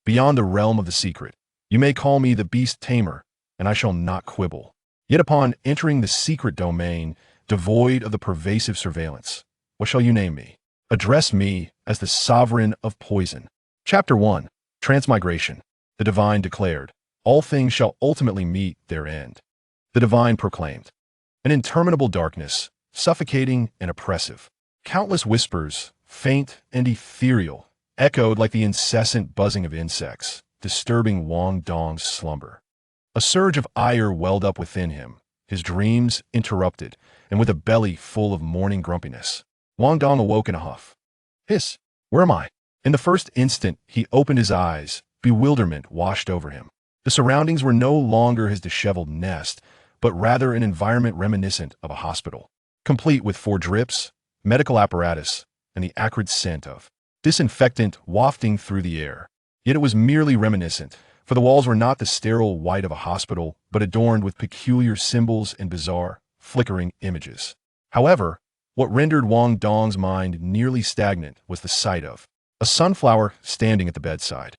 beyond the realm of the secret. You may call me the Beast Tamer, and I shall not quibble. Yet upon entering the secret domain, devoid of the pervasive surveillance, what shall you name me? Address me as the sovereign of poison. Chapter 1. Transmigration. The divine declared, all things shall ultimately meet their end. The divine proclaimed, an interminable darkness, suffocating and oppressive. Countless whispers, faint and ethereal, echoed like the incessant buzzing of insects, disturbing Wang Dong's slumber. A surge of ire welled up within him, his dreams interrupted, and with a belly full of morning grumpiness. Wang Dong awoke in a huff. Hiss! Where am I? In the first instant, he opened his eyes. Bewilderment washed over him. The surroundings were no longer his disheveled nest, but rather an environment reminiscent of a hospital, complete with 4 drips, medical apparatus, and the acrid scent of disinfectant wafting through the air. Yet it was merely reminiscent, for the walls were not the sterile white of a hospital, but adorned with peculiar symbols and bizarre, flickering images. However, what rendered Wang Dong's mind nearly stagnant was the sight of a sunflower standing at the bedside.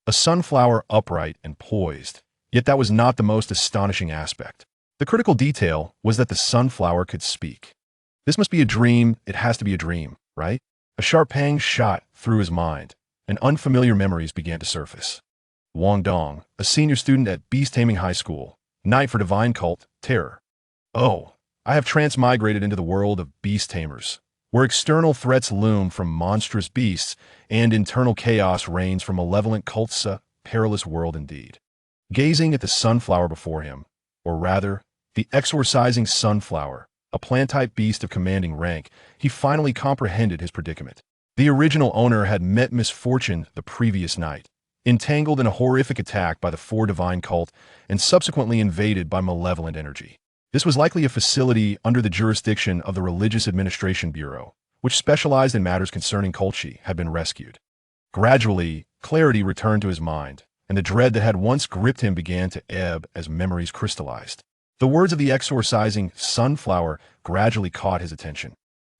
A sunflower upright and poised, yet that was not the most astonishing aspect. The critical detail was that the sunflower could speak. This must be a dream, it has to be a dream, right? A sharp pang shot through his mind, and unfamiliar memories began to surface. Wang Dong, a senior student at Beast Taming High School, Knight for Divine Cult, Terror. Oh, I have transmigrated into the world of Beast Tamers, where external threats loom from monstrous beasts and internal chaos reigns from malevolent cults, a perilous world indeed. Gazing at the sunflower before him, or rather, the exorcising sunflower, a plant-type beast of commanding rank, he finally comprehended his predicament. The original owner had met misfortune the previous night, entangled in a horrific attack by the 4 divine cult and subsequently invaded by malevolent energy. This was likely a facility under the jurisdiction of the Religious Administration Bureau, which specialized in matters concerning culture, had been rescued. Gradually, clarity returned to his mind, and the dread that had once gripped him began to ebb as memories crystallized. The words of the exorcising sunflower gradually caught his attention.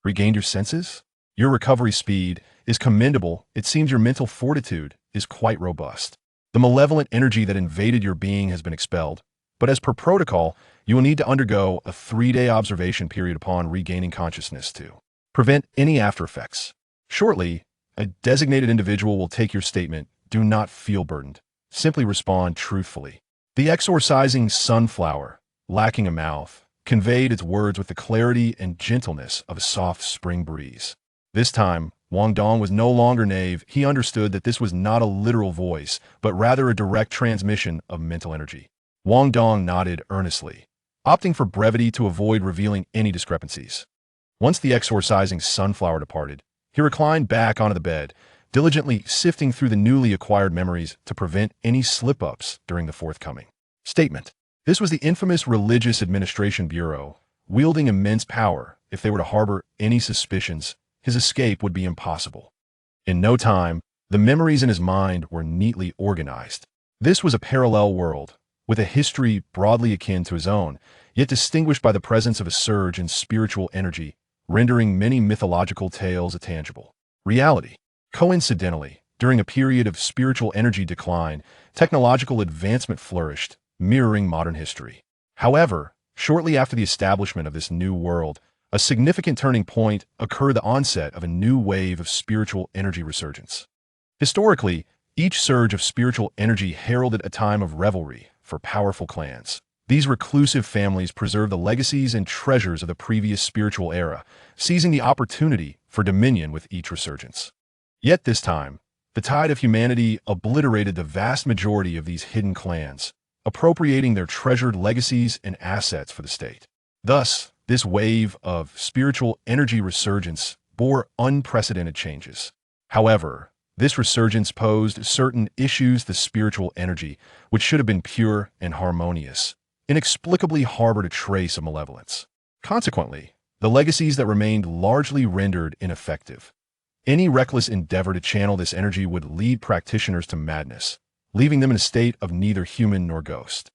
Regained your senses? Your recovery speed is commendable. It seems your mental fortitude is quite robust. The malevolent energy that invaded your being has been expelled, but as per protocol, you will need to undergo a 3-day observation period upon regaining consciousness to prevent any after effects. Shortly, a designated individual will take your statement. Do not feel burdened. Simply respond truthfully. The exorcising sunflower, lacking a mouth, conveyed its words with the clarity and gentleness of a soft spring breeze. This time, Wang Dong was no longer naive. He understood that this was not a literal voice, but rather a direct transmission of mental energy. Wang Dong nodded earnestly, opting for brevity to avoid revealing any discrepancies. Once the exorcising sunflower departed, he reclined back onto the bed, diligently sifting through the newly acquired memories to prevent any slip-ups during the forthcoming statement. This was the infamous Religious Administration Bureau, wielding immense power. If they were to harbor any suspicions, his escape would be impossible. In no time, the memories in his mind were neatly organized. This was a parallel world, with a history broadly akin to his own, yet distinguished by the presence of a surge in spiritual energy, rendering many mythological tales a tangible reality. Coincidentally, during a period of spiritual energy decline, technological advancement flourished, mirroring modern history. However, shortly after the establishment of this new world, a significant turning point occurred, the onset of a new wave of spiritual energy resurgence. Historically, each surge of spiritual energy heralded a time of revelry for powerful clans. These reclusive families preserved the legacies and treasures of the previous spiritual era, seizing the opportunity for dominion with each resurgence. Yet this time, the tide of humanity obliterated the vast majority of these hidden clans, appropriating their treasured legacies and assets for the state. Thus, this wave of spiritual energy resurgence bore unprecedented changes. However, this resurgence posed certain issues. The spiritual energy, which should have been pure and harmonious, inexplicably harbored a trace of malevolence. Consequently, the legacies that remained largely rendered ineffective. Any reckless endeavor to channel this energy would lead practitioners to madness, leaving them in a state of neither human nor ghost.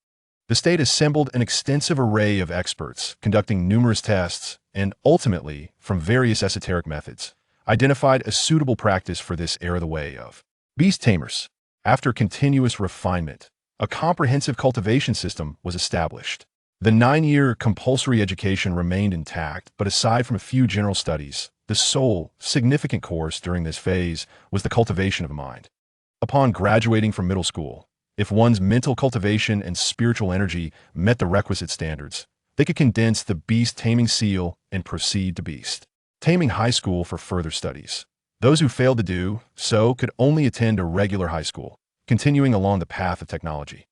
The state assembled an extensive array of experts, conducting numerous tests, and ultimately, from various esoteric methods, identified a suitable practice for this era. The way of Beast Tamers. After continuous refinement, a comprehensive cultivation system was established. The 9-year compulsory education remained intact, but aside from a few general studies, the sole significant course during this phase was the cultivation of the mind. Upon graduating from middle school, if one's mental cultivation and spiritual energy met the requisite standards, they could condense the Beast Taming seal and proceed to Beast Taming High School for further studies. Those who failed to do so could only attend a regular high school, continuing along the path of technology.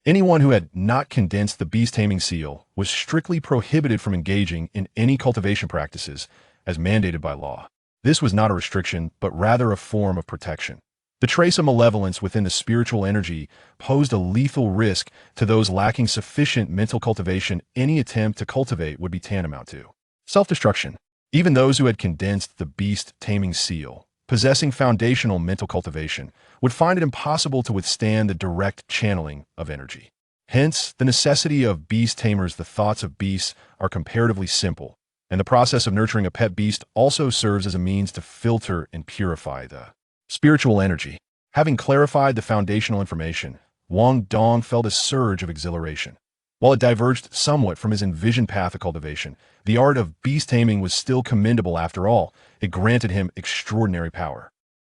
Anyone who had not condensed the Beast Taming seal was strictly prohibited from engaging in any cultivation practices as mandated by law. This was not a restriction, but rather a form of protection. The trace of malevolence within the spiritual energy posed a lethal risk to those lacking sufficient mental cultivation. Any attempt to cultivate would be tantamount to self-destruction. Even those who had condensed the Beast Taming seal, possessing foundational mental cultivation, would find it impossible to withstand the direct channeling of energy. Hence, the necessity of beast tamers. The thoughts of beasts are comparatively simple, and the process of nurturing a pet beast also serves as a means to filter and purify the spiritual energy. Having clarified the foundational information, Wang Dong felt a surge of exhilaration. While it diverged somewhat from his envisioned path of cultivation, the art of beast taming was still commendable after all. It granted him extraordinary power.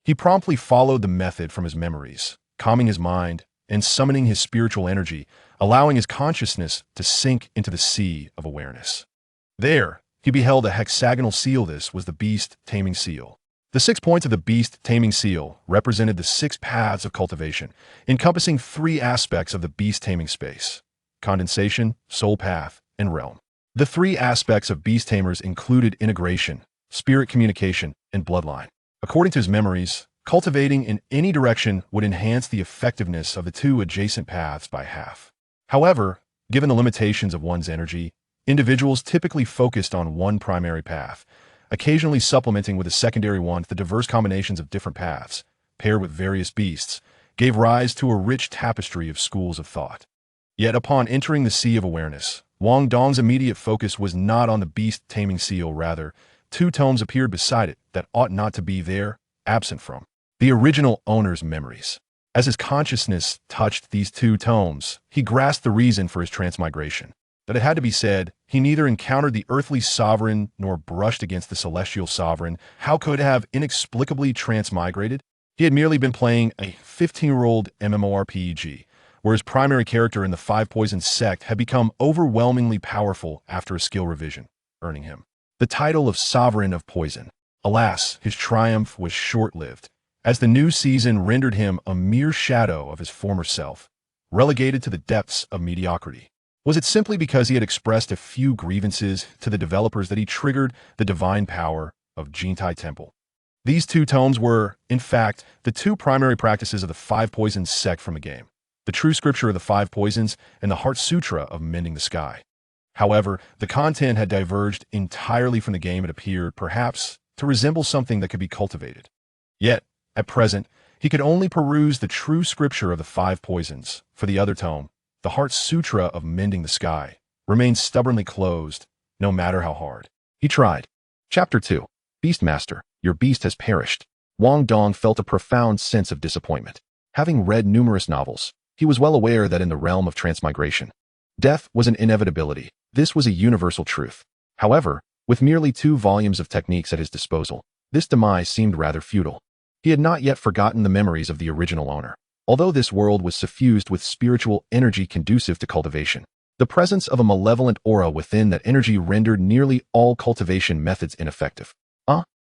He promptly followed the method from his memories, calming his mind and summoning his spiritual energy, allowing his consciousness to sink into the sea of awareness. There, he beheld a hexagonal seal. This was the Beast Taming seal. The 6 points of the Beast Taming seal represented the 6 paths of cultivation, encompassing 3 aspects of the beast taming space: condensation, soul path, and realm. The 3 aspects of beast tamers included integration, spirit communication, and bloodline. According to his memories, cultivating in any direction would enhance the effectiveness of the 2 adjacent paths by half. However, given the limitations of one's energy, individuals typically focused on one primary path, occasionally supplementing with a secondary one. The diverse combinations of different paths, paired with various beasts, gave rise to a rich tapestry of schools of thought. Yet upon entering the sea of awareness, Wang Dong's immediate focus was not on the Beast Taming seal. Rather, 2 tomes appeared beside it that ought not to be there, absent from the original owner's memories. As his consciousness touched these 2 tomes, he grasped the reason for his transmigration. That it had to be said, he neither encountered the earthly sovereign nor brushed against the celestial sovereign. How could have inexplicably transmigrated? He had merely been playing a 15-year-old MMORPG, where his primary character in the 5 Poison sect had become overwhelmingly powerful after a skill revision, earning him the title of Sovereign of Poison. Alas, his triumph was short-lived, as the new season rendered him a mere shadow of his former self, relegated to the depths of mediocrity. Was it simply because he had expressed a few grievances to the developers that he triggered the divine power of Jintai Temple? These 2 tomes were, in fact, the 2 primary practices of the 5 Poisons sect from the game: the True Scripture of the 5 Poisons and the Heart Sutra of Mending the Sky. However, the content had diverged entirely from the game. It appeared, perhaps, to resemble something that could be cultivated. Yet, at present, he could only peruse the True Scripture of the 5 Poisons. For the other tome, the Heart Sutra of Mending the Sky, remained stubbornly closed, no matter how hard he tried. Chapter 2. Beastmaster, your beast has perished. Wang Dong felt a profound sense of disappointment. Having read numerous novels, he was well aware that in the realm of transmigration, death was an inevitability. This was a universal truth. However, with merely 2 volumes of techniques at his disposal, this demise seemed rather futile. He had not yet forgotten the memories of the original owner. Although this world was suffused with spiritual energy conducive to cultivation, the presence of a malevolent aura within that energy rendered nearly all cultivation methods ineffective.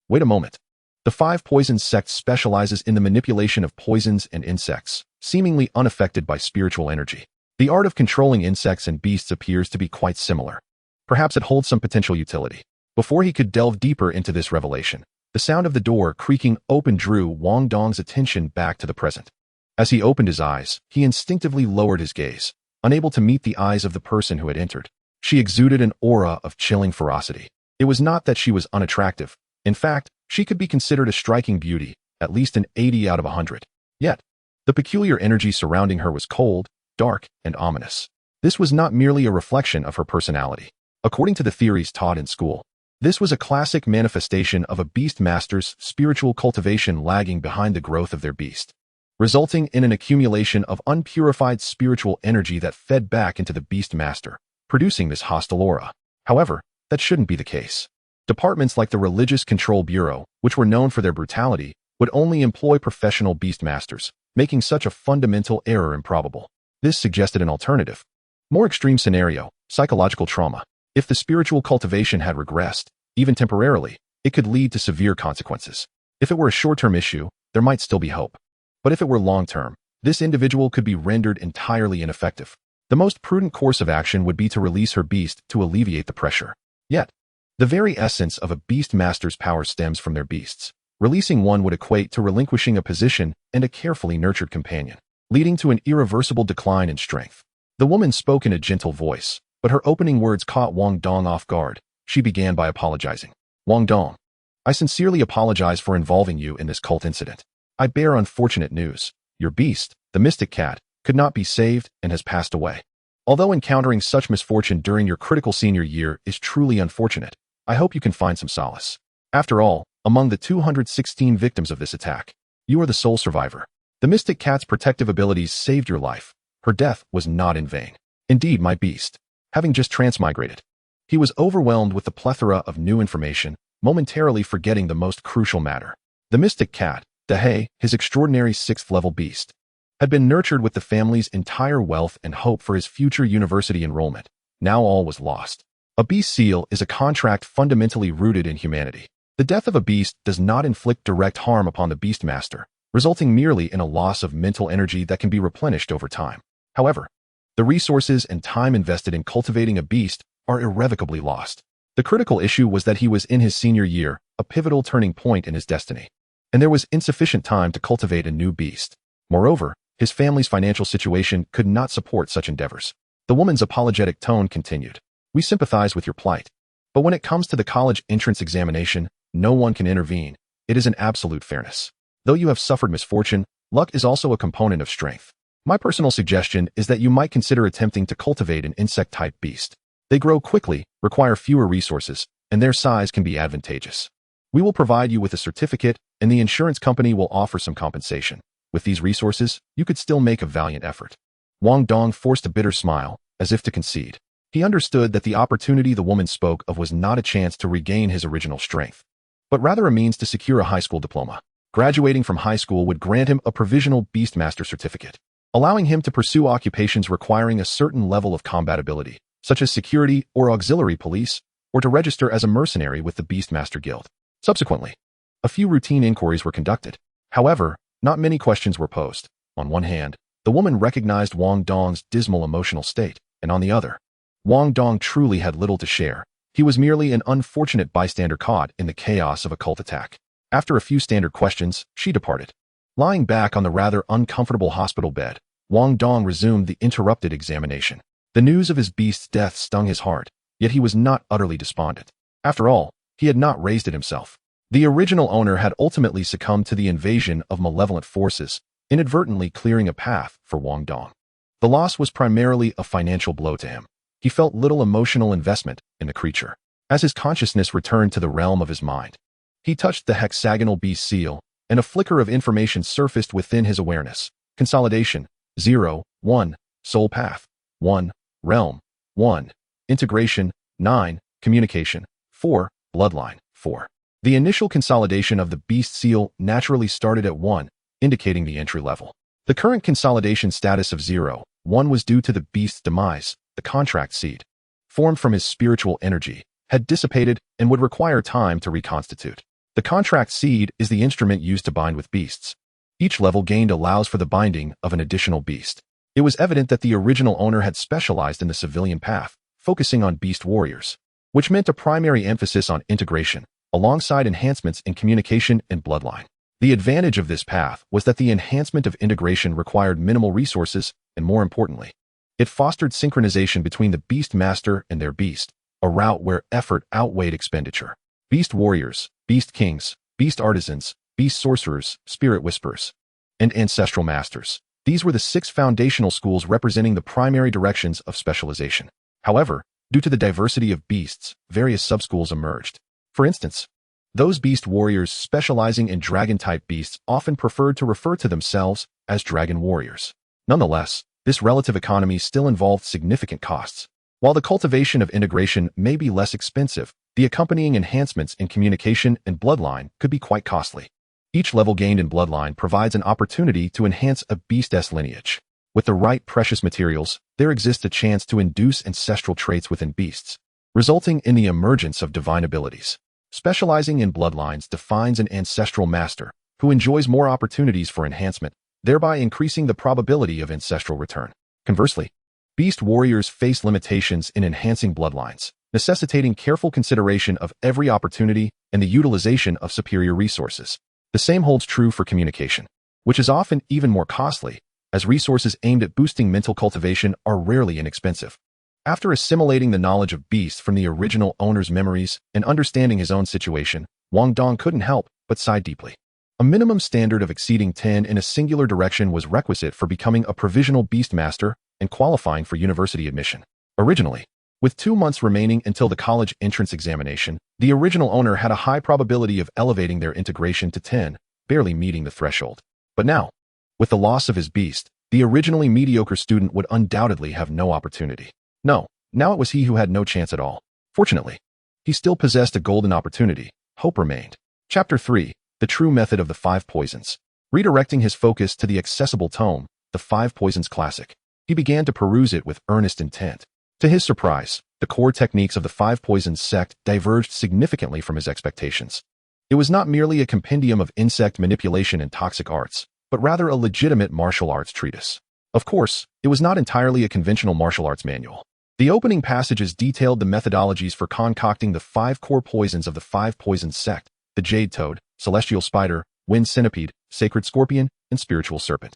Wait a moment. The 5 Poisons sect specializes in the manipulation of poisons and insects, seemingly unaffected by spiritual energy. The art of controlling insects and beasts appears to be quite similar. Perhaps it holds some potential utility. Before he could delve deeper into this revelation, the sound of the door creaking open drew Wang Dong's attention back to the present. As he opened his eyes, he instinctively lowered his gaze, unable to meet the eyes of the person who had entered. She exuded an aura of chilling ferocity. It was not that she was unattractive. In fact, she could be considered a striking beauty, at least an 80 out of 100. Yet, the peculiar energy surrounding her was cold, dark, and ominous. This was not merely a reflection of her personality. According to the theories taught in school, this was a classic manifestation of a beast master's spiritual cultivation lagging behind the growth of their beast. resulting in an accumulation of unpurified spiritual energy that fed back into the Beast Master, producing this hostile aura. However, that shouldn't be the case. Departments like the Religious Control Bureau, which were known for their brutality, would only employ professional Beast Masters, making such a fundamental error improbable. This suggested an alternative. More extreme scenario, psychological trauma. If the spiritual cultivation had regressed, even temporarily, it could lead to severe consequences. If it were a short-term issue, there might still be hope. But if it were long-term, this individual could be rendered entirely ineffective. The most prudent course of action would be to release her beast to alleviate the pressure. Yet, the very essence of a Beast Master's power stems from their beasts. Releasing one would equate to relinquishing a position and a carefully nurtured companion, leading to an irreversible decline in strength. The woman spoke in a gentle voice, but her opening words caught Wang Dong off guard. She began by apologizing. Wang Dong, I sincerely apologize for involving you in this cult incident. I bear unfortunate news. Your beast, the Mystic Cat, could not be saved and has passed away. Although encountering such misfortune during your critical senior year is truly unfortunate, I hope you can find some solace. After all, among the 216 victims of this attack, you are the sole survivor. The Mystic Cat's protective abilities saved your life. Her death was not in vain. Indeed, my beast, having just transmigrated, he was overwhelmed with the plethora of new information, momentarily forgetting the most crucial matter. The Mystic Cat, Dahe, his extraordinary 6th-level beast, had been nurtured with the family's entire wealth and hope for his future university enrollment. Now all was lost. A beast seal is a contract fundamentally rooted in humanity. The death of a beast does not inflict direct harm upon the Beast Master, resulting merely in a loss of mental energy that can be replenished over time. However, the resources and time invested in cultivating a beast are irrevocably lost. The critical issue was that he was in his senior year, a pivotal turning point in his destiny, and there was insufficient time to cultivate a new beast. Moreover, his family's financial situation could not support such endeavors. The woman's apologetic tone continued. We sympathize with your plight. But when it comes to the college entrance examination, no one can intervene. It is an absolute fairness. Though you have suffered misfortune, luck is also a component of strength. My personal suggestion is that you might consider attempting to cultivate an insect-type beast. They grow quickly, require fewer resources, and their size can be advantageous. We will provide you with a certificate, and the insurance company will offer some compensation. With these resources, you could still make a valiant effort. Wang Dong forced a bitter smile, as if to concede. He understood that the opportunity the woman spoke of was not a chance to regain his original strength, but rather a means to secure a high school diploma. Graduating from high school would grant him a provisional Beastmaster certificate, allowing him to pursue occupations requiring a certain level of combat ability, such as security or auxiliary police, or to register as a mercenary with the Beastmaster Guild. Subsequently, a few routine inquiries were conducted. However, not many questions were posed. On one hand, the woman recognized Wang Dong's dismal emotional state, and on the other, Wang Dong truly had little to share. He was merely an unfortunate bystander caught in the chaos of a cult attack. After a few standard questions, she departed. Lying back on the rather uncomfortable hospital bed, Wang Dong resumed the interrupted examination. The news of his beast's death stung his heart, yet he was not utterly despondent. After all, he had not raised it himself. The original owner had ultimately succumbed to the invasion of malevolent forces, inadvertently clearing a path for Wang Dong. The loss was primarily a financial blow to him. He felt little emotional investment in the creature. As his consciousness returned to the realm of his mind, he touched the hexagonal beast seal, and a flicker of information surfaced within his awareness. Consolidation, 0, 1, soul path, 1, realm, 1, integration, 9, communication, 4, bloodline, 4. The initial consolidation of the beast seal naturally started at 1, indicating the entry level. The current consolidation status of 0, 1 was due to the beast's demise. The contract seed, formed from his spiritual energy, had dissipated and would require time to reconstitute. The contract seed is the instrument used to bind with beasts. Each level gained allows for the binding of an additional beast. It was evident that the original owner had specialized in the civilian path, focusing on beast warriors, which meant a primary emphasis on integration, alongside enhancements in communication and bloodline. The advantage of this path was that the enhancement of integration required minimal resources, and more importantly, it fostered synchronization between the Beast Master and their beast, a route where effort outweighed expenditure. Beast warriors, beast kings, beast artisans, beast sorcerers, spirit whisperers, and ancestral masters. These were the 6 foundational schools representing the primary directions of specialization. However, due to the diversity of beasts, various subschools emerged. For instance, Those beast warriors specializing in dragon-type beasts often preferred to refer to themselves as dragon warriors. Nonetheless, this relative economy still involved significant costs. While the cultivation of integration may be less expensive, the accompanying enhancements in communication and bloodline could be quite costly. Each level gained in bloodline provides an opportunity to enhance a beast's lineage. With the right precious materials, there exists a chance to induce ancestral traits within beasts, resulting in the emergence of divine abilities. Specializing in bloodlines defines an ancestral master who enjoys more opportunities for enhancement, thereby increasing the probability of ancestral return. Conversely, beast warriors face limitations in enhancing bloodlines, necessitating careful consideration of every opportunity and the utilization of superior resources. The same holds true for communication, which is often even more costly, as resources aimed at boosting mental cultivation are rarely inexpensive. After assimilating the knowledge of beasts from the original owner's memories and understanding his own situation, Wang Dong couldn't help but sigh deeply. A minimum standard of exceeding 10 in a singular direction was requisite for becoming a provisional beast master and qualifying for university admission. Originally, with 2 months remaining until the college entrance examination, the original owner had a high probability of elevating their integration to 10, barely meeting the threshold. But now, with the loss of his beast, the originally mediocre student would undoubtedly have no opportunity. No, now it was he who had no chance at all. Fortunately, he still possessed a golden opportunity. Hope remained. Chapter 3. The True Method of the Five Poisons. Redirecting his focus to the accessible tome, The Five Poisons Classic, he began to peruse it with earnest intent. To his surprise, the core techniques of the Five Poisons sect diverged significantly from his expectations. It was not merely a compendium of insect manipulation and toxic arts, but rather a legitimate martial arts treatise. Of course, it was not entirely a conventional martial arts manual. The opening passages detailed the methodologies for concocting the 5 core poisons of the Five Poisons sect: the jade toad, celestial spider, wind centipede, sacred scorpion, and spiritual serpent.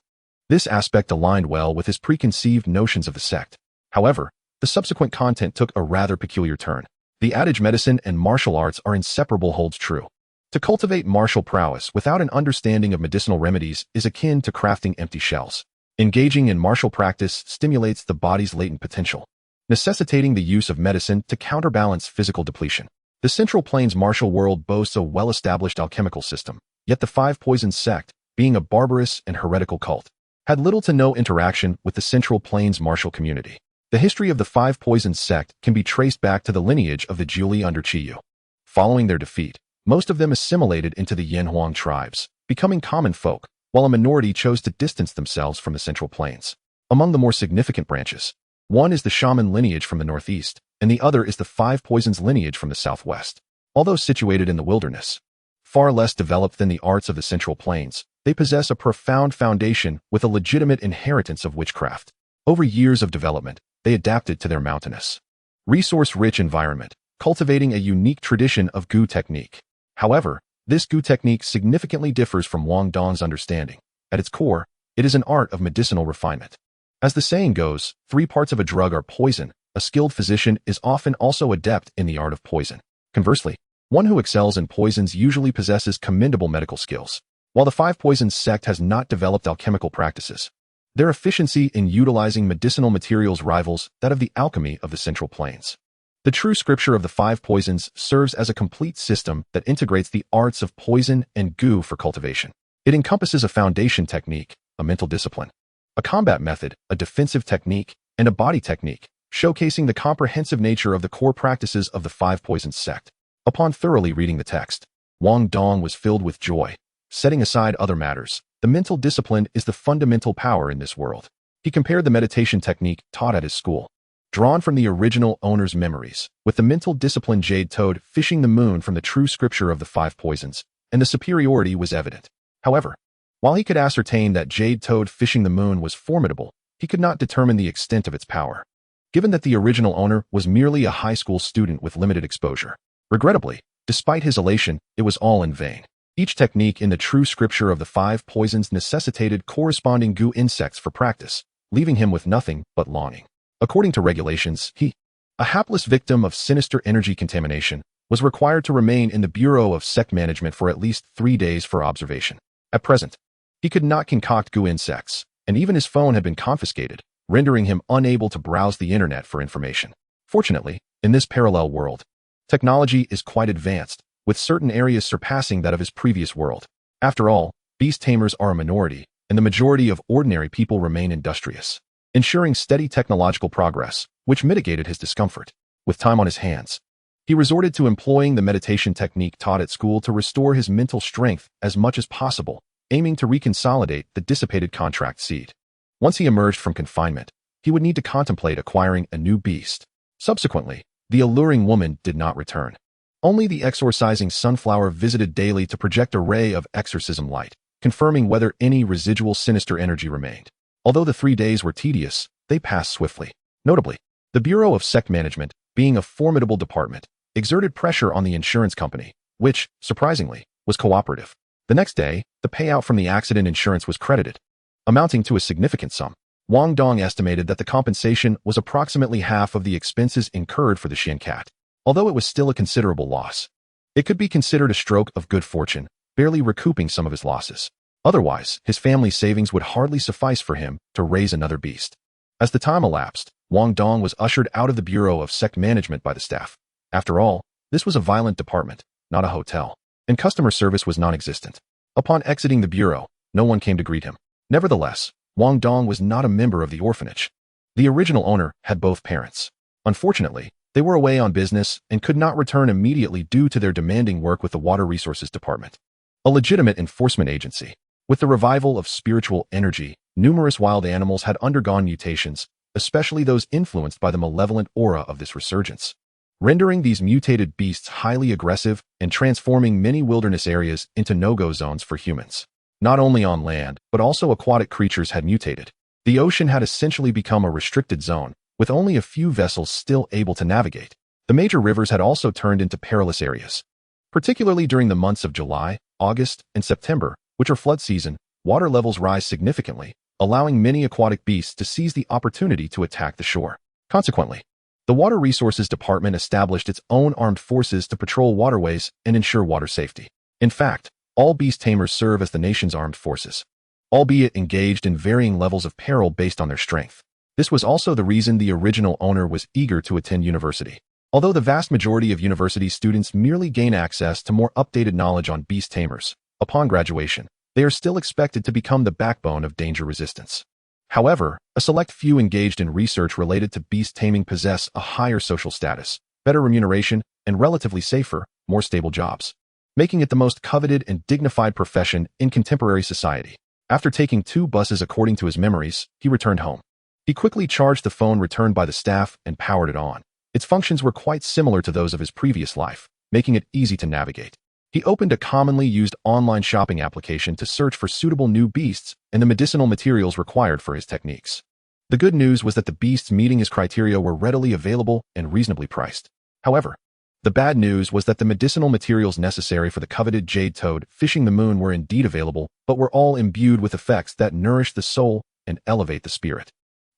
This aspect aligned well with his preconceived notions of the sect. However, the subsequent content took a rather peculiar turn. The adage medicine and martial arts are inseparable holds true. To cultivate martial prowess without an understanding of medicinal remedies is akin to crafting empty shells. Engaging in martial practice stimulates the body's latent potential, necessitating the use of medicine to counterbalance physical depletion. The Central Plains martial world boasts a well-established alchemical system, yet the Five Poisons sect, being a barbarous and heretical cult, had little to no interaction with the Central Plains martial community. The history of the Five Poisons sect can be traced back to the lineage of the Jiuli under Qiyu. Following their defeat, most of them assimilated into the Yanhuang tribes, becoming common folk, while a minority chose to distance themselves from the Central Plains. Among the more significant branches, one is the shaman lineage from the northeast, and the other is the Five Poisons lineage from the southwest. Although situated in the wilderness, far less developed than the arts of the Central Plains, they possess a profound foundation with a legitimate inheritance of witchcraft. Over years of development, they adapted to their mountainous, resource-rich environment, cultivating a unique tradition of gu technique. However, this gu technique significantly differs from Wang Dong's understanding. At its core, it is an art of medicinal refinement. As the saying goes, 3 parts of a drug are poison. A skilled physician is often also adept in the art of poison. Conversely, one who excels in poisons usually possesses commendable medical skills. While the Five Poisons sect has not developed alchemical practices, their efficiency in utilizing medicinal materials rivals that of the alchemy of the Central Plains. The true scripture of the Five Poisons serves as a complete system that integrates the arts of poison and gu for cultivation. It encompasses a foundation technique, a mental discipline, a combat method, a defensive technique, and a body technique, showcasing the comprehensive nature of the core practices of the Five Poisons sect. Upon thoroughly reading the text, Wang Dong was filled with joy. Setting aside other matters, the mental discipline is the fundamental power in this world. He compared the meditation technique taught at his school, drawn from the original owner's memories, with the mental discipline jade toad fishing the moon from the true scripture of the Five Poisons, and the superiority was evident. However, while he could ascertain that jade toad fishing the moon was formidable, he could not determine the extent of its power, given that the original owner was merely a high school student with limited exposure. Regrettably, despite his elation, it was all in vain. Each technique in the true scripture of the Five Poisons necessitated corresponding gu insects for practice, leaving him with nothing but longing. According to regulations, he, a hapless victim of sinister energy contamination, was required to remain in the Bureau of Sect Management for at least 3 days for observation. At present, he could not concoct gu insects, and even his phone had been confiscated, rendering him unable to browse the internet for information. Fortunately, in this parallel world, technology is quite advanced, with certain areas surpassing that of his previous world. After all, beast tamers are a minority, and the majority of ordinary people remain industrious, ensuring steady technological progress, which mitigated his discomfort. With time on his hands, he resorted to employing the meditation technique taught at school to restore his mental strength as much as possible, aiming to reconsolidate the dissipated contract seed. Once he emerged from confinement, he would need to contemplate acquiring a new beast. Subsequently, the alluring woman did not return. Only the exorcising sunflower visited daily to project a ray of exorcism light, confirming whether any residual sinister energy remained. Although the 3 days were tedious, they passed swiftly. Notably, the Bureau of Sect Management, being a formidable department, exerted pressure on the insurance company, which, surprisingly, was cooperative. The next day, the payout from the accident insurance was credited, amounting to a significant sum. Wang Dong estimated that the compensation was approximately half of the expenses incurred for the Xian cat. Although it was still a considerable loss, it could be considered a stroke of good fortune, barely recouping some of his losses. Otherwise, his family's savings would hardly suffice for him to raise another beast. As the time elapsed, Wang Dong was ushered out of the Bureau of Sect Management by the staff. After all, this was a violent department, not a hotel, and customer service was non-existent. Upon exiting the bureau, no one came to greet him. Nevertheless, Wang Dong was not a member of the orphanage. The original owner had both parents. Unfortunately, they were away on business and could not return immediately due to their demanding work with the Water Resources Department, a legitimate enforcement agency. With the revival of spiritual energy, numerous wild animals had undergone mutations, especially those influenced by the malevolent aura of this resurgence, rendering these mutated beasts highly aggressive and transforming many wilderness areas into no-go zones for humans. Not only on land, but also aquatic creatures had mutated. The ocean had essentially become a restricted zone, with only a few vessels still able to navigate. The major rivers had also turned into perilous areas. Particularly during the months of July, August, and September, which are flood season, water levels rise significantly, allowing many aquatic beasts to seize the opportunity to attack the shore. Consequently, the Water Resources Department established its own armed forces to patrol waterways and ensure water safety. In fact, all beast tamers serve as the nation's armed forces, albeit engaged in varying levels of peril based on their strength. This was also the reason the original owner was eager to attend university. Although the vast majority of university students merely gain access to more updated knowledge on beast tamers, upon graduation, they are still expected to become the backbone of danger resistance. However, a select few engaged in research related to beast taming possess a higher social status, better remuneration, and relatively safer, more stable jobs, making it the most coveted and dignified profession in contemporary society. After taking 2 buses according to his memories, he returned home. He quickly charged the phone returned by the staff and powered it on. Its functions were quite similar to those of his previous life, making it easy to navigate. He opened a commonly used online shopping application to search for suitable new beasts and the medicinal materials required for his techniques. The good news was that the beasts meeting his criteria were readily available and reasonably priced. However, the bad news was that the medicinal materials necessary for the coveted jade toad fishing the moon were indeed available, but were all imbued with effects that nourish the soul and elevate the spirit.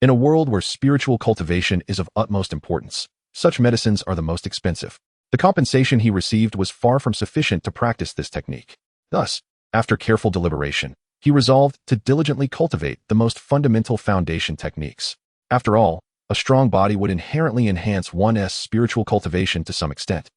In a world where spiritual cultivation is of utmost importance, such medicines are the most expensive. The compensation he received was far from sufficient to practice this technique. Thus, after careful deliberation, he resolved to diligently cultivate the most fundamental foundation techniques. After all, a strong body would inherently enhance one's spiritual cultivation to some extent.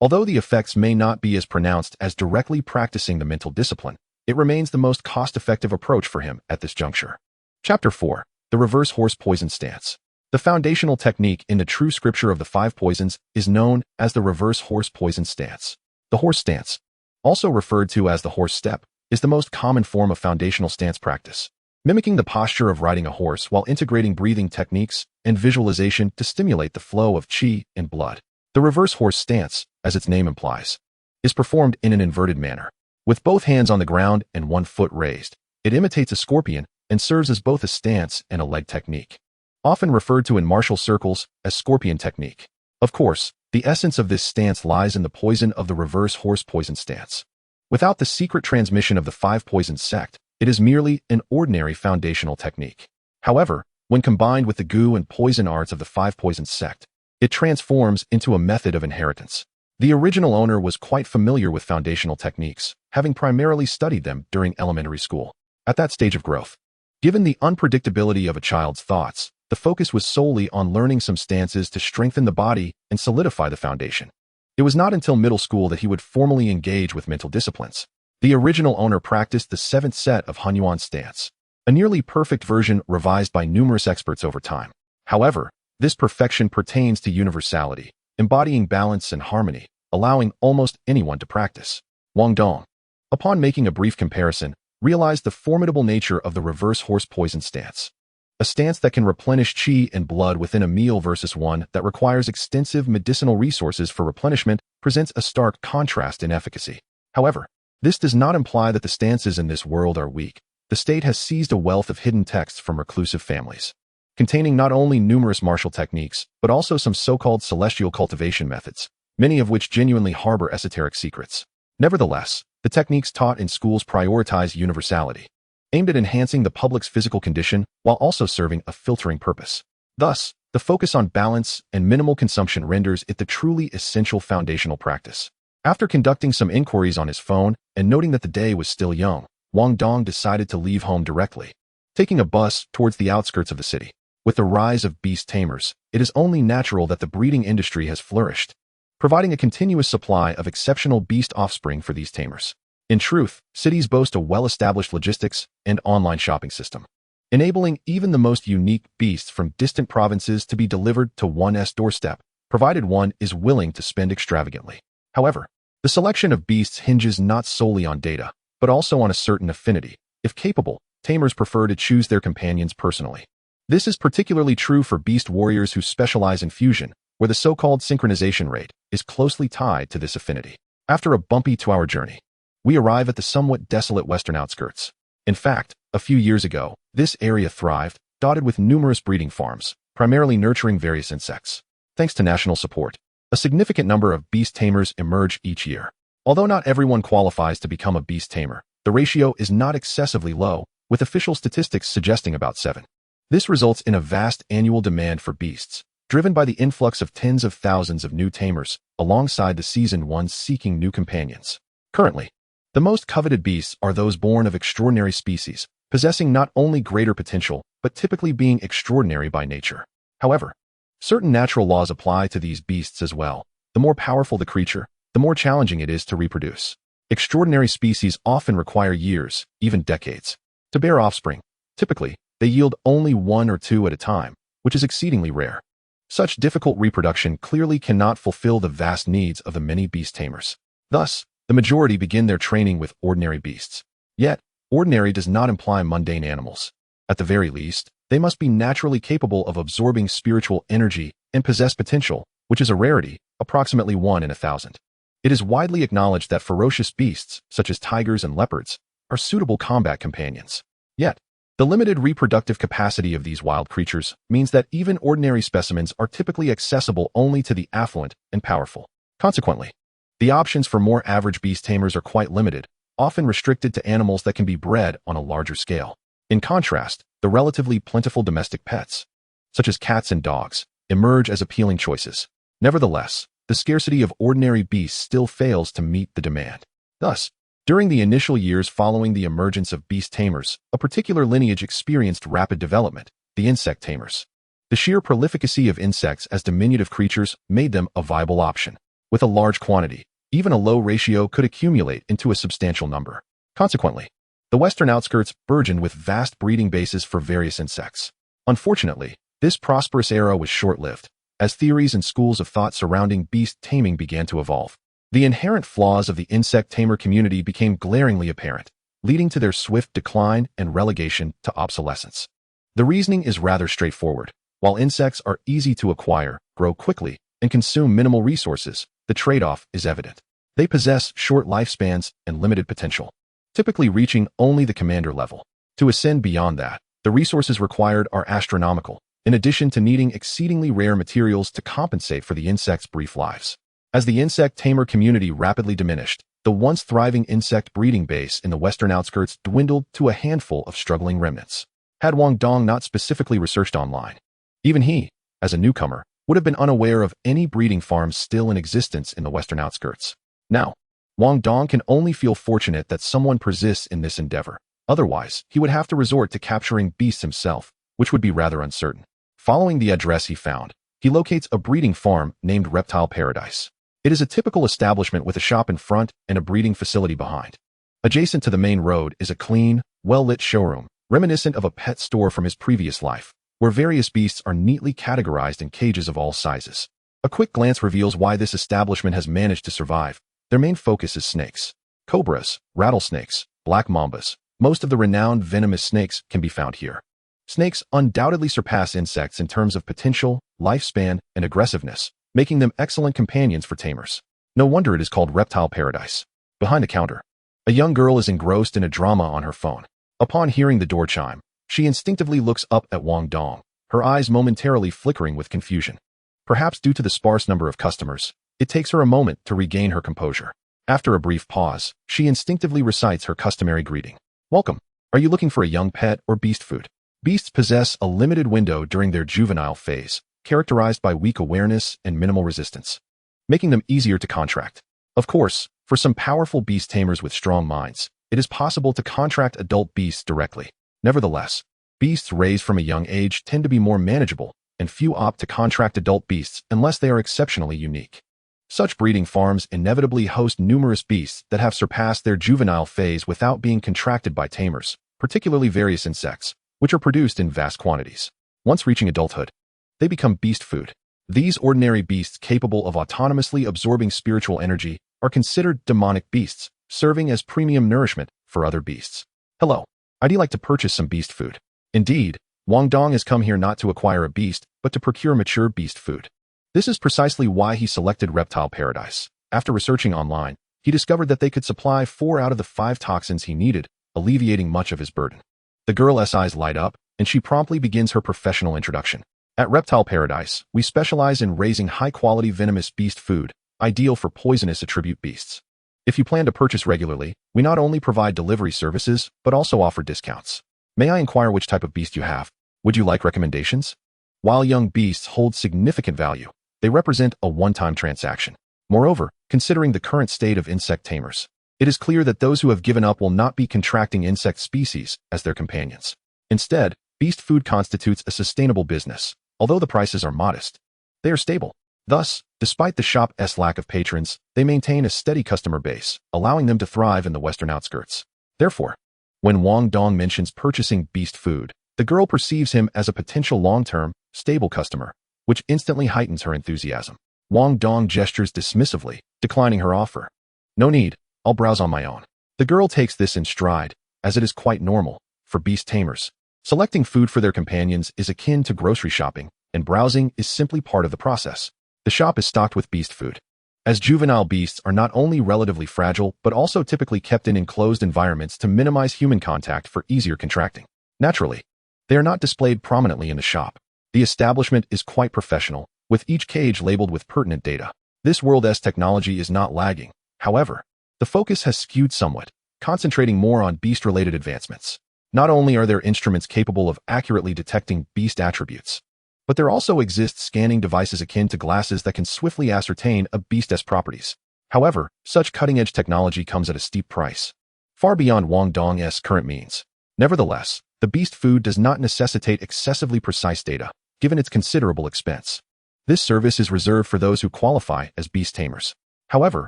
Although the effects may not be as pronounced as directly practicing the mental discipline, it remains the most cost-effective approach for him at this juncture. Chapter 4. The Reverse Horse Poison Stance. The foundational technique in the true scripture of the 5 poisons is known as the Reverse Horse Poison Stance. The horse stance, also referred to as the horse step, is the most common form of foundational stance practice, mimicking the posture of riding a horse while integrating breathing techniques and visualization to stimulate the flow of qi and blood. The reverse horse stance, as its name implies, is performed in an inverted manner. With both hands on the ground and one foot raised, it imitates a scorpion and serves as both a stance and a leg technique, often referred to in martial circles as scorpion technique. Of course, the essence of this stance lies in the poison of the reverse horse poison stance. Without the secret transmission of the 5 poisons sect, it is merely an ordinary foundational technique. However, when combined with the goo and poison arts of the 5 poisons sect, it transforms into a method of inheritance. The original owner was quite familiar with foundational techniques, having primarily studied them during elementary school. At that stage of growth, given the unpredictability of a child's thoughts, the focus was solely on learning some stances to strengthen the body and solidify the foundation. It was not until middle school that he would formally engage with mental disciplines. The original owner practiced the seventh set of Hunyuan stance, a nearly perfect version revised by numerous experts over time. However, this perfection pertains to universality, embodying balance and harmony, allowing almost anyone to practice. Wang Dong, upon making a brief comparison, realized the formidable nature of the reverse horse poison stance. A stance that can replenish qi and blood within a meal versus one that requires extensive medicinal resources for replenishment presents a stark contrast in efficacy. However, this does not imply that the stances in this world are weak. The state has seized a wealth of hidden texts from reclusive families, containing not only numerous martial techniques, but also some so-called celestial cultivation methods, many of which genuinely harbor esoteric secrets. Nevertheless, the techniques taught in schools prioritize universality, aimed at enhancing the public's physical condition while also serving a filtering purpose. Thus, the focus on balance and minimal consumption renders it the truly essential foundational practice. After conducting some inquiries on his phone and noting that the day was still young, Wang Dong decided to leave home directly, taking a bus towards the outskirts of the city. With the rise of beast tamers, it is only natural that the breeding industry has flourished, providing a continuous supply of exceptional beast offspring for these tamers. In truth, cities boast a well-established logistics and online shopping system, enabling even the most unique beasts from distant provinces to be delivered to one's doorstep, provided one is willing to spend extravagantly. However, the selection of beasts hinges not solely on data, but also on a certain affinity. If capable, tamers prefer to choose their companions personally. This is particularly true for beast warriors who specialize in fusion, where the so-called synchronization rate is closely tied to this affinity. After a bumpy 2-hour journey, we arrive at the somewhat desolate western outskirts. In fact, a few years ago, this area thrived, dotted with numerous breeding farms, primarily nurturing various insects. Thanks to national support, a significant number of beast tamers emerge each year. Although not everyone qualifies to become a beast tamer, the ratio is not excessively low, with official statistics suggesting about 7. This results in a vast annual demand for beasts, driven by the influx of tens of thousands of new tamers, alongside the seasoned ones seeking new companions. Currently, the most coveted beasts are those born of extraordinary species, possessing not only greater potential, but typically being extraordinary by nature. However, certain natural laws apply to these beasts as well. The more powerful the creature, the more challenging it is to reproduce. Extraordinary species often require years, even decades, to bear offspring. Typically, they yield only 1 or 2 at a time, which is exceedingly rare. Such difficult reproduction clearly cannot fulfill the vast needs of the many beast tamers. Thus, the majority begin their training with ordinary beasts. Yet, ordinary does not imply mundane animals. At the very least, they must be naturally capable of absorbing spiritual energy and possess potential, which is a rarity, approximately 1 in 1,000. It is widely acknowledged that ferocious beasts, such as tigers and leopards, are suitable combat companions. Yet, the limited reproductive capacity of these wild creatures means that even ordinary specimens are typically accessible only to the affluent and powerful. Consequently, the options for more average beast tamers are quite limited, often restricted to animals that can be bred on a larger scale. In contrast, the relatively plentiful domestic pets, such as cats and dogs, emerge as appealing choices. Nevertheless, the scarcity of ordinary beasts still fails to meet the demand. Thus, during the initial years following the emergence of beast tamers, a particular lineage experienced rapid development, the insect tamers. The sheer prolificacy of insects as diminutive creatures made them a viable option. With a large quantity, even a low ratio could accumulate into a substantial number. Consequently, the western outskirts burgeoned with vast breeding bases for various insects. Unfortunately, this prosperous era was short-lived, as theories and schools of thought surrounding beast taming began to evolve. The inherent flaws of the insect tamer community became glaringly apparent, leading to their swift decline and relegation to obsolescence. The reasoning is rather straightforward. While insects are easy to acquire, grow quickly, and consume minimal resources, the trade-off is evident. They possess short lifespans and limited potential, typically reaching only the commander level. To ascend beyond that, the resources required are astronomical, in addition to needing exceedingly rare materials to compensate for the insect's brief lives. As the insect tamer community rapidly diminished, the once thriving insect breeding base in the western outskirts dwindled to a handful of struggling remnants. Had Wang Dong not specifically researched online, even he, as a newcomer, would have been unaware of any breeding farms still in existence in the western outskirts. Now, Wang Dong can only feel fortunate that someone persists in this endeavor. Otherwise, he would have to resort to capturing beasts himself, which would be rather uncertain. Following the address he found, he locates a breeding farm named Reptile Paradise. It is a typical establishment with a shop in front and a breeding facility behind. Adjacent to the main road is a clean, well-lit showroom, reminiscent of a pet store from his previous life, where various beasts are neatly categorized in cages of all sizes. A quick glance reveals why this establishment has managed to survive. Their main focus is snakes. Cobras, rattlesnakes, black mambas. Most of the renowned venomous snakes can be found here. Snakes undoubtedly surpass insects in terms of potential, lifespan, and aggressiveness, making them excellent companions for tamers. No wonder it is called reptile paradise. Behind the counter, a young girl is engrossed in a drama on her phone. Upon hearing the door chime, she instinctively looks up at Wang Dong, her eyes momentarily flickering with confusion. Perhaps due to the sparse number of customers, it takes her a moment to regain her composure. After a brief pause, she instinctively recites her customary greeting. Welcome. Are you looking for a young pet or beast food? Beasts possess a limited window during their juvenile phase, characterized by weak awareness and minimal resistance, making them easier to contract. Of course, for some powerful beast tamers with strong minds, it is possible to contract adult beasts directly. Nevertheless, beasts raised from a young age tend to be more manageable, and few opt to contract adult beasts unless they are exceptionally unique. Such breeding farms inevitably host numerous beasts that have surpassed their juvenile phase without being contracted by tamers, particularly various insects, which are produced in vast quantities. Once reaching adulthood, they become beast food. These ordinary beasts capable of autonomously absorbing spiritual energy are considered demonic beasts, serving as premium nourishment for other beasts. Hello, I'd like to purchase some beast food. Indeed, Wang Dong has come here not to acquire a beast, but to procure mature beast food. This is precisely why he selected Reptile Paradise. After researching online, he discovered that they could supply 4 out of the 5 toxins he needed, alleviating much of his burden. The girl's eyes light up, and she promptly begins her professional introduction. At Reptile Paradise, we specialize in raising high-quality venomous beast food, ideal for poisonous attribute beasts. If you plan to purchase regularly, we not only provide delivery services, but also offer discounts. May I inquire which type of beast you have? Would you like recommendations? While young beasts hold significant value, they represent a one-time transaction. Moreover, considering the current state of insect tamers, it is clear that those who have given up will not be contracting insect species as their companions. Instead, beast food constitutes a sustainable business. Although the prices are modest, they are stable. Thus, despite the shop's lack of patrons, they maintain a steady customer base, allowing them to thrive in the western outskirts. Therefore, when Wang Dong mentions purchasing beast food, the girl perceives him as a potential long-term, stable customer, which instantly heightens her enthusiasm. Wang Dong gestures dismissively, declining her offer. No need, I'll browse on my own. The girl takes this in stride, as it is quite normal for beast tamers. Selecting food for their companions is akin to grocery shopping, and browsing is simply part of the process. The shop is stocked with beast food. As juvenile beasts are not only relatively fragile, but also typically kept in enclosed environments to minimize human contact for easier contracting. Naturally, they are not displayed prominently in the shop. The establishment is quite professional, with each cage labeled with pertinent data. This world's technology is not lagging. However, the focus has skewed somewhat, concentrating more on beast-related advancements. Not only are there instruments capable of accurately detecting beast attributes, but there also exist scanning devices akin to glasses that can swiftly ascertain a beast's properties. However, such cutting-edge technology comes at a steep price, far beyond Wang Dong's current means. Nevertheless, the beast food does not necessitate excessively precise data, given its considerable expense. This service is reserved for those who qualify as beast tamers. However,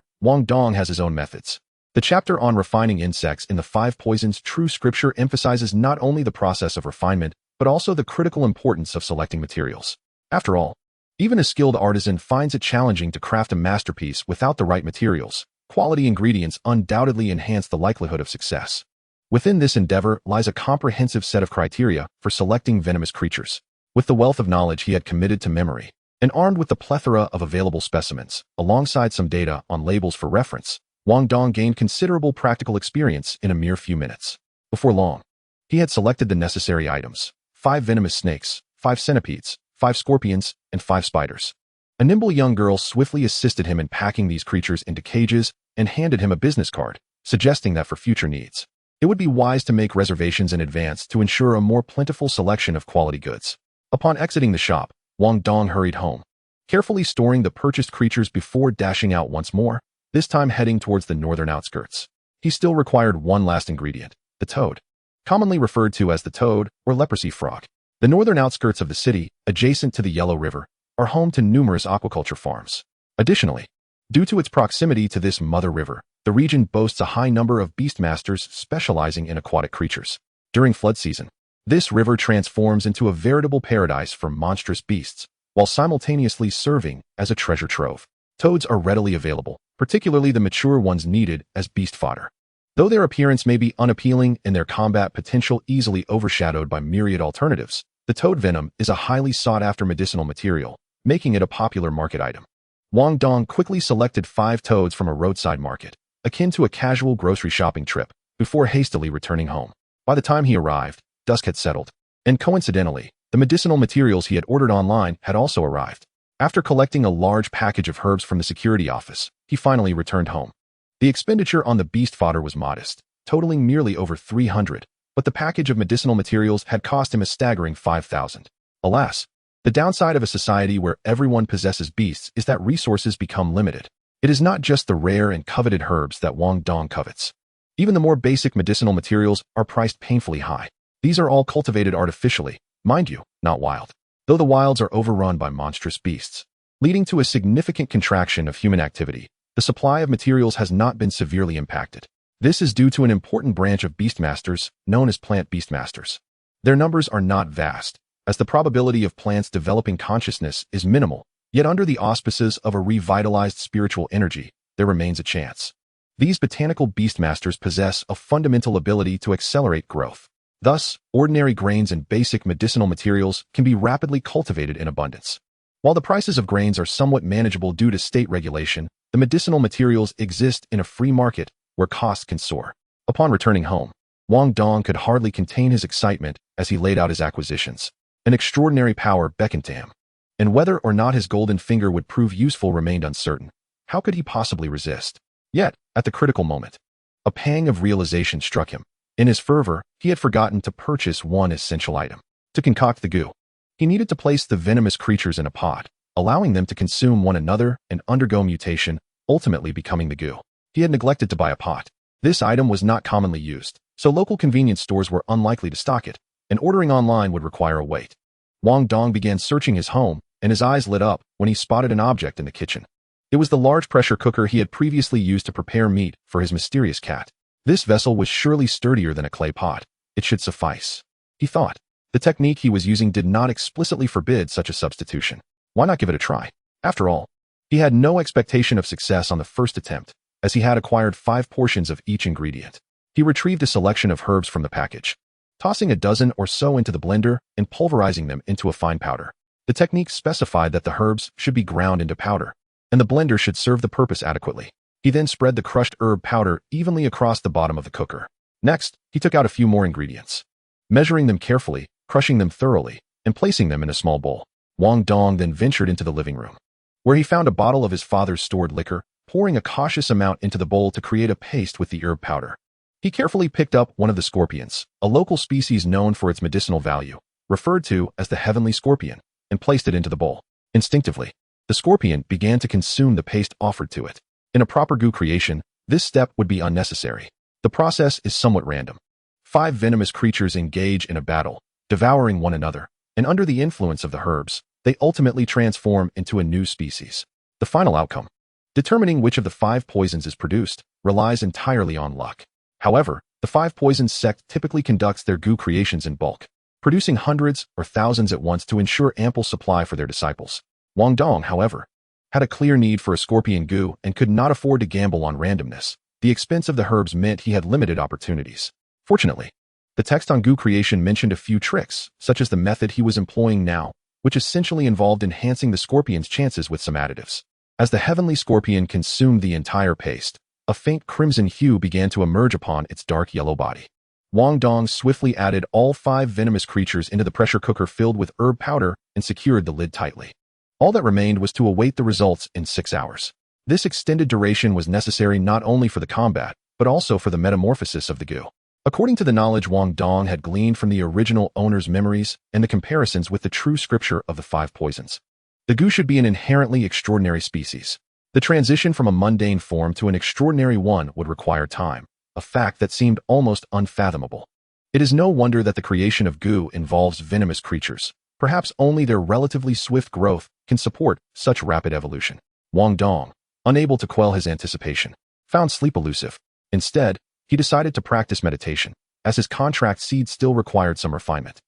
Wang Dong has his own methods. The chapter on refining insects in the 5 Poisons True Scripture emphasizes not only the process of refinement, but also the critical importance of selecting materials. After all, even a skilled artisan finds it challenging to craft a masterpiece without the right materials. Quality ingredients undoubtedly enhance the likelihood of success. Within this endeavor lies a comprehensive set of criteria for selecting venomous creatures. With the wealth of knowledge he had committed to memory, and armed with the plethora of available specimens, alongside some data on labels for reference, Wang Dong gained considerable practical experience in a mere few minutes. Before long, he had selected the necessary items: 5 venomous snakes, 5 centipedes, 5 scorpions, and 5 spiders. A nimble young girl swiftly assisted him in packing these creatures into cages and handed him a business card, suggesting that for future needs, it would be wise to make reservations in advance to ensure a more plentiful selection of quality goods. Upon exiting the shop, Wang Dong hurried home, carefully storing the purchased creatures before dashing out once more, this time heading towards the northern outskirts. He still required one last ingredient: the toad, commonly referred to as the toad or leprosy frog. The northern outskirts of the city, adjacent to the Yellow River, are home to numerous aquaculture farms. Additionally, Due to its proximity to this mother river, the region boasts a high number of beastmasters specializing in aquatic creatures. During flood season, this river transforms into a veritable paradise for monstrous beasts, while simultaneously serving as a treasure trove. Toads are readily available, particularly the mature ones needed as beast fodder. Though their appearance may be unappealing and their combat potential easily overshadowed by myriad alternatives, the toad venom is a highly sought-after medicinal material, making it a popular market item. Wang Dong quickly selected 5 toads from a roadside market, akin to a casual grocery shopping trip, before hastily returning home. By the time he arrived, dusk had settled, and coincidentally, the medicinal materials he had ordered online had also arrived. After collecting a large package of herbs from the security office, he finally returned home. The expenditure on the beast fodder was modest, totaling merely over 300, but the package of medicinal materials had cost him a staggering 5,000. Alas, the downside of a society where everyone possesses beasts is that resources become limited. It is not just the rare and coveted herbs that Wang Dong covets. Even the more basic medicinal materials are priced painfully high. These are all cultivated artificially, mind you, not wild, though the wilds are overrun by monstrous beasts, leading to a significant contraction of human activity. The supply of materials has not been severely impacted. This is due to an important branch of beastmasters known as plant beastmasters. Their numbers are not vast, as the probability of plants developing consciousness is minimal, yet under the auspices of a revitalized spiritual energy, there remains a chance. These botanical beastmasters possess a fundamental ability to accelerate growth. Thus, ordinary grains and basic medicinal materials can be rapidly cultivated in abundance. While the prices of grains are somewhat manageable due to state regulation, the medicinal materials exist in a free market where costs can soar. Upon returning home, Wang Dong could hardly contain his excitement as he laid out his acquisitions. An extraordinary power beckoned to him, and whether or not his golden finger would prove useful remained uncertain. How could he possibly resist? Yet, at the critical moment, a pang of realization struck him. In his fervor, he had forgotten to purchase one essential item. To concoct the goo, he needed to place the venomous creatures in a pot, allowing them to consume one another and undergo mutation, ultimately becoming the goo. He had neglected to buy a pot. This item was not commonly used, so local convenience stores were unlikely to stock it, and ordering online would require a wait. Wang Dong began searching his home, and his eyes lit up when he spotted an object in the kitchen. It was the large pressure cooker he had previously used to prepare meat for his mysterious cat. This vessel was surely sturdier than a clay pot. It should suffice, he thought. The technique he was using did not explicitly forbid such a substitution. Why not give it a try? After all, he had no expectation of success on the first attempt, as he had acquired 5 portions of each ingredient. He retrieved a selection of herbs from the package, tossing a dozen or so into the blender and pulverizing them into a fine powder. The technique specified that the herbs should be ground into powder, and the blender should serve the purpose adequately. He then spread the crushed herb powder evenly across the bottom of the cooker. Next, he took out a few more ingredients, measuring them carefully, crushing them thoroughly, and placing them in a small bowl. Wang Dong then ventured into the living room, where he found a bottle of his father's stored liquor, pouring a cautious amount into the bowl to create a paste with the herb powder. He carefully picked up one of the scorpions, a local species known for its medicinal value, referred to as the heavenly scorpion, and placed it into the bowl. Instinctively, the scorpion began to consume the paste offered to it. In a proper goo creation, this step would be unnecessary. The process is somewhat random. 5 venomous creatures engage in a battle, devouring one another, and under the influence of the herbs, they ultimately transform into a new species. The final outcome, determining which of the 5 poisons is produced, relies entirely on luck. However, the 5 poisons sect typically conducts their goo creations in bulk, producing hundreds or thousands at once to ensure ample supply for their disciples. Wang Dong, however, had a clear need for a scorpion goo and could not afford to gamble on randomness. The expense of the herbs meant he had limited opportunities. Fortunately, the text on goo creation mentioned a few tricks, such as the method he was employing now, which essentially involved enhancing the scorpion's chances with some additives. As the heavenly scorpion consumed the entire paste, a faint crimson hue began to emerge upon its dark yellow body. Wang Dong swiftly added all 5 venomous creatures into the pressure cooker filled with herb powder and secured the lid tightly. All that remained was to await the results in 6 hours. This extended duration was necessary not only for the combat, but also for the metamorphosis of the goo. According to the knowledge Wang Dong had gleaned from the original owner's memories and the comparisons with the true scripture of the 5 poisons, the goo should be an inherently extraordinary species. The transition from a mundane form to an extraordinary one would require time, a fact that seemed almost unfathomable. It is no wonder that the creation of goo involves venomous creatures. Perhaps only their relatively swift growth can support such rapid evolution. Wang Dong, unable to quell his anticipation, found sleep elusive. Instead, he decided to practice meditation, as his contract seed still required some refinement.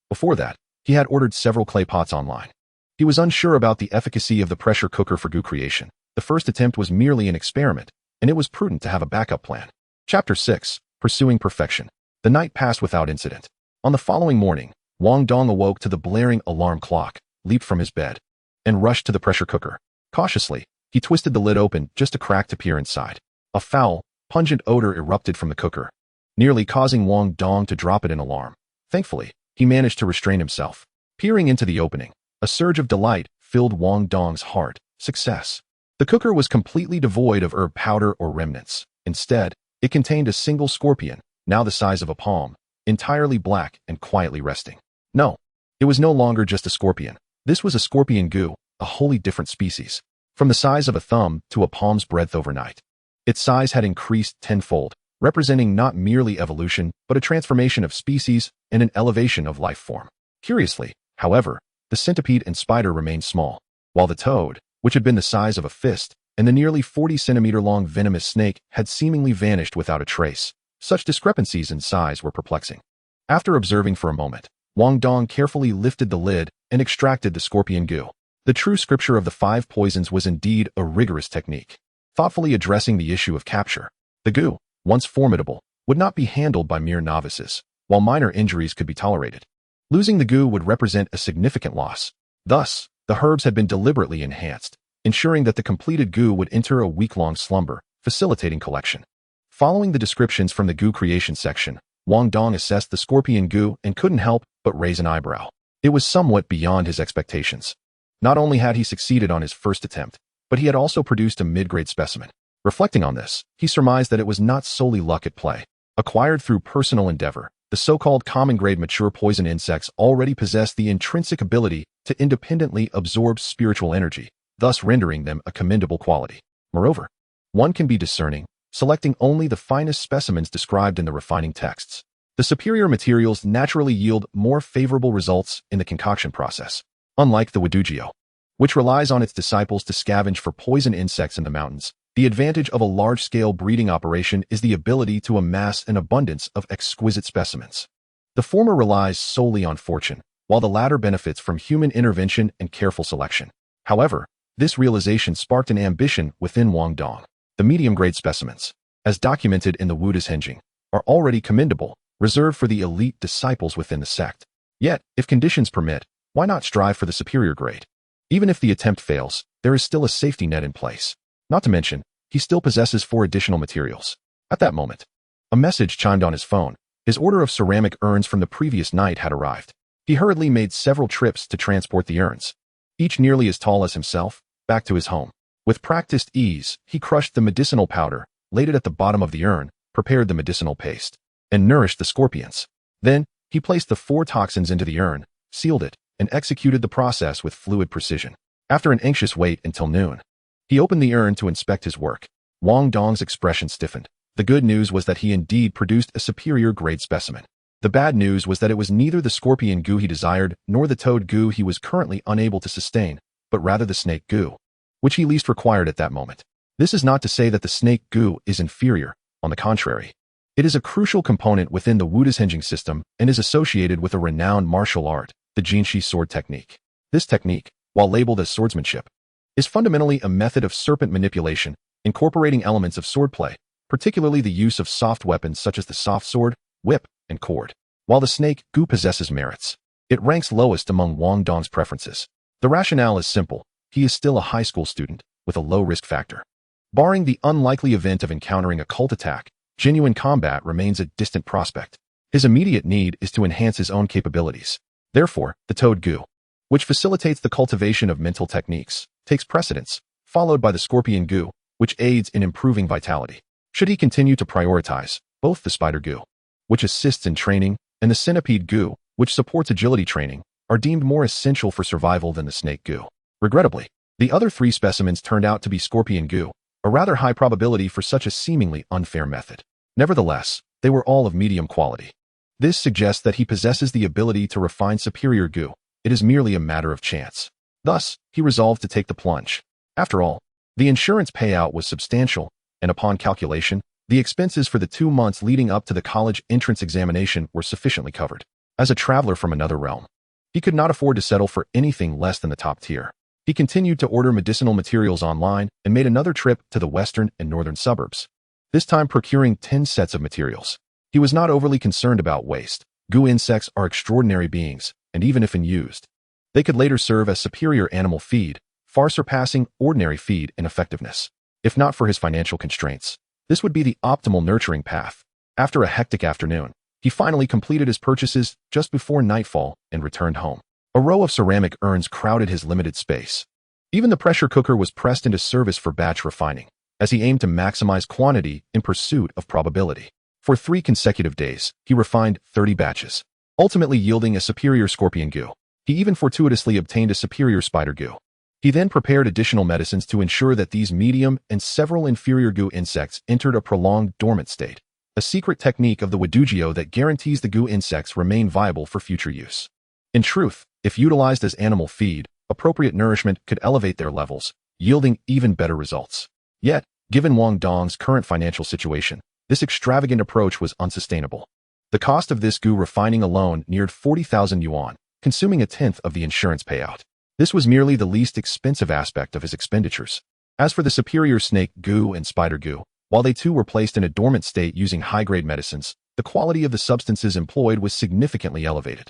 Before that, he had ordered several clay pots online. He was unsure about the efficacy of the pressure cooker for goo creation. The first attempt was merely an experiment, and it was prudent to have a backup plan. Chapter 6. Pursuing Perfection. The night passed without incident. On the following morning, Wang Dong awoke to the blaring alarm clock, leaped from his bed, and rushed to the pressure cooker. Cautiously, he twisted the lid open just a crack to peer inside. A foul, pungent odor erupted from the cooker, nearly causing Wang Dong to drop it in alarm. Thankfully, he managed to restrain himself. Peering into the opening, a surge of delight filled Wang Dong's heart. Success. The cooker was completely devoid of herb powder or remnants. Instead, it contained a single scorpion, now the size of a palm, entirely black and quietly resting. No, it was no longer just a scorpion. This was a scorpion goo, a wholly different species. From the size of a thumb to a palm's breadth overnight. Its size had increased tenfold, representing not merely evolution, but a transformation of species and an elevation of life form. Curiously, however, the centipede and spider remained small, while the toad, which had been the size of a fist, and the nearly 40-centimeter-long venomous snake had seemingly vanished without a trace. Such discrepancies in size were perplexing. After observing for a moment, Wang Dong carefully lifted the lid and extracted the scorpion goo. The true scripture of the 5 poisons was indeed a rigorous technique, thoughtfully addressing the issue of capture. The goo, once formidable, would not be handled by mere novices, while minor injuries could be tolerated. Losing the goo would represent a significant loss. Thus, the herbs had been deliberately enhanced, ensuring that the completed goo would enter a week-long slumber, facilitating collection. Following the descriptions from the goo creation section, Wang Dong assessed the scorpion goo and couldn't help but raise an eyebrow. It was somewhat beyond his expectations. Not only had he succeeded on his first attempt, but he had also produced a mid-grade specimen. Reflecting on this, he surmised that it was not solely luck at play. Acquired through personal endeavor, the so-called common-grade mature poison insects already possessed the intrinsic ability to independently absorb spiritual energy, thus rendering them a commendable quality. Moreover, one can be discerning, selecting only the finest specimens described in the refining texts. The superior materials naturally yield more favorable results in the concoction process. Unlike the Wadugio, which relies on its disciples to scavenge for poison insects in the mountains, the advantage of a large-scale breeding operation is the ability to amass an abundance of exquisite specimens. The former relies solely on fortune, while the latter benefits from human intervention and careful selection. However, this realization sparked an ambition within Wang Dong. The medium-grade specimens, as documented in the Wuda's Henjing, are already commendable, reserved for the elite disciples within the sect. Yet, if conditions permit, why not strive for the superior grade? Even if the attempt fails, there is still a safety net in place. Not to mention, he still possesses 4 additional materials. At that moment, a message chimed on his phone. His order of ceramic urns from the previous night had arrived. He hurriedly made several trips to transport the urns, each nearly as tall as himself, back to his home. With practiced ease, he crushed the medicinal powder, laid it at the bottom of the urn, prepared the medicinal paste, and nourished the scorpions. Then, he placed the 4 toxins into the urn, sealed it, and executed the process with fluid precision. After an anxious wait until noon, he opened the urn to inspect his work. Wang Dong's expression stiffened. The good news was that he indeed produced a superior grade specimen. The bad news was that it was neither the scorpion goo he desired nor the toad goo he was currently unable to sustain, but rather the snake goo, which he least required at that moment. This is not to say that the snake goo is inferior. On the contrary, it is a crucial component within the Wuda's Henjing system and is associated with a renowned martial art, the Jinshi sword technique. This technique, while labeled as swordsmanship, is fundamentally a method of serpent manipulation, incorporating elements of swordplay, particularly the use of soft weapons such as the soft sword, whip, and cord. While the snake goo possesses merits, it ranks lowest among Wang Dong's preferences. The rationale is simple. He is still a high school student, with a low risk factor. Barring the unlikely event of encountering a cult attack, genuine combat remains a distant prospect. His immediate need is to enhance his own capabilities. Therefore, the toad goo, which facilitates the cultivation of mental techniques, takes precedence, followed by the scorpion goo, which aids in improving vitality. Should he continue to prioritize, both the spider goo, which assists in training, and the centipede goo, which supports agility training, are deemed more essential for survival than the snake goo. Regrettably, the other 3 specimens turned out to be scorpion goo, a rather high probability for such a seemingly unfair method. Nevertheless, they were all of medium quality. This suggests that he possesses the ability to refine superior goo. It is merely a matter of chance. Thus, he resolved to take the plunge. After all, The insurance payout was substantial, and upon calculation, the expenses for the 2 months leading up to the college entrance examination were sufficiently covered. As a traveler from another realm, he could not afford to settle for anything less than the top tier. He continued to order medicinal materials online and made another trip to the western and northern suburbs, this time procuring 10 sets of materials. He was not overly concerned about waste. Goo insects are extraordinary beings, and even if unused, they could later serve as superior animal feed, far surpassing ordinary feed in effectiveness. If not for his financial constraints, this would be the optimal nurturing path. After a hectic afternoon, he finally completed his purchases just before nightfall and returned home. A row of ceramic urns crowded his limited space. Even the pressure cooker was pressed into service for batch refining, as he aimed to maximize quantity in pursuit of probability. For 3 consecutive days, he refined 30 batches, ultimately yielding a superior scorpion goo. He even fortuitously obtained a superior spider goo. He then prepared additional medicines to ensure that these medium and several inferior goo insects entered a prolonged dormant state, a secret technique of the Wadugio that guarantees the goo insects remain viable for future use. In truth, if utilized as animal feed, appropriate nourishment could elevate their levels, yielding even better results. Yet, given Wang Dong's current financial situation, this extravagant approach was unsustainable. The cost of this goo refining alone neared 40,000 yuan, consuming a tenth of the insurance payout. This was merely the least expensive aspect of his expenditures. As for the superior snake goo and spider goo, while they too were placed in a dormant state using high-grade medicines, the quality of the substances employed was significantly elevated.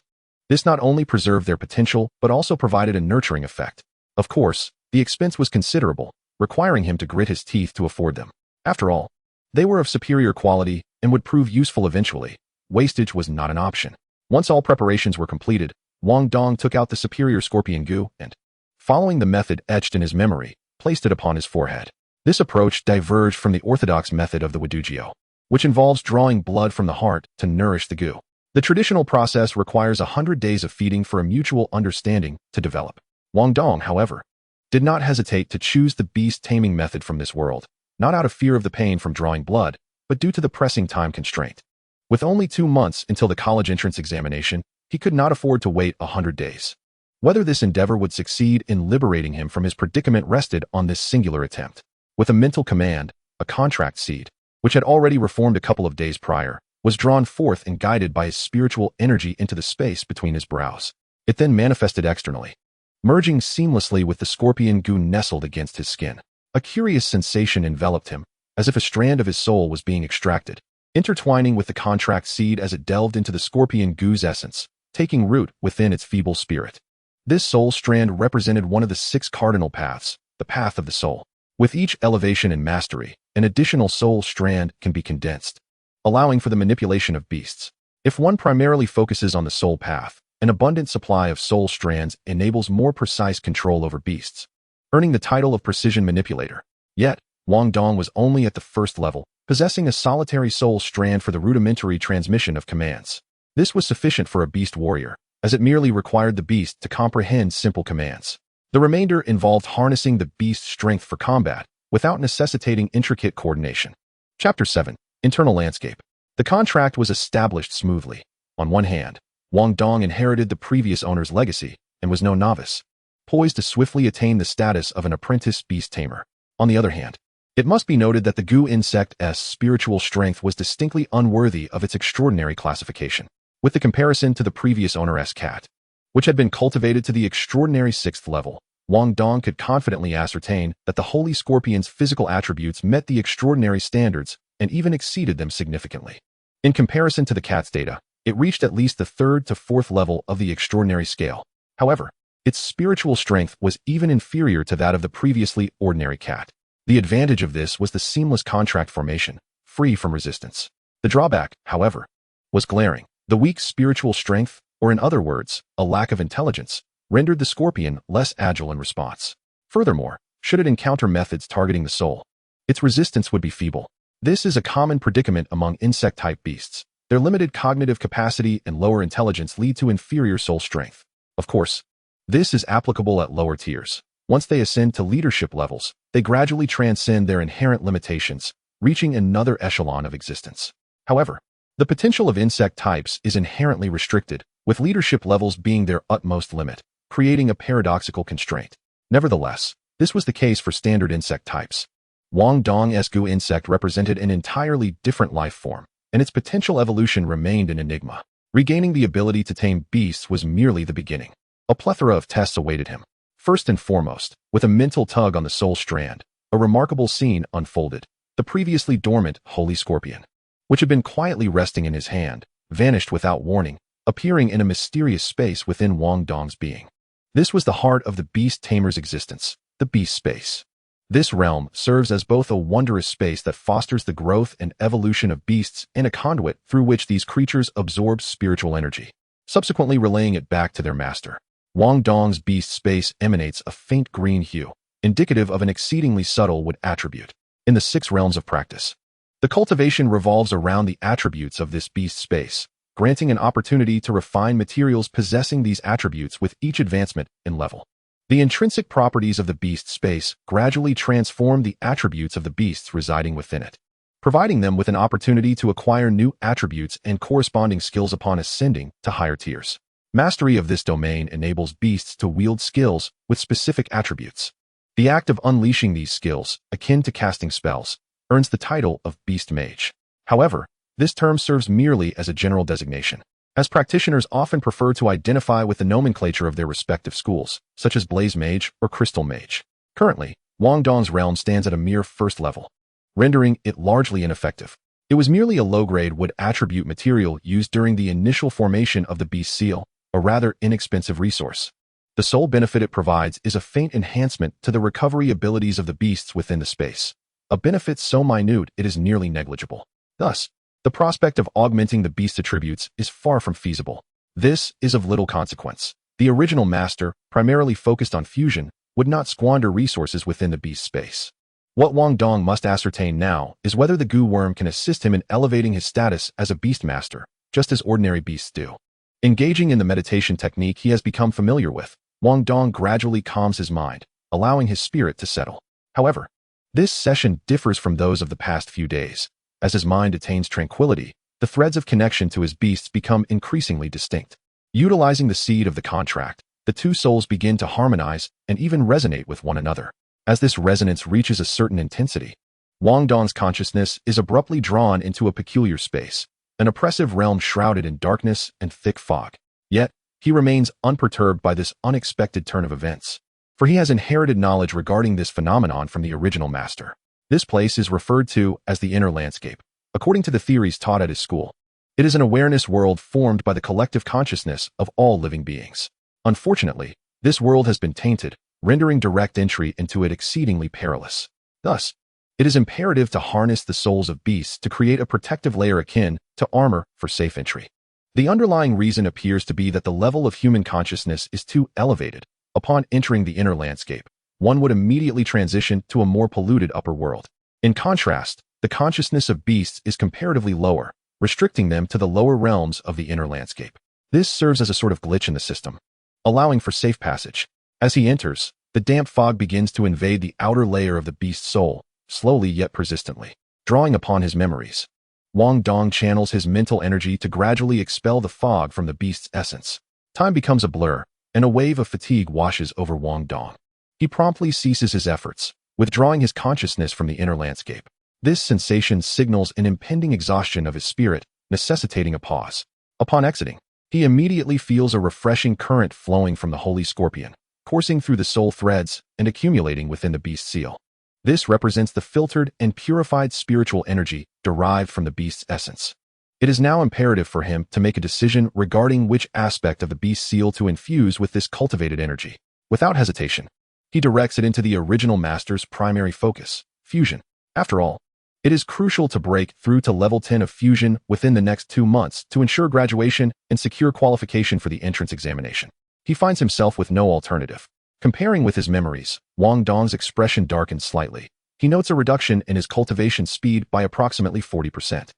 This not only preserved their potential, but also provided a nurturing effect. Of course, the expense was considerable, requiring him to grit his teeth to afford them. After all, they were of superior quality and would prove useful eventually. Wastage was not an option. Once all preparations were completed, Wang Dong took out the superior scorpion goo and, following the method etched in his memory, placed it upon his forehead. This approach diverged from the orthodox method of the Wadugio, which involves drawing blood from the heart to nourish the goo. The traditional process requires 100 days of feeding for a mutual understanding to develop. Wang Dong, however, did not hesitate to choose the beast taming method from this world, not out of fear of the pain from drawing blood, but due to the pressing time constraint. With only 2 months until the college entrance examination, he could not afford to wait 100 days. Whether this endeavor would succeed in liberating him from his predicament rested on this singular attempt. With a mental command, a contract seed, which had already reformed a couple of days prior, was drawn forth and guided by his spiritual energy into the space between his brows. It then manifested externally, merging seamlessly with the scorpion goo nestled against his skin. A curious sensation enveloped him, as if a strand of his soul was being extracted, intertwining with the contract seed as it delved into the scorpion goo's essence, taking root within its feeble spirit. This soul strand represented one of the 6 cardinal paths, the path of the soul. With each elevation and mastery, an additional soul strand can be condensed, allowing for the manipulation of beasts. If one primarily focuses on the soul path, an abundant supply of soul strands enables more precise control over beasts, earning the title of precision manipulator. Yet, Wang Dong was only at the first level, possessing a solitary soul strand for the rudimentary transmission of commands. This was sufficient for a beast warrior, as it merely required the beast to comprehend simple commands. The remainder involved harnessing the beast's strength for combat, without necessitating intricate coordination. Chapter 7. Internal Landscape. The contract was established smoothly. On one hand, Wang Dong inherited the previous owner's legacy and was no novice, poised to swiftly attain the status of an apprentice beast tamer. On the other hand, it must be noted that the goo insect's spiritual strength was distinctly unworthy of its extraordinary classification. With the comparison to the previous owner's cat, which had been cultivated to the extraordinary 6th level, Wang Dong could confidently ascertain that the holy scorpion's physical attributes met the extraordinary standards and even exceeded them significantly. In comparison to the cat's data, it reached at least the 3rd to 4th level of the extraordinary scale. However, its spiritual strength was even inferior to that of the previously ordinary cat. The advantage of this was the seamless contract formation, free from resistance. The drawback, however, was glaring. The weak spiritual strength, or in other words, a lack of intelligence, rendered the scorpion less agile in response. Furthermore, should it encounter methods targeting the soul, its resistance would be feeble. This is a common predicament among insect-type beasts. Their limited cognitive capacity and lower intelligence lead to inferior soul strength. Of course, this is applicable at lower tiers. Once they ascend to leadership levels, they gradually transcend their inherent limitations, reaching another echelon of existence. However, the potential of insect types is inherently restricted, with leadership levels being their utmost limit, creating a paradoxical constraint. Nevertheless, This was the case for standard insect types. Wang Dong's goo insect represented an entirely different life form, and its potential evolution remained an enigma. Regaining the ability to tame beasts was merely the beginning. A plethora of tests awaited him. First and foremost, with a mental tug on the soul strand, a remarkable scene unfolded. The previously dormant holy scorpion, which had been quietly resting in his hand, vanished without warning, appearing in a mysterious space within Wang Dong's being. This was the heart of the Beast Tamer's existence, the Beast Space. This realm serves as both a wondrous space that fosters the growth and evolution of beasts and a conduit through which these creatures absorb spiritual energy, subsequently relaying it back to their master. Wang Dong's Beast Space emanates a faint green hue, indicative of an exceedingly subtle wood attribute. In the 6 realms of practice, the cultivation revolves around the attributes of this Beast Space, granting an opportunity to refine materials possessing these attributes with each advancement in level. The intrinsic properties of the Beast Space gradually transform the attributes of the beasts residing within it, providing them with an opportunity to acquire new attributes and corresponding skills upon ascending to higher tiers. Mastery of this domain enables beasts to wield skills with specific attributes. The act of unleashing these skills, akin to casting spells, earns the title of Beast Mage. However, this term serves merely as a general designation, as practitioners often prefer to identify with the nomenclature of their respective schools, such as Blaze Mage or Crystal Mage. Currently, Wang Dong's realm stands at a mere first level, rendering it largely ineffective. It was merely a low-grade wood attribute material used during the initial formation of the Beast Seal, a rather inexpensive resource. The sole benefit it provides is a faint enhancement to the recovery abilities of the beasts within the space, a benefit so minute it is nearly negligible. Thus, the prospect of augmenting the beast attributes is far from feasible. This is of little consequence. The original master, primarily focused on fusion, would not squander resources within the beast space. What Wang Dong must ascertain now is whether the goo worm can assist him in elevating his status as a beast master, just as ordinary beasts do. Engaging in the meditation technique he has become familiar with, Wang Dong gradually calms his mind, allowing his spirit to settle. However, this session differs from those of the past few days. As his mind attains tranquility, the threads of connection to his beasts become increasingly distinct. Utilizing the seed of the contract, the two souls begin to harmonize and even resonate with one another. As this resonance reaches a certain intensity, Wang Dong's consciousness is abruptly drawn into a peculiar space, an oppressive realm shrouded in darkness and thick fog. Yet, he remains unperturbed by this unexpected turn of events, for he has inherited knowledge regarding this phenomenon from the original master. This place is referred to as the inner landscape, according to the theories taught at his school. It is an awareness world formed by the collective consciousness of all living beings. Unfortunately, this world has been tainted, rendering direct entry into it exceedingly perilous. Thus, it is imperative to harness the souls of beasts to create a protective layer akin to armor for safe entry. The underlying reason appears to be that the level of human consciousness is too elevated. Upon entering the inner landscape, one would immediately transition to a more polluted upper world. In contrast, the consciousness of beasts is comparatively lower, restricting them to the lower realms of the inner landscape. This serves as a sort of glitch in the system, allowing for safe passage. As he enters, the damp fog begins to invade the outer layer of the beast's soul, slowly yet persistently, drawing upon his memories. Wang Dong channels his mental energy to gradually expel the fog from the beast's essence. Time becomes a blur, and a wave of fatigue washes over Wang Dong. He promptly ceases his efforts, withdrawing his consciousness from the inner landscape. This sensation signals an impending exhaustion of his spirit, necessitating a pause. Upon exiting, he immediately feels a refreshing current flowing from the holy scorpion, coursing through the soul threads and accumulating within the beast seal. This represents the filtered and purified spiritual energy derived from the beast's essence. It is now imperative for him to make a decision regarding which aspect of the beast seal to infuse with this cultivated energy. Without hesitation, he directs it into the original master's primary focus, fusion. After all, it is crucial to break through to level 10 of fusion within the next 2 months to ensure graduation and secure qualification for the entrance examination. He finds himself with no alternative. Comparing with his memories, Wang Dong's expression darkens slightly. He notes a reduction in his cultivation speed by approximately 40%.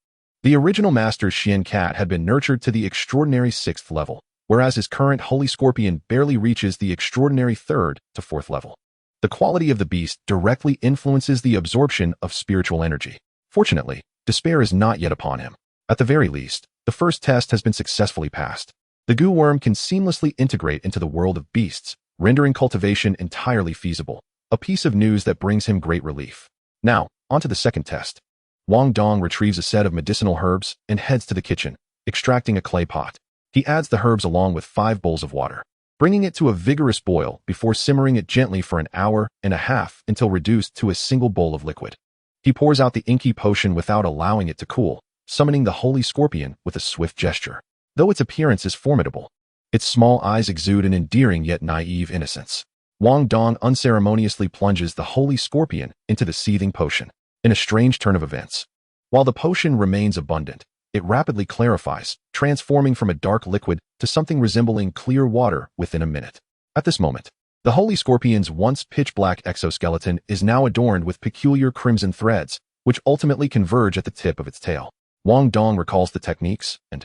The original master's Xian Cat had been nurtured to the extraordinary 6th level, whereas his current Holy Scorpion barely reaches the extraordinary 3rd to 4th level. The quality of the beast directly influences the absorption of spiritual energy. Fortunately, despair is not yet upon him. At the very least, the first test has been successfully passed. The goo worm can seamlessly integrate into the world of beasts, rendering cultivation entirely feasible. a piece of news that brings him great relief. Now, on to the second test. Wang Dong retrieves a set of medicinal herbs and heads to the kitchen, extracting a clay pot. He adds the herbs along with 5 bowls of water, bringing it to a vigorous boil before simmering it gently for an hour and a half until reduced to a single bowl of liquid. He pours out the inky potion without allowing it to cool, summoning the holy scorpion with a swift gesture. Though its appearance is formidable, its small eyes exude an endearing yet naive innocence. Wang Dong unceremoniously plunges the holy scorpion into the seething potion. In a strange turn of events, while the potion remains abundant, it rapidly clarifies, transforming from a dark liquid to something resembling clear water within a minute. At this moment, the holy scorpion's once pitch-black exoskeleton is now adorned with peculiar crimson threads, which ultimately converge at the tip of its tail. Wang Dong recalls the techniques and,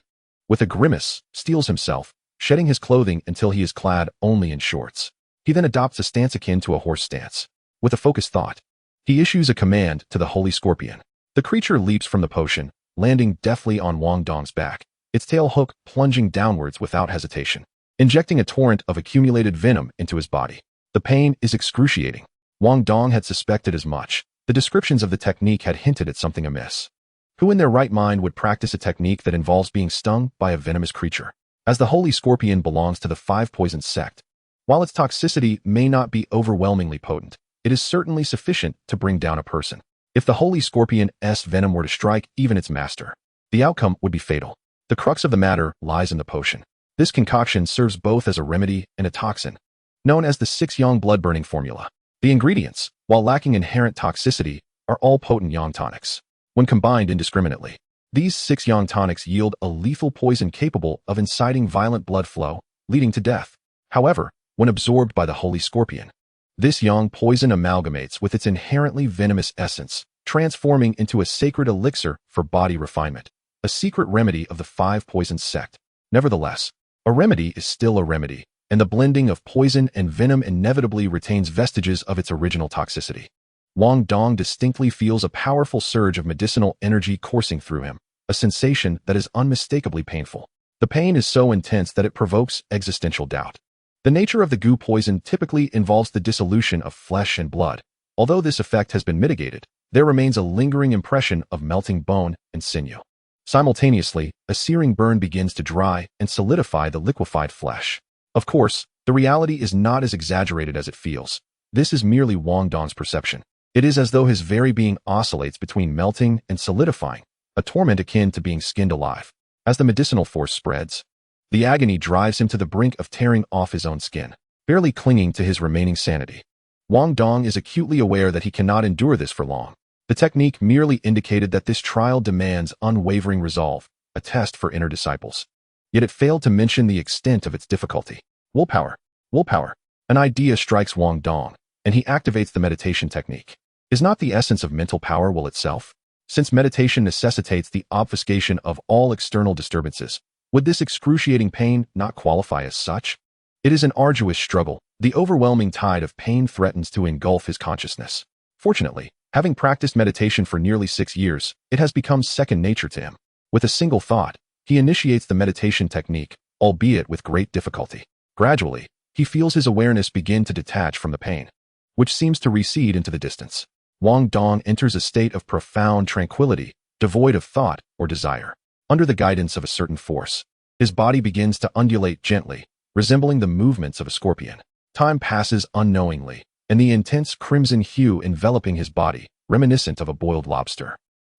with a grimace, steels himself, shedding his clothing until he is clad only in shorts. He then adopts a stance akin to a horse stance. With a focused thought, he issues a command to the holy scorpion. The creature leaps from the potion, landing deftly on Wang Dong's back, its tail hook plunging downwards without hesitation, injecting a torrent of accumulated venom into his body. The pain is excruciating. Wang Dong had suspected as much. The descriptions of the technique had hinted at something amiss. Who in their right mind would practice a technique that involves being stung by a venomous creature? As the holy scorpion belongs to the 5 poison sect, while its toxicity may not be overwhelmingly potent, it is certainly sufficient to bring down a person. If the holy scorpion's venom were to strike even its master, the outcome would be fatal. The crux of the matter lies in the potion. This concoction serves both as a remedy and a toxin, known as the 6-yang blood-burning formula. The ingredients, while lacking inherent toxicity, are all potent yang tonics. When combined indiscriminately, these 6-yang tonics yield a lethal poison capable of inciting violent blood flow, leading to death. However, when absorbed by the holy scorpion, this yang poison amalgamates with its inherently venomous essence, transforming into a sacred elixir for body refinement, a secret remedy of the 5 poison sect. Nevertheless, a remedy is still a remedy, and the blending of poison and venom inevitably retains vestiges of its original toxicity. Wang Dong distinctly feels a powerful surge of medicinal energy coursing through him, a sensation that is unmistakably painful. The pain is so intense that it provokes existential doubt. The nature of the goo poison typically involves the dissolution of flesh and blood. Although this effect has been mitigated, there remains a lingering impression of melting bone and sinew. Simultaneously, a searing burn begins to dry and solidify the liquefied flesh. Of course, the reality is not as exaggerated as it feels. This is merely Wang Dong's perception. It is as though his very being oscillates between melting and solidifying, a torment akin to being skinned alive. As the medicinal force spreads, the agony drives him to the brink of tearing off his own skin, barely clinging to his remaining sanity. Wang Dong is acutely aware that he cannot endure this for long. The technique merely indicated that this trial demands unwavering resolve, a test for inner disciples. Yet it failed to mention the extent of its difficulty. Willpower. Willpower. An idea strikes Wang Dong, and he activates the meditation technique. Is not the essence of mental power will itself? Since meditation necessitates the obfuscation of all external disturbances, would this excruciating pain not qualify as such? It is an arduous struggle. The overwhelming tide of pain threatens to engulf his consciousness. Fortunately, having practiced meditation for nearly 6 years, it has become second nature to him. With a single thought, he initiates the meditation technique, albeit with great difficulty. Gradually, he feels his awareness begin to detach from the pain, which seems to recede into the distance. Wang Dong enters a state of profound tranquility, devoid of thought or desire. Under the guidance of a certain force, his body begins to undulate gently, resembling the movements of a scorpion. Time passes unknowingly, and the intense crimson hue enveloping his body, reminiscent of a boiled lobster,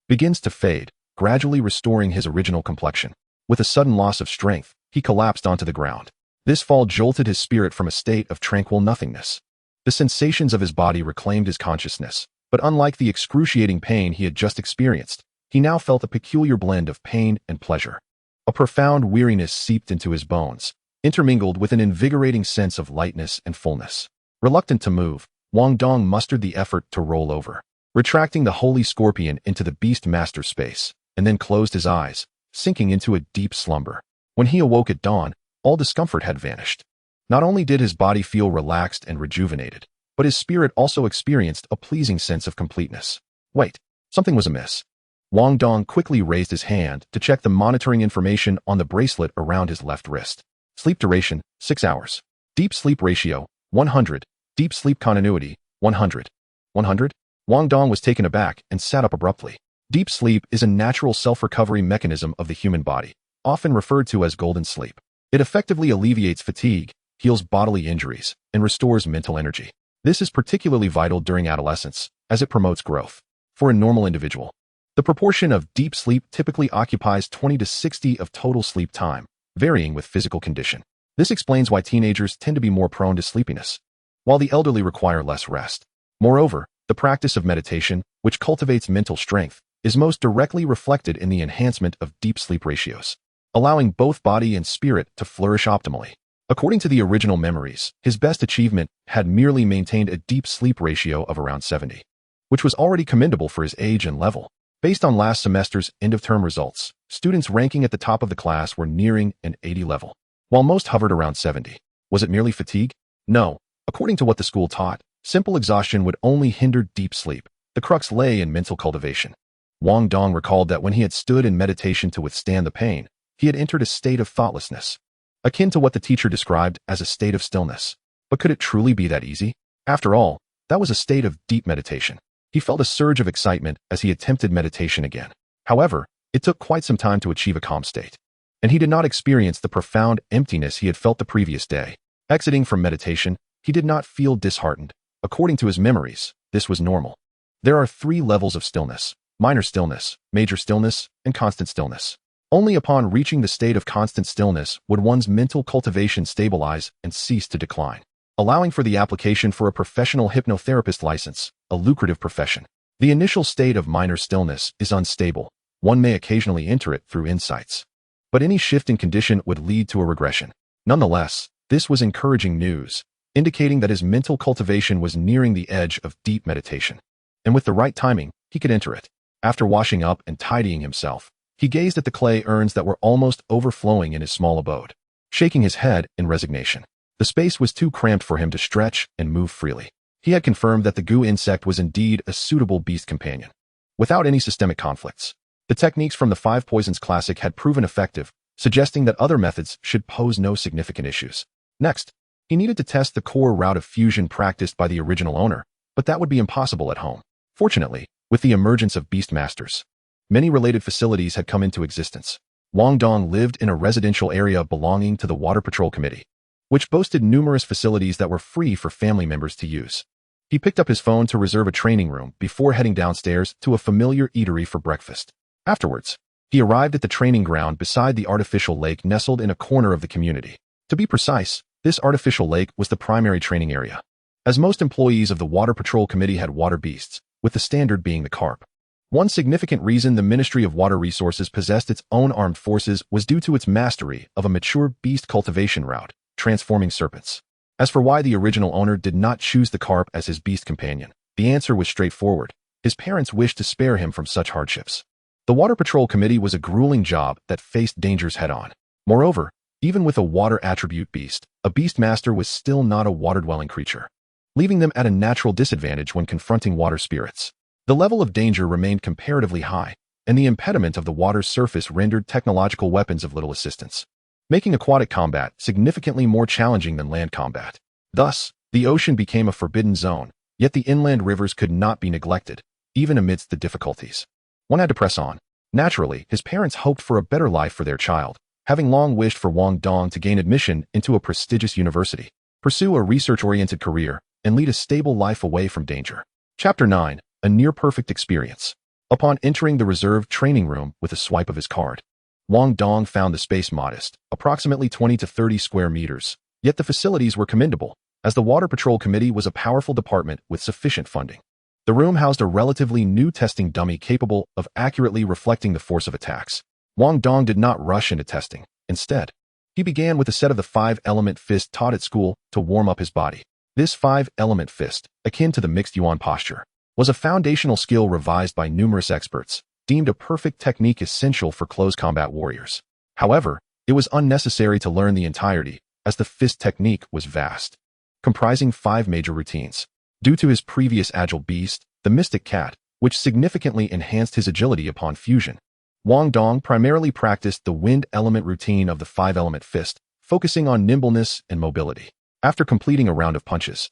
begins to fade, gradually restoring his original complexion. With a sudden loss of strength, he collapsed onto the ground. This fall jolted his spirit from a state of tranquil nothingness. The sensations of his body reclaimed his consciousness, but unlike the excruciating pain he had just experienced, he now felt a peculiar blend of pain and pleasure. A profound weariness seeped into his bones, intermingled with an invigorating sense of lightness and fullness. Reluctant to move, Wang Dong mustered the effort to roll over, retracting the holy scorpion into the beast master space, and then closed his eyes, sinking into a deep slumber. When he awoke at dawn, all discomfort had vanished. Not only did his body feel relaxed and rejuvenated, but his spirit also experienced a pleasing sense of completeness. Wait, something was amiss. Wang Dong quickly raised his hand to check the monitoring information on the bracelet around his left wrist. Sleep duration, 6 hours. Deep sleep ratio, 100. Deep sleep continuity, 100. 100? Wang Dong was taken aback and sat up abruptly. Deep sleep is a natural self-recovery mechanism of the human body, often referred to as golden sleep. It effectively alleviates fatigue, heals bodily injuries, and restores mental energy. This is particularly vital during adolescence, as it promotes growth. For a normal individual, the proportion of deep sleep typically occupies 20 to 60 of total sleep time, varying with physical condition. This explains why teenagers tend to be more prone to sleepiness, while the elderly require less rest. Moreover, the practice of meditation, which cultivates mental strength, is most directly reflected in the enhancement of deep sleep ratios, allowing both body and spirit to flourish optimally. According to the original memories, his best achievement had merely maintained a deep sleep ratio of around 70, which was already commendable for his age and level. Based on last semester's end-of-term results, students ranking at the top of the class were nearing an 80 level, while most hovered around 70. Was it merely fatigue? No. According to what the school taught, simple exhaustion would only hinder deep sleep. The crux lay in mental cultivation. Wang Dong recalled that when he had stood in meditation to withstand the pain, he had entered a state of thoughtlessness, akin to what the teacher described as a state of stillness. But could it truly be that easy? After all, that was a state of deep meditation. He felt a surge of excitement as he attempted meditation again. However, it took quite some time to achieve a calm state, and he did not experience the profound emptiness he had felt the previous day. Exiting from meditation, he did not feel disheartened. According to his memories, this was normal. There are 3 levels of stillness: minor stillness, major stillness, and constant stillness. Only upon reaching the state of constant stillness would one's mental cultivation stabilize and cease to decline, allowing for the application for a professional hypnotherapist license, a lucrative profession. The initial state of minor stillness is unstable. One may occasionally enter it through insights, but any shift in condition would lead to a regression. Nonetheless, this was encouraging news, indicating that his mental cultivation was nearing the edge of deep meditation, and with the right timing, he could enter it. After washing up and tidying himself, he gazed at the clay urns that were almost overflowing in his small abode, shaking his head in resignation. The space was too cramped for him to stretch and move freely. He had confirmed that the goo insect was indeed a suitable beast companion, without any systemic conflicts. The techniques from the 5 Poisons Classic had proven effective, suggesting that other methods should pose no significant issues. Next, he needed to test the core route of fusion practiced by the original owner, but that would be impossible at home. Fortunately, with the emergence of beast masters, many related facilities had come into existence. Wang Dong lived in a residential area belonging to the Water Patrol Committee, which boasted numerous facilities that were free for family members to use. He picked up his phone to reserve a training room before heading downstairs to a familiar eatery for breakfast. Afterwards, he arrived at the training ground beside the artificial lake nestled in a corner of the community. To be precise, this artificial lake was the primary training area, as most employees of the Water Patrol Committee had water beasts, with the standard being the carp. One significant reason the Ministry of Water Resources possessed its own armed forces was due to its mastery of a mature beast cultivation route, transforming serpents. As for why the original owner did not choose the carp as his beast companion, the answer was straightforward. His parents wished to spare him from such hardships. The Water Patrol Committee was a grueling job that faced dangers head-on. Moreover, even with a water attribute beast, a beast master was still not a water-dwelling creature, leaving them at a natural disadvantage when confronting water spirits. The level of danger remained comparatively high, and the impediment of the water's surface rendered technological weapons of little assistance, making aquatic combat significantly more challenging than land combat. Thus, the ocean became a forbidden zone, yet the inland rivers could not be neglected, even amidst the difficulties. One had to press on. Naturally, his parents hoped for a better life for their child, having long wished for Wang Dong to gain admission into a prestigious university, pursue a research-oriented career, and lead a stable life away from danger. Chapter 9. A near-perfect experience. Upon entering the reserved training room with a swipe of his card, Wang Dong found the space modest, approximately 20 to 30 square meters, yet the facilities were commendable, as the Water Patrol Committee was a powerful department with sufficient funding. The room housed a relatively new testing dummy capable of accurately reflecting the force of attacks. Wang Dong did not rush into testing. Instead, he began with a set of the 5-element fist taught at school to warm up his body. This 5-element fist, akin to the mixed yuan posture, was a foundational skill revised by numerous experts, deemed a perfect technique essential for close combat warriors. However, it was unnecessary to learn the entirety, as the fist technique was vast, comprising 5 major routines. Due to his previous agile beast, the Mystic Cat, which significantly enhanced his agility upon fusion, Wang Dong primarily practiced the wind element routine of the 5-element fist, focusing on nimbleness and mobility. After completing a round of punches,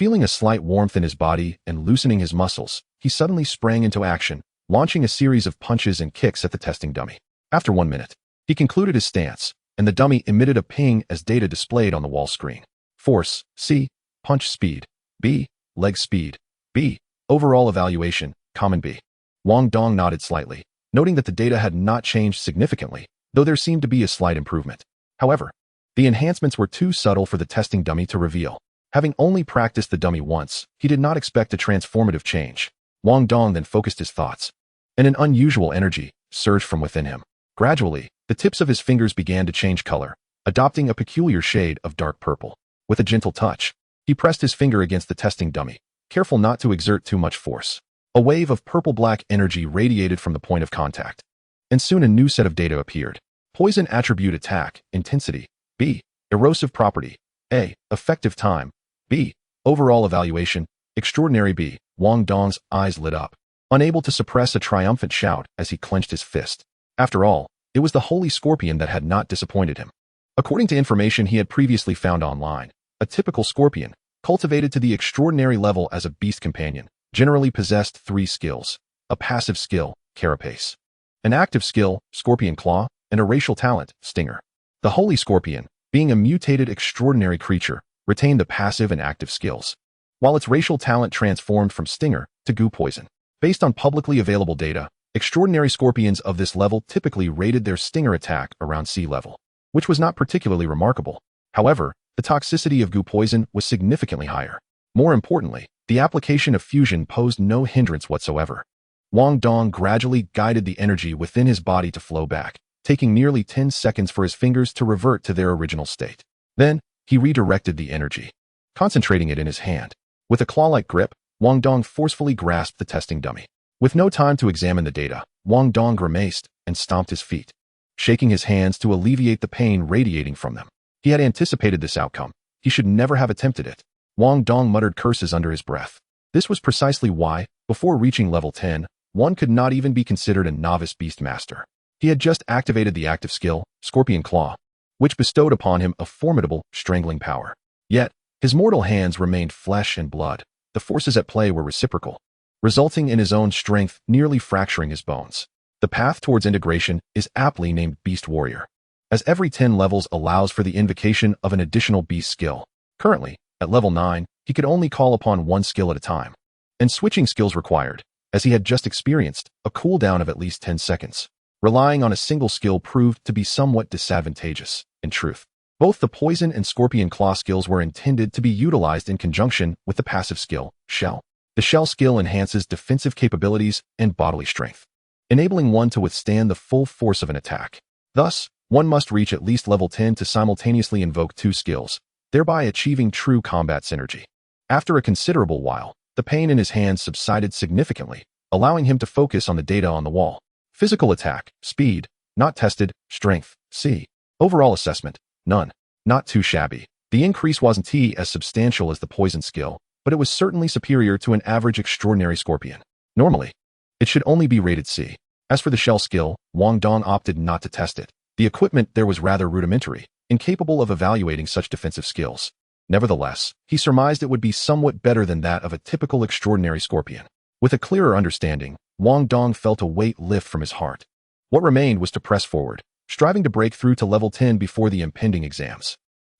Feeling a slight warmth in his body and loosening his muscles, he suddenly sprang into action, launching a series of punches and kicks at the testing dummy. After 1 minute, he concluded his stance, and the dummy emitted a ping as data displayed on the wall screen. Force, C. Punch speed, B. Leg speed, B. Overall evaluation, common B. Wang Dong nodded slightly, noting that the data had not changed significantly, though there seemed to be a slight improvement. However, the enhancements were too subtle for the testing dummy to reveal. Having only practiced the dummy once, he did not expect a transformative change. Wang Dong then focused his thoughts, and an unusual energy surged from within him. Gradually, the tips of his fingers began to change color, adopting a peculiar shade of dark purple. With a gentle touch, he pressed his finger against the testing dummy, careful not to exert too much force. A wave of purple-black energy radiated from the point of contact, and soon a new set of data appeared. Poison attribute attack, intensity, B. Erosive property, A. Effective time, B. Overall evaluation, extraordinary B. Wang Dong's eyes lit up, unable to suppress a triumphant shout as he clenched his fist. After all, it was the holy scorpion that had not disappointed him. According to information he had previously found online, a typical scorpion, cultivated to the extraordinary level as a beast companion, generally possessed 3 skills: a passive skill, carapace, an active skill, scorpion claw, and a racial talent, stinger. The holy scorpion, being a mutated extraordinary creature, retained the passive and active skills, while its racial talent transformed from stinger to goo poison. Based on publicly available data, extraordinary scorpions of this level typically rated their stinger attack around C level, which was not particularly remarkable. However, the toxicity of goo poison was significantly higher. More importantly, the application of fusion posed no hindrance whatsoever. Wang Dong gradually guided the energy within his body to flow back, taking nearly 10 seconds for his fingers to revert to their original state. Then, he redirected the energy, concentrating it in his hand. With a claw-like grip, Wang Dong forcefully grasped the testing dummy. With no time to examine the data, Wang Dong grimaced and stomped his feet, shaking his hands to alleviate the pain radiating from them. He had anticipated this outcome. He should never have attempted it. Wang Dong muttered curses under his breath. This was precisely why, before reaching level 10, one could not even be considered a novice beast master. He had just activated the active skill, Scorpion Claw, which bestowed upon him a formidable, strangling power. Yet, his mortal hands remained flesh and blood. The forces at play were reciprocal, resulting in his own strength nearly fracturing his bones. The path towards integration is aptly named Beast Warrior, as every 10 levels allows for the invocation of an additional beast skill. Currently, at level 9, he could only call upon one skill at a time, and switching skills required, as he had just experienced, a cooldown of at least 10 seconds. Relying on a single skill proved to be somewhat disadvantageous. In truth, both the Poison and Scorpion Claw skills were intended to be utilized in conjunction with the passive skill, Shell. The Shell skill enhances defensive capabilities and bodily strength, enabling one to withstand the full force of an attack. Thus, one must reach at least level 10 to simultaneously invoke 2 skills, thereby achieving true combat synergy. After a considerable while, the pain in his hands subsided significantly, allowing him to focus on the data on the wall. Physical attack, speed, not tested, strength, C. Overall assessment, none. Not too shabby. The increase wasn't as substantial as the poison skill, but it was certainly superior to an average extraordinary scorpion. Normally, it should only be rated C. As for the shell skill, Wang Dong opted not to test it. The equipment there was rather rudimentary, incapable of evaluating such defensive skills. Nevertheless, he surmised it would be somewhat better than that of a typical extraordinary scorpion. With a clearer understanding, Wang Dong felt a weight lift from his heart. What remained was to press forward, striving to break through to level 10 before the impending exams.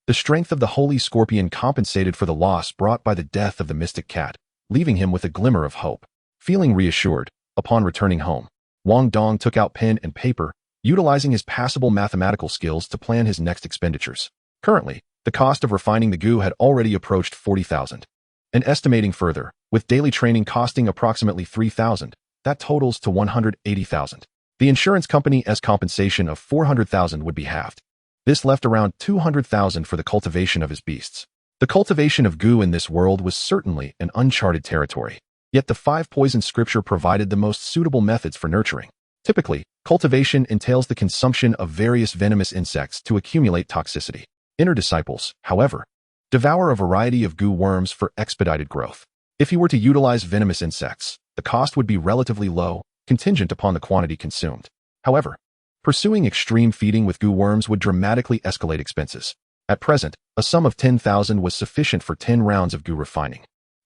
The strength of the Holy Scorpion compensated for the loss brought by the death of the Mystic Cat, leaving him with a glimmer of hope. Feeling reassured, upon returning home, Wang Dong took out pen and paper, utilizing his passable mathematical skills to plan his next expenditures. Currently, the cost of refining the goo had already approached 40,000. And estimating further, with daily training costing approximately 3,000, that totals to 180,000. The insurance company's compensation of 400,000 would be halved. This left around 200,000 for the cultivation of his beasts. The cultivation of goo in this world was certainly an uncharted territory. Yet the 5 poison scripture provided the most suitable methods for nurturing. Typically, cultivation entails the consumption of various venomous insects to accumulate toxicity. Inner disciples, however, devour a variety of goo worms for expedited growth. If he were to utilize venomous insects, the cost would be relatively low, contingent upon the quantity consumed. However, pursuing extreme feeding with goo worms would dramatically escalate expenses. At present, a sum of 10,000 was sufficient for 10 rounds of goo refining.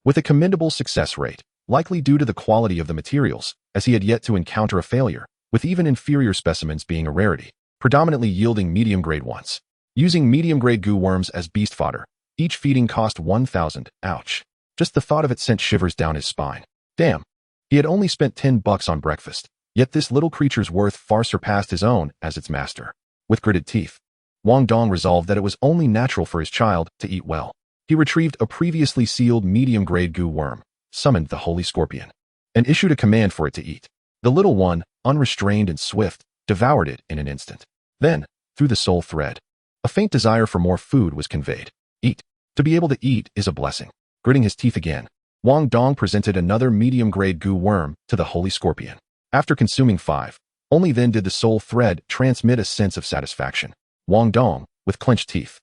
with a commendable success rate, likely due to the quality of the materials, as he had yet to encounter a failure, with even inferior specimens being a rarity, predominantly yielding medium-grade ones. Using medium-grade goo worms as beast fodder, each feeding cost 1,000. Ouch. Just the thought of it sent shivers down his spine. Damn. He had only spent $10 on breakfast, yet this little creature's worth far surpassed his own as its master. With gritted teeth, Wang Dong resolved that it was only natural for his child to eat well. He retrieved a previously sealed medium-grade goo worm, summoned the holy scorpion, and issued a command for it to eat. The little one, unrestrained and swift, devoured it in an instant. Then, through the soul thread, a faint desire for more food was conveyed. Eat. To be able to eat is a blessing. Gritting his teeth again, Wang Dong presented another medium-grade goo worm to the holy scorpion. After consuming 5, only then did the soul thread transmit a sense of satisfaction. Wang Dong, with clenched teeth,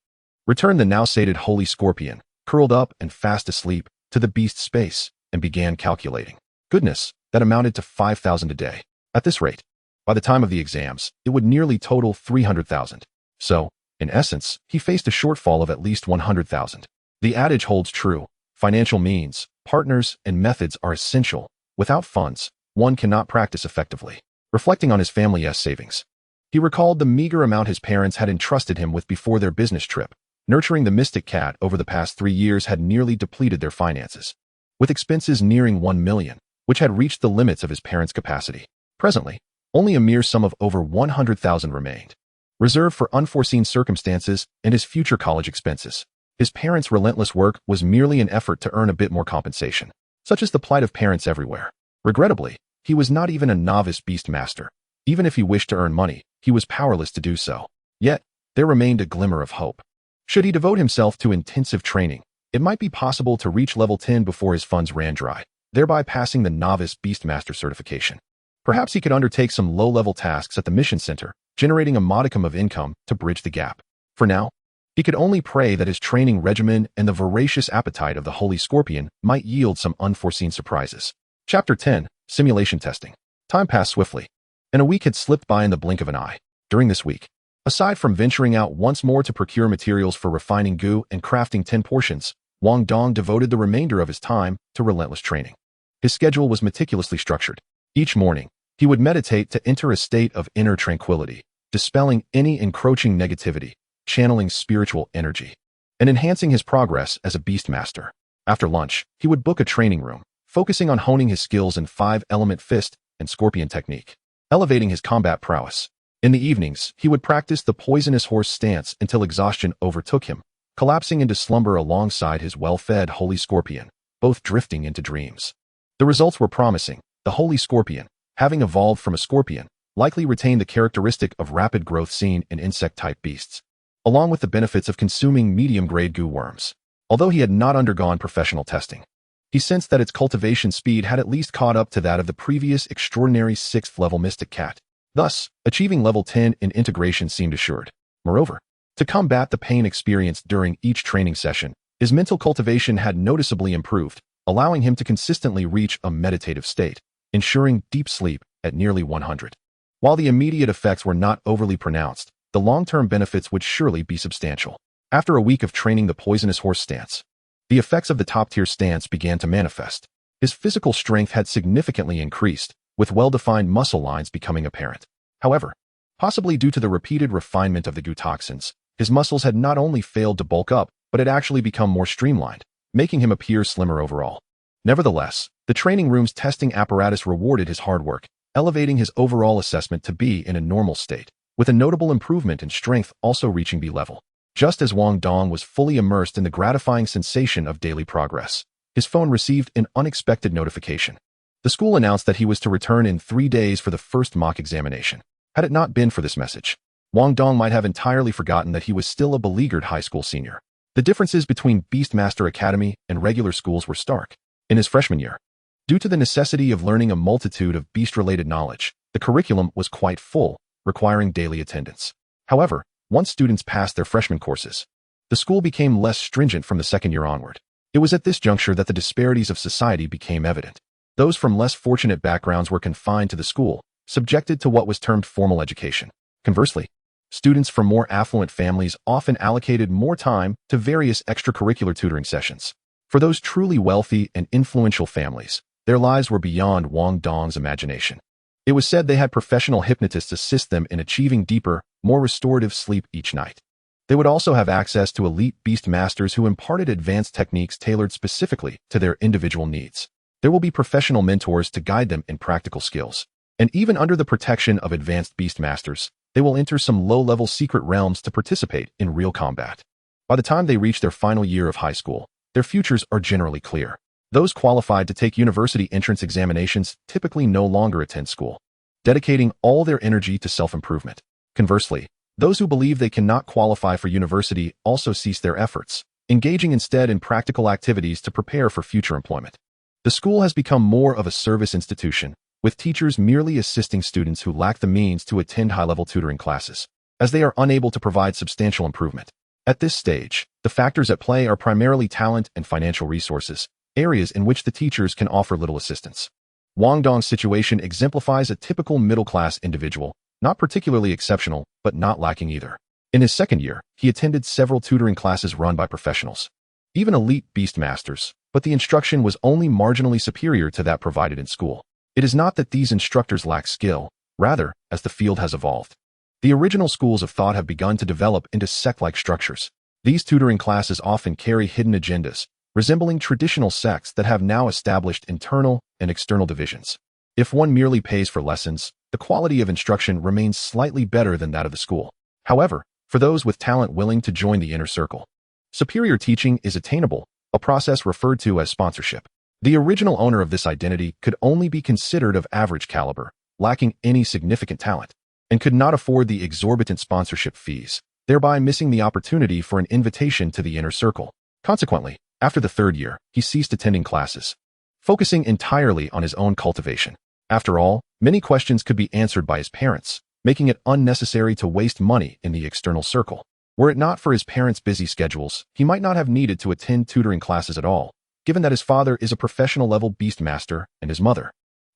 returned the now sated holy scorpion, curled up and fast asleep, to the beast's space, and began calculating. Goodness, that amounted to 5,000 a day. At this rate, by the time of the exams, it would nearly total 300,000. So, in essence, he faced a shortfall of at least 100,000. The adage holds true. Financial means, partners, and methods are essential. Without funds, one cannot practice effectively. Reflecting on his family's savings, he recalled the meager amount his parents had entrusted him with before their business trip. Nurturing the mystic cat over the past 3 years had nearly depleted their finances, with expenses nearing 1 million, which had reached the limits of his parents' capacity. Presently, only a mere sum of over 100,000 remained, reserved for unforeseen circumstances and his future college expenses. His parents' relentless work was merely an effort to earn a bit more compensation. Such is the plight of parents everywhere. Regrettably, he was not even a novice beast master. Even if he wished to earn money, he was powerless to do so. Yet, there remained a glimmer of hope. Should he devote himself to intensive training, it might be possible to reach level 10 before his funds ran dry, thereby passing the novice beastmaster certification. Perhaps he could undertake some low-level tasks at the mission center, generating a modicum of income to bridge the gap. For now, he could only pray that his training regimen and the voracious appetite of the Holy Scorpion might yield some unforeseen surprises. Chapter 10, Simulation Testing. Time passed swiftly, and a week had slipped by in the blink of an eye. During this week, aside from venturing out once more to procure materials for refining goo and crafting 10 portions, Wang Dong devoted the remainder of his time to relentless training. His schedule was meticulously structured. Each morning, he would meditate to enter a state of inner tranquility, dispelling any encroaching negativity, channeling spiritual energy, and enhancing his progress as a beastmaster. After lunch, he would book a training room, focusing on honing his skills in 5-element fist and scorpion technique, elevating his combat prowess. In the evenings, he would practice the poisonous horse stance until exhaustion overtook him, collapsing into slumber alongside his well-fed holy scorpion, both drifting into dreams. The results were promising. The holy scorpion, having evolved from a scorpion, likely retained the characteristic of rapid growth seen in insect-type beasts, along with the benefits of consuming medium-grade goo worms. Although he had not undergone professional testing, he sensed that its cultivation speed had at least caught up to that of the previous extraordinary 6th-level mystic cat. Thus, achieving level 10 in integration seemed assured. Moreover, to combat the pain experienced during each training session, his mental cultivation had noticeably improved, allowing him to consistently reach a meditative state, ensuring deep sleep at nearly 100. While the immediate effects were not overly pronounced, the long-term benefits would surely be substantial. After a week of training the poisonous horse stance, the effects of the top-tier stance began to manifest. His physical strength had significantly increased, with well-defined muscle lines becoming apparent. However, possibly due to the repeated refinement of the goo toxins, his muscles had not only failed to bulk up, but had actually become more streamlined, making him appear slimmer overall. Nevertheless, the training room's testing apparatus rewarded his hard work, elevating his overall assessment to be in a normal state, with a notable improvement in strength also reaching B level. Just as Wang Dong was fully immersed in the gratifying sensation of daily progress, his phone received an unexpected notification. The school announced that he was to return in 3 days for the first mock examination. Had it not been for this message, Wang Dong might have entirely forgotten that he was still a beleaguered high school senior. The differences between Beastmaster Academy and regular schools were stark. In his freshman year, due to the necessity of learning a multitude of beast-related knowledge, the curriculum was quite full, requiring daily attendance. However, once students passed their freshman courses, the school became less stringent from the second year onward. It was at this juncture that the disparities of society became evident. Those from less fortunate backgrounds were confined to the school, subjected to what was termed formal education. Conversely, students from more affluent families often allocated more time to various extracurricular tutoring sessions. For those truly wealthy and influential families, their lives were beyond Wang Dong's imagination. It was said they had professional hypnotists assist them in achieving deeper, more restorative sleep each night. They would also have access to elite beast masters who imparted advanced techniques tailored specifically to their individual needs. There will be professional mentors to guide them in practical skills. And even under the protection of advanced beast masters, they will enter some low-level secret realms to participate in real combat. By the time they reach their final year of high school, their futures are generally clear. Those qualified to take university entrance examinations typically no longer attend school, dedicating all their energy to self-improvement. Conversely, those who believe they cannot qualify for university also cease their efforts, engaging instead in practical activities to prepare for future employment. The school has become more of a service institution, with teachers merely assisting students who lack the means to attend high-level tutoring classes, as they are unable to provide substantial improvement. At this stage, the factors at play are primarily talent and financial resources, areas in which the teachers can offer little assistance. Wang Dong's situation exemplifies a typical middle-class individual, not particularly exceptional, but not lacking either. In his second year, he attended several tutoring classes run by professionals, even elite beast masters, but the instruction was only marginally superior to that provided in school. It is not that these instructors lack skill, rather, as the field has evolved, the original schools of thought have begun to develop into sect-like structures. These tutoring classes often carry hidden agendas, resembling traditional sects that have now established internal and external divisions. If one merely pays for lessons, the quality of instruction remains slightly better than that of the school. However, for those with talent willing to join the inner circle, superior teaching is attainable, a process referred to as sponsorship. The original owner of this identity could only be considered of average caliber, lacking any significant talent, and could not afford the exorbitant sponsorship fees, thereby missing the opportunity for an invitation to the inner circle. Consequently, after the third year, he ceased attending classes, focusing entirely on his own cultivation. After all, many questions could be answered by his parents, making it unnecessary to waste money in the external circle. Were it not for his parents' busy schedules, he might not have needed to attend tutoring classes at all, given that his father is a professional-level beast master and his mother,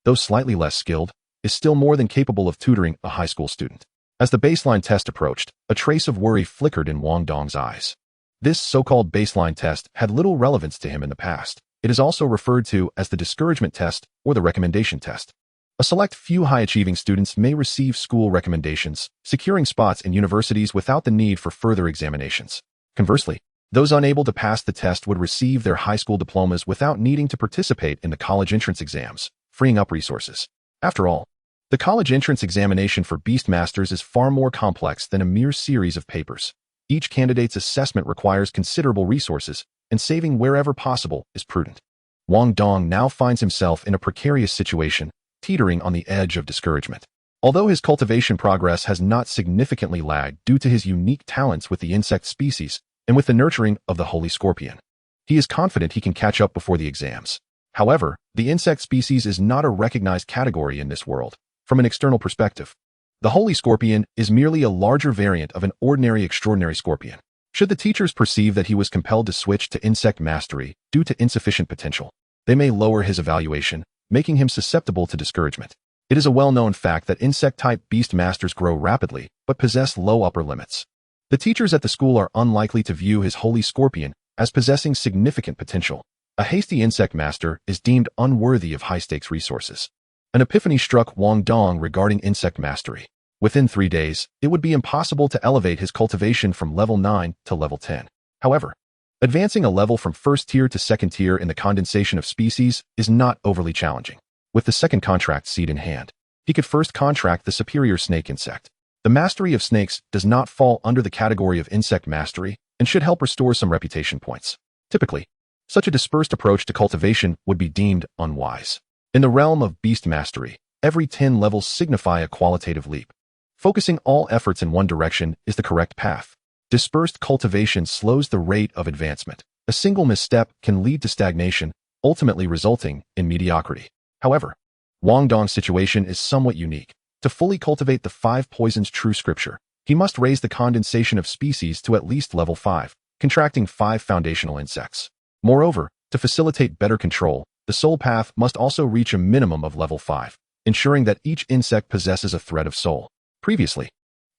though slightly less skilled, is still more than capable of tutoring a high school student. As the baseline test approached, a trace of worry flickered in Wang Dong's eyes. This so-called baseline test had little relevance to him in the past. It is also referred to as the discouragement test or the recommendation test. A select few high-achieving students may receive school recommendations, securing spots in universities without the need for further examinations. Conversely, those unable to pass the test would receive their high school diplomas without needing to participate in the college entrance exams, freeing up resources. After all, the college entrance examination for Beast Masters is far more complex than a mere series of papers. Each candidate's assessment requires considerable resources, and saving wherever possible is prudent. Wang Dong now finds himself in a precarious situation, teetering on the edge of discouragement. Although his cultivation progress has not significantly lagged due to his unique talents with the insect species and with the nurturing of the holy scorpion, he is confident he can catch up before the exams. However, the insect species is not a recognized category in this world. From an external perspective, the holy scorpion is merely a larger variant of an ordinary extraordinary scorpion. Should the teachers perceive that he was compelled to switch to insect mastery due to insufficient potential, they may lower his evaluation, making him susceptible to discouragement. It is a well-known fact that insect-type beast masters grow rapidly, but possess low upper limits. The teachers at the school are unlikely to view his holy scorpion as possessing significant potential. A hasty insect master is deemed unworthy of high-stakes resources. An epiphany struck Wang Dong regarding insect mastery. Within 3 days, it would be impossible to elevate his cultivation from level 9 to level 10. However, advancing a level from first tier to second tier in the condensation of species is not overly challenging. With the second contract seed in hand, he could first contract the superior snake insect. The mastery of snakes does not fall under the category of insect mastery and should help restore some reputation points. Typically, such a dispersed approach to cultivation would be deemed unwise. In the realm of beast mastery, every 10 levels signify a qualitative leap. Focusing all efforts in one direction is the correct path. Dispersed cultivation slows the rate of advancement. A single misstep can lead to stagnation, ultimately resulting in mediocrity. However, Wang Dong's situation is somewhat unique. To fully cultivate the 5 poisons true scripture, he must raise the condensation of species to at least level 5, contracting 5 foundational insects. Moreover, to facilitate better control, the soul path must also reach a minimum of level 5, ensuring that each insect possesses a thread of soul. Previously,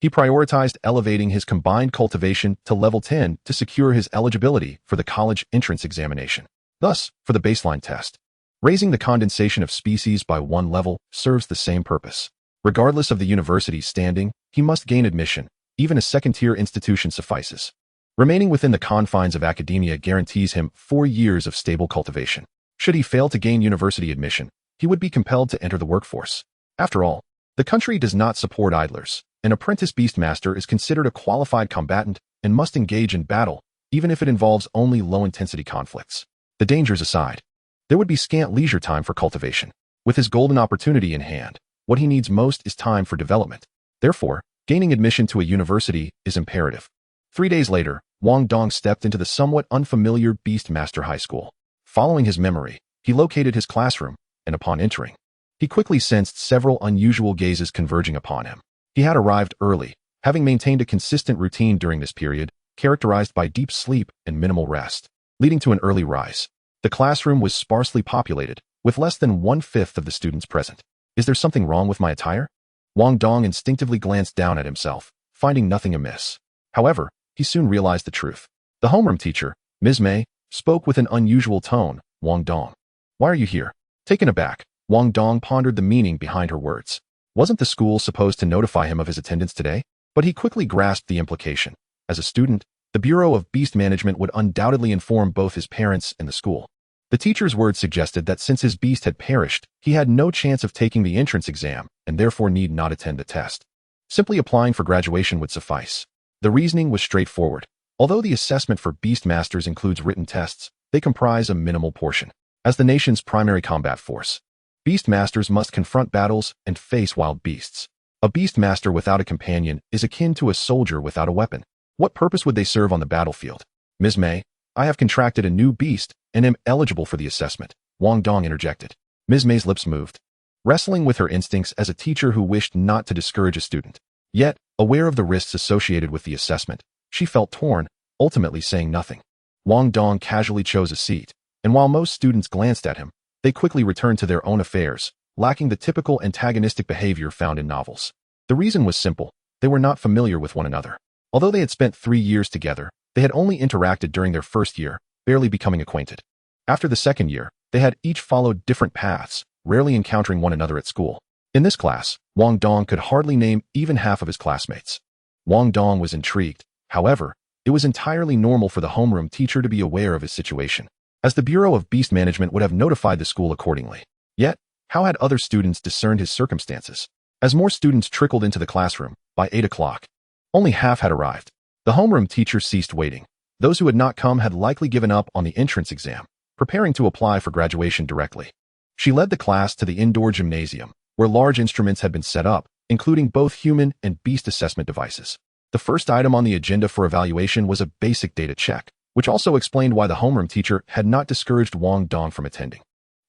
he prioritized elevating his combined cultivation to level 10 to secure his eligibility for the college entrance examination. Thus, for the baseline test, raising the condensation of species by 1 level serves the same purpose. Regardless of the university's standing, he must gain admission. Even a second-tier institution suffices. Remaining within the confines of academia guarantees him 4 years of stable cultivation. Should he fail to gain university admission, he would be compelled to enter the workforce. After all, the country does not support idlers. An apprentice beastmaster is considered a qualified combatant and must engage in battle, even if it involves only low-intensity conflicts. The dangers aside, there would be scant leisure time for cultivation. With his golden opportunity in hand, what he needs most is time for development. Therefore, gaining admission to a university is imperative. 3 days later, Wang Dong stepped into the somewhat unfamiliar Beastmaster High School. Following his memory, he located his classroom, and upon entering, he quickly sensed several unusual gazes converging upon him. He had arrived early, having maintained a consistent routine during this period, characterized by deep sleep and minimal rest, leading to an early rise. The classroom was sparsely populated, with less than 1/5 of the students present. Is there something wrong with my attire? Wang Dong instinctively glanced down at himself, finding nothing amiss. However, he soon realized the truth. The homeroom teacher, Ms. Mei, spoke with an unusual tone. Wang Dong, why are you here? Taken aback, Wang Dong pondered the meaning behind her words. Wasn't the school supposed to notify him of his attendance today? But he quickly grasped the implication. As a student, the Bureau of Beast Management would undoubtedly inform both his parents and the school. The teacher's words suggested that since his beast had perished, he had no chance of taking the entrance exam and therefore need not attend the test. Simply applying for graduation would suffice. The reasoning was straightforward. Although the assessment for Beastmasters includes written tests, they comprise a minimal portion. As the nation's primary combat force, Beastmasters must confront battles and face wild beasts. A Beastmaster without a companion is akin to a soldier without a weapon. What purpose would they serve on the battlefield? Ms. Mei, I have contracted a new beast and am eligible for the assessment, Wang Dong interjected. Ms. Mei's lips moved, wrestling with her instincts as a teacher who wished not to discourage a student. Yet, aware of the risks associated with the assessment, she felt torn, ultimately saying nothing. Wang Dong casually chose a seat, and while most students glanced at him, they quickly returned to their own affairs, lacking the typical antagonistic behavior found in novels. The reason was simple. They were not familiar with one another. Although they had spent 3 years together, they had only interacted during their first year, barely becoming acquainted. After the second year, they had each followed different paths, rarely encountering one another at school. In this class, Wang Dong could hardly name even half of his classmates. Wang Dong was intrigued. However, it was entirely normal for the homeroom teacher to be aware of his situation, as the Bureau of Beast Management would have notified the school accordingly. Yet, how had other students discerned his circumstances? As more students trickled into the classroom, by 8 o'clock, only half had arrived. The homeroom teacher ceased waiting. Those who had not come had likely given up on the entrance exam, preparing to apply for graduation directly. She led the class to the indoor gymnasium, where large instruments had been set up, including both human and beast assessment devices. The first item on the agenda for evaluation was a basic data check, which also explained why the homeroom teacher had not discouraged Wang Dong from attending.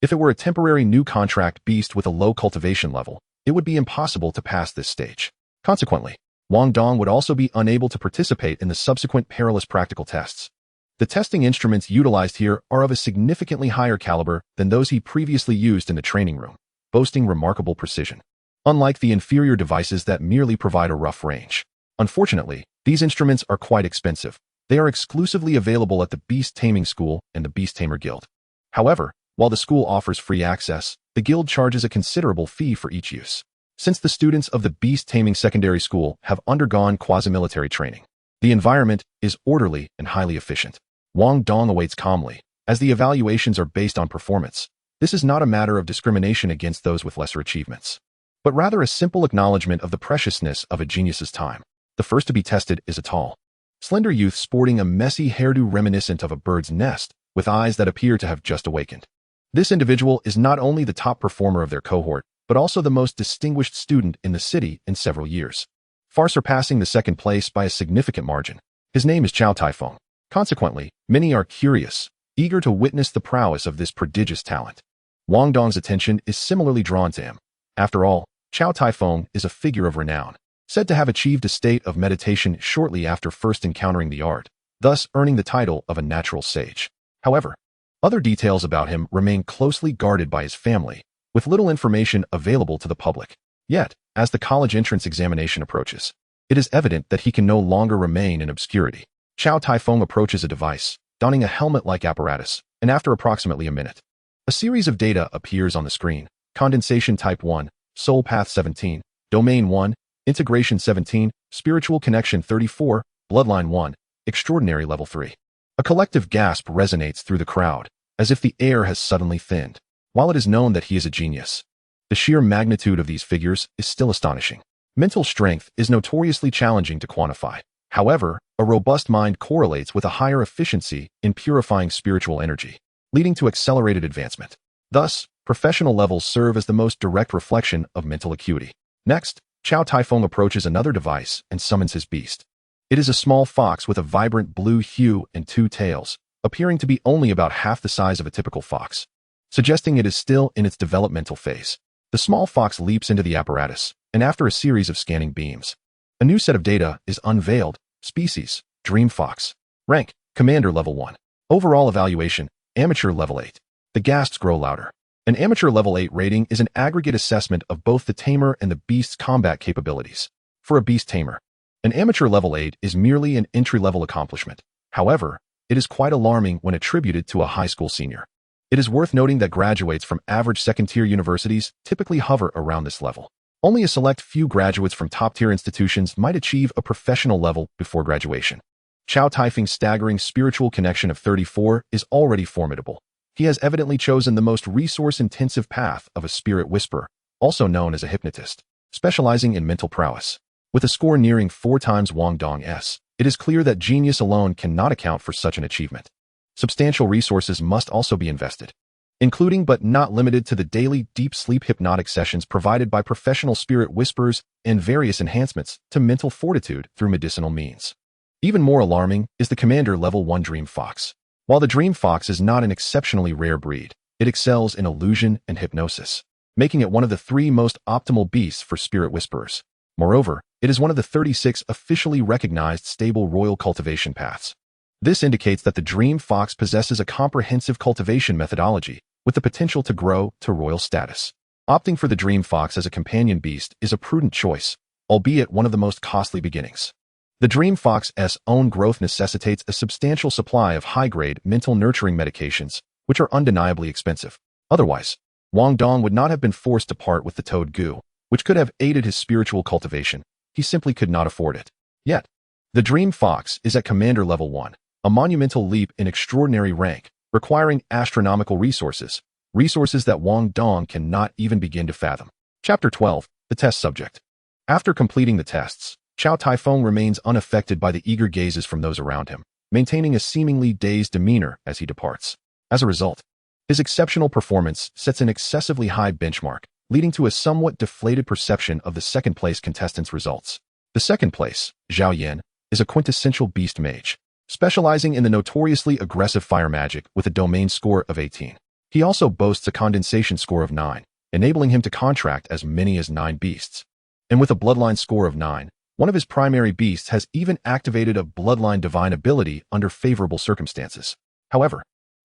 If it were a temporary new contract beast with a low cultivation level, it would be impossible to pass this stage. Consequently, Wang Dong would also be unable to participate in the subsequent perilous practical tests. The testing instruments utilized here are of a significantly higher caliber than those he previously used in the training room, boasting remarkable precision. Unlike the inferior devices that merely provide a rough range. Unfortunately, these instruments are quite expensive. They are exclusively available at the Beast Taming School and the Beast Tamer Guild. However, while the school offers free access, the guild charges a considerable fee for each use. Since the students of the Beast Taming Secondary School have undergone quasi-military training, the environment is orderly and highly efficient. Wang Dong awaits calmly, as the evaluations are based on performance. This is not a matter of discrimination against those with lesser achievements, but rather a simple acknowledgement of the preciousness of a genius's time. The first to be tested is a tall, slender youth sporting a messy hairdo reminiscent of a bird's nest, with eyes that appear to have just awakened. This individual is not only the top performer of their cohort, but also the most distinguished student in the city in several years, far surpassing the second place by a significant margin. His name is Chow Taifeng. Consequently, many are curious, eager to witness the prowess of this prodigious talent. Wang Dong's attention is similarly drawn to him. After all, Chow Taifeng is a figure of renown, said to have achieved a state of meditation shortly after first encountering the art, thus earning the title of a natural sage. However, other details about him remain closely guarded by his family, with little information available to the public. Yet, as the college entrance examination approaches, it is evident that he can no longer remain in obscurity. Chow Taifeng approaches a device, donning a helmet-like apparatus, and after approximately a minute, a series of data appears on the screen. Condensation Type 1, Soul Path 17, Domain 1, Integration 17, Spiritual Connection 34, Bloodline 1, Extraordinary Level 3. A collective gasp resonates through the crowd, as if the air has suddenly thinned. While it is known that he is a genius, the sheer magnitude of these figures is still astonishing. Mental strength is notoriously challenging to quantify. However, a robust mind correlates with a higher efficiency in purifying spiritual energy, leading to accelerated advancement. Thus, professional levels serve as the most direct reflection of mental acuity. Next, Chow Tai-Fung approaches another device and summons his beast. It is a small fox with a vibrant blue hue and 2 tails, appearing to be only about half the size of a typical fox, suggesting it is still in its developmental phase. The small fox leaps into the apparatus, and after a series of scanning beams, a new set of data is unveiled. Species, Dream Fox. Rank, Commander Level 1. Overall evaluation, Amateur Level 8. The gasps grow louder. An Amateur Level 8 rating is an aggregate assessment of both the Tamer and the Beast's combat capabilities. For a Beast Tamer, an Amateur Level 8 is merely an entry-level accomplishment. However, it is quite alarming when attributed to a high school senior. It is worth noting that graduates from average second-tier universities typically hover around this level. Only a select few graduates from top-tier institutions might achieve a professional level before graduation. Chow Tai-Fung's staggering spiritual connection of 34 is already formidable. He has evidently chosen the most resource-intensive path of a spirit whisperer, also known as a hypnotist, specializing in mental prowess. With a score nearing 4 times Wang Dong's, it is clear that genius alone cannot account for such an achievement. Substantial resources must also be invested, including but not limited to the daily deep sleep hypnotic sessions provided by professional spirit whisperers and various enhancements to mental fortitude through medicinal means. Even more alarming is the Commander Level 1 Dream Fox. While the Dream Fox is not an exceptionally rare breed, it excels in illusion and hypnosis, making it one of the 3 most optimal beasts for spirit whisperers. Moreover, it is one of the 36 officially recognized stable royal cultivation paths. This indicates that the Dream Fox possesses a comprehensive cultivation methodology with the potential to grow to royal status. Opting for the Dream Fox as a companion beast is a prudent choice, albeit one of the most costly beginnings. The Dream Fox's own growth necessitates a substantial supply of high-grade mental nurturing medications, which are undeniably expensive. Otherwise, Wang Dong would not have been forced to part with the toad goo, which could have aided his spiritual cultivation. He simply could not afford it. Yet, the Dream Fox is at Commander Level 1, a monumental leap in extraordinary rank, requiring astronomical resources that Wang Dong cannot even begin to fathom. Chapter 12, The Test Subject. After completing the tests, Chow Tai-Fung remains unaffected by the eager gazes from those around him, maintaining a seemingly dazed demeanor as he departs. As a result, his exceptional performance sets an excessively high benchmark, leading to a somewhat deflated perception of the second-place contestants' results. The second place, Zhao Yan, is a quintessential beast mage, specializing in the notoriously aggressive fire magic with a domain score of 18. He also boasts a condensation score of 9, enabling him to contract as many as 9 beasts. And with a bloodline score of 9, one of his primary beasts has even activated a bloodline divine ability under favorable circumstances. However,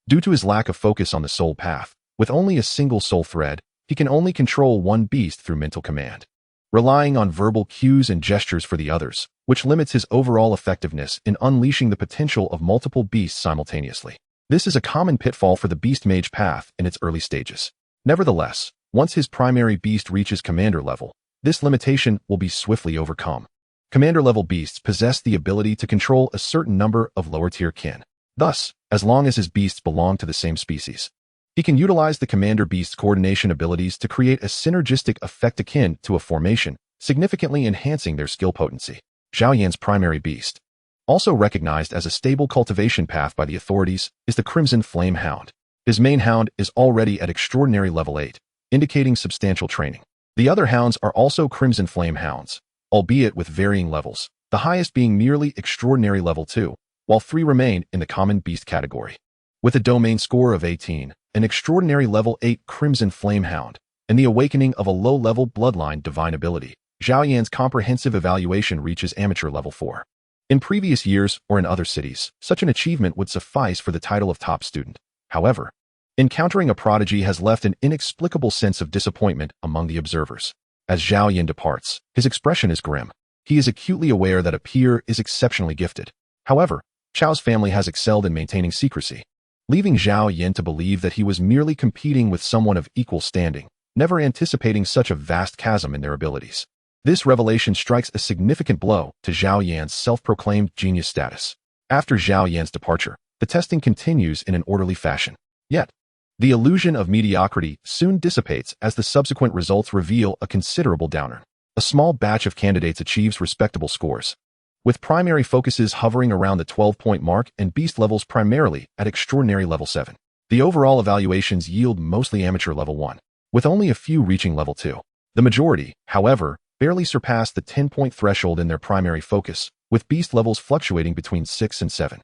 due to his lack of focus on the soul path, with only a single soul thread, he can only control one beast through mental command, relying on verbal cues and gestures for the others, which limits his overall effectiveness in unleashing the potential of multiple beasts simultaneously. This is a common pitfall for the beast mage path in its early stages. Nevertheless, once his primary beast reaches commander level, this limitation will be swiftly overcome. Commander-level beasts possess the ability to control a certain number of lower-tier kin. Thus, as long as his beasts belong to the same species, he can utilize the commander beast's coordination abilities to create a synergistic effect akin to a formation, significantly enhancing their skill potency. Zhao Yan's primary beast, also recognized as a stable cultivation path by the authorities, is the Crimson Flame Hound. His main hound is already at extraordinary level 8, indicating substantial training. The other hounds are also Crimson Flame Hounds, albeit with varying levels, the highest being merely extraordinary level 2, while 3 remain in the common beast category. With a domain score of 18, an extraordinary level 8 Crimson Flame Hound, and the awakening of a low-level bloodline divine ability, Zhao Yan's comprehensive evaluation reaches amateur level 4. In previous years or in other cities, such an achievement would suffice for the title of top student. However, encountering a prodigy has left an inexplicable sense of disappointment among the observers. As Zhao Yan departs, his expression is grim. He is acutely aware that a peer is exceptionally gifted. However, Chao's family has excelled in maintaining secrecy. leaving Zhao Yin to believe that he was merely competing with someone of equal standing, never anticipating such a vast chasm in their abilities. This revelation strikes a significant blow to Zhao Yan's self-proclaimed genius status. After Zhao Yan's departure, the testing continues in an orderly fashion. Yet, the illusion of mediocrity soon dissipates as the subsequent results reveal a considerable downer. A small batch of candidates achieves respectable scores, with primary focuses hovering around the 12-point mark and beast levels primarily at extraordinary level 7. The overall evaluations yield mostly amateur level 1, with only a few reaching level 2. The majority, however, barely surpass the 10-point threshold in their primary focus, with beast levels fluctuating between 6 and 7.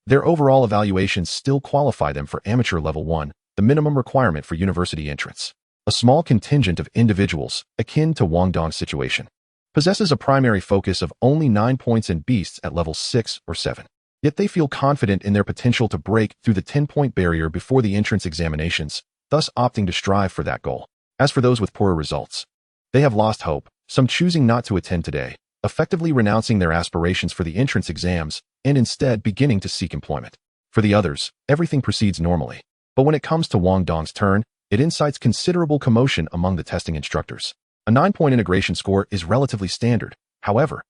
Their overall evaluations still qualify them for amateur level 1, the minimum requirement for university entrance. A small contingent of individuals, akin to Wang Dong's situation, possesses a primary focus of only 9 points in beasts at level 6 or 7. Yet they feel confident in their potential to break through the 10-point barrier before the entrance examinations, thus opting to strive for that goal. As for those with poorer results, they have lost hope, some choosing not to attend today, effectively renouncing their aspirations for the entrance exams and instead beginning to seek employment. For the others, everything proceeds normally. But when it comes to Wang Dong's turn, it incites considerable commotion among the testing instructors. A 9-point integration score is relatively standard. However,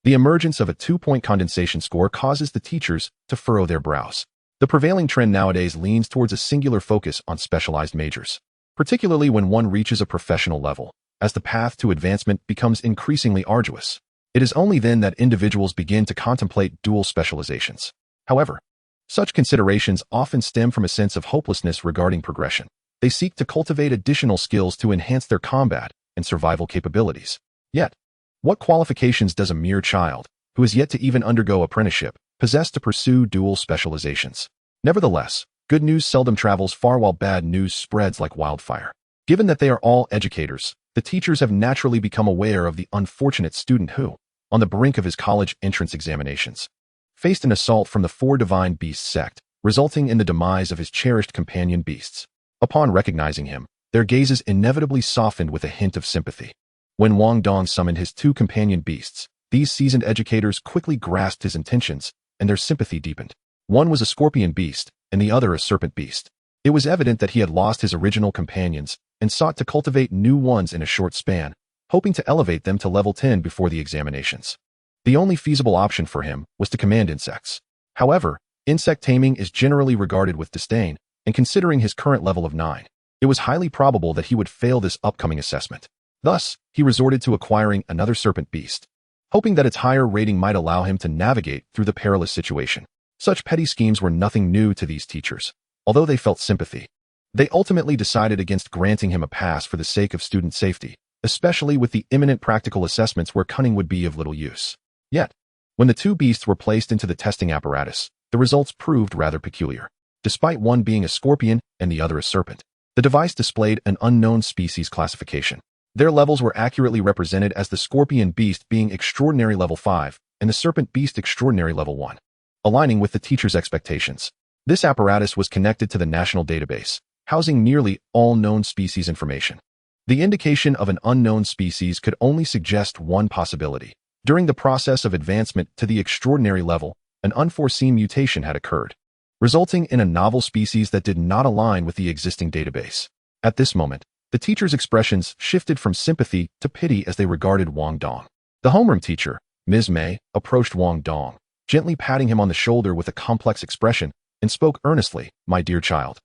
the emergence of a 2-point condensation score causes the teachers to furrow their brows. The prevailing trend nowadays leans towards a singular focus on specialized majors, particularly when one reaches a professional level, as the path to advancement becomes increasingly arduous. It is only then that individuals begin to contemplate dual specializations. However, such considerations often stem from a sense of hopelessness regarding progression. They seek to cultivate additional skills to enhance their combat and survival capabilities. Yet, what qualifications does a mere child, who has yet to even undergo apprenticeship, possess to pursue dual specializations? Nevertheless, good news seldom travels far while bad news spreads like wildfire. Given that they are all educators, the teachers have naturally become aware of the unfortunate student who, on the brink of his college entrance examinations, faced an assault from the 4 divine beast sect, resulting in the demise of his cherished companion beasts. Upon recognizing him, their gazes inevitably softened with a hint of sympathy. When Wang Dong summoned his 2 companion beasts, these seasoned educators quickly grasped his intentions, and their sympathy deepened. One was a scorpion beast, and the other a serpent beast. It was evident that he had lost his original companions and sought to cultivate new ones in a short span, hoping to elevate them to level 10 before the examinations. The only feasible option for him was to command insects. However, insect taming is generally regarded with disdain, and considering his current level of 9, it was highly probable that he would fail this upcoming assessment. Thus, he resorted to acquiring another serpent beast, hoping that its higher rating might allow him to navigate through the perilous situation. Such petty schemes were nothing new to these teachers. Although they felt sympathy, they ultimately decided against granting him a pass for the sake of student safety, especially with the imminent practical assessments where cunning would be of little use. Yet, when the 2 beasts were placed into the testing apparatus, the results proved rather peculiar. Despite one being a scorpion and the other a serpent, the device displayed an unknown species classification. Their levels were accurately represented as the scorpion beast being extraordinary level 5 and the serpent beast extraordinary level 1, aligning with the teacher's expectations. This apparatus was connected to the national database, housing nearly all known species information. The indication of an unknown species could only suggest one possibility. During the process of advancement to the extraordinary level, an unforeseen mutation had occurred, resulting in a novel species that did not align with the existing database. At this moment, the teacher's expressions shifted from sympathy to pity as they regarded Wang Dong. The homeroom teacher, Ms. Mei, approached Wang Dong, gently patting him on the shoulder with a complex expression, and spoke earnestly, "My dear child,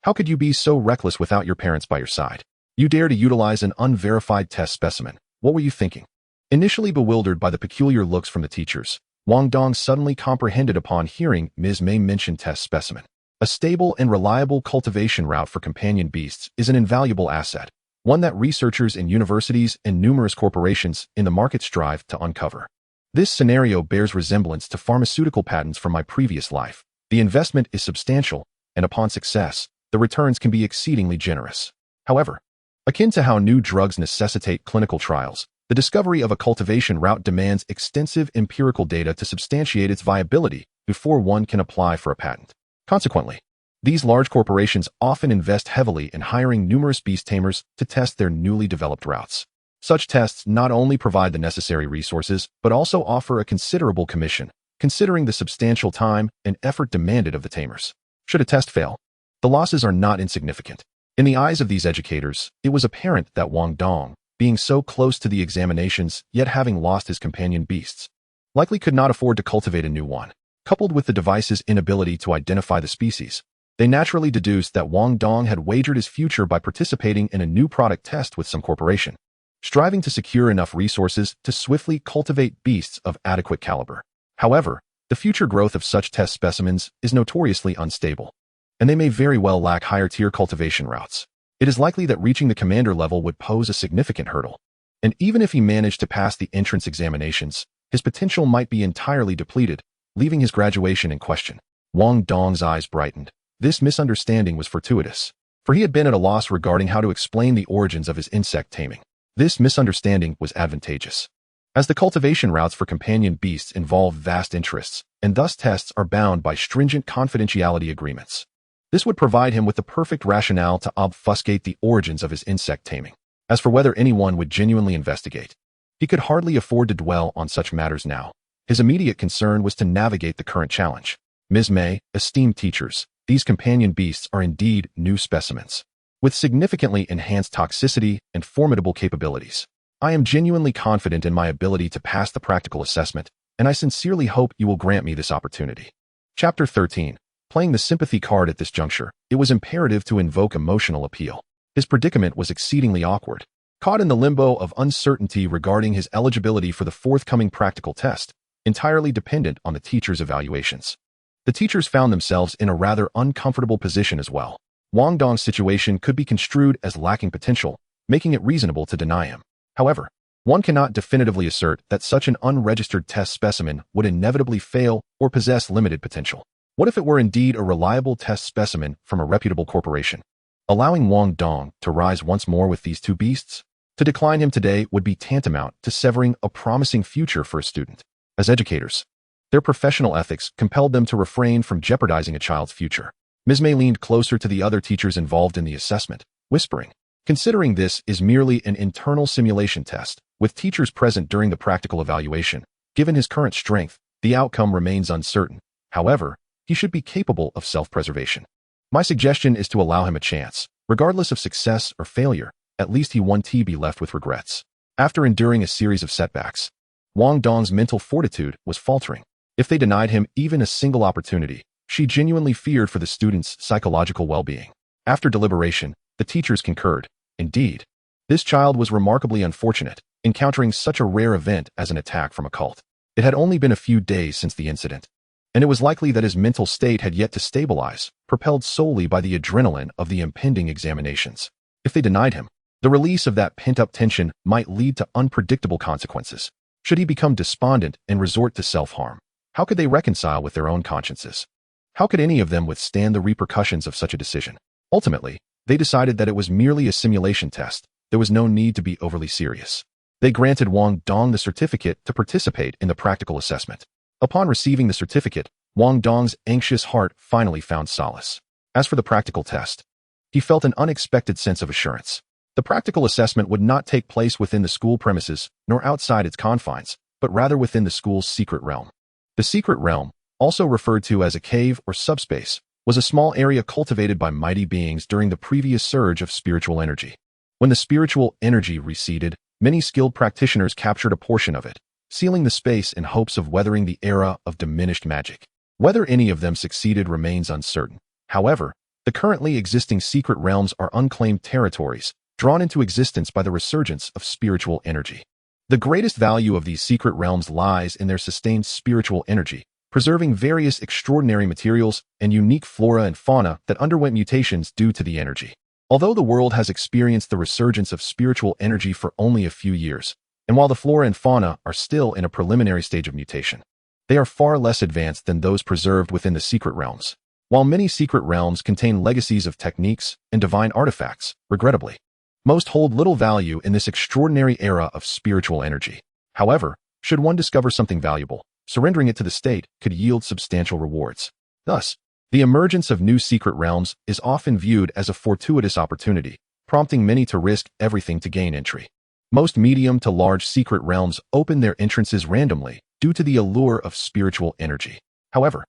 how could you be so reckless without your parents by your side? You dare to utilize an unverified test specimen. What were you thinking?" Initially bewildered by the peculiar looks from the teachers, Wang Dong suddenly comprehended upon hearing Ms. Mei mention test specimen. A stable and reliable cultivation route for companion beasts is an invaluable asset, one that researchers in universities and numerous corporations in the market strive to uncover. This scenario bears resemblance to pharmaceutical patents from my previous life. The investment is substantial, and upon success, the returns can be exceedingly generous. However, akin to how new drugs necessitate clinical trials, the discovery of a cultivation route demands extensive empirical data to substantiate its viability before one can apply for a patent. Consequently, these large corporations often invest heavily in hiring numerous beast tamers to test their newly developed routes. Such tests not only provide the necessary resources, but also offer a considerable commission, considering the substantial time and effort demanded of the tamers. Should a test fail, the losses are not insignificant. In the eyes of these educators, it was apparent that Wang Dong, being so close to the examinations yet having lost his companion beasts, likely could not afford to cultivate a new one. Coupled with the device's inability to identify the species, they naturally deduced that Wang Dong had wagered his future by participating in a new product test with some corporation, striving to secure enough resources to swiftly cultivate beasts of adequate caliber. However, the future growth of such test specimens is notoriously unstable, and they may very well lack higher-tier cultivation routes. It is likely that reaching the commander level would pose a significant hurdle, and even if he managed to pass the entrance examinations, his potential might be entirely depleted, leaving his graduation in question. Wang Dong's eyes brightened. This misunderstanding was fortuitous, for he had been at a loss regarding how to explain the origins of his insect taming. This misunderstanding was advantageous, as the cultivation routes for companion beasts involve vast interests, and thus tests are bound by stringent confidentiality agreements. This would provide him with the perfect rationale to obfuscate the origins of his insect taming. As for whether anyone would genuinely investigate, he could hardly afford to dwell on such matters now. His immediate concern was to navigate the current challenge. Ms. May, esteemed teachers, these companion beasts are indeed new specimens, with significantly enhanced toxicity and formidable capabilities. I am genuinely confident in my ability to pass the practical assessment, and I sincerely hope you will grant me this opportunity. Chapter 13. Playing the sympathy card at this juncture, it was imperative to invoke emotional appeal. His predicament was exceedingly awkward. Caught in the limbo of uncertainty regarding his eligibility for the forthcoming practical test, entirely dependent on the teacher's evaluations. The teachers found themselves in a rather uncomfortable position as well. Wang Dong's situation could be construed as lacking potential, making it reasonable to deny him. However, one cannot definitively assert that such an unregistered test specimen would inevitably fail or possess limited potential. What if it were indeed a reliable test specimen from a reputable corporation? Allowing Wang Dong to rise once more with these two beasts? To decline him today would be tantamount to severing a promising future for a student. As educators, their professional ethics compelled them to refrain from jeopardizing a child's future. Ms. May leaned closer to the other teachers involved in the assessment, whispering, "Considering this is merely an internal simulation test, with teachers present during the practical evaluation, given his current strength, the outcome remains uncertain. However, he should be capable of self-preservation. My suggestion is to allow him a chance. Regardless of success or failure, at least he won't be left with regrets." After enduring a series of setbacks, Wang Dong's mental fortitude was faltering. If they denied him even a single opportunity, she genuinely feared for the student's psychological well-being. After deliberation, the teachers concurred. Indeed, this child was remarkably unfortunate, encountering such a rare event as an attack from a cult. It had only been a few days since the incident, and it was likely that his mental state had yet to stabilize, propelled solely by the adrenaline of the impending examinations. If they denied him, the release of that pent-up tension might lead to unpredictable consequences. Should he become despondent and resort to self-harm, how could they reconcile with their own consciences? How could any of them withstand the repercussions of such a decision? Ultimately, they decided that it was merely a simulation test. There was no need to be overly serious. They granted Wang Dong the certificate to participate in the practical assessment. Upon receiving the certificate, Wang Dong's anxious heart finally found solace. As for the practical test, he felt an unexpected sense of assurance. The practical assessment would not take place within the school premises, nor outside its confines, but rather within the school's secret realm. The secret realm, also referred to as a cave or subspace, was a small area cultivated by mighty beings during the previous surge of spiritual energy. When the spiritual energy receded, many skilled practitioners captured a portion of it, sealing the space in hopes of weathering the era of diminished magic. Whether any of them succeeded remains uncertain. However, the currently existing secret realms are unclaimed territories, drawn into existence by the resurgence of spiritual energy. The greatest value of these secret realms lies in their sustained spiritual energy, preserving various extraordinary materials and unique flora and fauna that underwent mutations due to the energy. Although the world has experienced the resurgence of spiritual energy for only a few years, and while the flora and fauna are still in a preliminary stage of mutation, they are far less advanced than those preserved within the secret realms. While many secret realms contain legacies of techniques and divine artifacts, regrettably, most hold little value in this extraordinary era of spiritual energy. However, should one discover something valuable, surrendering it to the state could yield substantial rewards. Thus, the emergence of new secret realms is often viewed as a fortuitous opportunity, prompting many to risk everything to gain entry. Most medium to large secret realms open their entrances randomly due to the allure of spiritual energy. However,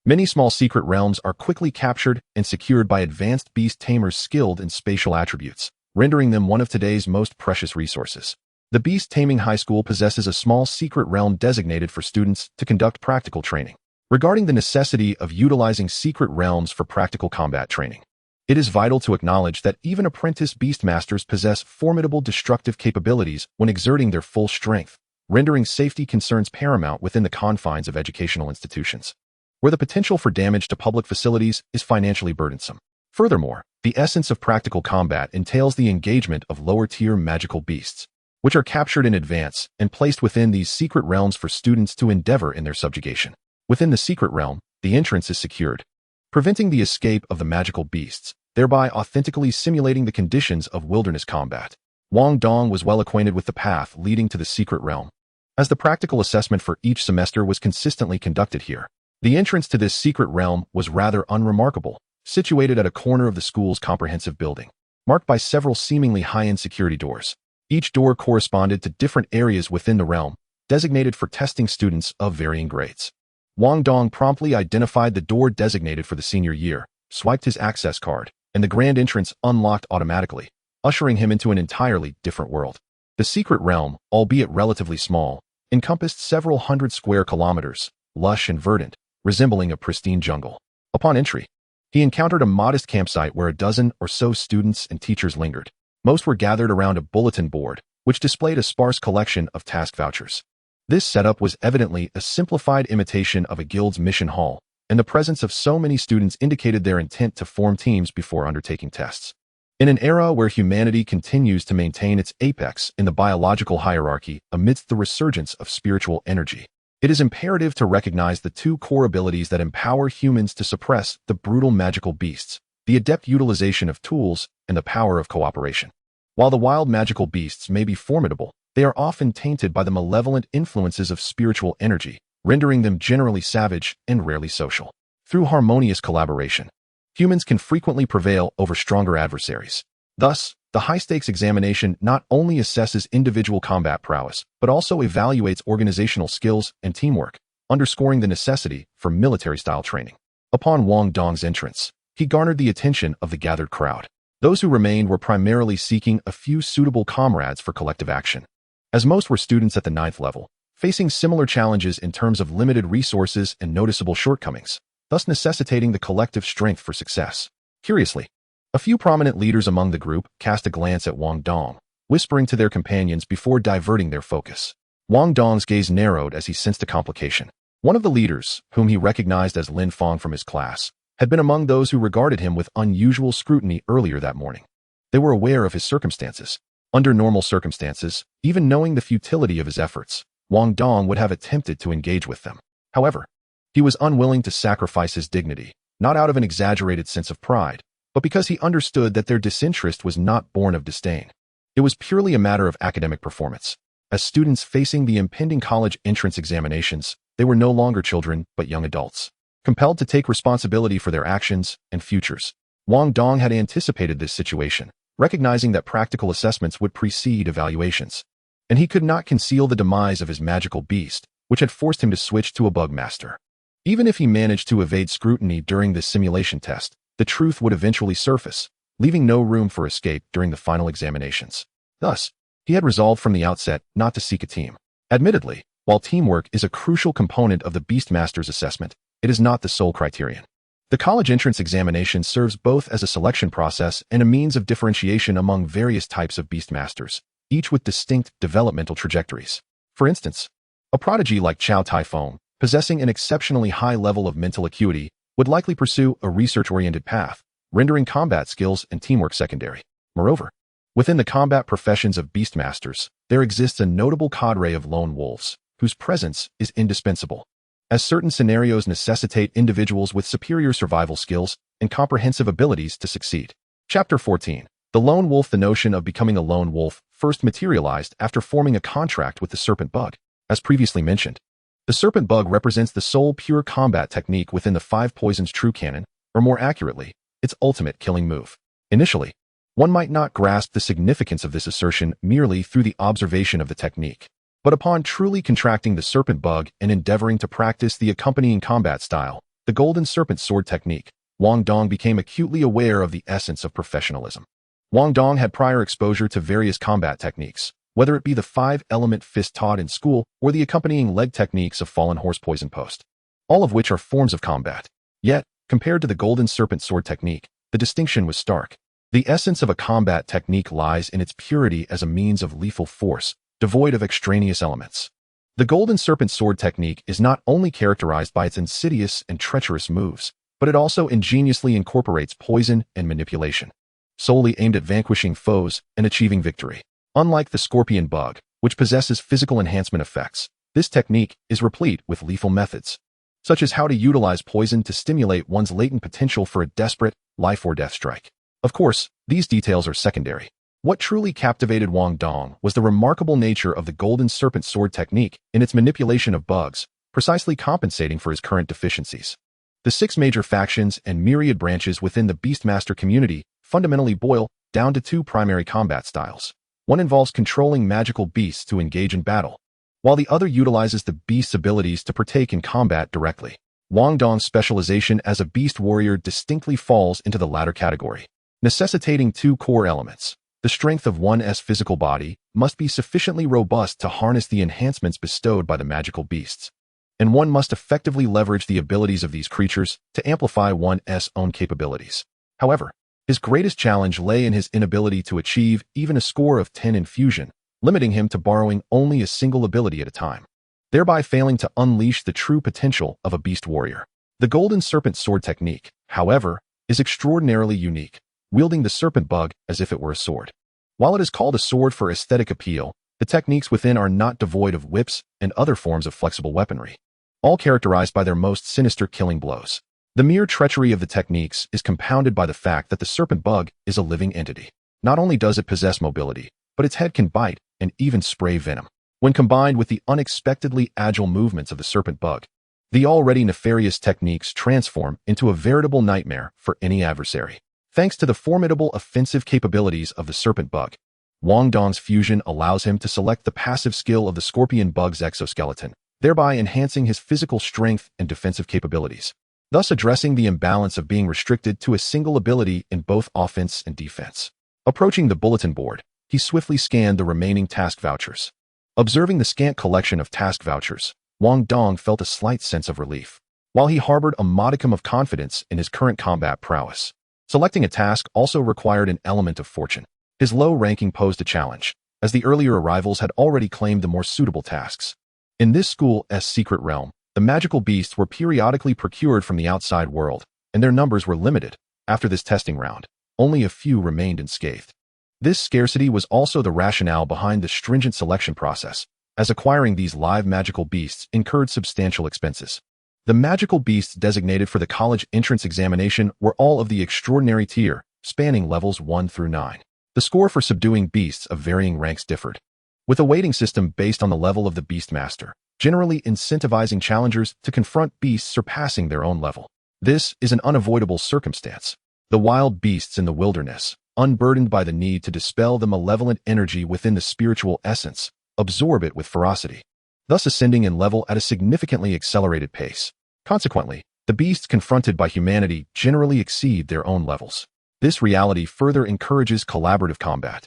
Many small secret realms are quickly captured and secured by advanced beast tamers skilled in spatial attributes, rendering them one of today's most precious resources. The Beast Taming High School possesses a small secret realm designated for students to conduct practical training. Regarding the necessity of utilizing secret realms for practical combat training, it is vital to acknowledge that even apprentice beastmasters possess formidable destructive capabilities when exerting their full strength, rendering safety concerns paramount within the confines of educational institutions, where the potential for damage to public facilities is financially burdensome. Furthermore, the essence of practical combat entails the engagement of lower-tier magical beasts, which are captured in advance and placed within these secret realms for students to endeavor in their subjugation. Within the secret realm, the entrance is secured, preventing the escape of the magical beasts, thereby authentically simulating the conditions of wilderness combat. Wang Dong was well acquainted with the path leading to the secret realm, as the practical assessment for each semester was consistently conducted here. The entrance to this secret realm was rather unremarkable, situated at a corner of the school's comprehensive building, marked by several seemingly high-end security doors. Each door corresponded to different areas within the realm, designated for testing students of varying grades. Wang Dong promptly identified the door designated for the senior year, swiped his access card, and the grand entrance unlocked automatically, ushering him into an entirely different world. The secret realm, albeit relatively small, encompassed several hundred square kilometers, lush and verdant, resembling a pristine jungle. Upon entry, he encountered a modest campsite where a dozen or so students and teachers lingered. Most were gathered around a bulletin board, which displayed a sparse collection of task vouchers. This setup was evidently a simplified imitation of a guild's mission hall, and the presence of so many students indicated their intent to form teams before undertaking tests. In an era where humanity continues to maintain its apex in the biological hierarchy amidst the resurgence of spiritual energy, it is imperative to recognize the two core abilities that empower humans to suppress the brutal magical beasts: the adept utilization of tools and the power of cooperation. While the wild magical beasts may be formidable, they are often tainted by the malevolent influences of spiritual energy, rendering them generally savage and rarely social. Through harmonious collaboration, humans can frequently prevail over stronger adversaries. Thus, the high-stakes examination not only assesses individual combat prowess, but also evaluates organizational skills and teamwork, underscoring the necessity for military-style training. Upon Wang Dong's entrance, he garnered the attention of the gathered crowd. Those who remained were primarily seeking a few suitable comrades for collective action, as most were students at the 9th level, facing similar challenges in terms of limited resources and noticeable shortcomings, thus necessitating the collective strength for success. Curiously, a few prominent leaders among the group cast a glance at Wang Dong, whispering to their companions before diverting their focus. Wang Dong's gaze narrowed as he sensed a complication. One of the leaders, whom he recognized as Lin Fong from his class, had been among those who regarded him with unusual scrutiny earlier that morning. They were aware of his circumstances. Under normal circumstances, even knowing the futility of his efforts, Wang Dong would have attempted to engage with them. However, he was unwilling to sacrifice his dignity, not out of an exaggerated sense of pride, but because he understood that their disinterest was not born of disdain. It was purely a matter of academic performance. As students facing the impending college entrance examinations, they were no longer children but young adults, compelled to take responsibility for their actions and futures. Wang Dong had anticipated this situation, recognizing that practical assessments would precede evaluations, and he could not conceal the demise of his magical beast, which had forced him to switch to a bug master. Even if he managed to evade scrutiny during this simulation test, the truth would eventually surface, leaving no room for escape during the final examinations. Thus, he had resolved from the outset not to seek a team. Admittedly, while teamwork is a crucial component of the Beastmaster's assessment, it is not the sole criterion. The college entrance examination serves both as a selection process and a means of differentiation among various types of Beastmasters, each with distinct developmental trajectories. For instance, a prodigy like Chow Tai-Fong, possessing an exceptionally high level of mental acuity, would likely pursue a research-oriented path, rendering combat skills and teamwork secondary. Moreover, within the combat professions of Beastmasters, there exists a notable cadre of lone wolves, whose presence is indispensable, as certain scenarios necessitate individuals with superior survival skills and comprehensive abilities to succeed. Chapter 14. The Lone Wolf. The notion of becoming a lone wolf first materialized after forming a contract with the serpent bug. As previously mentioned, the serpent bug represents the sole pure combat technique within the 5 poisons true canon, or more accurately, its ultimate killing move. Initially, one might not grasp the significance of this assertion merely through the observation of the technique, but upon truly contracting the serpent bug and endeavoring to practice the accompanying combat style, the Golden Serpent Sword technique, Wang Dong became acutely aware of the essence of professionalism. Wang Dong had prior exposure to various combat techniques, whether it be the 5-element fist taught in school or the accompanying leg techniques of fallen horse poison post, all of which are forms of combat. Yet, compared to the Golden Serpent Sword technique, the distinction was stark. The essence of a combat technique lies in its purity as a means of lethal force, devoid of extraneous elements. The Golden Serpent Sword technique is not only characterized by its insidious and treacherous moves, but it also ingeniously incorporates poison and manipulation, solely aimed at vanquishing foes and achieving victory. Unlike the scorpion bug, which possesses physical enhancement effects, this technique is replete with lethal methods, such as how to utilize poison to stimulate one's latent potential for a desperate, life-or-death strike. Of course, these details are secondary. What truly captivated Wang Dong was the remarkable nature of the Golden Serpent Sword technique in its manipulation of bugs, precisely compensating for his current deficiencies. The 6 major factions and myriad branches within the Beastmaster community fundamentally boil down to 2 primary combat styles. One involves controlling magical beasts to engage in battle, while the other utilizes the beast's abilities to partake in combat directly. Wang Dong's specialization as a beast warrior distinctly falls into the latter category, necessitating 2 core elements. The strength of one's physical body must be sufficiently robust to harness the enhancements bestowed by the magical beasts, and one must effectively leverage the abilities of these creatures to amplify one's own capabilities. However, his greatest challenge lay in his inability to achieve even a score of 10 in fusion, limiting him to borrowing only a single ability at a time, thereby failing to unleash the true potential of a beast warrior. The Golden Serpent Sword technique, however, is extraordinarily unique, wielding the serpent bug as if it were a sword. While it is called a sword for aesthetic appeal, the techniques within are not devoid of whips and other forms of flexible weaponry, all characterized by their most sinister killing blows. The mere treachery of the techniques is compounded by the fact that the serpent bug is a living entity. Not only does it possess mobility, but its head can bite and even spray venom. When combined with the unexpectedly agile movements of the serpent bug, the already nefarious techniques transform into a veritable nightmare for any adversary. Thanks to the formidable offensive capabilities of the serpent bug, Wang Dong's fusion allows him to select the passive skill of the scorpion bug's exoskeleton, thereby enhancing his physical strength and defensive capabilities, thus addressing the imbalance of being restricted to a single ability in both offense and defense. Approaching the bulletin board, he swiftly scanned the remaining task vouchers. Observing the scant collection of task vouchers, Wang Dong felt a slight sense of relief, while he harbored a modicum of confidence in his current combat prowess. Selecting a task also required an element of fortune. His low ranking posed a challenge, as the earlier arrivals had already claimed the more suitable tasks. In this school's secret realm, the magical beasts were periodically procured from the outside world, and their numbers were limited. After this testing round, only a few remained unscathed. This scarcity was also the rationale behind the stringent selection process, as acquiring these live magical beasts incurred substantial expenses. The magical beasts designated for the college entrance examination were all of the extraordinary tier, spanning levels 1 through 9. The score for subduing beasts of varying ranks differed, with a weighting system based on the level of the Beastmaster, generally incentivizing challengers to confront beasts surpassing their own level. This is an unavoidable circumstance. The wild beasts in the wilderness, unburdened by the need to dispel the malevolent energy within the spiritual essence, absorb it with ferocity, thus ascending in level at a significantly accelerated pace. Consequently, the beasts confronted by humanity generally exceed their own levels. This reality further encourages collaborative combat.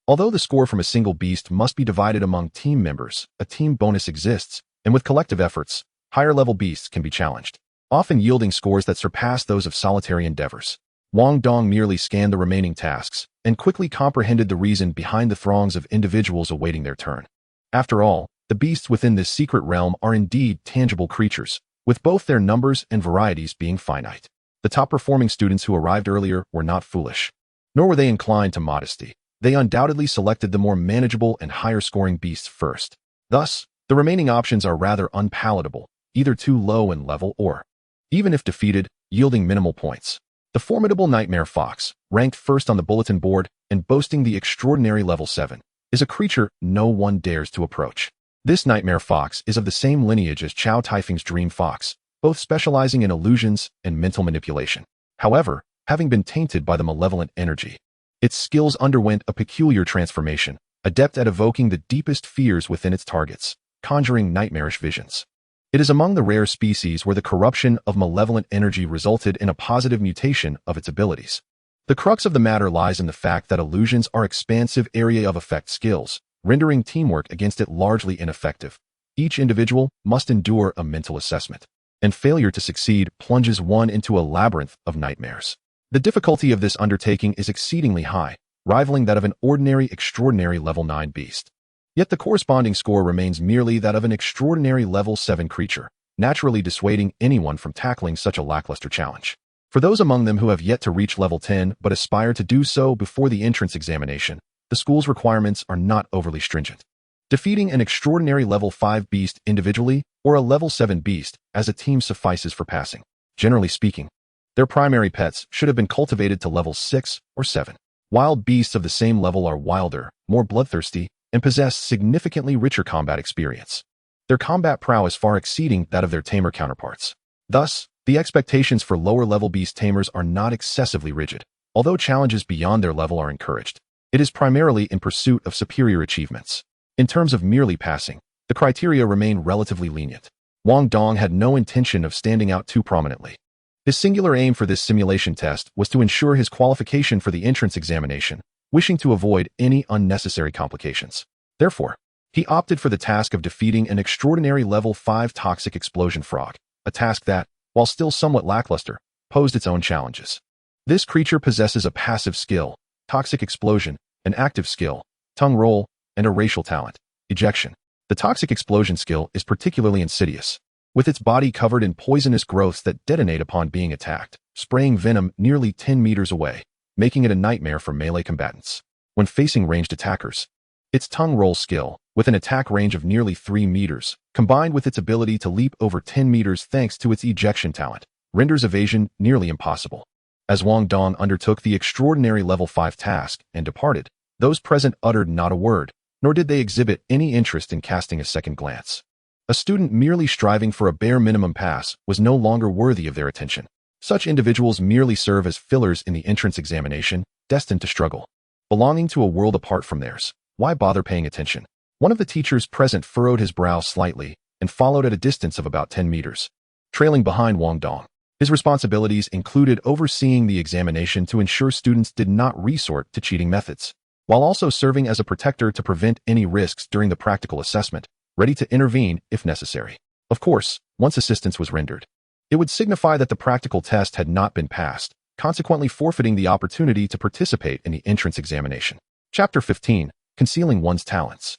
Although the score from a single beast must be divided among team members, a team bonus exists, and with collective efforts, higher-level beasts can be challenged, often yielding scores that surpass those of solitary endeavors. Wang Dong merely scanned the remaining tasks and quickly comprehended the reason behind the throngs of individuals awaiting their turn. After all, the beasts within this secret realm are indeed tangible creatures, with both their numbers and varieties being finite. The top-performing students who arrived earlier were not foolish, nor were they inclined to modesty. They undoubtedly selected the more manageable and higher-scoring beasts first. Thus, the remaining options are rather unpalatable, either too low in level or, even if defeated, yielding minimal points. The formidable Nightmare Fox, ranked first on the bulletin board and boasting the extraordinary level 7, is a creature no one dares to approach. This Nightmare Fox is of the same lineage as Chow Taifeng's Dream Fox, both specializing in illusions and mental manipulation. However, having been tainted by the malevolent energy, its skills underwent a peculiar transformation, adept at evoking the deepest fears within its targets, conjuring nightmarish visions. It is among the rare species where the corruption of malevolent energy resulted in a positive mutation of its abilities. The crux of the matter lies in the fact that illusions are expansive area of effect skills, rendering teamwork against it largely ineffective. Each individual must endure a mental assessment, and failure to succeed plunges one into a labyrinth of nightmares. The difficulty of this undertaking is exceedingly high, rivaling that of an ordinary extraordinary level 9 beast. Yet the corresponding score remains merely that of an extraordinary level 7 creature, naturally dissuading anyone from tackling such a lackluster challenge. For those among them who have yet to reach level 10 but aspire to do so before the entrance examination, the school's requirements are not overly stringent. Defeating an extraordinary level 5 beast individually or a level 7 beast as a team suffices for passing. Generally speaking, their primary pets should have been cultivated to level 6 or 7. Wild beasts of the same level are wilder, more bloodthirsty, and possess significantly richer combat experience, their combat prowess far exceeding that of their tamer counterparts. Thus, the expectations for lower-level beast tamers are not excessively rigid, although challenges beyond their level are encouraged. It is primarily in pursuit of superior achievements. In terms of merely passing, the criteria remain relatively lenient. Wang Dong had no intention of standing out too prominently. His singular aim for this simulation test was to ensure his qualification for the entrance examination, wishing to avoid any unnecessary complications. Therefore, he opted for the task of defeating an extraordinary level 5 toxic explosion frog, a task that, while still somewhat lackluster, posed its own challenges. This creature possesses a passive skill, toxic explosion, an active skill, tongue roll, and a racial talent, ejection. The toxic explosion skill is particularly insidious, with its body covered in poisonous growths that detonate upon being attacked, spraying venom nearly 10 meters away, making it a nightmare for melee combatants. When facing ranged attackers, its tongue roll skill, with an attack range of nearly 3 meters, combined with its ability to leap over 10 meters thanks to its ejection talent, renders evasion nearly impossible. As Wang Dong undertook the extraordinary level 5 task and departed, those present uttered not a word, nor did they exhibit any interest in casting a second glance. A student merely striving for a bare minimum pass was no longer worthy of their attention. Such individuals merely serve as fillers in the entrance examination, destined to struggle. Belonging to a world apart from theirs, why bother paying attention? One of the teachers present furrowed his brow slightly and followed at a distance of about 10 meters, trailing behind Wang Dong. His responsibilities included overseeing the examination to ensure students did not resort to cheating methods, while also serving as a protector to prevent any risks during the practical assessment, ready to intervene if necessary. Of course, once assistance was rendered, it would signify that the practical test had not been passed, consequently forfeiting the opportunity to participate in the entrance examination. Chapter 15. Concealing one's talents.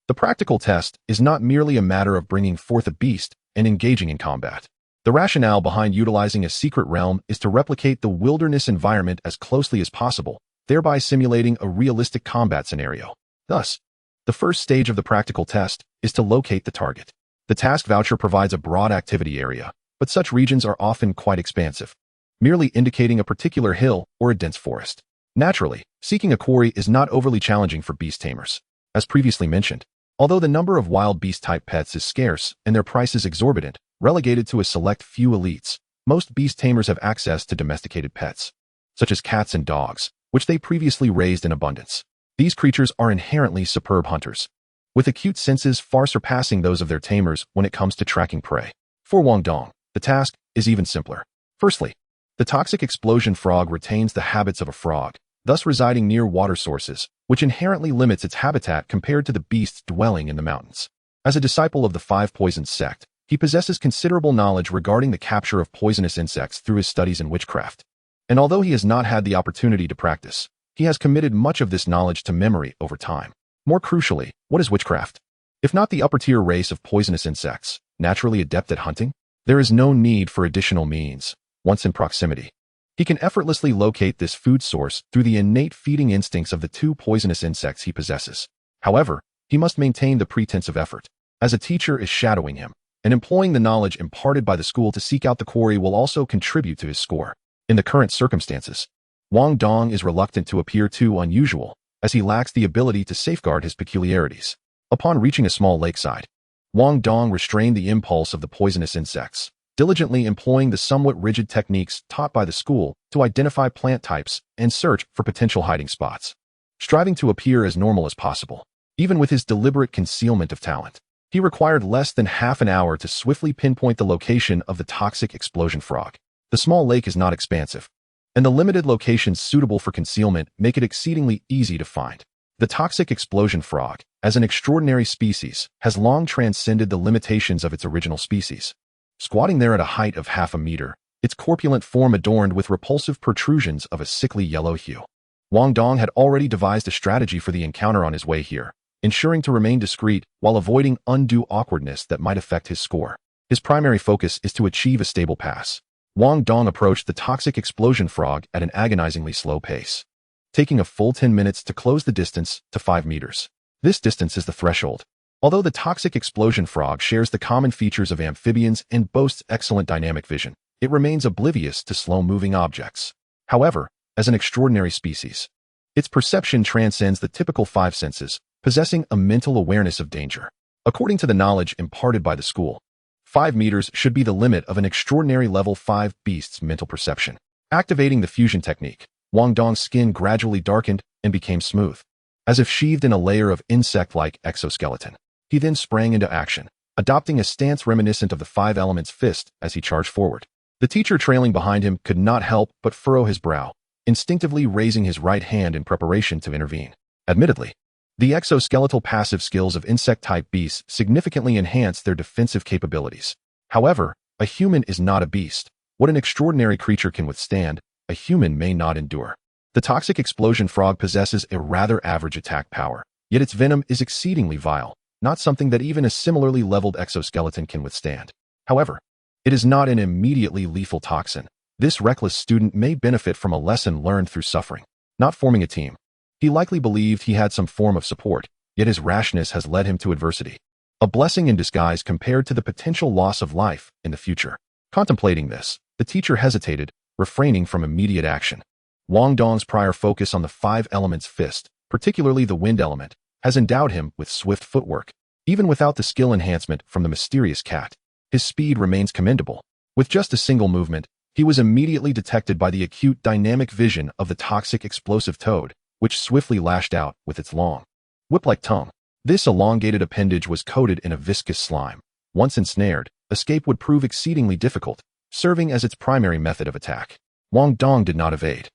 The practical test is not merely a matter of bringing forth a beast and engaging in combat. The rationale behind utilizing a secret realm is to replicate the wilderness environment as closely as possible, thereby simulating a realistic combat scenario. Thus, the first stage of the practical test is to locate the target. The task voucher provides a broad activity area, but such regions are often quite expansive, merely indicating a particular hill or a dense forest. Naturally, seeking a quarry is not overly challenging for beast tamers. As previously mentioned, although the number of wild beast-type pets is scarce and their prices exorbitant, relegated to a select few elites, most beast tamers have access to domesticated pets, such as cats and dogs, which they previously raised in abundance. These creatures are inherently superb hunters, with acute senses far surpassing those of their tamers when it comes to tracking prey. For Wang Dong, the task is even simpler. Firstly, the toxic explosion frog retains the habits of a frog, thus residing near water sources, which inherently limits its habitat compared to the beasts dwelling in the mountains. As a disciple of the Five Poisons sect, he possesses considerable knowledge regarding the capture of poisonous insects through his studies in witchcraft. And although he has not had the opportunity to practice, he has committed much of this knowledge to memory over time. More crucially, what is witchcraft? If not the upper-tier race of poisonous insects, naturally adept at hunting, there is no need for additional means. Once in proximity, he can effortlessly locate this food source through the innate feeding instincts of the 2 poisonous insects he possesses. However, he must maintain the pretense of effort, as a teacher is shadowing him, and employing the knowledge imparted by the school to seek out the quarry will also contribute to his score. In the current circumstances, Wang Dong is reluctant to appear too unusual, as he lacks the ability to safeguard his peculiarities. Upon reaching a small lakeside, Wang Dong restrained the impulse of the poisonous insects, diligently employing the somewhat rigid techniques taught by the school to identify plant types and search for potential hiding spots, striving to appear as normal as possible, even with his deliberate concealment of talent. He required less than half an hour to swiftly pinpoint the location of the toxic explosion frog. The small lake is not expansive, and the limited locations suitable for concealment make it exceedingly easy to find. The toxic explosion frog, as an extraordinary species, has long transcended the limitations of its original species. Squatting there at a height of half a meter, its corpulent form adorned with repulsive protrusions of a sickly yellow hue. Wang Dong had already devised a strategy for the encounter on his way here, ensuring to remain discreet while avoiding undue awkwardness that might affect his score. His primary focus is to achieve a stable pass. Wang Dong approached the toxic explosion frog at an agonizingly slow pace, taking a full 10 minutes to close the distance to 5 meters. This distance is the threshold. Although the toxic explosion frog shares the common features of amphibians and boasts excellent dynamic vision, it remains oblivious to slow-moving objects. However, as an extraordinary species, its perception transcends the typical 5 senses, possessing a mental awareness of danger. According to the knowledge imparted by the school, 5 meters should be the limit of an extraordinary level 5 beast's mental perception. Activating the fusion technique, Wang Dong's skin gradually darkened and became smooth, as if sheathed in a layer of insect-like exoskeleton. He then sprang into action, adopting a stance reminiscent of the 5 elements fist as he charged forward. The teacher trailing behind him could not help but furrow his brow, instinctively raising his right hand in preparation to intervene. Admittedly, the exoskeletal passive skills of insect-type beasts significantly enhance their defensive capabilities. However, a human is not a beast. What an extraordinary creature can withstand, a human may not endure. The toxic explosion frog possesses a rather average attack power, yet its venom is exceedingly vile, not something that even a similarly leveled exoskeleton can withstand. However, it is not an immediately lethal toxin. This reckless student may benefit from a lesson learned through suffering. Not forming a team, he likely believed he had some form of support, yet his rashness has led him to adversity. A blessing in disguise compared to the potential loss of life in the future. Contemplating this, the teacher hesitated, refraining from immediate action. Wang Dong's prior focus on the 5 elements fist, particularly the wind element, has endowed him with swift footwork. Even without the skill enhancement from the mysterious cat, his speed remains commendable. With just a single movement, he was immediately detected by the acute dynamic vision of the toxic explosive toad, which swiftly lashed out with its long, whip-like tongue. This elongated appendage was coated in a viscous slime. Once ensnared, escape would prove exceedingly difficult, serving as its primary method of attack. Wang Dong did not evade.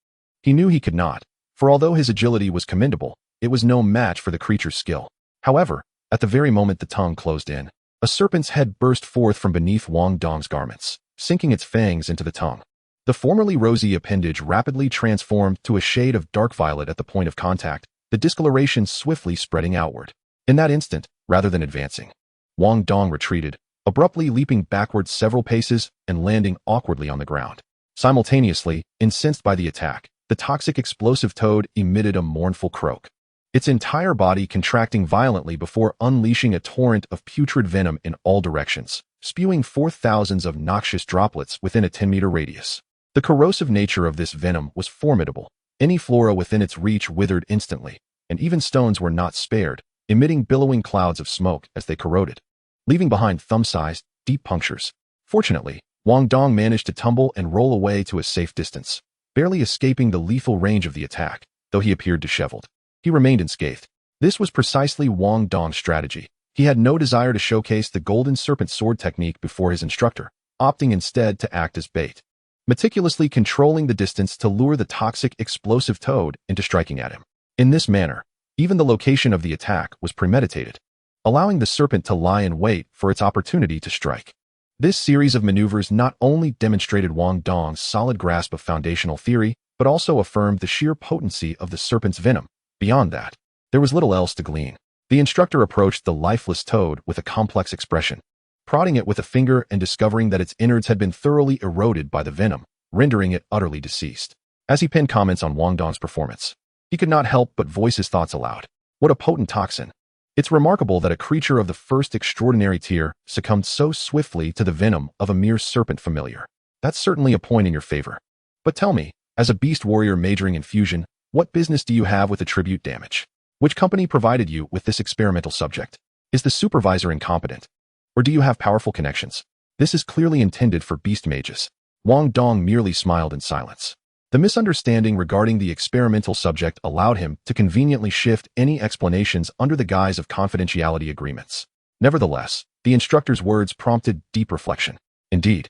He knew he could not, for although his agility was commendable, it was no match for the creature's skill. However, at the very moment the tongue closed in, a serpent's head burst forth from beneath Wang Dong's garments, sinking its fangs into the tongue. The formerly rosy appendage rapidly transformed to a shade of dark violet at the point of contact, the discoloration swiftly spreading outward. In that instant, rather than advancing, Wang Dong retreated, abruptly leaping backwards several paces and landing awkwardly on the ground. Simultaneously, incensed by the attack, the toxic explosive toad emitted a mournful croak, its entire body contracting violently before unleashing a torrent of putrid venom in all directions, spewing forth thousands of noxious droplets within a 10-meter radius. The corrosive nature of this venom was formidable. Any flora within its reach withered instantly, and even stones were not spared, emitting billowing clouds of smoke as they corroded, leaving behind thumb-sized, deep punctures. Fortunately, Wang Dong managed to tumble and roll away to a safe distance, barely escaping the lethal range of the attack, though he appeared disheveled. He remained unscathed. This was precisely Wang Dong's strategy. He had no desire to showcase the golden serpent sword technique before his instructor, opting instead to act as bait, meticulously controlling the distance to lure the toxic explosive toad into striking at him. In this manner, even the location of the attack was premeditated, allowing the serpent to lie in wait for its opportunity to strike. This series of maneuvers not only demonstrated Wang Dong's solid grasp of foundational theory, but also affirmed the sheer potency of the serpent's venom. Beyond that, there was little else to glean. The instructor approached the lifeless toad with a complex expression, prodding it with a finger and discovering that its innards had been thoroughly eroded by the venom, rendering it utterly deceased. As he penned comments on Wang Dong's performance, he could not help but voice his thoughts aloud. What a potent toxin! It's remarkable that a creature of the first extraordinary tier succumbed so swiftly to the venom of a mere serpent familiar. That's certainly a point in your favor. But tell me, as a beast warrior majoring in fusion, what business do you have with attribute damage? Which company provided you with this experimental subject? Is the supervisor incompetent? Or do you have powerful connections? This is clearly intended for beast mages. Wang Dong merely smiled in silence. The misunderstanding regarding the experimental subject allowed him to conveniently shift any explanations under the guise of confidentiality agreements. Nevertheless, the instructor's words prompted deep reflection. Indeed,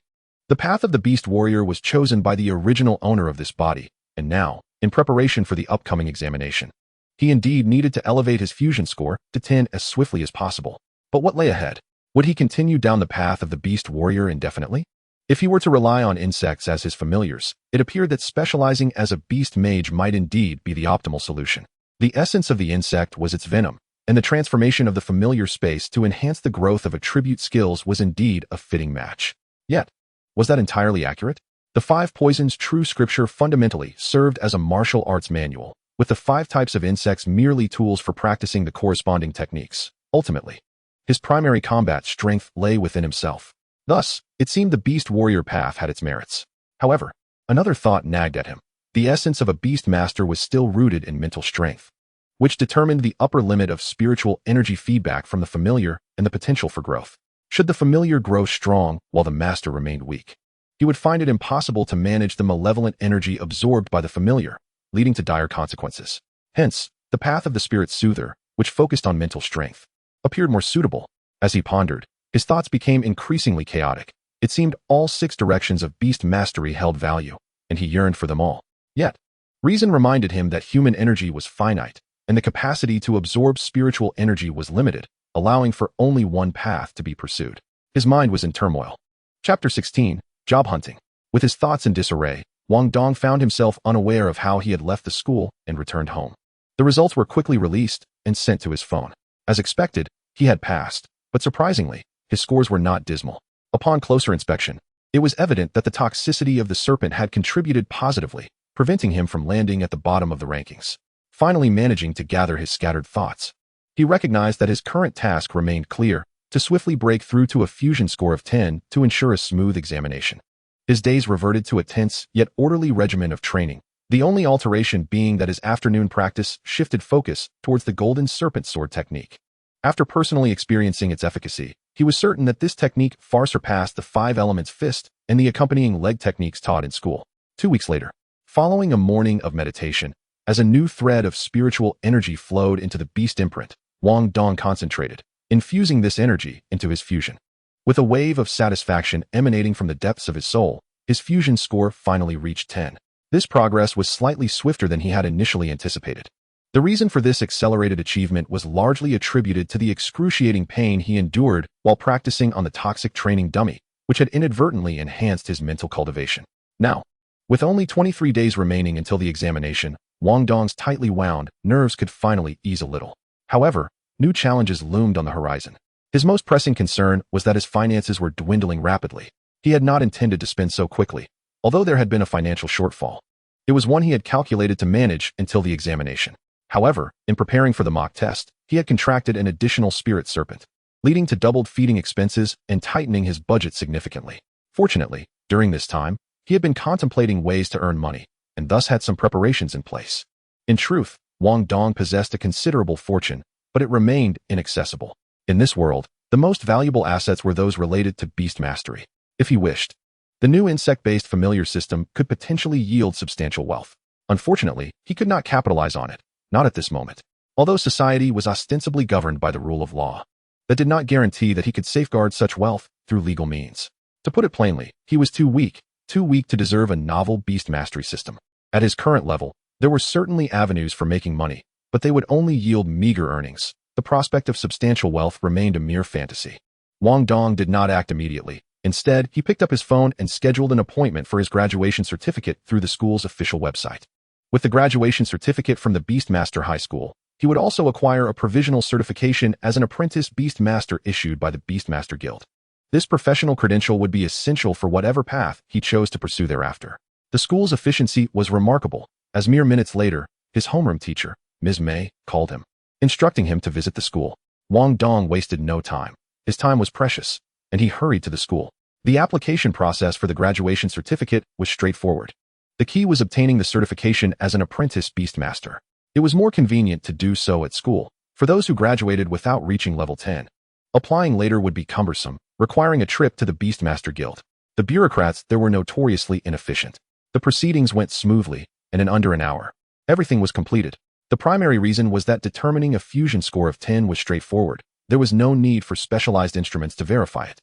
the path of the Beast Warrior was chosen by the original owner of this body, and now, in preparation for the upcoming examination, he indeed needed to elevate his fusion score to 10 as swiftly as possible. But what lay ahead? Would he continue down the path of the Beast Warrior indefinitely? If he were to rely on insects as his familiars, it appeared that specializing as a beast mage might indeed be the optimal solution. The essence of the insect was its venom, and the transformation of the familiar space to enhance the growth of attribute skills was indeed a fitting match. Yet, was that entirely accurate? The 5 Poisons True Scripture fundamentally served as a martial arts manual, with the 5 types of insects merely tools for practicing the corresponding techniques. Ultimately, his primary combat strength lay within himself. Thus, it seemed the Beast Warrior path had its merits. However, another thought nagged at him. The essence of a Beast Master was still rooted in mental strength, which determined the upper limit of spiritual energy feedback from the familiar and the potential for growth. Should the familiar grow strong while the master remained weak, he would find it impossible to manage the malevolent energy absorbed by the familiar, leading to dire consequences. Hence, the path of the Spirit Soother, which focused on mental strength, appeared more suitable. As he pondered, his thoughts became increasingly chaotic. It seemed all 6 directions of beast mastery held value, and he yearned for them all. Yet, reason reminded him that human energy was finite, and the capacity to absorb spiritual energy was limited, allowing for only one path to be pursued. His mind was in turmoil. Chapter 16, Job Hunting. With his thoughts in disarray, Wang Dong found himself unaware of how he had left the school and returned home. The results were quickly released and sent to his phone. As expected, he had passed, but surprisingly, his scores were not dismal. Upon closer inspection, it was evident that the toxicity of the serpent had contributed positively, preventing him from landing at the bottom of the rankings. Finally managing to gather his scattered thoughts, he recognized that his current task remained clear: to swiftly break through to a fusion score of 10 to ensure a smooth examination. His days reverted to a tense yet orderly regimen of training, the only alteration being that his afternoon practice shifted focus towards the golden serpent sword technique. After personally experiencing its efficacy, he was certain that this technique far surpassed the 5 elements fist and the accompanying leg techniques taught in school. 2 weeks later, following a morning of meditation, as a new thread of spiritual energy flowed into the beast imprint, Wang Dong concentrated, infusing this energy into his fusion. With a wave of satisfaction emanating from the depths of his soul, his fusion score finally reached 10. This progress was slightly swifter than he had initially anticipated. The reason for this accelerated achievement was largely attributed to the excruciating pain he endured while practicing on the toxic training dummy, which had inadvertently enhanced his mental cultivation. Now, with only 23 days remaining until the examination, Wang Dong's tightly wound nerves could finally ease a little. However, new challenges loomed on the horizon. His most pressing concern was that his finances were dwindling rapidly. He had not intended to spend so quickly, although there had been a financial shortfall. It was one he had calculated to manage until the examination. However, in preparing for the mock test, he had contracted an additional spirit serpent, leading to doubled feeding expenses and tightening his budget significantly. Fortunately, during this time, he had been contemplating ways to earn money, and thus had some preparations in place. In truth, Wang Dong possessed a considerable fortune, but it remained inaccessible. In this world, the most valuable assets were those related to beast mastery. If he wished, the new insect-based familiar system could potentially yield substantial wealth. Unfortunately, he could not capitalize on it, not at this moment. Although society was ostensibly governed by the rule of law, that did not guarantee that he could safeguard such wealth through legal means. To put it plainly, he was too weak to deserve a novel beast mastery system. At his current level, there were certainly avenues for making money, but they would only yield meager earnings. The prospect of substantial wealth remained a mere fantasy. Wang Dong did not act immediately. Instead, he picked up his phone and scheduled an appointment for his graduation certificate through the school's official website. With the graduation certificate from the Beastmaster High School, he would also acquire a provisional certification as an apprentice Beastmaster issued by the Beastmaster Guild. This professional credential would be essential for whatever path he chose to pursue thereafter. The school's efficiency was remarkable, as mere minutes later, his homeroom teacher, Ms. May, called him, instructing him to visit the school. Wang Dong wasted no time. His time was precious, and he hurried to the school. The application process for the graduation certificate was straightforward. The key was obtaining the certification as an apprentice Beastmaster. It was more convenient to do so at school, for those who graduated without reaching level 10. Applying later would be cumbersome, requiring a trip to the Beastmaster Guild. The bureaucrats there were notoriously inefficient. The proceedings went smoothly, and in under an hour, everything was completed. The primary reason was that determining a fusion score of 10 was straightforward. There was no need for specialized instruments to verify it,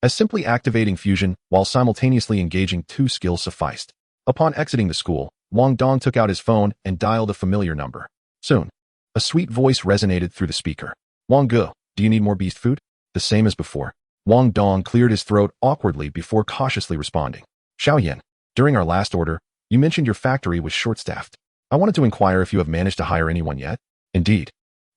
as simply activating fusion while simultaneously engaging two skills sufficed. Upon exiting the school, Wang Dong took out his phone and dialed a familiar number. Soon, a sweet voice resonated through the speaker. Wang Ge, do you need more beast food? The same as before. Wang Dong cleared his throat awkwardly before cautiously responding. Xiaoyan, during our last order, you mentioned your factory was short-staffed. I wanted to inquire if you have managed to hire anyone yet. Indeed.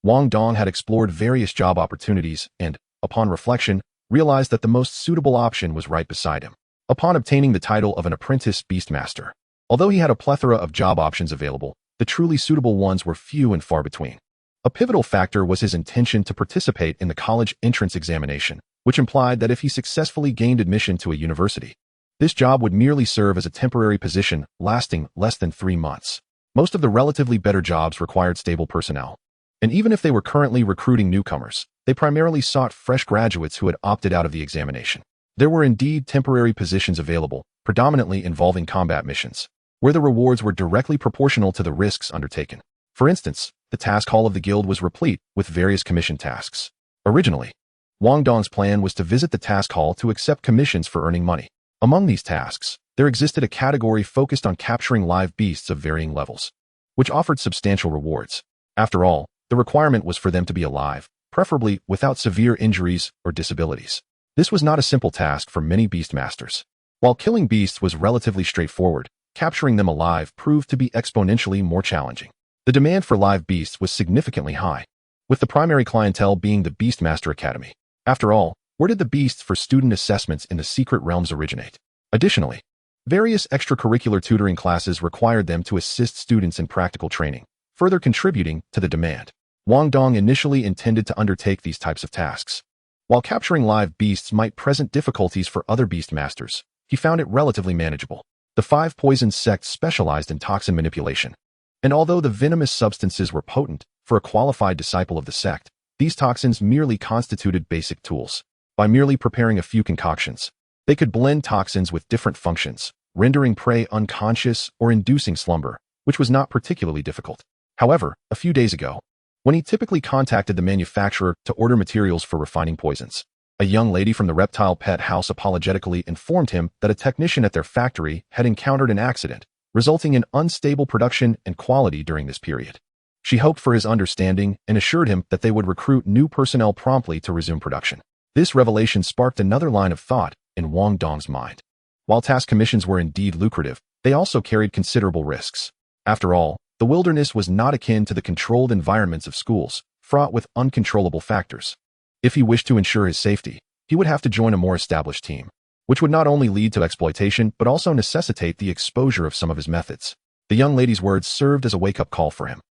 Wang Dong had explored various job opportunities and, upon reflection, realized that the most suitable option was right beside him. Upon obtaining the title of an apprentice beastmaster, although he had a plethora of job options available, the truly suitable ones were few and far between. A pivotal factor was his intention to participate in the college entrance examination, which implied that if he successfully gained admission to a university, this job would merely serve as a temporary position lasting less than 3 months. Most of the relatively better jobs required stable personnel, and even if they were currently recruiting newcomers, they primarily sought fresh graduates who had opted out of the examination. There were indeed temporary positions available, predominantly involving combat missions, where the rewards were directly proportional to the risks undertaken. For instance, the task hall of the guild was replete with various commission tasks. Originally, Wang Dong's plan was to visit the task hall to accept commissions for earning money. Among these tasks, there existed a category focused on capturing live beasts of varying levels, which offered substantial rewards. After all, the requirement was for them to be alive, preferably without severe injuries or disabilities. This was not a simple task for many beastmasters. While killing beasts was relatively straightforward, capturing them alive proved to be exponentially more challenging. The demand for live beasts was significantly high, with the primary clientele being the Beastmaster Academy. After all, where did the beasts for student assessments in the secret realms originate? Additionally, various extracurricular tutoring classes required them to assist students in practical training, further contributing to the demand. Wang Dong initially intended to undertake these types of tasks. While capturing live beasts might present difficulties for other beastmasters, he found it relatively manageable. The 5 Poisons sect specialized in toxin manipulation, and although the venomous substances were potent for a qualified disciple of the sect, these toxins merely constituted basic tools. By merely preparing a few concoctions, they could blend toxins with different functions, rendering prey unconscious or inducing slumber, which was not particularly difficult. However, a few days ago, when he typically contacted the manufacturer to order materials for refining poisons, a young lady from the reptile pet house apologetically informed him that a technician at their factory had encountered an accident, resulting in unstable production and quality during this period. She hoped for his understanding and assured him that they would recruit new personnel promptly to resume production. This revelation sparked another line of thought in Wang Dong's mind. While task commissions were indeed lucrative, they also carried considerable risks. After all, the wilderness was not akin to the controlled environments of schools, fraught with uncontrollable factors. If he wished to ensure his safety, he would have to join a more established team, which would not only lead to exploitation but also necessitate the exposure of some of his methods. The young lady's words served as a wake-up call for him.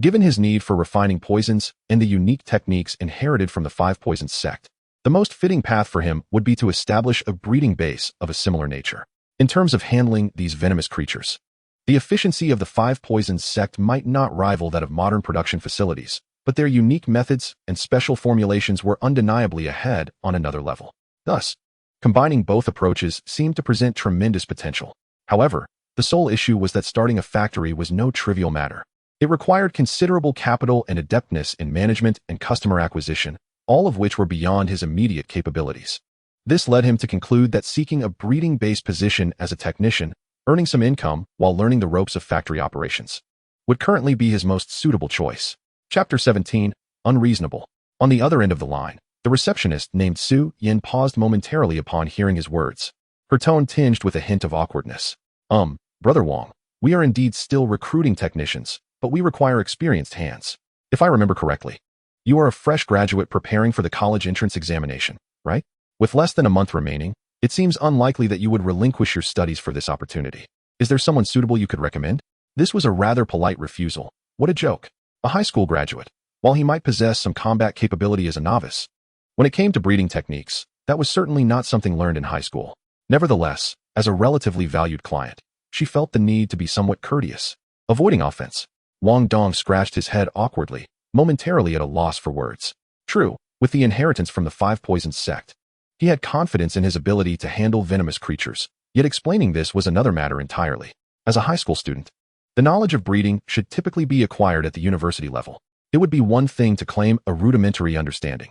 Given his need for refining poisons and the unique techniques inherited from the 5 Poisons sect, the most fitting path for him would be to establish a breeding base of a similar nature. In terms of handling these venomous creatures, the efficiency of the 5 Poisons sect might not rival that of modern production facilities, but their unique methods and special formulations were undeniably ahead on another level. Thus, combining both approaches seemed to present tremendous potential. However, the sole issue was that starting a factory was no trivial matter. It required considerable capital and adeptness in management and customer acquisition, all of which were beyond his immediate capabilities. This led him to conclude that seeking a breeding-based position as a technician, earning some income while learning the ropes of factory operations, would currently be his most suitable choice. Chapter 17, Unreasonable. On the other end of the line, the receptionist named Su Yin paused momentarily upon hearing his words, her tone tinged with a hint of awkwardness. Brother Wang, we are indeed still recruiting technicians, but we require experienced hands. If I remember correctly, you are a fresh graduate preparing for the college entrance examination, right? With less than a month remaining, it seems unlikely that you would relinquish your studies for this opportunity. Is there someone suitable you could recommend? This was a rather polite refusal. What a joke. A high school graduate, while he might possess some combat capability as a novice, when it came to breeding techniques, that was certainly not something learned in high school. Nevertheless, as a relatively valued client, she felt the need to be somewhat courteous. Avoiding offense, Wang Dong scratched his head awkwardly, momentarily at a loss for words. True, with the inheritance from the 5 Poisons sect, he had confidence in his ability to handle venomous creatures, yet explaining this was another matter entirely. As a high school student, the knowledge of breeding should typically be acquired at the university level. It would be one thing to claim a rudimentary understanding,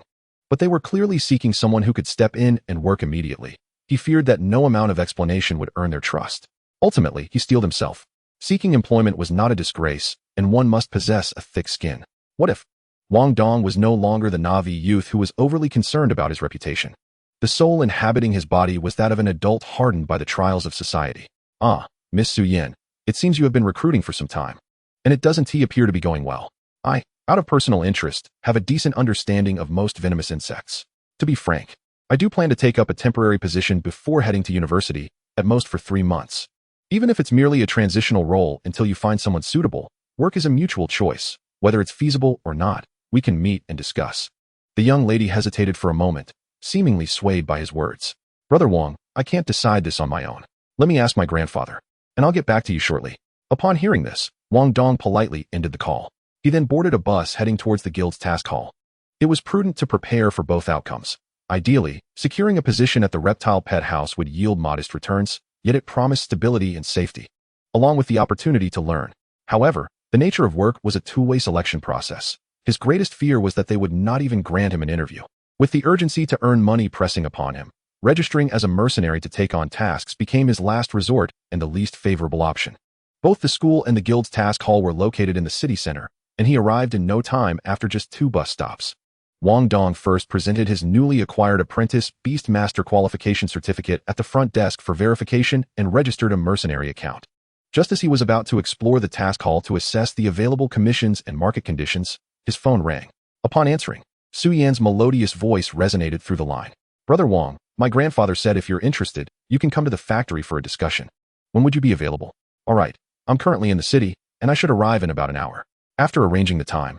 but they were clearly seeking someone who could step in and work immediately. He feared that no amount of explanation would earn their trust. Ultimately, he steeled himself. Seeking employment was not a disgrace, and one must possess a thick skin. What if Wang Dong was no longer the Na'vi youth who was overly concerned about his reputation? The soul inhabiting his body was that of an adult hardened by the trials of society. Ah, Miss Su Yin, it seems you have been recruiting for some time. And it doesn't appear to be going well. I, out of personal interest, have a decent understanding of most venomous insects. To be frank, I do plan to take up a temporary position before heading to university, at most for 3 months. Even if it's merely a transitional role until you find someone suitable, work is a mutual choice. Whether it's feasible or not, we can meet and discuss. The young lady hesitated for a moment, seemingly swayed by his words. Brother Wang, I can't decide this on my own. Let me ask my grandfather, and I'll get back to you shortly. Upon hearing this, Wang Dong politely ended the call. He then boarded a bus heading towards the guild's task hall. It was prudent to prepare for both outcomes. Ideally, securing a position at the reptile pet house would yield modest returns, yet it promised stability and safety, along with the opportunity to learn. However, the nature of work was a two-way selection process. His greatest fear was that they would not even grant him an interview. With the urgency to earn money pressing upon him, registering as a mercenary to take on tasks became his last resort and the least favorable option. Both the school and the guild's task hall were located in the city center, and he arrived in no time after just 2 bus stops. Wang Dong first presented his newly acquired apprentice Beast Master qualification certificate at the front desk for verification and registered a mercenary account. Just as he was about to explore the task hall to assess the available commissions and market conditions, his phone rang. Upon answering, Su Yan's melodious voice resonated through the line. Brother Wang, my grandfather said if you're interested, you can come to the factory for a discussion. When would you be available? All right, I'm currently in the city, and I should arrive in about an hour. After arranging the time,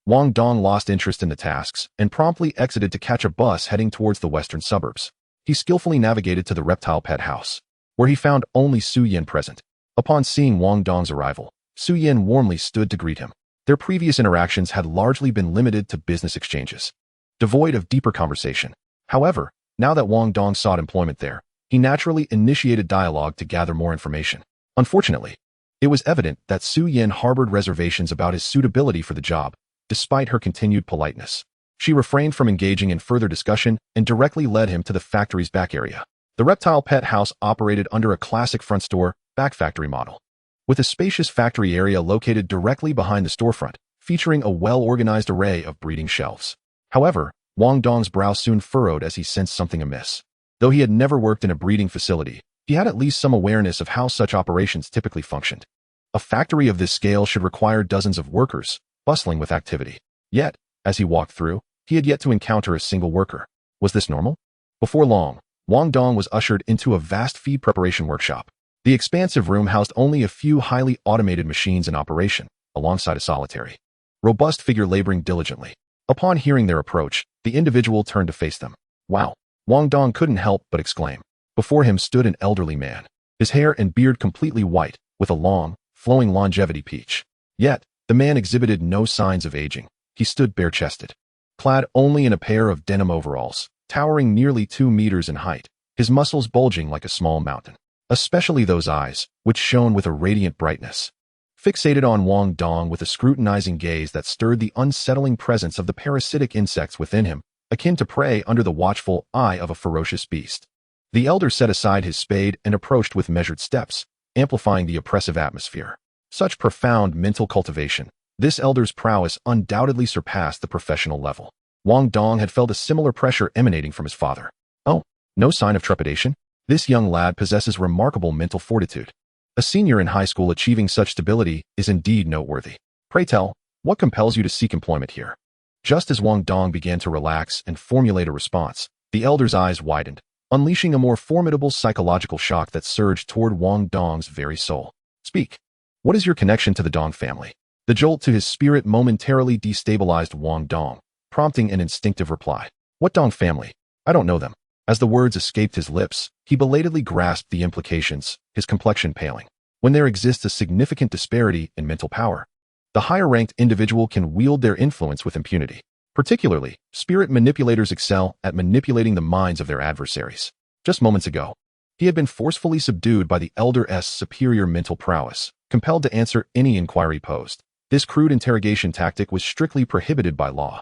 Wang Dong lost interest in the tasks and promptly exited to catch a bus heading towards the western suburbs. He skillfully navigated to the reptile pet house, where he found only Su Yan present. Upon seeing Wang Dong's arrival, Su Yan warmly stood to greet him. Their previous interactions had largely been limited to business exchanges, devoid of deeper conversation. However, now that Wang Dong sought employment there, he naturally initiated dialogue to gather more information. Unfortunately, it was evident that Su Yan harbored reservations about his suitability for the job, despite her continued politeness. She refrained from engaging in further discussion and directly led him to the factory's back area. The reptile pet house operated under a classic front store, back factory model, with a spacious factory area located directly behind the storefront, featuring a well-organized array of breeding shelves. However, Wang Dong's brow soon furrowed as he sensed something amiss. Though he had never worked in a breeding facility, he had at least some awareness of how such operations typically functioned. A factory of this scale should require dozens of workers, bustling with activity. Yet, as he walked through, he had yet to encounter a single worker. Was this normal? Before long, Wang Dong was ushered into a vast feed preparation workshop. The expansive room housed only a few highly automated machines in operation, alongside a solitary, robust figure laboring diligently. Upon hearing their approach, the individual turned to face them. Wow! Wang Dong couldn't help but exclaim. Before him stood an elderly man, his hair and beard completely white, with a long, flowing longevity peach. Yet, the man exhibited no signs of aging. He stood bare-chested, clad only in a pair of denim overalls, towering nearly 2 meters in height, his muscles bulging like a small mountain. Especially those eyes, which shone with a radiant brightness. Fixated on Wang Dong with a scrutinizing gaze that stirred the unsettling presence of the parasitic insects within him, akin to prey under the watchful eye of a ferocious beast. The elder set aside his spade and approached with measured steps, amplifying the oppressive atmosphere. Such profound mental cultivation, this elder's prowess undoubtedly surpassed the professional level. Wang Dong had felt a similar pressure emanating from his father. Oh, no sign of trepidation? This young lad possesses remarkable mental fortitude. A senior in high school achieving such stability is indeed noteworthy. Pray tell, what compels you to seek employment here? Just as Wang Dong began to relax and formulate a response, the elder's eyes widened, unleashing a more formidable psychological shock that surged toward Wang Dong's very soul. Speak. What is your connection to the Dong family? The jolt to his spirit momentarily destabilized Wang Dong, prompting an instinctive reply. What Dong family? I don't know them. As the words escaped his lips, he belatedly grasped the implications, his complexion paling. When there exists a significant disparity in mental power, the higher-ranked individual can wield their influence with impunity. Particularly, spirit manipulators excel at manipulating the minds of their adversaries. Just moments ago, he had been forcefully subdued by the elder's superior mental prowess, compelled to answer any inquiry posed. This crude interrogation tactic was strictly prohibited by law.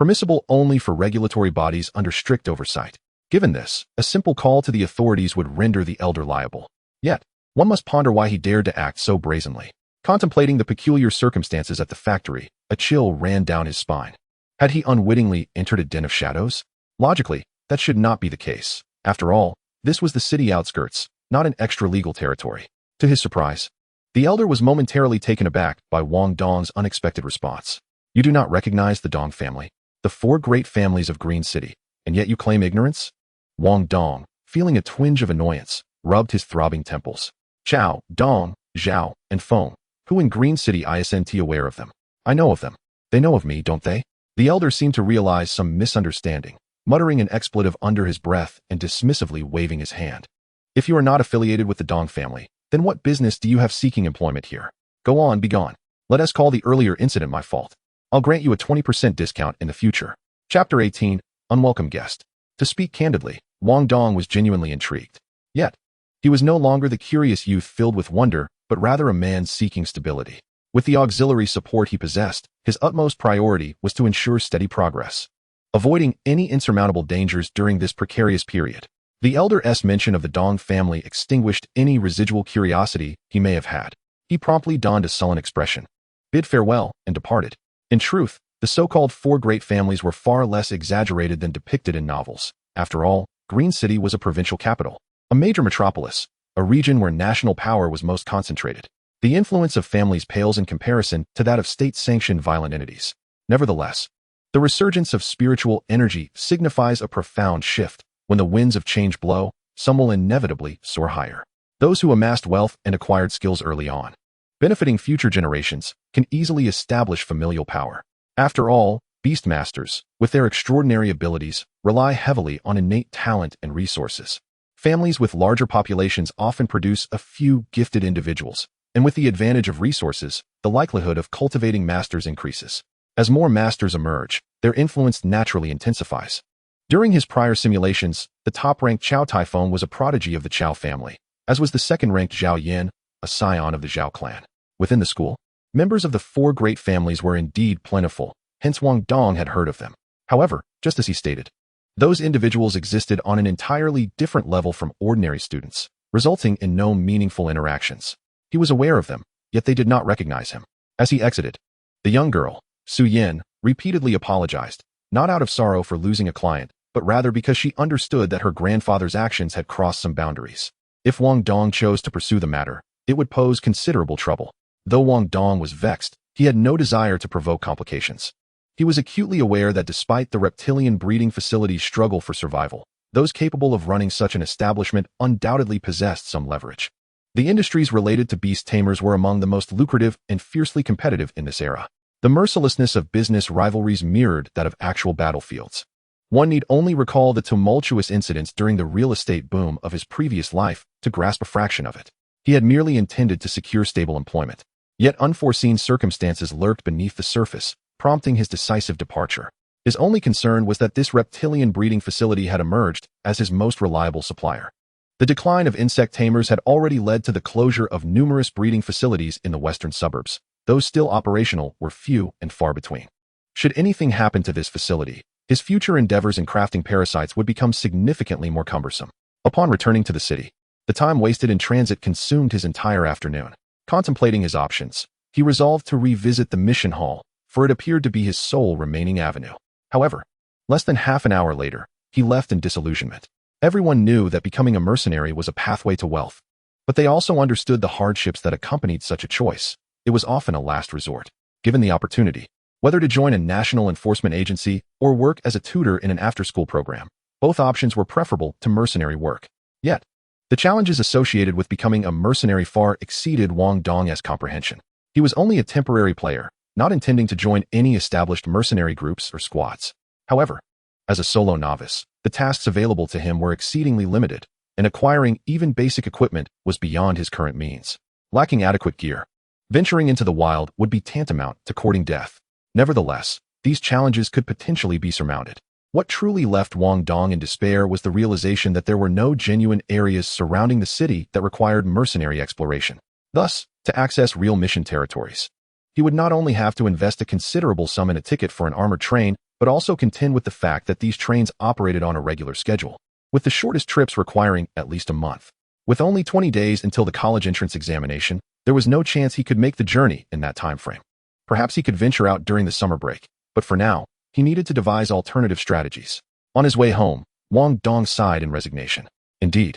permissible only for regulatory bodies under strict oversight. Given this, a simple call to the authorities would render the elder liable. Yet, one must ponder why he dared to act so brazenly. Contemplating the peculiar circumstances at the factory, a chill ran down his spine. Had he unwittingly entered a den of shadows? Logically, that should not be the case. After all, this was the city outskirts, not an extra-legal territory. To his surprise, the elder was momentarily taken aback by Wang Dong's unexpected response. You do not recognize the Dong family, the four great families of Green City, and yet you claim ignorance? Wang Dong, feeling a twinge of annoyance, rubbed his throbbing temples. Chao, Dong, Zhao, and Feng, who in Green City isn't aware of them. I know of them. They know of me, don't they? The elder seemed to realize some misunderstanding, muttering an expletive under his breath and dismissively waving his hand. If you are not affiliated with the Dong family, then what business do you have seeking employment here? Go on, be gone. Let us call the earlier incident my fault. I'll grant you a 20% discount in the future. Chapter 18, Unwelcome Guest. To speak candidly, Wang Dong was genuinely intrigued. Yet, he was no longer the curious youth filled with wonder, but rather a man seeking stability. With the auxiliary support he possessed, his utmost priority was to ensure steady progress, avoiding any insurmountable dangers during this precarious period. The elder's mention of the Dong family extinguished any residual curiosity he may have had. He promptly donned a sullen expression, bid farewell, and departed. In truth, the so-called four great families were far less exaggerated than depicted in novels. After all, Green City was a provincial capital, a major metropolis, a region where national power was most concentrated. The influence of families pales in comparison to that of state-sanctioned violent entities. Nevertheless, the resurgence of spiritual energy signifies a profound shift. When the winds of change blow, some will inevitably soar higher. Those who amassed wealth and acquired skills early on, benefiting future generations, can easily establish familial power. After all, beastmasters, with their extraordinary abilities, rely heavily on innate talent and resources. Families with larger populations often produce a few gifted individuals, and with the advantage of resources, the likelihood of cultivating masters increases. As more masters emerge, their influence naturally intensifies. During his prior simulations, the top-ranked Chao Typhon was a prodigy of the Chao family, as was the second-ranked Zhao Yin, a scion of the Zhao clan. Within the school, members of the four great families were indeed plentiful, hence Wang Dong had heard of them. However, just as he stated, those individuals existed on an entirely different level from ordinary students, resulting in no meaningful interactions. He was aware of them, yet they did not recognize him. As he exited, the young girl, Su Yin, repeatedly apologized, not out of sorrow for losing a client, but rather because she understood that her grandfather's actions had crossed some boundaries. If Wang Dong chose to pursue the matter, it would pose considerable trouble. Though Wang Dong was vexed, he had no desire to provoke complications. He was acutely aware that despite the reptilian breeding facility's struggle for survival, those capable of running such an establishment undoubtedly possessed some leverage. The industries related to beast tamers were among the most lucrative and fiercely competitive in this era. The mercilessness of business rivalries mirrored that of actual battlefields. One need only recall the tumultuous incidents during the real estate boom of his previous life to grasp a fraction of it. He had merely intended to secure stable employment. Yet unforeseen circumstances lurked beneath the surface, prompting his decisive departure. His only concern was that this reptilian breeding facility had emerged as his most reliable supplier. The decline of insect tamers had already led to the closure of numerous breeding facilities in the western suburbs. Those still operational were few and far between. Should anything happen to this facility, his future endeavors in crafting parasites would become significantly more cumbersome. Upon returning to the city, the time wasted in transit consumed his entire afternoon. Contemplating his options, he resolved to revisit the mission hall, for it appeared to be his sole remaining avenue. However, less than half an hour later, he left in disillusionment. Everyone knew that becoming a mercenary was a pathway to wealth, but they also understood the hardships that accompanied such a choice. It was often a last resort. Given the opportunity, whether to join a national enforcement agency or work as a tutor in an after-school program, both options were preferable to mercenary work. Yet, the challenges associated with becoming a mercenary far exceeded Wang Dong's comprehension. He was only a temporary player, not intending to join any established mercenary groups or squads. However, as a solo novice, the tasks available to him were exceedingly limited, and acquiring even basic equipment was beyond his current means. Lacking adequate gear, venturing into the wild would be tantamount to courting death. Nevertheless, these challenges could potentially be surmounted. What truly left Wang Dong in despair was the realization that there were no genuine areas surrounding the city that required mercenary exploration. Thus, to access real mission territories, he would not only have to invest a considerable sum in a ticket for an armored train, but also contend with the fact that these trains operated on a regular schedule, with the shortest trips requiring at least a month. With only 20 days until the college entrance examination, there was no chance he could make the journey in that time frame. Perhaps he could venture out during the summer break, but for now, he needed to devise alternative strategies. On his way home, Wang Dong sighed in resignation. Indeed,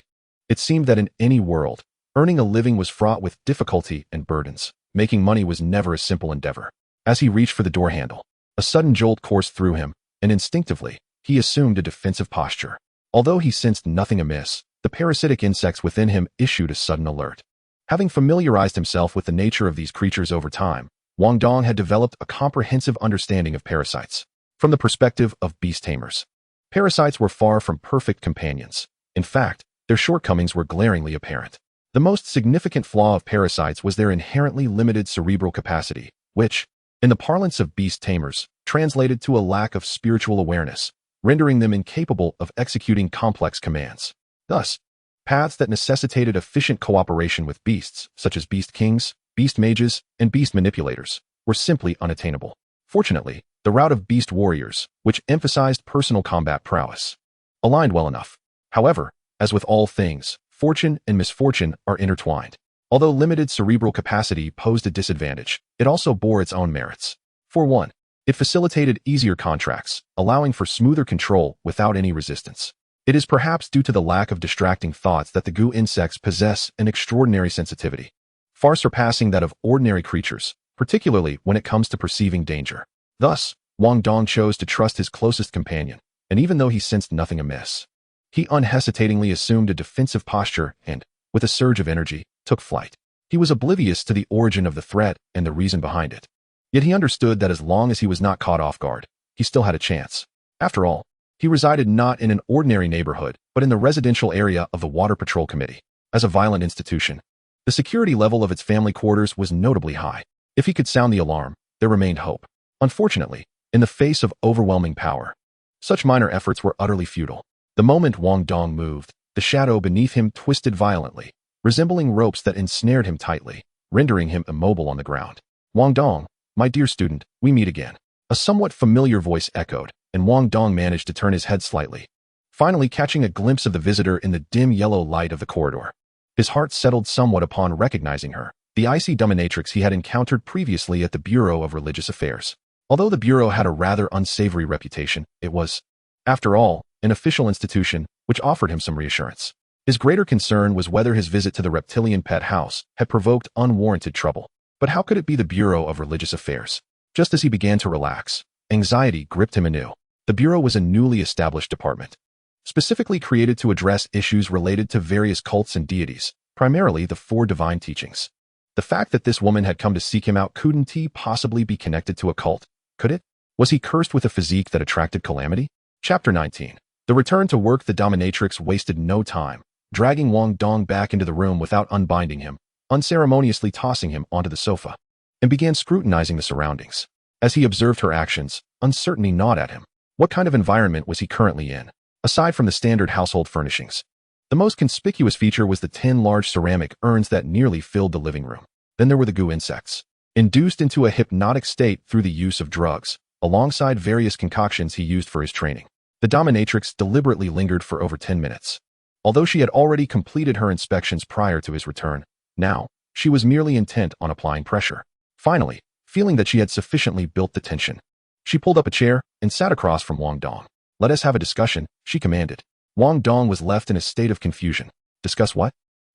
it seemed that in any world, earning a living was fraught with difficulty and burdens. Making money was never a simple endeavor. As he reached for the door handle, a sudden jolt coursed through him, and instinctively, he assumed a defensive posture. Although he sensed nothing amiss, the parasitic insects within him issued a sudden alert. Having familiarized himself with the nature of these creatures over time, Wang Dong had developed a comprehensive understanding of parasites. From the perspective of beast tamers, parasites were far from perfect companions. In fact, their shortcomings were glaringly apparent. The most significant flaw of parasites was their inherently limited cerebral capacity, which, in the parlance of beast tamers, translated to a lack of spiritual awareness, rendering them incapable of executing complex commands. Thus, paths that necessitated efficient cooperation with beasts, such as beast kings, beast mages, and beast manipulators, were simply unattainable. Fortunately, the route of beast warriors, which emphasized personal combat prowess, aligned well enough. However, as with all things, fortune and misfortune are intertwined. Although limited cerebral capacity posed a disadvantage, it also bore its own merits. For one, it facilitated easier contracts, allowing for smoother control without any resistance. It is perhaps due to the lack of distracting thoughts that the goo insects possess an extraordinary sensitivity, far surpassing that of ordinary creatures, particularly when it comes to perceiving danger. Thus, Wang Dong chose to trust his closest companion, and even though he sensed nothing amiss, he unhesitatingly assumed a defensive posture and, with a surge of energy, took flight. He was oblivious to the origin of the threat and the reason behind it. Yet he understood that as long as he was not caught off guard, he still had a chance. After all, he resided not in an ordinary neighborhood, but in the residential area of the Water Patrol Committee. As a violent institution, the security level of its family quarters was notably high. If he could sound the alarm, there remained hope. Unfortunately, in the face of overwhelming power, such minor efforts were utterly futile. The moment Wang Dong moved, the shadow beneath him twisted violently, resembling ropes that ensnared him tightly, rendering him immobile on the ground. Wang Dong, my dear student, we meet again. A somewhat familiar voice echoed, and Wang Dong managed to turn his head slightly, finally catching a glimpse of the visitor in the dim yellow light of the corridor. His heart settled somewhat upon recognizing her, the icy dominatrix he had encountered previously at the Bureau of Religious Affairs. Although the Bureau had a rather unsavory reputation, it was, after all, an official institution, which offered him some reassurance. His greater concern was whether his visit to the reptilian pet house had provoked unwarranted trouble. But how could it be the Bureau of Religious Affairs? Just as he began to relax, anxiety gripped him anew. The Bureau was a newly established department, specifically created to address issues related to various cults and deities, primarily the 4 divine teachings. The fact that this woman had come to seek him out couldn't he possibly be connected to a cult? Could it? Was he cursed with a physique that attracted calamity? Chapter 19. The return to work. The dominatrix wasted no time, dragging Wang Dong back into the room without unbinding him, unceremoniously tossing him onto the sofa, and began scrutinizing the surroundings. As he observed her actions, uncertainty gnawed at him. What kind of environment was he currently in? Aside from the standard household furnishings, the most conspicuous feature was the 10 large ceramic urns that nearly filled the living room. Then there were the goo insects, induced into a hypnotic state through the use of drugs, alongside various concoctions he used for his training. The dominatrix deliberately lingered for over 10 minutes. Although she had already completed her inspections prior to his return, now, she was merely intent on applying pressure. Finally, feeling that she had sufficiently built the tension, she pulled up a chair and sat across from Wang Dong. Let us have a discussion, she commanded. Wang Dong was left in a state of confusion. Discuss what?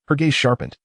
Her gaze sharpened.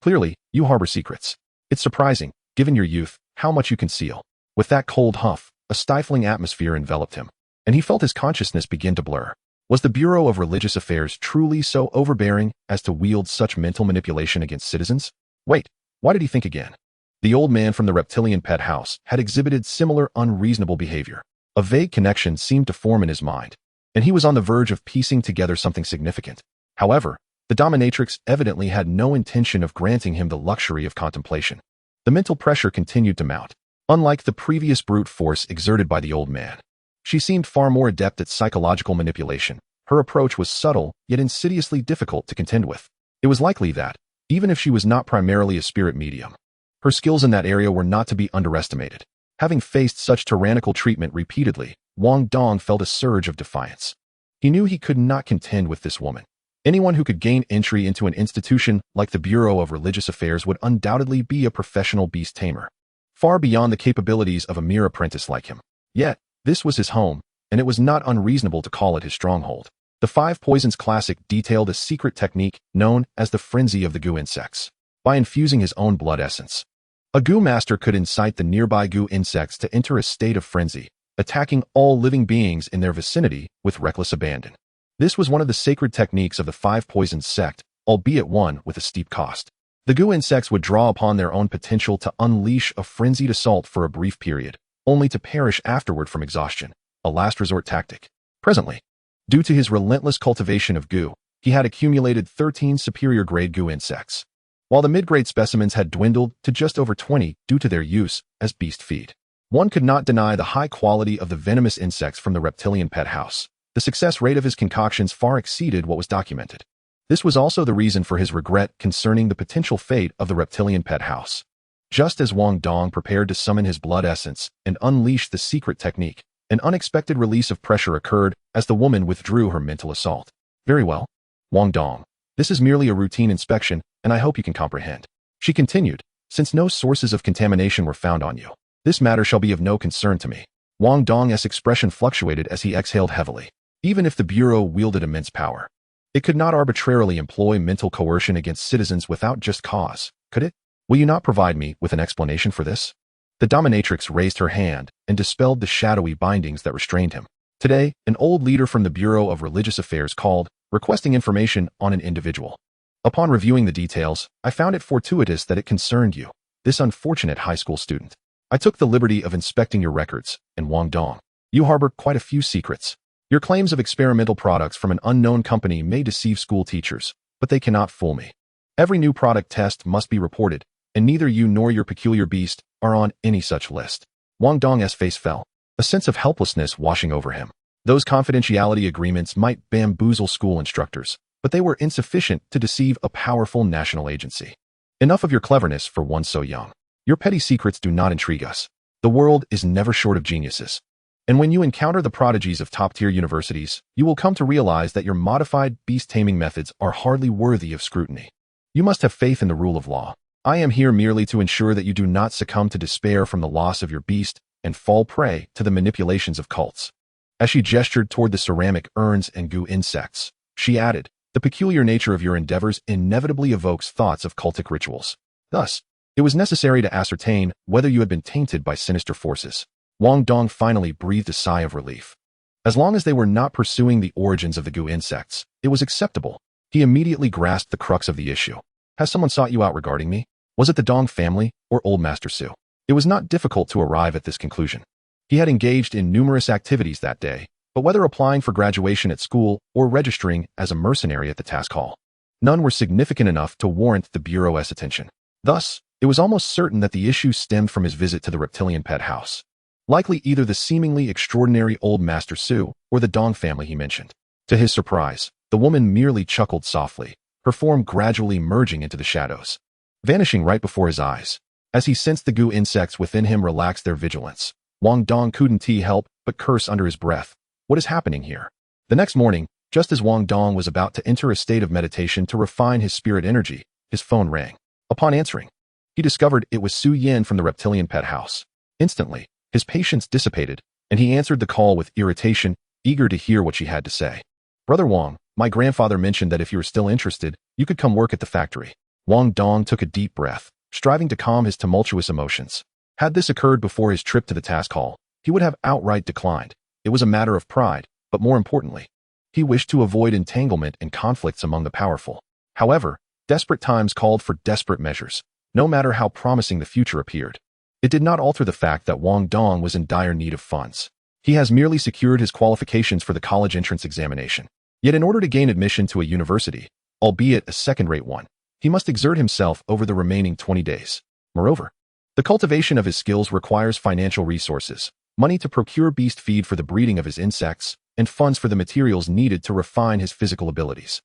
Clearly, you harbor secrets. It's surprising, given your youth, how much you conceal. With that cold huff, a stifling atmosphere enveloped him, and he felt his consciousness begin to blur. Was the Bureau of Religious Affairs truly so overbearing as to wield such mental manipulation against citizens? Wait, why did he think again? The old man from the reptilian pet house had exhibited similar unreasonable behavior. A vague connection seemed to form in his mind, and he was on the verge of piecing together something significant. However, the dominatrix evidently had no intention of granting him the luxury of contemplation. The mental pressure continued to mount. Unlike the previous brute force exerted by the old man, she seemed far more adept at psychological manipulation. Her approach was subtle, yet insidiously difficult to contend with. It was likely that, even if she was not primarily a spirit medium, her skills in that area were not to be underestimated. Having faced such tyrannical treatment repeatedly, Wang Dong felt a surge of defiance. He knew he could not contend with this woman. Anyone who could gain entry into an institution like the Bureau of Religious Affairs would undoubtedly be a professional beast tamer, far beyond the capabilities of a mere apprentice like him. Yet, this was his home, and it was not unreasonable to call it his stronghold. The Five Poisons Classic detailed a secret technique known as the frenzy of the goo insects. By infusing his own blood essence, a goo master could incite the nearby goo insects to enter a state of frenzy, attacking all living beings in their vicinity with reckless abandon. This was one of the sacred techniques of the Five Poisons sect, albeit one with a steep cost. The goo insects would draw upon their own potential to unleash a frenzied assault for a brief period, only to perish afterward from exhaustion, a last resort tactic. Presently, due to his relentless cultivation of goo, he had accumulated 13 superior-grade goo insects, while the mid-grade specimens had dwindled to just over 20 due to their use as beast feed. One could not deny the high quality of the venomous insects from the reptilian pet house. The success rate of his concoctions far exceeded what was documented. This was also the reason for his regret concerning the potential fate of the reptilian pet house. Just as Wang Dong prepared to summon his blood essence and unleash the secret technique, an unexpected release of pressure occurred as the woman withdrew her mental assault. Very well, Wang Dong. This is merely a routine inspection, and I hope you can comprehend. She continued, since no sources of contamination were found on you, this matter shall be of no concern to me. Wang Dong's expression fluctuated as he exhaled heavily. Even if the Bureau wielded immense power, it could not arbitrarily employ mental coercion against citizens without just cause, could it? Will you not provide me with an explanation for this? The dominatrix raised her hand and dispelled the shadowy bindings that restrained him. Today, an old leader from the Bureau of Religious Affairs called, requesting information on an individual. Upon reviewing the details, I found it fortuitous that it concerned you, this unfortunate high school student. I took the liberty of inspecting your records, and Wang Dong, you harbor quite a few secrets. Your claims of experimental products from an unknown company may deceive school teachers, but they cannot fool me. Every new product test must be reported, and neither you nor your peculiar beast are on any such list. Wang Dong's face fell, a sense of helplessness washing over him. Those confidentiality agreements might bamboozle school instructors, but they were insufficient to deceive a powerful national agency. Enough of your cleverness for one so young. Your petty secrets do not intrigue us. The world is never short of geniuses. And when you encounter the prodigies of top-tier universities, you will come to realize that your modified beast-taming methods are hardly worthy of scrutiny. You must have faith in the rule of law. I am here merely to ensure that you do not succumb to despair from the loss of your beast and fall prey to the manipulations of cults. As she gestured toward the ceramic urns and goo insects, she added, the peculiar nature of your endeavors inevitably evokes thoughts of cultic rituals. Thus, it was necessary to ascertain whether you had been tainted by sinister forces. Wang Dong finally breathed a sigh of relief. As long as they were not pursuing the origins of the goo insects, it was acceptable. He immediately grasped the crux of the issue. Has someone sought you out regarding me? Was it the Dong family or old Master Su? It was not difficult to arrive at this conclusion. He had engaged in numerous activities that day, but whether applying for graduation at school or registering as a mercenary at the task hall, none were significant enough to warrant the Bureau's attention. Thus, it was almost certain that the issue stemmed from his visit to the reptilian pet house. Likely either the seemingly extraordinary old Master Su or the Dong family he mentioned. To his surprise, the woman merely chuckled softly, her form gradually merging into the shadows, vanishing right before his eyes. As he sensed the goo insects within him relax their vigilance, Wang Dong couldn't help but curse under his breath. What is happening here? The next morning, just as Wang Dong was about to enter a state of meditation to refine his spirit energy, his phone rang. Upon answering, he discovered it was Su Yin from the reptilian pet house. Instantly, his patience dissipated, and he answered the call with irritation, eager to hear what she had to say. Brother Wang, my grandfather mentioned that if you were still interested, you could come work at the factory. Wang Dong took a deep breath, striving to calm his tumultuous emotions. Had this occurred before his trip to the task hall, he would have outright declined. It was a matter of pride, but more importantly, he wished to avoid entanglement and conflicts among the powerful. However, desperate times called for desperate measures, no matter how promising the future appeared. It did not alter the fact that Wang Dong was in dire need of funds. He has merely secured his qualifications for the college entrance examination. Yet in order to gain admission to a university, albeit a second-rate one, he must exert himself over the remaining 20 days. Moreover, the cultivation of his skills requires financial resources, money to procure beast feed for the breeding of his insects, and funds for the materials needed to refine his physical abilities.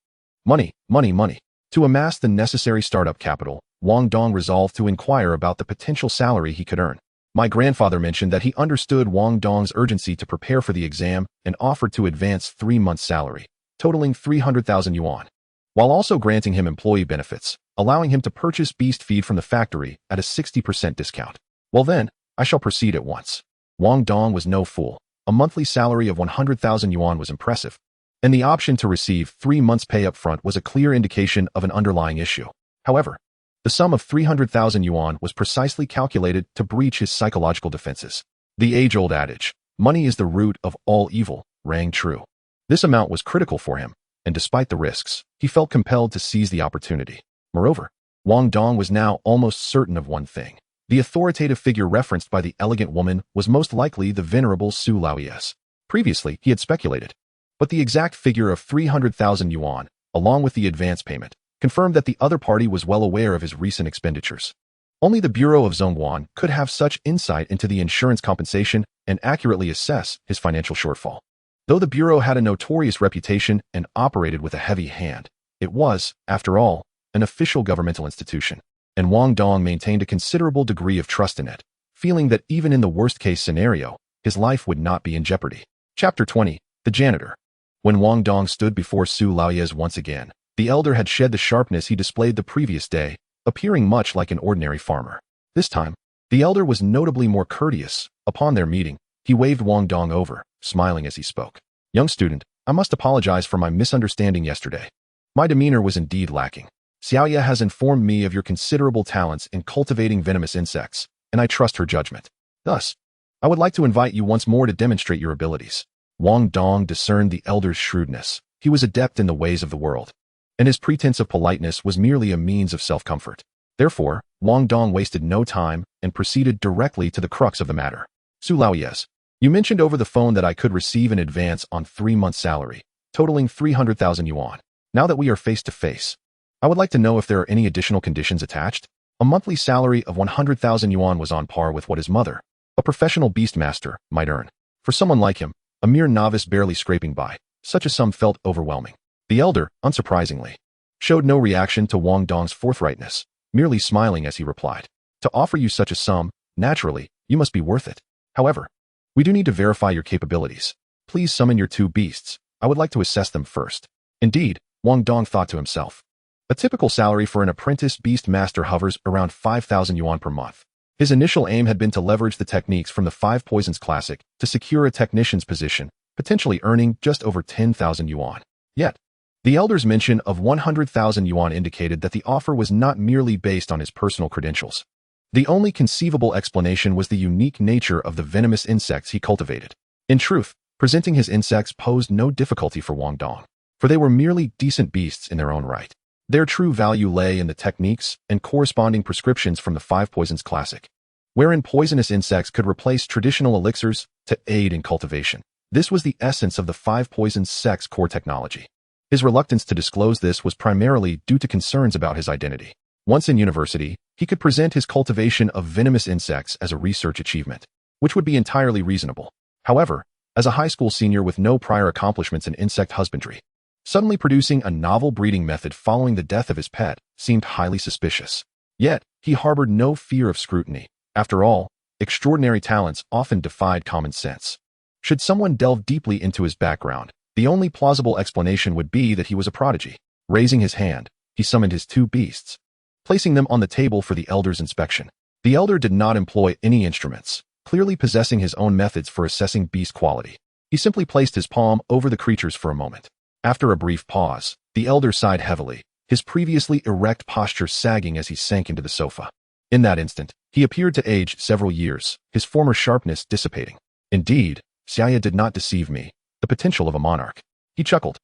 Money, money, money. To amass the necessary startup capital, Wang Dong resolved to inquire about the potential salary he could earn. My grandfather mentioned that he understood Wang Dong's urgency to prepare for the exam and offered to advance 3 months' salary, totaling 300,000 yuan, while also granting him employee benefits, allowing him to purchase beast feed from the factory at a 60% discount. Well then, I shall proceed at once. Wang Dong was no fool. A monthly salary of 100,000 yuan was impressive, and the option to receive 3 months' pay up front was a clear indication of an underlying issue. However, the sum of 300,000 yuan was precisely calculated to breach his psychological defenses. The age-old adage, money is the root of all evil, rang true. This amount was critical for him, and despite the risks, he felt compelled to seize the opportunity. Moreover, Wang Dong was now almost certain of one thing. The authoritative figure referenced by the elegant woman was most likely the venerable Su Laoyes. Previously, he had speculated, but the exact figure of 300,000 yuan, along with the advance payment, confirmed that the other party was well aware of his recent expenditures. Only the Bureau of Zhongguan could have such insight into the insurance compensation and accurately assess his financial shortfall. Though the Bureau had a notorious reputation and operated with a heavy hand, it was, after all, an official governmental institution, and Wang Dong maintained a considerable degree of trust in it, feeling that even in the worst-case scenario, his life would not be in jeopardy. Chapter 20. The Janitor. When Wang Dong stood before Su Laoyes once again, the elder had shed the sharpness he displayed the previous day, appearing much like an ordinary farmer. This time, the elder was notably more courteous. Upon their meeting, he waved Wang Dong over, smiling as he spoke. Young student, I must apologize for my misunderstanding yesterday. My demeanor was indeed lacking. Xiaoya has informed me of your considerable talents in cultivating venomous insects, and I trust her judgment. Thus, I would like to invite you once more to demonstrate your abilities. Wang Dong discerned the elder's shrewdness. He was adept in the ways of the world, and his pretense of politeness was merely a means of self-comfort. Therefore, Wang Dong wasted no time and proceeded directly to the crux of the matter. Su Laoyes, you mentioned over the phone that I could receive an advance on 3 months' salary, totaling 300,000 yuan. Now that we are face to face, I would like to know if there are any additional conditions attached. A monthly salary of 100,000 yuan was on par with what his mother, a professional beastmaster, might earn. For someone like him, a mere novice barely scraping by, such a sum felt overwhelming. The elder, unsurprisingly, showed no reaction to Wang Dong's forthrightness, merely smiling as he replied. To offer you such a sum, naturally, you must be worth it. However, we do need to verify your capabilities. Please summon your 2 beasts. I would like to assess them first. Indeed, Wang Dong thought to himself. A typical salary for an apprentice beast master hovers around 5,000 yuan per month. His initial aim had been to leverage the techniques from the 5 Poisons Classic to secure a technician's position, potentially earning just over 10,000 yuan. Yet, the elder's mention of 100,000 yuan indicated that the offer was not merely based on his personal credentials. The only conceivable explanation was the unique nature of the venomous insects he cultivated. In truth, presenting his insects posed no difficulty for Wang Dong, for they were merely decent beasts in their own right. Their true value lay in the techniques and corresponding prescriptions from the 5 Poisons Classic, wherein poisonous insects could replace traditional elixirs to aid in cultivation. This was the essence of the 5 Poisons Sect's core technology. His reluctance to disclose this was primarily due to concerns about his identity. Once in university, he could present his cultivation of venomous insects as a research achievement, which would be entirely reasonable. However, as a high school senior with no prior accomplishments in insect husbandry, suddenly producing a novel breeding method following the death of his pet seemed highly suspicious. Yet, he harbored no fear of scrutiny. After all, extraordinary talents often defied common sense. Should someone delve deeply into his background, the only plausible explanation would be that he was a prodigy. Raising his hand, he summoned his 2 beasts, placing them on the table for the elder's inspection. The elder did not employ any instruments, clearly possessing his own methods for assessing beast quality. He simply placed his palm over the creatures for a moment. After a brief pause, the elder sighed heavily, his previously erect posture sagging as he sank into the sofa. In that instant, he appeared to age several years, his former sharpness dissipating. Indeed, Xiaoya did not deceive me, the potential of a monarch. He chuckled.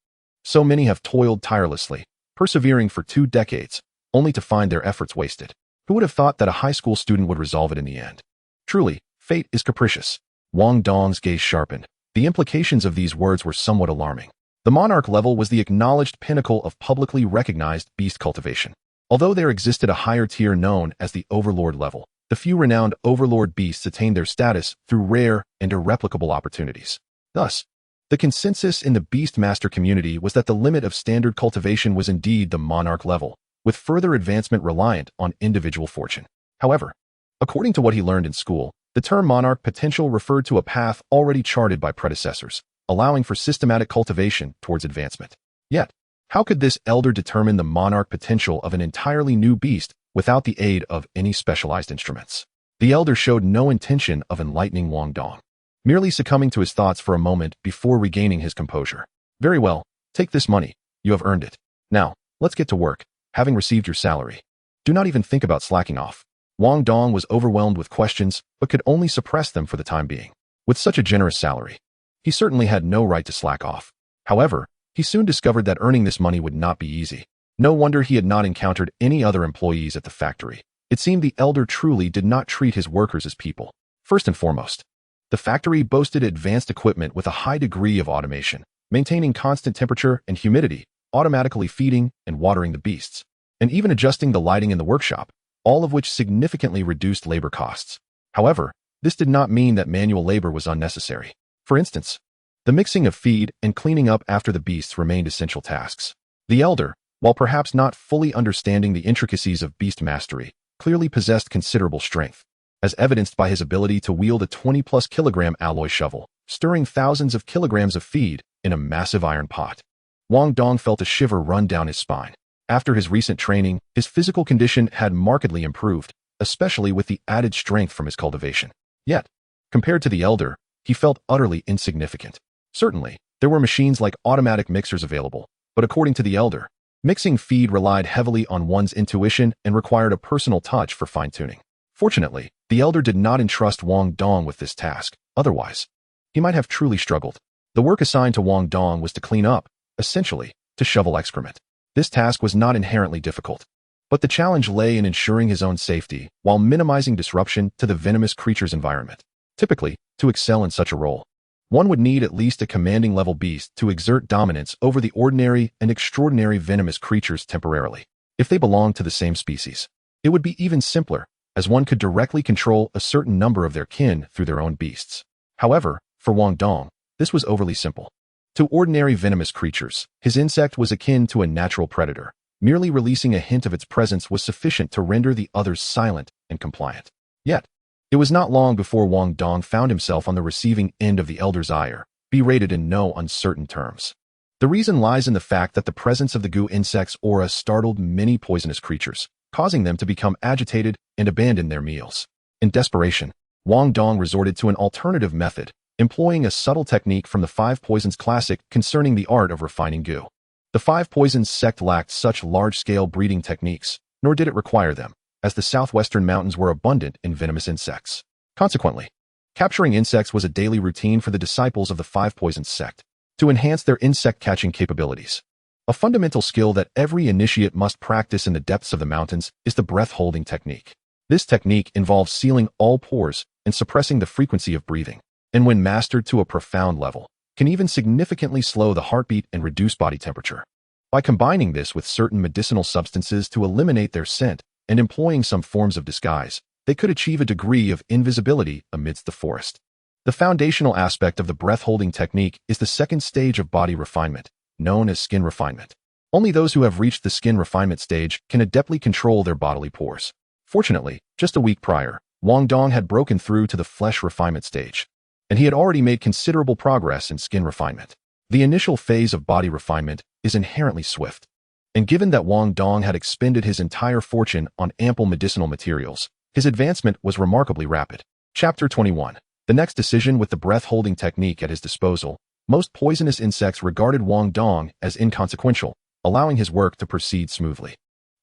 So many have toiled tirelessly, persevering for 2 decades, only to find their efforts wasted. Who would have thought that a high school student would resolve it in the end? Truly, fate is capricious. Wang Dong's gaze sharpened. The implications of these words were somewhat alarming. The monarch level was the acknowledged pinnacle of publicly recognized beast cultivation. Although there existed a higher tier known as the overlord level, the few renowned overlord beasts attained their status through rare and irreplicable opportunities. Thus, the consensus in the beastmaster community was that the limit of standard cultivation was indeed the monarch level, with further advancement reliant on individual fortune. However, according to what he learned in school, The term monarch potential referred to a path already charted by predecessors, allowing for systematic cultivation towards advancement. Yet, how could this elder determine the monarch potential of an entirely new beast without the aid of any specialized instruments? The elder showed no intention of enlightening Wang Dong, merely succumbing to his thoughts for a moment before regaining his composure. Very well, take this money. You have earned it. Now, let's get to work, having received your salary. Do not even think about slacking off. Wang Dong was overwhelmed with questions, but could only suppress them for the time being. With such a generous salary, he certainly had no right to slack off. However, he soon discovered that earning this money would not be easy. No wonder he had not encountered any other employees at the factory. It seemed the elder truly did not treat his workers as people. First and foremost, the factory boasted advanced equipment with a high degree of automation, maintaining constant temperature and humidity, automatically feeding and watering the beasts, and even adjusting the lighting in the workshop, all of which significantly reduced labor costs. However, this did not mean that manual labor was unnecessary. For instance, the mixing of feed and cleaning up after the beasts remained essential tasks. The elder, while perhaps not fully understanding the intricacies of beast mastery, clearly possessed considerable strength, as evidenced by his ability to wield a 20-plus kilogram alloy shovel, stirring thousands of kilograms of feed in a massive iron pot. Wang Dong felt a shiver run down his spine. After his recent training, his physical condition had markedly improved, especially with the added strength from his cultivation. Yet, compared to the elder, he felt utterly insignificant. Certainly, there were machines like automatic mixers available, but according to the elder, mixing feed relied heavily on one's intuition and required a personal touch for fine-tuning. Fortunately, the elder did not entrust Wang Dong with this task. Otherwise, he might have truly struggled. The work assigned to Wang Dong was to clean up, essentially, to shovel excrement. This task was not inherently difficult, but the challenge lay in ensuring his own safety while minimizing disruption to the venomous creature's environment. Typically, to excel in such a role, one would need at least a commanding level beast to exert dominance over the ordinary and extraordinary venomous creatures temporarily. If they belonged to the same species, it would be even simpler, as one could directly control a certain number of their kin through their own beasts. However, for Wang Dong, this was overly simple. To ordinary venomous creatures, his insect was akin to a natural predator. Merely releasing a hint of its presence was sufficient to render the others silent and compliant. Yet, it was not long before Wang Dong found himself on the receiving end of the elder's ire, berated in no uncertain terms. The reason lies in the fact that the presence of the goo insect's aura startled many poisonous creatures, causing them to become agitated and abandon their meals. In desperation, Wang Dong resorted to an alternative method, employing a subtle technique from the Five Poisons classic concerning the art of refining goo. The Five Poisons sect lacked such large-scale breeding techniques, nor did it require them, as the southwestern mountains were abundant in venomous insects. Consequently, capturing insects was a daily routine for the disciples of the Five Poisons sect, to enhance their insect-catching capabilities. A fundamental skill that every initiate must practice in the depths of the mountains is the breath-holding technique. This technique involves sealing all pores and suppressing the frequency of breathing, and when mastered to a profound level, can even significantly slow the heartbeat and reduce body temperature. By combining this with certain medicinal substances to eliminate their scent and employing some forms of disguise, they could achieve a degree of invisibility amidst the forest. The foundational aspect of the breath-holding technique is the second stage of body refinement, known as skin refinement. Only those who have reached the skin refinement stage can adeptly control their bodily pores. Fortunately, just a week prior, Wang Dong had broken through to the flesh refinement stage, and he had already made considerable progress in skin refinement. The initial phase of body refinement is inherently swift, and given that Wang Dong had expended his entire fortune on ample medicinal materials, his advancement was remarkably rapid. Chapter 21. The next decision. With the breath-holding technique at his disposal, most poisonous insects regarded Wang Dong as inconsequential, allowing his work to proceed smoothly.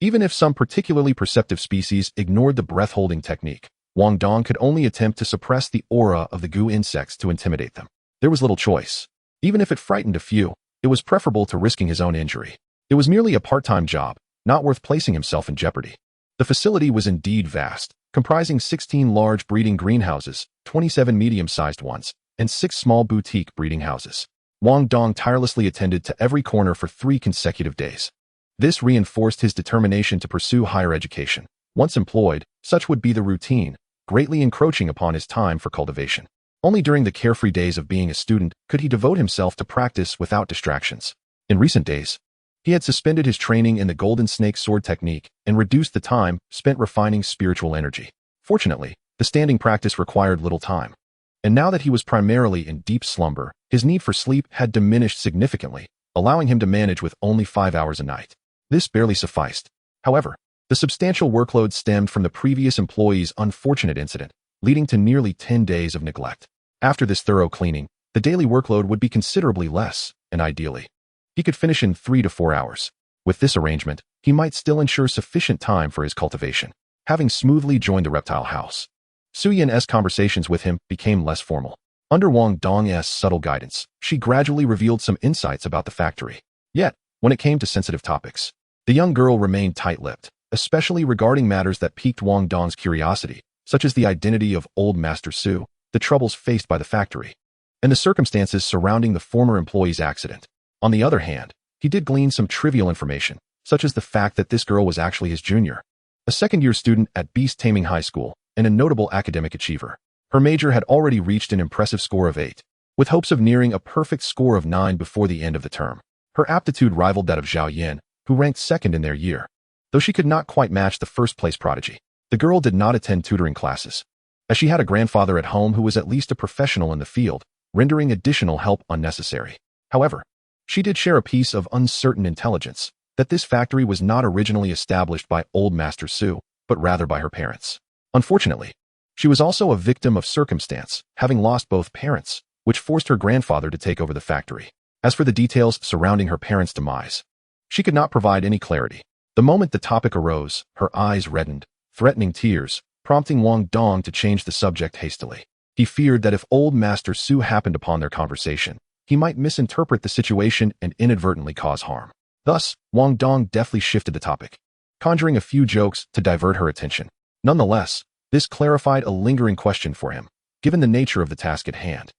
Even if some particularly perceptive species ignored the breath-holding technique, Wang Dong could only attempt to suppress the aura of the goo insects to intimidate them. There was little choice. Even if it frightened a few, it was preferable to risking his own injury. It was merely a part-time job, not worth placing himself in jeopardy. The facility was indeed vast, comprising 16 large breeding greenhouses, 27 medium-sized ones, and 6 small boutique breeding houses. Wang Dong tirelessly attended to every corner for 3 consecutive days. This reinforced his determination to pursue higher education. Once employed, such would be the routine, greatly encroaching upon his time for cultivation. Only during the carefree days of being a student could he devote himself to practice without distractions. In recent days, he had suspended his training in the golden snake sword technique and reduced the time spent refining spiritual energy. Fortunately, The standing practice required little time. And now that he was primarily in deep slumber, his need for sleep had diminished significantly, allowing him to manage with only 5 hours a night. This barely sufficed. However, the substantial workload stemmed from the previous employee's unfortunate incident, leading to nearly 10 days of neglect. After this thorough cleaning, the daily workload would be considerably less, and ideally, he could finish in 3 to 4 hours. With this arrangement, he might still ensure sufficient time for his cultivation. Having smoothly joined the reptile house, Suyan's conversations with him became less formal. Under Wang Dong's subtle guidance, she gradually revealed some insights about the factory. Yet, when it came to sensitive topics, the young girl remained tight-lipped, especially regarding matters that piqued Wang Dong's curiosity, such as the identity of Old Master Su, the troubles faced by the factory, and the circumstances surrounding the former employee's accident. On the other hand, he did glean some trivial information, such as the fact that this girl was actually his junior, a second-year student at Beast Taming High School, and a notable academic achiever. Her major had already reached an impressive score of 8, with hopes of nearing a perfect score of 9 before the end of the term. Her aptitude rivaled that of Zhao Yin, who ranked second in their year. Though she could not quite match the first-place prodigy, the girl did not attend tutoring classes, as she had a grandfather at home who was at least a professional in the field, rendering additional help unnecessary. However, she did share a piece of uncertain intelligence, that this factory was not originally established by Old Master Su, but rather by her parents. Unfortunately, she was also a victim of circumstance, having lost both parents, which forced her grandfather to take over the factory. As for the details surrounding her parents' demise, she could not provide any clarity. The moment the topic arose, her eyes reddened, threatening tears, prompting Wang Dong to change the subject hastily. He feared that if Old Master Su happened upon their conversation, he might misinterpret the situation and inadvertently cause harm. Thus, Wang Dong deftly shifted the topic, conjuring a few jokes to divert her attention. Nonetheless, this clarified a lingering question for him, given the nature of the task at hand.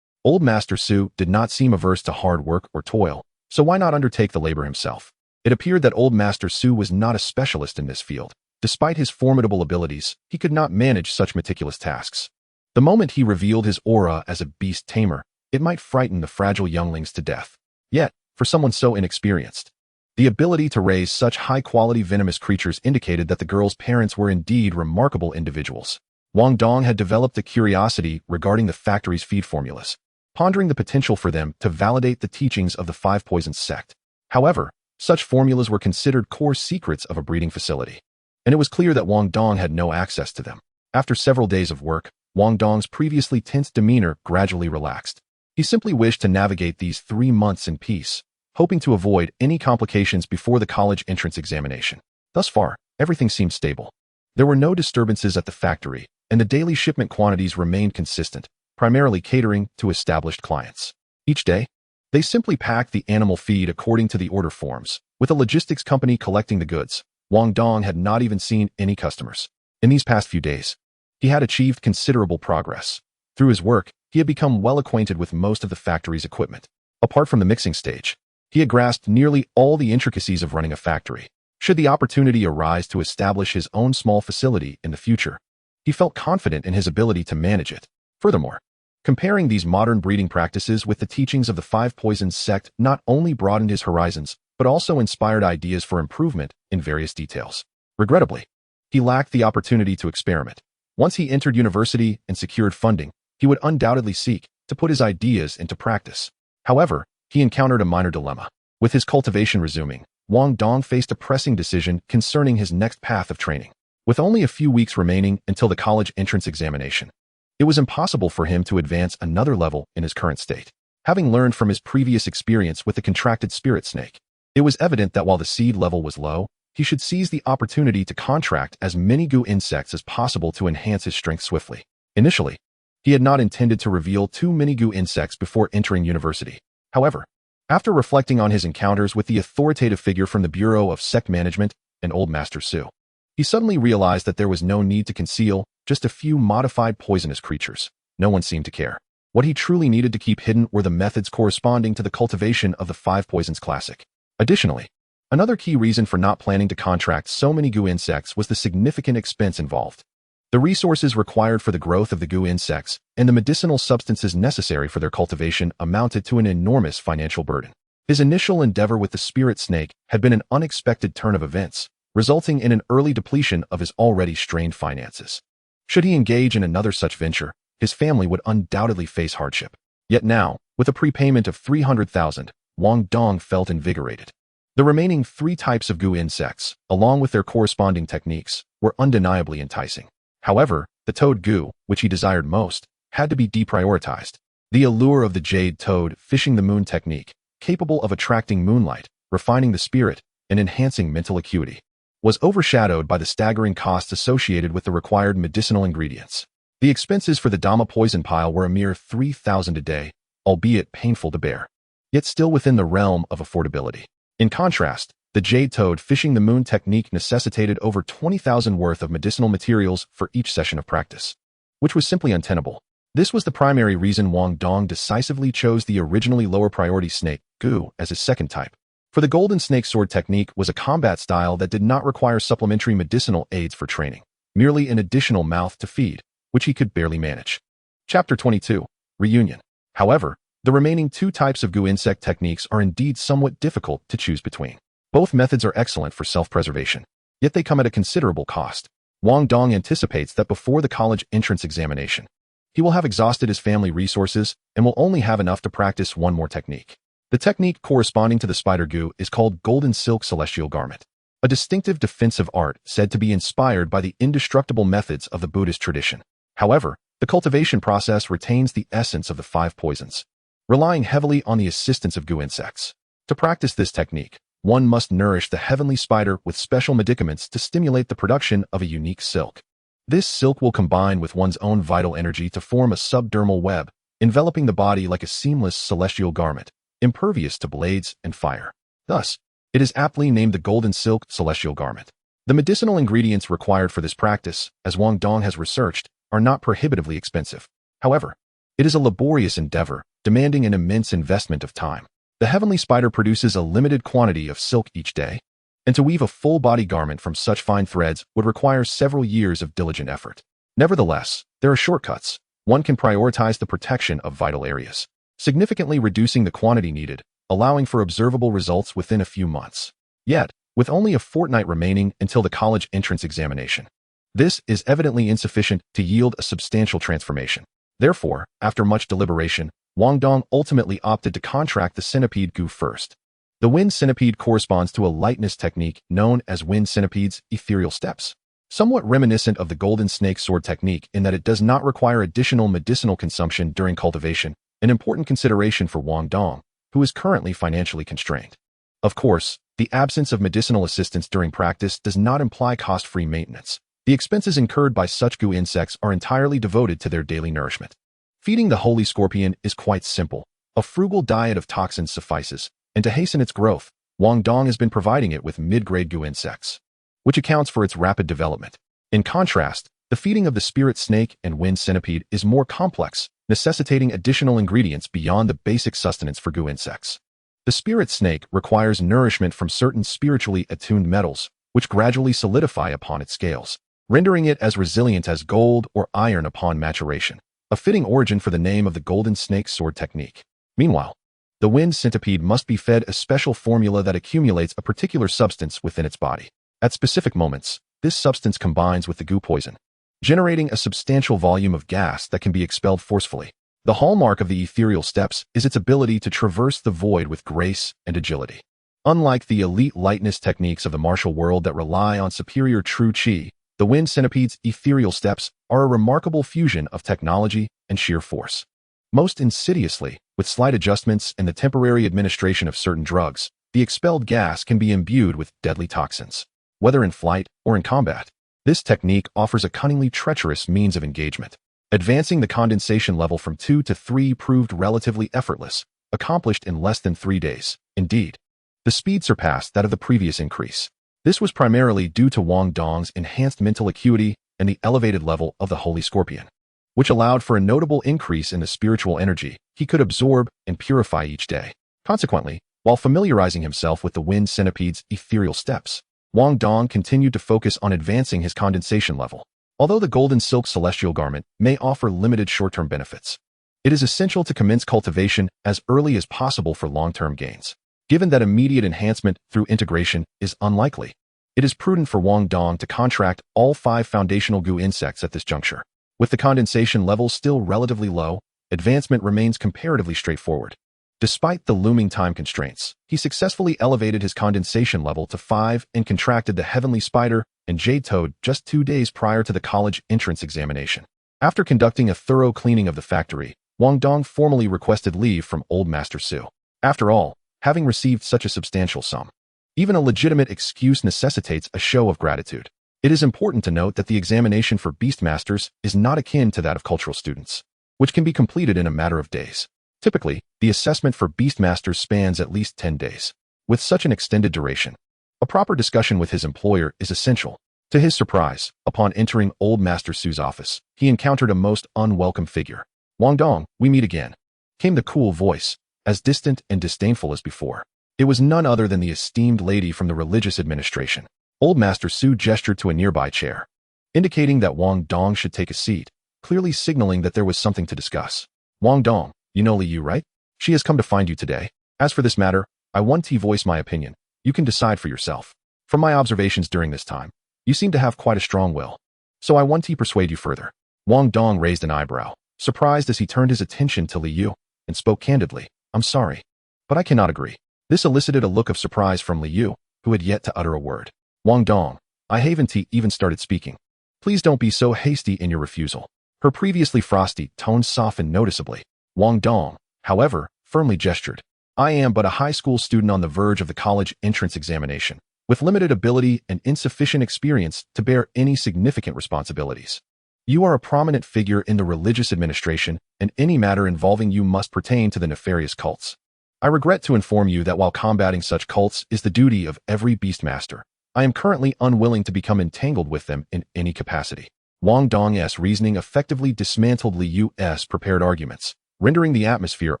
Old Master Su did not seem averse to hard work or toil, so why not undertake the labor himself? It appeared that Old Master Su was not a specialist in this field. Despite his formidable abilities, he could not manage such meticulous tasks. The moment he revealed his aura as a beast tamer, it might frighten the fragile younglings to death. Yet, for someone so inexperienced, the ability to raise such high-quality venomous creatures indicated that the girl's parents were indeed remarkable individuals. Wang Dong had developed a curiosity regarding the factory's feed formulas, pondering the potential for them to validate the teachings of the Five Poisons sect. However, such formulas were considered core secrets of a breeding facility, and it was clear that Wang Dong had no access to them. After several days of work, Wang Dong's previously tense demeanor gradually relaxed. He simply wished to navigate these 3 months in peace, hoping to avoid any complications before the college entrance examination. Thus far, everything seemed stable. There were no disturbances at the factory, and the daily shipment quantities remained consistent, primarily catering to established clients. Each day, they simply packed the animal feed according to the order forms, with a logistics company collecting the goods. Wang Dong had not even seen any customers. In these past few days, he had achieved considerable progress. Through his work, he had become well acquainted with most of the factory's equipment. Apart from the mixing stage, he had grasped nearly all the intricacies of running a factory. Should the opportunity arise to establish his own small facility in the future, he felt confident in his ability to manage it. Furthermore, comparing these modern breeding practices with the teachings of the Five Poisons sect not only broadened his horizons, but also inspired ideas for improvement in various details. Regrettably, he lacked the opportunity to experiment. Once he entered university and secured funding, he would undoubtedly seek to put his ideas into practice. However, he encountered a minor dilemma. With his cultivation resuming, Wang Dong faced a pressing decision concerning his next path of training. With only a few weeks remaining until the college entrance examination, it was impossible for him to advance another level in his current state. Having learned from his previous experience with the contracted spirit snake, it was evident that while the seed level was low, he should seize the opportunity to contract as many goo insects as possible to enhance his strength swiftly. Initially, he had not intended to reveal too many goo insects before entering university. However, after reflecting on his encounters with the authoritative figure from the Bureau of Sect Management and Old Master Su, he suddenly realized that there was no need to conceal just a few modified poisonous creatures. No one seemed to care. What he truly needed to keep hidden were the methods corresponding to the cultivation of the Five Poisons Classic. Additionally, another key reason for not planning to contract so many goo insects was the significant expense involved. The resources required for the growth of the goo insects and the medicinal substances necessary for their cultivation amounted to an enormous financial burden. His initial endeavor with the spirit snake had been an unexpected turn of events, resulting in an early depletion of his already strained finances. Should he engage in another such venture, his family would undoubtedly face hardship. Yet now, with a prepayment of 300,000, Wang Dong felt invigorated. The remaining 3 types of goo insects, along with their corresponding techniques, were undeniably enticing. However, the toad goo, which he desired most, had to be deprioritized. The allure of the jade toad fishing the moon technique, capable of attracting moonlight, refining the spirit, and enhancing mental acuity, was overshadowed by the staggering costs associated with the required medicinal ingredients. The expenses for the Dama poison pile were a mere 3,000 a day, albeit painful to bear, yet still within the realm of affordability. In contrast, the jade toad fishing the moon technique necessitated over 20,000 worth of medicinal materials for each session of practice, which was simply untenable. This was the primary reason Wang Dong decisively chose the originally lower priority snake, goo, as his second type. For the golden snake sword technique was a combat style that did not require supplementary medicinal aids for training, merely an additional mouth to feed, which he could barely manage. Chapter 22. Reunion. However, the remaining 2 types of goo insect techniques are indeed somewhat difficult to choose between. Both methods are excellent for self-preservation, yet they come at a considerable cost. Wang Dong anticipates that before the college entrance examination, he will have exhausted his family resources and will only have enough to practice one more technique. The technique corresponding to the spider goo is called Golden Silk Celestial Garment, a distinctive defensive art said to be inspired by the indestructible methods of the Buddhist tradition. However, the cultivation process retains the essence of the 5 poisons, relying heavily on the assistance of goo insects. To practice this technique, one must nourish the heavenly spider with special medicaments to stimulate the production of a unique silk. This silk will combine with one's own vital energy to form a subdermal web, enveloping the body like a seamless celestial garment, impervious to blades and fire. Thus, it is aptly named the Golden Silk Celestial Garment. The medicinal ingredients required for this practice, as Wang Dong has researched, are not prohibitively expensive. However, it is a laborious endeavor, demanding an immense investment of time. The heavenly spider produces a limited quantity of silk each day, and to weave a full-body garment from such fine threads would require several years of diligent effort. Nevertheless, there are shortcuts. One can prioritize the protection of vital areas, significantly reducing the quantity needed, allowing for observable results within a few months. Yet, with only a fortnight remaining until the college entrance examination, this is evidently insufficient to yield a substantial transformation. Therefore, after much deliberation, Wang Dong ultimately opted to contract the centipede goo first. The wind centipede corresponds to a lightness technique known as wind centipede's ethereal steps, somewhat reminiscent of the golden snake sword technique in that it does not require additional medicinal consumption during cultivation, an important consideration for Wang Dong, who is currently financially constrained. Of course, the absence of medicinal assistance during practice does not imply cost-free maintenance. The expenses incurred by such goo insects are entirely devoted to their daily nourishment. Feeding the holy scorpion is quite simple. A frugal diet of toxins suffices, and to hasten its growth, Wang Dong has been providing it with mid-grade goo insects, which accounts for its rapid development. In contrast, the feeding of the spirit snake and wind centipede is more complex, necessitating additional ingredients beyond the basic sustenance for goo insects. The spirit snake requires nourishment from certain spiritually attuned metals, which gradually solidify upon its scales, rendering it as resilient as gold or iron upon maturation, a fitting origin for the name of the golden snake sword technique. Meanwhile, the wind centipede must be fed a special formula that accumulates a particular substance within its body. At specific moments, this substance combines with the goo poison, generating a substantial volume of gas that can be expelled forcefully. The hallmark of the ethereal steps is its ability to traverse the void with grace and agility. Unlike the elite lightness techniques of the martial world that rely on superior true chi, the wind centipede's ethereal steps are a remarkable fusion of technology and sheer force. Most insidiously, with slight adjustments and the temporary administration of certain drugs, the expelled gas can be imbued with deadly toxins. Whether in flight or in combat, this technique offers a cunningly treacherous means of engagement. Advancing the condensation level from 2 to 3 proved relatively effortless, accomplished in less than 3 days. Indeed, the speed surpassed that of the previous increase. This was primarily due to Wang Dong's enhanced mental acuity and the elevated level of the Holy Scorpion, which allowed for a notable increase in the spiritual energy he could absorb and purify each day. Consequently, while familiarizing himself with the wind centipede's ethereal steps, Wang Dong continued to focus on advancing his condensation level. Although the golden silk celestial garment may offer limited short-term benefits, it is essential to commence cultivation as early as possible for long-term gains. Given that immediate enhancement through integration is unlikely, It is prudent for Wang Dong to contract all 5 foundational goo insects at this juncture. With the condensation levels still relatively low, advancement remains comparatively straightforward. Despite the looming time constraints, he successfully elevated his condensation level to 5 and contracted the Heavenly Spider and Jade Toad just 2 days prior to the college entrance examination. After conducting a thorough cleaning of the factory, Wang Dong formally requested leave from Old Master Su. After all, having received such a substantial sum, even a legitimate excuse necessitates a show of gratitude. It is important to note that the examination for Beastmasters is not akin to that of cultural students, which can be completed in a matter of days. Typically, the assessment for Beastmasters spans at least 10 days. With such an extended duration, a proper discussion with his employer is essential. To his surprise, upon entering Old Master Su's office, he encountered a most unwelcome figure. "Wang Dong, we meet again," came the cool voice, as distant and disdainful as before. It was none other than the esteemed lady from the religious administration. Old Master Su gestured to a nearby chair, indicating that Wang Dong should take a seat, clearly signaling that there was something to discuss. "Wang Dong, you know Li Yu, right? She has come to find you today. As for this matter, I want to voice my opinion. You can decide for yourself. From my observations during this time, you seem to have quite a strong will. So I want to persuade you further." Wang Dong raised an eyebrow, surprised as he turned his attention to Li Yu, and spoke candidly. "I'm sorry, but I cannot agree." This elicited a look of surprise from Li Yu, who had yet to utter a word. "Wang Dong, I haven't even started speaking. Please don't be so hasty in your refusal." Her previously frosty tone softened noticeably. Wang Dong, however, firmly gestured. "I am but a high school student on the verge of the college entrance examination, with limited ability and insufficient experience to bear any significant responsibilities. You are a prominent figure in the religious administration, and any matter involving you must pertain to the nefarious cults. I regret to inform you that while combating such cults is the duty of every Beastmaster, I am currently unwilling to become entangled with them in any capacity." Wang Dong's reasoning effectively dismantled Li Yu's prepared arguments, rendering the atmosphere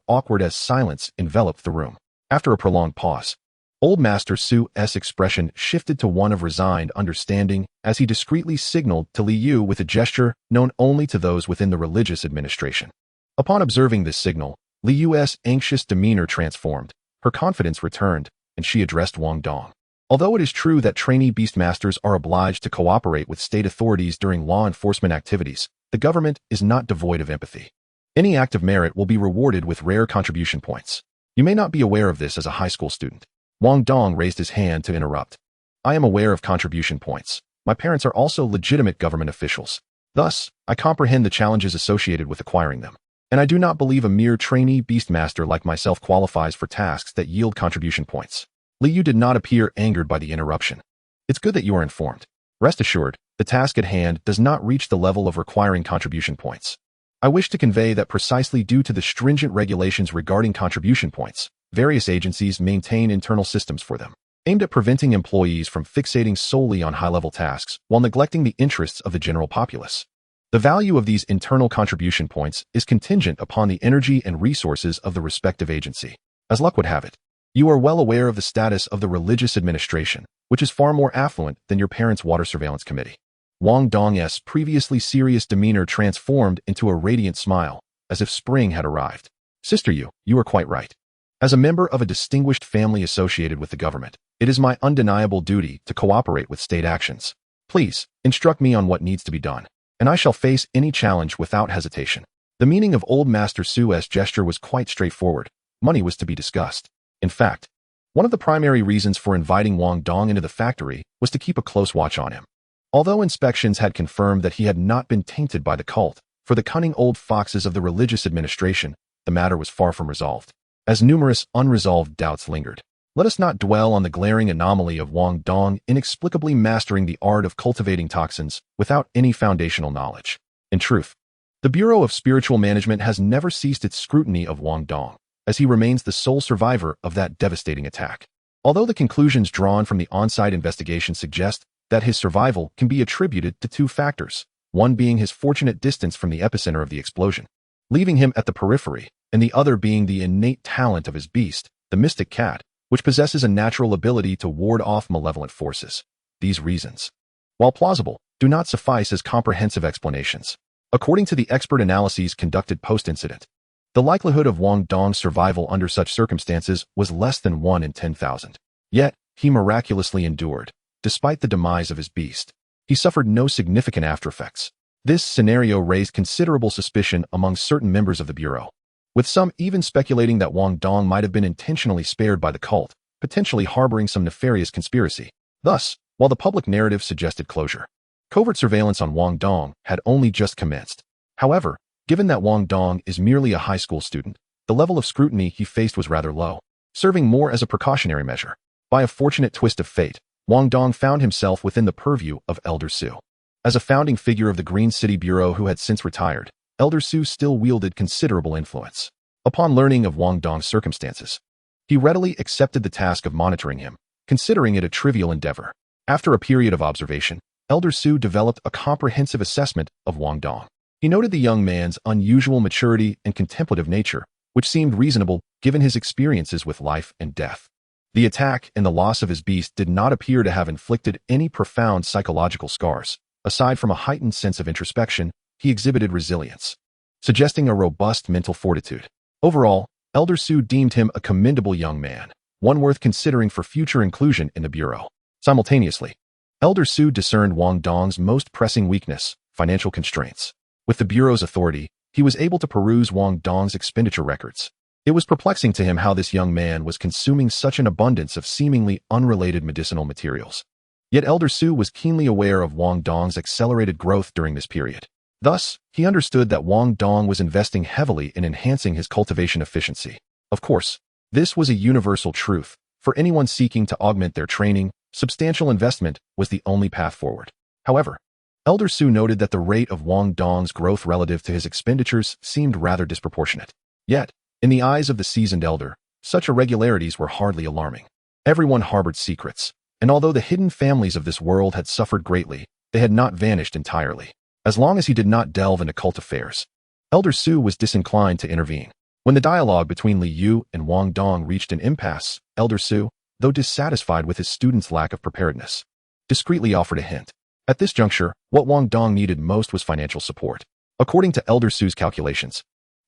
awkward as silence enveloped the room. After a prolonged pause, Old Master Su's expression shifted to one of resigned understanding as he discreetly signaled to Li Yu with a gesture known only to those within the religious administration. Upon observing this signal, Li Yu's anxious demeanor transformed, her confidence returned, and she addressed Wang Dong. "Although it is true that trainee Beastmasters are obliged to cooperate with state authorities during law enforcement activities, the government is not devoid of empathy. Any act of merit will be rewarded with rare contribution points. You may not be aware of this as a high school student." Wang Dong raised his hand to interrupt. "I am aware of contribution points. My parents are also legitimate government officials. Thus, I comprehend the challenges associated with acquiring them. And I do not believe a mere trainee Beastmaster like myself qualifies for tasks that yield contribution points." Li Yu did not appear angered by the interruption. "It's good that you are informed. Rest assured, the task at hand does not reach the level of requiring contribution points. I wish to convey that precisely due to the stringent regulations regarding contribution points, various agencies maintain internal systems for them, aimed at preventing employees from fixating solely on high-level tasks while neglecting the interests of the general populace. The value of these internal contribution points is contingent upon the energy and resources of the respective agency. As luck would have it, you are well aware of the status of the religious administration, which is far more affluent than your parents' water surveillance committee." Wang Dong's previously serious demeanor transformed into a radiant smile, as if spring had arrived. "Sister Yu, you are quite right. As a member of a distinguished family associated with the government, it is my undeniable duty to cooperate with state actions. Please, instruct me on what needs to be done, and I shall face any challenge without hesitation." The meaning of Old Master Su's gesture was quite straightforward. Money was to be discussed. In fact, one of the primary reasons for inviting Wang Dong into the factory was to keep a close watch on him. Although inspections had confirmed that he had not been tainted by the cult, for the cunning old foxes of the religious administration, the matter was far from resolved, as numerous unresolved doubts lingered. Let us not dwell on the glaring anomaly of Wang Dong inexplicably mastering the art of cultivating toxins without any foundational knowledge. In truth, the Bureau of Spiritual Management has never ceased its scrutiny of Wang Dong, as he remains the sole survivor of that devastating attack. Although the conclusions drawn from the on-site investigation suggest that his survival can be attributed to 2 factors, one being his fortunate distance from the epicenter of the explosion, leaving him at the periphery, and the other being the innate talent of his beast, the mystic cat, which possesses a natural ability to ward off malevolent forces. These reasons, while plausible, do not suffice as comprehensive explanations. According to the expert analyses conducted post-incident, the likelihood of Wang Dong's survival under such circumstances was less than 1 in 10,000. Yet, he miraculously endured, despite the demise of his beast. He suffered no significant aftereffects. This scenario raised considerable suspicion among certain members of the Bureau, with some even speculating that Wang Dong might have been intentionally spared by the cult, potentially harboring some nefarious conspiracy. Thus, while the public narrative suggested closure, covert surveillance on Wang Dong had only just commenced. However, given that Wang Dong is merely a high school student, the level of scrutiny he faced was rather low, serving more as a precautionary measure. By a fortunate twist of fate, Wang Dong found himself within the purview of Elder Su. As a founding figure of the Green City Bureau who had since retired, Elder Su still wielded considerable influence. Upon learning of Wang Dong's circumstances, he readily accepted the task of monitoring him, considering it a trivial endeavor. After a period of observation, Elder Su developed a comprehensive assessment of Wang Dong. He noted the young man's unusual maturity and contemplative nature, which seemed reasonable given his experiences with life and death. The attack and the loss of his beast did not appear to have inflicted any profound psychological scars. Aside from a heightened sense of introspection, he exhibited resilience, suggesting a robust mental fortitude. Overall, Elder Su deemed him a commendable young man, one worth considering for future inclusion in the Bureau. Simultaneously, Elder Su discerned Wang Dong's most pressing weakness, financial constraints. With the Bureau's authority, he was able to peruse Wang Dong's expenditure records. It was perplexing to him how this young man was consuming such an abundance of seemingly unrelated medicinal materials. Yet Elder Su was keenly aware of Wang Dong's accelerated growth during this period. Thus, he understood that Wang Dong was investing heavily in enhancing his cultivation efficiency. Of course, this was a universal truth. For anyone seeking to augment their training, substantial investment was the only path forward. However, Elder Su noted that the rate of Wang Dong's growth relative to his expenditures seemed rather disproportionate. Yet, in the eyes of the seasoned elder, such irregularities were hardly alarming. Everyone harbored secrets, and although the hidden families of this world had suffered greatly, they had not vanished entirely. As long as he did not delve into cult affairs, Elder Su was disinclined to intervene. When the dialogue between Li Yu and Wang Dong reached an impasse, Elder Su, though dissatisfied with his student's lack of preparedness, discreetly offered a hint. At this juncture, what Wang Dong needed most was financial support. According to Elder Su's calculations,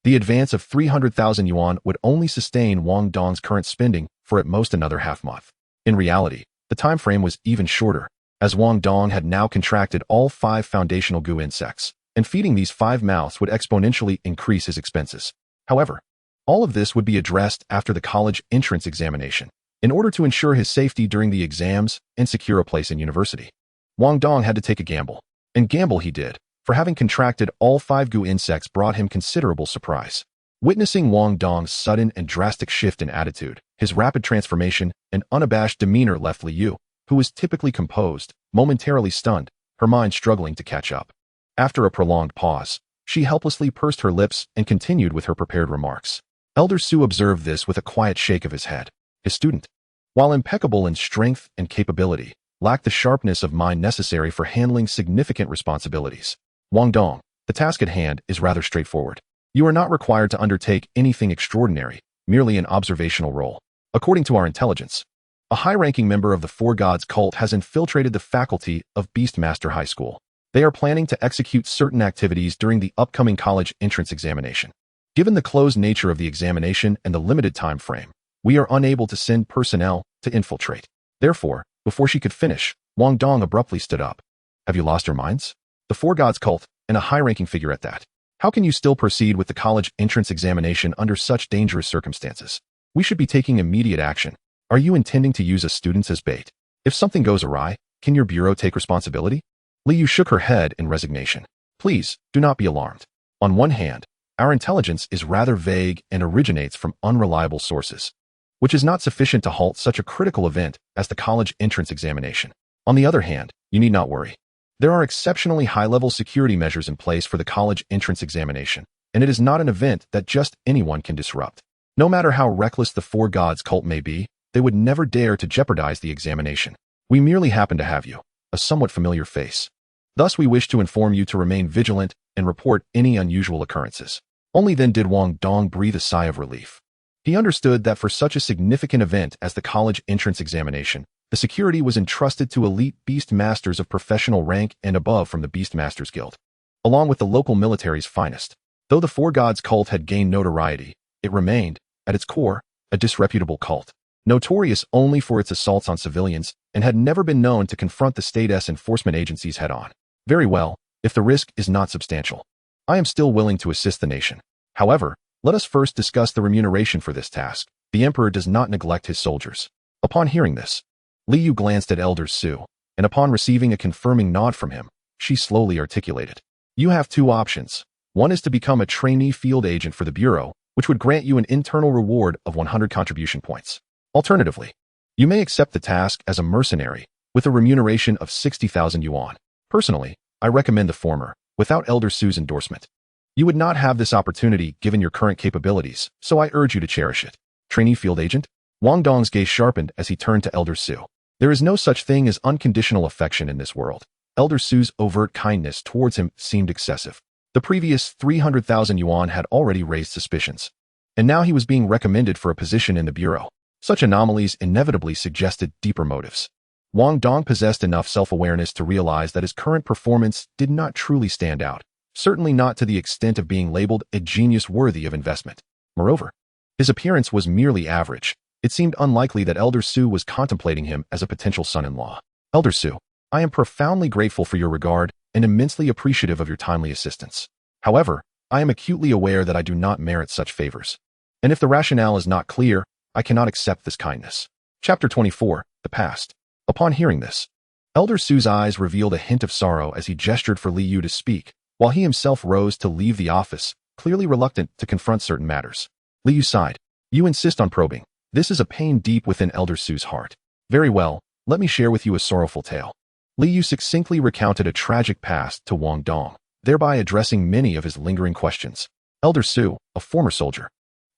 the advance of 300,000 yuan would only sustain Wang Dong's current spending for at most another half-month. In reality, the time frame was even shorter, as Wang Dong had now contracted all 5 foundational goo insects, and feeding these 5 mouths would exponentially increase his expenses. However, all of this would be addressed after the college entrance examination, in order to ensure his safety during the exams and secure a place in university. Wang Dong had to take a gamble, and gamble he did, for having contracted all 5 goo insects brought him considerable surprise. Witnessing Wang Dong's sudden and drastic shift in attitude, his rapid transformation and unabashed demeanor left Li Yu, who was typically composed, momentarily stunned, her mind struggling to catch up. After a prolonged pause, she helplessly pursed her lips and continued with her prepared remarks. Elder Su observed this with a quiet shake of his head. His student, while impeccable in strength and capability, lacked the sharpness of mind necessary for handling significant responsibilities. Wang Dong, the task at hand is rather straightforward. You are not required to undertake anything extraordinary, merely an observational role. According to our intelligence, a high-ranking member of the Four Gods cult has infiltrated the faculty of Beastmaster High School. They are planning to execute certain activities during the upcoming college entrance examination. Given the closed nature of the examination and the limited time frame, we are unable to send personnel to infiltrate. Therefore, before she could finish, Wang Dong abruptly stood up. Have you lost your minds? The Four Gods cult, and a high-ranking figure at that. How can you still proceed with the college entrance examination under such dangerous circumstances? We should be taking immediate action. Are you intending to use us students as bait? If something goes awry, can your bureau take responsibility? Li Yu shook her head in resignation. Please, do not be alarmed. On one hand, our intelligence is rather vague and originates from unreliable sources, which is not sufficient to halt such a critical event as the college entrance examination. On the other hand, you need not worry. There are exceptionally high-level security measures in place for the college entrance examination, and it is not an event that just anyone can disrupt. No matter how reckless the Four Gods cult may be, they would never dare to jeopardize the examination. We merely happen to have you, a somewhat familiar face. Thus we wish to inform you to remain vigilant and report any unusual occurrences. Only then did Wang Dong breathe a sigh of relief. He understood that for such a significant event as the college entrance examination, the security was entrusted to elite beast masters of professional rank and above from the Beastmasters Guild, along with the local military's finest. Though the Four Gods cult had gained notoriety, it remained, at its core, a disreputable cult. notorious only for its assaults on civilians and had never been known to confront the state's enforcement agencies head-on. Very well, if the risk is not substantial, I am still willing to assist the nation. However, let us first discuss the remuneration for this task. The emperor does not neglect his soldiers. Upon hearing this, Liu glanced at Elder Su, and upon receiving a confirming nod from him, she slowly articulated. You have two options. One is to become a trainee field agent for the Bureau, which would grant you an internal reward of 100 contribution points. Alternatively, you may accept the task as a mercenary, with a remuneration of 60,000 yuan. Personally, I recommend the former, without Elder Su's endorsement. You would not have this opportunity given your current capabilities, so I urge you to cherish it. Trainee field agent? Wang Dong's gaze sharpened as he turned to Elder Su. There is no such thing as unconditional affection in this world. Elder Su's overt kindness towards him seemed excessive. The previous 300,000 yuan had already raised suspicions, and now he was being recommended for a position in the Bureau. Such anomalies inevitably suggested deeper motives. Wang Dong possessed enough self-awareness to realize that his current performance did not truly stand out, certainly not to the extent of being labeled a genius worthy of investment. Moreover, his appearance was merely average. It seemed unlikely that Elder Su was contemplating him as a potential son-in-law. Elder Su, I am profoundly grateful for your regard and immensely appreciative of your timely assistance. However, I am acutely aware that I do not merit such favors. And if the rationale is not clear, I cannot accept this kindness. Chapter 24, The Past. Upon hearing this, Elder Su's eyes revealed a hint of sorrow as he gestured for Liu to speak, while he himself rose to leave the office, clearly reluctant to confront certain matters. Liu sighed. You insist on probing. This is a pain deep within Elder Su's heart. Very well, let me share with you a sorrowful tale. Liu succinctly recounted a tragic past to Wang Dong, thereby addressing many of his lingering questions. Elder Su, a former soldier,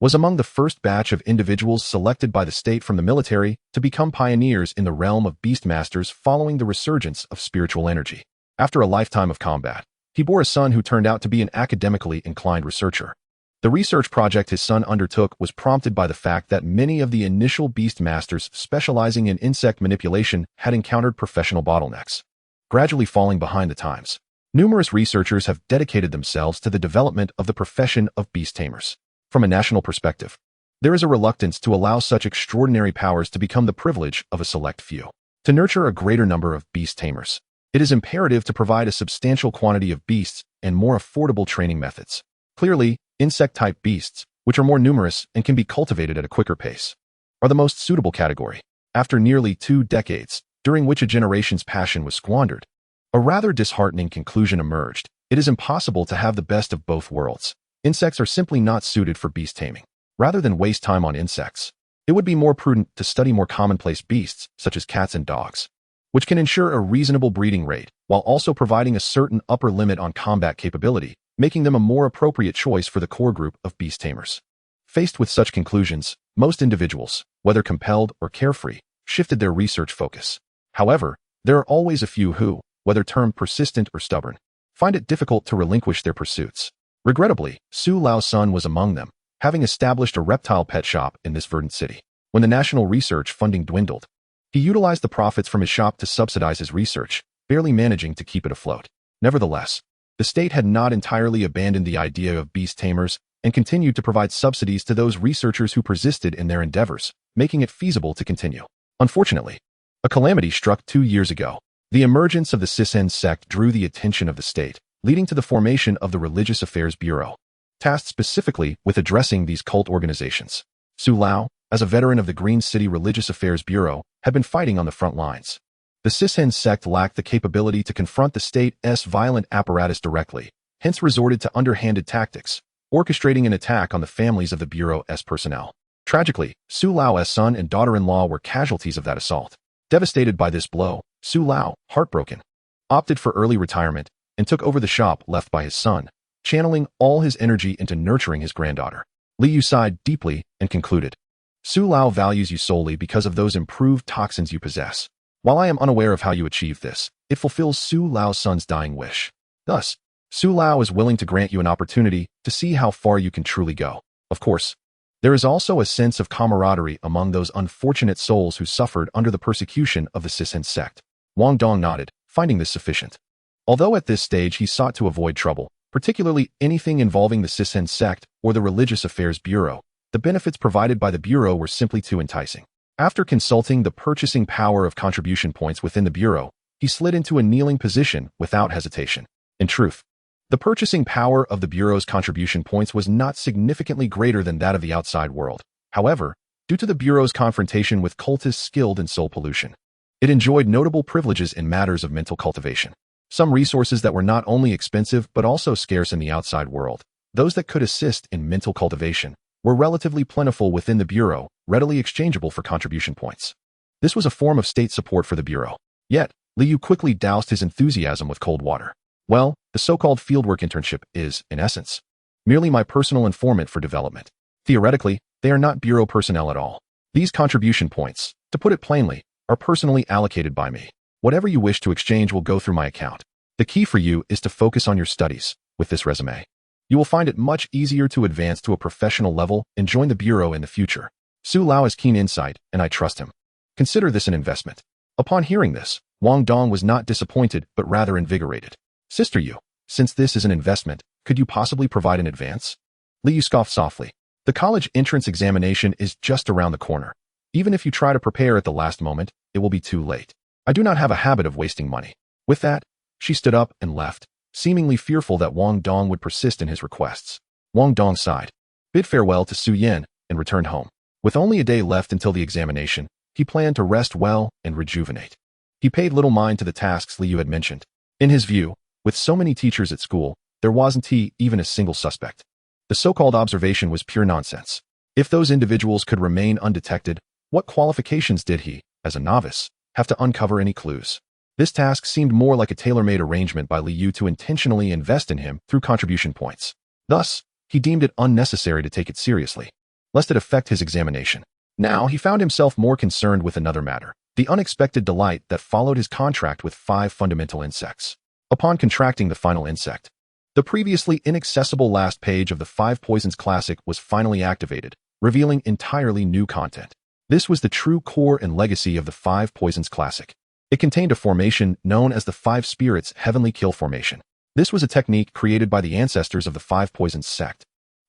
was among the first batch of individuals selected by the state from the military to become pioneers in the realm of beastmasters following the resurgence of spiritual energy. After a lifetime of combat, he bore a son who turned out to be an academically inclined researcher. The research project his son undertook was prompted by the fact that many of the initial beastmasters specializing in insect manipulation had encountered professional bottlenecks, gradually falling behind the times. Numerous researchers have dedicated themselves to the development of the profession of beast tamers. From a national perspective, there is a reluctance to allow such extraordinary powers to become the privilege of a select few. To nurture a greater number of beast tamers, it is imperative to provide a substantial quantity of beasts and more affordable training methods. Clearly, insect-type beasts, which are more numerous and can be cultivated at a quicker pace, are the most suitable category. After nearly 2 decades, during which a generation's passion was squandered, a rather disheartening conclusion emerged. It is impossible to have the best of both worlds. Insects are simply not suited for beast taming. Rather than waste time on insects, it would be more prudent to study more commonplace beasts, such as cats and dogs, which can ensure a reasonable breeding rate, while also providing a certain upper limit on combat capability, making them a more appropriate choice for the core group of beast tamers. Faced with such conclusions, most individuals, whether compelled or carefree, shifted their research focus. However, there are always a few who, whether termed persistent or stubborn, find it difficult to relinquish their pursuits. Regrettably, Su Lao's son was among them, having established a reptile pet shop in this verdant city. When the national research funding dwindled, he utilized the profits from his shop to subsidize his research, barely managing to keep it afloat. Nevertheless, the state had not entirely abandoned the idea of beast tamers and continued to provide subsidies to those researchers who persisted in their endeavors, making it feasible to continue. Unfortunately, a calamity struck 2 years ago. The emergence of the Sisen sect drew the attention of the state, leading to the formation of the Religious Affairs Bureau, tasked specifically with addressing these cult organizations. Su Lao, as a veteran of the Green City Religious Affairs Bureau, had been fighting on the front lines. The Sisen sect lacked the capability to confront the state's violent apparatus directly, hence resorted to underhanded tactics, orchestrating an attack on the families of the Bureau's personnel. Tragically, Su Lao's son and daughter-in-law were casualties of that assault. Devastated by this blow, Su Lao, heartbroken, opted for early retirement and took over the shop left by his son, channeling all his energy into nurturing his granddaughter. Liu sighed deeply and concluded, Su Lao values you solely because of those improved toxins you possess. While I am unaware of how you achieve this, it fulfills Su Lao's son's dying wish. Thus, Su Lao is willing to grant you an opportunity to see how far you can truly go. Of course, there is also a sense of camaraderie among those unfortunate souls who suffered under the persecution of the Sisen sect. Wang Dong nodded, finding this sufficient. Although at this stage he sought to avoid trouble, particularly anything involving the Sisen sect or the Religious Affairs Bureau, the benefits provided by the Bureau were simply too enticing. After consulting the purchasing power of contribution points within the bureau, he slid into a kneeling position without hesitation. In truth, the purchasing power of the bureau's contribution points was not significantly greater than that of the outside world. However, due to the bureau's confrontation with cultists skilled in soul pollution, it enjoyed notable privileges in matters of mental cultivation. Some resources that were not only expensive but also scarce in the outside world, those that could assist in mental cultivation, were relatively plentiful within the bureau, readily exchangeable for contribution points. This was a form of state support for the bureau. Yet, Liu quickly doused his enthusiasm with cold water. Well, the so-called fieldwork internship is, in essence, merely my personal informant for development. Theoretically, they are not bureau personnel at all. These contribution points, to put it plainly, are personally allocated by me. Whatever you wish to exchange will go through my account. The key for you is to focus on your studies. With this resume, you will find it much easier to advance to a professional level and join the bureau in the future. Su Lao has keen insight, and I trust him. Consider this an investment. Upon hearing this, Wang Dong was not disappointed but rather invigorated. Sister Yu, since this is an investment, could you possibly provide an advance? Liu scoffed softly. The college entrance examination is just around the corner. Even if you try to prepare at the last moment, it will be too late. I do not have a habit of wasting money. With that, she stood up and left, seemingly fearful that Wang Dong would persist in his requests. Wang Dong sighed, bid farewell to Su Yin, and returned home. With only a day left until the examination, he planned to rest well and rejuvenate. He paid little mind to the tasks Liu had mentioned. In his view, with so many teachers at school, there wasn't even a single suspect. The so-called observation was pure nonsense. If those individuals could remain undetected, what qualifications did he, as a novice, have to uncover any clues? This task seemed more like a tailor-made arrangement by Liu to intentionally invest in him through contribution points. Thus, he deemed it unnecessary to take it seriously, lest it affect his examination. Now he found himself more concerned with another matter, the unexpected delight that followed his contract with 5 fundamental insects. Upon contracting the final insect, the previously inaccessible last page of the 5 Poisons Classic was finally activated, revealing entirely new content. This was the true core and legacy of the 5 Poisons Classic. It contained a formation known as the 5 Spirits Heavenly Kill Formation. This was a technique created by the ancestors of the 5 Poisons sect.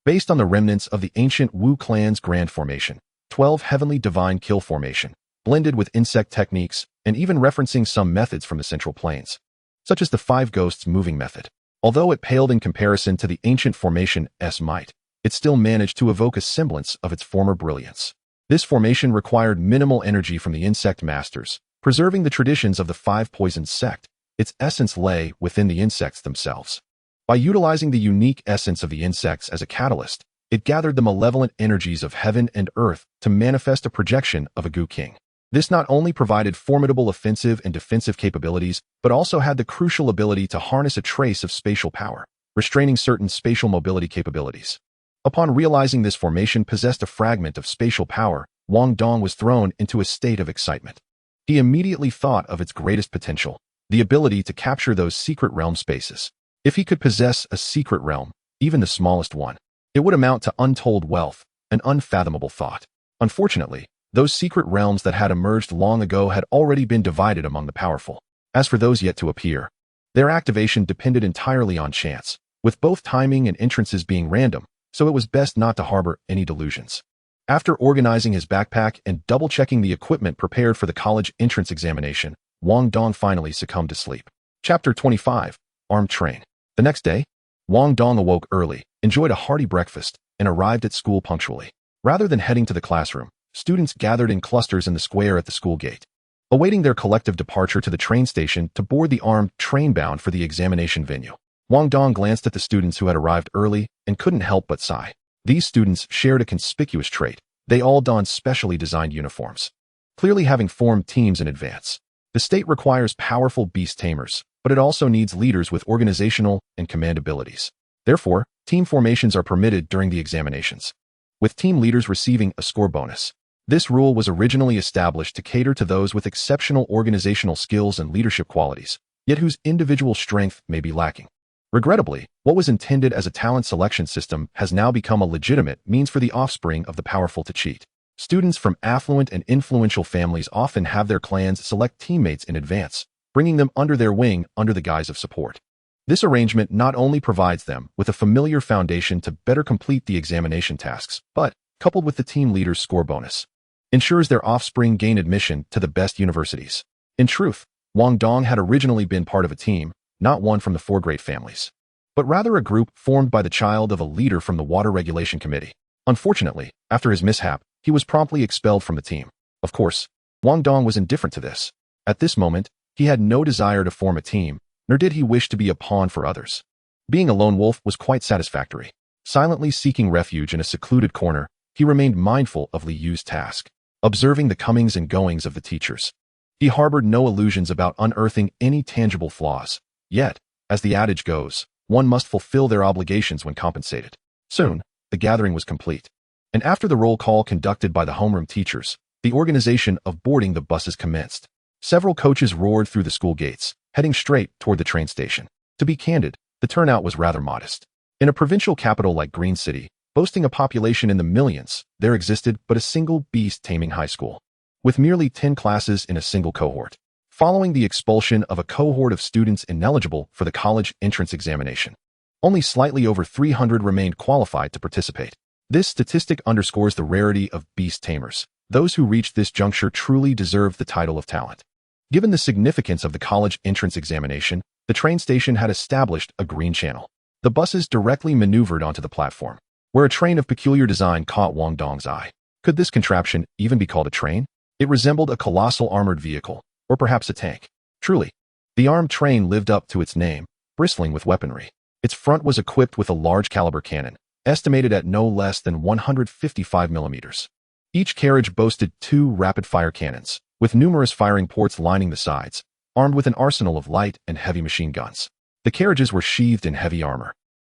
Based on the remnants of the ancient Wu clan's Grand Formation, 12 Heavenly Divine Kill Formation, blended with insect techniques, and even referencing some methods from the Central Plains, such as the 5 Ghosts Moving method. Although it paled in comparison to the ancient formation's might, it still managed to evoke a semblance of its former brilliance. This formation required minimal energy from the insect masters, preserving the traditions of the 5 Poisons sect. Its essence lay within the insects themselves. By utilizing the unique essence of the insects as a catalyst, it gathered the malevolent energies of heaven and earth to manifest a projection of a Gu King. This not only provided formidable offensive and defensive capabilities, but also had the crucial ability to harness a trace of spatial power, restraining certain spatial mobility capabilities. Upon realizing this formation possessed a fragment of spatial power, Wang Dong was thrown into a state of excitement. He immediately thought of its greatest potential, the ability to capture those secret realm spaces. If he could possess a secret realm, even the smallest one, it would amount to untold wealth, an unfathomable thought. Unfortunately, those secret realms that had emerged long ago had already been divided among the powerful. As for those yet to appear, their activation depended entirely on chance, with both timing and entrances being random, so it was best not to harbor any delusions. After organizing his backpack and double-checking the equipment prepared for the college entrance examination, Wang Dong finally succumbed to sleep. Chapter 25. Armed Train. The next day, Wang Dong awoke early, enjoyed a hearty breakfast, and arrived at school punctually. Rather than heading to the classroom, students gathered in clusters in the square at the school gate, awaiting their collective departure to the train station to board the armed train bound for the examination venue. Wang Dong glanced at the students who had arrived early and couldn't help but sigh. These students shared a conspicuous trait. They all donned specially designed uniforms, clearly having formed teams in advance. The state requires powerful beast tamers, but it also needs leaders with organizational and command abilities. Therefore, team formations are permitted during the examinations, with team leaders receiving a score bonus. This rule was originally established to cater to those with exceptional organizational skills and leadership qualities, yet whose individual strength may be lacking. Regrettably, what was intended as a talent selection system has now become a legitimate means for the offspring of the powerful to cheat. Students from affluent and influential families often have their clans select teammates in advance, bringing them under their wing under the guise of support. This arrangement not only provides them with a familiar foundation to better complete the examination tasks, but, coupled with the team leader's score bonus, ensures their offspring gain admission to the best universities. In truth, Wang Dong had originally been part of a team, not one from the four great families, but rather a group formed by the child of a leader from the Water Regulation Committee. Unfortunately, after his mishap, he was promptly expelled from the team. Of course, Wang Dong was indifferent to this. At this moment, he had no desire to form a team, nor did he wish to be a pawn for others. Being a lone wolf was quite satisfactory. Silently seeking refuge in a secluded corner, he remained mindful of Li Yu's task, observing the comings and goings of the teachers. He harbored no illusions about unearthing any tangible flaws. Yet, as the adage goes, one must fulfill their obligations when compensated. Soon, the gathering was complete, and after the roll call conducted by the homeroom teachers, the organization of boarding the buses commenced. Several coaches roared through the school gates, heading straight toward the train station. To be candid, the turnout was rather modest. In a provincial capital like Green City, boasting a population in the millions, there existed but a single Beast Taming high school, with merely 10 classes in a single cohort. Following the expulsion of a cohort of students ineligible for the college entrance examination, only slightly over 300 remained qualified to participate. This statistic underscores the rarity of Beast Tamers. Those who reached this juncture truly deserved the title of talent. Given the significance of the college entrance examination, the train station had established a green channel. The buses directly maneuvered onto the platform, where a train of peculiar design caught Wang Dong's eye. Could this contraption even be called a train? It resembled a colossal armored vehicle, or perhaps a tank. Truly, the armed train lived up to its name, bristling with weaponry. Its front was equipped with a large caliber cannon, estimated at no less than 155 millimeters. Each carriage boasted 2 rapid-fire cannons, with numerous firing ports lining the sides, armed with an arsenal of light and heavy machine guns. The carriages were sheathed in heavy armor,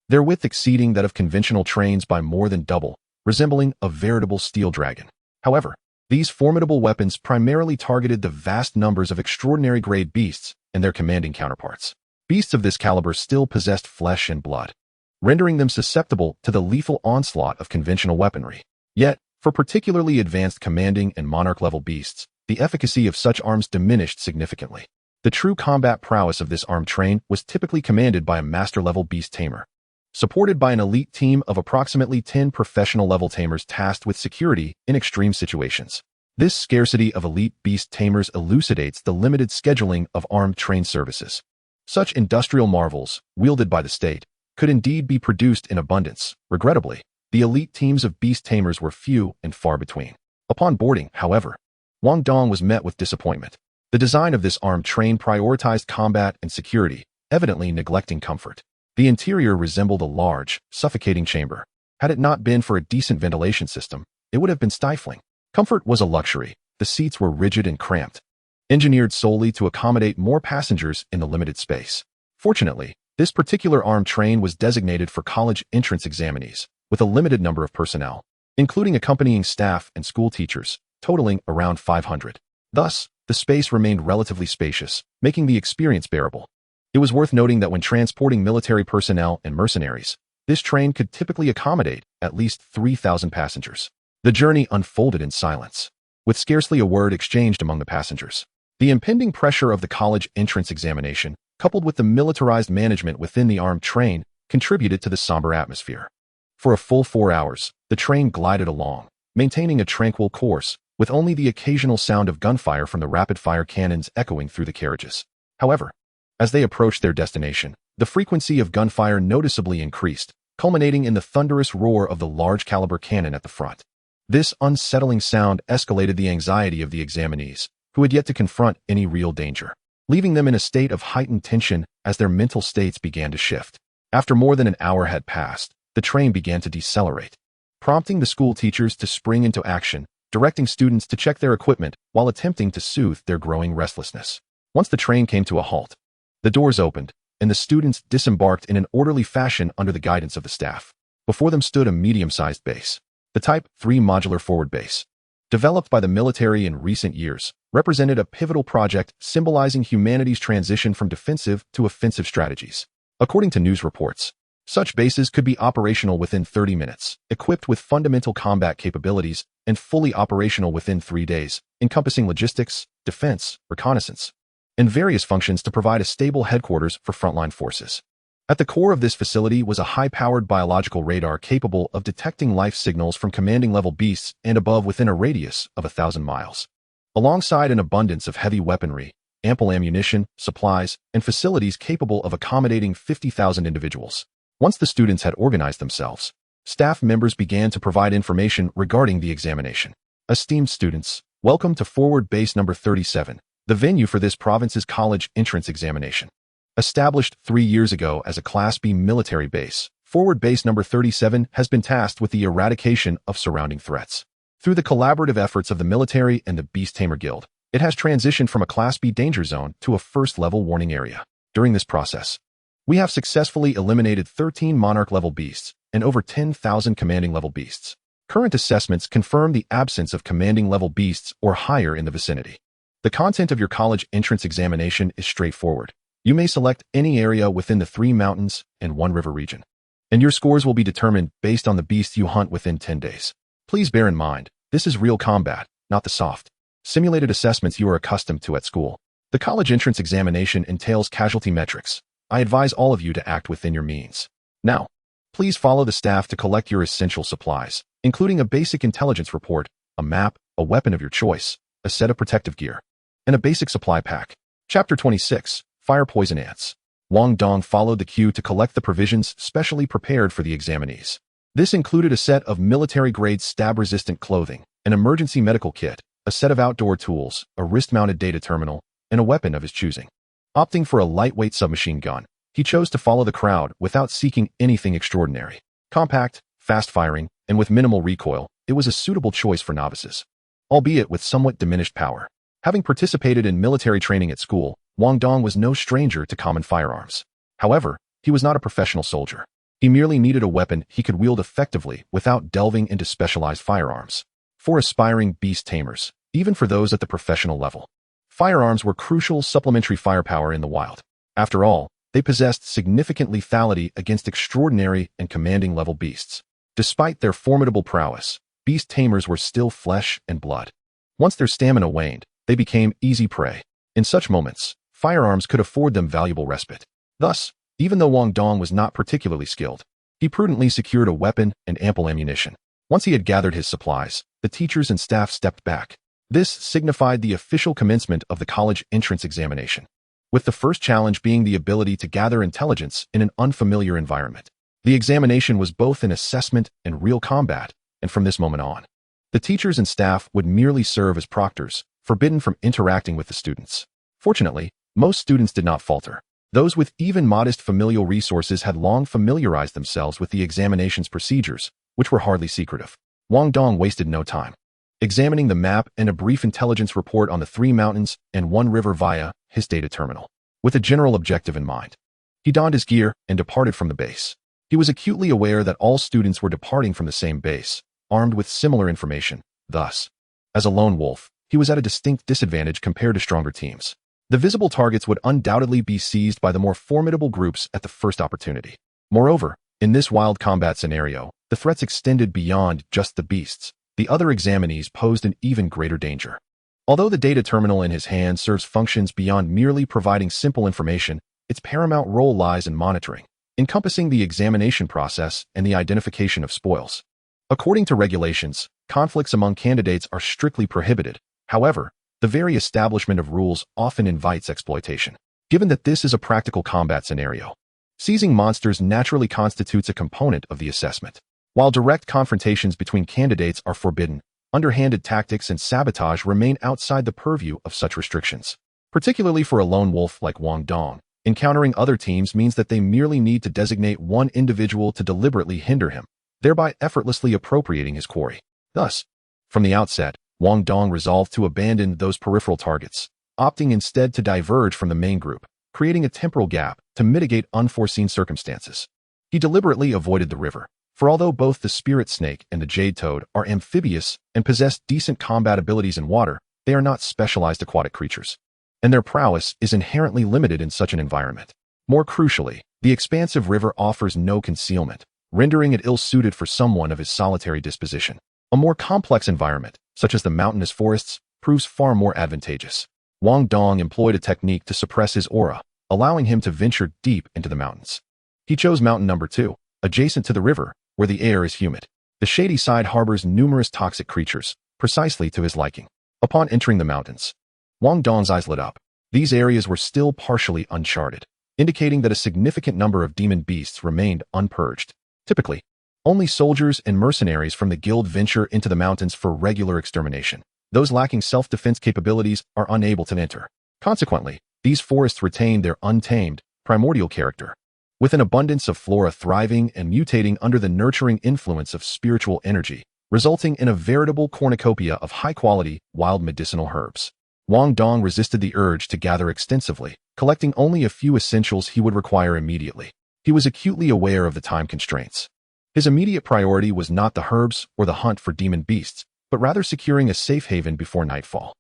their width exceeding that of conventional trains by more than double, resembling a veritable steel dragon. However, these formidable weapons primarily targeted the vast numbers of extraordinary grade beasts and their commanding counterparts. Beasts of this caliber still possessed flesh and blood, rendering them susceptible to the lethal onslaught of conventional weaponry. Yet, for particularly advanced commanding and monarch-level beasts, the efficacy of such arms diminished significantly. The true combat prowess of this armed train was typically commanded by a master-level beast tamer, supported by an elite team of approximately 10 professional-level tamers tasked with security in extreme situations. This scarcity of elite beast tamers elucidates the limited scheduling of armed train services. Such industrial marvels, wielded by the state, could indeed be produced in abundance. Regrettably, the elite teams of beast tamers were few and far between. Upon boarding, however, Wang Dong was met with disappointment. The design of this armed train prioritized combat and security, evidently neglecting comfort. The interior resembled a large, suffocating chamber. Had it not been for a decent ventilation system, it would have been stifling. Comfort was a luxury. The seats were rigid and cramped, engineered solely to accommodate more passengers in the limited space. Fortunately, this particular armed train was designated for college entrance examinees, with a limited number of personnel, including accompanying staff and school teachers, totaling around 500. Thus, the space remained relatively spacious, making the experience bearable. It was worth noting that when transporting military personnel and mercenaries, this train could typically accommodate at least 3,000 passengers. The journey unfolded in silence, with scarcely a word exchanged among the passengers. The impending pressure of the college entrance examination, coupled with the militarized management within the armed train, contributed to the somber atmosphere. For a full 4 hours, the train glided along, maintaining a tranquil course, with only the occasional sound of gunfire from the rapid-fire cannons echoing through the carriages. However, as they approached their destination, the frequency of gunfire noticeably increased, culminating in the thunderous roar of the large-caliber cannon at the front. This unsettling sound escalated the anxiety of the examinees, who had yet to confront any real danger, leaving them in a state of heightened tension as their mental states began to shift. After more than an hour had passed, the train began to decelerate, prompting the school teachers to spring into action, directing students to check their equipment while attempting to soothe their growing restlessness. Once the train came to a halt, the doors opened, and the students disembarked in an orderly fashion under the guidance of the staff. Before them stood a medium-sized base. The Type 3 modular forward base, developed by the military in recent years, represented a pivotal project symbolizing humanity's transition from defensive to offensive strategies. According to news reports, such bases could be operational within 30 minutes, equipped with fundamental combat capabilities, and fully operational within 3 days, encompassing logistics, defense, reconnaissance, and various functions to provide a stable headquarters for frontline forces. At the core of this facility was a high-powered biological radar capable of detecting life signals from commanding-level beasts and above within a radius of 1,000 miles. Alongside an abundance of heavy weaponry, ample ammunition, supplies, and facilities capable of accommodating 50,000 individuals. Once the students had organized themselves, staff members began to provide information regarding the examination. Esteemed students, welcome to Forward Base number 37, the venue for this province's college entrance examination. Established 3 years ago as a Class B military base, Forward Base number 37 has been tasked with the eradication of surrounding threats. Through the collaborative efforts of the military and the Beast Tamer Guild, it has transitioned from a Class B danger zone to a first-level warning area. During this process, we have successfully eliminated 13 Monarch-level beasts and over 10,000 commanding-level beasts. Current assessments confirm the absence of commanding-level beasts or higher in the vicinity. The content of your college entrance examination is straightforward. You may select any area within the 3 mountains and 1 river region, and your scores will be determined based on the beasts you hunt within 10 days. Please bear in mind, this is real combat, not the soft, simulated assessments you are accustomed to at school. The college entrance examination entails casualty metrics. I advise all of you to act within your means. Now, please follow the staff to collect your essential supplies, including a basic intelligence report, a map, a weapon of your choice, a set of protective gear, and a basic supply pack. Chapter 26, Fire Poison Ants. Wang Dong followed the queue to collect the provisions specially prepared for the examinees. This included a set of military-grade stab-resistant clothing, an emergency medical kit, a set of outdoor tools, a wrist-mounted data terminal, and a weapon of his choosing. Opting for a lightweight submachine gun, he chose to follow the crowd without seeking anything extraordinary. Compact, fast-firing, and with minimal recoil, it was a suitable choice for novices, albeit with somewhat diminished power. Having participated in military training at school, Wang Dong was no stranger to common firearms. However, he was not a professional soldier. He merely needed a weapon he could wield effectively without delving into specialized firearms. For aspiring beast tamers, even for those at the professional level, firearms were crucial supplementary firepower in the wild. After all, they possessed significant lethality against extraordinary and commanding level beasts. Despite their formidable prowess, beast tamers were still flesh and blood. Once their stamina waned, they became easy prey. In such moments, firearms could afford them valuable respite. Thus, even though Wang Dong was not particularly skilled, he prudently secured a weapon and ample ammunition. Once he had gathered his supplies, the teachers and staff stepped back. This signified the official commencement of the college entrance examination, with the first challenge being the ability to gather intelligence in an unfamiliar environment. The examination was both an assessment and real combat, and from this moment on, the teachers and staff would merely serve as proctors, forbidden from interacting with the students. Fortunately, most students did not falter. Those with even modest familial resources had long familiarized themselves with the examination's procedures, which were hardly secretive. Wang Dong wasted no time, examining the map and a brief intelligence report on the 3 mountains and 1 river via his data terminal. With a general objective in mind, he donned his gear and departed from the base. He was acutely aware that all students were departing from the same base, armed with similar information. Thus, as a lone wolf, he was at a distinct disadvantage compared to stronger teams. The visible targets would undoubtedly be seized by the more formidable groups at the first opportunity. Moreover, in this wild combat scenario, the threats extended beyond just the beasts. The other examinees posed an even greater danger. Although the data terminal in his hand serves functions beyond merely providing simple information, its paramount role lies in monitoring, encompassing the examination process and the identification of spoils. According to regulations, conflicts among candidates are strictly prohibited. However, the very establishment of rules often invites exploitation. Given that this is a practical combat scenario, seizing monsters naturally constitutes a component of the assessment. While direct confrontations between candidates are forbidden, underhanded tactics and sabotage remain outside the purview of such restrictions. Particularly for a lone wolf like Wang Dong, encountering other teams means that they merely need to designate one individual to deliberately hinder him, thereby effortlessly appropriating his quarry. Thus, from the outset, Wang Dong resolved to abandon those peripheral targets, opting instead to diverge from the main group, creating a temporal gap to mitigate unforeseen circumstances. He deliberately avoided the river, for although both the spirit snake and the jade toad are amphibious and possess decent combat abilities in water, they are not specialized aquatic creatures, and their prowess is inherently limited in such an environment. More crucially, the expansive river offers no concealment, rendering it ill-suited for someone of his solitary disposition. A more complex environment, such as the mountainous forests, proves far more advantageous. Wang Dong employed a technique to suppress his aura, allowing him to venture deep into the mountains. He chose mountain number 2, adjacent to the river, where the air is humid. The shady side harbors numerous toxic creatures, precisely to his liking. Upon entering the mountains, Wang Dong's eyes lit up. These areas were still partially uncharted, indicating that a significant number of demon beasts remained unpurged. Typically, only soldiers and mercenaries from the guild venture into the mountains for regular extermination. Those lacking self-defense capabilities are unable to enter. Consequently, these forests retain their untamed, primordial character, with an abundance of flora thriving and mutating under the nurturing influence of spiritual energy, resulting in a veritable cornucopia of high-quality, wild medicinal herbs. Wang Dong resisted the urge to gather extensively, collecting only a few essentials he would require immediately. He was acutely aware of the time constraints. His immediate priority was not the herbs or the hunt for demon beasts, but rather securing a safe haven before nightfall.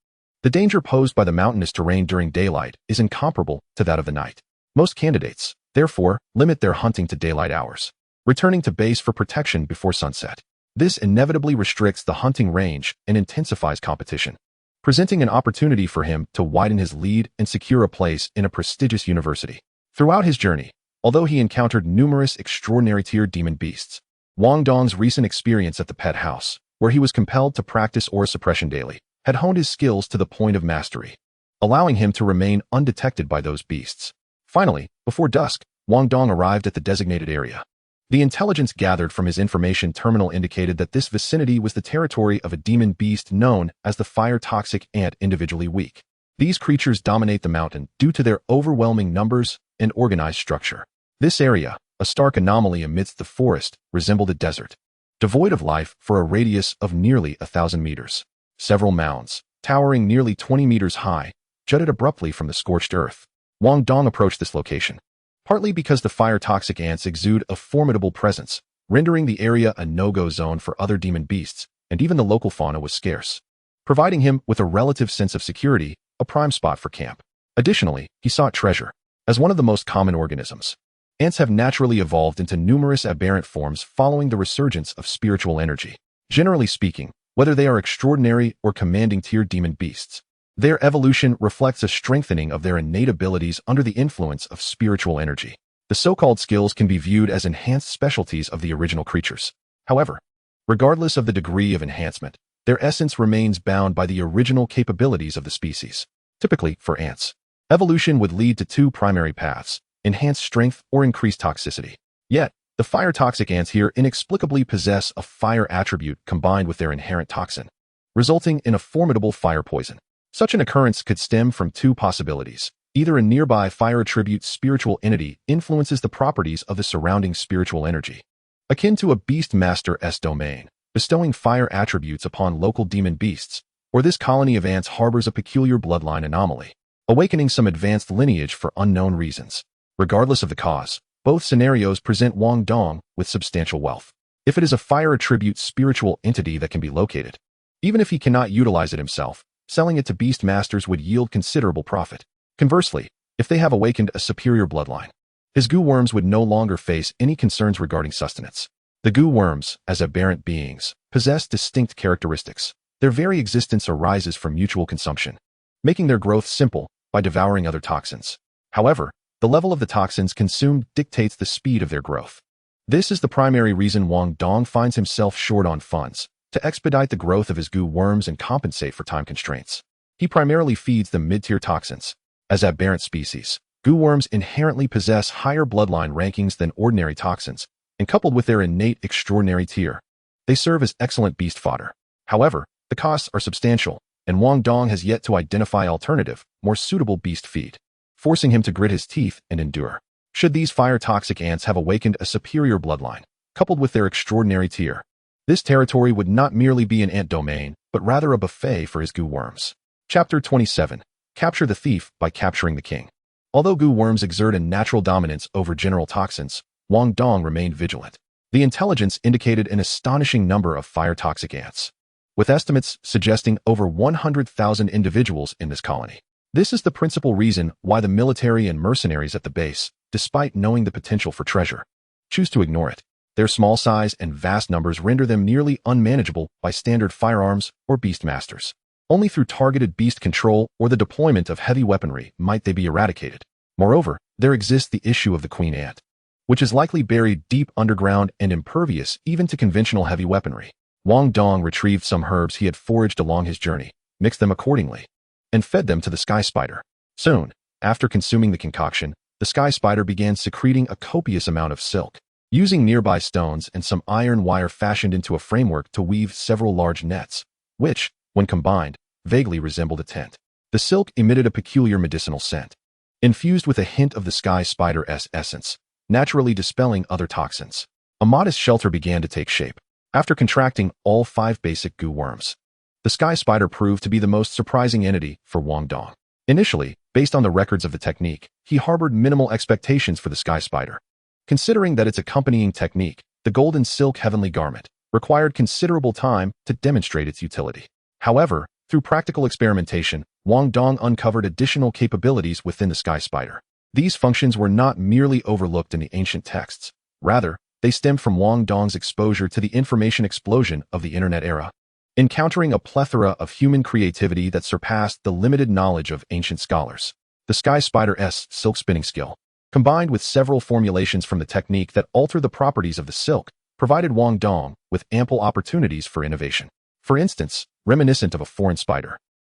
The danger posed by the mountainous terrain during daylight is incomparable to that of the night. Most candidates, therefore, limit their hunting to daylight hours, returning to base for protection before sunset. This inevitably restricts the hunting range and intensifies competition, presenting an opportunity for him to widen his lead and secure a place in a prestigious university. Throughout his journey, although he encountered numerous extraordinary tier demon beasts, Wang Dong's recent experience at the pet house, where he was compelled to practice aura suppression daily, had honed his skills to the point of mastery, allowing him to remain undetected by those beasts. Finally, before dusk, Wang Dong arrived at the designated area. The intelligence gathered from his information terminal indicated that this vicinity was the territory of a demon beast known as the fire-toxic ant, individually weak. These creatures dominate the mountain due to their overwhelming numbers and organized structure. This area, a stark anomaly amidst the forest, resembled a desert, devoid of life for a radius of nearly 1,000 meters. Several mounds, towering nearly 20 meters high, jutted abruptly from the scorched earth. Wang Dong approached this location, partly because the fire-toxic ants exude a formidable presence, rendering the area a no-go zone for other demon beasts, and even the local fauna was scarce, providing him with a relative sense of security, a prime spot for camp. Additionally, he sought treasure. As one of the most common organisms, ants have naturally evolved into numerous aberrant forms following the resurgence of spiritual energy. Generally speaking, whether they are extraordinary or commanding tier demon beasts, their evolution reflects a strengthening of their innate abilities under the influence of spiritual energy. The so-called skills can be viewed as enhanced specialties of the original creatures. However, regardless of the degree of enhancement, their essence remains bound by the original capabilities of the species. Typically, for ants, evolution would lead to two primary paths: enhanced strength or increased toxicity. Yet, the fire-toxic ants here inexplicably possess a fire attribute combined with their inherent toxin, resulting in a formidable fire poison. Such an occurrence could stem from two possibilities. Either a nearby fire attribute spiritual entity influences the properties of the surrounding spiritual energy, akin to a beast master's domain, bestowing fire attributes upon local demon beasts, or this colony of ants harbors a peculiar bloodline anomaly, awakening some advanced lineage for unknown reasons. Regardless of the cause, both scenarios present Wang Dong with substantial wealth. If it is a fire attribute spiritual entity that can be located, even if he cannot utilize it himself, selling it to beast masters would yield considerable profit. Conversely, if they have awakened a superior bloodline, his goo worms would no longer face any concerns regarding sustenance. The goo worms, as aberrant beings, possess distinct characteristics. Their very existence arises from mutual consumption, making their growth simple by devouring other toxins. However, the level of the toxins consumed dictates the speed of their growth. This is the primary reason Wang Dong finds himself short on funds to expedite the growth of his goo worms and compensate for time constraints. He primarily feeds them mid-tier toxins. As aberrant species, goo worms inherently possess higher bloodline rankings than ordinary toxins, and coupled with their innate extraordinary tier, they serve as excellent beast fodder. However, the costs are substantial, and Wang Dong has yet to identify alternative, more suitable beast feed, forcing him to grit his teeth and endure. Should these fire-toxic ants have awakened a superior bloodline, coupled with their extraordinary tier, this territory would not merely be an ant domain, but rather a buffet for his goo worms. Chapter 27. Capture the thief by capturing the king. Although goo worms exert a natural dominance over general toxins, Wang Dong remained vigilant. The intelligence indicated an astonishing number of fire-toxic ants, with estimates suggesting over 100,000 individuals in this colony. This is the principal reason why the military and mercenaries at the base, despite knowing the potential for treasure, choose to ignore it. Their small size and vast numbers render them nearly unmanageable by standard firearms or beast masters. Only through targeted beast control or the deployment of heavy weaponry might they be eradicated. Moreover, there exists the issue of the queen ant. which is likely buried deep underground and impervious even to conventional heavy weaponry. Wang Dong retrieved some herbs he had foraged along his journey, mixed them accordingly, and fed them to the sky spider. Soon, after consuming the concoction, the sky spider began secreting a copious amount of silk. Using nearby stones and some iron wire fashioned into a framework to weave several large nets, which, when combined, vaguely resembled a tent. The silk emitted a peculiar medicinal scent, infused with a hint of the sky spider's essence, naturally dispelling other toxins. A modest shelter began to take shape. After contracting all 5 basic goo worms, the sky spider proved to be the most surprising entity for Wang Dong. Initially, based on the records of the technique, he harbored minimal expectations for the sky spider. Considering that its accompanying technique, the golden silk heavenly garment, required considerable time to demonstrate its utility. However, through practical experimentation, Wang Dong uncovered additional capabilities within the sky spider. These functions were not merely overlooked in the ancient texts. Rather, they stemmed from Wang Dong's exposure to the information explosion of the internet era, encountering a plethora of human creativity that surpassed the limited knowledge of ancient scholars. The sky spider's silk spinning skill, combined with several formulations from the technique that alter the properties of the silk, provided Wang Dong with ample opportunities for innovation. For instance, reminiscent of a foreign spider,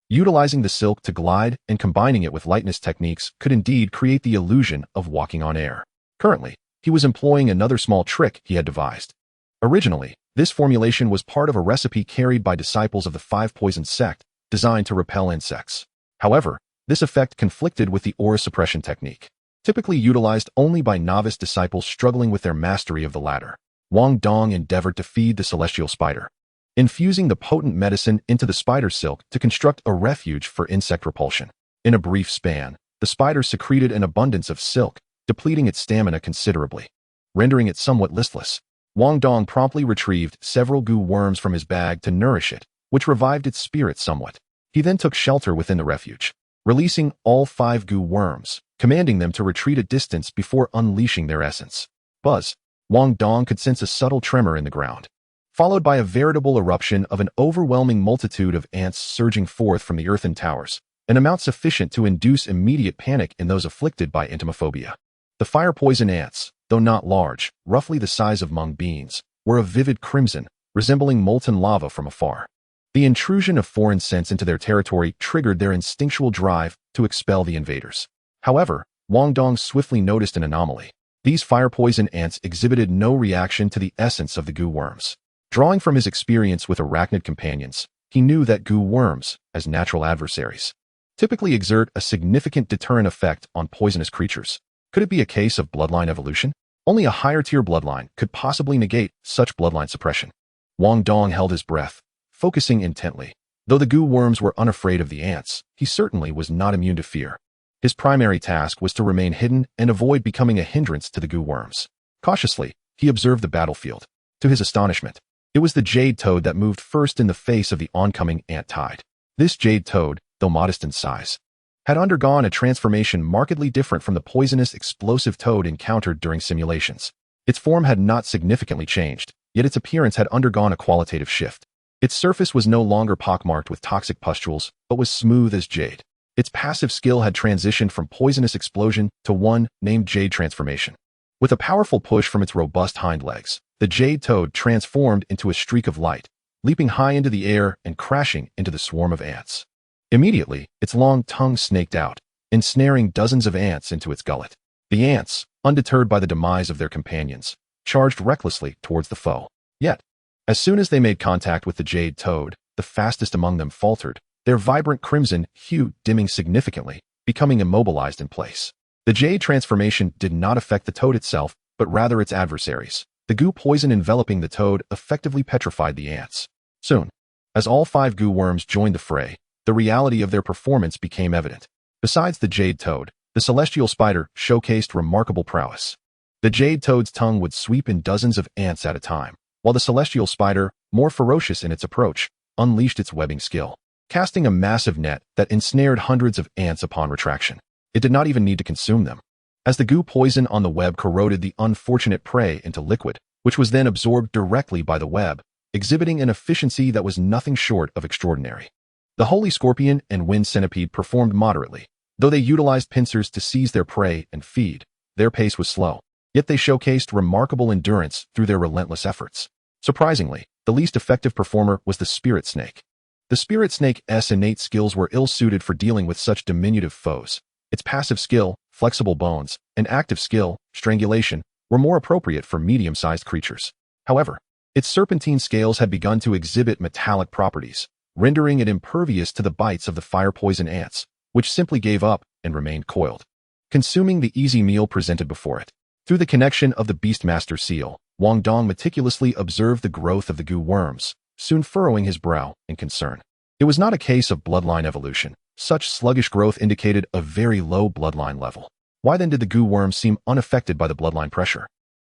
utilizing the silk to glide and combining it with lightness techniques could indeed create the illusion of walking on air. Currently, he was employing another small trick he had devised. Originally, this formulation was part of a recipe carried by disciples of the 5 Poison sect, designed to repel insects. However, this effect conflicted with the aura suppression technique, typically utilized only by novice disciples struggling with their mastery of the latter. Wang Dong endeavored to feed the celestial spider, infusing the potent medicine into the spider silk to construct a refuge for insect repulsion. In a brief span, the spider secreted an abundance of silk, depleting its stamina considerably, rendering it somewhat listless. Wang Dong promptly retrieved several goo worms from his bag to nourish it, which revived its spirit somewhat. He then took shelter within the refuge, releasing all 5 goo worms, commanding them to retreat a distance before unleashing their essence. Buzz! Wang Dong could sense a subtle tremor in the ground, followed by a veritable eruption of an overwhelming multitude of ants surging forth from the earthen towers, an amount sufficient to induce immediate panic in those afflicted by entomophobia. The fire-poison ants, though not large, roughly the size of mung beans, were of vivid crimson, resembling molten lava from afar. The intrusion of foreign scents into their territory triggered their instinctual drive to expel the invaders. However, Wang Dong swiftly noticed an anomaly. These fire-poison ants exhibited no reaction to the essence of the goo worms. Drawing from his experience with arachnid companions, he knew that goo worms, as natural adversaries, typically exert a significant deterrent effect on poisonous creatures. Could it be a case of bloodline evolution? Only a higher-tier bloodline could possibly negate such bloodline suppression. Wang Dong held his breath, focusing intently. Though the goo worms were unafraid of the ants, he certainly was not immune to fear. His primary task was to remain hidden and avoid becoming a hindrance to the goo worms. Cautiously, he observed the battlefield. To his astonishment, it was the jade toad that moved first in the face of the oncoming ant tide. This jade toad, though modest in size, had undergone a transformation markedly different from the poisonous explosive toad encountered during simulations. Its form had not significantly changed, yet its appearance had undergone a qualitative shift. Its surface was no longer pockmarked with toxic pustules, but was smooth as jade. Its passive skill had transitioned from poisonous explosion to one named Jade Transformation. With a powerful push from its robust hind legs, the jade toad transformed into a streak of light, leaping high into the air and crashing into the swarm of ants. Immediately, its long tongue snaked out, ensnaring dozens of ants into its gullet. The ants, undeterred by the demise of their companions, charged recklessly towards the foe. Yet, as soon as they made contact with the jade toad, the fastest among them faltered, their vibrant crimson hue dimming significantly, becoming immobilized in place. The jade transformation did not affect the toad itself, but rather its adversaries. The goo poison enveloping the toad effectively petrified the ants. Soon, as all 5 goo worms joined the fray, the reality of their performance became evident. Besides the jade toad, the celestial spider showcased remarkable prowess. The jade toad's tongue would sweep in dozens of ants at a time, while the celestial spider, more ferocious in its approach, unleashed its webbing skill, casting a massive net that ensnared hundreds of ants upon retraction. It did not even need to consume them, as the goo poison on the web corroded the unfortunate prey into liquid, which was then absorbed directly by the web, exhibiting an efficiency that was nothing short of extraordinary. The holy scorpion and wind centipede performed moderately. Though they utilized pincers to seize their prey and feed, their pace was slow. Yet they showcased remarkable endurance through their relentless efforts. Surprisingly, the least effective performer was the spirit snake. The spirit snake's innate skills were ill-suited for dealing with such diminutive foes. Its passive skill, flexible bones, and active skill, strangulation, were more appropriate for medium-sized creatures. However, its serpentine scales had begun to exhibit metallic properties, rendering it impervious to the bites of the fire-poison ants, which simply gave up and remained coiled, consuming the easy meal presented before it. Through the connection of the Beastmaster seal, Wang Dong meticulously observed the growth of the goo worms, soon furrowing his brow in concern. It was not a case of bloodline evolution. Such sluggish growth indicated a very low bloodline level. Why then did the goo worms seem unaffected by the bloodline pressure?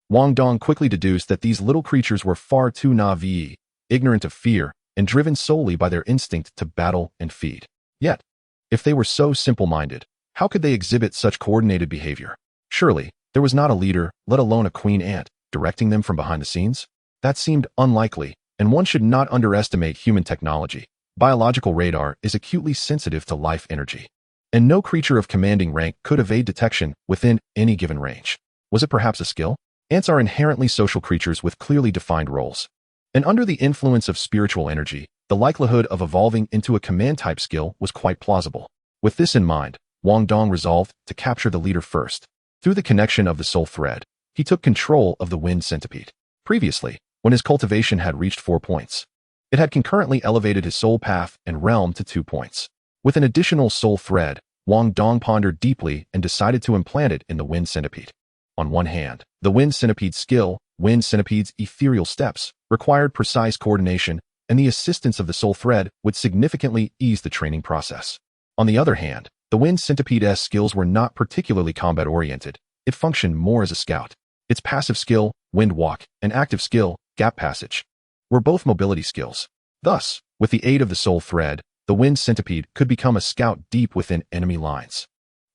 Wang Dong quickly deduced that these little creatures were far too naive, ignorant of fear, and driven solely by their instinct to battle and feed. Yet, if they were so simple-minded, how could they exhibit such coordinated behavior? Surely, there was not a leader, let alone a queen ant, directing them from behind the scenes? That seemed unlikely, and one should not underestimate human technology. Biological radar is acutely sensitive to life energy, and no creature of commanding rank could evade detection within any given range. Was it perhaps a skill? Ants are inherently social creatures with clearly defined roles, and under the influence of spiritual energy, the likelihood of evolving into a command-type skill was quite plausible. With this in mind, Wang Dong resolved to capture the leader first. Through the connection of the soul thread, he took control of the wind centipede. Previously, when his cultivation had reached 4 points, it had concurrently elevated his soul path and realm to 2 points. With an additional soul thread, Wang Dong pondered deeply and decided to implant it in the wind centipede. On one hand, the wind centipede's skill, wind centipede's ethereal steps, required precise coordination, and the assistance of the soul thread would significantly ease the training process. On the other hand, the wind centipede's skills were not particularly combat-oriented. It functioned more as a scout. Its passive skill, wind walk, and active skill, gap passage, were both mobility skills. Thus, with the aid of the soul thread, the wind centipede could become a scout deep within enemy lines,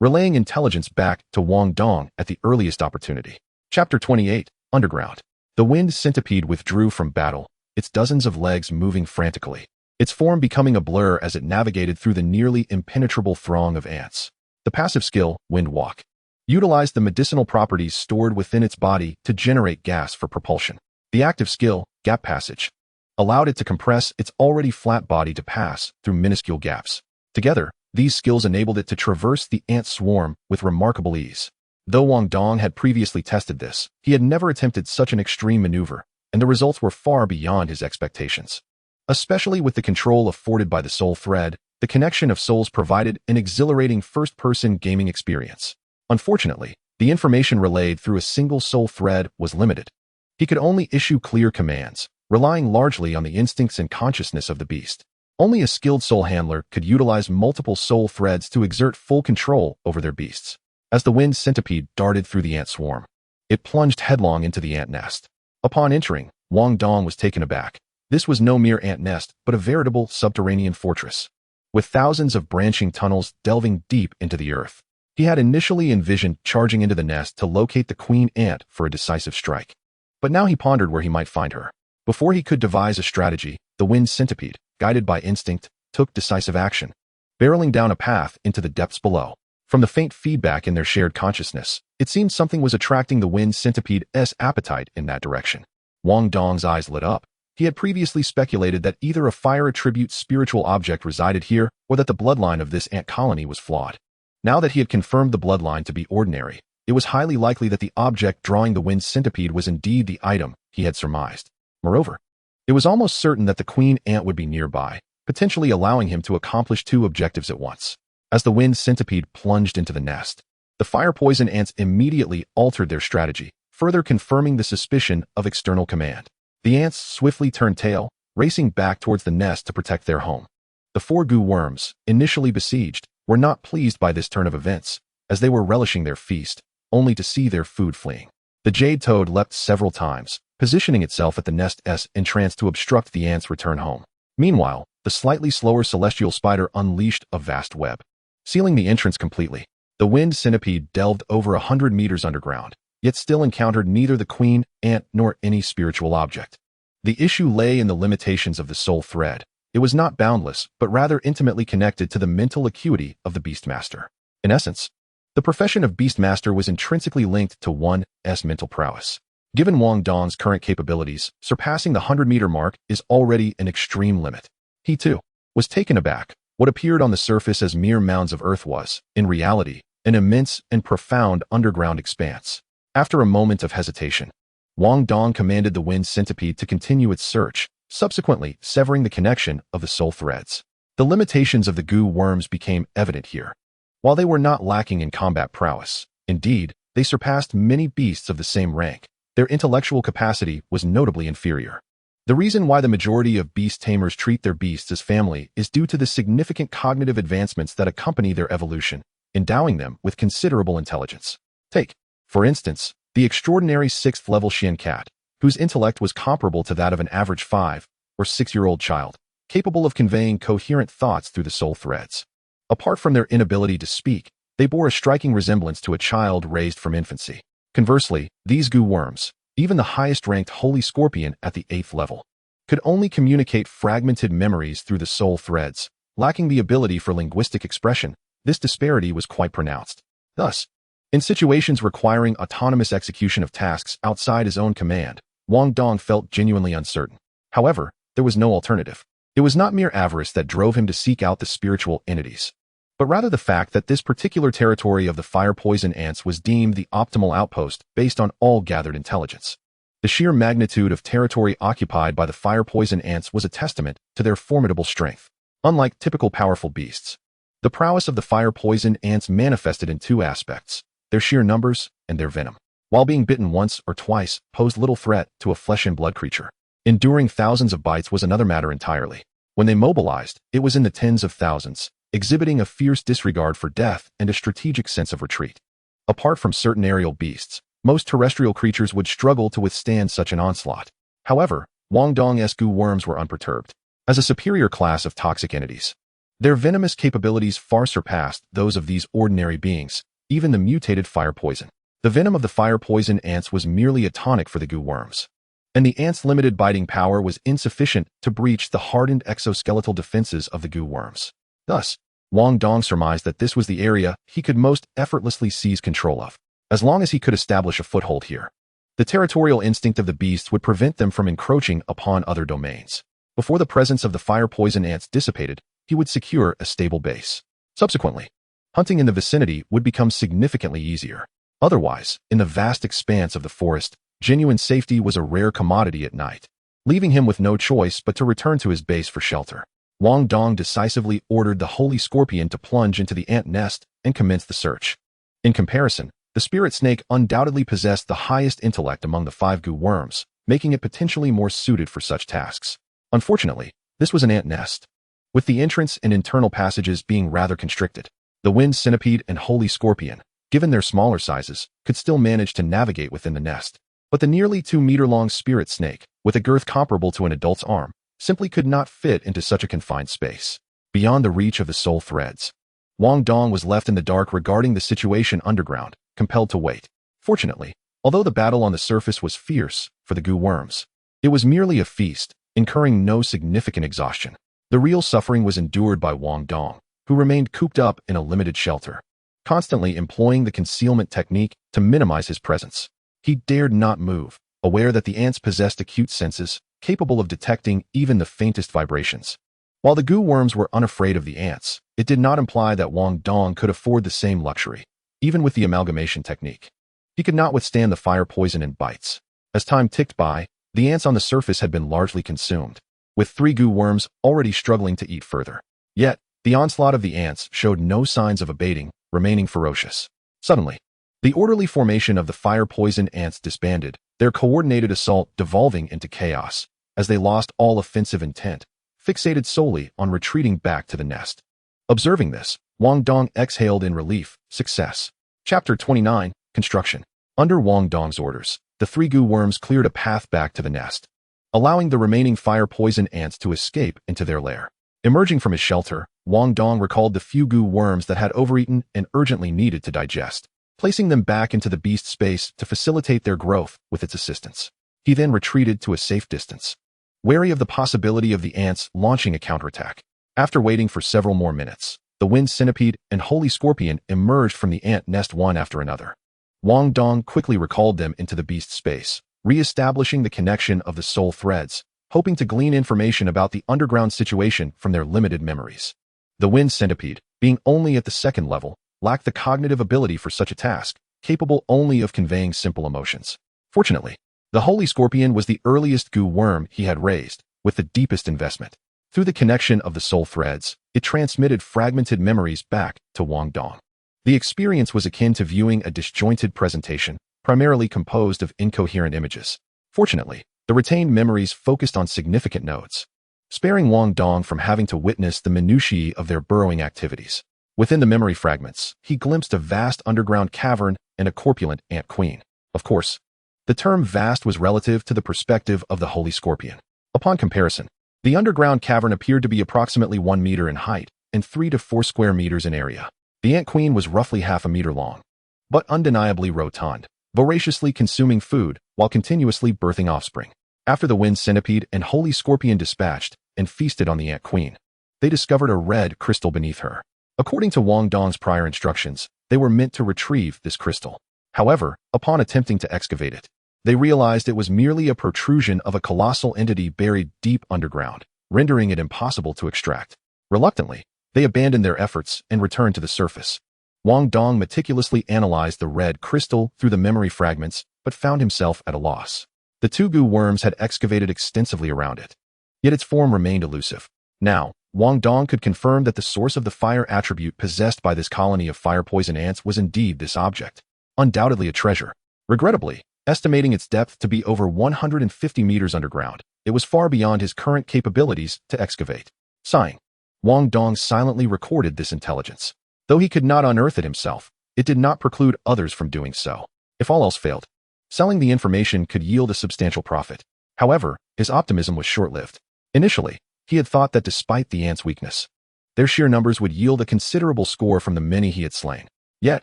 relaying intelligence back to Wang Dong at the earliest opportunity. Chapter 28, Underground. The wind centipede withdrew from battle, its dozens of legs moving frantically, its form becoming a blur as it navigated through the nearly impenetrable throng of ants. The passive skill, wind walk, utilized the medicinal properties stored within its body to generate gas for propulsion. The active skill, gap passage, allowed it to compress its already flat body to pass through minuscule gaps. Together, these skills enabled it to traverse the ant swarm with remarkable ease. Though Wang Dong had previously tested this, he had never attempted such an extreme maneuver, and the results were far beyond his expectations. Especially with the control afforded by the soul thread, the connection of souls provided an exhilarating first-person gaming experience. Unfortunately, the information relayed through a single soul thread was limited. He could only issue clear commands, relying largely on the instincts and consciousness of the beast. Only a skilled soul handler could utilize multiple soul threads to exert full control over their beasts. As the wind centipede darted through the ant swarm, it plunged headlong into the ant nest. Upon entering, Wang Dong was taken aback. This was no mere ant nest, but a veritable subterranean fortress, with thousands of branching tunnels delving deep into the earth. He had initially envisioned charging into the nest to locate the queen ant for a decisive strike. But now he pondered where he might find her. Before he could devise a strategy, the wind centipede, guided by instinct, took decisive action, barreling down a path into the depths below. From the faint feedback in their shared consciousness, it seemed something was attracting the wind centipede's appetite in that direction. Wang Dong's eyes lit up. He had previously speculated that either a fire attribute spiritual object resided here or that the bloodline of this ant colony was flawed. Now that he had confirmed the bloodline to be ordinary, it was highly likely that the object drawing the wind centipede was indeed the item he had surmised. Moreover, it was almost certain that the queen ant would be nearby, potentially allowing him to accomplish 2 objectives at once. As the wind centipede plunged into the nest, the fire poison ants immediately altered their strategy, further confirming the suspicion of external command. The ants swiftly turned tail, racing back towards the nest to protect their home. The 4 goo worms, initially besieged, were not pleased by this turn of events, as they were relishing their feast, only to see their food fleeing. The jade toad leapt several times, positioning itself at the nest's entrance to obstruct the ants' return home. Meanwhile, the slightly slower celestial spider unleashed a vast web, sealing the entrance completely. The wind centipede delved over 100 meters underground, yet still encountered neither the queen ant nor any spiritual object. The issue lay in the limitations of the soul thread. It was not boundless, but rather intimately connected to the mental acuity of the Beastmaster. In essence, The profession of Beastmaster was intrinsically linked to one's mental prowess. Given Wang Dong's current capabilities, surpassing the 100-meter mark is already an extreme limit. He, too, was taken aback. What appeared on the surface as mere mounds of earth was, in reality, an immense and profound underground expanse. After a moment of hesitation, Wang Dong commanded the wind centipede to continue its search, subsequently severing the connection of the soul threads. The limitations of the goo worms became evident here. While they were not lacking in combat prowess, indeed, they surpassed many beasts of the same rank, their intellectual capacity was notably inferior. The reason why the majority of beast tamers treat their beasts as family is due to the significant cognitive advancements that accompany their evolution, endowing them with considerable intelligence. Take, for instance, the extraordinary 6th-level Xian cat, whose intellect was comparable to that of an average 5- or 6-year-old child, capable of conveying coherent thoughts through the soul threads. Apart from their inability to speak, they bore a striking resemblance to a child raised from infancy. Conversely, these goo worms, even the highest-ranked holy scorpion at the 8th level, could only communicate fragmented memories through the soul threads. Lacking the ability for linguistic expression, this disparity was quite pronounced. Thus, in situations requiring autonomous execution of tasks outside his own command, Wang Dong felt genuinely uncertain. However, there was no alternative. It was not mere avarice that drove him to seek out the spiritual entities, but rather the fact that this particular territory of the fire poison ants was deemed the optimal outpost based on all gathered intelligence. The sheer magnitude of territory occupied by the fire poison ants was a testament to their formidable strength. Unlike typical powerful beasts, the prowess of the fire poison ants manifested in two aspects: their sheer numbers and their venom. While being bitten once or twice posed little threat to a flesh and blood creature, enduring thousands of bites was another matter entirely. When they mobilized, it was in the tens of thousands, exhibiting a fierce disregard for death and a strategic sense of retreat. Apart from certain aerial beasts, most terrestrial creatures would struggle to withstand such an onslaught. However, Wang Dong's goo worms were unperturbed. As a superior class of toxic entities, their venomous capabilities far surpassed those of these ordinary beings, even the mutated fire poison. The venom of the fire poison ants was merely a tonic for the goo worms, and the ants' limited biting power was insufficient to breach the hardened exoskeletal defenses of the goo worms. Thus, Wang Dong surmised that this was the area he could most effortlessly seize control of. As long as he could establish a foothold here, the territorial instinct of the beasts would prevent them from encroaching upon other domains. Before the presence of the fire poison ants dissipated, he would secure a stable base. Subsequently, hunting in the vicinity would become significantly easier. Otherwise, in the vast expanse of the forest, genuine safety was a rare commodity at night, leaving him with no choice but to return to his base for shelter. Wang Dong decisively ordered the holy scorpion to plunge into the ant nest and commence the search. In comparison, the spirit snake undoubtedly possessed the highest intellect among the 5 goo worms, making it potentially more suited for such tasks. Unfortunately, this was an ant nest, with the entrance and internal passages being rather constricted. The wind centipede and holy scorpion, given their smaller sizes, could still manage to navigate within the nest. But the nearly 2-meter-long spirit snake, with a girth comparable to an adult's arm, simply could not fit into such a confined space. Beyond the reach of the soul threads, Wang Dong was left in the dark regarding the situation underground, compelled to wait. Fortunately, although the battle on the surface was fierce for the goo worms, it was merely a feast, incurring no significant exhaustion. The real suffering was endured by Wang Dong, who remained cooped up in a limited shelter, constantly employing the concealment technique to minimize his presence. He dared not move, aware that the ants possessed acute senses, capable of detecting even the faintest vibrations. While the goo worms were unafraid of the ants, it did not imply that Wang Dong could afford the same luxury. Even with the amalgamation technique, he could not withstand the fire poison and bites. As time ticked by, the ants on the surface had been largely consumed, with 3 goo worms already struggling to eat further. Yet, the onslaught of the ants showed no signs of abating, remaining ferocious. Suddenly, the orderly formation of the fire poison ants disbanded, their coordinated assault devolving into chaos, as they lost all offensive intent, fixated solely on retreating back to the nest. Observing this, Wang Dong exhaled in relief. Success. Chapter 29, Construction. Under Wang Dong's orders, the 3 goo worms cleared a path back to the nest, allowing the remaining fire poison ants to escape into their lair. Emerging from his shelter, Wang Dong recalled the few goo worms that had overeaten and urgently needed to digest, placing them back into the beast space to facilitate their growth with its assistance. He then retreated to a safe distance, wary of the possibility of the ants launching a counterattack. After waiting for several more minutes, the wind centipede and holy scorpion emerged from the ant nest one after another. Wang Dong quickly recalled them into the beast space, re-establishing the connection of the soul threads, hoping to glean information about the underground situation from their limited memories. The wind centipede, being only at the second level, lacked the cognitive ability for such a task, capable only of conveying simple emotions. Fortunately, the holy scorpion was the earliest goo worm he had raised, with the deepest investment. Through the connection of the soul threads, it transmitted fragmented memories back to Wang Dong. The experience was akin to viewing a disjointed presentation, primarily composed of incoherent images. Fortunately, the retained memories focused on significant nodes, sparing Wang Dong from having to witness the minutiae of their burrowing activities. Within the memory fragments, he glimpsed a vast underground cavern and a corpulent ant queen. Of course, the term vast was relative to the perspective of the holy scorpion. Upon comparison, the underground cavern appeared to be approximately 1 meter in height and 3 to 4 square meters in area. The ant queen was roughly half a meter long, but undeniably rotund, voraciously consuming food while continuously birthing offspring. After the wind centipede and holy scorpion dispatched and feasted on the ant queen, they discovered a red crystal beneath her. According to Wang Dong's prior instructions, they were meant to retrieve this crystal. However, upon attempting to excavate it, they realized it was merely a protrusion of a colossal entity buried deep underground, rendering it impossible to extract. Reluctantly, they abandoned their efforts and returned to the surface. Wang Dong meticulously analyzed the red crystal through the memory fragments, but found himself at a loss. The two goo worms had excavated extensively around it, yet its form remained elusive. Now, Wang Dong could confirm that the source of the fire attribute possessed by this colony of fire poison ants was indeed this object. Undoubtedly a treasure. Regrettably, estimating its depth to be over 150 meters underground, it was far beyond his current capabilities to excavate. Sighing, Wang Dong silently recorded this intelligence. Though he could not unearth it himself, it did not preclude others from doing so. If all else failed, selling the information could yield a substantial profit. However, his optimism was short-lived. Initially, he had thought that despite the ants' weakness, their sheer numbers would yield a considerable score from the many he had slain. Yet,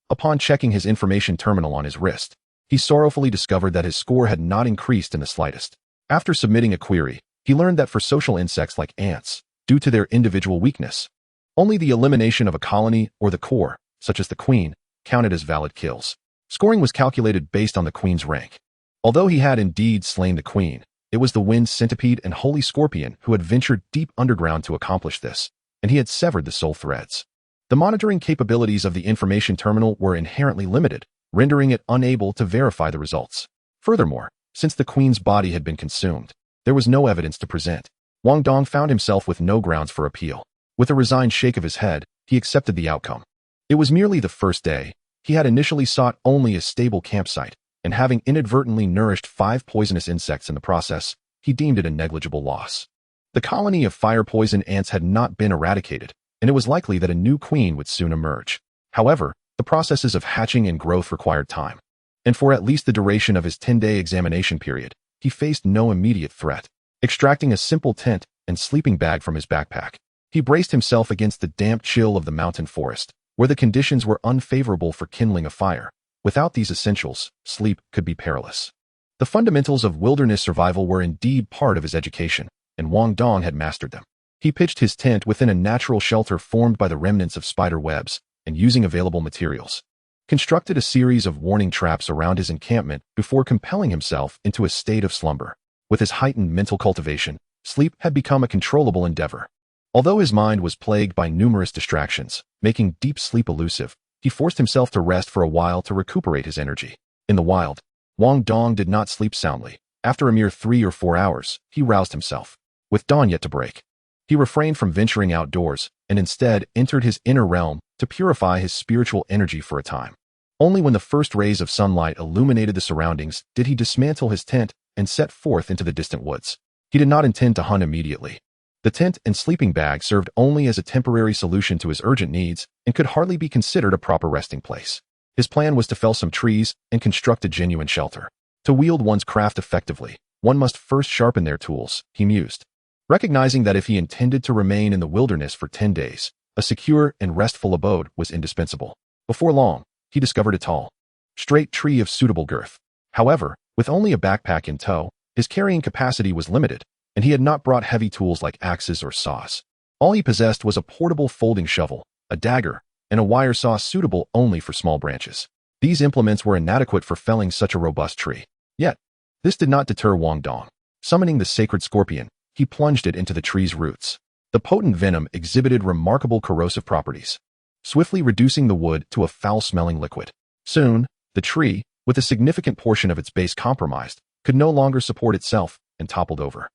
upon checking his information terminal on his wrist, he sorrowfully discovered that his score had not increased in the slightest. After submitting a query, he learned that for social insects like ants, due to their individual weakness, only the elimination of a colony or the core, such as the queen, counted as valid kills. Scoring was calculated based on the queen's rank. Although he had indeed slain the queen, it was the wind centipede and holy scorpion who had ventured deep underground to accomplish this, and he had severed the soul threads. The monitoring capabilities of the information terminal were inherently limited, rendering it unable to verify the results. Furthermore, since the queen's body had been consumed, there was no evidence to present. Wang Dong found himself with no grounds for appeal. With a resigned shake of his head, he accepted the outcome. It was merely the first day. He had initially sought only a stable campsite, and having inadvertently nourished 5 poisonous insects in the process, he deemed it a negligible loss. The colony of fire poison ants had not been eradicated, and it was likely that a new queen would soon emerge. However, the processes of hatching and growth required time, and for at least the duration of his 10-day examination period, he faced no immediate threat. Extracting a simple tent and sleeping bag from his backpack, he braced himself against the damp chill of the mountain forest, where the conditions were unfavorable for kindling a fire. Without these essentials, sleep could be perilous. The fundamentals of wilderness survival were indeed part of his education, and Wang Dong had mastered them. He pitched his tent within a natural shelter formed by the remnants of spider webs, and using available materials, constructed a series of warning traps around his encampment before compelling himself into a state of slumber. With his heightened mental cultivation, sleep had become a controllable endeavor. Although his mind was plagued by numerous distractions, making deep sleep elusive, he forced himself to rest for a while to recuperate his energy. In the wild, Wang Dong did not sleep soundly. After a mere 3 or 4 hours, he roused himself. With dawn yet to break, he refrained from venturing outdoors and instead entered his inner realm to purify his spiritual energy for a time. Only when the first rays of sunlight illuminated the surroundings did he dismantle his tent and set forth into the distant woods. He did not intend to hunt immediately. The tent and sleeping bag served only as a temporary solution to his urgent needs and could hardly be considered a proper resting place. His plan was to fell some trees and construct a genuine shelter. To wield one's craft effectively, one must first sharpen their tools, he mused. Recognizing that if he intended to remain in the wilderness for 10 days, a secure and restful abode was indispensable. Before long, he discovered a tall, straight tree of suitable girth. However, with only a backpack in tow, his carrying capacity was limited, and he had not brought heavy tools like axes or saws. All he possessed was a portable folding shovel, a dagger, and a wire saw suitable only for small branches. These implements were inadequate for felling such a robust tree. Yet, this did not deter Wang Dong. Summoning the sacred scorpion, he plunged it into the tree's roots. The potent venom exhibited remarkable corrosive properties, swiftly reducing the wood to a foul-smelling liquid. Soon, the tree, with a significant portion of its base compromised, could no longer support itself and toppled over.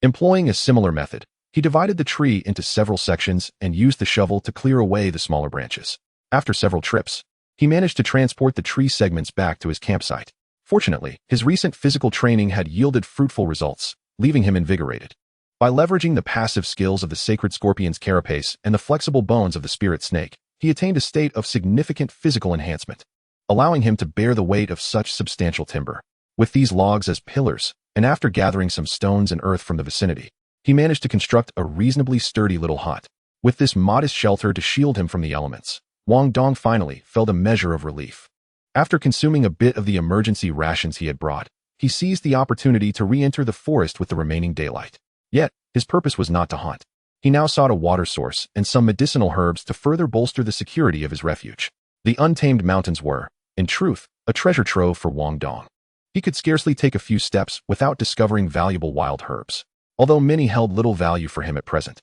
Employing a similar method, he divided the tree into several sections and used the shovel to clear away the smaller branches. After several trips, he managed to transport the tree segments back to his campsite. Fortunately, his recent physical training had yielded fruitful results, leaving him invigorated. By leveraging the passive skills of the sacred scorpion's carapace and the flexible bones of the spirit snake, he attained a state of significant physical enhancement, allowing him to bear the weight of such substantial timber. With these logs as pillars, and after gathering some stones and earth from the vicinity, he managed to construct a reasonably sturdy little hut. With this modest shelter to shield him from the elements, Wang Dong finally felt a measure of relief. After consuming a bit of the emergency rations he had brought, he seized the opportunity to re-enter the forest with the remaining daylight. Yet, his purpose was not to hunt. He now sought a water source and some medicinal herbs to further bolster the security of his refuge. The untamed mountains were, in truth, a treasure trove for Wang Dong. He could scarcely take a few steps without discovering valuable wild herbs. Although many held little value for him at present,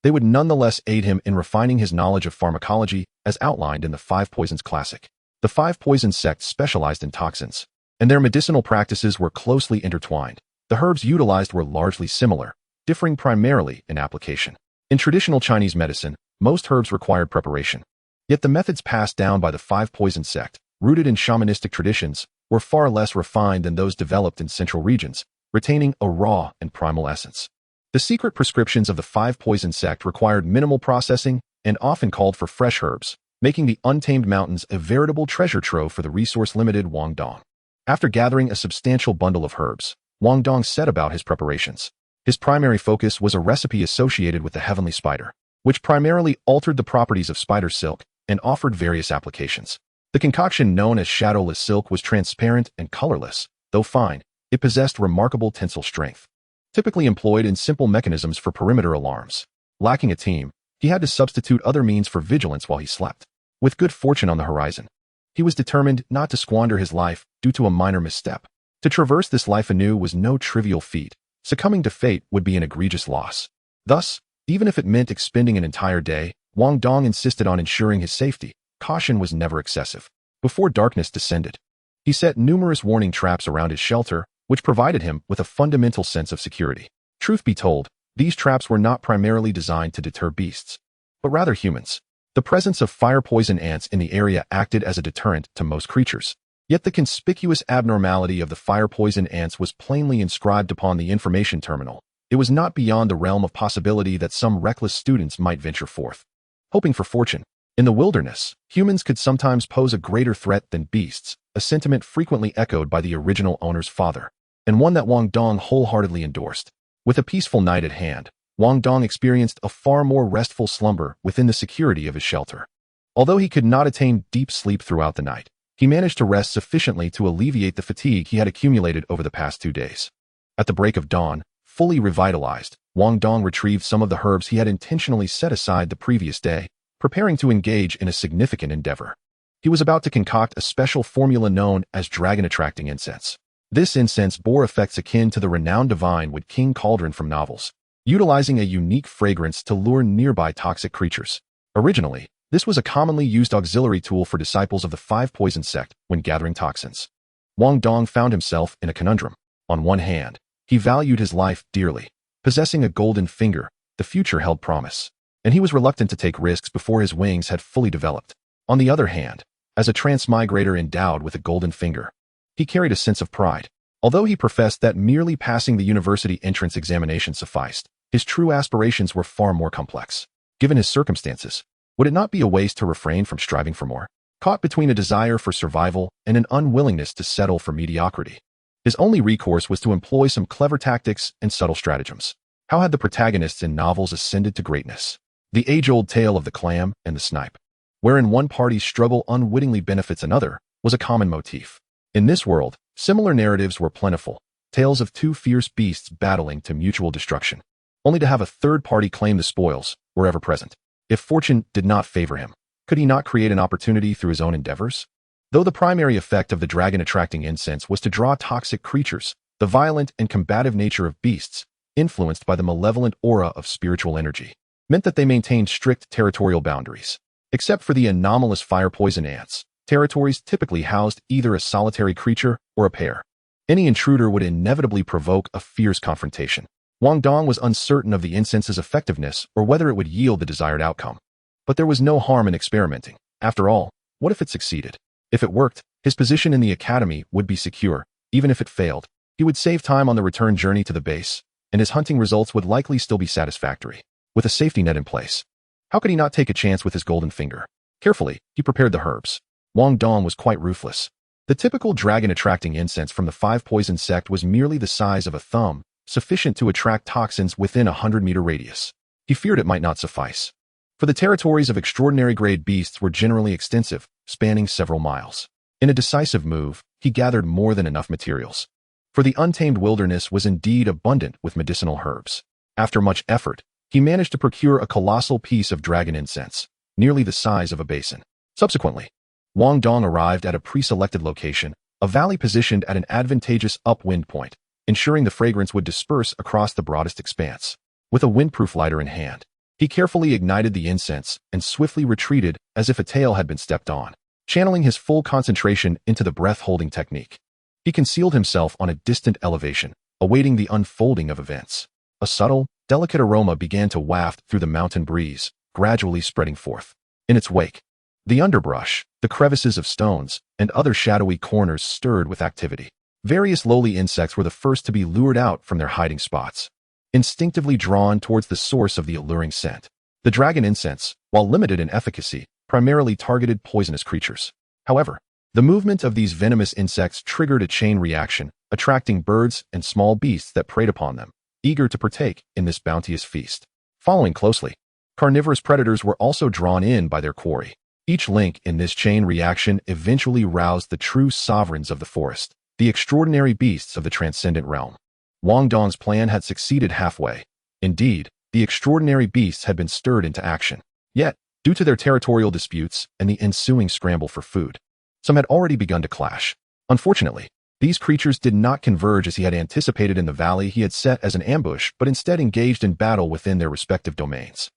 they would nonetheless aid him in refining his knowledge of pharmacology as outlined in the Five Poisons Classic. The Five Poisons sect specialized in toxins, and their medicinal practices were closely intertwined. The herbs utilized were largely similar, differing primarily in application. In traditional Chinese medicine, most herbs required preparation. Yet the methods passed down by the Five Poisons sect, rooted in shamanistic traditions, were far less refined than those developed in central regions, retaining a raw and primal essence. The secret prescriptions of the Five Poisons sect required minimal processing and often called for fresh herbs, making the untamed mountains a veritable treasure trove for the resource-limited Wang Dong. After gathering a substantial bundle of herbs, Wang Dong set about his preparations. His primary focus was a recipe associated with the heavenly spider, which primarily altered the properties of spider silk and offered various applications. The concoction known as shadowless silk was transparent and colorless, though fine. It possessed remarkable tensile strength, typically employed in simple mechanisms for perimeter alarms. Lacking a team, he had to substitute other means for vigilance while he slept. With good fortune on the horizon, he was determined not to squander his life due to a minor misstep. To traverse this life anew was no trivial feat. Succumbing to fate would be an egregious loss. Thus, even if it meant expending an entire day, Wang Dong insisted on ensuring his safety. Caution was never excessive. Before darkness descended, he set numerous warning traps around his shelter, which provided him with a fundamental sense of security. Truth be told, these traps were not primarily designed to deter beasts, but rather humans. The presence of fire poison ants in the area acted as a deterrent to most creatures. Yet the conspicuous abnormality of the fire poison ants was plainly inscribed upon the information terminal. It was not beyond the realm of possibility that some reckless students might venture forth, hoping for fortune. In the wilderness, humans could sometimes pose a greater threat than beasts, a sentiment frequently echoed by the original owner's father, and one that Wang Dong wholeheartedly endorsed. With a peaceful night at hand, Wang Dong experienced a far more restful slumber within the security of his shelter. Although he could not attain deep sleep throughout the night, he managed to rest sufficiently to alleviate the fatigue he had accumulated over the past 2 days. At the break of dawn, fully revitalized, Wang Dong retrieved some of the herbs he had intentionally set aside the previous day, preparing to engage in a significant endeavor. He was about to concoct a special formula known as dragon-attracting incense. This incense bore effects akin to the renowned divine wood king cauldron from novels, utilizing a unique fragrance to lure nearby toxic creatures. Originally, this was a commonly used auxiliary tool for disciples of the Five Poisons sect when gathering toxins. Wang Dong found himself in a conundrum. On one hand, he valued his life dearly. Possessing a golden finger, the future held promise, and he was reluctant to take risks before his wings had fully developed. On the other hand, as a transmigrator endowed with a golden finger, he carried a sense of pride. Although he professed that merely passing the university entrance examination sufficed, his true aspirations were far more complex. Given his circumstances, would it not be a waste to refrain from striving for more? Caught between a desire for survival and an unwillingness to settle for mediocrity, his only recourse was to employ some clever tactics and subtle stratagems. How had the protagonists in novels ascended to greatness? The age-old tale of the clam and the snipe, wherein one party's struggle unwittingly benefits another, was a common motif. In this world, similar narratives were plentiful, tales of two fierce beasts battling to mutual destruction, only to have a third party claim the spoils, wherever present. If fortune did not favor him, Could he not create an opportunity through his own endeavors? Though the primary effect of the dragon-attracting incense was to draw toxic creatures, the violent and combative nature of beasts, influenced by the malevolent aura of spiritual energy, meant that they maintained strict territorial boundaries. Except for the anomalous fire poison ants, territories typically housed either a solitary creature or a pair. Any intruder would inevitably provoke a fierce confrontation. Wang Dong was uncertain of the incense's effectiveness or whether it would yield the desired outcome. But there was no harm in experimenting. After all, what if it succeeded? If it worked, his position in the academy would be secure. Even if it failed, he would save time on the return journey to the base, and his hunting results would likely still be satisfactory, with a safety net in place. How could he not take a chance with his golden finger? Carefully, he prepared the herbs. Wang Dong was quite ruthless. The typical dragon-attracting incense from the five poison sect was merely the size of a thumb, sufficient to attract toxins within a 100-meter radius. He feared it might not suffice. For the territories of extraordinary-grade beasts were generally extensive, spanning several miles. In a decisive move, he gathered more than enough materials. For the untamed wilderness was indeed abundant with medicinal herbs. After much effort, he managed to procure a colossal piece of dragon incense, nearly the size of a basin. Subsequently, Wang Dong arrived at a pre-selected location, a valley positioned at an advantageous upwind point, ensuring the fragrance would disperse across the broadest expanse. With a windproof lighter in hand, he carefully ignited the incense and swiftly retreated as if a tail had been stepped on, channeling his full concentration into the breath-holding technique. He concealed himself on a distant elevation, awaiting the unfolding of events. A subtle, delicate aroma began to waft through the mountain breeze, gradually spreading forth. In its wake, the underbrush, the crevices of stones, and other shadowy corners stirred with activity. Various lowly insects were the first to be lured out from their hiding spots, instinctively drawn towards the source of the alluring scent. The dragon incense, while limited in efficacy, primarily targeted poisonous creatures. However, the movement of these venomous insects triggered a chain reaction, attracting birds and small beasts that preyed upon them, eager to partake in this bounteous feast. Following closely, carnivorous predators were also drawn in by their quarry. Each link in this chain reaction eventually roused the true sovereigns of the forest, the extraordinary beasts of the transcendent realm. Wang Dong's plan had succeeded halfway. Indeed, the extraordinary beasts had been stirred into action. Yet, due to their territorial disputes and the ensuing scramble for food, some had already begun to clash. Unfortunately, these creatures did not converge as he had anticipated in the valley he had set as an ambush, but instead engaged in battle within their respective domains.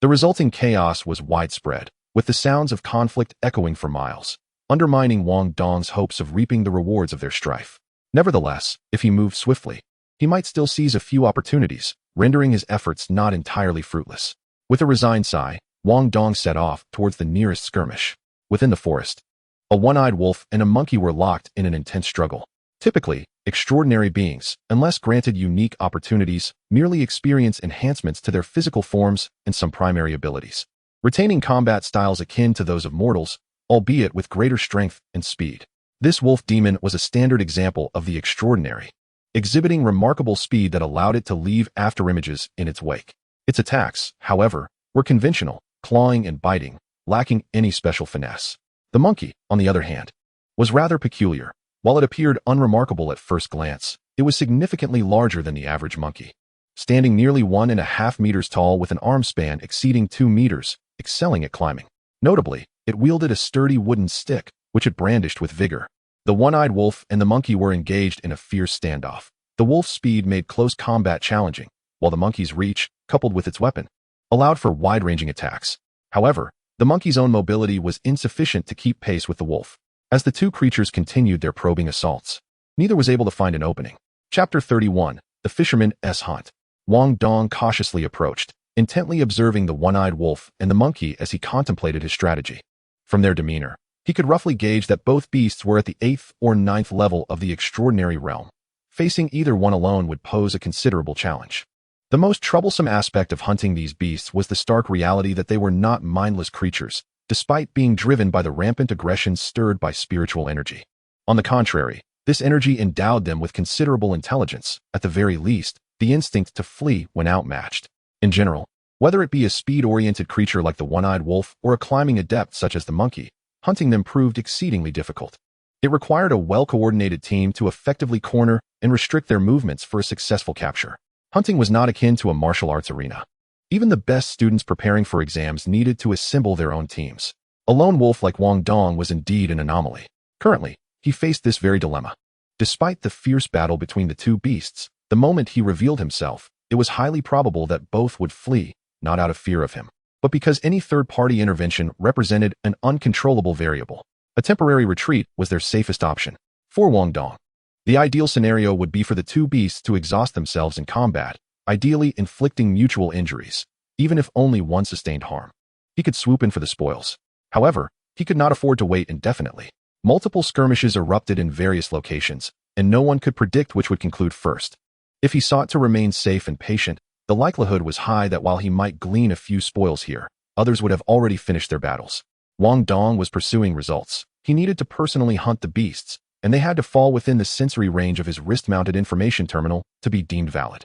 The resulting chaos was widespread, with the sounds of conflict echoing for miles, undermining Wang Dong's hopes of reaping the rewards of their strife. Nevertheless, if he moved swiftly, he might still seize a few opportunities, rendering his efforts not entirely fruitless. With a resigned sigh, Wang Dong set off towards the nearest skirmish. Within the forest, a one-eyed wolf and a monkey were locked in an intense struggle. Typically, extraordinary beings, unless granted unique opportunities, merely experience enhancements to their physical forms and some primary abilities, retaining combat styles akin to those of mortals, albeit with greater strength and speed. This wolf demon was a standard example of the extraordinary, exhibiting remarkable speed that allowed it to leave afterimages in its wake. Its attacks, however, were conventional, clawing and biting, lacking any special finesse. The monkey, on the other hand, was rather peculiar. While it appeared unremarkable at first glance, it was significantly larger than the average monkey. Standing nearly 1.5 meters tall with an arm span exceeding 2 meters, excelling at climbing. Notably, it wielded a sturdy wooden stick, which it brandished with vigor. The one-eyed wolf and the monkey were engaged in a fierce standoff. The wolf's speed made close combat challenging, while the monkey's reach, coupled with its weapon, allowed for wide-ranging attacks. However, the monkey's own mobility was insufficient to keep pace with the wolf. As the two creatures continued their probing assaults, neither was able to find an opening. Chapter 31, The Fisherman's Hunt. Wang Dong cautiously approached, intently observing the one-eyed wolf and the monkey as he contemplated his strategy. From their demeanor, he could roughly gauge that both beasts were at the 8th or 9th level of the extraordinary realm. Facing either one alone would pose a considerable challenge. The most troublesome aspect of hunting these beasts was the stark reality that they were not mindless creatures, despite being driven by the rampant aggression stirred by spiritual energy. On the contrary, this energy endowed them with considerable intelligence, at the very least, the instinct to flee when outmatched. In general, whether it be a speed-oriented creature like the one-eyed wolf or a climbing adept such as the monkey, hunting them proved exceedingly difficult. It required a well-coordinated team to effectively corner and restrict their movements for a successful capture. Hunting was not akin to a martial arts arena. Even the best students preparing for exams needed to assemble their own teams. A lone wolf like Wang Dong was indeed an anomaly. Currently, he faced this very dilemma. Despite the fierce battle between the two beasts, the moment he revealed himself, it was highly probable that both would flee, not out of fear of him, but because any third-party intervention represented an uncontrollable variable. A temporary retreat was their safest option. For Wang Dong, the ideal scenario would be for the two beasts to exhaust themselves in combat, ideally inflicting mutual injuries, even if only one sustained harm. He could swoop in for the spoils. However, he could not afford to wait indefinitely. Multiple skirmishes erupted in various locations, and no one could predict which would conclude first. If he sought to remain safe and patient, the likelihood was high that while he might glean a few spoils here, others would have already finished their battles. Wang Dong was pursuing results. He needed to personally hunt the beasts, and they had to fall within the sensory range of his wrist-mounted information terminal to be deemed valid.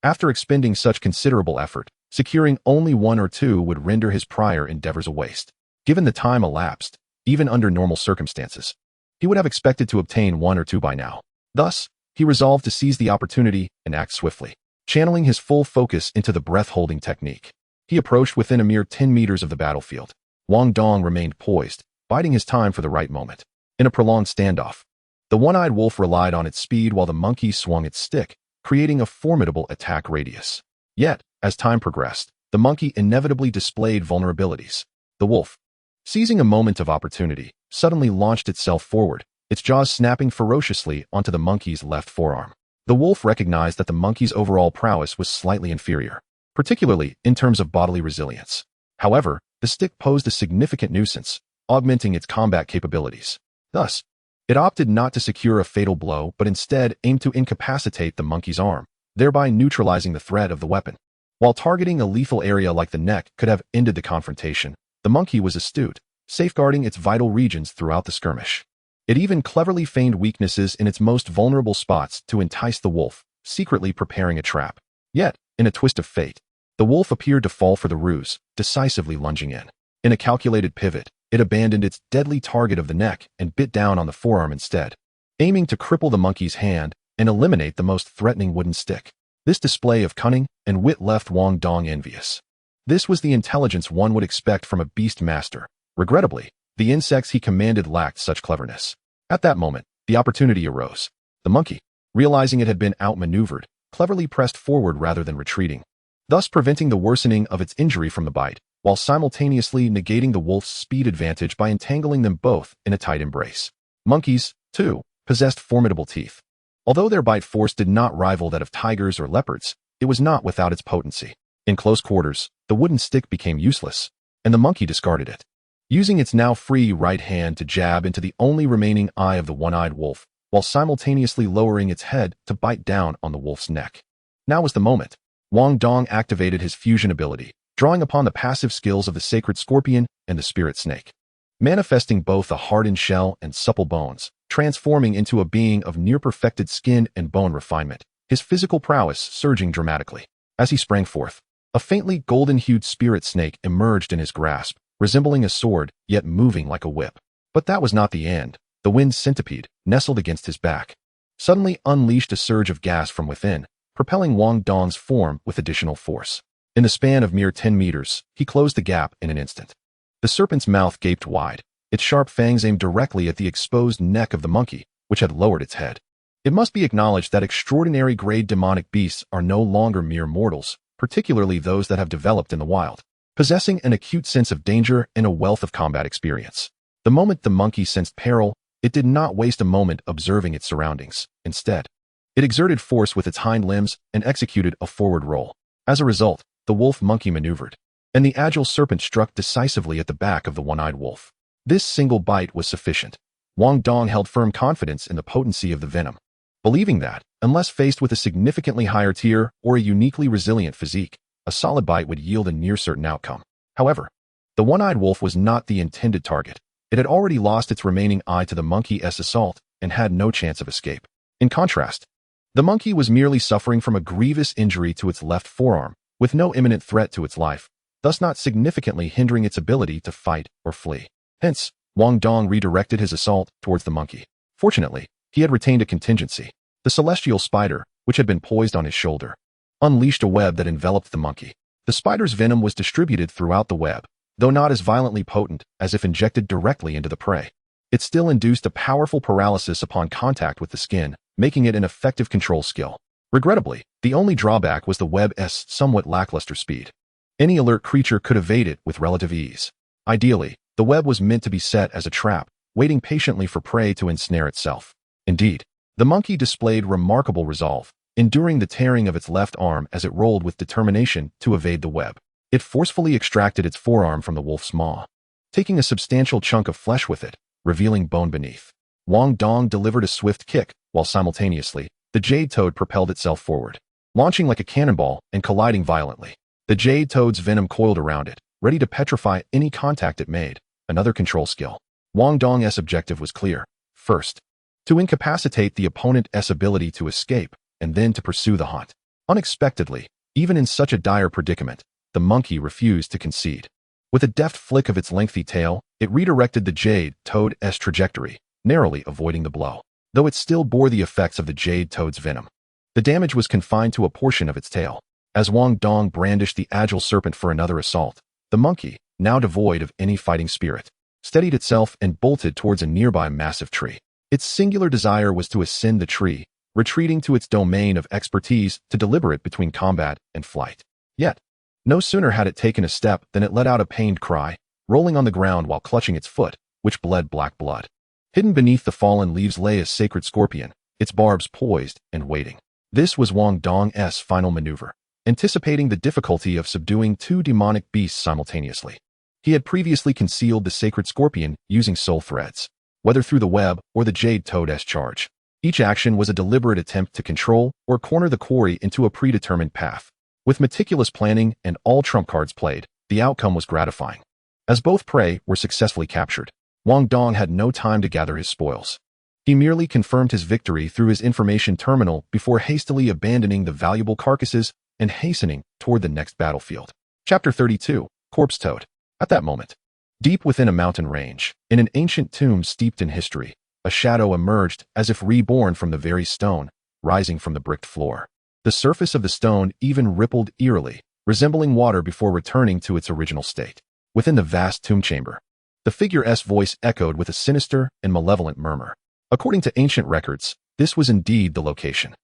After expending such considerable effort, securing only one or two would render his prior endeavors a waste. Given the time elapsed, even under normal circumstances, he would have expected to obtain one or two by now. Thus, he resolved to seize the opportunity and act swiftly. Channeling his full focus into the breath-holding technique, he approached within a mere 10 meters of the battlefield. Wang Dong remained poised, biding his time for the right moment. In a prolonged standoff, the one-eyed wolf relied on its speed while the monkey swung its stick, creating a formidable attack radius. Yet, as time progressed, the monkey inevitably displayed vulnerabilities. The wolf, seizing a moment of opportunity, suddenly launched itself forward, its jaws snapping ferociously onto the monkey's left forearm. The wolf recognized that the monkey's overall prowess was slightly inferior, particularly in terms of bodily resilience. However, the stick posed a significant nuisance, augmenting its combat capabilities. Thus, it opted not to secure a fatal blow but instead aimed to incapacitate the monkey's arm, thereby neutralizing the threat of the weapon. While targeting a lethal area like the neck could have ended the confrontation, the monkey was astute, safeguarding its vital regions throughout the skirmish. It even cleverly feigned weaknesses in its most vulnerable spots to entice the wolf, secretly preparing a trap. Yet, in a twist of fate, the wolf appeared to fall for the ruse, decisively lunging in. In a calculated pivot, it abandoned its deadly target of the neck and bit down on the forearm instead, aiming to cripple the monkey's hand and eliminate the most threatening wooden stick. This display of cunning and wit left Wang Dong envious. This was the intelligence one would expect from a beast master. Regrettably, the insects he commanded lacked such cleverness. At that moment, the opportunity arose. The monkey, realizing it had been outmaneuvered, cleverly pressed forward rather than retreating, thus preventing the worsening of its injury from the bite, while simultaneously negating the wolf's speed advantage by entangling them both in a tight embrace. Monkeys, too, possessed formidable teeth. Although their bite force did not rival that of tigers or leopards, it was not without its potency. In close quarters, the wooden stick became useless, and the monkey discarded it, using its now free right hand to jab into the only remaining eye of the one-eyed wolf, while simultaneously lowering its head to bite down on the wolf's neck. Now was the moment. Wang Dong activated his fusion ability, drawing upon the passive skills of the sacred scorpion and the spirit snake, manifesting both a hardened shell and supple bones, transforming into a being of near-perfected skin and bone refinement, his physical prowess surging dramatically. As he sprang forth, a faintly golden-hued spirit snake emerged in his grasp, resembling a sword, yet moving like a whip. But that was not the end. The wind centipede, nestled against his back, suddenly unleashed a surge of gas from within, propelling Wang Dong's form with additional force. In the span of mere 10 meters, he closed the gap in an instant. The serpent's mouth gaped wide, its sharp fangs aimed directly at the exposed neck of the monkey, which had lowered its head. It must be acknowledged that extraordinary-grade demonic beasts are no longer mere mortals, particularly those that have developed in the wild, possessing an acute sense of danger and a wealth of combat experience. The moment the monkey sensed peril, it did not waste a moment observing its surroundings. Instead, it exerted force with its hind limbs and executed a forward roll. As a result, the wolf-monkey maneuvered, and the agile serpent struck decisively at the back of the one-eyed wolf. This single bite was sufficient. Wang Dong held firm confidence in the potency of the venom, believing that, unless faced with a significantly higher tier or a uniquely resilient physique, a solid bite would yield a near-certain outcome. However, the one-eyed wolf was not the intended target. It had already lost its remaining eye to the monkey's assault and had no chance of escape. In contrast, the monkey was merely suffering from a grievous injury to its left forearm, with no imminent threat to its life, thus not significantly hindering its ability to fight or flee. Hence, Wang Dong redirected his assault towards the monkey. Fortunately, he had retained a contingency. The celestial spider, which had been poised on his shoulder, unleashed a web that enveloped the monkey. The spider's venom was distributed throughout the web, though not as violently potent as if injected directly into the prey. It still induced a powerful paralysis upon contact with the skin, making it an effective control skill. Regrettably, the only drawback was the web's somewhat lackluster speed. Any alert creature could evade it with relative ease. Ideally, the web was meant to be set as a trap, waiting patiently for prey to ensnare itself. Indeed, the monkey displayed remarkable resolve, enduring the tearing of its left arm as it rolled with determination to evade the web. It forcefully extracted its forearm from the wolf's maw, taking a substantial chunk of flesh with it, revealing bone beneath. Wang Dong delivered a swift kick, while simultaneously, the jade toad propelled itself forward, launching like a cannonball and colliding violently. The jade toad's venom coiled around it, ready to petrify any contact it made. Another control skill. Wang Dong's objective was clear. First, to incapacitate the opponent's ability to escape, and then to pursue the hunt. Unexpectedly, even in such a dire predicament, the monkey refused to concede. With a deft flick of its lengthy tail, it redirected the jade toad's trajectory, narrowly avoiding the blow, though it still bore the effects of the jade toad's venom. The damage was confined to a portion of its tail. As Wang Dong brandished the agile serpent for another assault, the monkey, now devoid of any fighting spirit, steadied itself and bolted towards a nearby massive tree. Its singular desire was to ascend the tree, retreating to its domain of expertise to deliberate between combat and flight. Yet, no sooner had it taken a step than it let out a pained cry, rolling on the ground while clutching its foot, which bled black blood. Hidden beneath the fallen leaves lay a sacred scorpion, its barbs poised and waiting. This was Wang Dong's final maneuver, anticipating the difficulty of subduing two demonic beasts simultaneously. He had previously concealed the sacred scorpion using soul threads, whether through the web or the jade toad's charge. Each action was a deliberate attempt to control or corner the quarry into a predetermined path. With meticulous planning and all trump cards played, the outcome was gratifying. As both prey were successfully captured, Wang Dong had no time to gather his spoils. He merely confirmed his victory through his information terminal before hastily abandoning the valuable carcasses and hastening toward the next battlefield. Chapter 32, Corpse Toad. At that moment, deep within a mountain range, in an ancient tomb steeped in history, a shadow emerged as if reborn from the very stone, rising from the bricked floor. The surface of the stone even rippled eerily, resembling water before returning to its original state. Within the vast tomb chamber, the figure's voice echoed with a sinister and malevolent murmur. According to ancient records, this was indeed the location.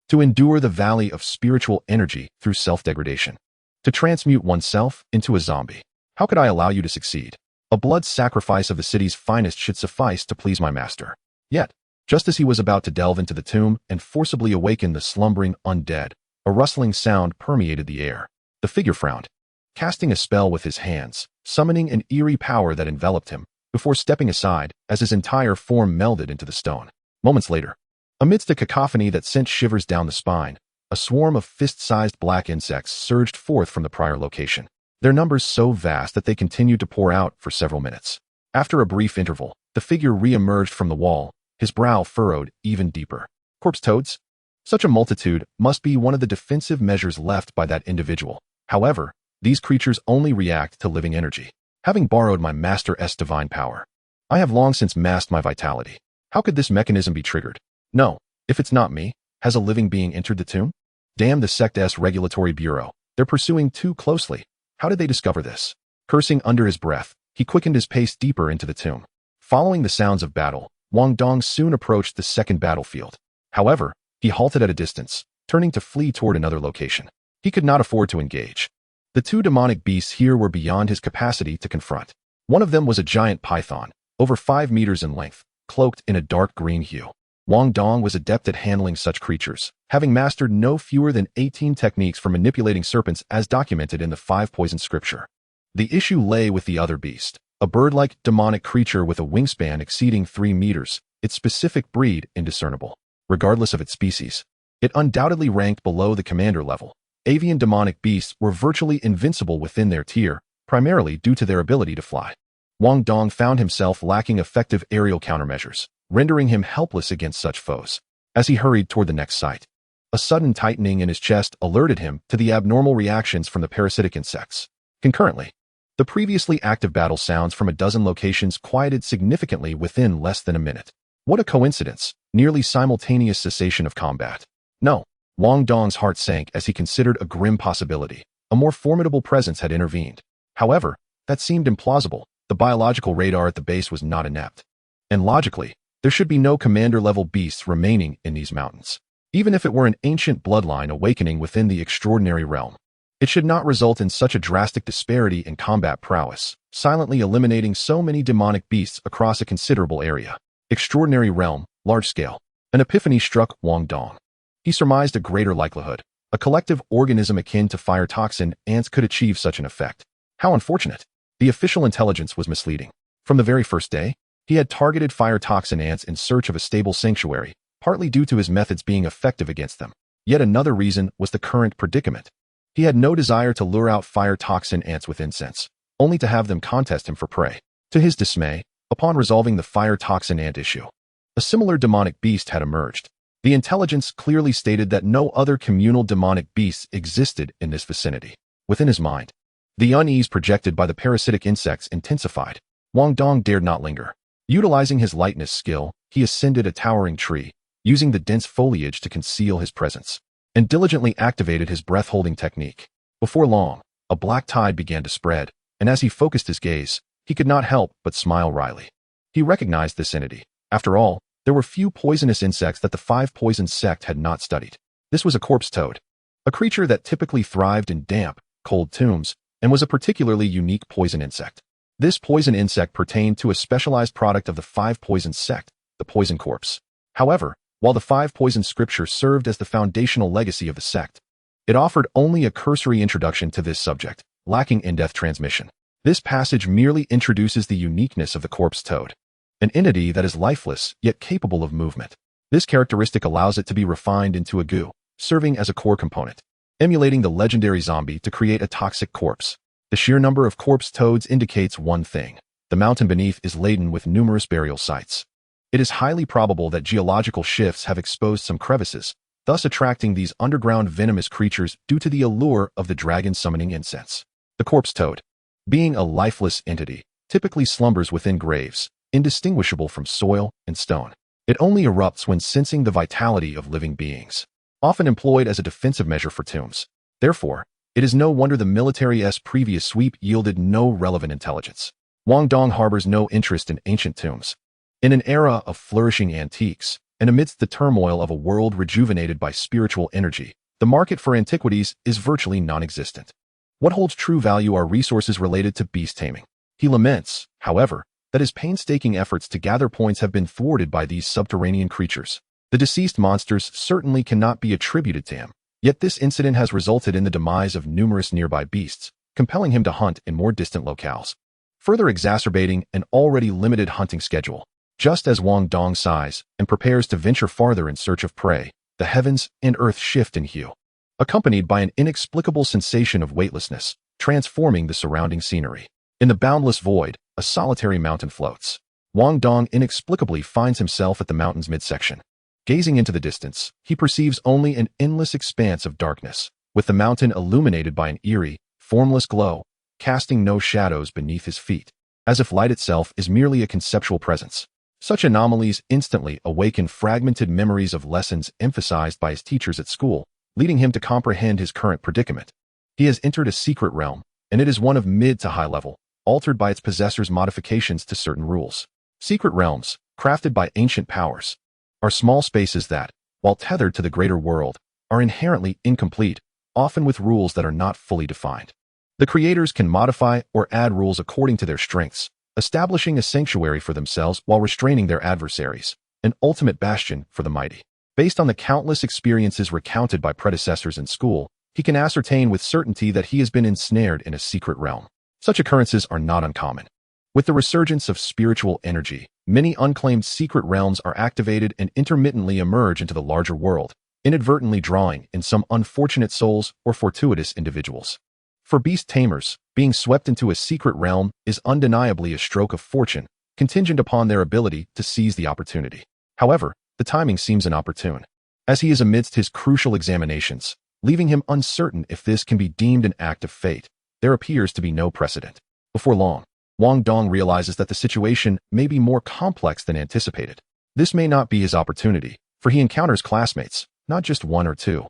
To endure the valley of spiritual energy through self-degradation. To transmute oneself into a zombie. How could I allow you to succeed? A blood sacrifice of the city's finest should suffice to please my master. Yet, just as he was about to delve into the tomb and forcibly awaken the slumbering undead, a rustling sound permeated the air. The figure frowned, casting a spell with his hands, summoning an eerie power that enveloped him, before stepping aside as his entire form melded into the stone. Moments later, amidst a cacophony that sent shivers down the spine, a swarm of fist-sized black insects surged forth from the prior location, their numbers so vast that they continued to pour out for several minutes. After a brief interval, the figure re-emerged from the wall, his brow furrowed even deeper. Corpse toads? Such a multitude must be one of the defensive measures left by that individual. However, these creatures only react to living energy. Having borrowed my master's divine power, I have long since masked my vitality. How could this mechanism be triggered? No, if it's not me, has a living being entered the tomb? Damn the sect's regulatory bureau. They're pursuing too closely. How did they discover this? Cursing under his breath, he quickened his pace deeper into the tomb. Following the sounds of battle, Wang Dong soon approached the second battlefield. However, he halted at a distance, turning to flee toward another location. He could not afford to engage. The two demonic beasts here were beyond his capacity to confront. One of them was a giant python, over 5 meters in length, cloaked in a dark green hue. Wang Dong was adept at handling such creatures, having mastered no fewer than 18 techniques for manipulating serpents as documented in the 5 poison scripture. The issue lay with the other beast, a bird-like demonic creature with a wingspan exceeding 3 meters, its specific breed indiscernible. Regardless of its species, it undoubtedly ranked below the commander level. Avian demonic beasts were virtually invincible within their tier, primarily due to their ability to fly. Wang Dong found himself lacking effective aerial countermeasures, rendering him helpless against such foes. As he hurried toward the next site, a sudden tightening in his chest alerted him to the abnormal reactions from the parasitic insects. Concurrently, the previously active battle sounds from a dozen locations quieted significantly within less than a minute. What a coincidence, nearly simultaneous cessation of combat. No, Wang Dong's heart sank as he considered a grim possibility. A more formidable presence had intervened. However, That seemed implausible. The biological radar at the base was not inept. And logically, there should be no commander-level beasts remaining in these mountains. Even if it were an ancient bloodline awakening within the extraordinary realm, it should not result in such a drastic disparity in combat prowess, silently eliminating so many demonic beasts across a considerable area. Extraordinary realm, large scale. An epiphany struck Wang Dong. He surmised a greater likelihood. A collective organism akin to fire toxin ants could achieve such an effect. How unfortunate. The official intelligence was misleading. From the very first day, he had targeted fire toxin ants in search of a stable sanctuary, partly due to his methods being effective against them. Yet another reason was the current predicament. He had no desire to lure out fire toxin ants with incense, only to have them contest him for prey. To his dismay, upon resolving the fire toxin ant issue, a similar demonic beast had emerged. The intelligence clearly stated that no other communal demonic beasts existed in this vicinity. Within his mind, the unease projected by the parasitic insects intensified. Wang Dong dared not linger. Utilizing his lightness skill, he ascended a towering tree, using the dense foliage to conceal his presence, and diligently activated his breath-holding technique. Before long, a black tide began to spread, and as he focused his gaze, he could not help but smile wryly. He recognized this entity. After all, there were few poisonous insects that the five poison sect had not studied. This was a corpse toad, a creature that typically thrived in damp, cold tombs, and was a particularly unique poison insect. This poison insect pertained to a specialized product of the five poison sect, the poison corpse. However, while the five poison scripture served as the foundational legacy of the sect, it offered only a cursory introduction to this subject, lacking in-depth transmission. This passage merely introduces the uniqueness of the corpse toad, an entity that is lifeless yet capable of movement. This characteristic allows it to be refined into a goo, serving as a core component, emulating the legendary zombie to create a toxic corpse. The sheer number of corpse toads indicates one thing: the mountain beneath is laden with numerous burial sites. It is highly probable that geological shifts have exposed some crevices, thus attracting these underground venomous creatures due to the allure of the dragon summoning incense. The corpse toad, being a lifeless entity, typically slumbers within graves, indistinguishable from soil and stone. It only erupts when sensing the vitality of living beings, often employed as a defensive measure for tombs. Therefore, it is no wonder the military's previous sweep yielded no relevant intelligence. Wang Dong harbors no interest in ancient tombs. In an era of flourishing antiques, and amidst the turmoil of a world rejuvenated by spiritual energy, the market for antiquities is virtually non-existent. What holds true value are resources related to beast taming. He laments, however, that his painstaking efforts to gather points have been thwarted by these subterranean creatures. The deceased monsters certainly cannot be attributed to him, yet this incident has resulted in the demise of numerous nearby beasts, compelling him to hunt in more distant locales, further exacerbating an already limited hunting schedule. Just as Wang Dong sighs and prepares to venture farther in search of prey, the heavens and earth shift in hue, accompanied by an inexplicable sensation of weightlessness, transforming the surrounding scenery. In the boundless void, a solitary mountain floats. Wang Dong inexplicably finds himself at the mountain's midsection. Gazing into the distance, he perceives only an endless expanse of darkness, with the mountain illuminated by an eerie, formless glow, casting no shadows beneath his feet, as if light itself is merely a conceptual presence. Such anomalies instantly awaken fragmented memories of lessons emphasized by his teachers at school, leading him to comprehend his current predicament. He has entered a secret realm, and it is one of mid to high level, altered by its possessor's modifications to certain rules. Secret realms, crafted by ancient powers, are small spaces that, while tethered to the greater world, are inherently incomplete, often with rules that are not fully defined. The creators can modify or add rules according to their strengths, establishing a sanctuary for themselves while restraining their adversaries, an ultimate bastion for the mighty. Based on the countless experiences recounted by predecessors in school, he can ascertain with certainty that he has been ensnared in a secret realm. Such occurrences are not uncommon. With the resurgence of spiritual energy, many unclaimed secret realms are activated and intermittently emerge into the larger world, inadvertently drawing in some unfortunate souls or fortuitous individuals. For beast tamers, being swept into a secret realm is undeniably a stroke of fortune, contingent upon their ability to seize the opportunity. However, the timing seems inopportune, as he is amidst his crucial examinations, leaving him uncertain if this can be deemed an act of fate. There appears to be no precedent. Before long, Wang Dong realizes that the situation may be more complex than anticipated. This may not be his opportunity, for he encounters classmates, not just one or two,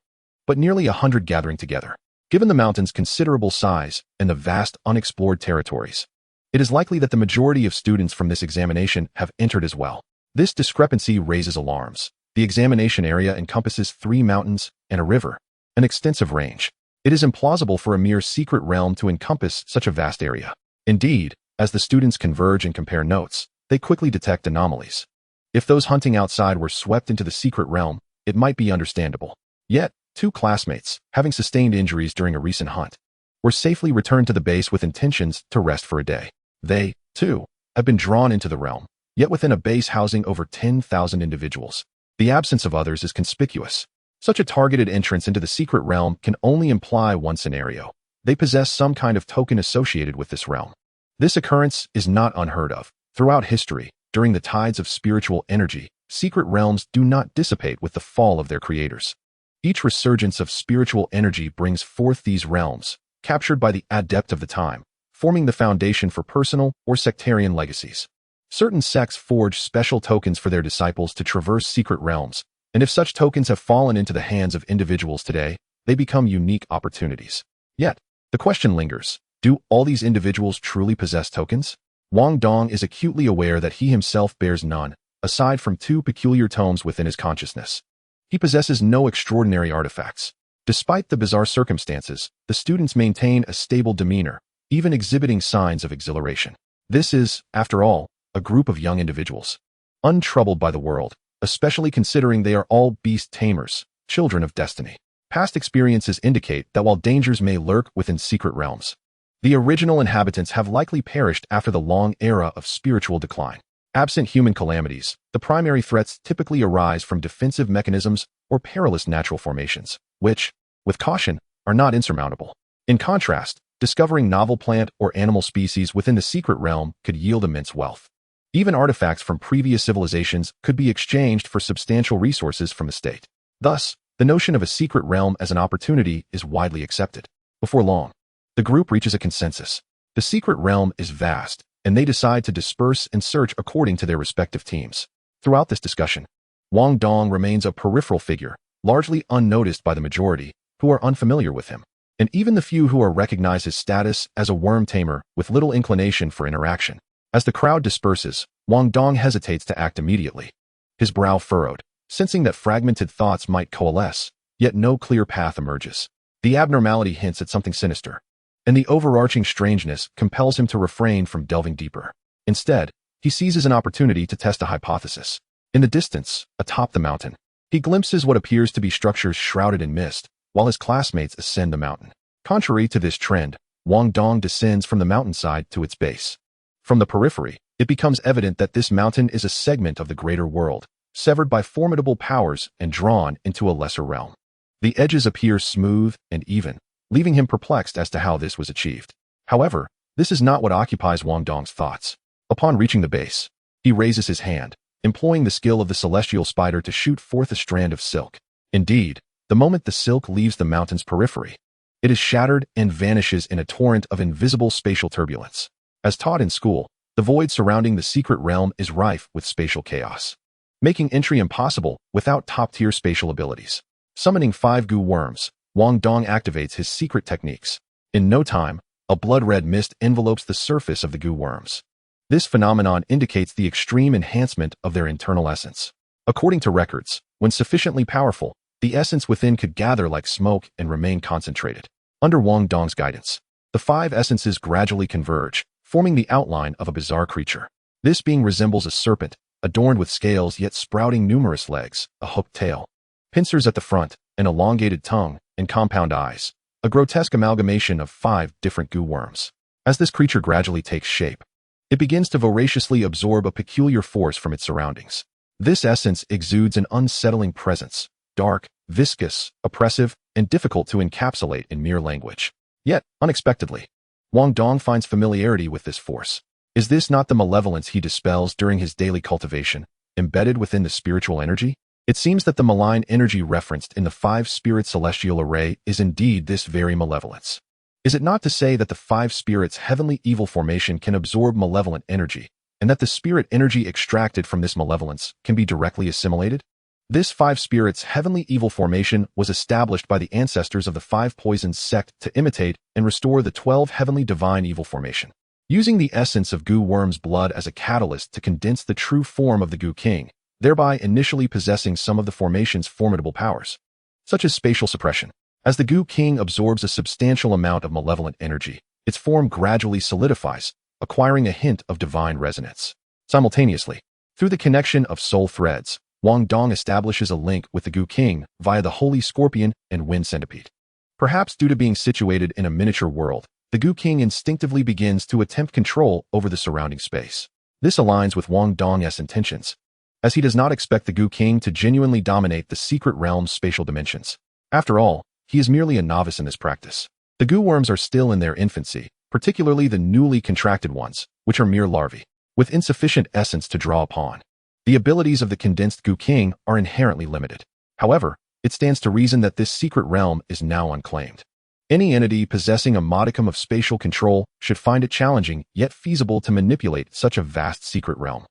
but nearly 100 gathering together. Given the mountain's considerable size and the vast unexplored territories, it is likely that the majority of students from this examination have entered as well. This discrepancy raises alarms. The examination area encompasses 3 mountains and a river, an extensive range. It is implausible for a mere secret realm to encompass such a vast area. Indeed, as the students converge and compare notes, they quickly detect anomalies. If those hunting outside were swept into the secret realm, it might be understandable. Yet, 2 classmates, having sustained injuries during a recent hunt, were safely returned to the base with intentions to rest for a day. They, too, have been drawn into the realm, yet within a base housing over 10,000 individuals. The absence of others is conspicuous. Such a targeted entrance into the secret realm can only imply one scenario. They possess some kind of token associated with this realm. This occurrence is not unheard of. Throughout history, during the tides of spiritual energy, secret realms do not dissipate with the fall of their creators. Each resurgence of spiritual energy brings forth these realms, captured by the adept of the time, forming the foundation for personal or sectarian legacies. Certain sects forge special tokens for their disciples to traverse secret realms, and if such tokens have fallen into the hands of individuals today, they become unique opportunities. Yet, the question lingers, do all these individuals truly possess tokens? Wang Dong is acutely aware that he himself bears none, aside from 2 peculiar tomes within his consciousness. He possesses no extraordinary artifacts. Despite the bizarre circumstances, the students maintain a stable demeanor, even exhibiting signs of exhilaration. This is, after all, a group of young individuals, untroubled by the world, especially considering they are all Beast Tamers, children of destiny. Past experiences indicate that while dangers may lurk within secret realms, the original inhabitants have likely perished after the long era of spiritual decline. Absent human calamities, the primary threats typically arise from defensive mechanisms or perilous natural formations, which, with caution, are not insurmountable. In contrast, discovering novel plant or animal species within the secret realm could yield immense wealth. Even artifacts from previous civilizations could be exchanged for substantial resources from the state. Thus, the notion of a secret realm as an opportunity is widely accepted. Before long, the group reaches a consensus. The secret realm is vast, and they decide to disperse and search according to their respective teams. Throughout this discussion, Wang Dong remains a peripheral figure, largely unnoticed by the majority, who are unfamiliar with him, and even the few who recognize his status as a worm tamer with little inclination for interaction. As the crowd disperses, Wang Dong hesitates to act immediately. His brow furrowed, sensing that fragmented thoughts might coalesce, yet no clear path emerges. The abnormality hints at something sinister, and the overarching strangeness compels him to refrain from delving deeper. Instead, he seizes an opportunity to test a hypothesis. In the distance, atop the mountain, he glimpses what appears to be structures shrouded in mist, while his classmates ascend the mountain. Contrary to this trend, Wang Dong descends from the mountainside to its base. From the periphery, it becomes evident that this mountain is a segment of the greater world, severed by formidable powers and drawn into a lesser realm. The edges appear smooth and even, leaving him perplexed as to how this was achieved. However, this is not what occupies Wang Dong's thoughts. Upon reaching the base, he raises his hand, employing the skill of the celestial spider to shoot forth a strand of silk. Indeed, the moment the silk leaves the mountain's periphery, it is shattered and vanishes in a torrent of invisible spatial turbulence. As taught in school, the void surrounding the secret realm is rife with spatial chaos, making entry impossible without top-tier spatial abilities. Summoning 5 goo worms, Wang Dong activates his secret techniques. In no time, a blood-red mist envelopes the surface of the goo worms. This phenomenon indicates the extreme enhancement of their internal essence. According to records, when sufficiently powerful, the essence within could gather like smoke and remain concentrated. Under Wang Dong's guidance, the 5 essences gradually converge, forming the outline of a bizarre creature. This being resembles a serpent, adorned with scales yet sprouting numerous legs, a hooked tail, pincers at the front, an elongated tongue, and compound eyes, a grotesque amalgamation of 5 different goo worms. As this creature gradually takes shape, it begins to voraciously absorb a peculiar force from its surroundings. This essence exudes an unsettling presence, dark, viscous, oppressive, and difficult to encapsulate in mere language. Yet, unexpectedly, Wang Dong finds familiarity with this force. Is this not the malevolence he dispels during his daily cultivation, embedded within the spiritual energy? It seems that the malign energy referenced in the 5-spirit celestial array is indeed this very malevolence. Is it not to say that the 5 spirits' heavenly evil formation can absorb malevolent energy, and that the spirit energy extracted from this malevolence can be directly assimilated? This five spirits heavenly evil formation was established by the ancestors of the five poisons sect to imitate and restore the 12 heavenly divine evil formation. Using the essence of Goo Worm's blood as a catalyst to condense the true form of the Goo King, thereby initially possessing some of the formation's formidable powers, such as spatial suppression. As the Goo King absorbs a substantial amount of malevolent energy, its form gradually solidifies, acquiring a hint of divine resonance. Simultaneously, through the connection of soul threads, Wang Dong establishes a link with the Goo King via the Holy Scorpion and Wind Centipede. Perhaps due to being situated in a miniature world, the Goo King instinctively begins to attempt control over the surrounding space. This aligns with Wang Dong's intentions, as he does not expect the Goo King to genuinely dominate the secret realm's spatial dimensions. After all, he is merely a novice in this practice. The Goo Worms are still in their infancy, particularly the newly contracted ones, which are mere larvae, with insufficient essence to draw upon. The abilities of the condensed Goo King are inherently limited. However, it stands to reason that this secret realm is now unclaimed. Any entity possessing a modicum of spatial control should find it challenging yet feasible to manipulate such a vast secret realm,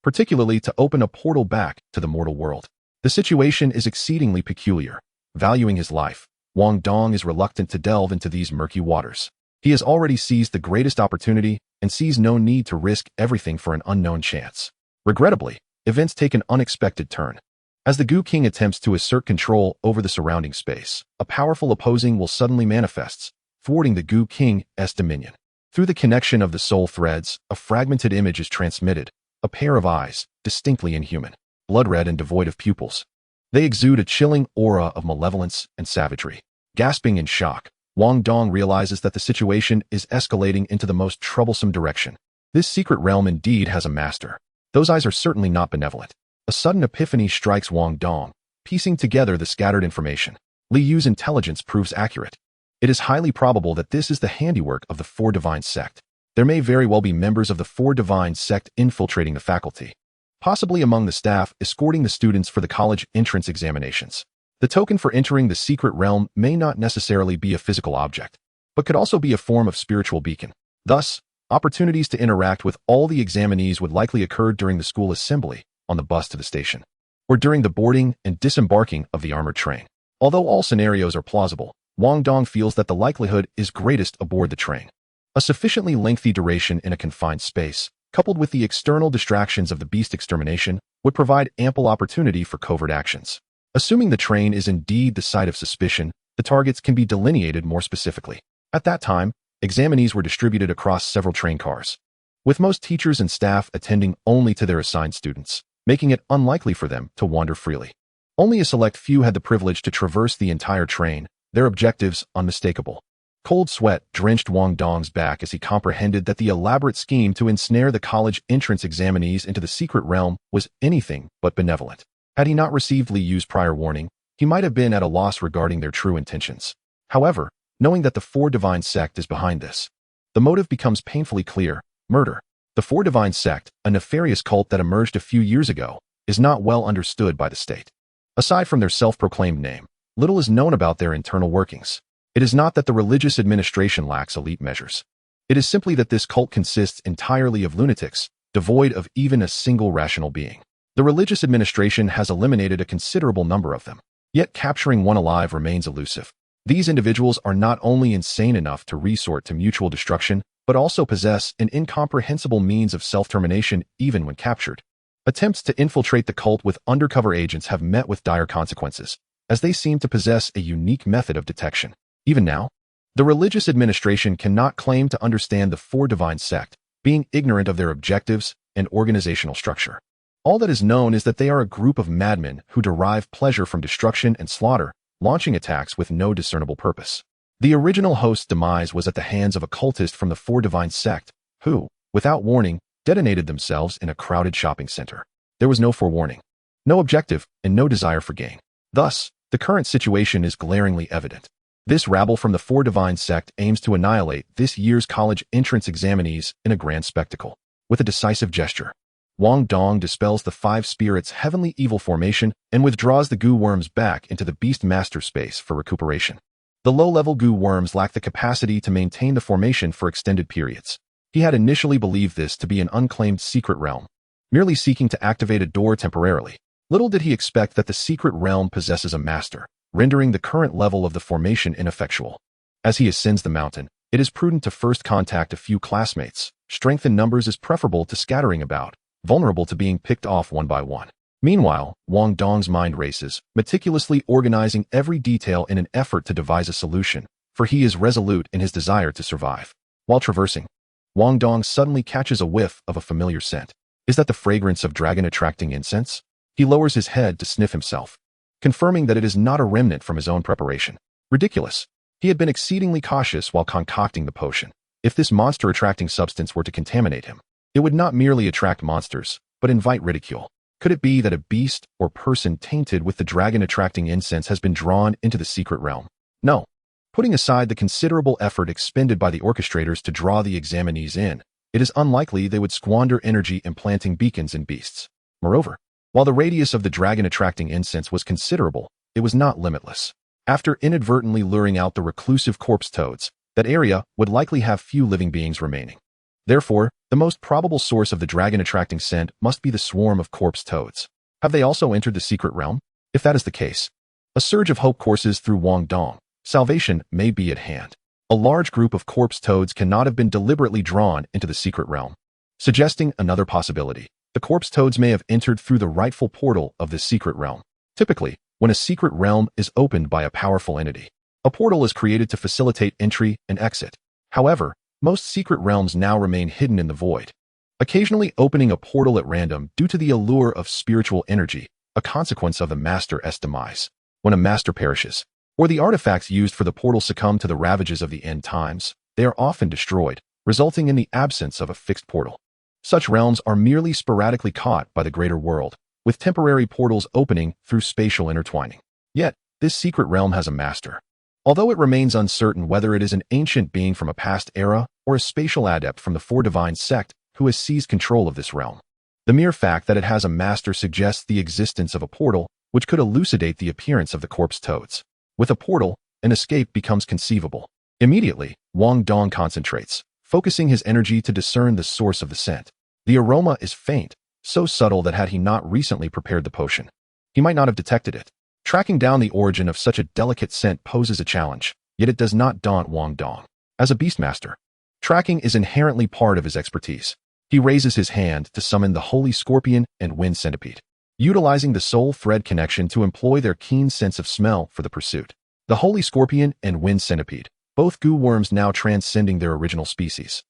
particularly to open a portal back to the mortal world. The situation is exceedingly peculiar. Valuing his life, Wang Dong is reluctant to delve into these murky waters. He has already seized the greatest opportunity and sees no need to risk everything for an unknown chance. Regrettably, events take an unexpected turn. As the Goo King attempts to assert control over the surrounding space, a powerful opposing will suddenly manifest, thwarting the Goo King's dominion. Through the connection of the soul threads, a fragmented image is transmitted, a pair of eyes, distinctly inhuman, blood red and devoid of pupils. They exude a chilling aura of malevolence and savagery. Gasping in shock, Wang Dong realizes that the situation is escalating into the most troublesome direction. This secret realm indeed has a master. Those eyes are certainly not benevolent. A sudden epiphany strikes Wang Dong, piecing together the scattered information. Li Yu's intelligence proves accurate. It is highly probable that this is the handiwork of the Four Divine sect. There may very well be members of the Four Divine sect infiltrating the faculty, possibly among the staff escorting the students for the college entrance examinations. The token for entering the secret realm may not necessarily be a physical object, but could also be a form of spiritual beacon. Thus, opportunities to interact with all the examinees would likely occur during the school assembly, on the bus to the station, or during the boarding and disembarking of the armored train. Although all scenarios are plausible, Wang Dong feels that the likelihood is greatest aboard the train. A sufficiently lengthy duration in a confined space, coupled with the external distractions of the beast extermination, would provide ample opportunity for covert actions. Assuming the train is indeed the site of suspicion, the targets can be delineated more specifically. At that time, examinees were distributed across several train cars, with most teachers and staff attending only to their assigned students, making it unlikely for them to wander freely. Only a select few had the privilege to traverse the entire train, their objectives unmistakable. Cold sweat drenched Wang Dong's back as he comprehended that the elaborate scheme to ensnare the college entrance examinees into the secret realm was anything but benevolent. Had he not received Li Yu's prior warning, he might have been at a loss regarding their true intentions. However, knowing that the Four Divine sect is behind this, the motive becomes painfully clear: murder. The Four Divine sect, a nefarious cult that emerged a few years ago, is not well understood by the state. Aside from their self-proclaimed name, little is known about their internal workings. It is not that the religious administration lacks elite measures. It is simply that this cult consists entirely of lunatics, devoid of even a single rational being. The religious administration has eliminated a considerable number of them, yet capturing one alive remains elusive. These individuals are not only insane enough to resort to mutual destruction, but also possess an incomprehensible means of self-termination even when captured. Attempts to infiltrate the cult with undercover agents have met with dire consequences, as they seem to possess a unique method of detection. Even now, the religious administration cannot claim to understand the Four Divine sect, being ignorant of their objectives and organizational structure. All that is known is that they are a group of madmen who derive pleasure from destruction and slaughter, launching attacks with no discernible purpose. The original host's demise was at the hands of a cultist from the Four Divine sect, who, without warning, detonated themselves in a crowded shopping center. There was no forewarning, no objective, and no desire for gain. Thus, the current situation is glaringly evident. This rabble from the Four Divine sect aims to annihilate this year's college entrance examinees in a grand spectacle. With a decisive gesture, Wang Dong dispels the five spirits' heavenly evil formation and withdraws the Goo Worms back into the Beast Master space for recuperation. The low-level Goo Worms lack the capacity to maintain the formation for extended periods. He had initially believed this to be an unclaimed secret realm, merely seeking to activate a door temporarily. Little did he expect that the secret realm possesses a master, rendering the current level of the formation ineffectual. As he ascends the mountain, it is prudent to first contact a few classmates. Strength in numbers is preferable to scattering about, vulnerable to being picked off one by one. Meanwhile, Wang Dong's mind races, meticulously organizing every detail in an effort to devise a solution, for he is resolute in his desire to survive. While traversing, Wang Dong suddenly catches a whiff of a familiar scent. Is that the fragrance of dragon-attracting incense? He lowers his head to sniff himself, confirming that it is not a remnant from his own preparation. Ridiculous. He had been exceedingly cautious while concocting the potion. If this monster-attracting substance were to contaminate him, it would not merely attract monsters, but invite ridicule. Could it be that a beast or person tainted with the dragon-attracting incense has been drawn into the secret realm? No. Putting aside the considerable effort expended by the orchestrators to draw the examinees in, it is unlikely they would squander energy implanting beacons in beasts. Moreover, while the radius of the dragon-attracting incense was considerable, it was not limitless. After inadvertently luring out the reclusive corpse toads, that area would likely have few living beings remaining. Therefore, the most probable source of the dragon-attracting scent must be the swarm of corpse toads. Have they also entered the secret realm? If that is the case, a surge of hope courses through Wang Dong. Salvation may be at hand. A large group of corpse toads cannot have been deliberately drawn into the secret realm. Suggesting another possibility, the corpse toads may have entered through the rightful portal of this secret realm. Typically, when a secret realm is opened by a powerful entity, a portal is created to facilitate entry and exit. However, most secret realms now remain hidden in the void, occasionally opening a portal at random due to the allure of spiritual energy, a consequence of the master's demise. When a master perishes, or the artifacts used for the portal succumb to the ravages of the end times, they are often destroyed, resulting in the absence of a fixed portal. Such realms are merely sporadically caught by the greater world, with temporary portals opening through spatial intertwining. Yet, this secret realm has a master. Although it remains uncertain whether it is an ancient being from a past era or a spatial adept from the Four Divine sect who has seized control of this realm, the mere fact that it has a master suggests the existence of a portal which could elucidate the appearance of the corpse toads. With a portal, an escape becomes conceivable. Immediately, Wang Dong concentrates, focusing his energy to discern the source of the scent. The aroma is faint, so subtle that had he not recently prepared the potion, he might not have detected it. Tracking down the origin of such a delicate scent poses a challenge, yet it does not daunt Wang Dong. As a beastmaster, tracking is inherently part of his expertise. He raises his hand to summon the Holy Scorpion and Wind Centipede, utilizing the soul thread connection to employ their keen sense of smell for the pursuit. The Holy Scorpion and Wind Centipede, both goo worms now transcending their original species,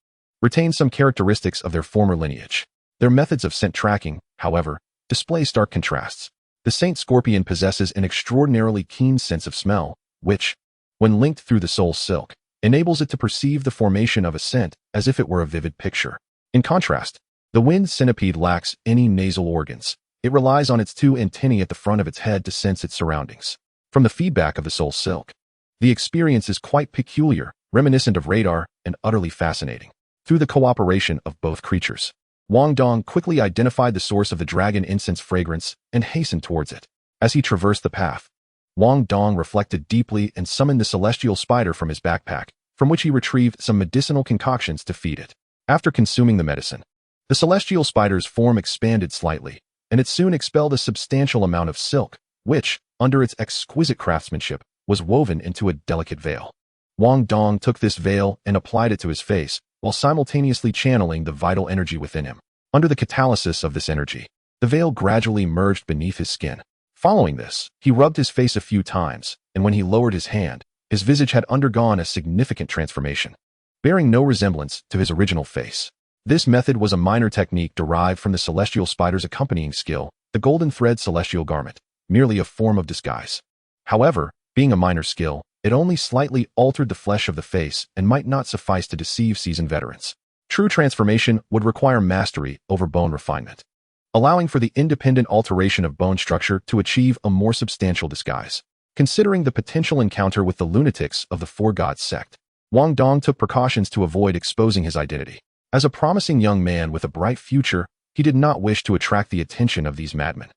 retain some characteristics of their former lineage. Their methods of scent tracking, however, display stark contrasts. The Saint Scorpion possesses an extraordinarily keen sense of smell, which, when linked through the soul silk, enables it to perceive the formation of a scent as if it were a vivid picture. In contrast, the Wind Centipede lacks any nasal organs. It relies on its two antennae at the front of its head to sense its surroundings. From the feedback of the soul silk, the experience is quite peculiar, reminiscent of radar, and utterly fascinating. Through the cooperation of both creatures, Wang Dong quickly identified the source of the dragon incense fragrance and hastened towards it. As he traversed the path, Wang Dong reflected deeply and summoned the celestial spider from his backpack, from which he retrieved some medicinal concoctions to feed it. After consuming the medicine, the celestial spider's form expanded slightly, and it soon expelled a substantial amount of silk, which, under its exquisite craftsmanship, was woven into a delicate veil. Wang Dong took this veil and applied it to his face, while simultaneously channeling the vital energy within him. Under the catalysis of this energy, the veil gradually merged beneath his skin. Following this, he rubbed his face a few times, and when he lowered his hand, his visage had undergone a significant transformation, bearing no resemblance to his original face. This method was a minor technique derived from the celestial spider's accompanying skill, the golden thread celestial garment, merely a form of disguise. However, being a minor skill, it only slightly altered the flesh of the face and might not suffice to deceive seasoned veterans. True transformation would require mastery over bone refinement, allowing for the independent alteration of bone structure to achieve a more substantial disguise. Considering the potential encounter with the lunatics of the Four Gods sect, Wang Dong took precautions to avoid exposing his identity. As a promising young man with a bright future, he did not wish to attract the attention of these madmen.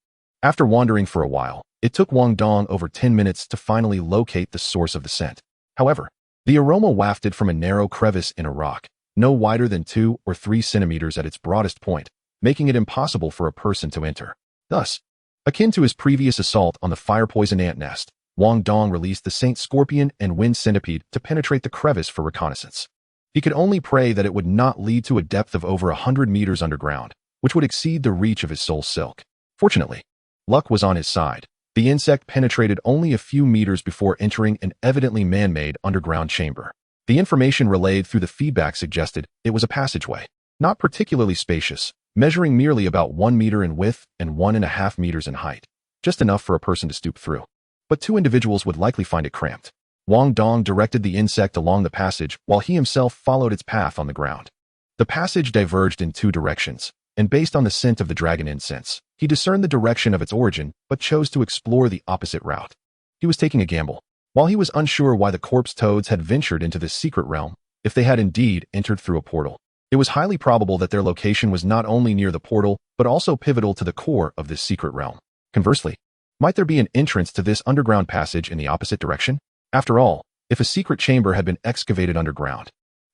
After wandering for a while, it took Wang Dong over 10 minutes to finally locate the source of the scent. However, the aroma wafted from a narrow crevice in a rock, no wider than 2 or 3 centimeters at its broadest point, making it impossible for a person to enter. Thus, Akin to his previous assault on the fire-poisoned ant nest, Wang Dong released the Saint Scorpion and Wind Centipede to penetrate the crevice for reconnaissance. He could only pray that it would not lead to a depth of over 100 meters underground, which would exceed the reach of his soul silk. Fortunately, luck was on his side. The insect penetrated only a few meters before entering an evidently man-made underground chamber. The information relayed through the feedback suggested it was a passageway, not particularly spacious, measuring merely about 1 meter in width and 1.5 meters in height, just enough for a person to stoop through. But two individuals would likely find it cramped. Wang Dong directed the insect along the passage while he himself followed its path on the ground. The passage diverged in two directions, and based on the scent of the dragon incense, he discerned the direction of its origin but chose to explore the opposite route. He was taking a gamble. While he was unsure why the corpse toads had ventured into this secret realm, if they had indeed entered through a portal, it was highly probable that their location was not only near the portal but also pivotal to the core of this secret realm. Conversely, might there be an entrance to this underground passage in the opposite direction? After all, if a secret chamber had been excavated underground,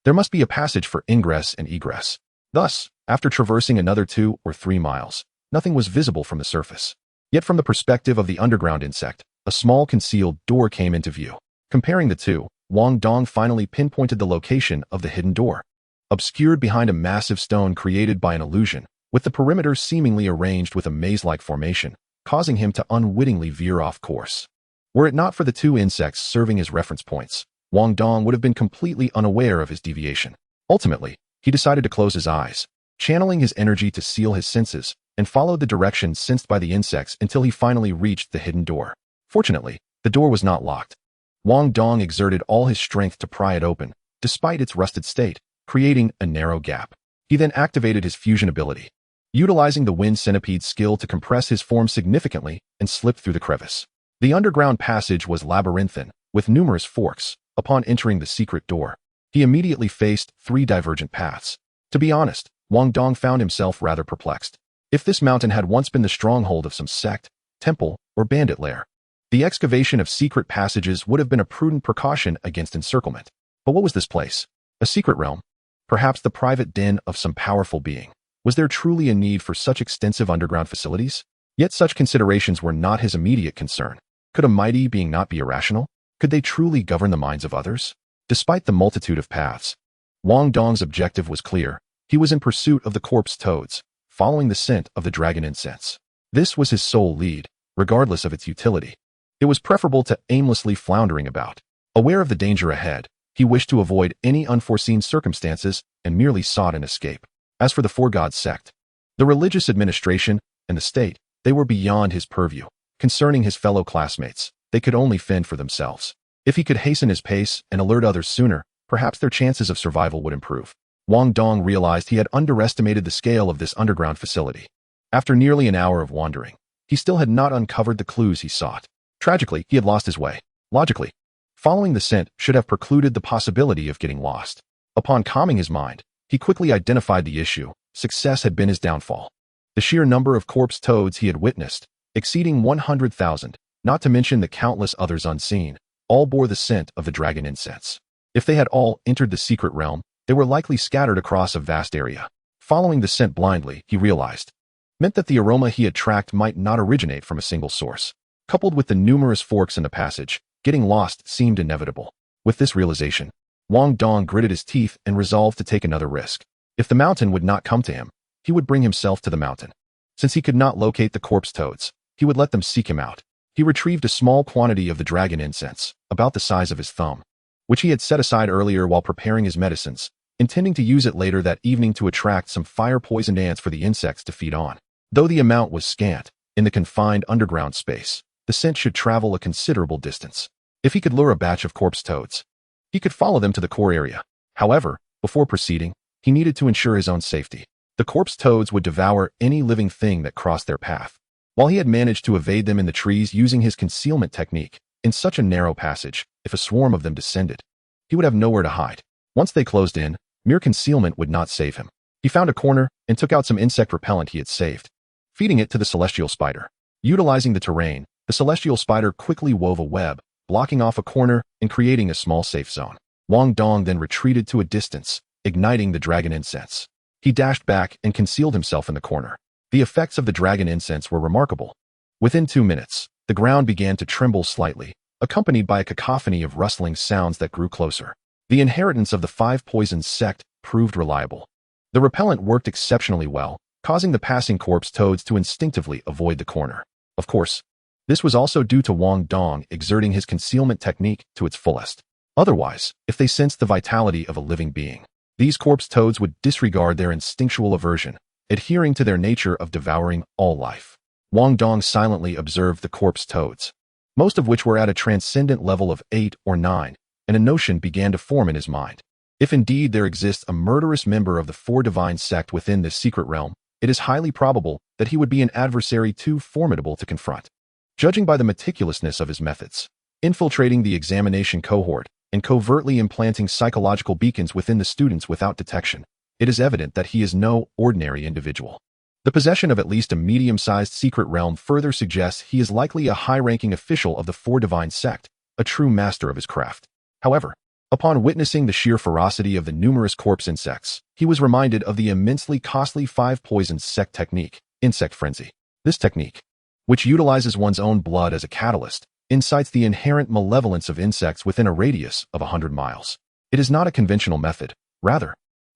there must be a passage for ingress and egress. Thus, after traversing another 2 or 3 miles, nothing was visible from the surface. Yet from the perspective of the underground insect, a small concealed door came into view. Comparing the two, Wang Dong finally pinpointed the location of the hidden door. Obscured behind a massive stone created by an illusion, with the perimeter seemingly arranged with a maze-like formation, causing him to unwittingly veer off course. Were it not for the two insects serving as reference points, Wang Dong would have been completely unaware of his deviation. Ultimately, he decided to close his eyes, channeling his energy to seal his senses, and followed the direction sensed by the insects until he finally reached the hidden door. Fortunately, the door was not locked. Wang Dong exerted all his strength to pry it open, despite its rusted state, creating a narrow gap. He then activated his fusion ability, utilizing the Wind Centipede's skill to compress his form significantly and slip through the crevice. The underground passage was labyrinthine, with numerous forks. Upon entering the secret door, he immediately faced 3 divergent paths. To be honest, Wang Dong found himself rather perplexed. If this mountain had once been the stronghold of some sect, temple, or bandit lair, the excavation of secret passages would have been a prudent precaution against encirclement. But what was this place? A secret realm? Perhaps the private den of some powerful being. Was there truly a need for such extensive underground facilities? Yet such considerations were not his immediate concern. Could a mighty being not be irrational? Could they truly govern the minds of others? Despite the multitude of paths, Wang Dong's objective was clear. He was in pursuit of the corpse toads, following the scent of the dragon incense. This was his sole lead, regardless of its utility. It was preferable to aimlessly floundering about. Aware of the danger ahead, he wished to avoid any unforeseen circumstances and merely sought an escape. As for the Four Gods sect, the religious administration, and the state, they were beyond his purview. Concerning his fellow classmates, they could only fend for themselves. If he could hasten his pace and alert others sooner, perhaps their chances of survival would improve. Wang Dong realized he had underestimated the scale of this underground facility. After nearly an hour of wandering, he still had not uncovered the clues he sought. Tragically, he had lost his way. Logically, following the scent should have precluded the possibility of getting lost. Upon calming his mind, he quickly identified the issue. Success had been his downfall. The sheer number of corpse toads he had witnessed, exceeding 100,000, not to mention the countless others unseen, all bore the scent of the dragon incense. If they had all entered the secret realm, they were likely scattered across a vast area. Following the scent blindly, he realized, meant that the aroma he had tracked might not originate from a single source. Coupled with the numerous forks in the passage, getting lost seemed inevitable. With this realization, Wang Dong gritted his teeth and resolved to take another risk. If the mountain would not come to him, he would bring himself to the mountain. Since he could not locate the corpse toads, he would let them seek him out. He retrieved a small quantity of the dragon incense, about the size of his thumb, which he had set aside earlier while preparing his medicines, intending to use it later that evening to attract some fire-poisoned ants for the insects to feed on. Though the amount was scant, in the confined underground space, the scent should travel a considerable distance. If he could lure a batch of corpse toads, he could follow them to the core area. However, before proceeding, he needed to ensure his own safety. The corpse toads would devour any living thing that crossed their path. While he had managed to evade them in the trees using his concealment technique, in such a narrow passage, if a swarm of them descended, he would have nowhere to hide. Once they closed in, mere concealment would not save him. He found a corner and took out some insect repellent he had saved, feeding it to the celestial spider. Utilizing the terrain, the celestial spider quickly wove a web, blocking off a corner and creating a small safe zone. Wang Dong then retreated to a distance, igniting the dragon incense. He dashed back and concealed himself in the corner. The effects of the dragon incense were remarkable. Within 2 minutes, the ground began to tremble slightly, accompanied by a cacophony of rustling sounds that grew closer. The inheritance of the 5 poisons sect proved reliable. The repellent worked exceptionally well, causing the passing corpse toads to instinctively avoid the corner. Of course, this was also due to Wang Dong exerting his concealment technique to its fullest. Otherwise, if they sensed the vitality of a living being, these corpse toads would disregard their instinctual aversion, adhering to their nature of devouring all life. Wang Dong silently observed the corpse toads, most of which were at a transcendent level of 8 or 9, and a notion began to form in his mind. If indeed there exists a murderous member of the 4 divine sect within this secret realm, it is highly probable that he would be an adversary too formidable to confront. Judging by the meticulousness of his methods, infiltrating the examination cohort and covertly implanting psychological beacons within the students without detection, it is evident that he is no ordinary individual. The possession of at least a medium-sized secret realm further suggests he is likely a high-ranking official of the 4 divine sect, a true master of his craft. However, upon witnessing the sheer ferocity of the numerous corpse insects, he was reminded of the immensely costly 5 poisons sect technique, insect frenzy. This technique, which utilizes one's own blood as a catalyst, incites the inherent malevolence of insects within a radius of 100 miles. It is not a conventional method. Rather,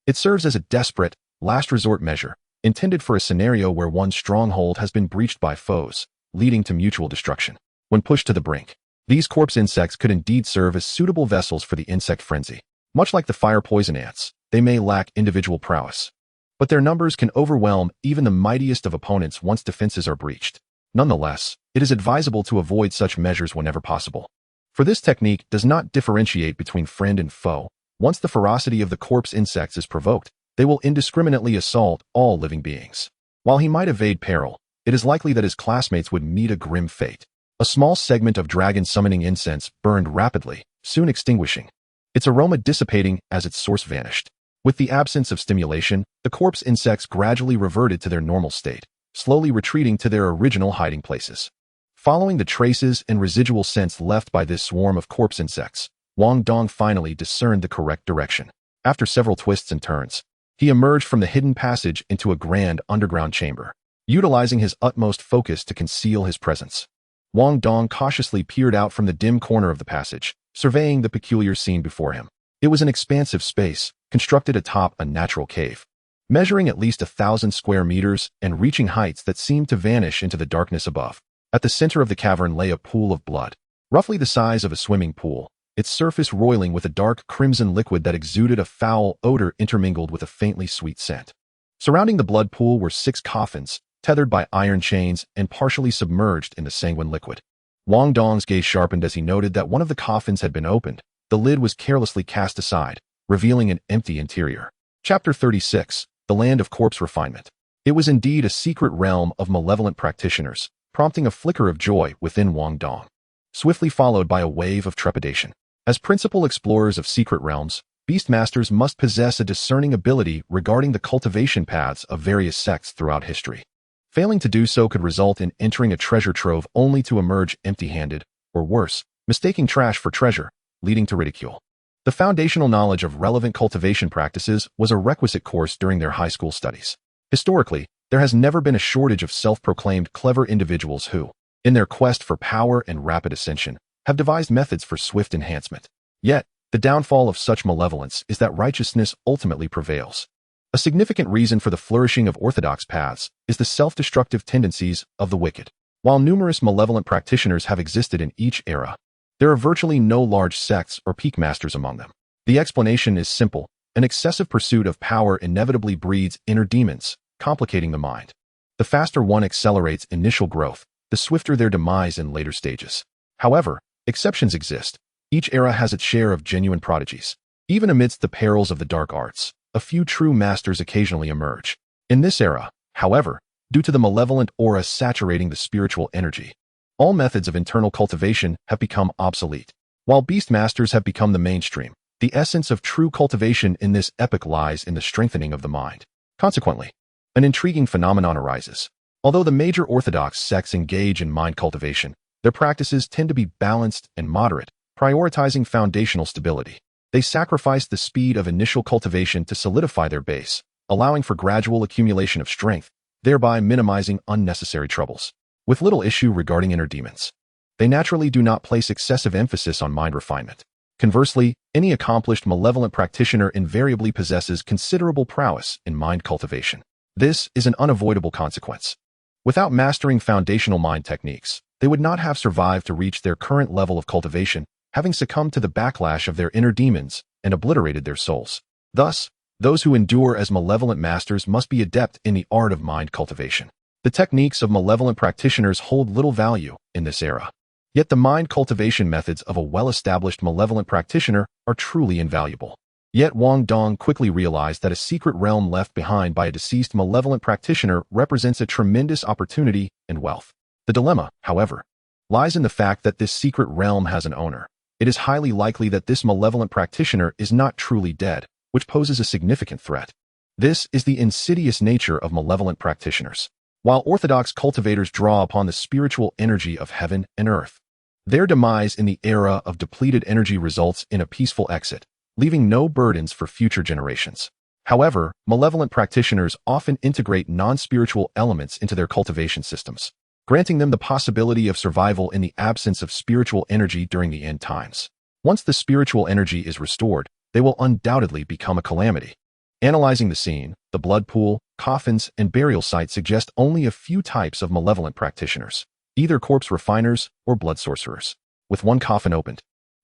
it serves as a desperate, last resort measure, intended for a scenario where one's stronghold has been breached by foes, leading to mutual destruction. When pushed to the brink, these corpse insects could indeed serve as suitable vessels for the insect frenzy. Much like the fire poison ants, they may lack individual prowess, but their numbers can overwhelm even the mightiest of opponents once defenses are breached. Nonetheless, it is advisable to avoid such measures whenever possible. For this technique does not differentiate between friend and foe. Once the ferocity of the corpse insects is provoked, they will indiscriminately assault all living beings. While he might evade peril, it is likely that his classmates would meet a grim fate. A small segment of dragon summoning incense burned rapidly, soon extinguishing, its aroma dissipating as its source vanished. With the absence of stimulation, the corpse insects gradually reverted to their normal state, slowly retreating to their original hiding places. Following the traces and residual scents left by this swarm of corpse insects, Wang Dong finally discerned the correct direction. After several twists and turns, he emerged from the hidden passage into a grand underground chamber, utilizing his utmost focus to conceal his presence. Wang Dong cautiously peered out from the dim corner of the passage, surveying the peculiar scene before him. It was an expansive space, constructed atop a natural cave, measuring at least 1,000 square meters and reaching heights that seemed to vanish into the darkness above. At the center of the cavern lay a pool of blood, roughly the size of a swimming pool, its surface roiling with a dark crimson liquid that exuded a foul odor intermingled with a faintly sweet scent. Surrounding the blood pool were 6 coffins, tethered by iron chains and partially submerged in the sanguine liquid. Wang Dong's gaze sharpened as he noted that one of the coffins had been opened. The lid was carelessly cast aside, revealing an empty interior. Chapter 36. The Land of Corpse Refinement. It was indeed a secret realm of malevolent practitioners, prompting a flicker of joy within Wang Dong, swiftly followed by a wave of trepidation. As principal explorers of secret realms, beastmasters must possess a discerning ability regarding the cultivation paths of various sects throughout history. Failing to do so could result in entering a treasure trove only to emerge empty-handed, or worse, mistaking trash for treasure, leading to ridicule. The foundational knowledge of relevant cultivation practices was a requisite course during their high school studies. Historically, there has never been a shortage of self-proclaimed clever individuals who, in their quest for power and rapid ascension, have devised methods for swift enhancement. Yet, the downfall of such malevolence is that righteousness ultimately prevails. A significant reason for the flourishing of orthodox paths is the self-destructive tendencies of the wicked. While numerous malevolent practitioners have existed in each era, there are virtually no large sects or peak masters among them. The explanation is simple. An excessive pursuit of power inevitably breeds inner demons, complicating the mind. The faster one accelerates initial growth, the swifter their demise in later stages. However, exceptions exist. Each era has its share of genuine prodigies. Even amidst the perils of the dark arts, a few true masters occasionally emerge. In this era, however, due to the malevolent aura saturating the spiritual energy, all methods of internal cultivation have become obsolete. While beastmasters have become the mainstream, the essence of true cultivation in this epoch lies in the strengthening of the mind. Consequently, an intriguing phenomenon arises. Although the major orthodox sects engage in mind cultivation, their practices tend to be balanced and moderate, prioritizing foundational stability. They sacrifice the speed of initial cultivation to solidify their base, allowing for gradual accumulation of strength, thereby minimizing unnecessary troubles. with little issue regarding inner demons. They naturally do not place excessive emphasis on mind refinement. Conversely, any accomplished malevolent practitioner invariably possesses considerable prowess in mind cultivation. This is an unavoidable consequence. Without mastering foundational mind techniques, they would not have survived to reach their current level of cultivation, having succumbed to the backlash of their inner demons and obliterated their souls. Thus, those who endure as malevolent masters must be adept in the art of mind cultivation. The techniques of malevolent practitioners hold little value in this era. Yet the mind cultivation methods of a well-established malevolent practitioner are truly invaluable. Yet Wang Dong quickly realized that a secret realm left behind by a deceased malevolent practitioner represents a tremendous opportunity and wealth. The dilemma, however, lies in the fact that this secret realm has an owner. It is highly likely that this malevolent practitioner is not truly dead, which poses a significant threat. This is the insidious nature of malevolent practitioners. While orthodox cultivators draw upon the spiritual energy of heaven and earth, their demise in the era of depleted energy results in a peaceful exit, leaving no burdens for future generations. However, malevolent practitioners often integrate non-spiritual elements into their cultivation systems, granting them the possibility of survival in the absence of spiritual energy during the end times. Once the spiritual energy is restored, they will undoubtedly become a calamity. Analyzing the scene, the blood pool, coffins, and burial sites suggest only a few types of malevolent practitioners, either corpse refiners or blood sorcerers. With one coffin opened,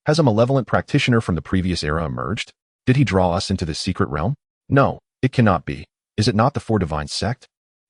has a malevolent practitioner from the previous era emerged? Did he draw us into this secret realm? No, it cannot be. Is it not the Four Divine sect?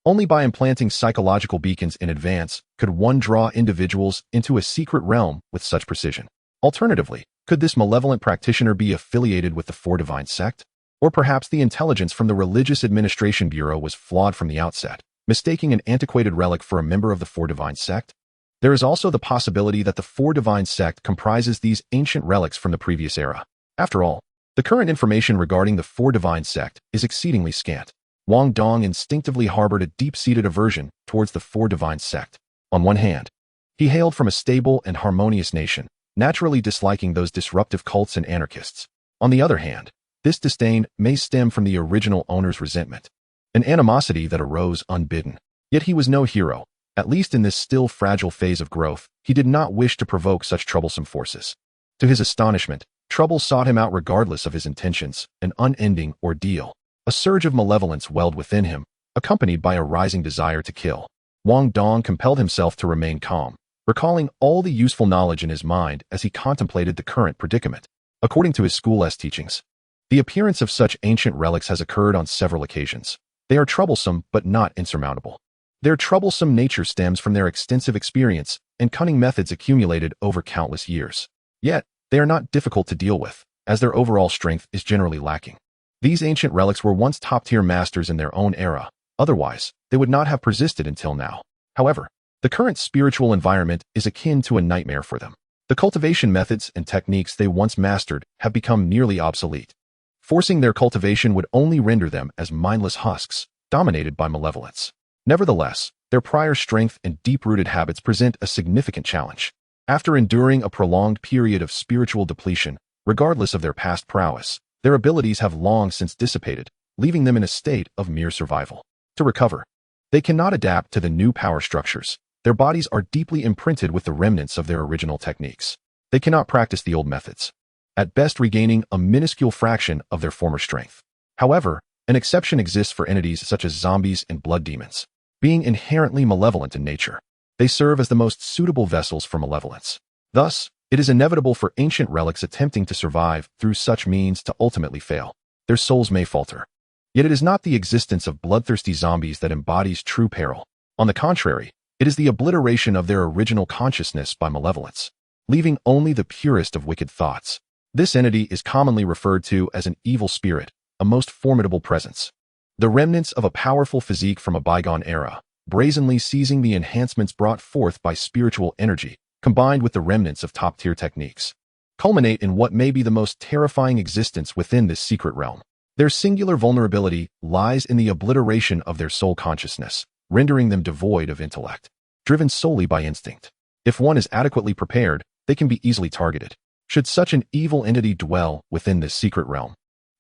Only by implanting psychological beacons in advance could one draw individuals into a secret realm with such precision. Alternatively, could this malevolent practitioner be affiliated with the Four Divine sect? Or perhaps the intelligence from the Religious Administration Bureau was flawed from the outset, mistaking an antiquated relic for a member of the Four Divine sect? There is also the possibility that the Four Divine sect comprises these ancient relics from the previous era. After all, the current information regarding the Four Divine sect is exceedingly scant. Wang Dong instinctively harbored a deep-seated aversion towards the Four Divine sect. On one hand, he hailed from a stable and harmonious nation, naturally disliking those disruptive cults and anarchists. On the other hand, this disdain may stem from the original owner's resentment, an animosity that arose unbidden. Yet he was no hero. At least in this still fragile phase of growth, he did not wish to provoke such troublesome forces. To his astonishment, trouble sought him out regardless of his intentions, an unending ordeal. A surge of malevolence welled within him, accompanied by a rising desire to kill. Wang Dong compelled himself to remain calm, recalling all the useful knowledge in his mind as he contemplated the current predicament. According to his school's teachings, the appearance of such ancient relics has occurred on several occasions. They are troublesome but not insurmountable. Their troublesome nature stems from their extensive experience and cunning methods accumulated over countless years. Yet, they are not difficult to deal with, as their overall strength is generally lacking. These ancient relics were once top-tier masters in their own era. Otherwise, they would not have persisted until now. However, the current spiritual environment is akin to a nightmare for them. The cultivation methods and techniques they once mastered have become nearly obsolete. Forcing their cultivation would only render them as mindless husks, dominated by malevolence. Nevertheless, their prior strength and deep-rooted habits present a significant challenge. After enduring a prolonged period of spiritual depletion, regardless of their past prowess, their abilities have long since dissipated, leaving them in a state of mere survival. To recover, they cannot adapt to the new power structures. Their bodies are deeply imprinted with the remnants of their original techniques. They cannot practice the old methods, at best regaining a minuscule fraction of their former strength. However, an exception exists for entities such as zombies and blood demons. Being inherently malevolent in nature, they serve as the most suitable vessels for malevolence. Thus, it is inevitable for ancient relics attempting to survive through such means to ultimately fail. Their souls may falter. Yet it is not the existence of bloodthirsty zombies that embodies true peril. On the contrary, it is the obliteration of their original consciousness by malevolence, leaving only the purest of wicked thoughts. This entity is commonly referred to as an evil spirit, a most formidable presence. The remnants of a powerful physique from a bygone era, brazenly seizing the enhancements brought forth by spiritual energy, combined with the remnants of top-tier techniques, culminate in what may be the most terrifying existence within this secret realm. Their singular vulnerability lies in the obliteration of their soul consciousness, rendering them devoid of intellect, driven solely by instinct. If one is adequately prepared, they can be easily targeted. Should such an evil entity dwell within this secret realm,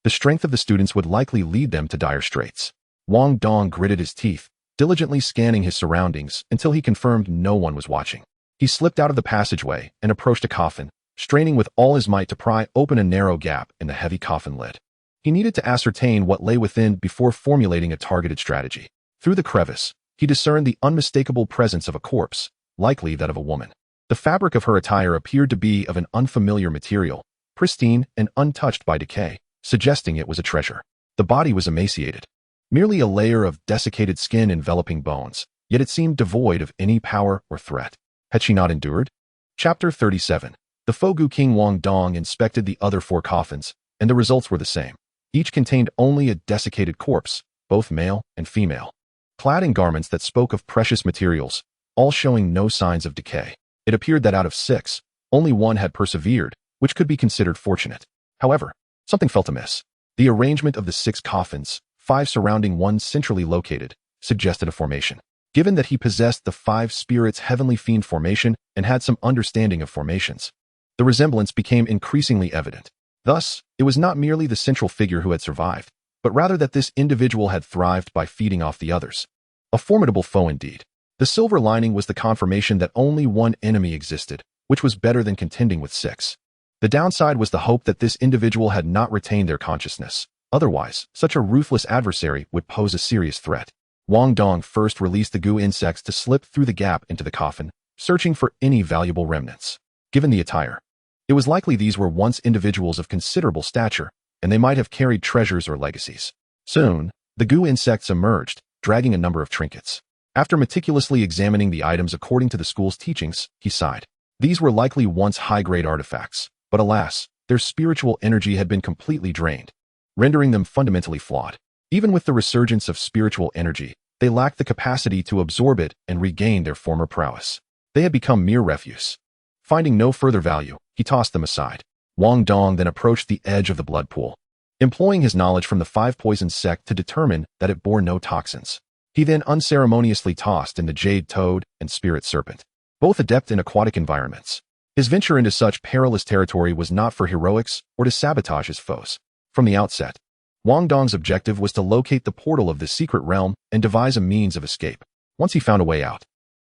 the strength of the students would likely lead them to dire straits. Wang Dong gritted his teeth, diligently scanning his surroundings until he confirmed no one was watching. He slipped out of the passageway and approached a coffin, straining with all his might to pry open a narrow gap in the heavy coffin lid. He needed to ascertain what lay within before formulating a targeted strategy. Through the crevice, he discerned the unmistakable presence of a corpse, likely that of a woman. The fabric of her attire appeared to be of an unfamiliar material, pristine and untouched by decay, suggesting it was a treasure. The body was emaciated, merely a layer of desiccated skin enveloping bones, yet it seemed devoid of any power or threat. Had she not endured? Chapter 37. The Fogu King Wang Dong inspected the other 4 coffins, and the results were the same. Each contained only a desiccated corpse, both male and female, clad in garments that spoke of precious materials, all showing no signs of decay. It appeared that out of 6, only 1 had persevered, which could be considered fortunate. However, something felt amiss. The arrangement of the 6 coffins, 5 surrounding one centrally located, suggested a formation. Given that he possessed the 5 spirits' heavenly fiend formation and had some understanding of formations, the resemblance became increasingly evident. Thus, it was not merely the central figure who had survived, but rather that this individual had thrived by feeding off the others. A formidable foe indeed. The silver lining was the confirmation that only 1 enemy existed, which was better than contending with 6. The downside was the hope that this individual had not retained their consciousness. Otherwise, such a ruthless adversary would pose a serious threat. Wang Dong first released the goo insects to slip through the gap into the coffin, searching for any valuable remnants. Given the attire, it was likely these were once individuals of considerable stature, and they might have carried treasures or legacies. Soon, the goo insects emerged, dragging a number of trinkets. After meticulously examining the items according to the school's teachings, he sighed. These were likely once high-grade artifacts, but alas, their spiritual energy had been completely drained, rendering them fundamentally flawed. Even with the resurgence of spiritual energy, they lacked the capacity to absorb it and regain their former prowess. They had become mere refuse. Finding no further value, he tossed them aside. Wang Dong then approached the edge of the blood pool, employing his knowledge from the 5 poison sect to determine that it bore no toxins. He then unceremoniously tossed in the jade toad and spirit serpent, both adept in aquatic environments. His venture into such perilous territory was not for heroics or to sabotage his foes. From the outset, Wang Dong's objective was to locate the portal of this secret realm and devise a means of escape. Once he found a way out,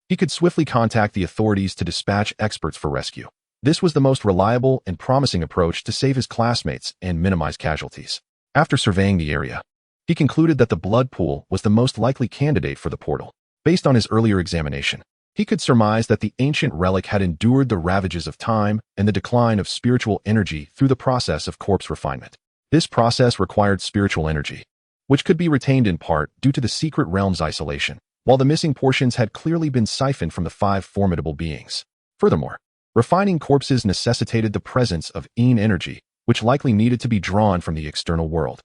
he could swiftly contact the authorities to dispatch experts for rescue. This was the most reliable and promising approach to save his classmates and minimize casualties. After surveying the area, he concluded that the blood pool was the most likely candidate for the portal. Based on his earlier examination, he could surmise that the ancient relic had endured the ravages of time and the decline of spiritual energy through the process of corpse refinement. This process required spiritual energy, which could be retained in part due to the secret realm's isolation, while the missing portions had clearly been siphoned from the 5 formidable beings. Furthermore, refining corpses necessitated the presence of yin energy, which likely needed to be drawn from the external world.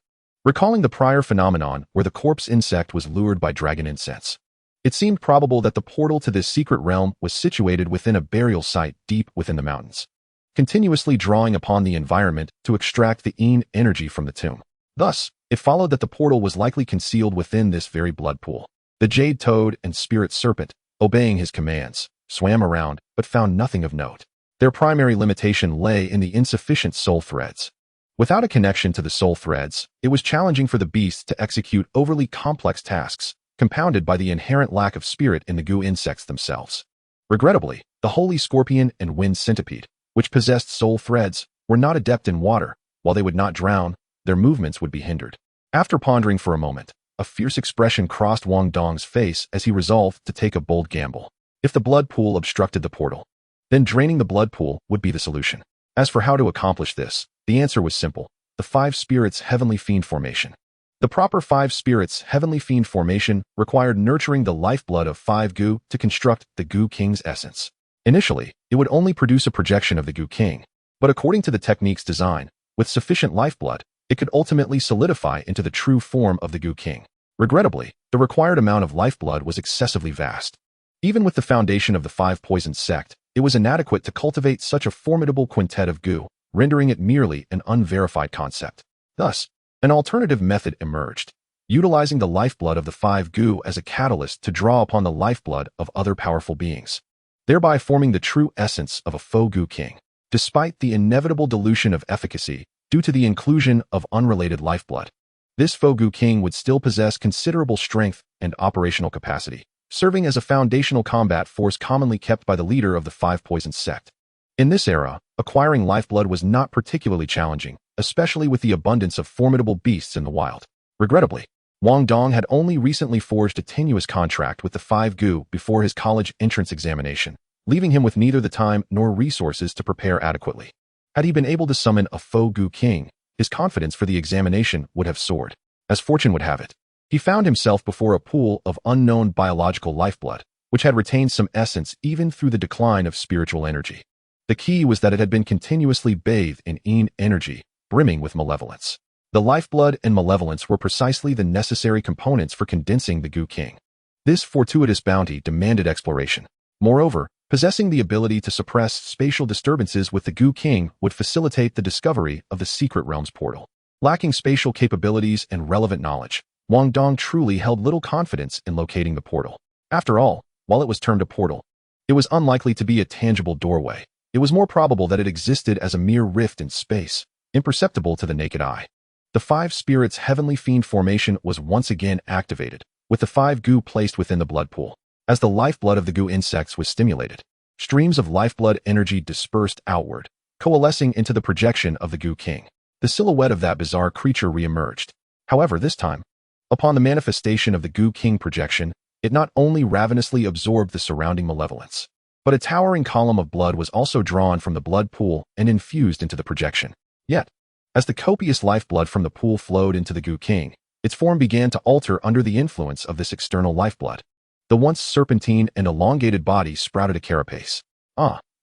Recalling the prior phenomenon where the corpse insect was lured by dragon incense, it seemed probable that the portal to this secret realm was situated within a burial site deep within the mountains, continuously drawing upon the environment to extract the yin energy from the tomb. Thus, it followed that the portal was likely concealed within this very blood pool. The jade toad and spirit serpent, obeying his commands, swam around but found nothing of note. Their primary limitation lay in the insufficient soul threads. Without a connection to the soul threads, it was challenging for the beasts to execute overly complex tasks, compounded by the inherent lack of spirit in the goo insects themselves. Regrettably, the holy scorpion and wind centipede, which possessed soul threads, were not adept in water. While they would not drown, their movements would be hindered. After pondering for a moment, a fierce expression crossed Wang Dong's face as he resolved to take a bold gamble. If the blood pool obstructed the portal, then draining the blood pool would be the solution. As for how to accomplish this, the answer was simple: the 5 spirits' heavenly fiend formation. The proper 5 spirits' heavenly fiend formation required nurturing the lifeblood of 5 goo to construct the Goo King's essence. Initially, it would only produce a projection of the Goo King, but according to the technique's design, with sufficient lifeblood, it could ultimately solidify into the true form of the Goo King. Regrettably, the required amount of lifeblood was excessively vast. Even with the foundation of the 5 poisoned sect, it was inadequate to cultivate such a formidable quintet of goo, rendering it merely an unverified concept. Thus, an alternative method emerged, utilizing the lifeblood of the 5 goo as a catalyst to draw upon the lifeblood of other powerful beings, thereby forming the true essence of a faux Goo King. Despite the inevitable dilution of efficacy due to the inclusion of unrelated lifeblood, this faux Goo King would still possess considerable strength and operational capacity, serving as a foundational combat force commonly kept by the leader of the Five Poisons sect. In this era, acquiring lifeblood was not particularly challenging, especially with the abundance of formidable beasts in the wild. Regrettably, Wang Dong had only recently forged a tenuous contract with the Five Gu before his college entrance examination, leaving him with neither the time nor resources to prepare adequately. Had he been able to summon a faux Gu King, his confidence for the examination would have soared. As fortune would have it, he found himself before a pool of unknown biological lifeblood, which had retained some essence even through the decline of spiritual energy. The key was that it had been continuously bathed in Yin energy, brimming with malevolence. The lifeblood and malevolence were precisely the necessary components for condensing the Gu King. This fortuitous bounty demanded exploration. Moreover, possessing the ability to suppress spatial disturbances with the Gu King would facilitate the discovery of the Secret Realms portal. Lacking spatial capabilities and relevant knowledge, Wang Dong truly held little confidence in locating the portal. After all, while it was termed a portal, it was unlikely to be a tangible doorway. It was more probable that it existed as a mere rift in space, imperceptible to the naked eye. The Five Spirits' Heavenly Fiend formation was once again activated, with the Five Gu placed within the blood pool. As the lifeblood of the Gu insects was stimulated, streams of lifeblood energy dispersed outward, coalescing into the projection of the Gu King. The silhouette of that bizarre creature re-emerged. However, this time, upon the manifestation of the Gu King projection, it not only ravenously absorbed the surrounding malevolence, but a towering column of blood was also drawn from the blood pool and infused into the projection. Yet, as the copious lifeblood from the pool flowed into the Gu King, its form began to alter under the influence of this external lifeblood. The once serpentine and elongated body sprouted a carapace.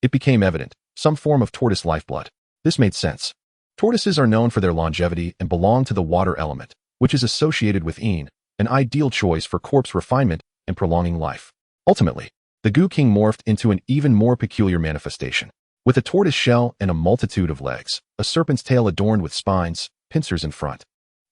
It became evident, some form of tortoise lifeblood. This made sense. Tortoises are known for their longevity and belong to the water element, which is associated with Yin, an ideal choice for corpse refinement and prolonging life. Ultimately, the Gu King morphed into an even more peculiar manifestation. With a tortoise shell and a multitude of legs, a serpent's tail adorned with spines, pincers in front,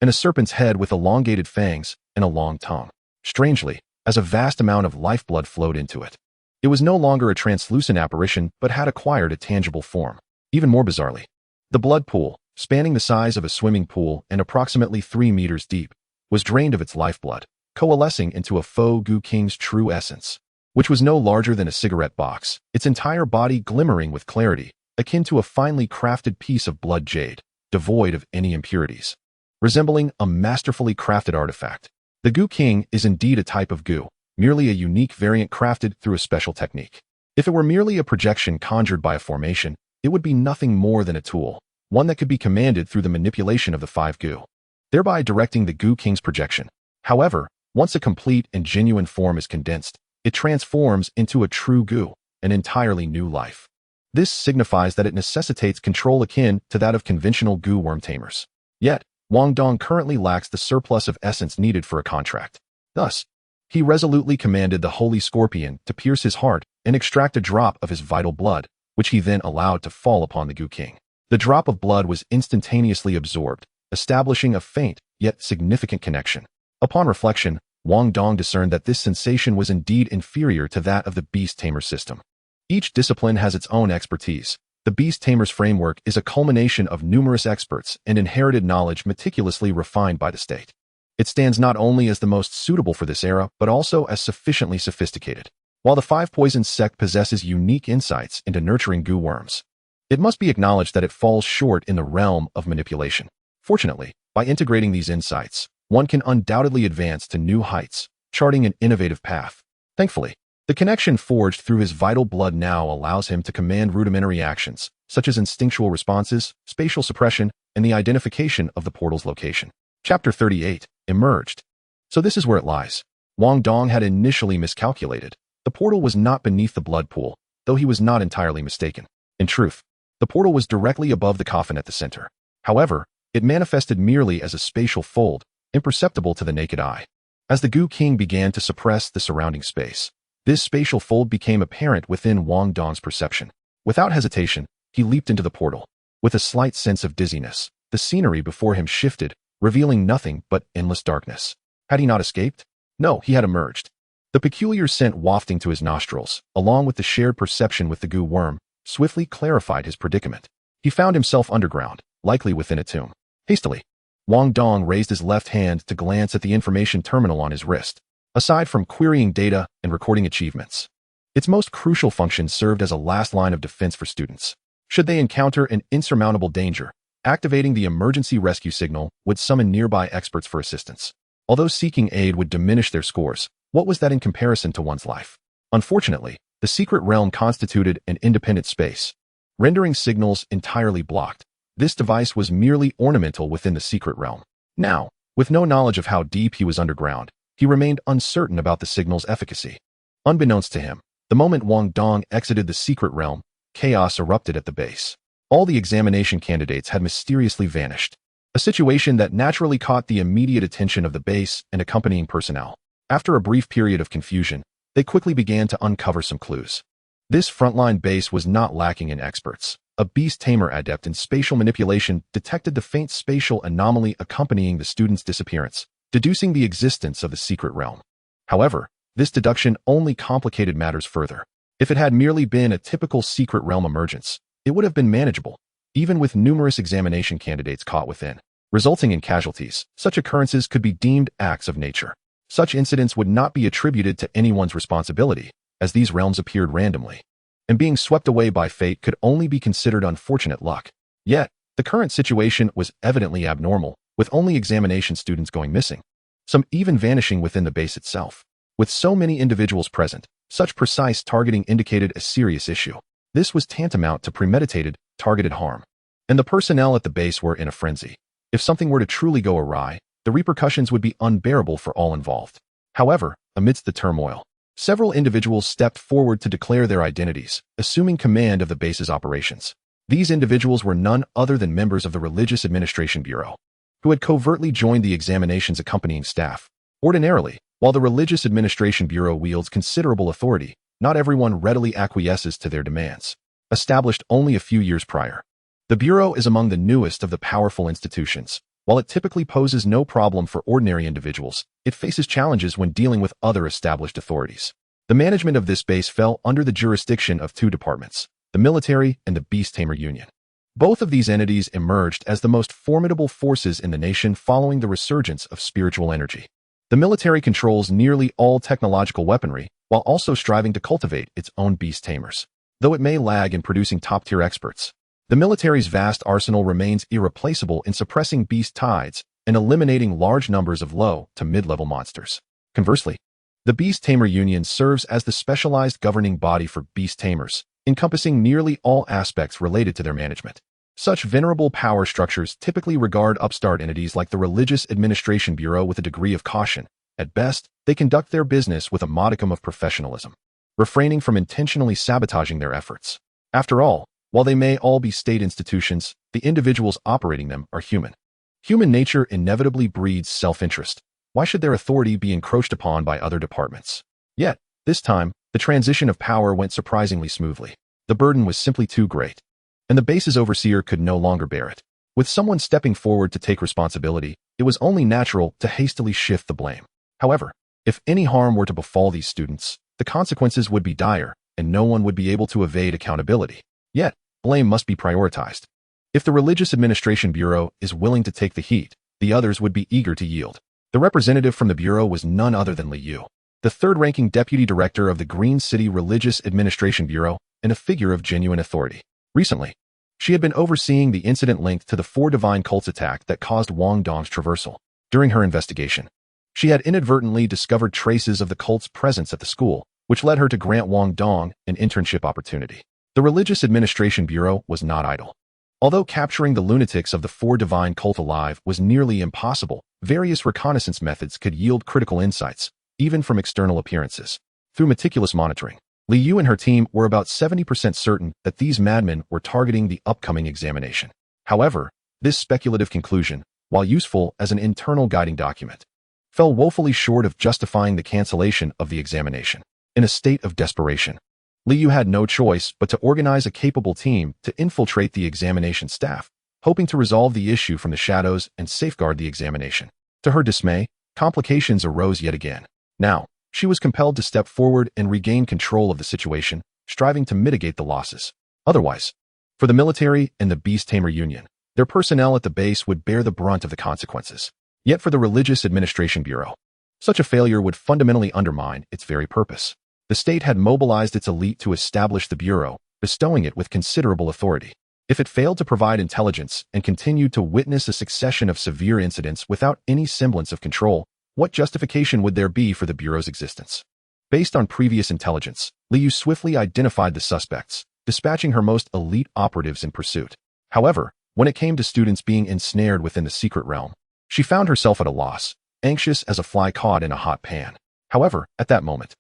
and a serpent's head with elongated fangs and a long tongue. Strangely, as a vast amount of lifeblood flowed into it. It was no longer a translucent apparition but had acquired a tangible form. Even more bizarrely, the blood pool, spanning the size of a swimming pool and approximately 3 meters deep, was drained of its lifeblood, coalescing into a faux Gu King's true essence, which was no larger than a cigarette box, its entire body glimmering with clarity, akin to a finely crafted piece of blood jade, devoid of any impurities. Resembling a masterfully crafted artifact, the Gu King is indeed a type of Gu, merely a unique variant crafted through a special technique. If it were merely a projection conjured by a formation, it would be nothing more than a tool, one that could be commanded through the manipulation of the Five Gu, thereby directing the Gu King's projection. However, once a complete and genuine form is condensed, it transforms into a true Gu, an entirely new life. This signifies that it necessitates control akin to that of conventional Gu worm tamers. Yet, Wang Dong currently lacks the surplus of essence needed for a contract. Thus, he resolutely commanded the Holy Scorpion to pierce his heart and extract a drop of his vital blood, which he then allowed to fall upon the Gu King. The drop of blood was instantaneously absorbed, establishing a faint yet significant connection. Upon reflection, Wang Dong discerned that this sensation was indeed inferior to that of the Beast Tamer system. Each discipline has its own expertise. The Beast Tamer's framework is a culmination of numerous experts and inherited knowledge meticulously refined by the state. It stands not only as the most suitable for this era, but also as sufficiently sophisticated. While the Five Poisons sect possesses unique insights into nurturing Gu worms, it must be acknowledged that it falls short in the realm of manipulation. Fortunately, by integrating these insights, one can undoubtedly advance to new heights, charting an innovative path. Thankfully, the connection forged through his vital blood now allows him to command rudimentary actions, such as instinctual responses, spatial suppression, and the identification of the portal's location. Chapter 38, Emerged. So this is where it lies. Wang Dong had initially miscalculated. The portal was not beneath the blood pool, though he was not entirely mistaken. In truth, the portal was directly above the coffin at the center. However, it manifested merely as a spatial fold, imperceptible to the naked eye. As the Gu King began to suppress the surrounding space, this spatial fold became apparent within Wang Dong's perception. Without hesitation, he leaped into the portal. With a slight sense of dizziness, the scenery before him shifted, revealing nothing but endless darkness. Had he not escaped? No, he had emerged. The peculiar scent wafting to his nostrils, along with the shared perception with the Gu worm, swiftly clarified his predicament. He found himself underground, likely within a tomb. Hastily, Wang Dong raised his left hand to glance at the information terminal on his wrist. aside from querying data and recording achievements. Its most crucial function served as a last line of defense for students. Should they encounter an insurmountable danger, activating the emergency rescue signal would summon nearby experts for assistance. Although seeking aid would diminish their scores, what was that in comparison to one's life? Unfortunately, the secret realm constituted an independent space, rendering signals entirely blocked. This device was merely ornamental within the secret realm. Now, with no knowledge of how deep he was underground, he remained uncertain about the signal's efficacy. Unbeknownst to him, the moment Wang Dong exited the secret realm, chaos erupted at the base. All the examination candidates had mysteriously vanished, a situation that naturally caught the immediate attention of the base and accompanying personnel. After a brief period of confusion, they quickly began to uncover some clues. This frontline base was not lacking in experts. A Beast Tamer adept in spatial manipulation detected the faint spatial anomaly accompanying the student's disappearance, deducing the existence of the secret realm. However, this deduction only complicated matters further. If it had merely been a typical secret realm emergence, it would have been manageable, even with numerous examination candidates caught within, resulting in casualties. Such occurrences could be deemed acts of nature. Such incidents would not be attributed to anyone's responsibility, as these realms appeared randomly, and being swept away by fate could only be considered unfortunate luck. Yet, the current situation was evidently abnormal, with only examination students going missing, some even vanishing within the base itself. With so many individuals present, such precise targeting indicated a serious issue. This was tantamount to premeditated, targeted harm. And the personnel at the base were in a frenzy. If something were to truly go awry, the repercussions would be unbearable for all involved. However, amidst the turmoil, several individuals stepped forward to declare their identities, assuming command of the base's operations. These individuals were none other than members of the Religious Administration Bureau, who had covertly joined the examination's accompanying staff. Ordinarily, while the Religious Administration Bureau wields considerable authority, not everyone readily acquiesces to their demands. Established only a few years prior, the Bureau is among the newest of the powerful institutions. While it typically poses no problem for ordinary individuals, it faces challenges when dealing with other established authorities. The management of this base fell under the jurisdiction of two departments, the military and the Beast Tamer Union. Both of these entities emerged as the most formidable forces in the nation following the resurgence of spiritual energy. The military controls nearly all technological weaponry, while also striving to cultivate its own Beast Tamers. Though it may lag in producing top-tier experts, the military's vast arsenal remains irreplaceable in suppressing beast tides and eliminating large numbers of low to mid-level monsters. Conversely, the Beast Tamer Union serves as the specialized governing body for beast tamers, encompassing nearly all aspects related to their management. Such venerable power structures typically regard upstart entities like the Religious Administration Bureau with a degree of caution. At best, they conduct their business with a modicum of professionalism, refraining from intentionally sabotaging their efforts. After all, while they may all be state institutions, the individuals operating them are human. Human nature inevitably breeds self-interest. Why should their authority be encroached upon by other departments? Yet, this time, the transition of power went surprisingly smoothly. The burden was simply too great, and the base's overseer could no longer bear it. With someone stepping forward to take responsibility, it was only natural to hastily shift the blame. However, if any harm were to befall these students, the consequences would be dire, and no one would be able to evade accountability. Yet, blame must be prioritized. If the Religious Administration Bureau is willing to take the heat, the others would be eager to yield. The representative from the Bureau was none other than Li Yu, the third-ranking deputy director of the Green City Religious Administration Bureau and a figure of genuine authority. Recently, she had been overseeing the incident linked to the 4 divine cults attack that caused Wang Dong's traversal. During her investigation, she had inadvertently discovered traces of the cult's presence at the school, which led her to grant Wang Dong an internship opportunity. The Religious Administration Bureau was not idle. Although capturing the lunatics of the 4 divine cult alive was nearly impossible, various reconnaissance methods could yield critical insights, even from external appearances. Through meticulous monitoring, Li Yu and her team were about 70% certain that these madmen were targeting the upcoming examination. However, this speculative conclusion, while useful as an internal guiding document, fell woefully short of justifying the cancellation of the examination. In a state of desperation, Li Yu had no choice but to organize a capable team to infiltrate the examination staff, hoping to resolve the issue from the shadows and safeguard the examination. To her dismay, complications arose yet again. Now, she was compelled to step forward and regain control of the situation, striving to mitigate the losses. Otherwise, for the military and the Beast Tamer Union, their personnel at the base would bear the brunt of the consequences. Yet for the Religious Administration Bureau, Such a failure would fundamentally undermine its very purpose. The state had mobilized its elite to establish the Bureau, bestowing it with considerable authority. If it failed to provide intelligence and continued to witness a succession of severe incidents without any semblance of control, what justification would there be for the Bureau's existence? Based on previous intelligence, Liu swiftly identified the suspects, dispatching her most elite operatives in pursuit. However, when it came to students being ensnared within the secret realm, she found herself at a loss, anxious as a fly caught in a hot pan. However, at that moment,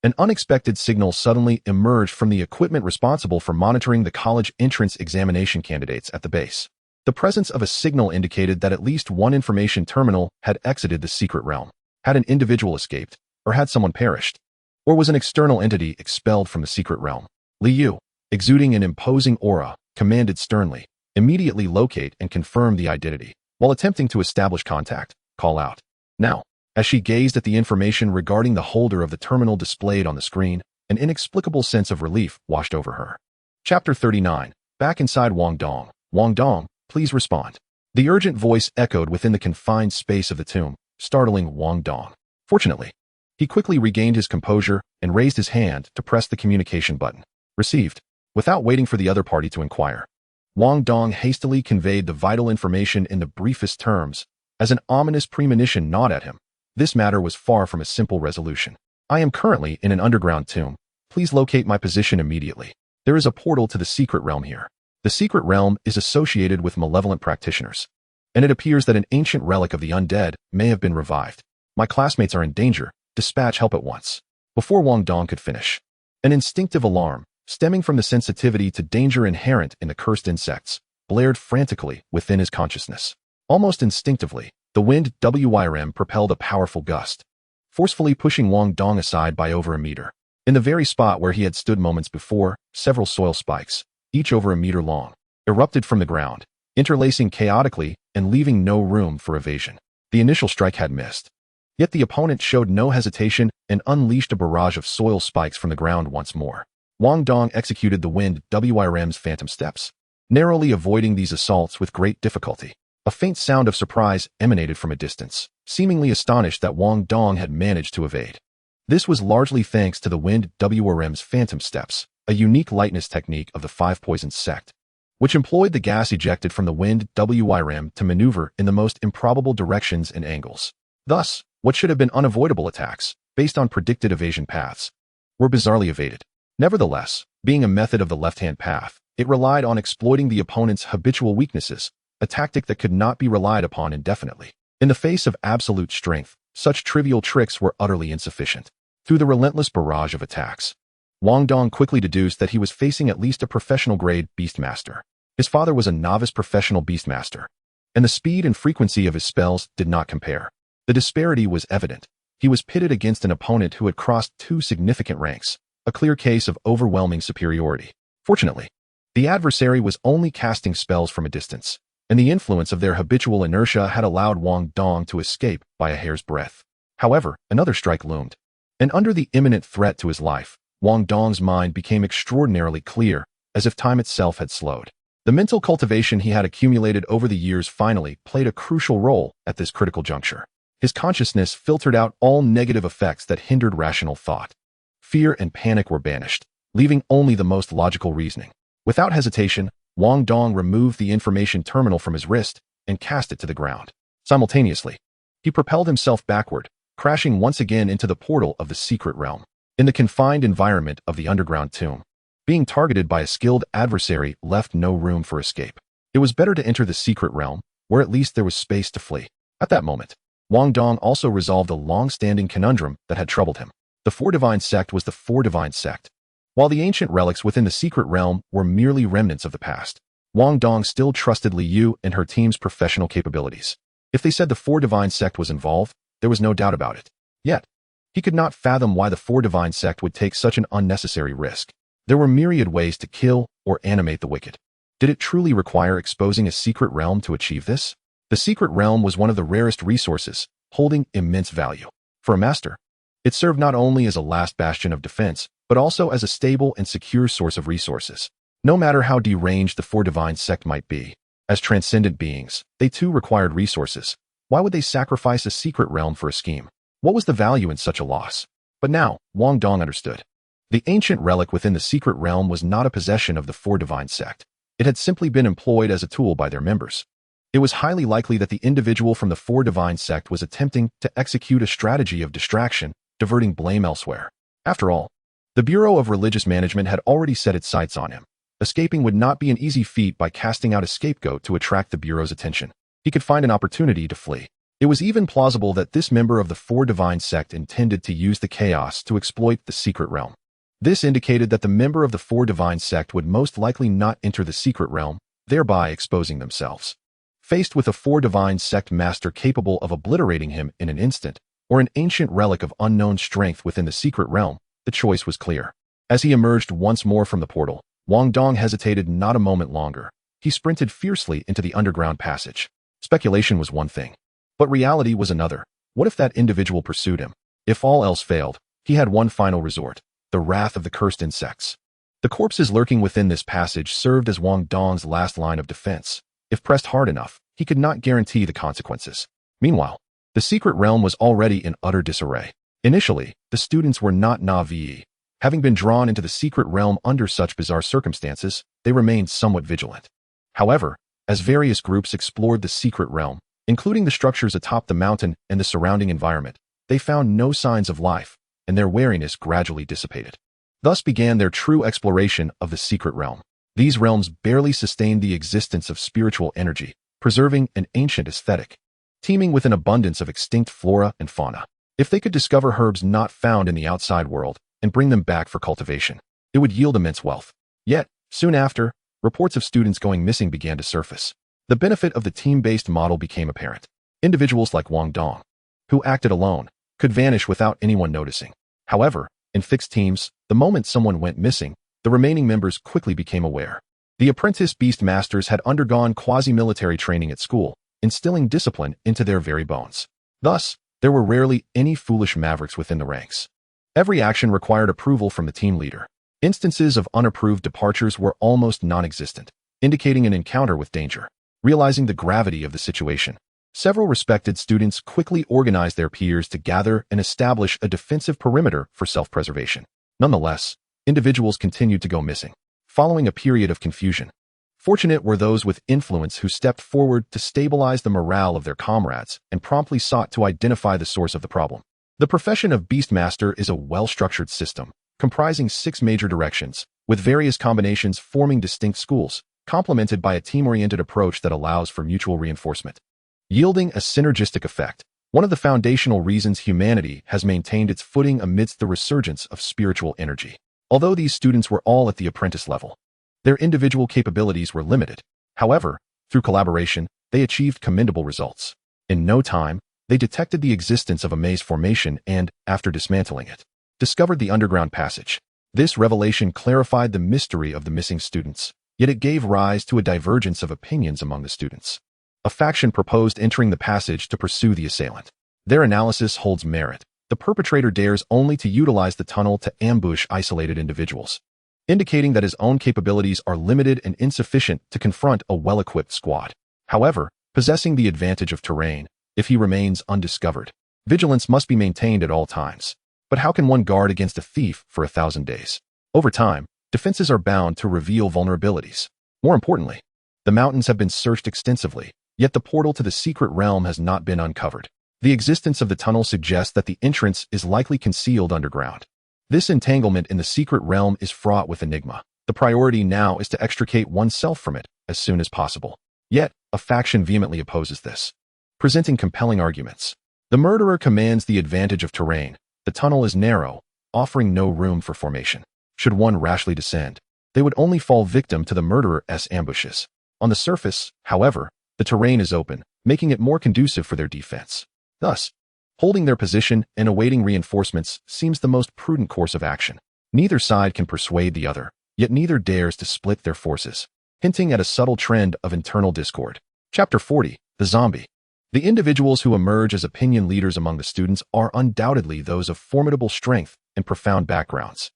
an unexpected signal suddenly emerged from the equipment responsible for monitoring the college entrance examination candidates at the base. The presence of a signal indicated that at least one information terminal had exited the secret realm. Had an individual escaped, or had someone perished? Or was an external entity expelled from the secret realm? Liu, exuding an imposing aura, commanded sternly, immediately locate and confirm the identity. While attempting to establish contact, call out. Now, as she gazed at the information regarding the holder of the terminal displayed on the screen, an inexplicable sense of relief washed over her. Chapter 39. Back inside Wang Dong. Wang Dong, please respond. The urgent voice echoed within the confined space of the tomb, startling Wang Dong. Fortunately, he quickly regained his composure and raised his hand to press the communication button. Received. Without waiting for the other party to inquire, Wang Dong hastily conveyed the vital information in the briefest terms. As an ominous premonition gnawed at him, this matter was far from a simple resolution. I am currently in an underground tomb. Please locate my position immediately. There is a portal to the secret realm here. The secret realm is associated with malevolent practitioners, and it appears that an ancient relic of the undead may have been revived. My classmates are in danger. Dispatch help at once. Before Wang Dong could finish, an instinctive alarm, stemming from the sensitivity to danger inherent in the cursed insects, blared frantically within his consciousness. Almost instinctively, the wind WIRM propelled a powerful gust, forcefully pushing Wang Dong aside by over a meter. In the very spot where he had stood moments before, several soil spikes, each over a meter long, erupted from the ground, interlacing chaotically and leaving no room for evasion. The initial strike had missed. Yet the opponent showed no hesitation and unleashed a barrage of soil spikes from the ground once more. Wang Dong executed the wind WIRM's phantom steps, narrowly avoiding these assaults with great difficulty. A faint sound of surprise emanated from a distance, seemingly astonished that Wang Dong had managed to evade. This was largely thanks to the wind WIRM's phantom steps, a unique lightness technique of the Five Poisons sect, which employed the gas ejected from the wind WIRM to maneuver in the most improbable directions and angles. Thus, what should have been unavoidable attacks, based on predicted evasion paths, were bizarrely evaded. Nevertheless, being a method of the left-hand path, it relied on exploiting the opponent's habitual weaknesses, a tactic that could not be relied upon indefinitely. In the face of absolute strength, such trivial tricks were utterly insufficient. Through the relentless barrage of attacks, Wang Dong quickly deduced that he was facing at least a professional-grade beastmaster. His father was a novice professional beastmaster, and the speed and frequency of his spells did not compare. The disparity was evident. He was pitted against an opponent who had crossed two significant ranks, a clear case of overwhelming superiority. Fortunately, the adversary was only casting spells from a distance, and the influence of their habitual inertia had allowed Wang Dong to escape by a hair's breadth. However, another strike loomed, and under the imminent threat to his life, Wang Dong's mind became extraordinarily clear, as if time itself had slowed. The mental cultivation he had accumulated over the years finally played a crucial role at this critical juncture. His consciousness filtered out all negative effects that hindered rational thought. Fear and panic were banished, leaving only the most logical reasoning. Without hesitation, Wang Dong removed the information terminal from his wrist and cast it to the ground. Simultaneously, he propelled himself backward, crashing once again into the portal of the secret realm. In the confined environment of the underground tomb, being targeted by a skilled adversary left no room for escape. It was better to enter the secret realm, where at least there was space to flee. At that moment, Wang Dong also resolved a long-standing conundrum that had troubled him. The Four Divine Sect was the Four Divine Sect, while the ancient relics within the secret realm were merely remnants of the past. Wang Dong still trusted Liu and her team's professional capabilities. If they said the Four Divine Sect was involved, there was no doubt about it. Yet, he could not fathom why the Four Divine Sect would take such an unnecessary risk. There were myriad ways to kill or animate the wicked. Did it truly require exposing a secret realm to achieve this? The secret realm was one of the rarest resources, holding immense value. For a master, it served not only as a last bastion of defense, but also as a stable and secure source of resources. No matter how deranged the Four Divine Sect might be, as transcendent beings, they too required resources. Why would they sacrifice a secret realm for a scheme? What was the value in such a loss? But now, Wang Dong understood. The ancient relic within the secret realm was not a possession of the Four Divine sect. It had simply been employed as a tool by their members. It was highly likely that the individual from the Four Divine sect was attempting to execute a strategy of distraction, diverting blame elsewhere. After all, the Bureau of Religious Management had already set its sights on him. Escaping would not be an easy feat by casting out a scapegoat to attract the Bureau's attention. He could find an opportunity to flee. It was even plausible that this member of the Four Divine sect intended to use the chaos to exploit the secret realm. This indicated that the member of the Four Divine sect would most likely not enter the secret realm, thereby exposing themselves. Faced with a Four Divine sect master capable of obliterating him in an instant, or an ancient relic of unknown strength within the secret realm, the choice was clear. As he emerged once more from the portal, Wang Dong hesitated not a moment longer. He sprinted fiercely into the underground passage. Speculation was one thing, but reality was another. What if that individual pursued him? If all else failed, he had one final resort: the wrath of the cursed insects. The corpses lurking within this passage served as Wang Dong's last line of defense. If pressed hard enough, he could not guarantee the consequences. Meanwhile, the secret realm was already in utter disarray. Initially, the students were not naive. Having been drawn into the secret realm under such bizarre circumstances, they remained somewhat vigilant. However, as various groups explored the secret realm, including the structures atop the mountain and the surrounding environment, they found no signs of life, and their wariness gradually dissipated. Thus began their true exploration of the secret realm. These realms barely sustained the existence of spiritual energy, preserving an ancient aesthetic, teeming with an abundance of extinct flora and fauna. If they could discover herbs not found in the outside world and bring them back for cultivation, it would yield immense wealth. Yet, soon after, reports of students going missing began to surface. The benefit of the team-based model became apparent. Individuals like Wang Dong, who acted alone, could vanish without anyone noticing. However, in fixed teams, the moment someone went missing, the remaining members quickly became aware. The apprentice beast masters had undergone quasi-military training at school, instilling discipline into their very bones. Thus, there were rarely any foolish mavericks within the ranks. Every action required approval from the team leader. Instances of unapproved departures were almost non-existent, indicating an encounter with danger. Realizing the gravity of the situation, several respected students quickly organized their peers to gather and establish a defensive perimeter for self-preservation. Nonetheless, individuals continued to go missing, following a period of confusion. Fortunate were those with influence who stepped forward to stabilize the morale of their comrades and promptly sought to identify the source of the problem. The profession of Beastmaster is a well-structured system, comprising 6 major directions, with various combinations forming distinct schools, complemented by a team-oriented approach that allows for mutual reinforcement, yielding a synergistic effect. One of the foundational reasons humanity has maintained its footing amidst the resurgence of spiritual energy. Although these students were all at the apprentice level, their individual capabilities were limited. However, through collaboration, they achieved commendable results. In no time, they detected the existence of a maze formation and, after dismantling it, discovered the underground passage. This revelation clarified the mystery of the missing students, yet it gave rise to a divergence of opinions among the students. A faction proposed entering the passage to pursue the assailant. Their analysis holds merit. The perpetrator dares only to utilize the tunnel to ambush isolated individuals, indicating that his own capabilities are limited and insufficient to confront a well-equipped squad. However, possessing the advantage of terrain, if he remains undiscovered, vigilance must be maintained at all times. But how can one guard against a thief for 1,000 days? Over time, defenses are bound to reveal vulnerabilities. More importantly, the mountains have been searched extensively, yet the portal to the secret realm has not been uncovered. The existence of the tunnel suggests that the entrance is likely concealed underground. This entanglement in the secret realm is fraught with enigma. The priority now is to extricate oneself from it as soon as possible. Yet, a faction vehemently opposes this, presenting compelling arguments. The murderer commands the advantage of terrain. The tunnel is narrow, offering no room for formation. Should one rashly descend, they would only fall victim to the murderer's ambushes. On the surface, however, the terrain is open, making it more conducive for their defense. Thus, holding their position and awaiting reinforcements seems the most prudent course of action. Neither side can persuade the other, yet neither dares to split their forces, hinting at a subtle trend of internal discord. Chapter 40. The Zombie. The individuals who emerge as opinion leaders among the students are undoubtedly those of formidable strength and profound backgrounds.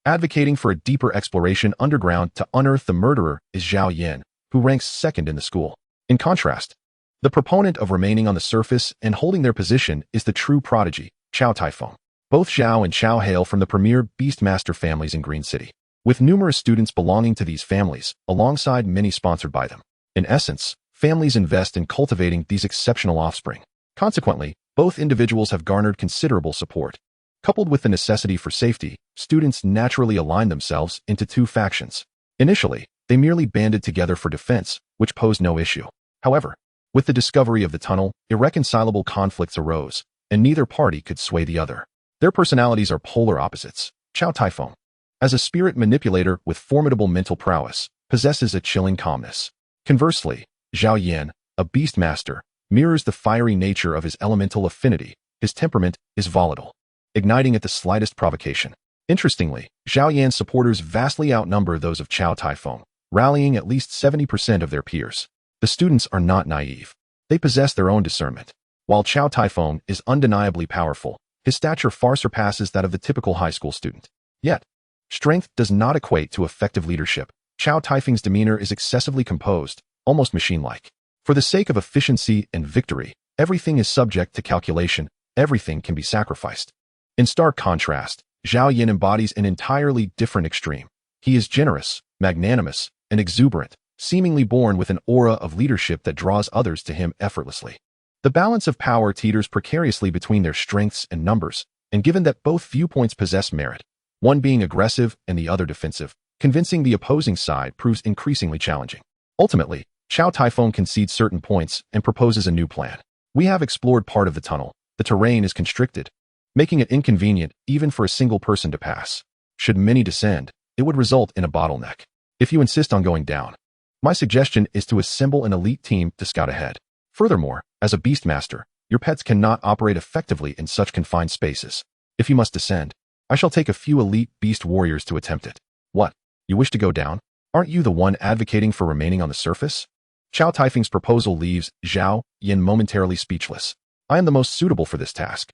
Advocating for a deeper exploration underground to unearth the murderer is Zhao Yin, who ranks second in the school. In contrast, the proponent of remaining on the surface and holding their position is the true prodigy, Chow Typhon. Both Zhao and Chow hail from the premier Beastmaster families in Green City, with numerous students belonging to these families, alongside many sponsored by them. In essence, families invest in cultivating these exceptional offspring. Consequently, both individuals have garnered considerable support. Coupled with the necessity for safety, students naturally align themselves into two factions. Initially, they merely banded together for defense, which posed no issue. However, with the discovery of the tunnel, irreconcilable conflicts arose, and neither party could sway the other. Their personalities are polar opposites. Chow Typhon, as a spirit manipulator with formidable mental prowess, possesses a chilling calmness. Conversely, Zhao Yan, a beastmaster, mirrors the fiery nature of his elemental affinity. His temperament is volatile, igniting at the slightest provocation. Interestingly, Zhao Yan's supporters vastly outnumber those of Chow Typhon, rallying at least 70% of their peers. The students are not naive. They possess their own discernment. While Chow Typhon is undeniably powerful, his stature far surpasses that of the typical high school student. Yet, strength does not equate to effective leadership. Chow Typhon's demeanor is excessively composed, almost machine-like. For the sake of efficiency and victory, everything is subject to calculation, everything can be sacrificed. In stark contrast, Zhao Yan embodies an entirely different extreme. He is generous, magnanimous, and exuberant, seemingly born with an aura of leadership that draws others to him effortlessly. The balance of power teeters precariously between their strengths and numbers, and given that both viewpoints possess merit, one being aggressive and the other defensive, convincing the opposing side proves increasingly challenging. Ultimately, Chow Typhon concedes certain points and proposes a new plan. We have explored part of the tunnel. The terrain is constricted, making it inconvenient even for a single person to pass. Should many descend, it would result in a bottleneck. If you insist on going down, my suggestion is to assemble an elite team to scout ahead. Furthermore, as a beastmaster, your pets cannot operate effectively in such confined spaces. If you must descend, I shall take a few elite beast warriors to attempt it. What? You wish to go down? Aren't you the one advocating for remaining on the surface? Chow Typhon's proposal leaves Zhao Yan momentarily speechless. I am the most suitable for this task.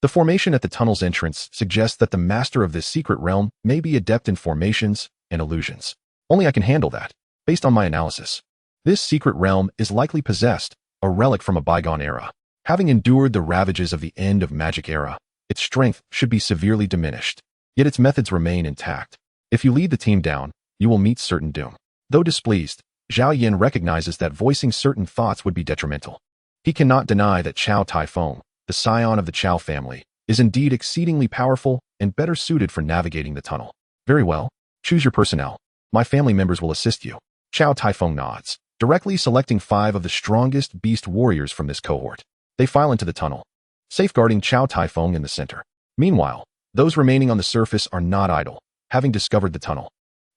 The formation at the tunnel's entrance suggests that the master of this secret realm may be adept in formations and illusions. Only I can handle that, based on my analysis. This secret realm is likely possessed, a relic from a bygone era. Having endured the ravages of the end of magic era, its strength should be severely diminished. Yet its methods remain intact. If you lead the team down, you will meet certain doom. Though displeased, Zhao Yan recognizes that voicing certain thoughts would be detrimental. He cannot deny that Chow Typhon, the scion of the Chow family, is indeed exceedingly powerful and better suited for navigating the tunnel. Very well, choose your personnel. My family members will assist you. Chow Typhon nods, directly selecting 5 of the strongest beast warriors from this cohort. They file into the tunnel, safeguarding Chow Typhon in the center. Meanwhile, those remaining on the surface are not idle, having discovered the tunnel.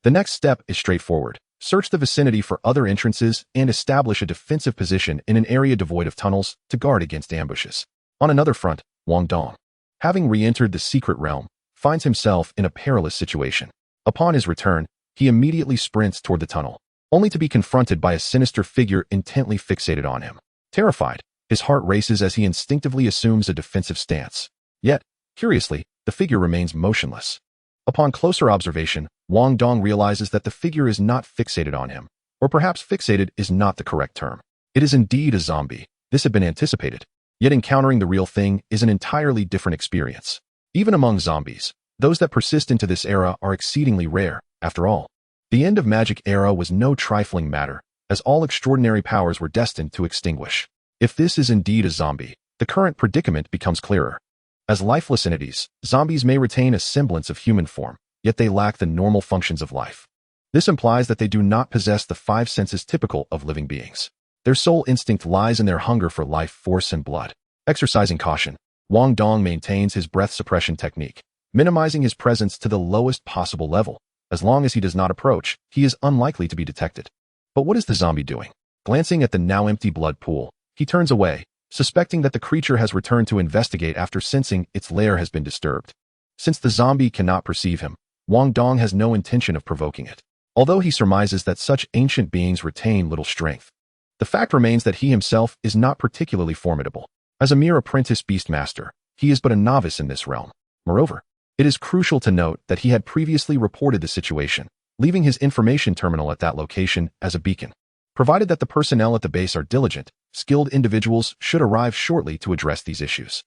The next step is straightforward. Search the vicinity for other entrances and establish a defensive position in an area devoid of tunnels to guard against ambushes. On another front, Wang Dong, having re-entered the secret realm, finds himself in a perilous situation. Upon his return, he immediately sprints toward the tunnel, only to be confronted by a sinister figure intently fixated on him. Terrified, his heart races as he instinctively assumes a defensive stance. Yet, curiously, the figure remains motionless. Upon closer observation, Wang Dong realizes that the figure is not fixated on him, or perhaps fixated is not the correct term. It is indeed a zombie. This had been anticipated. Yet encountering the real thing is an entirely different experience. Even among zombies, those that persist into this era are exceedingly rare. After all, the end of magic era was no trifling matter, as all extraordinary powers were destined to extinguish. If this is indeed a zombie, the current predicament becomes clearer. As lifeless entities, zombies may retain a semblance of human form, yet they lack the normal functions of life. This implies that they do not possess the 5 senses typical of living beings. Their sole instinct lies in their hunger for life force and blood. Exercising caution, Wang Dong maintains his breath suppression technique, minimizing his presence to the lowest possible level. As long as he does not approach, he is unlikely to be detected. But what is the zombie doing? Glancing at the now empty blood pool, he turns away, suspecting that the creature has returned to investigate after sensing its lair has been disturbed. Since the zombie cannot perceive him, Wang Dong has no intention of provoking it. Although he surmises that such ancient beings retain little strength, the fact remains that he himself is not particularly formidable. As a mere apprentice beastmaster, he is but a novice in this realm. Moreover, it is crucial to note that he had previously reported the situation, leaving his information terminal at that location as a beacon. Provided that the personnel at the base are diligent, skilled individuals should arrive shortly to address these issues.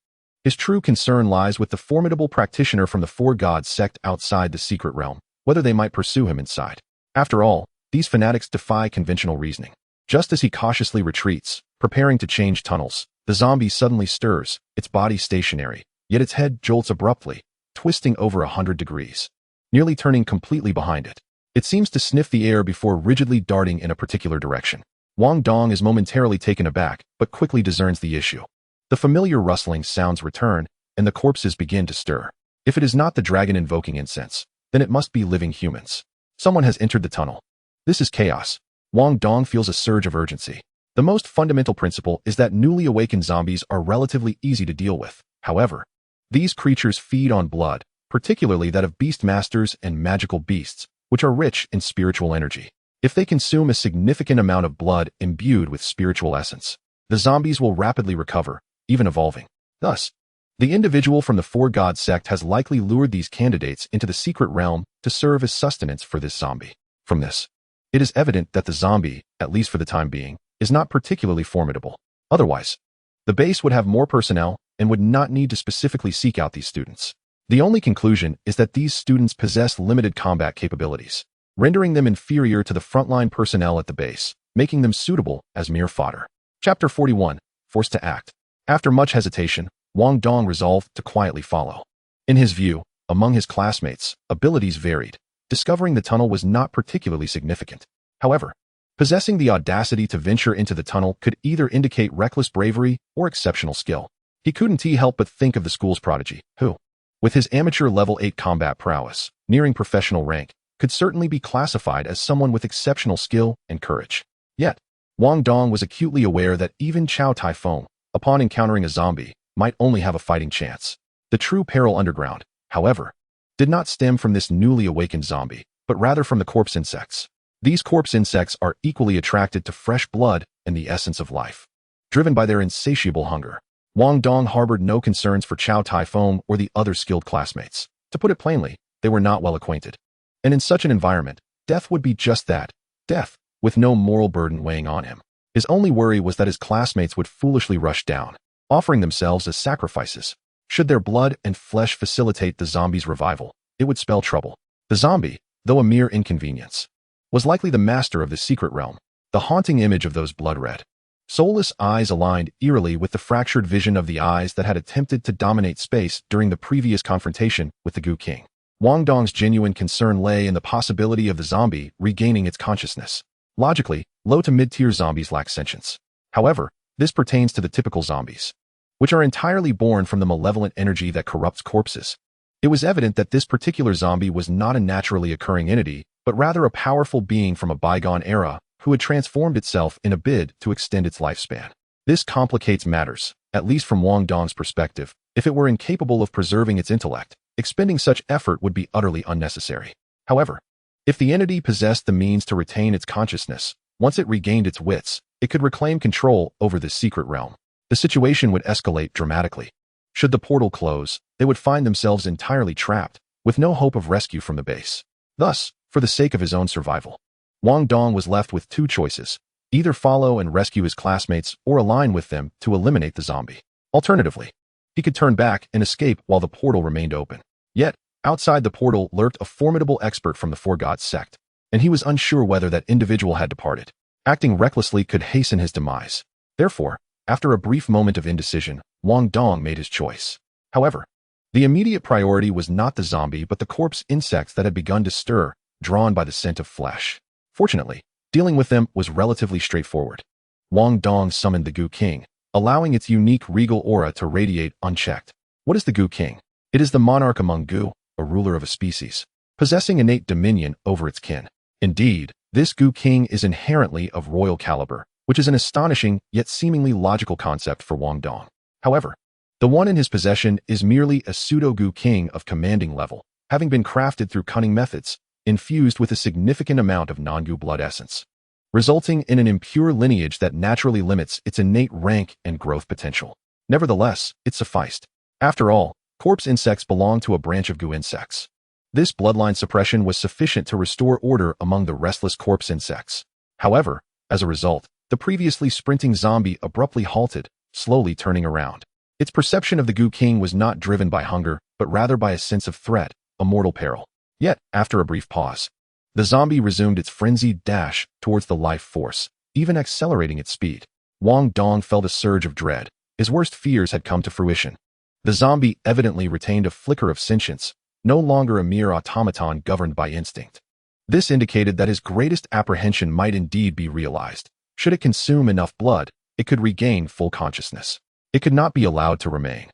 His true concern lies with the formidable practitioner from the Four Gods sect outside the secret realm, whether they might pursue him inside. After all, these fanatics defy conventional reasoning. Just as he cautiously retreats, preparing to change tunnels, the zombie suddenly stirs, its body stationary, yet its head jolts abruptly, twisting over 100 degrees, nearly turning completely behind it. It seems to sniff the air before rigidly darting in a particular direction. Wang Dong is momentarily taken aback, but quickly discerns the issue. The familiar rustling sounds return, and the corpses begin to stir. If it is not the dragon invoking incense, then it must be living humans. Someone has entered the tunnel. This is chaos. Wang Dong feels a surge of urgency. The most fundamental principle is that newly awakened zombies are relatively easy to deal with. However, these creatures feed on blood, particularly that of beast masters and magical beasts, which are rich in spiritual energy. If they consume a significant amount of blood imbued with spiritual essence, the zombies will rapidly recover, even evolving. Thus, the individual from the Four Gods sect has likely lured these candidates into the secret realm to serve as sustenance for this zombie. From this, it is evident that the zombie, at least for the time being, is not particularly formidable. Otherwise, the base would have more personnel and would not need to specifically seek out these students. The only conclusion is that these students possess limited combat capabilities, rendering them inferior to the frontline personnel at the base, making them suitable as mere fodder. Chapter 41, Forced to Act. After much hesitation, Wang Dong resolved to quietly follow. In his view, among his classmates, abilities varied. Discovering the tunnel was not particularly significant. However, possessing the audacity to venture into the tunnel could either indicate reckless bravery or exceptional skill. He couldn't help but think of the school's prodigy, who, with his amateur level 8 combat prowess, nearing professional rank, could certainly be classified as someone with exceptional skill and courage. Yet, Wang Dong was acutely aware that even Chow Tai Fong, upon encountering a zombie, might only have a fighting chance. The true peril underground, however, did not stem from this newly awakened zombie, but rather from the corpse insects. These corpse insects are equally attracted to fresh blood and the essence of life. Driven by their insatiable hunger, Wang Dong harbored no concerns for Chow Tai Fong or the other skilled classmates. To put it plainly, they were not well acquainted. And in such an environment, death would be just that, death, with no moral burden weighing on him. His only worry was that his classmates would foolishly rush down, offering themselves as sacrifices. Should their blood and flesh facilitate the zombie's revival, it would spell trouble. The zombie, though a mere inconvenience, was likely the master of the secret realm, the haunting image of those blood-red, soulless eyes aligned eerily with the fractured vision of the eyes that had attempted to dominate space during the previous confrontation with the Goo King. Wang Dong's genuine concern lay in the possibility of the zombie regaining its consciousness. Logically, low to mid-tier zombies lack sentience. However, this pertains to the typical zombies, which are entirely born from the malevolent energy that corrupts corpses. It was evident that this particular zombie was not a naturally occurring entity, but rather a powerful being from a bygone era who had transformed itself in a bid to extend its lifespan. This complicates matters, at least from Wang Dong's perspective. If it were incapable of preserving its intellect, expending such effort would be utterly unnecessary. However, if the entity possessed the means to retain its consciousness, once it regained its wits, it could reclaim control over this secret realm. The situation would escalate dramatically. Should the portal close, they would find themselves entirely trapped, with no hope of rescue from the base. Thus, for the sake of his own survival, Wang Dong was left with two choices: either follow and rescue his classmates or align with them to eliminate the zombie. Alternatively, he could turn back and escape while the portal remained open. Yet, outside the portal lurked a formidable expert from the Four Gods sect, and he was unsure whether that individual had departed. Acting recklessly could hasten his demise. Therefore, after a brief moment of indecision, Wang Dong made his choice. However, the immediate priority was not the zombie but the corpse insects that had begun to stir, drawn by the scent of flesh. Fortunately, dealing with them was relatively straightforward. Wang Dong summoned the Goo King, allowing its unique regal aura to radiate unchecked. What is the Goo King? It is the monarch among Goo, a ruler of a species, possessing innate dominion over its kin. Indeed, this Goo King is inherently of royal caliber, which is an astonishing yet seemingly logical concept for Wang Dong. However, the one in his possession is merely a pseudo-Goo King of commanding level, having been crafted through cunning methods, infused with a significant amount of non-Goo blood essence, resulting in an impure lineage that naturally limits its innate rank and growth potential. Nevertheless, it sufficed. After all, corpse insects belong to a branch of Goo insects. This bloodline suppression was sufficient to restore order among the restless corpse insects. However, as a result, the previously sprinting zombie abruptly halted, slowly turning around. Its perception of the Goo King was not driven by hunger, but rather by a sense of threat, a mortal peril. Yet, after a brief pause, the zombie resumed its frenzied dash towards the life force, even accelerating its speed. Wang Dong felt a surge of dread. His worst fears had come to fruition. The zombie evidently retained a flicker of sentience, no longer a mere automaton governed by instinct. This indicated that his greatest apprehension might indeed be realized. Should it consume enough blood, it could regain full consciousness. It could not be allowed to remain.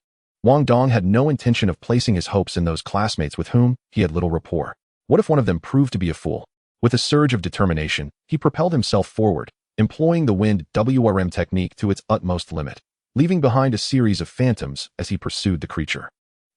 Wang Dong had no intention of placing his hopes in those classmates with whom he had little rapport. What if one of them proved to be a fool? With a surge of determination, he propelled himself forward, employing the wind WRM technique to its utmost limit, leaving behind a series of phantoms as he pursued the creature.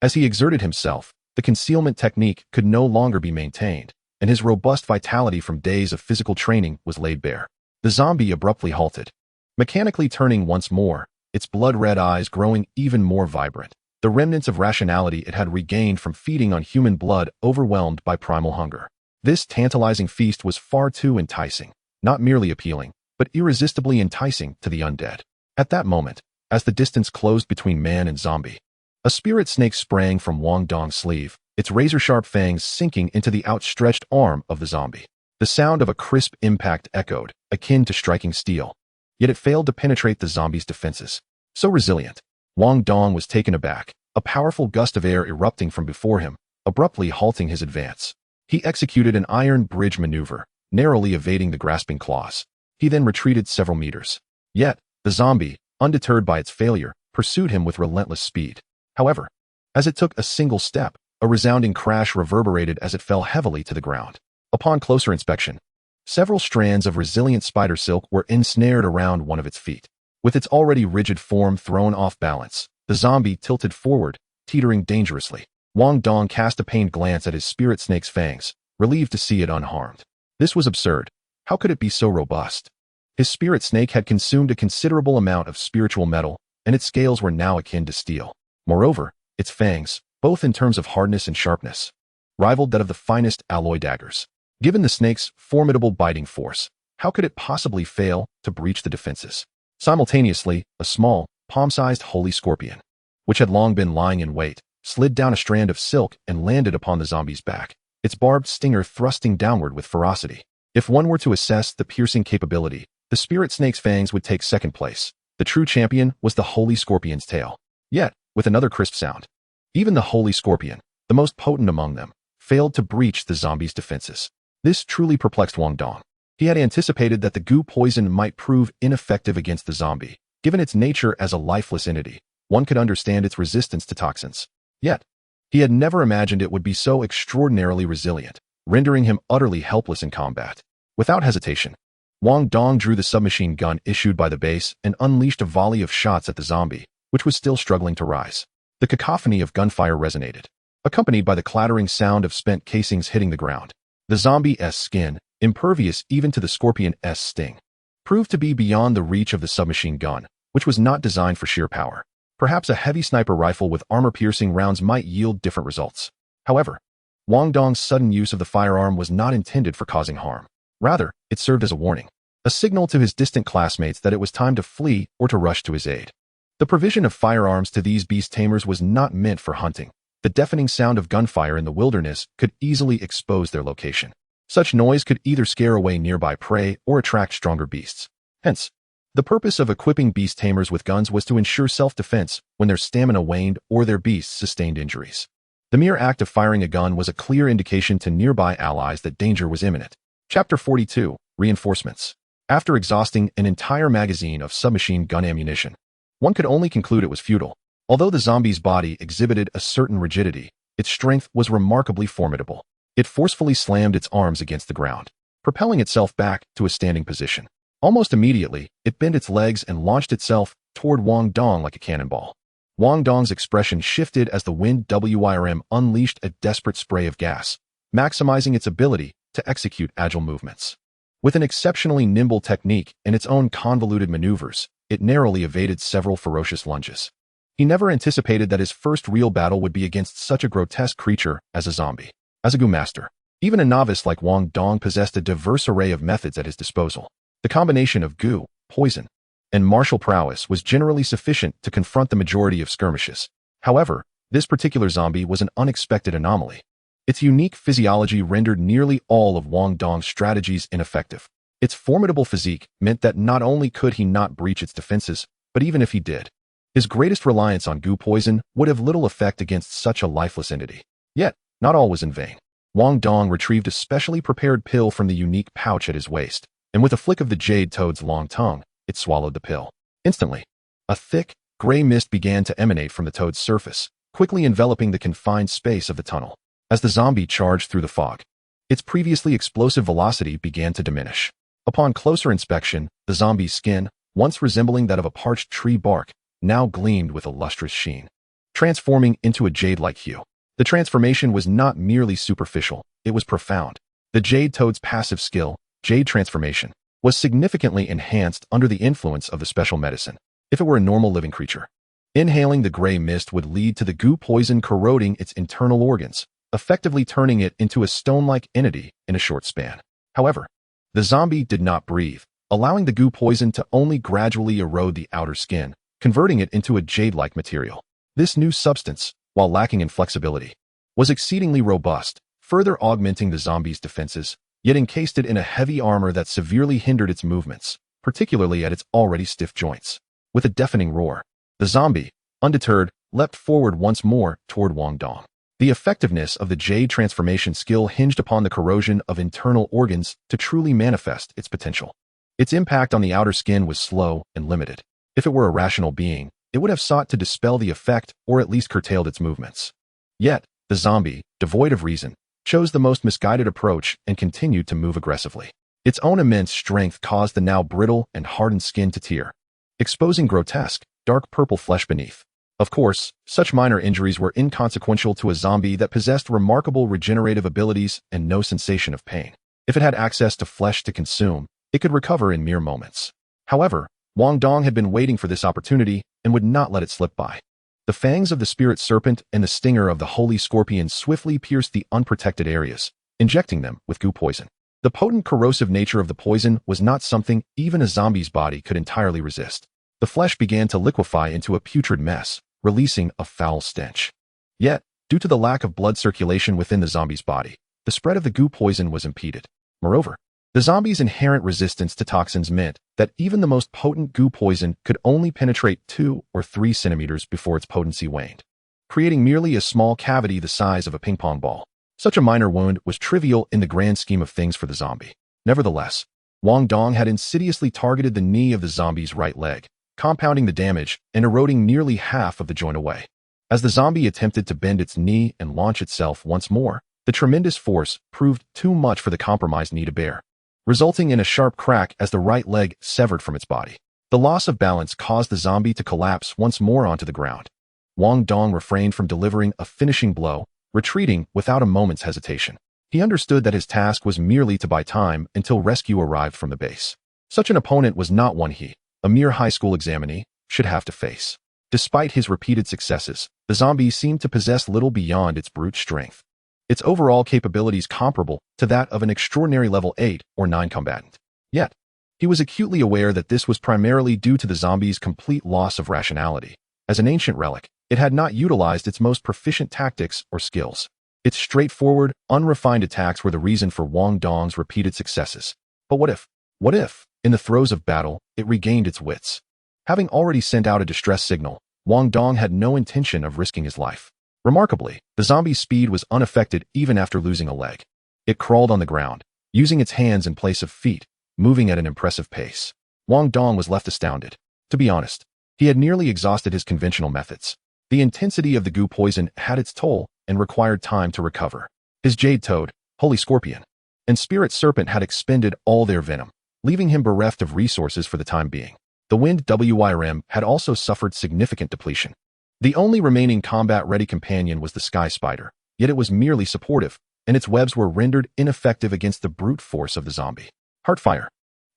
As he exerted himself, the concealment technique could no longer be maintained, and his robust vitality from days of physical training was laid bare. The zombie abruptly halted, mechanically turning once more, its blood-red eyes growing even more vibrant. The remnants of rationality it had regained from feeding on human blood overwhelmed by primal hunger. This tantalizing feast was far too enticing, not merely appealing, but irresistibly enticing to the undead. At that moment, as the distance closed between man and zombie, a spirit snake sprang from Wang Dong's sleeve, its razor-sharp fangs sinking into the outstretched arm of the zombie. The sound of a crisp impact echoed, akin to striking steel. Yet it failed to penetrate the zombie's defenses. So resilient. Wang Dong was taken aback, a powerful gust of air erupting from before him, abruptly halting his advance. He executed an iron bridge maneuver, narrowly evading the grasping claws. He then retreated several meters. Yet, the zombie, undeterred by its failure, pursued him with relentless speed. However, as it took a single step, a resounding crash reverberated as it fell heavily to the ground. Upon closer inspection, several strands of resilient spider silk were ensnared around one of its feet. With its already rigid form thrown off balance, the zombie tilted forward, teetering dangerously. Wang Dong cast a pained glance at his spirit snake's fangs, relieved to see it unharmed. This was absurd. How could it be so robust? His spirit snake had consumed a considerable amount of spiritual metal, and its scales were now akin to steel. Moreover, its fangs, both in terms of hardness and sharpness, rivaled that of the finest alloy daggers. Given the snake's formidable biting force, how could it possibly fail to breach the defenses? Simultaneously, a small, palm-sized holy scorpion, which had long been lying in wait, slid down a strand of silk and landed upon the zombie's back, its barbed stinger thrusting downward with ferocity. If one were to assess the piercing capability, the spirit snake's fangs would take second place. The true champion was the holy scorpion's tail. Yet, with another crisp sound, even the holy scorpion, the most potent among them, failed to breach the zombie's defenses. This truly perplexed Wang Dong. He had anticipated that the goo poison might prove ineffective against the zombie. Given its nature as a lifeless entity, one could understand its resistance to toxins. Yet, he had never imagined it would be so extraordinarily resilient, rendering him utterly helpless in combat. Without hesitation, Wang Dong drew the submachine gun issued by the base and unleashed a volley of shots at the zombie, which was still struggling to rise. The cacophony of gunfire resonated, accompanied by the clattering sound of spent casings hitting the ground. The zombie's skin, impervious even to the scorpion's sting, proved to be beyond the reach of the submachine gun, which was not designed for sheer power. Perhaps a heavy sniper rifle with armor-piercing rounds might yield different results. However, Wang Dong's sudden use of the firearm was not intended for causing harm. Rather, it served as a warning, a signal to his distant classmates that it was time to flee or to rush to his aid. The provision of firearms to these beast tamers was not meant for hunting. The deafening sound of gunfire in the wilderness could easily expose their location. Such noise could either scare away nearby prey or attract stronger beasts. Hence, the purpose of equipping beast tamers with guns was to ensure self-defense when their stamina waned or their beasts sustained injuries. The mere act of firing a gun was a clear indication to nearby allies that danger was imminent. Chapter 42, Reinforcements. After exhausting an entire magazine of submachine gun ammunition, one could only conclude it was futile. Although the zombie's body exhibited a certain rigidity, its strength was remarkably formidable. It forcefully slammed its arms against the ground, propelling itself back to a standing position. Almost immediately, it bent its legs and launched itself toward Wang Dong like a cannonball. Wang Dong's expression shifted as the wind WIRM unleashed a desperate spray of gas, maximizing its ability to execute agile movements. With an exceptionally nimble technique and its own convoluted maneuvers, it narrowly evaded several ferocious lunges. He never anticipated that his first real battle would be against such a grotesque creature as a zombie. As a goo master, even a novice like Wang Dong possessed a diverse array of methods at his disposal. The combination of goo, poison, and martial prowess was generally sufficient to confront the majority of skirmishes. However, this particular zombie was an unexpected anomaly. Its unique physiology rendered nearly all of Wang Dong's strategies ineffective. Its formidable physique meant that not only could he not breach its defenses, but even if he did, his greatest reliance on goo poison would have little effect against such a lifeless entity. Yet, not all was in vain. Wang Dong retrieved a specially prepared pill from the unique pouch at his waist, and with a flick of the jade toad's long tongue, it swallowed the pill. Instantly, a thick, gray mist began to emanate from the toad's surface, quickly enveloping the confined space of the tunnel. As the zombie charged through the fog, its previously explosive velocity began to diminish. Upon closer inspection, the zombie's skin, once resembling that of a parched tree bark, now gleamed with a lustrous sheen, transforming into a jade-like hue. The transformation was not merely superficial, it was profound. The jade toad's passive skill, jade transformation, was significantly enhanced under the influence of the special medicine. If it were a normal living creature, inhaling the gray mist would lead to the goo poison corroding its internal organs, effectively turning it into a stone-like entity in a short span. However, the zombie did not breathe, allowing the goo poison to only gradually erode the outer skin, converting it into a jade-like material. This new substance, while lacking in flexibility, was exceedingly robust, further augmenting the zombie's defenses, yet encased it in a heavy armor that severely hindered its movements, particularly at its already stiff joints. With a deafening roar, the zombie, undeterred, leapt forward once more toward Wang Dong. The effectiveness of the jade transformation skill hinged upon the corrosion of internal organs to truly manifest its potential. Its impact on the outer skin was slow and limited. If it were a rational being, it would have sought to dispel the effect or at least curtailed its movements. Yet, the zombie, devoid of reason, chose the most misguided approach and continued to move aggressively. Its own immense strength caused the now brittle and hardened skin to tear, exposing grotesque, dark purple flesh beneath. Of course, such minor injuries were inconsequential to a zombie that possessed remarkable regenerative abilities and no sensation of pain. If it had access to flesh to consume, it could recover in mere moments. However, Wang Dong had been waiting for this opportunity and would not let it slip by. The fangs of the spirit serpent and the stinger of the holy scorpion swiftly pierced the unprotected areas, injecting them with goo poison. The potent corrosive nature of the poison was not something even a zombie's body could entirely resist. The flesh began to liquefy into a putrid mess, releasing a foul stench. Yet, due to the lack of blood circulation within the zombie's body, the spread of the goo poison was impeded. Moreover, the zombie's inherent resistance to toxins meant that even the most potent goo poison could only penetrate 2 or 3 centimeters before its potency waned, creating merely a small cavity the size of a ping-pong ball. Such a minor wound was trivial in the grand scheme of things for the zombie. Nevertheless, Wang Dong had insidiously targeted the knee of the zombie's right leg, compounding the damage and eroding nearly half of the joint away. As the zombie attempted to bend its knee and launch itself once more, the tremendous force proved too much for the compromised knee to bear, resulting in a sharp crack as the right leg severed from its body. The loss of balance caused the zombie to collapse once more onto the ground. Wang Dong refrained from delivering a finishing blow, retreating without a moment's hesitation. He understood that his task was merely to buy time until rescue arrived from the base. Such an opponent was not one he, a mere high school examinee, should have to face. Despite his repeated successes, the zombie seemed to possess little beyond its brute strength, its overall capabilities comparable to that of an extraordinary level 8 or 9 combatant. Yet, he was acutely aware that this was primarily due to the zombie's complete loss of rationality. As an ancient relic, it had not utilized its most proficient tactics or skills. Its straightforward, unrefined attacks were the reason for Wang Dong's repeated successes. But what if, in the throes of battle, it regained its wits? Having already sent out a distress signal, Wang Dong had no intention of risking his life. Remarkably, the zombie's speed was unaffected even after losing a leg. It crawled on the ground, using its hands in place of feet, moving at an impressive pace. Wang Dong was left astounded. To be honest, he had nearly exhausted his conventional methods. The intensity of the goo poison had its toll and required time to recover. His jade toad, holy scorpion, and spirit serpent had expended all their venom, leaving him bereft of resources for the time being. The wind WYRM had also suffered significant depletion. The only remaining combat-ready companion was the sky spider, yet it was merely supportive, and its webs were rendered ineffective against the brute force of the zombie. Heartfire.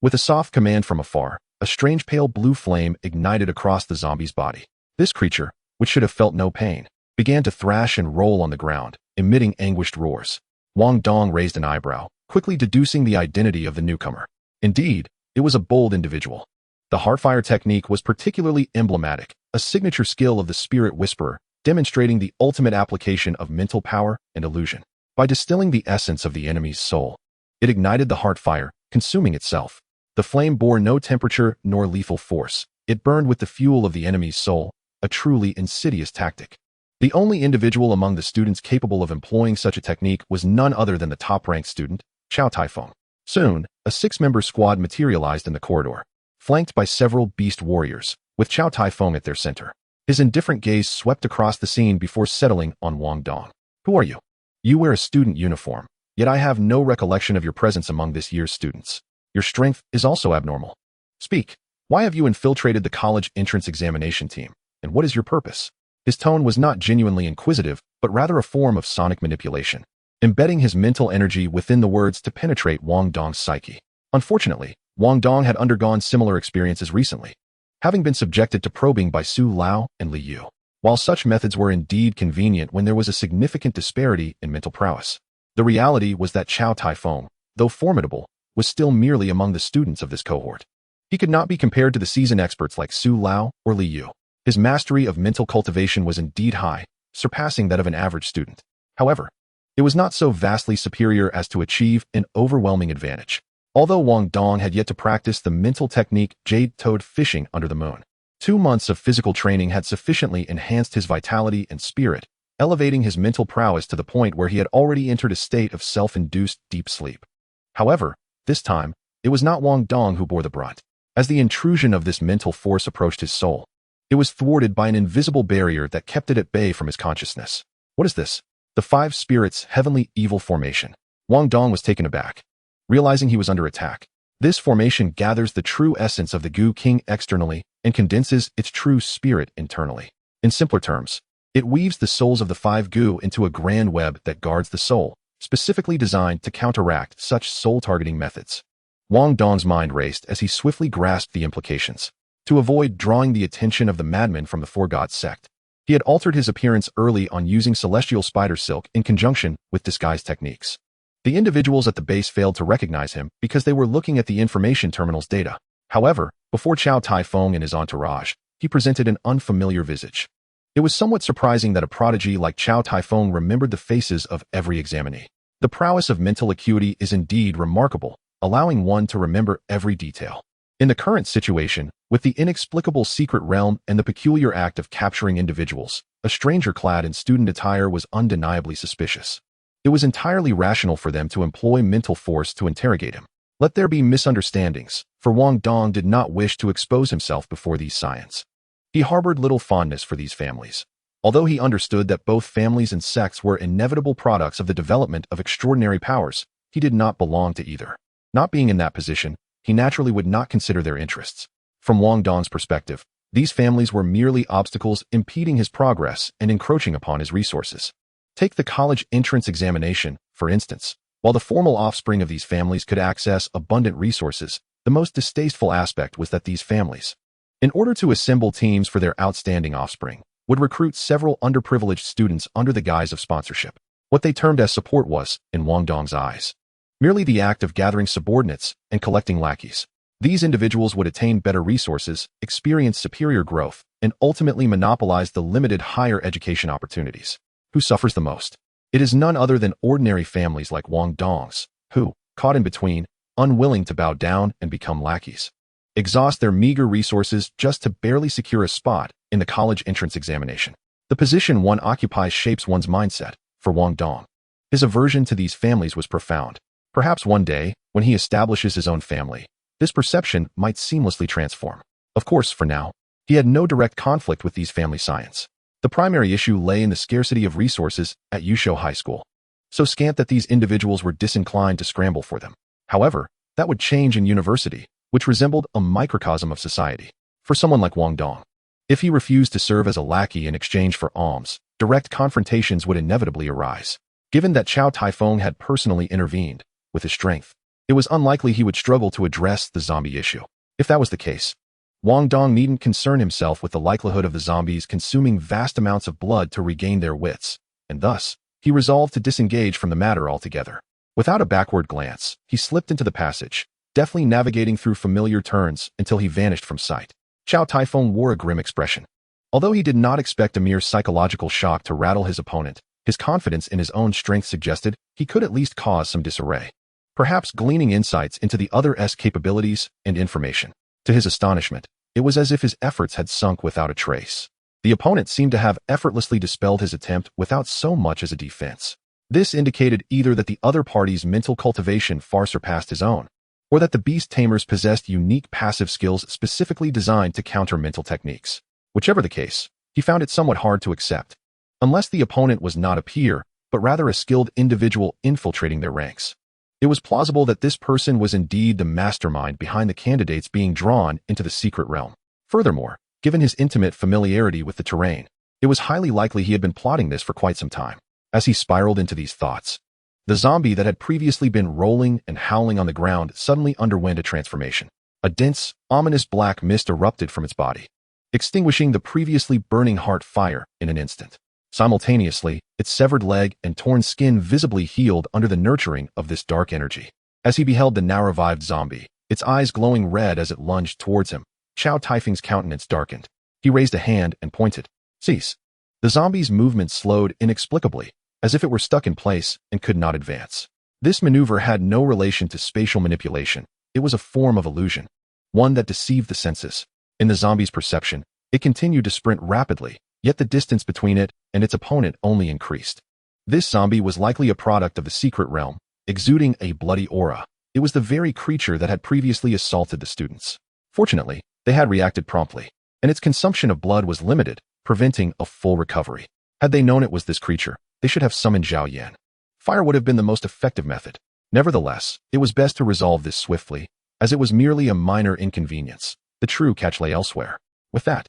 With a soft command from afar, a strange pale blue flame ignited across the zombie's body. This creature, which should have felt no pain, began to thrash and roll on the ground, emitting anguished roars. Wang Dong raised an eyebrow, quickly deducing the identity of the newcomer. Indeed, it was a bold individual. The Heartfire technique was particularly emblematic, a signature skill of the Spirit Whisperer, demonstrating the ultimate application of mental power and illusion. By distilling the essence of the enemy's soul, it ignited the Heartfire, consuming itself. The flame bore no temperature nor lethal force. It burned with the fuel of the enemy's soul, a truly insidious tactic. The only individual among the students capable of employing such a technique was none other than the top-ranked student, Chow Tai-feng. Soon, a 6-member squad materialized in the corridor, flanked by several beast warriors, with Chow Tai-feng at their center. His indifferent gaze swept across the scene before settling on Wang Dong. "Who are you? You wear a student uniform, yet I have no recollection of your presence among this year's students. Your strength is also abnormal. Speak, why have you infiltrated the college entrance examination team, and what is your purpose?" His tone was not genuinely inquisitive, but rather a form of sonic manipulation, embedding his mental energy within the words to penetrate Wang Dong's psyche. Unfortunately, Wang Dong had undergone similar experiences recently, having been subjected to probing by Su Lao and Li Yu. While such methods were indeed convenient when there was a significant disparity in mental prowess, the reality was that Chow Tai-feng, though formidable, was still merely among the students of this cohort. He could not be compared to the seasoned experts like Su Lao or Li Yu. His mastery of mental cultivation was indeed high, surpassing that of an average student. However, it was not so vastly superior as to achieve an overwhelming advantage. Although Wang Dong had yet to practice the mental technique jade-toed fishing under the moon, 2 months of physical training had sufficiently enhanced his vitality and spirit, elevating his mental prowess to the point where he had already entered a state of self-induced deep sleep. However, this time, it was not Wang Dong who bore the brunt. As the intrusion of this mental force approached his soul, it was thwarted by an invisible barrier that kept it at bay from his consciousness. What is this? The 5 spirits' heavenly evil formation. Wang Dong was taken aback, realizing he was under attack. This formation gathers the true essence of the Gu King externally and condenses its true spirit internally. In simpler terms, it weaves the souls of the 5 Gu into a grand web that guards the soul, specifically designed to counteract such soul-targeting methods. Wang Dong's mind raced as he swiftly grasped the implications. To avoid drawing the attention of the madmen from the Four Gods sect, he had altered his appearance early on using celestial spider silk in conjunction with disguise techniques. The individuals at the base failed to recognize him because they were looking at the information terminal's data. However, before Chow Tai-feng and his entourage, he presented an unfamiliar visage. It was somewhat surprising that a prodigy like Chow Tai-feng remembered the faces of every examinee. The prowess of mental acuity is indeed remarkable, allowing one to remember every detail. In the current situation, with the inexplicable secret realm and the peculiar act of capturing individuals, a stranger clad in student attire was undeniably suspicious. It was entirely rational for them to employ mental force to interrogate him. Let there be misunderstandings, for Wang Dong did not wish to expose himself before these scions. He harbored little fondness for these families. Although he understood that both families and sects were inevitable products of the development of extraordinary powers, he did not belong to either. Not being in that position, he naturally would not consider their interests. From Wang Dong's perspective, these families were merely obstacles impeding his progress and encroaching upon his resources. Take the college entrance examination, for instance. While the formal offspring of these families could access abundant resources, the most distasteful aspect was that these families, in order to assemble teams for their outstanding offspring, would recruit several underprivileged students under the guise of sponsorship. What they termed as support was, in Wang Dong's eyes, merely the act of gathering subordinates and collecting lackeys. These individuals would attain better resources, experience superior growth, and ultimately monopolize the limited higher education opportunities. Who suffers the most? It is none other than ordinary families like Wang Dong's, who, caught in between, unwilling to bow down and become lackeys, exhaust their meager resources just to barely secure a spot in the college entrance examination. The position one occupies shapes one's mindset. For Wang Dong, his aversion to these families was profound. Perhaps one day, when he establishes his own family, this perception might seamlessly transform. Of course, for now, he had no direct conflict with these family scions. The primary issue lay in the scarcity of resources at Yusho High School, so scant that these individuals were disinclined to scramble for them. However, that would change in university, which resembled a microcosm of society. For someone like Wang Dong, if he refused to serve as a lackey in exchange for alms, direct confrontations would inevitably arise. Given that Chow Tai-feng had personally intervened, with his strength, it was unlikely he would struggle to address the zombie issue. If that was the case, Wang Dong needn't concern himself with the likelihood of the zombies consuming vast amounts of blood to regain their wits, and thus, he resolved to disengage from the matter altogether. Without a backward glance, he slipped into the passage, deftly navigating through familiar turns until he vanished from sight. Chow Tai-Fung wore a grim expression. Although he did not expect a mere psychological shock to rattle his opponent, his confidence in his own strength suggested he could at least cause some disarray, perhaps gleaning insights into the other's capabilities and information. To his astonishment, it was as if his efforts had sunk without a trace. The opponent seemed to have effortlessly dispelled his attempt without so much as a defense. This indicated either that the other party's mental cultivation far surpassed his own, or that the Beast Tamers possessed unique passive skills specifically designed to counter mental techniques. Whichever the case, he found it somewhat hard to accept, unless the opponent was not a peer, but rather a skilled individual infiltrating their ranks. It was plausible that this person was indeed the mastermind behind the candidates being drawn into the secret realm. Furthermore, given his intimate familiarity with the terrain, it was highly likely he had been plotting this for quite some time. As he spiraled into these thoughts, the zombie that had previously been rolling and howling on the ground suddenly underwent a transformation. A dense, ominous black mist erupted from its body, extinguishing the previously burning heart fire in an instant. Simultaneously, its severed leg and torn skin visibly healed under the nurturing of this dark energy. As he beheld the now-revived zombie, its eyes glowing red as it lunged towards him, Chow Tai-Fung's countenance darkened. He raised a hand and pointed. Cease. The zombie's movement slowed inexplicably, as if it were stuck in place and could not advance. This maneuver had no relation to spatial manipulation. It was a form of illusion, one that deceived the senses. In the zombie's perception, it continued to sprint rapidly, yet the distance between it and its opponent only increased. This zombie was likely a product of the secret realm, exuding a bloody aura. It was the very creature that had previously assaulted the students. Fortunately, they had reacted promptly, and its consumption of blood was limited, preventing a full recovery. Had they known it was this creature, they should have summoned Zhao Yan. Fire would have been the most effective method. Nevertheless, it was best to resolve this swiftly, as it was merely a minor inconvenience. The true catch lay elsewhere. With that,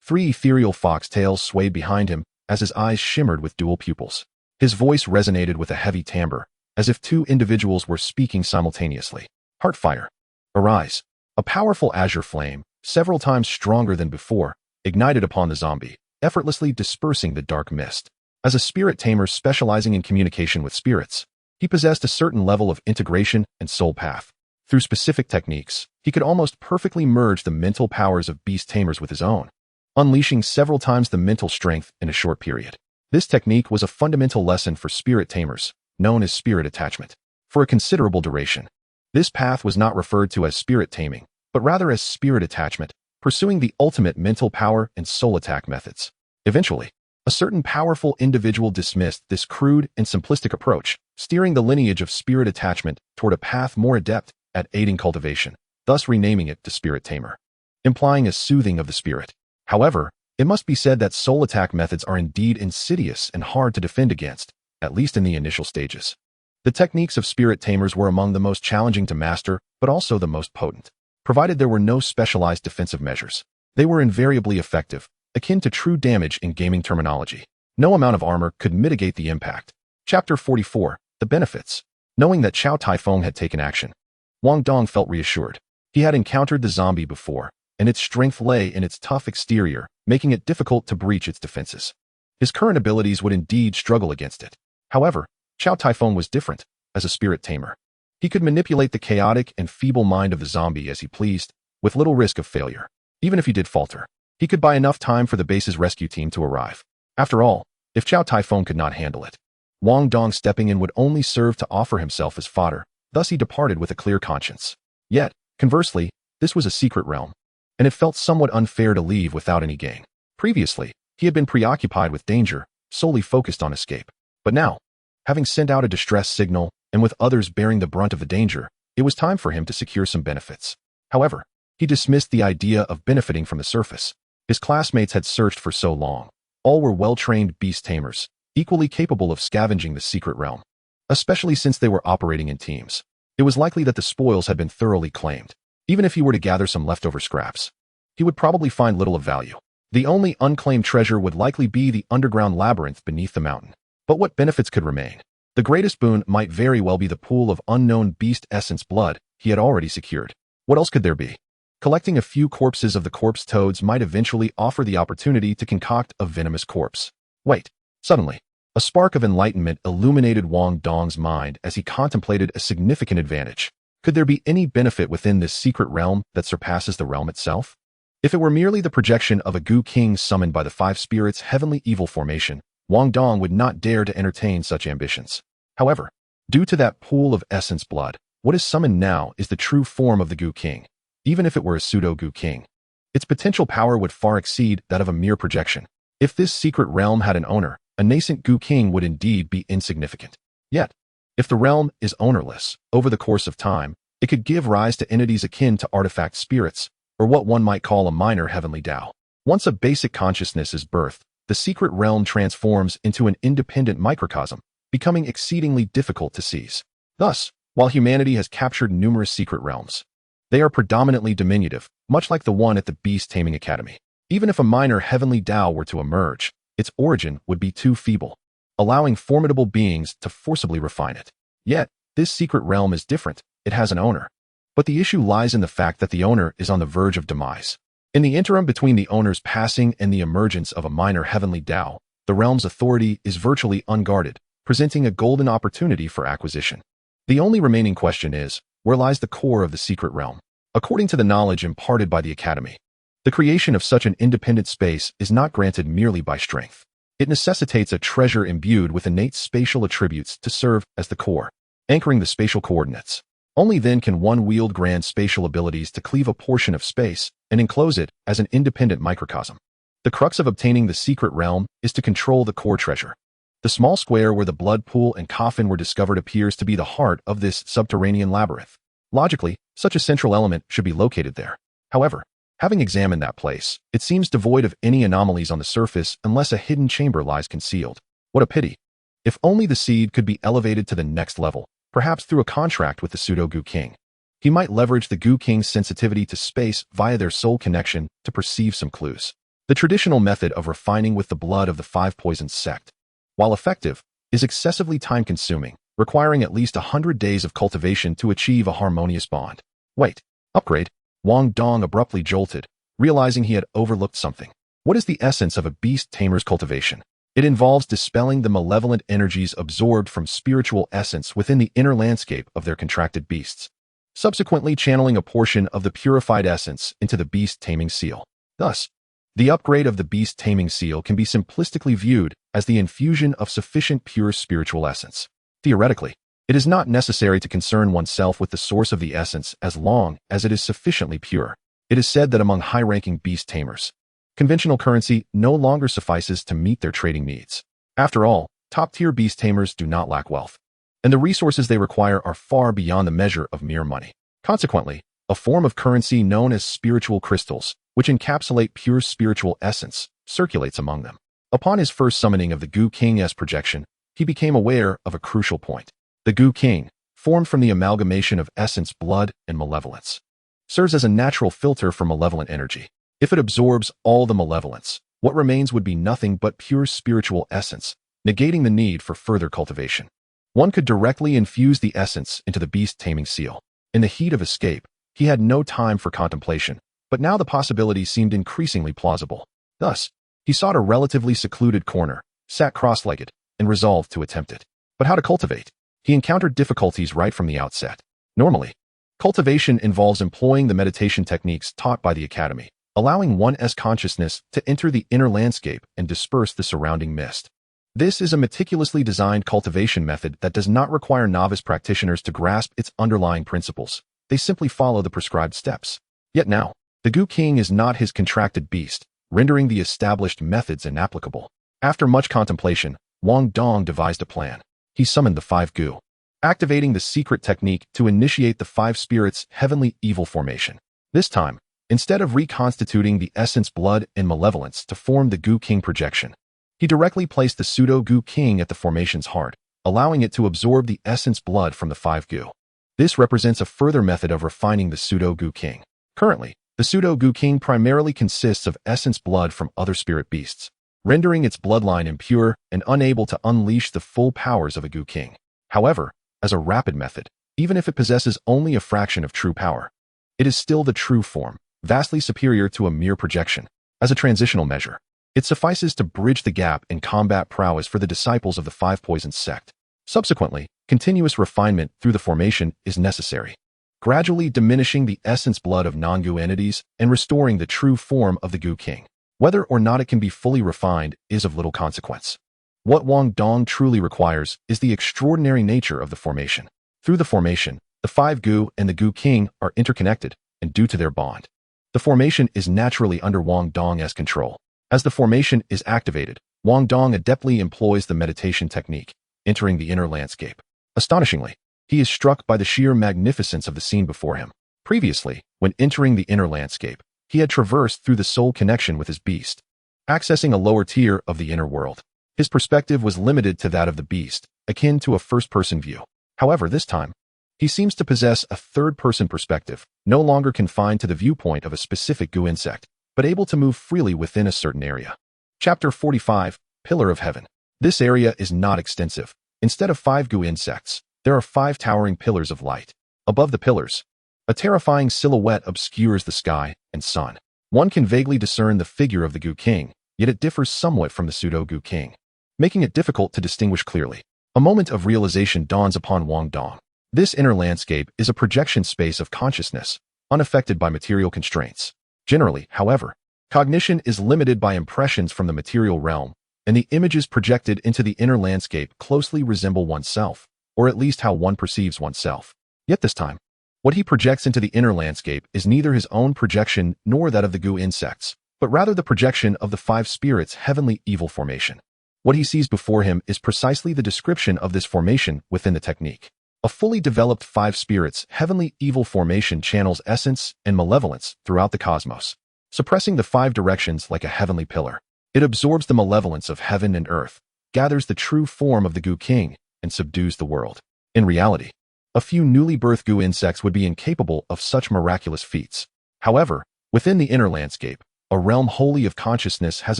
3 ethereal fox tails swayed behind him as his eyes shimmered with dual pupils. His voice resonated with a heavy timbre, as if 2 individuals were speaking simultaneously. Heartfire. Arise. A powerful azure flame, several times stronger than before, ignited upon the zombie, effortlessly dispersing the dark mist. As a spirit tamer specializing in communication with spirits, he possessed a certain level of integration and soul path. Through specific techniques, he could almost perfectly merge the mental powers of beast tamers with his own, unleashing several times the mental strength in a short period. This technique was a fundamental lesson for spirit tamers, known as spirit attachment. For a considerable duration, this path was not referred to as spirit taming, but rather as spirit attachment, pursuing the ultimate mental power and soul attack methods. Eventually, a certain powerful individual dismissed this crude and simplistic approach, steering the lineage of spirit attachment toward a path more adept at aiding cultivation, thus renaming it to Spirit Tamer, implying a soothing of the spirit. However, it must be said that soul attack methods are indeed insidious and hard to defend against, at least in the initial stages. The techniques of Spirit Tamers were among the most challenging to master, but also the most potent. Provided there were no specialized defensive measures, they were invariably effective, akin to true damage in gaming terminology. No amount of armor could mitigate the impact. Chapter 44, The Benefits. Knowing that Chow Tai-Fung had taken action, Wang Dong felt reassured. He had encountered the zombie before, and its strength lay in its tough exterior, making it difficult to breach its defenses. His current abilities would indeed struggle against it. However, Chow Tai-Fung was different. As a spirit tamer, he could manipulate the chaotic and feeble mind of the zombie as he pleased, with little risk of failure. Even if he did falter, he could buy enough time for the base's rescue team to arrive. After all, if Chow Tai-Fung could not handle it, Wang Dong stepping in would only serve to offer himself as fodder. Thus he departed with a clear conscience. Yet, conversely, this was a secret realm, and it felt somewhat unfair to leave without any gain. Previously, he had been preoccupied with danger, solely focused on escape. But now, having sent out a distress signal, and with others bearing the brunt of the danger, it was time for him to secure some benefits. However, he dismissed the idea of benefiting from the surface. His classmates had searched for so long. All were well-trained beast tamers, equally capable of scavenging the secret realm. Especially since they were operating in teams, it was likely that the spoils had been thoroughly claimed. Even if he were to gather some leftover scraps, he would probably find little of value. The only unclaimed treasure would likely be the underground labyrinth beneath the mountain. But what benefits could remain? The greatest boon might very well be the pool of unknown beast essence blood he had already secured. What else could there be? Collecting a few corpses of the corpse toads might eventually offer the opportunity to concoct a venomous corpse. Wait, suddenly, a spark of enlightenment illuminated Wang Dong's mind as he contemplated a significant advantage. Could there be any benefit within this secret realm that surpasses the realm itself? If it were merely the projection of a Gu King summoned by the five spirits' heavenly evil formation, Wang Dong would not dare to entertain such ambitions. However, due to that pool of essence blood, what is summoned now is the true form of the Gu King, even if it were a pseudo-Gu King. Its potential power would far exceed that of a mere projection. If this secret realm had an owner, a nascent Gu King would indeed be insignificant. Yet, if the realm is ownerless, over the course of time, it could give rise to entities akin to artifact spirits, or what one might call a minor heavenly Tao. Once a basic consciousness is birthed, the secret realm transforms into an independent microcosm, becoming exceedingly difficult to seize. Thus, while humanity has captured numerous secret realms, they are predominantly diminutive, much like the one at the Beast Taming Academy. Even if a minor heavenly Tao were to emerge, its origin would be too feeble, allowing formidable beings to forcibly refine it. Yet, this secret realm is different. It has an owner. But the issue lies in the fact that the owner is on the verge of demise. In the interim between the owner's passing and the emergence of a minor heavenly Tao, the realm's authority is virtually unguarded, presenting a golden opportunity for acquisition. The only remaining question is, where lies the core of the secret realm? According to the knowledge imparted by the Academy, the creation of such an independent space is not granted merely by strength. It necessitates a treasure imbued with innate spatial attributes to serve as the core, anchoring the spatial coordinates. Only then can one wield grand spatial abilities to cleave a portion of space and enclose it as an independent microcosm. The crux of obtaining the secret realm is to control the core treasure. The small square where the blood pool and coffin were discovered appears to be the heart of this subterranean labyrinth. Logically, such a central element should be located there. However, having examined that place, it seems devoid of any anomalies on the surface unless a hidden chamber lies concealed. What a pity. If only the seed could be elevated to the next level, perhaps through a contract with the pseudo-Gu King. He might leverage the Gu King's sensitivity to space via their soul connection to perceive some clues. The traditional method of refining with the blood of the five poisons sect, while effective, is excessively time-consuming, requiring at least 100 days of cultivation to achieve a harmonious bond. Wait, upgrade? Wang Dong abruptly jolted, realizing he had overlooked something. What is the essence of a beast tamer's cultivation? It involves dispelling the malevolent energies absorbed from spiritual essence within the inner landscape of their contracted beasts, subsequently channeling a portion of the purified essence into the beast taming seal. Thus, the upgrade of the beast taming seal can be simplistically viewed as the infusion of sufficient pure spiritual essence. Theoretically, it is not necessary to concern oneself with the source of the essence as long as it is sufficiently pure. It is said that among high-ranking beast tamers, conventional currency no longer suffices to meet their trading needs. After all, top-tier beast tamers do not lack wealth, and the resources they require are far beyond the measure of mere money. Consequently, a form of currency known as spiritual crystals, which encapsulate pure spiritual essence, circulates among them. Upon his first summoning of the Gu King's projection, he became aware of a crucial point. The Gu King, formed from the amalgamation of essence, blood, and malevolence, serves as a natural filter for malevolent energy. If it absorbs all the malevolence, what remains would be nothing but pure spiritual essence, negating the need for further cultivation. One could directly infuse the essence into the beast taming seal. In the heat of escape, he had no time for contemplation, but now the possibility seemed increasingly plausible. Thus, he sought a relatively secluded corner, sat cross-legged, and resolved to attempt it. But how to cultivate? He encountered difficulties right from the outset. Normally, cultivation involves employing the meditation techniques taught by the Academy, allowing one's consciousness to enter the inner landscape and disperse the surrounding mist. This is a meticulously designed cultivation method that does not require novice practitioners to grasp its underlying principles. They simply follow the prescribed steps. Yet now, the Gu King is not his contracted beast, rendering the established methods inapplicable. After much contemplation, Wang Dong devised a plan. He summoned the five Gu, activating the secret technique to initiate the five spirits' heavenly evil formation. This time, instead of reconstituting the essence, blood, and malevolence to form the Gu King projection, he directly placed the pseudo-Gu King at the formation's heart, allowing it to absorb the essence blood from the five Gu. This represents a further method of refining the pseudo-Gu King. Currently, the pseudo-Gu King primarily consists of essence blood from other spirit beasts, rendering its bloodline impure and unable to unleash the full powers of a Gu King. However, as a rapid method, even if it possesses only a fraction of true power, it is still the true form, vastly superior to a mere projection. As a transitional measure, it suffices to bridge the gap in combat prowess for the disciples of the Five Poisons sect. Subsequently, continuous refinement through the formation is necessary. gradually diminishing the essence blood of non-Gu entities and restoring the true form of the Gu King. Whether or not it can be fully refined is of little consequence. What Wang Dong truly requires is the extraordinary nature of the formation. Through the formation, the 5 Gu and the Gu King are interconnected, and due to their bond, the formation is naturally under Wang Dong's control. As the formation is activated, Wang Dong adeptly employs the meditation technique, entering the inner landscape. Astonishingly, he is struck by the sheer magnificence of the scene before him. Previously, when entering the inner landscape, he had traversed through the soul connection with his beast, accessing a lower tier of the inner world. His perspective was limited to that of the beast, akin to a first-person view. However, this time, he seems to possess a third-person perspective, no longer confined to the viewpoint of a specific Gu insect, but able to move freely within a certain area. Chapter 45, Pillar of Heaven. This area is not extensive. Instead of 5 Gu insects, there are 5 towering pillars of light. Above the pillars, a terrifying silhouette obscures the sky and sun. One can vaguely discern the figure of the Gu King, yet it differs somewhat from the pseudo-Gu King, making it difficult to distinguish clearly. A moment of realization dawns upon Wang Dong. This inner landscape is a projection space of consciousness, unaffected by material constraints. Generally, however, cognition is limited by impressions from the material realm, and the images projected into the inner landscape closely resemble oneself, or at least how one perceives oneself. Yet this time, what he projects into the inner landscape is neither his own projection nor that of the Gu insects, but rather the projection of the 5 spirits' heavenly evil formation. What he sees before him is precisely the description of this formation within the technique. A fully developed 5 spirits' heavenly evil formation channels essence and malevolence throughout the cosmos, suppressing the 5 directions like a heavenly pillar. It absorbs the malevolence of heaven and earth, gathers the true form of the Gu King, and subdues the world. In reality, a few newly birthed Gu insects would be incapable of such miraculous feats. However, within the inner landscape, a realm wholly of consciousness has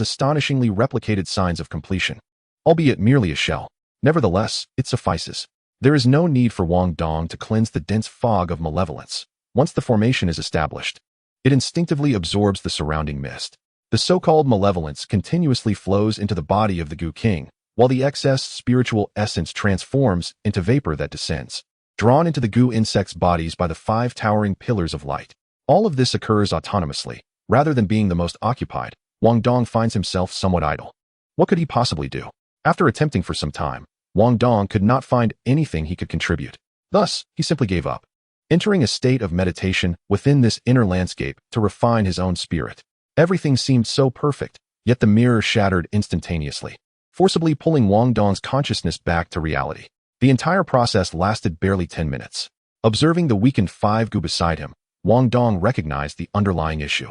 astonishingly replicated signs of completion, albeit merely a shell. Nevertheless, it suffices. There is no need for Wang Dong to cleanse the dense fog of malevolence. Once the formation is established, it instinctively absorbs the surrounding mist. The so-called malevolence continuously flows into the body of the Gu King, while the excess spiritual essence transforms into vapor that descends, drawn into the Gu insects' bodies by the 5 towering pillars of light. All of this occurs autonomously. Rather than being the most occupied, Wang Dong finds himself somewhat idle. What could he possibly do? After attempting for some time, Wang Dong could not find anything he could contribute. Thus, he simply gave up, entering a state of meditation within this inner landscape to refine his own spirit. Everything seemed so perfect, yet the mirror shattered instantaneously, forcibly pulling Wang Dong's consciousness back to reality. The entire process lasted barely 10 minutes. Observing the weakened 5 Gu beside him, Wang Dong recognized the underlying issue.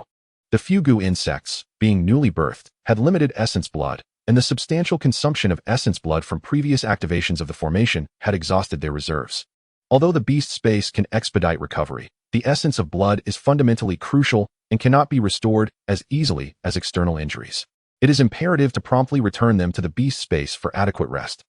The few Gu insects, being newly birthed, had limited essence blood, and the substantial consumption of essence blood from previous activations of the formation had exhausted their reserves. Although the beast space can expedite recovery, the essence of blood is fundamentally crucial and cannot be restored as easily as external injuries. It is imperative to promptly return them to the beast space for adequate rest.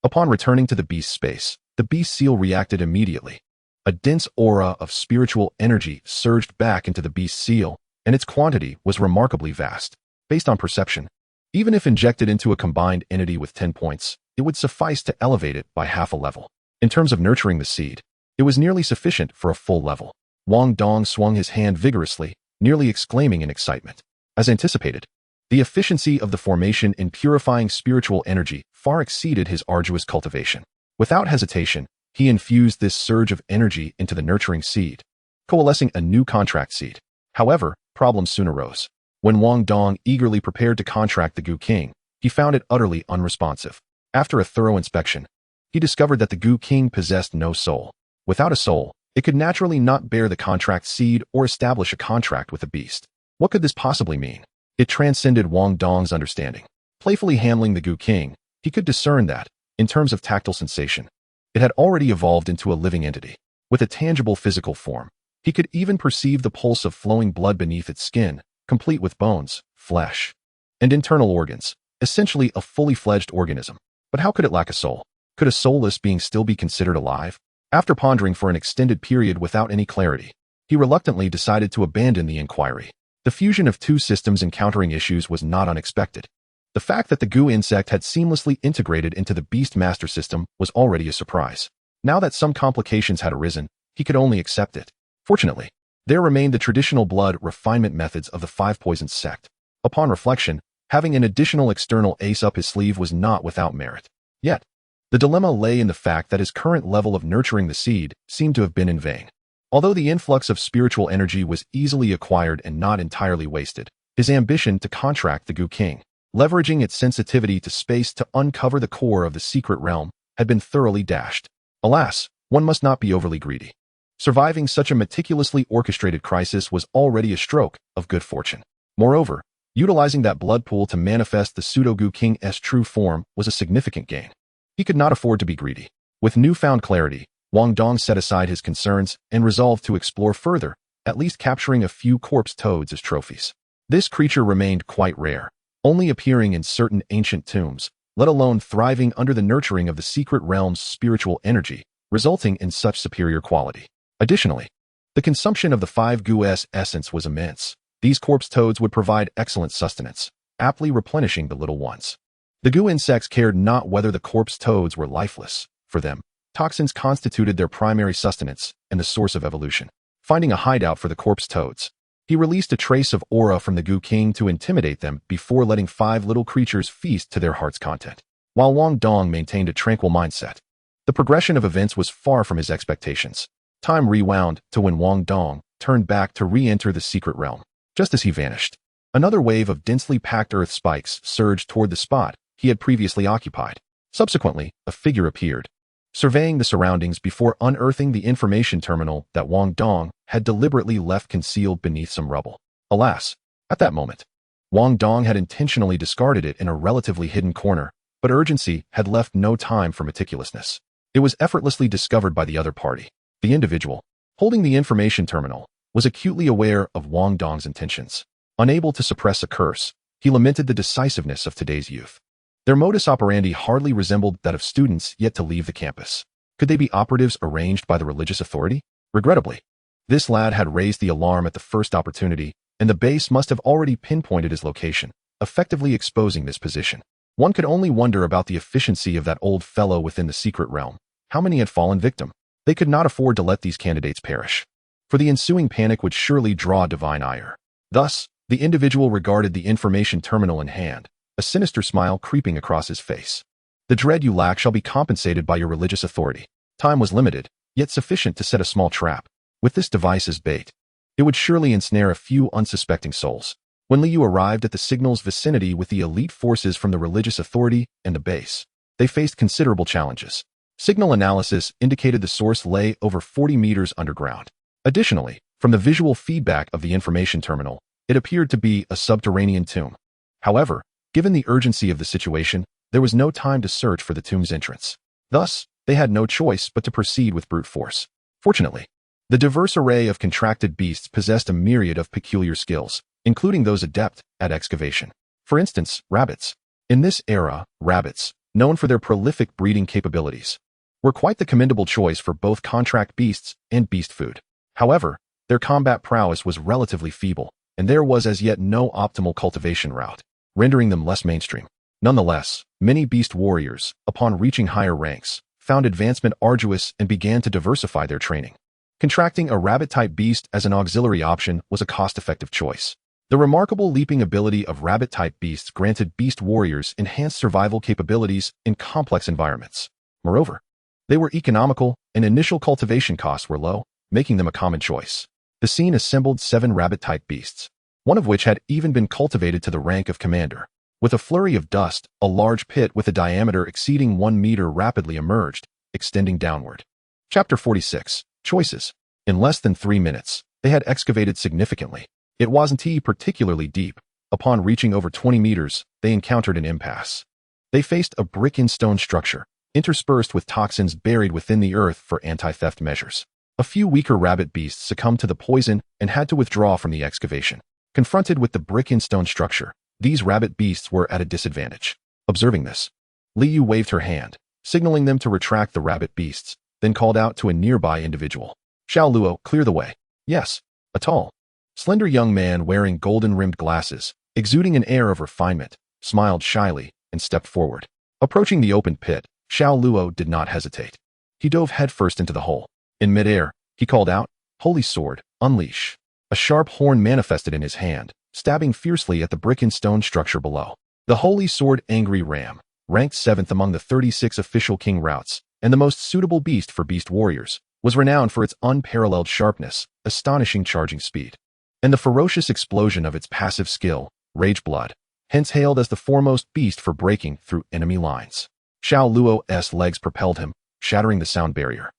Upon returning to the beast space, the beast seal reacted immediately. A dense aura of spiritual energy surged back into the beast seal, and its quantity was remarkably vast. Based on perception, even if injected into a combined entity with 10 points, it would suffice to elevate it by half a level. In terms of nurturing the seed, it was nearly sufficient for a full level. Wang Dong swung his hand vigorously, nearly exclaiming in excitement. As anticipated, the efficiency of the formation in purifying spiritual energy far exceeded his arduous cultivation. Without hesitation, he infused this surge of energy into the nurturing seed, coalescing a new contract seed. However, problems soon arose. When Wang Dong eagerly prepared to contract the Gu King, he found it utterly unresponsive. After a thorough inspection, he discovered that the Gu King possessed no soul. Without a soul, it could naturally not bear the contract seed or establish a contract with the beast. What could this possibly mean? It transcended Wang Dong's understanding. Playfully handling the Gu King, he could discern that, in terms of tactile sensation, it had already evolved into a living entity, with a tangible physical form. He could even perceive the pulse of flowing blood beneath its skin, complete with bones, flesh, and internal organs, essentially a fully fledged organism. But how could it lack a soul? Could a soulless being still be considered alive? After pondering for an extended period without any clarity, he reluctantly decided to abandon the inquiry. The fusion of 2 systems encountering issues was not unexpected. The fact that the Gu insect had seamlessly integrated into the Beast Master system was already a surprise. Now that some complications had arisen, he could only accept it. Fortunately, there remained the traditional blood refinement methods of the Five Poisons sect. Upon reflection, having an additional external ace up his sleeve was not without merit. Yet, the dilemma lay in the fact that his current level of nurturing the seed seemed to have been in vain. Although the influx of spiritual energy was easily acquired and not entirely wasted, his ambition to contract the Goo King, leveraging its sensitivity to space to uncover the core of the secret realm, had been thoroughly dashed. Alas, one must not be overly greedy. Surviving such a meticulously orchestrated crisis was already a stroke of good fortune. Moreover, utilizing that blood pool to manifest the pseudo-Goo King's true form was a significant gain. He could not afford to be greedy. With newfound clarity, Wang Dong set aside his concerns and resolved to explore further, at least capturing a few corpse toads as trophies. This creature remained quite rare, only appearing in certain ancient tombs, let alone thriving under the nurturing of the secret realm's spiritual energy, resulting in such superior quality. Additionally, the consumption of the 5-Goo essence was immense. These corpse toads would provide excellent sustenance, aptly replenishing the little ones. The Goo insects cared not whether the corpse toads were lifeless. For them, toxins constituted their primary sustenance and the source of evolution. Finding a hideout for the corpse toads, he released a trace of aura from the Goo King to intimidate them before letting 5 little creatures feast to their heart's content. While Wang Dong maintained a tranquil mindset, the progression of events was far from his expectations. Time rewound to when Wang Dong turned back to re-enter the secret realm. Just as he vanished, another wave of densely packed earth spikes surged toward the spot he had previously occupied. Subsequently, a figure appeared, surveying the surroundings before unearthing the information terminal that Wang Dong had deliberately left concealed beneath some rubble. Alas, at that moment, Wang Dong had intentionally discarded it in a relatively hidden corner, but urgency had left no time for meticulousness. It was effortlessly discovered by the other party. The individual, holding the information terminal, was acutely aware of Wang Dong's intentions. Unable to suppress a curse, he lamented the decisiveness of today's youth. Their modus operandi hardly resembled that of students yet to leave the campus. Could they be operatives arranged by the religious authority? Regrettably, this lad had raised the alarm at the first opportunity, and the base must have already pinpointed his location, effectively exposing this position. One could only wonder about the efficiency of that old fellow within the secret realm. How many had fallen victim? They could not afford to let these candidates perish, for the ensuing panic would surely draw divine ire. Thus, the individual regarded the information terminal in hand, a sinister smile creeping across his face. The dread you lack shall be compensated by your religious authority. Time was limited, yet sufficient to set a small trap. With this device as bait, it would surely ensnare a few unsuspecting souls. When Liu arrived at the signal's vicinity with the elite forces from the religious authority and the base, they faced considerable challenges. Signal analysis indicated the source lay over 40 meters underground. Additionally, from the visual feedback of the information terminal, it appeared to be a subterranean tomb. However, given the urgency of the situation, there was no time to search for the tomb's entrance. Thus, they had no choice but to proceed with brute force. Fortunately, the diverse array of contracted beasts possessed a myriad of peculiar skills, including those adept at excavation. For instance, rabbits. In this era, rabbits, known for their prolific breeding capabilities, were quite the commendable choice for both contract beasts and beast food. However, their combat prowess was relatively feeble, and there was as yet no optimal cultivation route, rendering them less mainstream. Nonetheless, many beast warriors, upon reaching higher ranks, found advancement arduous and began to diversify their training. Contracting a rabbit-type beast as an auxiliary option was a cost-effective choice. The remarkable leaping ability of rabbit-type beasts granted beast warriors enhanced survival capabilities in complex environments. Moreover, they were economical and initial cultivation costs were low, making them a common choice. The scene assembled 7 rabbit-type beasts, one of which had even been cultivated to the rank of commander. With a flurry of dust, a large pit with a diameter exceeding 1 meter rapidly emerged, extending downward. Chapter 46. Choices. In less than 3 minutes, they had excavated significantly. It wasn't particularly deep. Upon reaching over 20 meters, they encountered an impasse. They faced a brick-and-stone structure, interspersed with toxins buried within the earth for anti-theft measures. A few weaker rabbit beasts succumbed to the poison and had to withdraw from the excavation. Confronted with the brick-and-stone structure, these rabbit beasts were at a disadvantage. Observing this, Liu waved her hand, signaling them to retract the rabbit beasts, then called out to a nearby individual. Xiao Luo, clear the way. Yes, a tall, slender young man wearing golden-rimmed glasses, exuding an air of refinement, smiled shyly and stepped forward. Approaching the open pit, Xiao Luo did not hesitate. He dove headfirst into the hole. In midair, He called out, "Holy sword, unleash." A sharp horn manifested in his hand, stabbing fiercely at the brick and stone structure below. The Holy Sword Angry Ram, ranked 7th among the 36 official king routes, and the most suitable beast for beast warriors, was renowned for its unparalleled sharpness, astonishing charging speed, and the ferocious explosion of its passive skill, Rage Blood, hence hailed as the foremost beast for breaking through enemy lines. Xiao Luo's legs propelled him, shattering the sound barrier,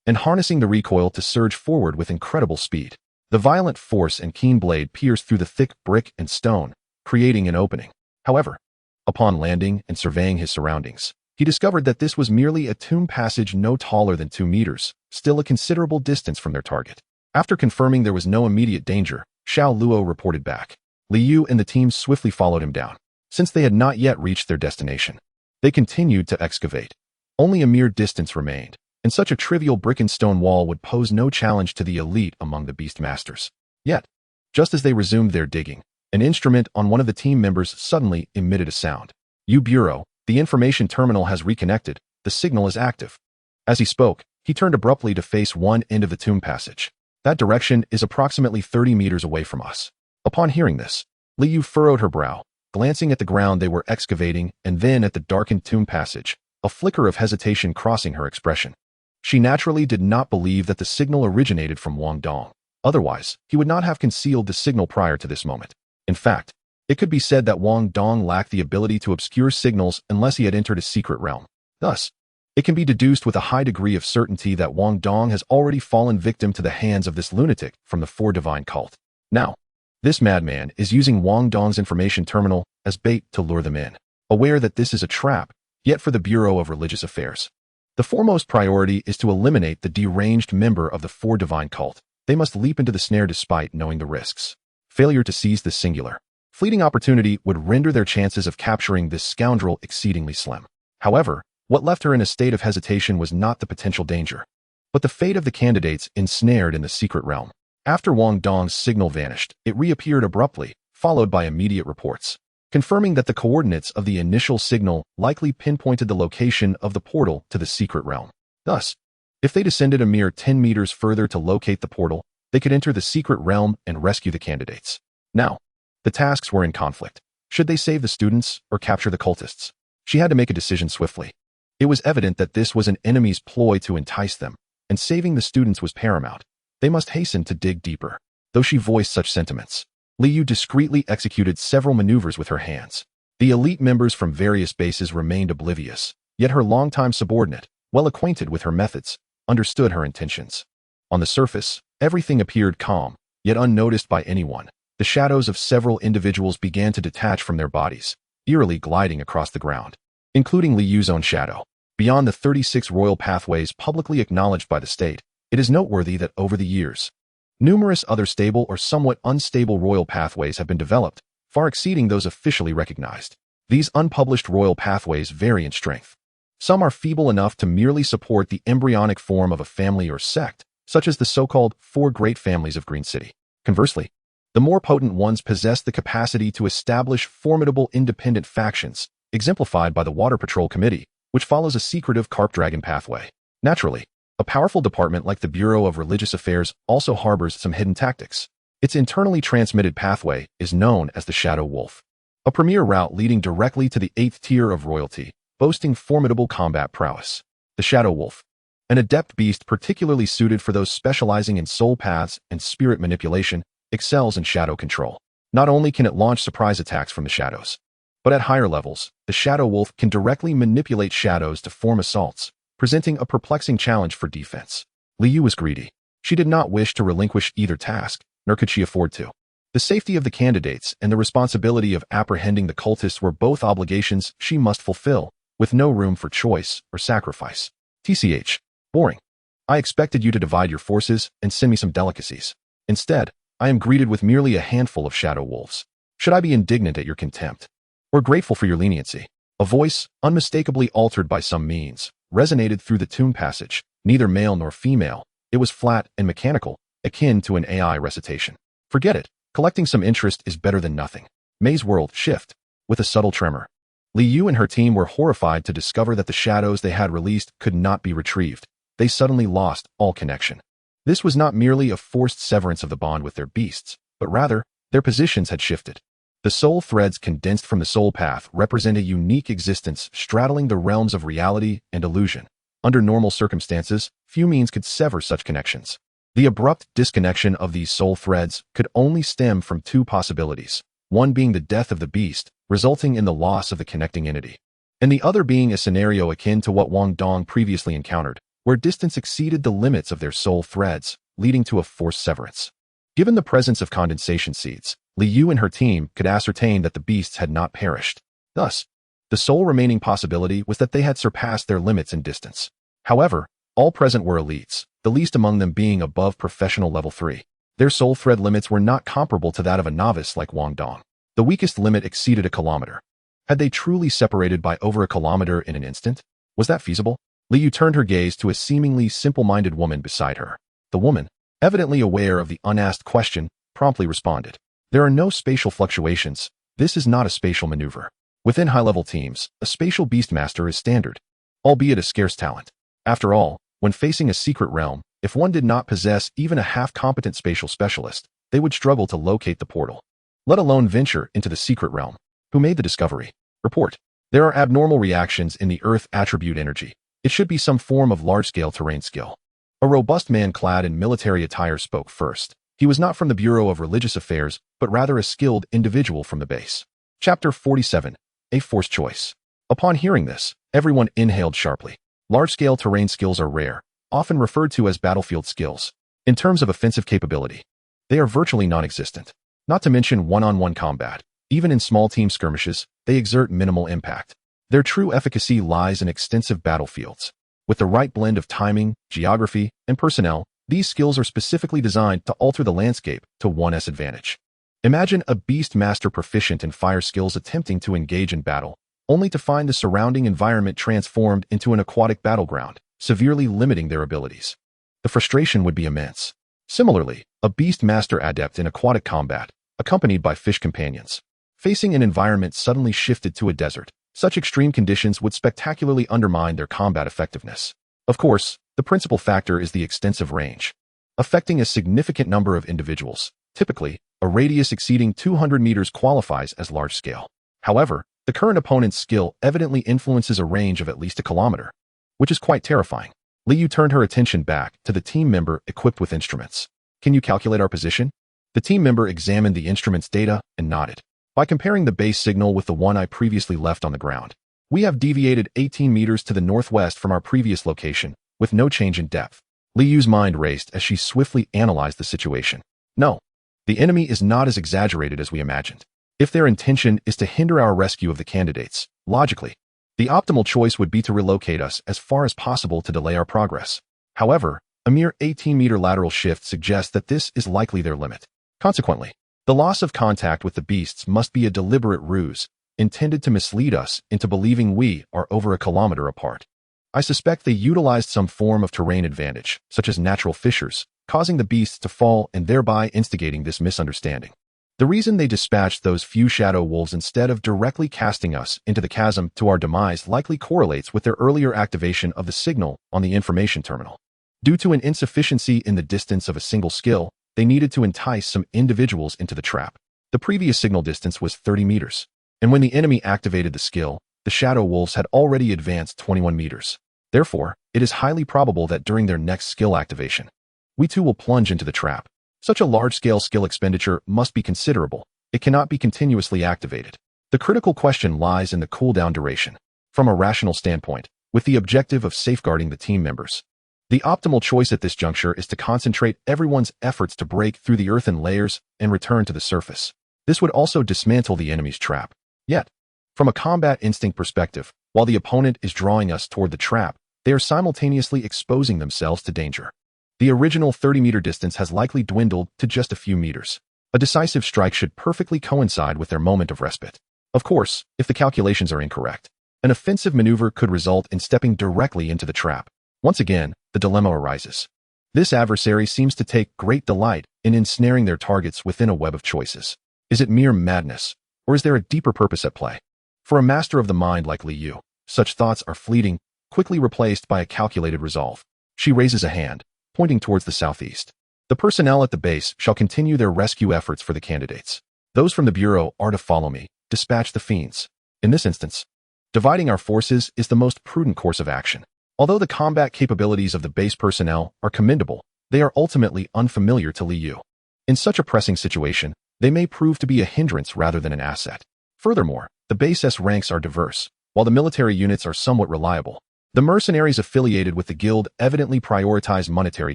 and harnessing the recoil to surge forward with incredible speed. The violent force and keen blade pierced through the thick brick and stone, creating an opening. However, upon landing and surveying his surroundings, he discovered that this was merely a tomb passage no taller than 2 meters, still a considerable distance from their target. After confirming there was no immediate danger, Xiao Luo reported back. Liu and the team swiftly followed him down. Since they had not yet reached their destination, they continued to excavate. Only a mere distance remained, and such a trivial brick and stone wall would pose no challenge to the elite among the beast masters. Yet, just as they resumed their digging, an instrument on one of the team members suddenly emitted a sound. Bureau, the information terminal has reconnected. The signal is active. As he spoke, he turned abruptly to face one end of the tomb passage. That direction is approximately 30 meters away from us. Upon hearing this, Liu furrowed her brow, glancing at the ground they were excavating and then at the darkened tomb passage, a flicker of hesitation crossing her expression. She naturally did not believe that the signal originated from Wang Dong. Otherwise, he would not have concealed the signal prior to this moment. In fact, it could be said that Wang Dong lacked the ability to obscure signals unless he had entered a secret realm. Thus, it can be deduced with a high degree of certainty that Wang Dong has already fallen victim to the hands of this lunatic from the Four Divine cult. Now, this madman is using Wang Dong's information terminal as bait to lure them in. Aware that this is a trap, yet for the Bureau of Religious Affairs, the foremost priority is to eliminate the deranged member of the Four Divine cult. They must leap into the snare despite knowing the risks. Failure to seize this singular, fleeting opportunity would render their chances of capturing this scoundrel exceedingly slim. However, what left her in a state of hesitation was not the potential danger, but the fate of the candidates ensnared in the secret realm. After Wang Dong's signal vanished, it reappeared abruptly, followed by immediate reports, confirming that the coordinates of the initial signal likely pinpointed the location of the portal to the secret realm. Thus, if they descended a mere 10 meters further to locate the portal, they could enter the secret realm and rescue the candidates. Now, the tasks were in conflict. Should they save the students or capture the cultists? She had to make a decision swiftly. It was evident that this was an enemy's ploy to entice them, and saving the students was paramount. They must hasten to dig deeper. Though she voiced such sentiments, Liu discreetly executed several maneuvers with her hands. The elite members from various bases remained oblivious, yet her longtime subordinate, well acquainted with her methods, understood her intentions. On the surface, everything appeared calm, yet unnoticed by anyone. The shadows of several individuals began to detach from their bodies, eerily gliding across the ground, including Liu's own shadow. Beyond the 36 royal pathways publicly acknowledged by the state, it is noteworthy that over the years, numerous other stable or somewhat unstable royal pathways have been developed, far exceeding those officially recognized. These unpublished royal pathways vary in strength. Some are feeble enough to merely support the embryonic form of a family or sect, such as the so-called Four Great Families of Green City. Conversely, the more potent ones possess the capacity to establish formidable independent factions, exemplified by the Water Patrol Committee, which follows a secretive Carp Dragon pathway. Naturally, a powerful department like the Bureau of Religious Affairs also harbors some hidden tactics. Its internally transmitted pathway is known as the Shadow Wolf, a premier route leading directly to the 8th tier of royalty, boasting formidable combat prowess. The Shadow Wolf, an adept beast particularly suited for those specializing in soul paths and spirit manipulation, excels in shadow control. Not only can it launch surprise attacks from the shadows, but at higher levels, the Shadow Wolf can directly manipulate shadows to form assaults, presenting a perplexing challenge for defense. Liu was greedy. She did not wish to relinquish either task, nor could she afford to. The safety of the candidates and the responsibility of apprehending the cultists were both obligations she must fulfill, with no room for choice or sacrifice. TCH. Boring. I expected you to divide your forces and send me some delicacies. Instead, I am greeted with merely a handful of shadow wolves. Should I be indignant at your contempt, or grateful for your leniency? A voice, unmistakably altered by some means, resonated through the tomb passage, neither male nor female. It was flat and mechanical, akin to an AI recitation. Forget it. Collecting some interest is better than nothing. May's world shift with a subtle tremor. Liu and her team were horrified to discover that the shadows they had released could not be retrieved. They suddenly lost all connection. This was not merely a forced severance of the bond with their beasts, but rather, their positions had shifted. The soul threads condensed from the soul path represent a unique existence straddling the realms of reality and illusion. Under normal circumstances, few means could sever such connections. The abrupt disconnection of these soul threads could only stem from two possibilities, one being the death of the beast, resulting in the loss of the connecting entity, and the other being a scenario akin to what Wang Dong previously encountered, where distance exceeded the limits of their soul threads, leading to a forced severance. Given the presence of condensation seeds, Li Yu and her team could ascertain that the beasts had not perished. Thus, the sole remaining possibility was that they had surpassed their limits in distance. However, all present were elites, the least among them being above professional level 3. Their soul thread limits were not comparable to that of a novice like Wang Dong. The weakest limit exceeded a kilometer. Had they truly separated by over a kilometer in an instant? Was that feasible? Li Yu turned her gaze to a seemingly simple-minded woman beside her. The woman, evidently aware of the unasked question, promptly responded. There are no spatial fluctuations. This is not a spatial maneuver. Within high-level teams, a spatial beastmaster is standard, albeit a scarce talent. After all, when facing a secret realm, if one did not possess even a half-competent spatial specialist, they would struggle to locate the portal, let alone venture into the secret realm. Who made the discovery? Report. There are abnormal reactions in the Earth attribute energy. It should be some form of large-scale terrain skill. A robust man clad in military attire spoke first. He was not from the Bureau of Religious Affairs, but rather a skilled individual from the base. Chapter 47. A Forced Choice. Upon hearing this, everyone inhaled sharply. Large-scale terrain skills are rare, often referred to as battlefield skills. In terms of offensive capability, they are virtually non-existent. Not to mention one-on-one combat. Even in small team skirmishes, they exert minimal impact. Their true efficacy lies in extensive battlefields. With the right blend of timing, geography, and personnel, these skills are specifically designed to alter the landscape to one's advantage. Imagine a beast master proficient in fire skills attempting to engage in battle, only to find the surrounding environment transformed into an aquatic battleground, severely limiting their abilities. The frustration would be immense. Similarly, a beast master adept in aquatic combat, accompanied by fish companions, facing an environment suddenly shifted to a desert, such extreme conditions would spectacularly undermine their combat effectiveness. Of course, the principal factor is the extensive range, affecting a significant number of individuals. Typically, a radius exceeding 200 meters qualifies as large-scale. However, the current opponent's skill evidently influences a range of at least a kilometer, which is quite terrifying. Li Yu turned her attention back to the team member equipped with instruments. Can you calculate our position? The team member examined the instrument's data and nodded. By comparing the base signal with the one I previously left on the ground, we have deviated 18 meters to the northwest from our previous location, with no change in depth. Li Yu's mind raced as she swiftly analyzed the situation. No, the enemy is not as exaggerated as we imagined. If their intention is to hinder our rescue of the candidates, logically, the optimal choice would be to relocate us as far as possible to delay our progress. However, a mere 18-meter lateral shift suggests that this is likely their limit. Consequently, the loss of contact with the beasts must be a deliberate ruse, intended to mislead us into believing we are over a kilometer apart. I suspect they utilized some form of terrain advantage, such as natural fissures, causing the beasts to fall and thereby instigating this misunderstanding. The reason they dispatched those few shadow wolves instead of directly casting us into the chasm to our demise likely correlates with their earlier activation of the signal on the information terminal. Due to an insufficiency in the distance of a single skill, they needed to entice some individuals into the trap. The previous signal distance was 30 meters, and when the enemy activated the skill, the shadow wolves had already advanced 21 meters. Therefore, it is highly probable that during their next skill activation, we too will plunge into the trap. Such a large-scale skill expenditure must be considerable. It cannot be continuously activated. The critical question lies in the cooldown duration. From a rational standpoint, with the objective of safeguarding the team members, the optimal choice at this juncture is to concentrate everyone's efforts to break through the earthen layers and return to the surface. This would also dismantle the enemy's trap. Yet, from a combat instinct perspective, while the opponent is drawing us toward the trap, they are simultaneously exposing themselves to danger. The original 30-meter distance has likely dwindled to just a few meters. A decisive strike should perfectly coincide with their moment of respite. Of course, if the calculations are incorrect, an offensive maneuver could result in stepping directly into the trap. Once again, the dilemma arises. This adversary seems to take great delight in ensnaring their targets within a web of choices. Is it mere madness, or is there a deeper purpose at play? For a master of the mind like Li Yu, such thoughts are fleeting, quickly replaced by a calculated resolve. She raises a hand, pointing towards the southeast. The personnel at the base shall continue their rescue efforts for the candidates. Those from the Bureau are to follow me, dispatch the fiends. In this instance, dividing our forces is the most prudent course of action. Although the combat capabilities of the base personnel are commendable, they are ultimately unfamiliar to Li Yu. In such a pressing situation, they may prove to be a hindrance rather than an asset. Furthermore, the base's ranks are diverse, while the military units are somewhat reliable. The mercenaries affiliated with the guild evidently prioritize monetary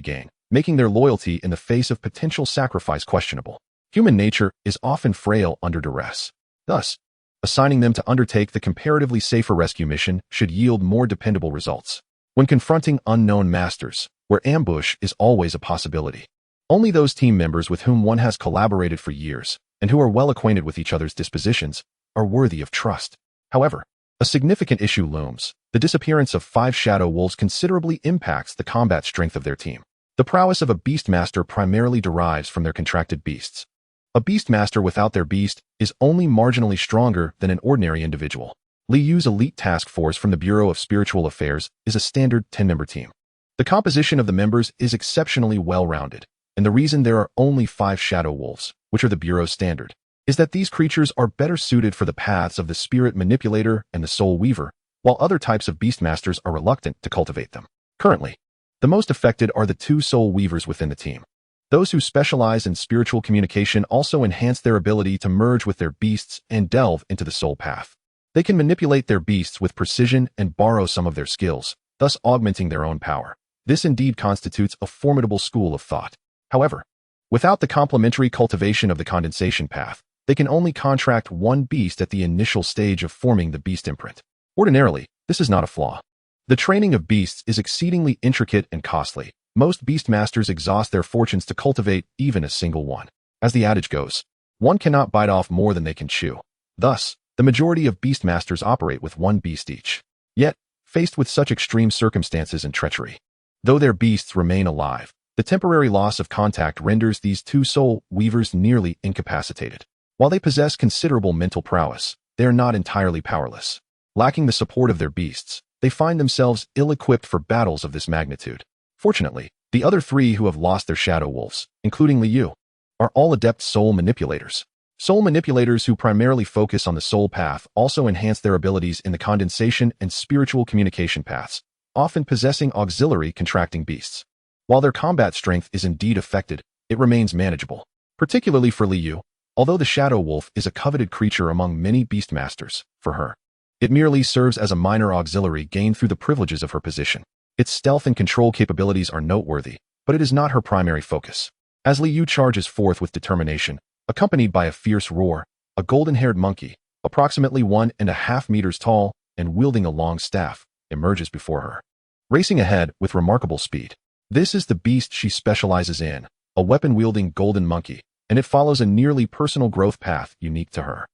gain, making their loyalty in the face of potential sacrifice questionable. Human nature is often frail under duress. Thus, assigning them to undertake the comparatively safer rescue mission should yield more dependable results. When confronting unknown masters, where ambush is always a possibility, only those team members with whom one has collaborated for years and who are well acquainted with each other's dispositions are worthy of trust. However, a significant issue looms. The disappearance of 5 shadow wolves considerably impacts the combat strength of their team. The prowess of a beastmaster primarily derives from their contracted beasts. A beastmaster without their beast is only marginally stronger than an ordinary individual. Li Yu's elite task force from the Bureau of Spiritual Affairs is a standard 10-member team. The composition of the members is exceptionally well-rounded, and the reason there are only 5 shadow wolves, which are the Bureau's standard, is that these creatures are better suited for the paths of the spirit manipulator and the soul weaver, while other types of beastmasters are reluctant to cultivate them. Currently, the most affected are the 2 soul weavers within the team. Those who specialize in spiritual communication also enhance their ability to merge with their beasts and delve into the soul path. They can manipulate their beasts with precision and borrow some of their skills, thus augmenting their own power. This indeed constitutes a formidable school of thought. However, without the complementary cultivation of the condensation path, they can only contract one beast at the initial stage of forming the beast imprint. Ordinarily, this is not a flaw. The training of beasts is exceedingly intricate and costly. Most beastmasters exhaust their fortunes to cultivate even a single one. As the adage goes, one cannot bite off more than they can chew. Thus, the majority of beastmasters operate with one beast each. Yet, faced with such extreme circumstances and treachery, though their beasts remain alive, the temporary loss of contact renders these 2 soul weavers nearly incapacitated. While they possess considerable mental prowess, they are not entirely powerless. Lacking the support of their beasts, they find themselves ill-equipped for battles of this magnitude. Fortunately, the other 3 who have lost their shadow wolves, including Li Yu, are all adept soul manipulators. Soul manipulators who primarily focus on the soul path also enhance their abilities in the condensation and spiritual communication paths, often possessing auxiliary contracting beasts. While their combat strength is indeed affected, it remains manageable, particularly for Li Yu. Although the shadow wolf is a coveted creature among many beastmasters, for her, it merely serves as a minor auxiliary gained through the privileges of her position. Its stealth and control capabilities are noteworthy, but it is not her primary focus. As Li Yu charges forth with determination, accompanied by a fierce roar, a golden-haired monkey, approximately 1.5 meters tall and wielding a long staff, emerges before her, racing ahead with remarkable speed. This is the beast she specializes in, a weapon-wielding golden monkey, and it follows a nearly personal growth path unique to her.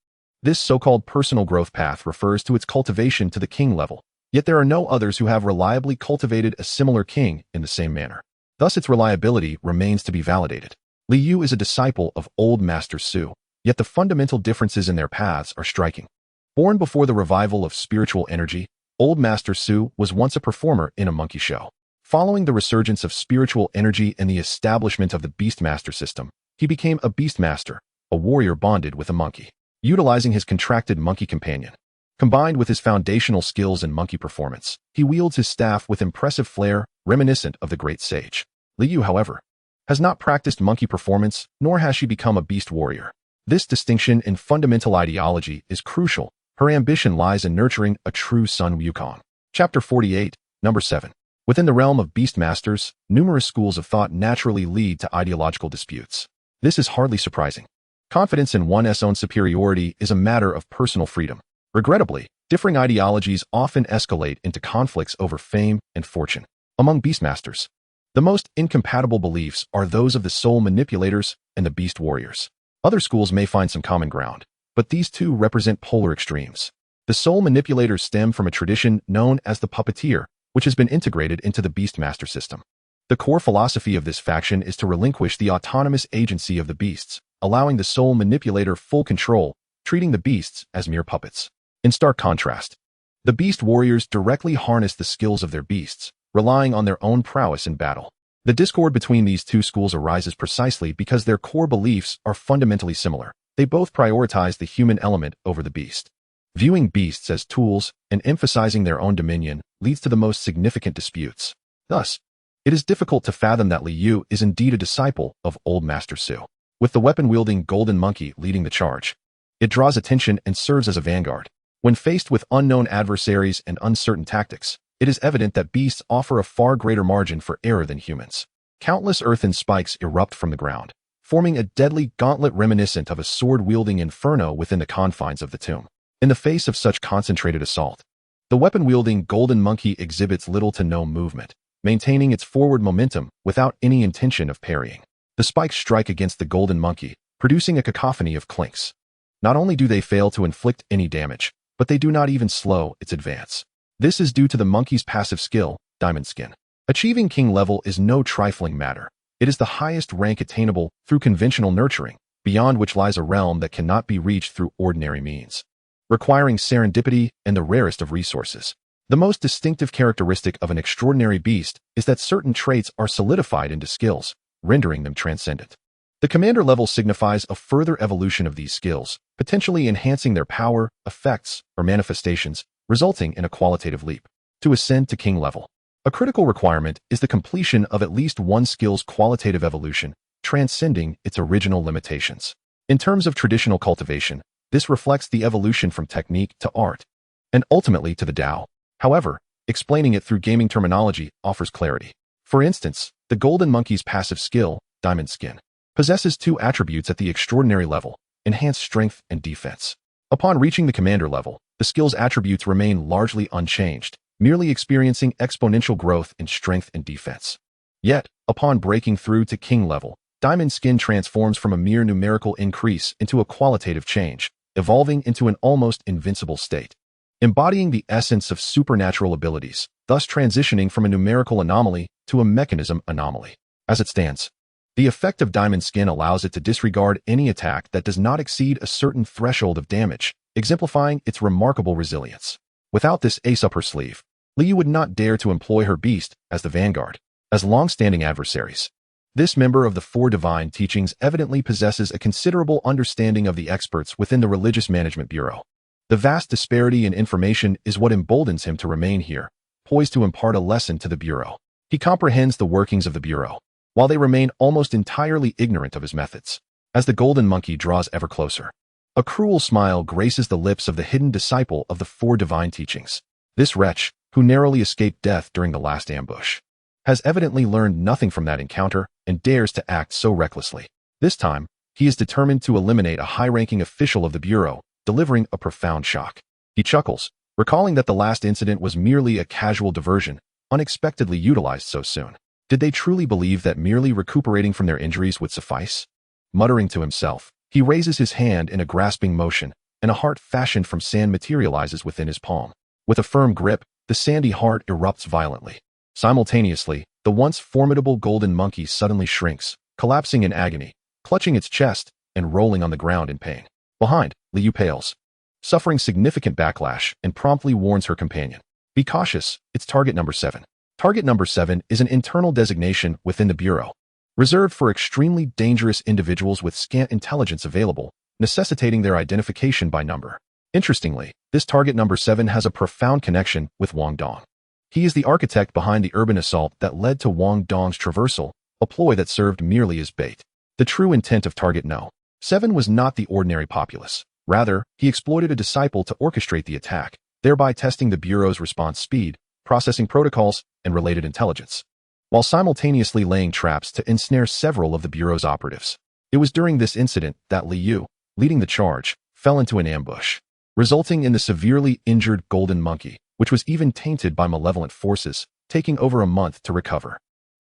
This so-called personal growth path refers to its cultivation to the king level, yet there are no others who have reliably cultivated a similar king in the same manner. Thus its reliability remains to be validated. Li Yu is a disciple of Old Master Su, yet the fundamental differences in their paths are striking. Born before the revival of spiritual energy, Old Master Su was once a performer in a monkey show. Following the resurgence of spiritual energy and the establishment of the Beastmaster system, he became a Beastmaster, a warrior bonded with a monkey. Utilizing his contracted monkey companion, combined with his foundational skills in monkey performance, he wields his staff with impressive flair, reminiscent of the great sage. Li Yu, however, has not practiced monkey performance, nor has she become a beast warrior. This distinction in fundamental ideology is crucial. Her ambition lies in nurturing a true Sun Wukong. Chapter 48, Number 7. Within the realm of beastmasters, numerous schools of thought naturally lead to ideological disputes. This is hardly surprising. Confidence in one's own superiority is a matter of personal freedom. Regrettably, differing ideologies often escalate into conflicts over fame and fortune. Among beastmasters, the most incompatible beliefs are those of the soul manipulators and the beast warriors. Other schools may find some common ground, but these two represent polar extremes. The soul manipulators stem from a tradition known as the puppeteer, which has been integrated into the beastmaster system. The core philosophy of this faction is to relinquish the autonomous agency of the beasts, allowing the soul manipulator full control, treating the beasts as mere puppets. In stark contrast, the beast warriors directly harness the skills of their beasts, relying on their own prowess in battle. The discord between these two schools arises precisely because their core beliefs are fundamentally similar. They both prioritize the human element over the beast. Viewing beasts as tools and emphasizing their own dominion leads to the most significant disputes. Thus, it is difficult to fathom that Liu is indeed a disciple of Old Master Su. With the weapon-wielding golden monkey leading the charge, it draws attention and serves as a vanguard. When faced with unknown adversaries and uncertain tactics, it is evident that beasts offer a far greater margin for error than humans. Countless earthen spikes erupt from the ground, forming a deadly gauntlet reminiscent of a sword-wielding inferno within the confines of the tomb. In the face of such concentrated assault, the weapon-wielding golden monkey exhibits little to no movement, maintaining its forward momentum without any intention of parrying. The spikes strike against the golden monkey, producing a cacophony of clinks. Not only do they fail to inflict any damage, but they do not even slow its advance. This is due to the monkey's passive skill, Diamond Skin. Achieving king level is no trifling matter. It is the highest rank attainable through conventional nurturing, beyond which lies a realm that cannot be reached through ordinary means, requiring serendipity and the rarest of resources. The most distinctive characteristic of an extraordinary beast is that certain traits are solidified into skills, rendering them transcendent. The commander level signifies a further evolution of these skills, potentially enhancing their power, effects, or manifestations, resulting in a qualitative leap. To ascend to king level, a critical requirement is the completion of at least one skill's qualitative evolution, transcending its original limitations. In terms of traditional cultivation, this reflects the evolution from technique to art, and ultimately to the Tao. However, explaining it through gaming terminology offers clarity. For instance, the golden monkey's passive skill, Diamond Skin, possesses two attributes at the extraordinary level: enhanced strength and defense. Upon reaching the commander level, the skill's attributes remain largely unchanged, merely experiencing exponential growth in strength and defense. Yet, upon breaking through to king level, Diamond Skin transforms from a mere numerical increase into a qualitative change, evolving into an almost invincible state, embodying the essence of supernatural abilities, thus transitioning from a numerical anomaly to a mechanism anomaly. As it stands, the effect of Diamond Skin allows it to disregard any attack that does not exceed a certain threshold of damage, exemplifying its remarkable resilience. Without this ace up her sleeve, Liu would not dare to employ her beast as the vanguard. As long-standing adversaries, this member of the Four Divine Teachings evidently possesses a considerable understanding of the experts within the Religious Management Bureau. The vast disparity in information is what emboldens him to remain here, poised to impart a lesson to the Bureau. He comprehends the workings of the Bureau, while they remain almost entirely ignorant of his methods. As the golden monkey draws ever closer, a cruel smile graces the lips of the hidden disciple of the Four Divine Teachings. This wretch, who narrowly escaped death during the last ambush, has evidently learned nothing from that encounter and dares to act so recklessly. This time, he is determined to eliminate a high-ranking official of the Bureau, delivering a profound shock. He chuckles, recalling that the last incident was merely a casual diversion, unexpectedly utilized so soon. Did they truly believe that merely recuperating from their injuries would suffice? Muttering to himself, he raises his hand in a grasping motion, and a heart fashioned from sand materializes within his palm. With a firm grip, the sandy heart erupts violently. Simultaneously, the once formidable golden monkey suddenly shrinks, collapsing in agony, clutching its chest, and rolling on the ground in pain. Behind, Liu pales, suffering significant backlash, and promptly warns her companion. Be cautious, it's target number 7. Target number 7 is an internal designation within the Bureau, reserved for extremely dangerous individuals with scant intelligence available, necessitating their identification by number. Interestingly, this target number 7 has a profound connection with Wang Dong. He is the architect behind the urban assault that led to Wang Dong's traversal, a ploy that served merely as bait. The true intent of target No. 7 was not the ordinary populace. Rather, he exploited a disciple to orchestrate the attack, thereby testing the Bureau's response speed, processing protocols, and related intelligence, while simultaneously laying traps to ensnare several of the Bureau's operatives. It was during this incident that Liu, leading the charge, fell into an ambush, resulting in the severely injured golden monkey, which was even tainted by malevolent forces, taking over a month to recover.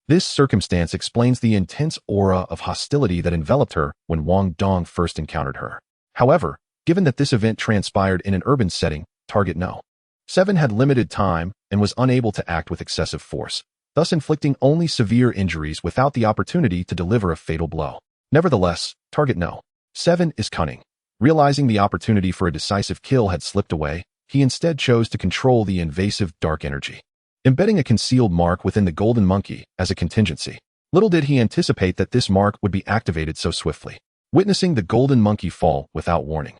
This circumstance explains the intense aura of hostility that enveloped her when Wang Dong first encountered her. However, given that this event transpired in an urban setting, target No. 7 had limited time and was unable to act with excessive force, thus inflicting only severe injuries without the opportunity to deliver a fatal blow. Nevertheless, target No. 7 is cunning. Realizing the opportunity for a decisive kill had slipped away, he instead chose to control the invasive dark energy, embedding a concealed mark within the golden monkey as a contingency. Little did he anticipate that this mark would be activated so swiftly. Witnessing the golden monkey fall without warning,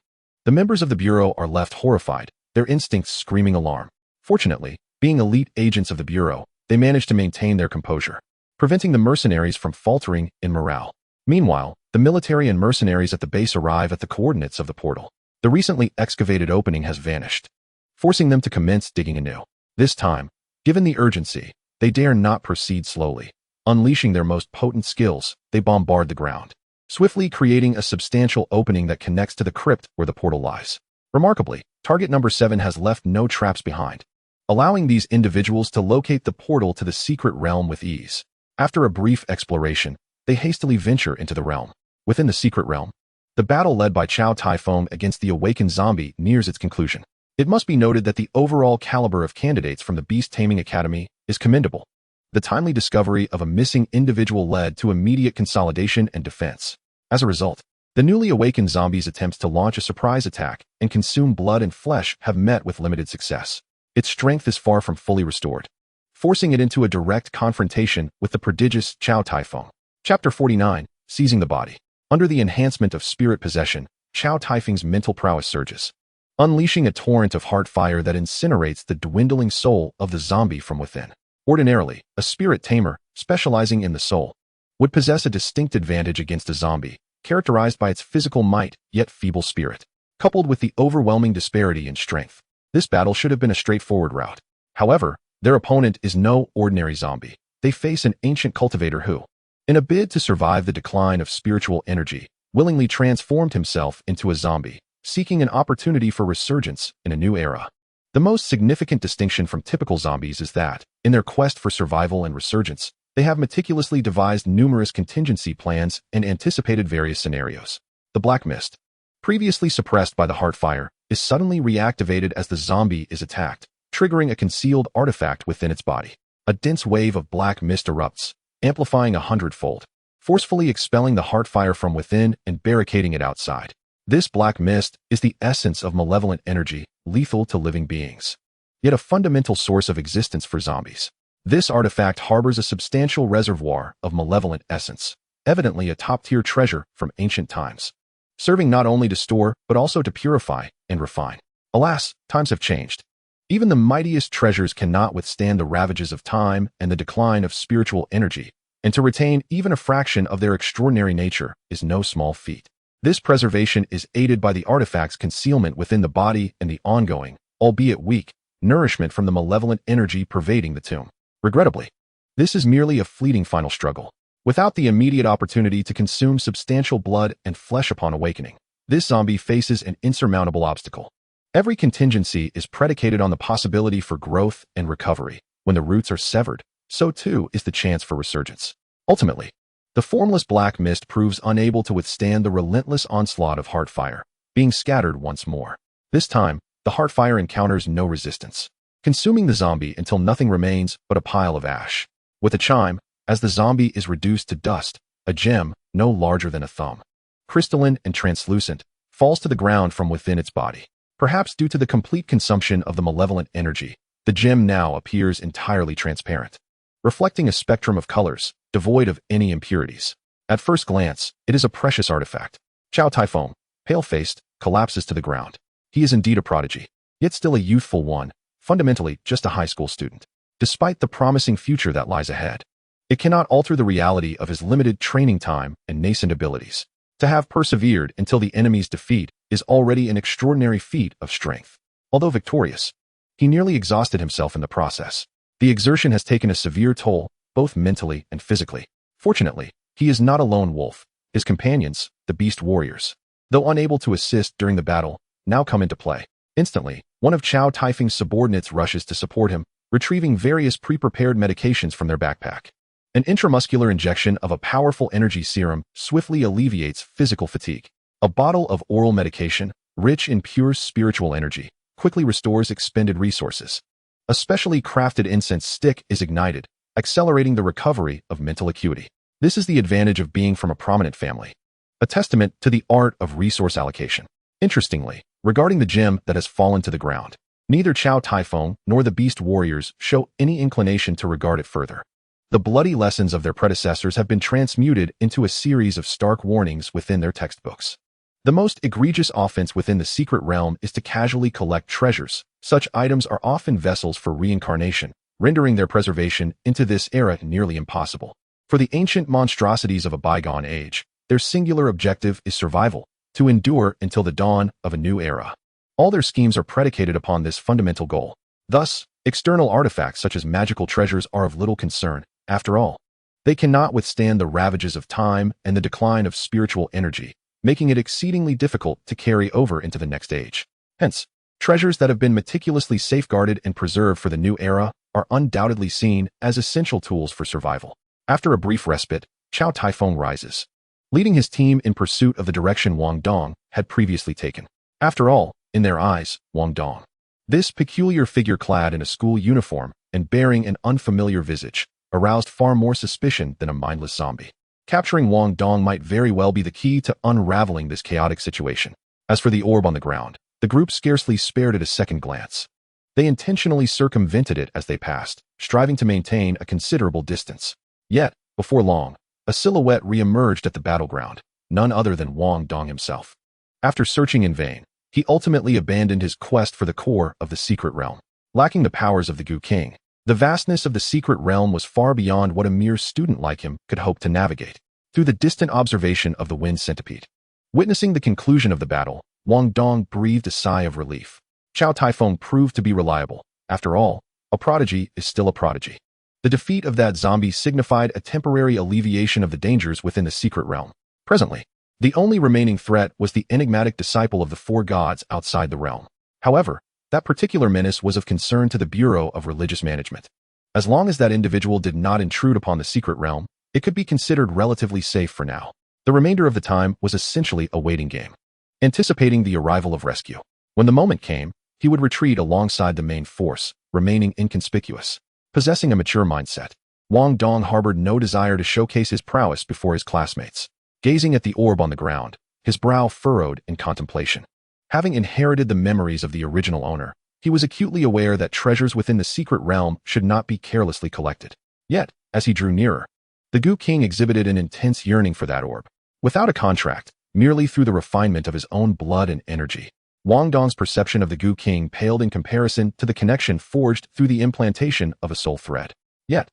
the members of the Bureau are left horrified, their instincts screaming alarm. Fortunately, being elite agents of the Bureau, they manage to maintain their composure, preventing the mercenaries from faltering in morale. Meanwhile, the military and mercenaries at the base arrive at the coordinates of the portal. The recently excavated opening has vanished, forcing them to commence digging anew. This time, given the urgency, they dare not proceed slowly. Unleashing their most potent skills, they bombard the ground, swiftly creating a substantial opening that connects to the crypt where the portal lies. Remarkably, target number 7 has left no traps behind, allowing these individuals to locate the portal to the secret realm with ease. After a brief exploration, they hastily venture into the realm. Within the secret realm, the battle led by Chow Typhoon against the awakened zombie nears its conclusion. It must be noted that the overall caliber of candidates from the Beast Taming Academy is commendable. The timely discovery of a missing individual led to immediate consolidation and defense. As a result, the newly awakened zombie's attempts to launch a surprise attack and consume blood and flesh have met with limited success. Its strength is far from fully restored, forcing it into a direct confrontation with the prodigious Chow Typhoon. Chapter 49, Seizing the Body. Under the enhancement of spirit possession, Chow Typhoon's mental prowess surges, unleashing a torrent of heart fire that incinerates the dwindling soul of the zombie from within. Ordinarily, a spirit tamer, specializing in the soul, would possess a distinct advantage against a zombie, characterized by its physical might yet feeble spirit, coupled with the overwhelming disparity in strength. This battle should have been a straightforward route. However, their opponent is no ordinary zombie. They face an ancient cultivator who, in a bid to survive the decline of spiritual energy, willingly transformed himself into a zombie, seeking an opportunity for resurgence in a new era. The most significant distinction from typical zombies is that, in their quest for survival and resurgence, they have meticulously devised numerous contingency plans and anticipated various scenarios. The black mist, previously suppressed by the heart fire, is suddenly reactivated as the zombie is attacked, triggering a concealed artifact within its body. A dense wave of black mist erupts, amplifying 100-fold, forcefully expelling the heart fire from within and barricading it outside. This black mist is the essence of malevolent energy, lethal to living beings, yet a fundamental source of existence for zombies. This artifact harbors a substantial reservoir of malevolent essence, evidently a top-tier treasure from ancient times, serving not only to store but also to purify and refine. Alas, times have changed. Even the mightiest treasures cannot withstand the ravages of time and the decline of spiritual energy, and to retain even a fraction of their extraordinary nature is no small feat. This preservation is aided by the artifact's concealment within the body and the ongoing, albeit weak, nourishment from the malevolent energy pervading the tomb. Regrettably, this is merely a fleeting final struggle. Without the immediate opportunity to consume substantial blood and flesh upon awakening, this zombie faces an insurmountable obstacle. Every contingency is predicated on the possibility for growth and recovery. When the roots are severed, so too is the chance for resurgence. Ultimately, the formless black mist proves unable to withstand the relentless onslaught of heartfire, being scattered once more. This time, the heartfire encounters no resistance, consuming the zombie until nothing remains but a pile of ash. With a chime, as the zombie is reduced to dust, a gem, no larger than a thumb, crystalline and translucent, falls to the ground from within its body. Perhaps due to the complete consumption of the malevolent energy, the gem now appears entirely transparent, reflecting a spectrum of colors, devoid of any impurities. At first glance, it is a precious artifact. Chow Typhoon, pale-faced, collapses to the ground. He is indeed a prodigy, yet still a youthful one, fundamentally just a high school student. Despite the promising future that lies ahead, it cannot alter the reality of his limited training time and nascent abilities. To have persevered until the enemy's defeat is already an extraordinary feat of strength. Although victorious, he nearly exhausted himself in the process. The exertion has taken a severe toll, both mentally and physically. Fortunately, he is not a lone wolf. His companions, the beast warriors, though unable to assist during the battle, now come into play. Instantly, one of Chow Typhoon's subordinates rushes to support him, retrieving various pre-prepared medications from their backpack. An intramuscular injection of a powerful energy serum swiftly alleviates physical fatigue. A bottle of oral medication, rich in pure spiritual energy, quickly restores expended resources. A specially crafted incense stick is ignited, accelerating the recovery of mental acuity. This is the advantage of being from a prominent family, a testament to the art of resource allocation. Interestingly, regarding the gem that has fallen to the ground, neither Chow Typhoon nor the beast warriors show any inclination to regard it further. The bloody lessons of their predecessors have been transmuted into a series of stark warnings within their textbooks. The most egregious offense within the secret realm is to casually collect treasures. Such items are often vessels for reincarnation, rendering their preservation into this era nearly impossible. For the ancient monstrosities of a bygone age, their singular objective is survival, to endure until the dawn of a new era. All their schemes are predicated upon this fundamental goal. Thus, external artifacts such as magical treasures are of little concern. After all, they cannot withstand the ravages of time and the decline of spiritual energy, making it exceedingly difficult to carry over into the next age. Hence, treasures that have been meticulously safeguarded and preserved for the new era are undoubtedly seen as essential tools for survival. After a brief respite, Chow Tai-Fong rises, leading his team in pursuit of the direction Wang Dong had previously taken. After all, in their eyes, Wang Dong, this peculiar figure clad in a school uniform and bearing an unfamiliar visage, aroused far more suspicion than a mindless zombie. Capturing Wang Dong might very well be the key to unraveling this chaotic situation. As for the orb on the ground, the group scarcely spared it a second glance. They intentionally circumvented it as they passed, striving to maintain a considerable distance. Yet, before long, a silhouette re-emerged at the battleground, none other than Wang Dong himself. After searching in vain, he ultimately abandoned his quest for the core of the secret realm. Lacking the powers of the Gu King, the vastness of the secret realm was far beyond what a mere student like him could hope to navigate. Through the distant observation of the wind centipede, witnessing the conclusion of the battle, Wang Dong breathed a sigh of relief. Chow Tai-Fong proved to be reliable. After all, a prodigy is still a prodigy. The defeat of that zombie signified a temporary alleviation of the dangers within the secret realm. Presently, the only remaining threat was the enigmatic disciple of the four gods outside the realm. However, that particular menace was of concern to the Bureau of Religious Management. As long as that individual did not intrude upon the secret realm, it could be considered relatively safe for now. The remainder of the time was essentially a waiting game, anticipating the arrival of rescue. When the moment came, he would retreat alongside the main force, remaining inconspicuous. Possessing a mature mindset, Wang Dong harbored no desire to showcase his prowess before his classmates. Gazing at the orb on the ground, his brow furrowed in contemplation. Having inherited the memories of the original owner, he was acutely aware that treasures within the secret realm should not be carelessly collected. Yet, as he drew nearer, the Gu King exhibited an intense yearning for that orb. Without a contract, merely through the refinement of his own blood and energy, Wang Dong's perception of the Gu King paled in comparison to the connection forged through the implantation of a soul thread. Yet,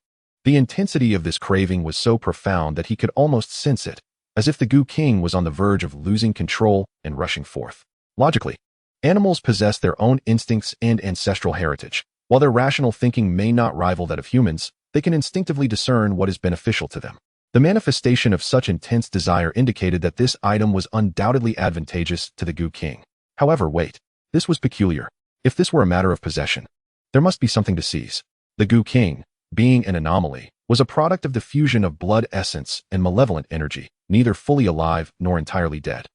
the intensity of this craving was so profound that he could almost sense it, as if the Gu King was on the verge of losing control and rushing forth. Logically, animals possess their own instincts and ancestral heritage. While their rational thinking may not rival that of humans, they can instinctively discern what is beneficial to them. The manifestation of such intense desire indicated that this item was undoubtedly advantageous to the Gu King. However, wait, this was peculiar. If this were a matter of possession, there must be something to seize. The Gu King, being an anomaly, was a product of the fusion of blood essence and malevolent energy, neither fully alive nor entirely dead,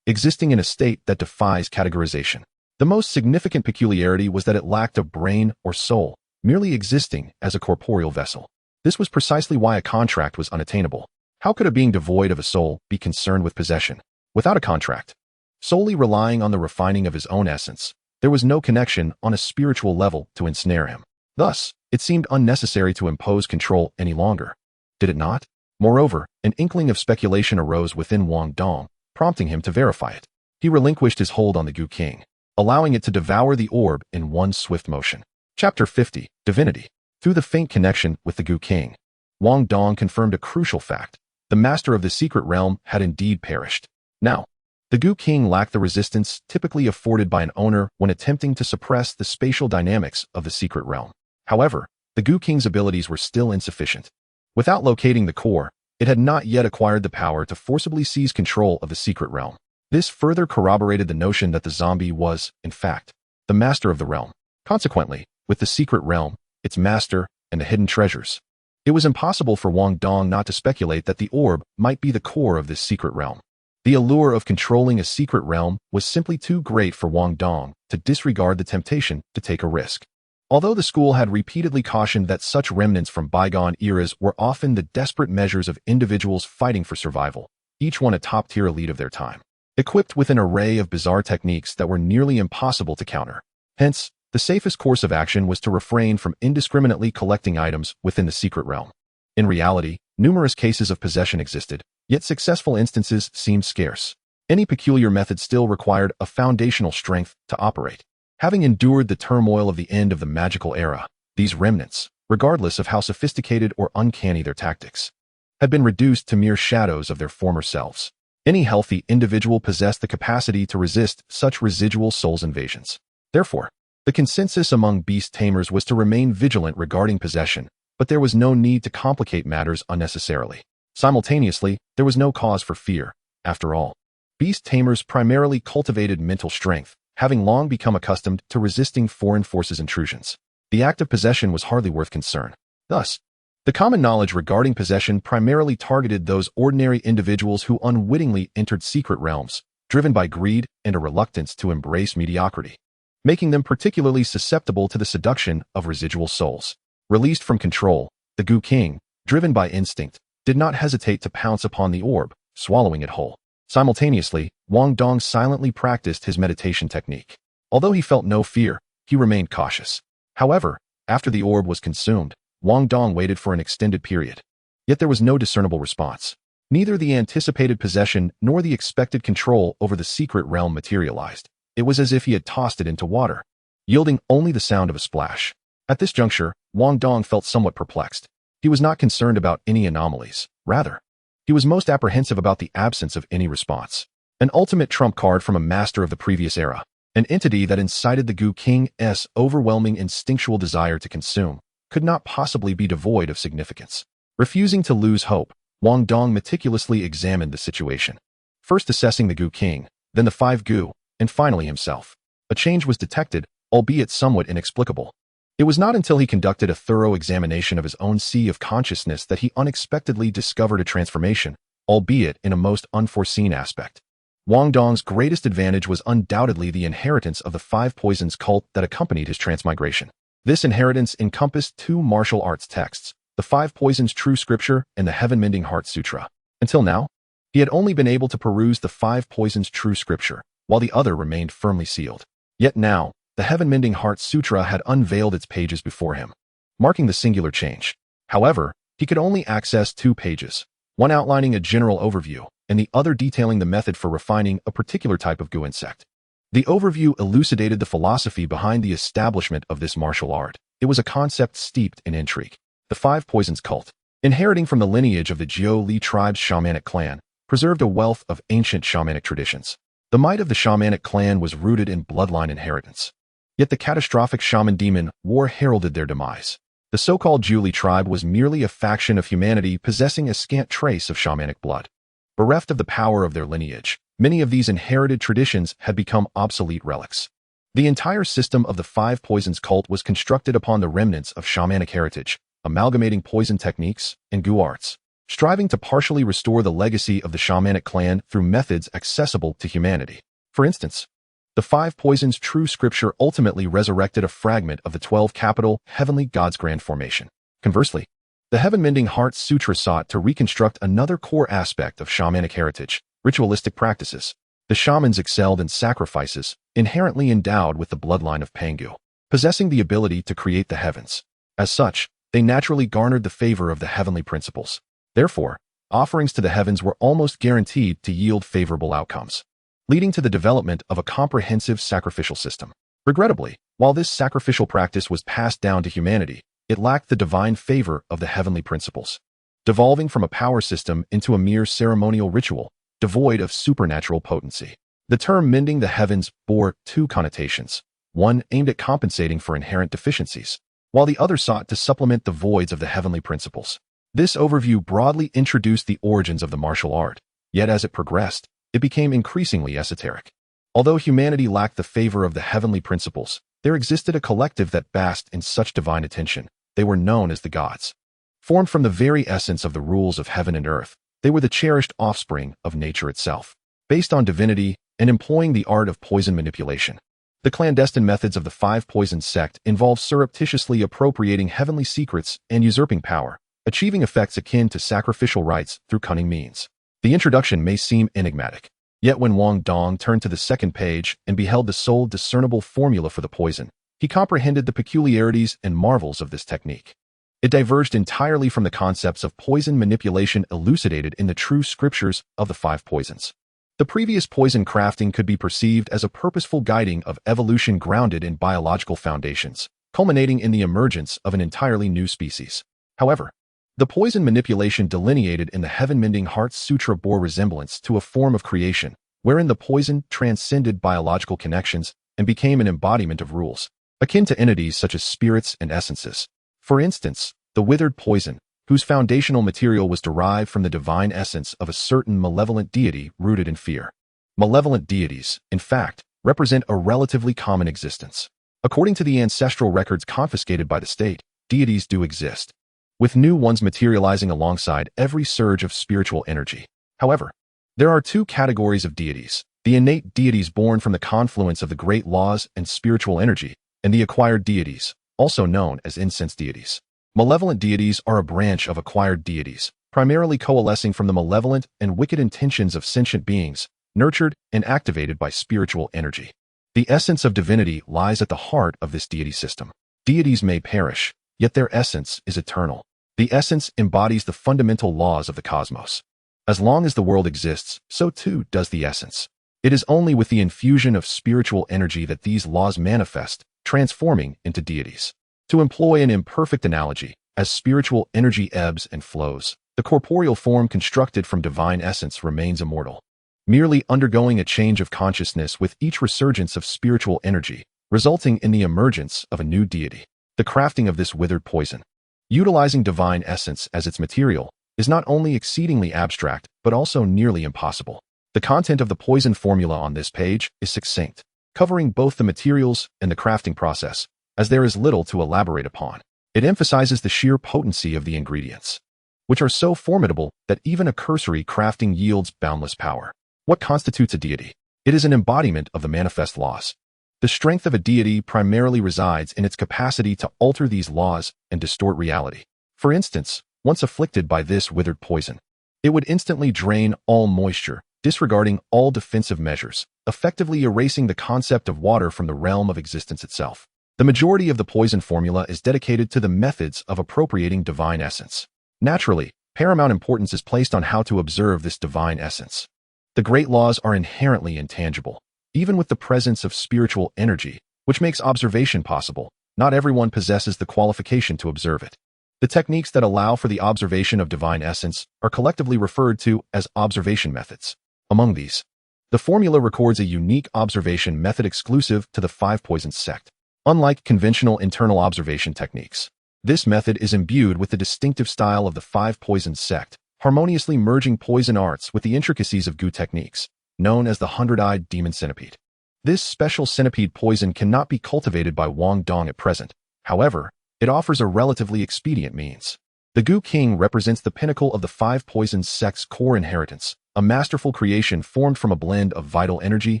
existing in a state that defies categorization. The most significant peculiarity was that it lacked a brain or soul, merely existing as a corporeal vessel. This was precisely why a contract was unattainable. How could a being devoid of a soul be concerned with possession? Without a contract, solely relying on the refining of his own essence, there was no connection on a spiritual level to ensnare him. Thus, it seemed unnecessary to impose control any longer. Did it not? Moreover, an inkling of speculation arose within Wang Dong, prompting him to verify it. He relinquished his hold on the Gu King, allowing it to devour the orb in one swift motion. Chapter 50, Divinity. Through the faint connection with the Gu King, Wang Dong confirmed a crucial fact. The master of the secret realm had indeed perished. Now, the Gu King lacked the resistance typically afforded by an owner when attempting to suppress the spatial dynamics of the secret realm. However, the Gu King's abilities were still insufficient. Without locating the core, it had not yet acquired the power to forcibly seize control of the secret realm. This further corroborated the notion that the zombie was, in fact, the master of the realm. Consequently, with the secret realm, its master, and the hidden treasures, it was impossible for Wang Dong not to speculate that the orb might be the core of this secret realm. The allure of controlling a secret realm was simply too great for Wang Dong to disregard the temptation to take a risk. Although the school had repeatedly cautioned that such remnants from bygone eras were often the desperate measures of individuals fighting for survival, each one a top-tier elite of their time, equipped with an array of bizarre techniques that were nearly impossible to counter. Hence, the safest course of action was to refrain from indiscriminately collecting items within the secret realm. In reality, numerous cases of possession existed, yet successful instances seemed scarce. Any peculiar method still required a foundational strength to operate. Having endured the turmoil of the end of the magical era, these remnants, regardless of how sophisticated or uncanny their tactics, had been reduced to mere shadows of their former selves. Any healthy individual possessed the capacity to resist such residual souls invasions. Therefore, the consensus among beast tamers was to remain vigilant regarding possession, but there was no need to complicate matters unnecessarily. Simultaneously, there was no cause for fear. After all, beast tamers primarily cultivated mental strength, having long become accustomed to resisting foreign forces' intrusions. The act of possession was hardly worth concern. Thus, the common knowledge regarding possession primarily targeted those ordinary individuals who unwittingly entered secret realms, driven by greed and a reluctance to embrace mediocrity, making them particularly susceptible to the seduction of residual souls. Released from control, the Goo King, driven by instinct, did not hesitate to pounce upon the orb, swallowing it whole. Simultaneously, Wang Dong silently practiced his meditation technique. Although he felt no fear, he remained cautious. However, after the orb was consumed, Wang Dong waited for an extended period. Yet there was no discernible response. Neither the anticipated possession nor the expected control over the secret realm materialized. It was as if he had tossed it into water, yielding only the sound of a splash. At this juncture, Wang Dong felt somewhat perplexed. He was not concerned about any anomalies. Rather, he was most apprehensive about the absence of any response. An ultimate trump card from a master of the previous era, an entity that incited the Goo King's overwhelming instinctual desire to consume, could not possibly be devoid of significance. Refusing to lose hope, Wang Dong meticulously examined the situation. First assessing the Goo King, then the 5 Goo, and finally himself. A change was detected, albeit somewhat inexplicable. It was not until he conducted a thorough examination of his own sea of consciousness that he unexpectedly discovered a transformation, albeit in a most unforeseen aspect. Wang Dong's greatest advantage was undoubtedly the inheritance of the 5 poisons cult that accompanied his transmigration. This inheritance encompassed 2 martial arts texts, the 5 Poisons True Scripture and the Heaven-Mending Heart Sutra. Until now, he had only been able to peruse the 5 Poisons True Scripture, while the other remained firmly sealed. Yet now, the Heaven-Mending Heart Sutra had unveiled its pages before him, marking the singular change. However, he could only access 2 pages, one outlining a general overview, and the other detailing the method for refining a particular type of goo insect. The overview elucidated the philosophy behind the establishment of this martial art. It was a concept steeped in intrigue. The 5 Poisons cult, inheriting from the lineage of the Jiu Li tribe's shamanic clan, preserved a wealth of ancient shamanic traditions. The might of the shamanic clan was rooted in bloodline inheritance. Yet the catastrophic shaman demon war heralded their demise. The so-called Jiu Li tribe was merely a faction of humanity possessing a scant trace of shamanic blood. Bereft of the power of their lineage, many of these inherited traditions had become obsolete relics. The entire system of the 5 Poisons cult was constructed upon the remnants of shamanic heritage, amalgamating poison techniques and goo arts, striving to partially restore the legacy of the shamanic clan through methods accessible to humanity. For instance, the 5 Poisons True Scripture ultimately resurrected a fragment of the 12 capital heavenly gods' grand formation. Conversely, the Heaven-Mending Heart Sutra sought to reconstruct another core aspect of shamanic heritage, ritualistic practices. The shamans excelled in sacrifices, inherently endowed with the bloodline of Pangu, possessing the ability to create the heavens. As such, they naturally garnered the favor of the heavenly principles. Therefore, offerings to the heavens were almost guaranteed to yield favorable outcomes, leading to the development of a comprehensive sacrificial system. Regrettably, while this sacrificial practice was passed down to humanity, it lacked the divine favor of the heavenly principles, devolving from a power system into a mere ceremonial ritual, devoid of supernatural potency. The term mending the heavens bore 2 connotations, one aimed at compensating for inherent deficiencies, while the other sought to supplement the voids of the heavenly principles. This overview broadly introduced the origins of the martial art, yet as it progressed, it became increasingly esoteric. Although humanity lacked the favor of the heavenly principles, there existed a collective that basked in such divine attention. They were known as the gods. Formed from the very essence of the rules of heaven and earth, they were the cherished offspring of nature itself. Based on divinity and employing the art of poison manipulation, the clandestine methods of the 5 Poisons sect involved surreptitiously appropriating heavenly secrets and usurping power, achieving effects akin to sacrificial rites through cunning means. The introduction may seem enigmatic, yet when Wang Dong turned to the second page and beheld the sole discernible formula for the poison, he comprehended the peculiarities and marvels of this technique. It diverged entirely from the concepts of poison manipulation elucidated in the true scriptures of the five poisons. The previous poison crafting could be perceived as a purposeful guiding of evolution grounded in biological foundations, culminating in the emergence of an entirely new species. However, the poison manipulation delineated in the Heaven-Mending Heart Sutra bore resemblance to a form of creation, wherein the poison transcended biological connections and became an embodiment of rules, akin to entities such as spirits and essences. For instance, the withered poison, whose foundational material was derived from the divine essence of a certain malevolent deity rooted in fear. Malevolent deities, in fact, represent a relatively common existence. According to the ancestral records confiscated by the state, deities do exist, with new ones materializing alongside every surge of spiritual energy. However, there are two categories of deities: the innate deities born from the confluence of the great laws and spiritual energy, and the acquired deities, also known as incense deities. Malevolent deities are a branch of acquired deities, primarily coalescing from the malevolent and wicked intentions of sentient beings, nurtured and activated by spiritual energy. The essence of divinity lies at the heart of this deity system. Deities may perish, yet their essence is eternal. The essence embodies the fundamental laws of the cosmos. As long as the world exists, so too does the essence. It is only with the infusion of spiritual energy that these laws manifest, transforming into deities. To employ an imperfect analogy, as spiritual energy ebbs and flows, the corporeal form constructed from divine essence remains immortal, merely undergoing a change of consciousness with each resurgence of spiritual energy, resulting in the emergence of a new deity. The crafting of this withered poison, utilizing divine essence as its material, is not only exceedingly abstract, but also nearly impossible. The content of the poison formula on this page is succinct, covering both the materials and the crafting process, as there is little to elaborate upon. It emphasizes the sheer potency of the ingredients, which are so formidable that even a cursory crafting yields boundless power. What constitutes a deity? It is an embodiment of the manifest laws. The strength of a deity primarily resides in its capacity to alter these laws and distort reality. For instance, once afflicted by this withered poison, it would instantly drain all moisture, disregarding all defensive measures, effectively erasing the concept of water from the realm of existence itself. The majority of the poison formula is dedicated to the methods of appropriating divine essence. Naturally, paramount importance is placed on how to observe this divine essence. The great laws are inherently intangible. Even with the presence of spiritual energy, which makes observation possible, not everyone possesses the qualification to observe it. The techniques that allow for the observation of divine essence are collectively referred to as observation methods. Among these, the formula records a unique observation method exclusive to the five poisons sect. Unlike conventional internal observation techniques, this method is imbued with the distinctive style of the five poisons sect, harmoniously merging poison arts with the intricacies of Gu techniques, known as the 100-eyed demon centipede. This special centipede poison cannot be cultivated by Wang Dong at present. However, it offers a relatively expedient means. The Gu King represents the pinnacle of the five poisons sect's core inheritance, a masterful creation formed from a blend of vital energy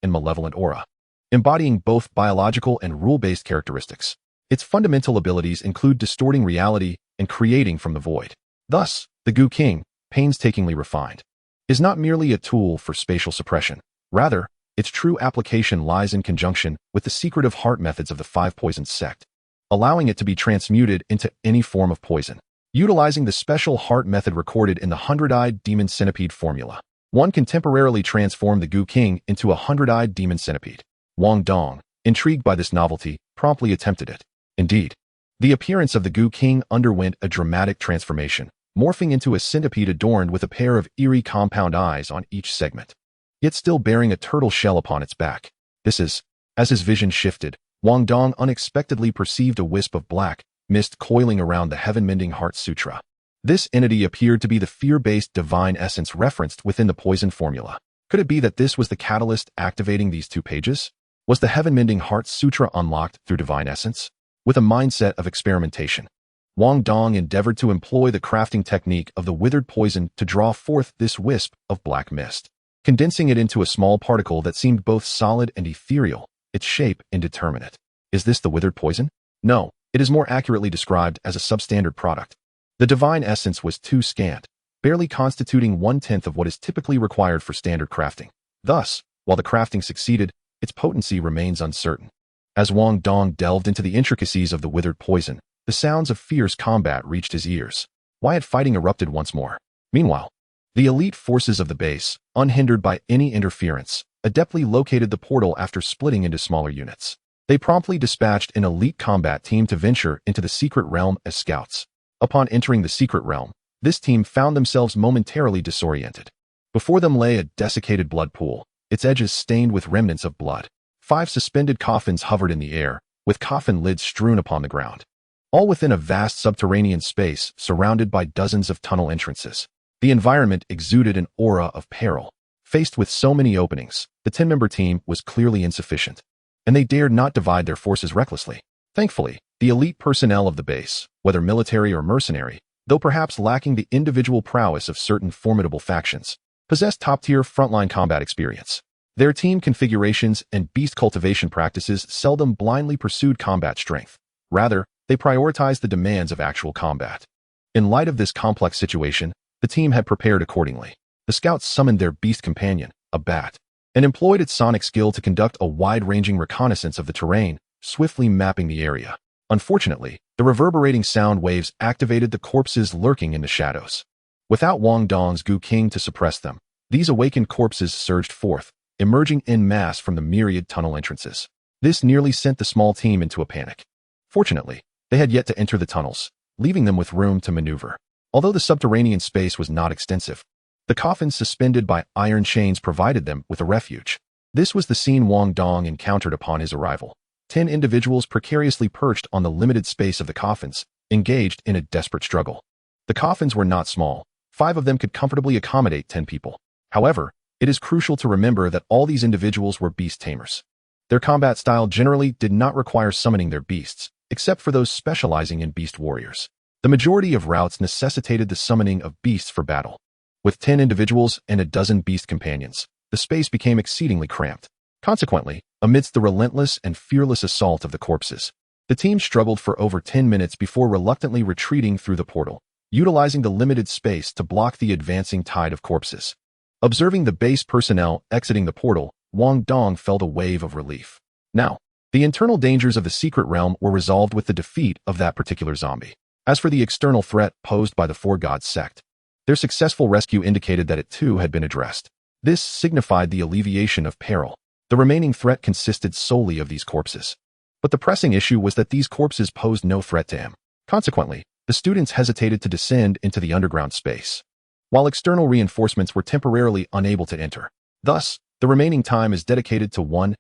and malevolent aura, embodying both biological and rule-based characteristics. Its fundamental abilities include distorting reality and creating from the void. Thus, the Gu King, painstakingly refined, is not merely a tool for spatial suppression. Rather, its true application lies in conjunction with the secretive heart methods of the five poisons sect, allowing it to be transmuted into any form of poison. Utilizing the special heart method recorded in the 100-eyed demon centipede formula, one can temporarily transform the Gu King into a 100-eyed demon centipede. Wang Dong, intrigued by this novelty, promptly attempted it. Indeed, the appearance of the Gu King underwent a dramatic transformation, morphing into a centipede adorned with a pair of eerie compound eyes on each segment, yet still bearing a turtle shell upon its back. As his vision shifted, Wang Dong unexpectedly perceived a wisp of black mist coiling around the Heaven-Mending Heart Sutra. This entity appeared to be the fear-based divine essence referenced within the poison formula. Could it be that this was the catalyst activating these two pages? Was the Heaven-Mending Heart Sutra unlocked through divine essence? With a mindset of experimentation, Wang Dong endeavored to employ the crafting technique of the withered poison to draw forth this wisp of black mist, condensing it into a small particle that seemed both solid and ethereal, its shape indeterminate. Is this the withered poison? No, it is more accurately described as a substandard product. The divine essence was too scant, barely constituting 1/10 of what is typically required for standard crafting. Thus, while the crafting succeeded, its potency remains uncertain. As Wang Dong delved into the intricacies of the withered poison, The sounds of fierce combat reached his ears. Wyatt fighting erupted once more. Meanwhile, the elite forces of the base, unhindered by any interference, adeptly located the portal after splitting into smaller units. They promptly dispatched an elite combat team to venture into the secret realm as scouts. Upon entering the secret realm, this team found themselves momentarily disoriented. Before them lay a desiccated blood pool, its edges stained with remnants of blood. 5 suspended coffins hovered in the air, with coffin lids strewn upon the ground. All within a vast subterranean space surrounded by dozens of tunnel entrances. The environment exuded an aura of peril. Faced with so many openings, the 10-member team was clearly insufficient, and they dared not divide their forces recklessly. Thankfully, the elite personnel of the base, whether military or mercenary, though perhaps lacking the individual prowess of certain formidable factions, possessed top-tier frontline combat experience. Their team configurations and beast cultivation practices seldom blindly pursued combat strength. Rather, they prioritized the demands of actual combat. In light of this complex situation, the team had prepared accordingly. The scouts summoned their beast companion, a bat, and employed its sonic skill to conduct a wide-ranging reconnaissance of the terrain, swiftly mapping the area. Unfortunately, the reverberating sound waves activated the corpses lurking in the shadows. Without Wang Dong's Gu King to suppress them, these awakened corpses surged forth, emerging en masse from the myriad tunnel entrances. This nearly sent the small team into a panic. Fortunately, they had yet to enter the tunnels, leaving them with room to maneuver. Although the subterranean space was not extensive, the coffins suspended by iron chains provided them with a refuge. This was the scene Wang Dong encountered upon his arrival. 10 individuals precariously perched on the limited space of the coffins, engaged in a desperate struggle. The coffins were not small. 5 of them could comfortably accommodate 10 people. However, it is crucial to remember that all these individuals were beast tamers. Their combat style generally did not require summoning their beasts, except for those specializing in beast warriors. The majority of routes necessitated the summoning of beasts for battle. With 10 individuals and a dozen beast companions, the space became exceedingly cramped. Consequently, amidst the relentless and fearless assault of the corpses, the team struggled for over 10 minutes before reluctantly retreating through the portal, utilizing the limited space to block the advancing tide of corpses. Observing the base personnel exiting the portal, Wang Dong felt a wave of relief. Now, the internal dangers of the secret realm were resolved with the defeat of that particular zombie. As for the external threat posed by the Four Gods sect, their successful rescue indicated that it too had been addressed. This signified the alleviation of peril. The remaining threat consisted solely of these corpses. But the pressing issue was that these corpses posed no threat to him. Consequently, the students hesitated to descend into the underground space, while external reinforcements were temporarily unable to enter. Thus, the remaining time is dedicated to one's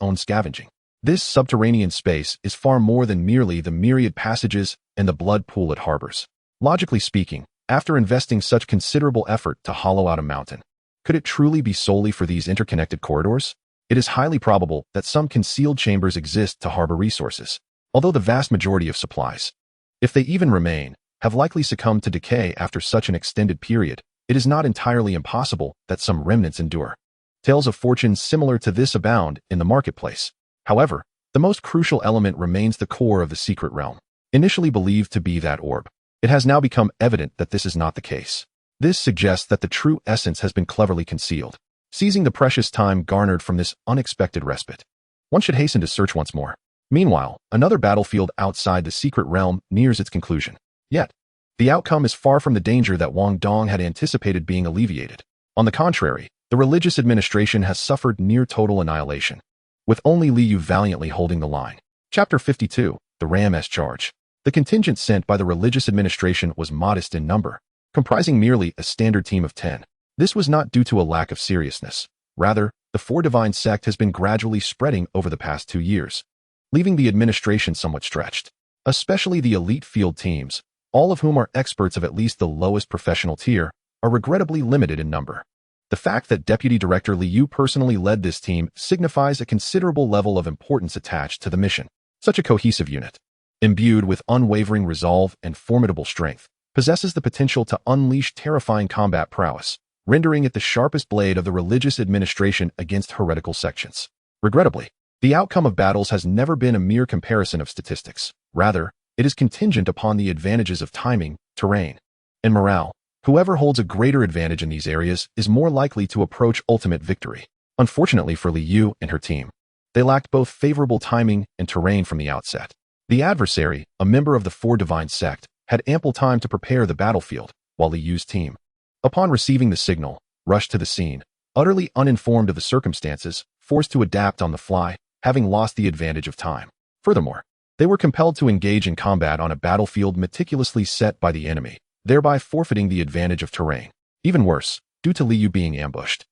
own scavenging. This subterranean space is far more than merely the myriad passages and the blood pool it harbors. Logically speaking, after investing such considerable effort to hollow out a mountain, could it truly be solely for these interconnected corridors? It is highly probable that some concealed chambers exist to harbor resources, although the vast majority of supplies, if they even remain, have likely succumbed to decay after such an extended period. It is not entirely impossible that some remnants endure. Tales of fortunes similar to this abound in the marketplace. However, the most crucial element remains the core of the secret realm, initially believed to be that orb. It has now become evident that this is not the case. This suggests that the true essence has been cleverly concealed. Seizing the precious time garnered from this unexpected respite, one should hasten to search once more. Meanwhile, another battlefield outside the secret realm nears its conclusion. Yet, the outcome is far from the danger that Wang Dong had anticipated being alleviated. On the contrary, the religious administration has suffered near total annihilation, with only Li Yu valiantly holding the line. Chapter 52, The Ram's Charge. The contingent sent by the religious administration was modest in number, comprising merely a standard team of 10. This was not due to a lack of seriousness. Rather, the Four Divine sect has been gradually spreading over the past 2 years, leaving the administration somewhat stretched. Especially the elite field teams, all of whom are experts of at least the lowest professional tier, are regrettably limited in number. The fact that Deputy Director Li Yu personally led this team signifies a considerable level of importance attached to the mission. Such a cohesive unit, imbued with unwavering resolve and formidable strength, possesses the potential to unleash terrifying combat prowess, rendering it the sharpest blade of the religious administration against heretical sections. Regrettably, the outcome of battles has never been a mere comparison of statistics. Rather, it is contingent upon the advantages of timing, terrain, and morale. Whoever holds a greater advantage in these areas is more likely to approach ultimate victory. Unfortunately for Li Yu and her team, they lacked both favorable timing and terrain from the outset. The adversary, a member of the Four Divine sect, had ample time to prepare the battlefield, while Li Yu's team, upon receiving the signal, rushed to the scene, utterly uninformed of the circumstances, forced to adapt on the fly, having lost the advantage of time. Furthermore, they were compelled to engage in combat on a battlefield meticulously set by the enemy, thereby forfeiting the advantage of terrain. Even worse, due to Li Yu being ambushed,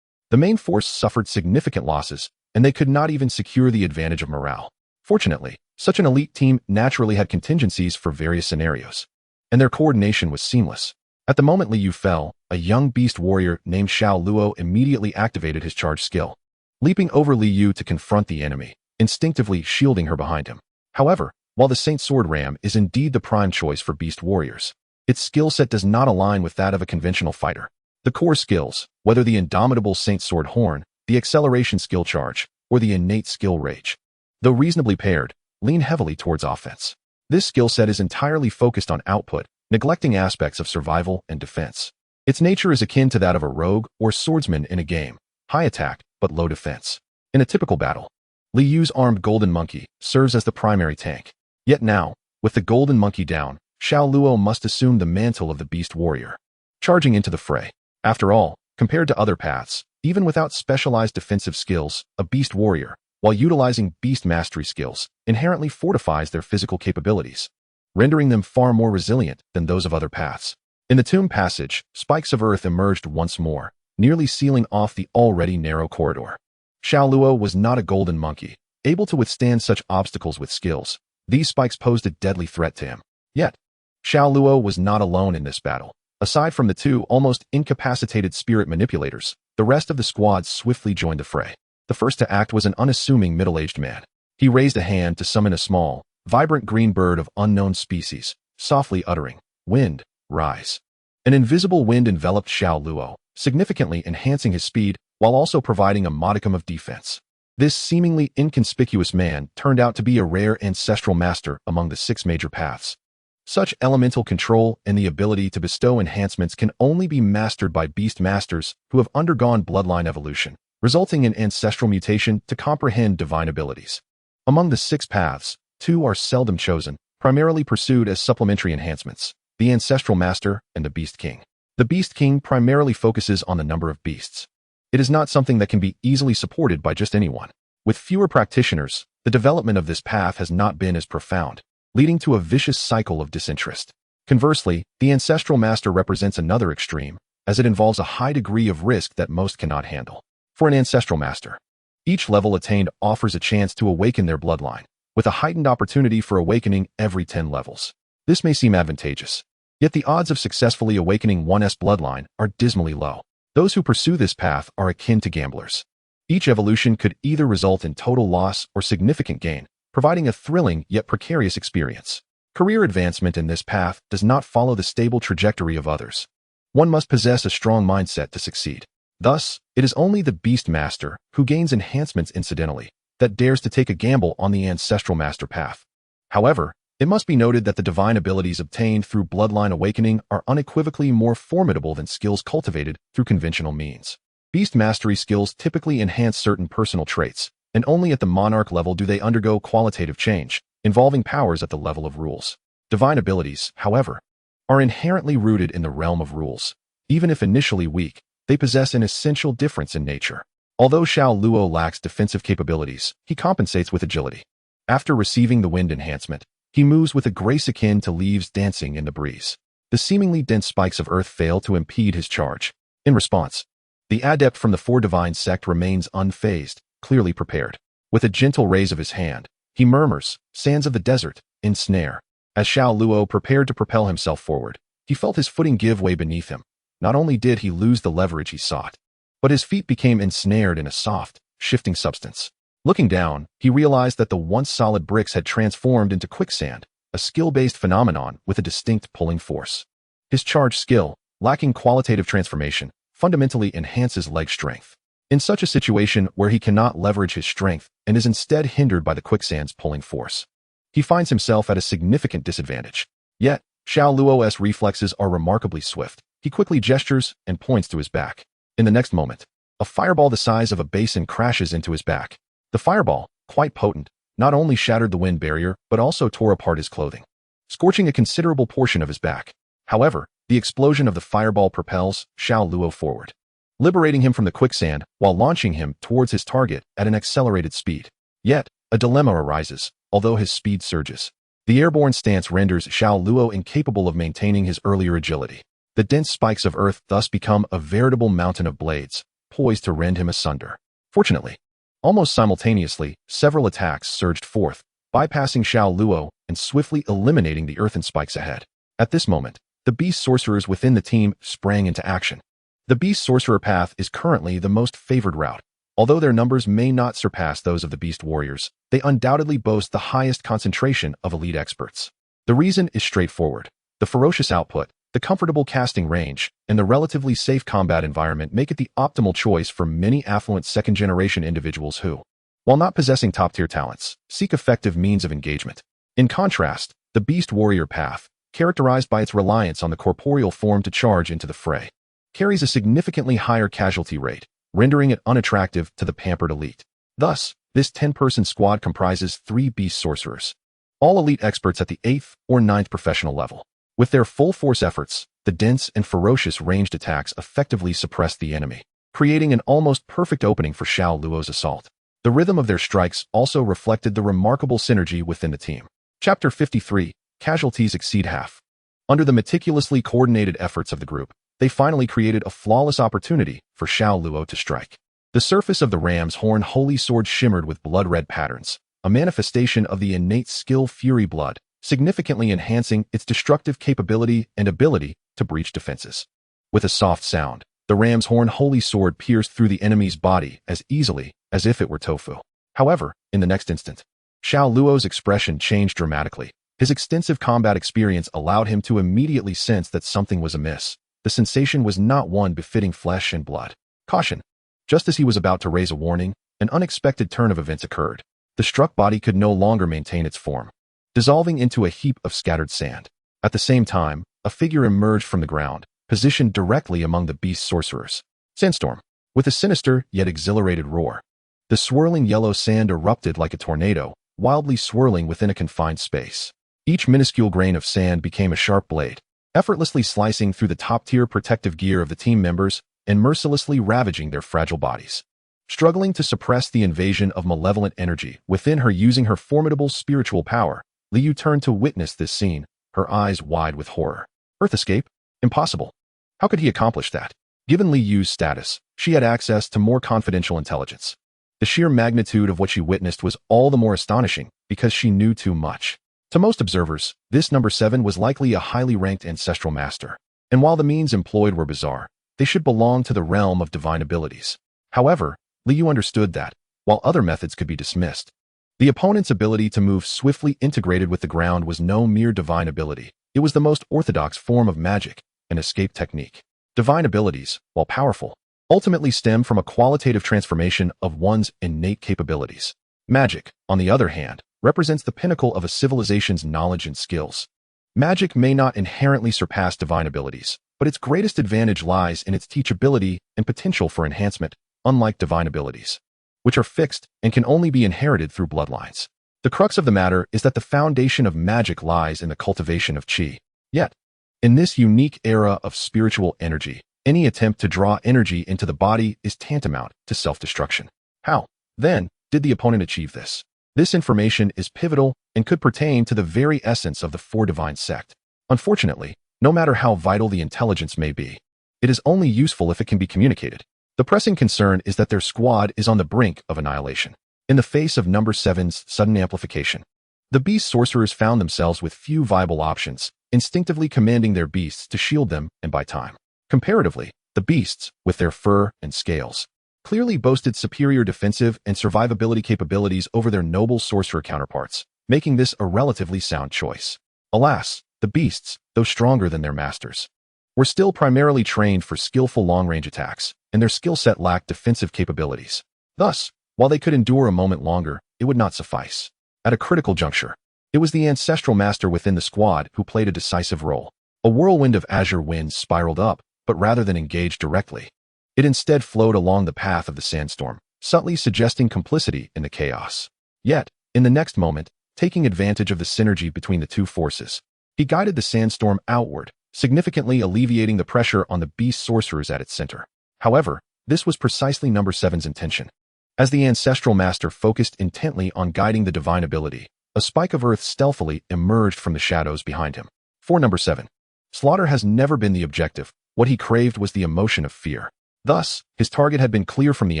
the main force suffered significant losses, and they could not even secure the advantage of morale. Fortunately, such an elite team naturally had contingencies for various scenarios, and their coordination was seamless. At the moment Li Yu fell, a young beast warrior named Xiao Luo immediately activated his charge skill, leaping over Li Yu to confront the enemy, instinctively shielding her behind him. However, while the Saint Sword Ram is indeed the prime choice for beast warriors, its skill set does not align with that of a conventional fighter. The core skills, whether the indomitable Saint Sword Horn, the acceleration skill charge, or the innate skill rage, though reasonably paired, lean heavily towards offense. This skill set is entirely focused on output, neglecting aspects of survival and defense. Its nature is akin to that of a rogue or swordsman in a game, high attack but low defense. In a typical battle, Li Yu's armed Golden Monkey serves as the primary tank. Yet now, with the Golden Monkey down, Xiao Luo must assume the mantle of the Beast Warrior, charging into the fray. After all, compared to other paths, even without specialized defensive skills, a Beast Warrior, while utilizing Beast Mastery skills, inherently fortifies their physical capabilities, rendering them far more resilient than those of other paths. In the tomb passage, spikes of earth emerged once more, nearly sealing off the already narrow corridor. Xiao Luo was not a golden monkey, able to withstand such obstacles with skills. These spikes posed a deadly threat to him. Yet, Xiao Luo was not alone in this battle. Aside from the two almost incapacitated spirit manipulators, the rest of the squad swiftly joined the fray. The first to act was an unassuming middle-aged man. He raised a hand to summon a small, vibrant green bird of unknown species, softly uttering, "Wind, rise." An invisible wind enveloped Xiao Luo, significantly enhancing his speed while also providing a modicum of defense. This seemingly inconspicuous man turned out to be a rare ancestral master among the 6 major paths. Such elemental control and the ability to bestow enhancements can only be mastered by beast masters who have undergone bloodline evolution, resulting in ancestral mutation to comprehend divine abilities. Among the 6 paths, 2 are seldom chosen, primarily pursued as supplementary enhancements: the Ancestral Master and the Beast King. The Beast King primarily focuses on the number of beasts. It is not something that can be easily supported by just anyone. With fewer practitioners, the development of this path has not been as profound, leading to a vicious cycle of disinterest. Conversely, the Ancestral Master represents another extreme, as it involves a high degree of risk that most cannot handle. For an Ancestral Master, each level attained offers a chance to awaken their bloodline, with a heightened opportunity for awakening every 10 levels. This may seem advantageous, yet the odds of successfully awakening one's bloodline are dismally low. Those who pursue this path are akin to gamblers. Each evolution could either result in total loss or significant gain, providing a thrilling yet precarious experience. Career advancement in this path does not follow the stable trajectory of others. One must possess a strong mindset to succeed. Thus, it is only the Beast Master, who gains enhancements incidentally, that dares to take a gamble on the Ancestral Master path. However, it must be noted that the divine abilities obtained through bloodline awakening are unequivocally more formidable than skills cultivated through conventional means. Beast mastery skills typically enhance certain personal traits, and only at the monarch level do they undergo qualitative change, involving powers at the level of rules. Divine abilities, however, are inherently rooted in the realm of rules. Even if initially weak, they possess an essential difference in nature. Although Xiao Luo lacks defensive capabilities, he compensates with agility. After receiving the wind enhancement, he moves with a grace akin to leaves dancing in the breeze. The seemingly dense spikes of earth fail to impede his charge. In response, the adept from the Four Divine sect remains unfazed, clearly prepared. With a gentle raise of his hand, he murmurs, "Sands of the desert, ensnare." As Xiao Luo prepared to propel himself forward, he felt his footing give way beneath him. Not only did he lose the leverage he sought, but his feet became ensnared in a soft, shifting substance. Looking down, he realized that the once solid bricks had transformed into quicksand, a skill-based phenomenon with a distinct pulling force. His charge skill, lacking qualitative transformation, fundamentally enhances leg strength. In such a situation where he cannot leverage his strength and is instead hindered by the quicksand's pulling force, he finds himself at a significant disadvantage. Yet, Xiao Luo's reflexes are remarkably swift. He quickly gestures and points to his back. In the next moment, a fireball the size of a basin crashes into his back. The fireball, quite potent, not only shattered the wind barrier, but also tore apart his clothing, scorching a considerable portion of his back. However, the explosion of the fireball propels Xiao Luo forward, liberating him from the quicksand while launching him towards his target at an accelerated speed. Yet, a dilemma arises, although his speed surges. The airborne stance renders Xiao Luo incapable of maintaining his earlier agility. The dense spikes of earth thus become a veritable mountain of blades, poised to rend him asunder. Fortunately, almost simultaneously, several attacks surged forth, bypassing Xiao Luo and swiftly eliminating the earthen spikes ahead. At this moment, the beast sorcerers within the team sprang into action. The beast sorcerer path is currently the most favored route. Although their numbers may not surpass those of the beast warriors, they undoubtedly boast the highest concentration of elite experts. The reason is straightforward. The ferocious output, the comfortable casting range, and the relatively safe combat environment make it the optimal choice for many affluent second-generation individuals who, while not possessing top-tier talents, seek effective means of engagement. In contrast, the beast warrior path, characterized by its reliance on the corporeal form to charge into the fray, carries a significantly higher casualty rate, rendering it unattractive to the pampered elite. Thus, this 10-person squad comprises 3 beast sorcerers, all elite experts at the 8th or 9th professional level. With their full-force efforts, the dense and ferocious ranged attacks effectively suppressed the enemy, creating an almost perfect opening for Xiao Luo's assault. The rhythm of their strikes also reflected the remarkable synergy within the team. Chapter 53, Casualties Exceed Half. Under the meticulously coordinated efforts of the group, they finally created a flawless opportunity for Xiao Luo to strike. The surface of the ram's horn holy sword shimmered with blood-red patterns, a manifestation of the innate skill fury blood, significantly enhancing its destructive capability and ability to breach defenses. With a soft sound, the ram's horn holy sword pierced through the enemy's body as easily as if it were tofu. However, in the next instant, Xiao Luo's expression changed dramatically. His extensive combat experience allowed him to immediately sense that something was amiss. The sensation was not one befitting flesh and blood. Caution! Just as he was about to raise a warning, an unexpected turn of events occurred. The struck body could no longer maintain its form, dissolving into a heap of scattered sand. At the same time, a figure emerged from the ground, positioned directly among the beast sorcerers. Sandstorm. With a sinister yet exhilarated roar, the swirling yellow sand erupted like a tornado, wildly swirling within a confined space. Each minuscule grain of sand became a sharp blade, effortlessly slicing through the top-tier protective gear of the team members and mercilessly ravaging their fragile bodies. Struggling to suppress the invasion of malevolent energy within her using her formidable spiritual power, Liu turned to witness this scene, her eyes wide with horror. Earth escape? Impossible. How could he accomplish that? Given Liu's status, she had access to more confidential intelligence. The sheer magnitude of what she witnessed was all the more astonishing because she knew too much. To most observers, this number 7 was likely a highly ranked ancestral master, and while the means employed were bizarre, they should belong to the realm of divine abilities. However, Liu understood that, while other methods could be dismissed, the opponent's ability to move swiftly integrated with the ground was no mere divine ability. It was the most orthodox form of magic, an escape technique. Divine abilities, while powerful, ultimately stem from a qualitative transformation of one's innate capabilities. Magic, on the other hand, represents the pinnacle of a civilization's knowledge and skills. Magic may not inherently surpass divine abilities, but its greatest advantage lies in its teachability and potential for enhancement, unlike divine abilities, which are fixed and can only be inherited through bloodlines. The crux of the matter is that the foundation of magic lies in the cultivation of qi. Yet, in this unique era of spiritual energy, any attempt to draw energy into the body is tantamount to self-destruction. How, then, did the opponent achieve this? This information is pivotal and could pertain to the very essence of the Four Divine Sect. Unfortunately, no matter how vital the intelligence may be, it is only useful if it can be communicated. The pressing concern is that their squad is on the brink of annihilation. In the face of number 7's sudden amplification, the beast sorcerers found themselves with few viable options, instinctively commanding their beasts to shield them and buy time. Comparatively, the beasts, with their fur and scales, clearly boasted superior defensive and survivability capabilities over their noble sorcerer counterparts, making this a relatively sound choice. Alas, the beasts, though stronger than their masters, were still primarily trained for skillful long-range attacks, and their skill set lacked defensive capabilities. Thus, while they could endure a moment longer, it would not suffice. At a critical juncture, it was the ancestral master within the squad who played a decisive role. A whirlwind of azure winds spiraled up, but rather than engage directly, it instead flowed along the path of the sandstorm, subtly suggesting complicity in the chaos. Yet, In the next moment, taking advantage of the synergy between the two forces, he guided the sandstorm outward, significantly alleviating the pressure on the beast sorcerers at its center. However, this was precisely number 7's intention. As the ancestral master focused intently on guiding the divine ability, a spike of earth stealthily emerged from the shadows behind him. For number 7, slaughter has never been the objective. What he craved was the emotion of fear. Thus, his target had been clear from the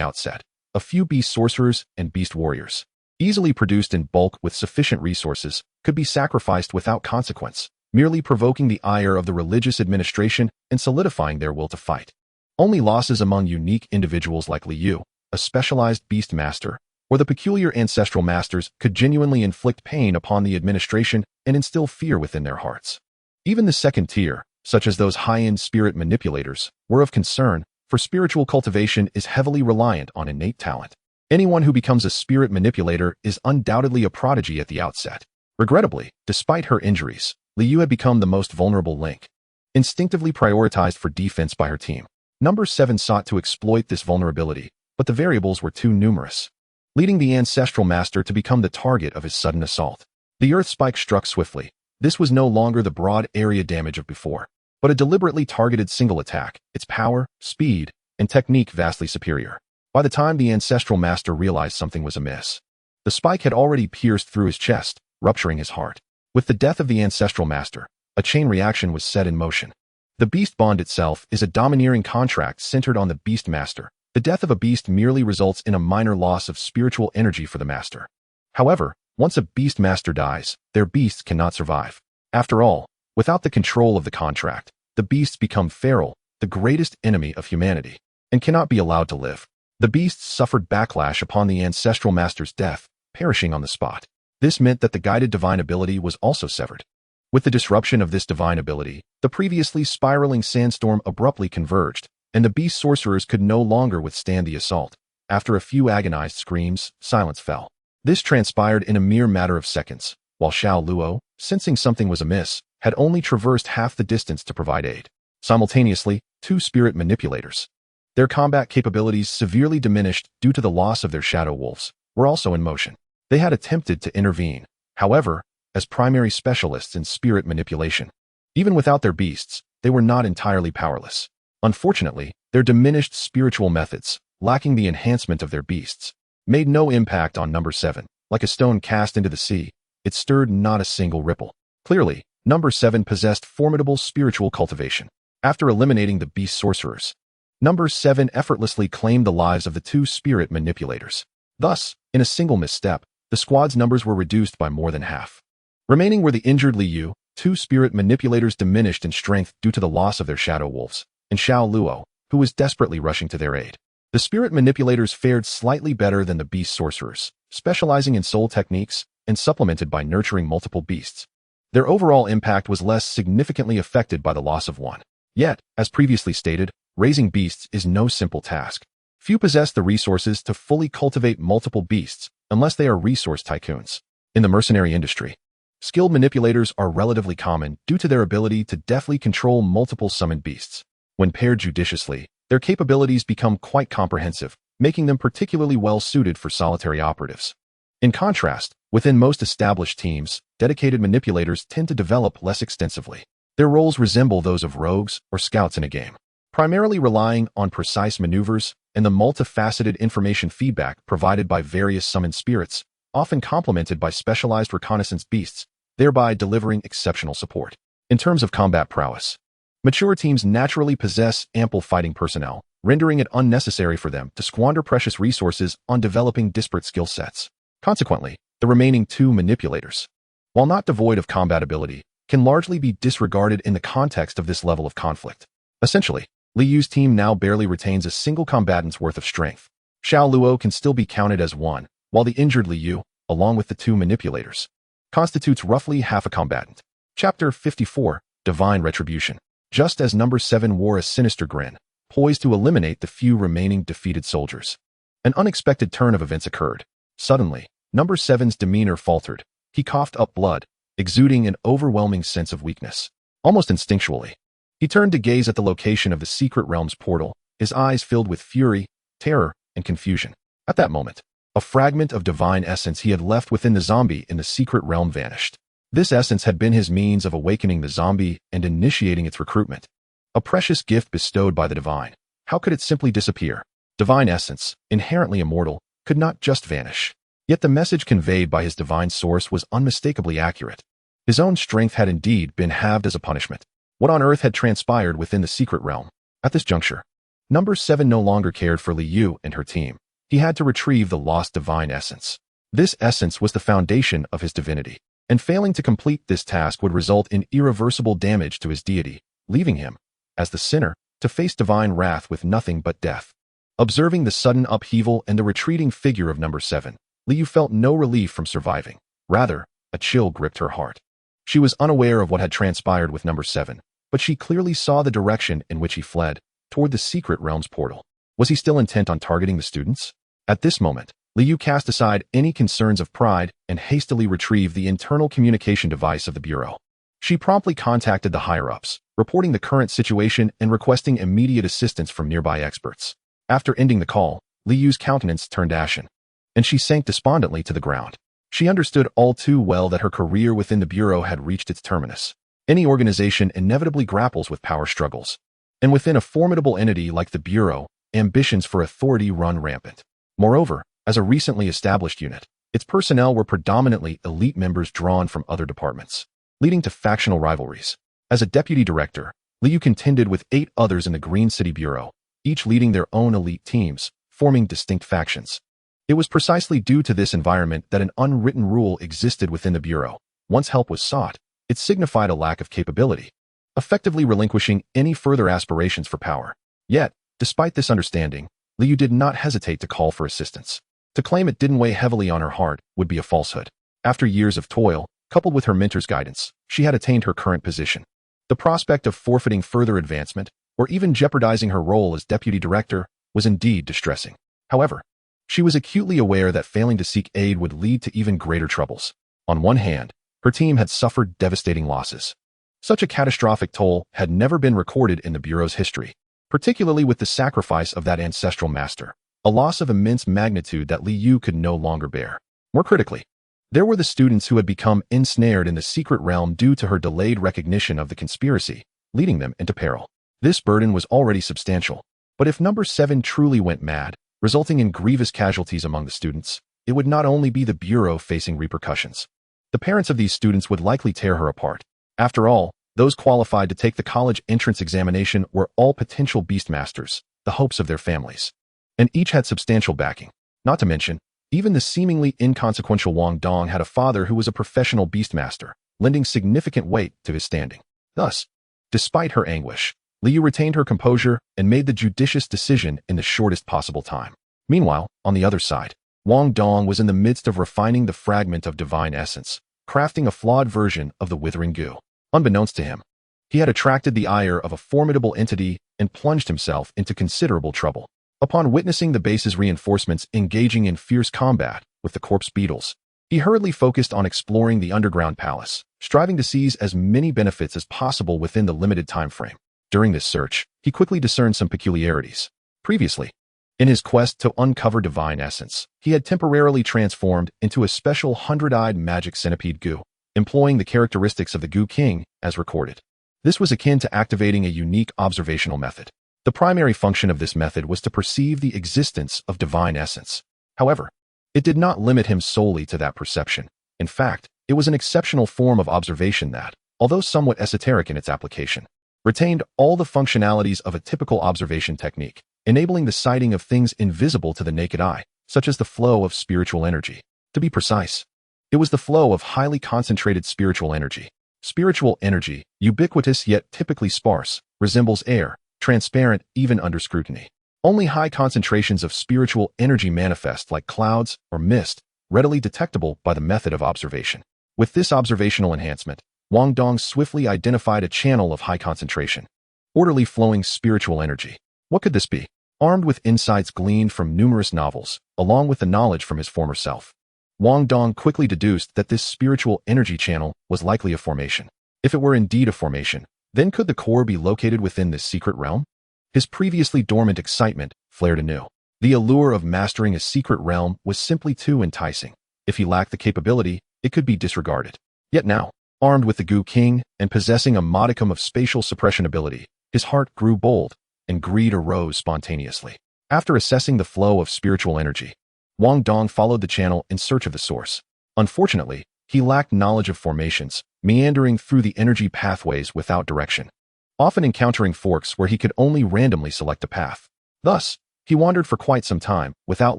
outset: a few beast sorcerers and beast warriors, easily produced in bulk with sufficient resources, could be sacrificed without consequence, merely provoking the ire of the religious administration and solidifying their will to fight. Only losses among unique individuals like Liu, a specialized beast master, or the peculiar ancestral masters could genuinely inflict pain upon the administration and instill fear within their hearts. Even the second tier, such as those high-end spirit manipulators, were of concern, for spiritual cultivation is heavily reliant on innate talent. Anyone who becomes a spirit manipulator is undoubtedly a prodigy at the outset. Regrettably, despite her injuries, Liu had become the most vulnerable link. Instinctively prioritized for defense by her team, number 7 sought to exploit this vulnerability, but the variables were too numerous, leading the ancestral master to become the target of his sudden assault. The earth spike struck swiftly. This was no longer the broad area damage of before, but a deliberately targeted single attack, its power, speed, and technique vastly superior. By the time the ancestral master realized something was amiss, the spike had already pierced through his chest, rupturing his heart. With the death of the ancestral master, a chain reaction was set in motion. The beast bond itself is a domineering contract centered on the beast master. The death of a beast merely results in a minor loss of spiritual energy for the master. However, once a beast master dies, their beasts cannot survive. After all, without the control of the contract, the beasts become feral, the greatest enemy of humanity, and cannot be allowed to live. The beasts suffered backlash upon the ancestral master's death, perishing on the spot. This meant that the guided divine ability was also severed. With the disruption of this divine ability, the previously spiraling sandstorm abruptly converged, and the beast sorcerers could no longer withstand the assault. After a few agonized screams, silence fell. This transpired in a mere matter of seconds, while Xiao Luo, sensing something was amiss, had only traversed half the distance to provide aid. Simultaneously, 2 spirit manipulators, their combat capabilities severely diminished due to the loss of their shadow wolves, were also in motion. They had attempted to intervene, however, as primary specialists in spirit manipulation. Even without their beasts, they were not entirely powerless. Unfortunately, their diminished spiritual methods, lacking the enhancement of their beasts, made no impact on number 7. Like a stone cast into the sea, it stirred not a single ripple. Clearly, number 7 possessed formidable spiritual cultivation. After eliminating the beast sorcerers, number 7 effortlessly claimed the lives of the 2 spirit manipulators. Thus, in a single misstep, the squad's numbers were reduced by more than half. Remaining were the injured Liu, 2 spirit manipulators diminished in strength due to the loss of their shadow wolves, and Xiao Luo, who was desperately rushing to their aid. The spirit manipulators fared slightly better than the beast sorcerers, specializing in soul techniques and supplemented by nurturing multiple beasts. Their overall impact was less significantly affected by the loss of one. Yet, as previously stated, raising beasts is no simple task. Few possess the resources to fully cultivate multiple beasts unless they are resource tycoons. In the mercenary industry, skilled manipulators are relatively common due to their ability to deftly control multiple summoned beasts. When paired judiciously, their capabilities become quite comprehensive, making them particularly well suited for solitary operatives. In contrast, within most established teams, dedicated manipulators tend to develop less extensively. Their roles resemble those of rogues or scouts in a game, primarily relying on precise maneuvers and the multifaceted information feedback provided by various summoned spirits, often complemented by specialized reconnaissance beasts, thereby delivering exceptional support. In terms of combat prowess, mature teams naturally possess ample fighting personnel, rendering it unnecessary for them to squander precious resources on developing disparate skill sets. Consequently, the remaining 2 manipulators, while not devoid of combat ability, can largely be disregarded in the context of this level of conflict. Essentially, Liu's team now barely retains a single combatant's worth of strength. Xiao Luo can still be counted as one, while the injured Liu, along with the 2 manipulators, constitutes roughly half a combatant. Chapter 54, Divine Retribution. Just as number 7 wore a sinister grin, poised to eliminate the few remaining defeated soldiers, an unexpected turn of events occurred. Suddenly, number 7's demeanor faltered. He coughed up blood, exuding an overwhelming sense of weakness. Almost instinctually, he turned to gaze at the location of the secret realm's portal, his eyes filled with fury, terror, and confusion. At that moment, A fragment of divine essence he had left within the zombie in the secret realm vanished. This essence had been his means of awakening the zombie and initiating its recruitment. A precious gift bestowed by the divine. How could it simply disappear? Divine essence, inherently immortal, could not just vanish. Yet the message conveyed by his divine source was unmistakably accurate. His own strength had indeed been halved as a punishment. What on earth had transpired within the secret realm? At this juncture, Number 7 no longer cared for Liu and her team. He had to retrieve the lost divine essence. This essence was the foundation of his divinity, and failing to complete this task would result in irreversible damage to his deity, leaving him, as the sinner, to face divine wrath with nothing but death. Observing the sudden upheaval and the retreating figure of Number 7, Liu felt no relief from surviving. Rather, a chill gripped her heart. She was unaware of what had transpired with Number 7, but she clearly saw the direction in which he fled, toward the secret realm's portal. Was he still intent on targeting the students? At this moment, Liu cast aside any concerns of pride and hastily retrieved the internal communication device of the Bureau. She promptly contacted the higher-ups, reporting the current situation and requesting immediate assistance from nearby experts. After ending the call, Liu's countenance turned ashen, and she sank despondently to the ground. She understood all too well that her career within the Bureau had reached its terminus. Any organization inevitably grapples with power struggles, and within a formidable entity like the Bureau, ambitions for authority run rampant. Moreover, as a recently established unit, its personnel were predominantly elite members drawn from other departments, leading to factional rivalries. As a deputy director, Liu contended with 8 others in the Green City Bureau, each leading their own elite teams, forming distinct factions. It was precisely due to this environment that an unwritten rule existed within the Bureau. Once help was sought, it signified a lack of capability, effectively relinquishing any further aspirations for power. Yet, despite this understanding, Liu did not hesitate to call for assistance. To claim it didn't weigh heavily on her heart would be a falsehood. After years of toil, coupled with her mentor's guidance, she had attained her current position. The prospect of forfeiting further advancement, or even jeopardizing her role as deputy director, was indeed distressing. However, she was acutely aware that failing to seek aid would lead to even greater troubles. On one hand, her team had suffered devastating losses. Such a catastrophic toll had never been recorded in the Bureau's history, particularly with the sacrifice of that ancestral master, a loss of immense magnitude that Liu could no longer bear. More critically, there were the students who had become ensnared in the secret realm due to her delayed recognition of the conspiracy, leading them into peril. This burden was already substantial, but if Number 7 truly went mad, resulting in grievous casualties among the students, it would not only be the Bureau facing repercussions. The parents of these students would likely tear her apart. After all, those qualified to take the college entrance examination were all potential beastmasters, the hopes of their families. And each had substantial backing. Not to mention, even the seemingly inconsequential Wang Dong had a father who was a professional beastmaster, lending significant weight to his standing. Thus, despite her anguish, Liu retained her composure and made the judicious decision in the shortest possible time. Meanwhile, on the other side, Wang Dong was in the midst of refining the fragment of divine essence, crafting a flawed version of the withering goo. Unbeknownst to him, he had attracted the ire of a formidable entity and plunged himself into considerable trouble. Upon witnessing the base's reinforcements engaging in fierce combat with the corpse beetles, he hurriedly focused on exploring the underground palace, striving to seize as many benefits as possible within the limited time frame. During this search, he quickly discerned some peculiarities. Previously, in his quest to uncover divine essence, he had temporarily transformed into a special 100-eyed magic centipede goo, employing the characteristics of the Goo King as recorded. This was akin to activating a unique observational method. The primary function of this method was to perceive the existence of divine essence. However, it did not limit him solely to that perception. In fact, it was an exceptional form of observation that, although somewhat esoteric in its application, retained all the functionalities of a typical observation technique, enabling the sighting of things invisible to the naked eye, such as the flow of spiritual energy. To be precise, it was the flow of highly concentrated spiritual energy. Spiritual energy, ubiquitous yet typically sparse, resembles air, transparent even under scrutiny. Only high concentrations of spiritual energy manifest like clouds or mist, readily detectable by the method of observation. With this observational enhancement, Wang Dong swiftly identified a channel of high concentration, orderly flowing spiritual energy. What could this be? Armed with insights gleaned from numerous novels, along with the knowledge from his former self, Wang Dong quickly deduced that this spiritual energy channel was likely a formation. If it were indeed a formation, then could the core be located within this secret realm? His previously dormant excitement flared anew. The allure of mastering a secret realm was simply too enticing. If he lacked the capability, it could be disregarded. Yet now, armed with the Goo King and possessing a modicum of spatial suppression ability, his heart grew bold, and greed arose spontaneously. After assessing the flow of spiritual energy, Wang Dong followed the channel in search of the source. Unfortunately, he lacked knowledge of formations, meandering through the energy pathways without direction, often encountering forks where he could only randomly select a path. Thus, he wandered for quite some time without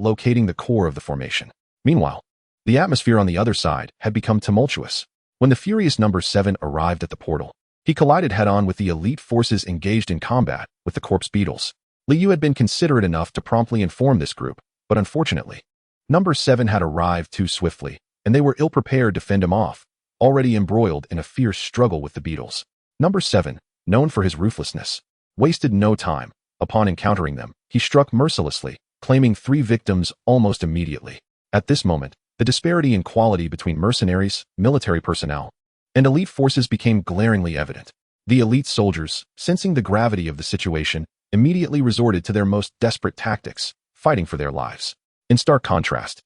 locating the core of the formation. Meanwhile, the atmosphere on the other side had become tumultuous. When the furious number 7 arrived at the portal, he collided head-on with the elite forces engaged in combat with the corpse beetles. Liu had been considerate enough to promptly inform this group, but unfortunately, number 7 had arrived too swiftly, and they were ill-prepared to fend him off, already embroiled in a fierce struggle with the beetles. Number 7, known for his ruthlessness, wasted no time. Upon encountering them, he struck mercilessly, claiming 3 victims almost immediately. At this moment, the disparity in quality between mercenaries, military personnel, and elite forces became glaringly evident. The elite soldiers, sensing the gravity of the situation, immediately resorted to their most desperate tactics, fighting for their lives. In stark contrast,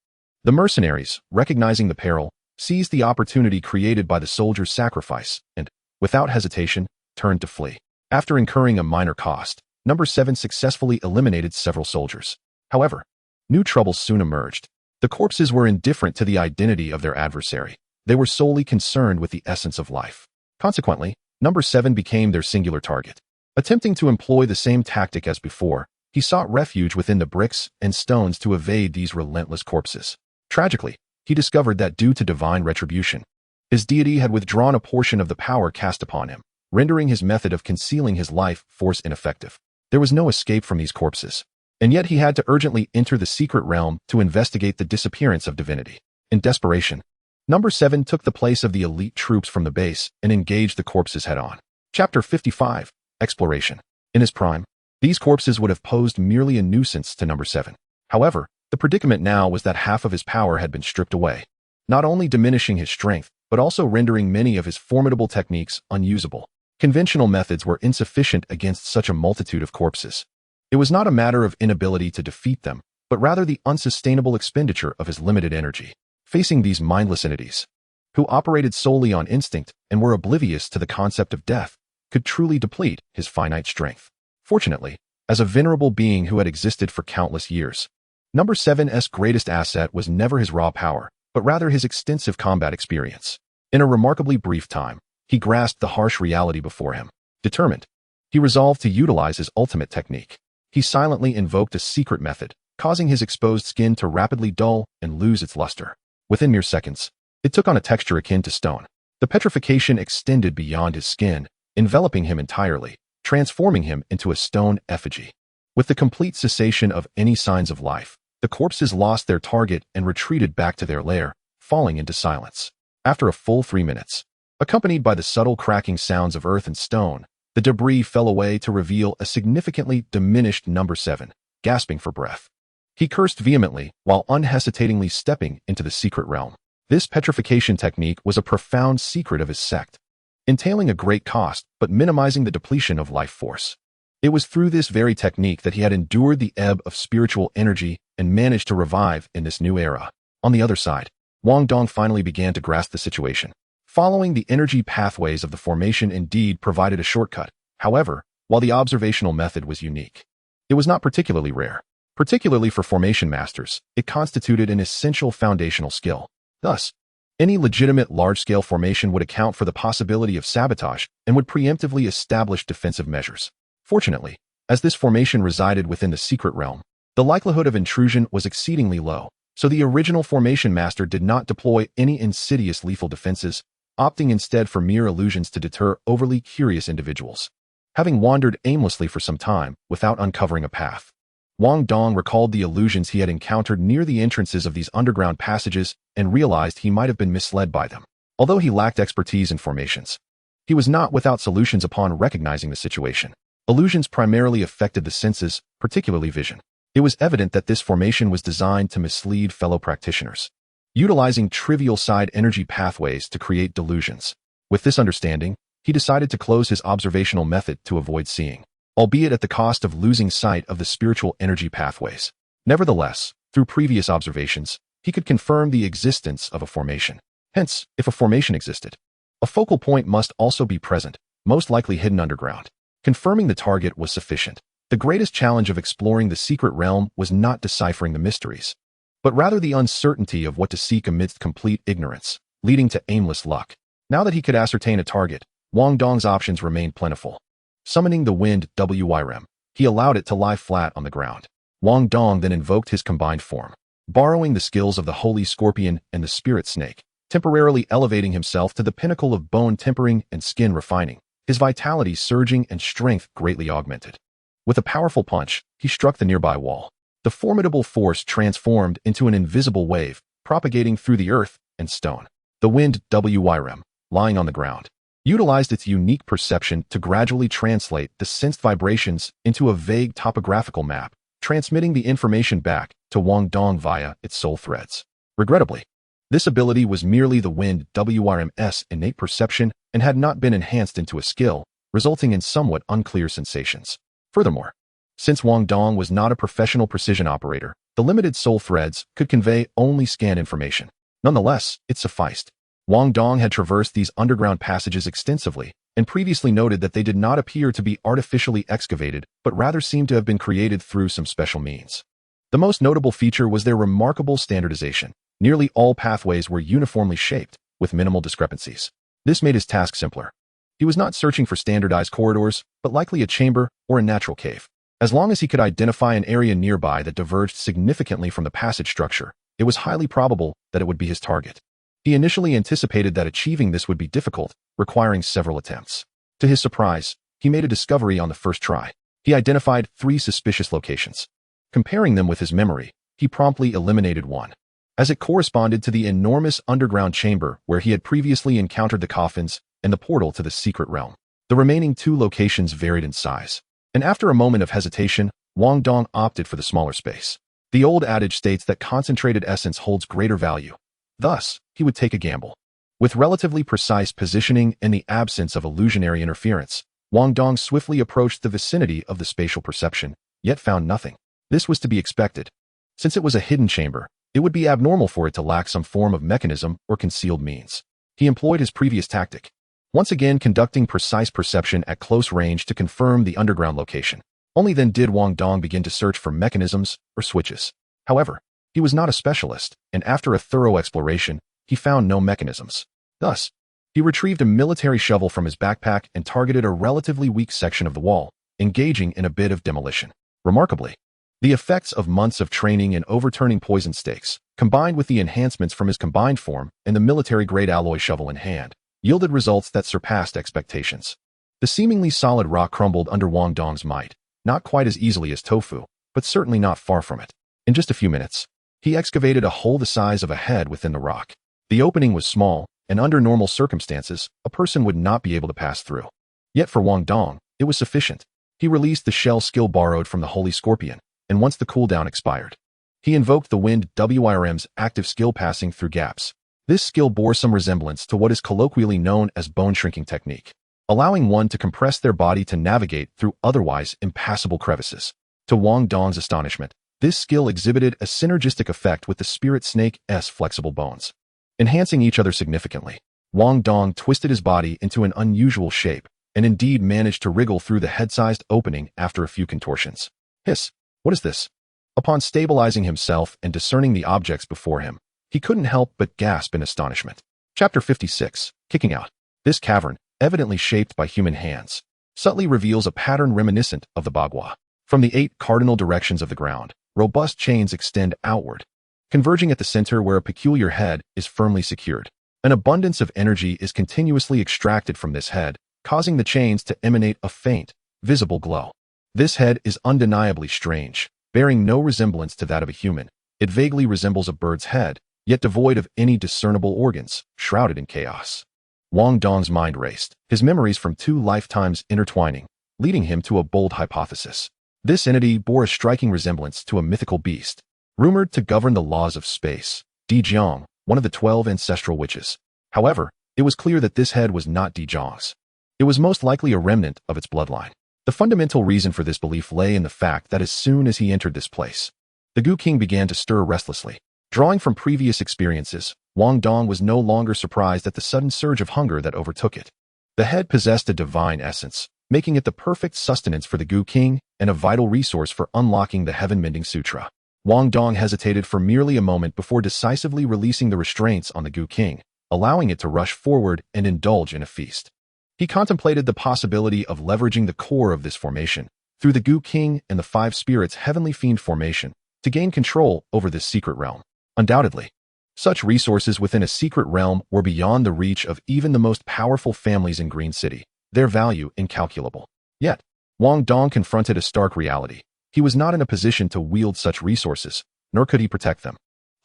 the mercenaries, recognizing the peril, seized the opportunity created by the soldiers' sacrifice and, without hesitation, turned to flee. After incurring a minor cost, number 7 successfully eliminated several soldiers. However, new troubles soon emerged. The corpses were indifferent to the identity of their adversary. They were solely concerned with the essence of life. Consequently, number 7 became their singular target. Attempting to employ the same tactic as before, he sought refuge within the bricks and stones to evade these relentless corpses. Tragically, he discovered that due to divine retribution, his deity had withdrawn a portion of the power cast upon him, rendering his method of concealing his life force ineffective. There was no escape from these corpses, and yet he had to urgently enter the secret realm to investigate the disappearance of divinity. In desperation, number 7 took the place of the elite troops from the base and engaged the corpses head-on. Chapter 55, Exploration. In his prime, these corpses would have posed merely a nuisance to number 7. However, the predicament now was that half of his power had been stripped away, not only diminishing his strength, but also rendering many of his formidable techniques unusable. Conventional methods were insufficient against such a multitude of corpses. It was not a matter of inability to defeat them, but rather the unsustainable expenditure of his limited energy. Facing these mindless entities, who operated solely on instinct and were oblivious to the concept of death, could truly deplete his finite strength. Fortunately, as a venerable being who had existed for countless years, number 7's greatest asset was never his raw power, but rather his extensive combat experience. In a remarkably brief time, he grasped the harsh reality before him. Determined, he resolved to utilize his ultimate technique. He silently invoked a secret method, causing his exposed skin to rapidly dull and lose its luster. Within mere seconds, it took on a texture akin to stone. The petrification extended beyond his skin, enveloping him entirely, transforming him into a stone effigy. With the complete cessation of any signs of life, the corpses lost their target and retreated back to their lair, falling into silence. After a full 3 minutes, accompanied by the subtle cracking sounds of earth and stone, the debris fell away to reveal a significantly diminished number 7, gasping for breath. He cursed vehemently while unhesitatingly stepping into the secret realm. This petrification technique was a profound secret of his sect, entailing a great cost but minimizing the depletion of life force. It was through this very technique that he had endured the ebb of spiritual energy and managed to revive in this new era. On the other side, Wang Dong finally began to grasp the situation. Following the energy pathways of the formation indeed provided a shortcut. However, while the observational method was unique, it was not particularly rare. Particularly for formation masters, it constituted an essential foundational skill. Thus, any legitimate large-scale formation would account for the possibility of sabotage and would preemptively establish defensive measures. Fortunately, as this formation resided within the secret realm, the likelihood of intrusion was exceedingly low, so the original formation master did not deploy any insidious lethal defenses, opting instead for mere illusions to deter overly curious individuals. Having wandered aimlessly for some time without uncovering a path, Wang Dong recalled the illusions he had encountered near the entrances of these underground passages and realized he might have been misled by them. Although he lacked expertise in formations, he was not without solutions upon recognizing the situation. Illusions primarily affected the senses, particularly vision. It was evident that this formation was designed to mislead fellow practitioners, utilizing trivial side energy pathways to create delusions. With this understanding, he decided to close his observational method to avoid seeing, albeit at the cost of losing sight of the spiritual energy pathways. Nevertheless, through previous observations, he could confirm the existence of a formation. Hence, if a formation existed, a focal point must also be present, most likely hidden underground. Confirming the target was sufficient. The greatest challenge of exploring the secret realm was not deciphering the mysteries, but rather the uncertainty of what to seek amidst complete ignorance, leading to aimless luck. Now that he could ascertain a target, Wang Dong's options remained plentiful. Summoning the wind Wyrem, he allowed it to lie flat on the ground. Wang Dong then invoked his combined form, borrowing the skills of the Holy Scorpion and the Spirit Snake, temporarily elevating himself to the pinnacle of bone tempering and skin refining, his vitality surging and strength greatly augmented. With a powerful punch, he struck the nearby wall. The formidable force transformed into an invisible wave, propagating through the earth and stone. The wind Wyrem, lying on the ground, utilized its unique perception to gradually translate the sensed vibrations into a vague topographical map, transmitting the information back to Wang Dong via its soul threads. Regrettably, this ability was merely the wind Wyrm's innate perception and had not been enhanced into a skill, resulting in somewhat unclear sensations. Furthermore, since Wang Dong was not a professional precision operator, the limited soul threads could convey only scan information. Nonetheless, it sufficed. Wang Dong had traversed these underground passages extensively and previously noted that they did not appear to be artificially excavated, but rather seemed to have been created through some special means. The most notable feature was their remarkable standardization. Nearly all pathways were uniformly shaped, with minimal discrepancies. This made his task simpler. He was not searching for standardized corridors, but likely a chamber or a natural cave. As long as he could identify an area nearby that diverged significantly from the passage structure, it was highly probable that it would be his target. He initially anticipated that achieving this would be difficult, requiring several attempts. To his surprise, he made a discovery on the first try. He identified 3 suspicious locations. Comparing them with his memory, he promptly eliminated one, as it corresponded to the enormous underground chamber where he had previously encountered the coffins and the portal to the secret realm. The remaining 2 locations varied in size, and after a moment of hesitation, Wang Dong opted for the smaller space. The old adage states that concentrated essence holds greater value. Thus, he would take a gamble. With relatively precise positioning and the absence of illusionary interference, Wang Dong swiftly approached the vicinity of the spatial perception, yet found nothing. This was to be expected. Since it was a hidden chamber, it would be abnormal for it to lack some form of mechanism or concealed means. He employed his previous tactic, once again conducting precise perception at close range to confirm the underground location. Only then did Wang Dong begin to search for mechanisms or switches. However, he was not a specialist, and after a thorough exploration, he found no mechanisms. Thus, he retrieved a military shovel from his backpack and targeted a relatively weak section of the wall, engaging in a bit of demolition. Remarkably, the effects of months of training and overturning poison stakes, combined with the enhancements from his combined form and the military-grade alloy shovel in hand, yielded results that surpassed expectations. The seemingly solid rock crumbled under Wang Dong's might, not quite as easily as tofu, but certainly not far from it. In just a few minutes, he excavated a hole the size of a head within the rock. The opening was small, and under normal circumstances, a person would not be able to pass through. Yet for Wang Dong, it was sufficient. He released the shell skill borrowed from the Holy Scorpion, and once the cooldown expired, he invoked the wind Wyrm's active skill passing through gaps. This skill bore some resemblance to what is colloquially known as bone shrinking technique, allowing one to compress their body to navigate through otherwise impassable crevices. To Wang Dong's astonishment, this skill exhibited a synergistic effect with the Spirit Snake's flexible bones, enhancing each other significantly. Wang Dong twisted his body into an unusual shape, and indeed managed to wriggle through the head-sized opening after a few contortions. Hiss! What is this? Upon stabilizing himself and discerning the objects before him, he couldn't help but gasp in astonishment. Chapter 56. Kicking Out. This cavern, evidently shaped by human hands, subtly reveals a pattern reminiscent of the Bagua. From the 8 cardinal directions of the ground, robust chains extend outward, converging at the center where a peculiar head is firmly secured. An abundance of energy is continuously extracted from this head, causing the chains to emanate a faint, visible glow. This head is undeniably strange, bearing no resemblance to that of a human. It vaguely resembles a bird's head, yet devoid of any discernible organs, shrouded in chaos. Wang Dong's mind raced, his memories from 2 lifetimes intertwining, leading him to a bold hypothesis. This entity bore a striking resemblance to a mythical beast, rumored to govern the laws of space, Digimon, one of the 12 ancestral witches. However, it was clear that this head was not Dijon's. It was most likely a remnant of its bloodline. The fundamental reason for this belief lay in the fact that as soon as he entered this place, The Goo King began to stir restlessly. Drawing from previous experiences, Wang Dong was no longer surprised at the sudden surge of hunger that overtook it. The head possessed a divine essence, making it the perfect sustenance for the Goo King and a vital resource for unlocking the Heaven-Mending Sutra. Wang Dong hesitated for merely a moment before decisively releasing the restraints on the Goo King, allowing it to rush forward and indulge in a feast. He contemplated the possibility of leveraging the core of this formation, through the Goo King and the Five Spirits Heavenly Fiend formation, to gain control over this secret realm. Undoubtedly, such resources within a secret realm were beyond the reach of even the most powerful families in Green City, their value incalculable. Yet, Wang Dong confronted a stark reality. He was not in a position to wield such resources, nor could he protect them.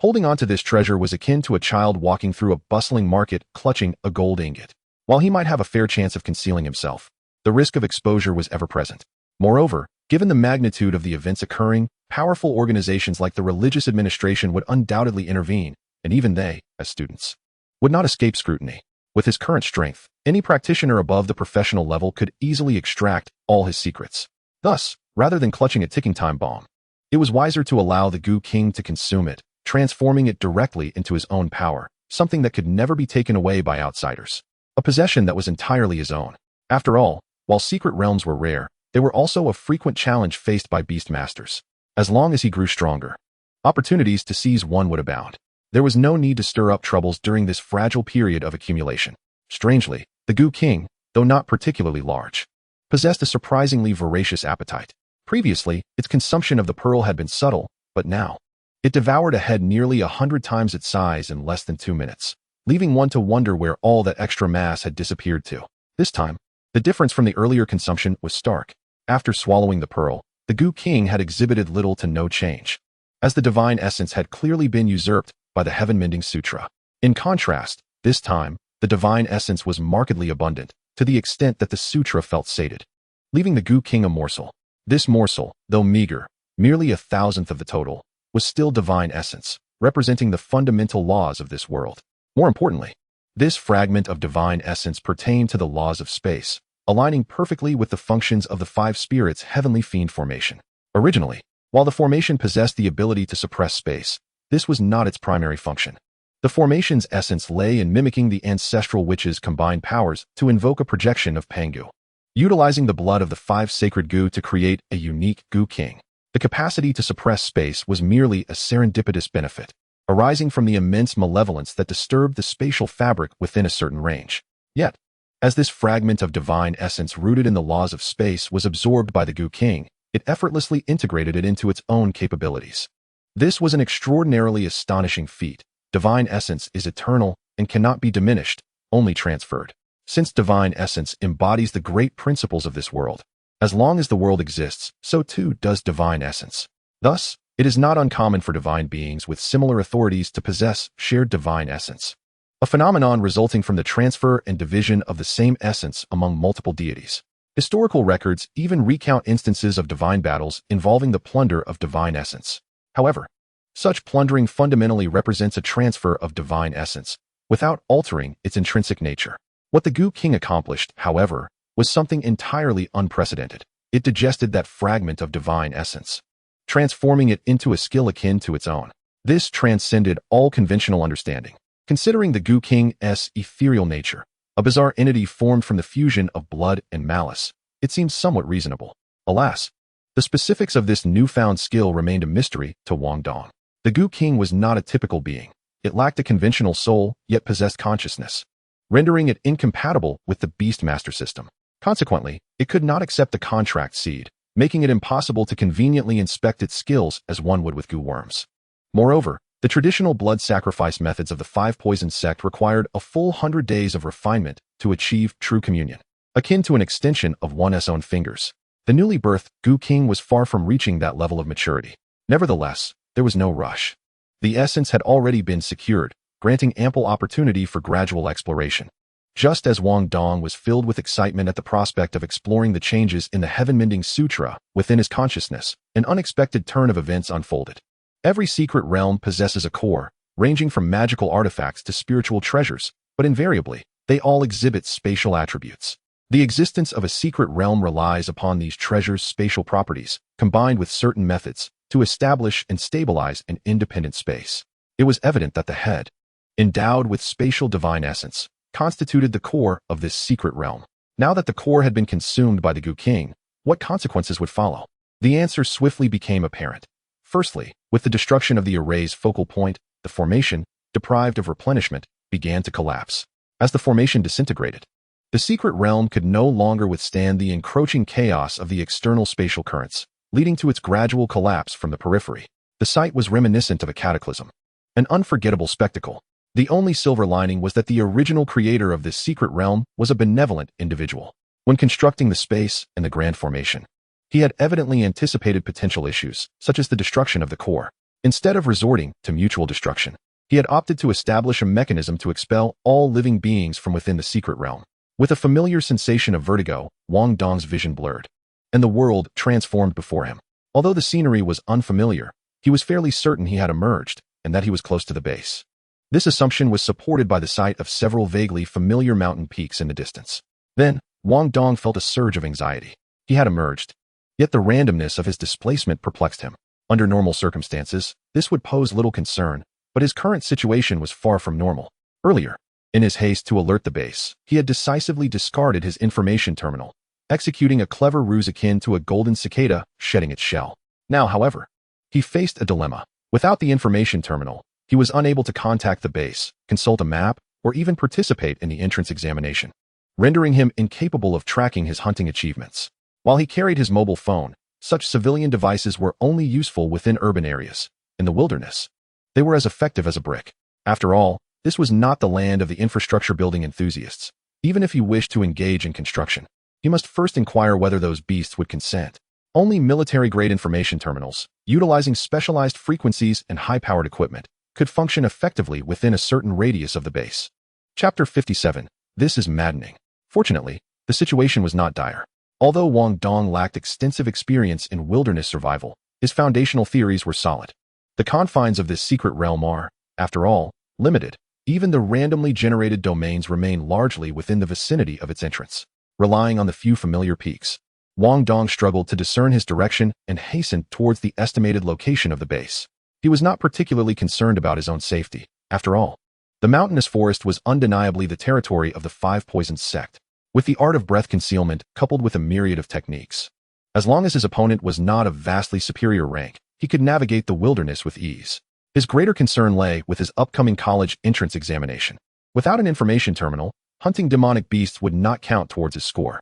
Holding on to this treasure was akin to a child walking through a bustling market clutching a gold ingot. While he might have a fair chance of concealing himself, the risk of exposure was ever present. Moreover, given the magnitude of the events occurring, powerful organizations like the religious administration would undoubtedly intervene, and even they, as students, would not escape scrutiny. With his current strength, any practitioner above the professional level could easily extract all his secrets. Thus, rather than clutching a ticking time bomb, it was wiser to allow the Goo King to consume it, transforming it directly into his own power, something that could never be taken away by outsiders. A possession that was entirely his own. After all, while secret realms were rare, they were also a frequent challenge faced by beast masters. As long as he grew stronger, opportunities to seize one would abound. There was no need to stir up troubles during this fragile period of accumulation. Strangely, the Goo King, though not particularly large, possessed a surprisingly voracious appetite. Previously, its consumption of the pearl had been subtle, but now, it devoured a head nearly 100 times its size in less than 2 minutes, leaving one to wonder where all that extra mass had disappeared to. This time, the difference from the earlier consumption was stark. After swallowing the pearl, the Goo King had exhibited little to no change, as the divine essence had clearly been usurped by the Heaven-Mending Sutra. In contrast, this time, the divine essence was markedly abundant, to the extent that the sutra felt sated, leaving the Goo King a morsel. This morsel, though meager, merely 1,000th of the total, was still divine essence, representing the fundamental laws of this world. More importantly, this fragment of divine essence pertained to the laws of space, aligning perfectly with the functions of the Five Spirits Heavenly Fiend formation. Originally, while the formation possessed the ability to suppress space, this was not its primary function. The formation's essence lay in mimicking the ancestral witches' combined powers to invoke a projection of Pangu. Utilizing the blood of the 5 sacred Goo to create a unique Goo King, the capacity to suppress space was merely a serendipitous benefit, arising from the immense malevolence that disturbed the spatial fabric within a certain range. Yet, as this fragment of divine essence rooted in the laws of space was absorbed by the Goo King, it effortlessly integrated it into its own capabilities. This was an extraordinarily astonishing feat. Divine essence is eternal and cannot be diminished, only transferred. Since divine essence embodies the great principles of this world, as long as the world exists, so too does divine essence. Thus, it is not uncommon for divine beings with similar authorities to possess shared divine essence, a phenomenon resulting from the transfer and division of the same essence among multiple deities. Historical records even recount instances of divine battles involving the plunder of divine essence. However, such plundering fundamentally represents a transfer of divine essence, without altering its intrinsic nature. What the Goo King accomplished, however, was something entirely unprecedented. It digested that fragment of divine essence, transforming it into a skill akin to its own. This transcended all conventional understanding. Considering the Goo King's ethereal nature, a bizarre entity formed from the fusion of blood and malice, it seems somewhat reasonable. Alas, the specifics of this newfound skill remained a mystery to Wang Dong. The Goo King was not a typical being. It lacked a conventional soul, yet possessed consciousness, rendering it incompatible with the Beast Master system. Consequently, it could not accept the contract seed, making it impossible to conveniently inspect its skills as one would with Goo worms. Moreover, the traditional blood sacrifice methods of the 5 Poison sect required a full 100 days of refinement to achieve true communion, akin to an extension of one's own fingers. The newly birthed Goo King was far from reaching that level of maturity. Nevertheless, there was no rush. The essence had already been secured, granting ample opportunity for gradual exploration. Just as Wang Dong was filled with excitement at the prospect of exploring the changes in the Heaven-Mending Sutra within his consciousness, an unexpected turn of events unfolded. Every secret realm possesses a core, ranging from magical artifacts to spiritual treasures, but invariably, they all exhibit spatial attributes. The existence of a secret realm relies upon these treasures' spatial properties, combined with certain methods, to establish and stabilize an independent space. It was evident that the head, endowed with spatial divine essence, constituted the core of this secret realm. Now that the core had been consumed by the Goo King, what consequences would follow? The answer swiftly became apparent. Firstly, with the destruction of the array's focal point, the formation, deprived of replenishment, began to collapse. As the formation disintegrated, the secret realm could no longer withstand the encroaching chaos of the external spatial currents, leading to its gradual collapse from the periphery. The sight was reminiscent of a cataclysm, an unforgettable spectacle. The only silver lining was that the original creator of this secret realm was a benevolent individual. When constructing the space and the grand formation, he had evidently anticipated potential issues, such as the destruction of the core. Instead of resorting to mutual destruction, he had opted to establish a mechanism to expel all living beings from within the secret realm. With a familiar sensation of vertigo, Wang Dong's vision blurred, and the world transformed before him. Although the scenery was unfamiliar, he was fairly certain he had emerged, and that he was close to the base. This assumption was supported by the sight of several vaguely familiar mountain peaks in the distance. Then, Wang Dong felt a surge of anxiety. He had emerged, yet the randomness of his displacement perplexed him. Under normal circumstances, this would pose little concern, but his current situation was far from normal. Earlier, in his haste to alert the base, he had decisively discarded his information terminal, executing a clever ruse akin to a golden cicada shedding its shell. Now, however, he faced a dilemma. Without the information terminal, he was unable to contact the base, consult a map, or even participate in the entrance examination, rendering him incapable of tracking his hunting achievements. While he carried his mobile phone, such civilian devices were only useful within urban areas. In the wilderness, they were as effective as a brick. After all, this was not the land of the infrastructure building enthusiasts. Even if he wished to engage in construction, he must first inquire whether those beasts would consent. Only military-grade information terminals, utilizing specialized frequencies and high-powered equipment, could function effectively within a certain radius of the base. Chapter 57. This is maddening. Fortunately, the situation was not dire. Although Wang Dong lacked extensive experience in wilderness survival, his foundational theories were solid. The confines of this secret realm are, after all, limited. Even the randomly generated domains remain largely within the vicinity of its entrance. Relying on the few familiar peaks, Wang Dong struggled to discern his direction and hastened towards the estimated location of the base. He was not particularly concerned about his own safety. After all, the mountainous forest was undeniably the territory of the Five Poisons sect, with the art of breath concealment coupled with a myriad of techniques. As long as his opponent was not of vastly superior rank, he could navigate the wilderness with ease. His greater concern lay with his upcoming college entrance examination. Without an information terminal, hunting demonic beasts would not count towards his score.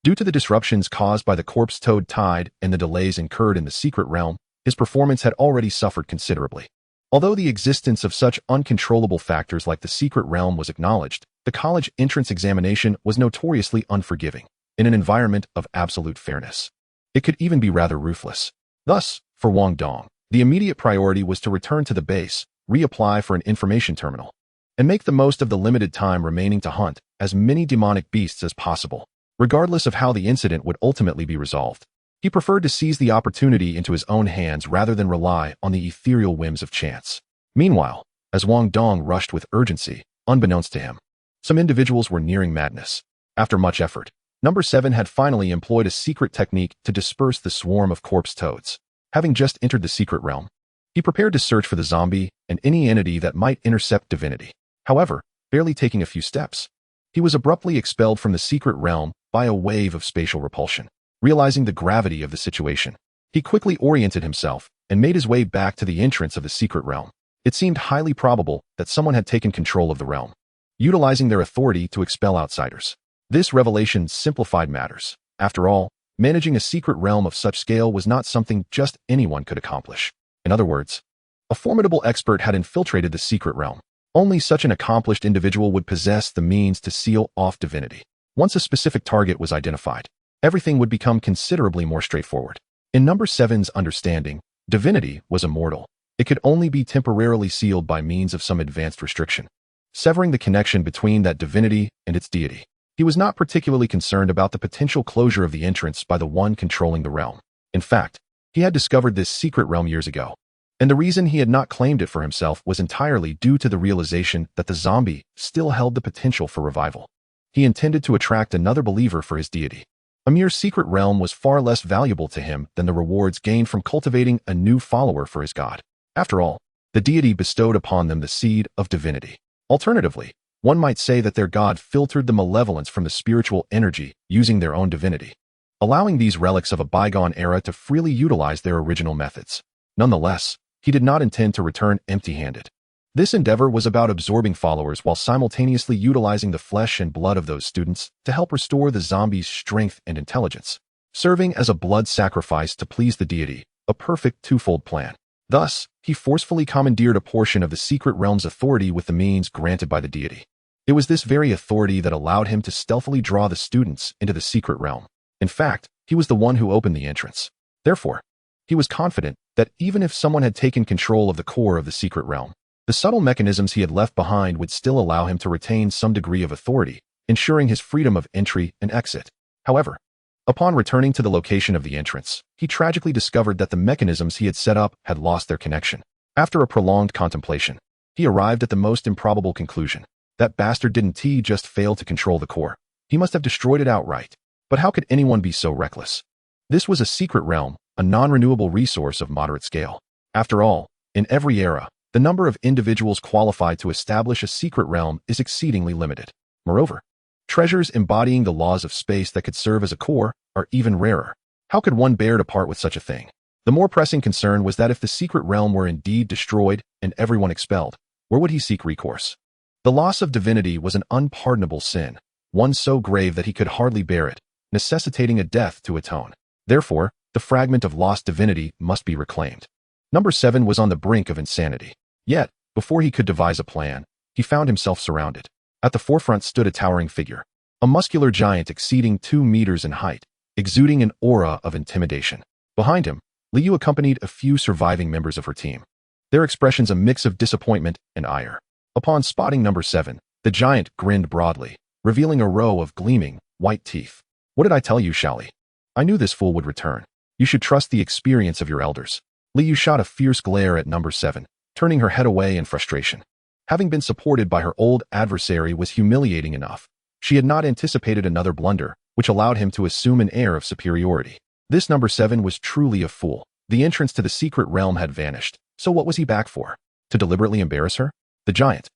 Due to the disruptions caused by the corpse toad tide and the delays incurred in the secret realm, his performance had already suffered considerably. Although the existence of such uncontrollable factors like the secret realm was acknowledged, the college entrance examination was notoriously unforgiving. In an environment of absolute fairness, it could even be rather ruthless. Thus, for Wang Dong, the immediate priority was to return to the base, reapply for an information terminal, and make the most of the limited time remaining to hunt as many demonic beasts as possible. Regardless of how the incident would ultimately be resolved, he preferred to seize the opportunity into his own hands rather than rely on the ethereal whims of chance. Meanwhile, as Wang Dong rushed with urgency, unbeknownst to him, some individuals were nearing madness. After much effort, Number 7 had finally employed a secret technique to disperse the swarm of corpse toads. Having just entered the secret realm, he prepared to search for the zombie and any entity that might intercept divinity. However, barely taking a few steps, he was abruptly expelled from the secret realm by a wave of spatial repulsion. Realizing the gravity of the situation, he quickly oriented himself and made his way back to the entrance of the secret realm. It seemed highly probable that someone had taken control of the realm, utilizing their authority to expel outsiders. This revelation simplified matters. After all, managing a secret realm of such scale was not something just anyone could accomplish. In other words, a formidable expert had infiltrated the secret realm. Only such an accomplished individual would possess the means to seal off divinity. Once a specific target was identified, everything would become considerably more straightforward. In Number 7's understanding, divinity was immortal. It could only be temporarily sealed by means of some advanced restriction, severing the connection between that divinity and its deity. He was not particularly concerned about the potential closure of the entrance by the one controlling the realm. In fact, he had discovered this secret realm years ago, and the reason he had not claimed it for himself was entirely due to the realization that the zombie still held the potential for revival. He intended to attract another believer for his deity. A mere secret realm was far less valuable to him than the rewards gained from cultivating a new follower for his god. After all, the deity bestowed upon them the seed of divinity. Alternatively, one might say that their god filtered the malevolence from the spiritual energy using their own divinity, allowing these relics of a bygone era to freely utilize their original methods. Nonetheless, he did not intend to return empty-handed. This endeavor was about absorbing followers while simultaneously utilizing the flesh and blood of those students to help restore the zombies' strength and intelligence, serving as a blood sacrifice to please the deity, a perfect twofold plan. Thus, he forcefully commandeered a portion of the secret realm's authority with the means granted by the deity. It was this very authority that allowed him to stealthily draw the students into the secret realm. In fact, he was the one who opened the entrance. Therefore, he was confident that even if someone had taken control of the core of the secret realm, the subtle mechanisms he had left behind would still allow him to retain some degree of authority, ensuring his freedom of entry and exit. However, upon returning to the location of the entrance, he tragically discovered that the mechanisms he had set up had lost their connection. After a prolonged contemplation, he arrived at the most improbable conclusion. That bastard didn't just fail to control the core. He must have destroyed it outright. But how could anyone be so reckless? This was a secret realm, a non-renewable resource of moderate scale. After all, in every era, the number of individuals qualified to establish a secret realm is exceedingly limited. Moreover, treasures embodying the laws of space that could serve as a core are even rarer. How could one bear to part with such a thing? The more pressing concern was that if the secret realm were indeed destroyed and everyone expelled, where would he seek recourse? The loss of divinity was an unpardonable sin, one so grave that he could hardly bear it, necessitating a death to atone. Therefore, the fragment of lost divinity must be reclaimed. Number 7 was on the brink of insanity. Yet, before he could devise a plan, he found himself surrounded. At the forefront stood a towering figure, a muscular giant exceeding 2 meters in height, exuding an aura of intimidation. Behind him, Liu accompanied a few surviving members of her team, their expressions a mix of disappointment and ire. Upon spotting number 7, the giant grinned broadly, revealing a row of gleaming, white teeth. "What did I tell you, Shaoli? I knew this fool would return. You should trust the experience of your elders." Liu shot a fierce glare at number 7, turning her head away in frustration. Having been supported by her old adversary was humiliating enough. She had not anticipated another blunder, which allowed him to assume an air of superiority. This number 7 was truly a fool. The entrance to the secret realm had vanished, so what was he back for? To deliberately embarrass her? The giant,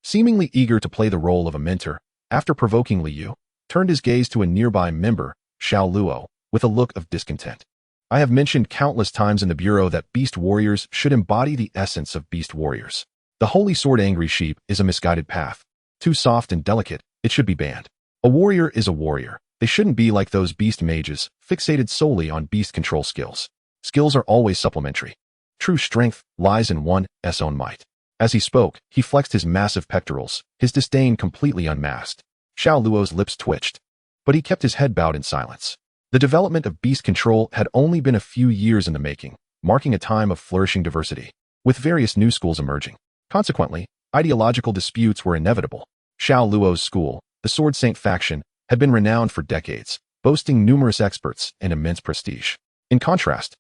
seemingly eager to play the role of a mentor, after provoking Liu, turned his gaze to a nearby member, Xiao Luo, with a look of discontent. "I have mentioned countless times in the Bureau that beast warriors should embody the essence of beast warriors. The holy sword angry sheep is a misguided path. Too soft and delicate, it should be banned. A warrior is a warrior. They shouldn't be like those beast mages, fixated solely on beast control skills. Skills are always supplementary. True strength lies in one's own might." As he spoke, he flexed his massive pectorals, his disdain completely unmasked. Xiao Luo's lips twitched, but he kept his head bowed in silence. The development of beast control had only been a few years in the making, marking a time of flourishing diversity, with various new schools emerging. Consequently, ideological disputes were inevitable. Xiao Luo's school, the Sword Saint faction, had been renowned for decades, boasting numerous experts and immense prestige. In contrast,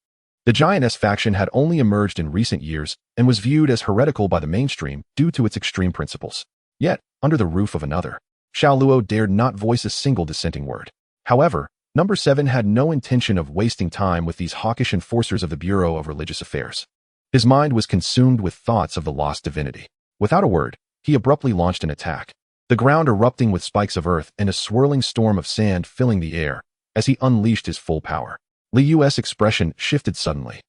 the Giantess faction had only emerged in recent years and was viewed as heretical by the mainstream due to its extreme principles. Yet, under the roof of another, Xiao Luo dared not voice a single dissenting word. However, number 7 had no intention of wasting time with these hawkish enforcers of the Bureau of Religious Affairs. His mind was consumed with thoughts of the lost divinity. Without a word, he abruptly launched an attack, the ground erupting with spikes of earth and a swirling storm of sand filling the air as he unleashed his full power. Liu's expression shifted suddenly.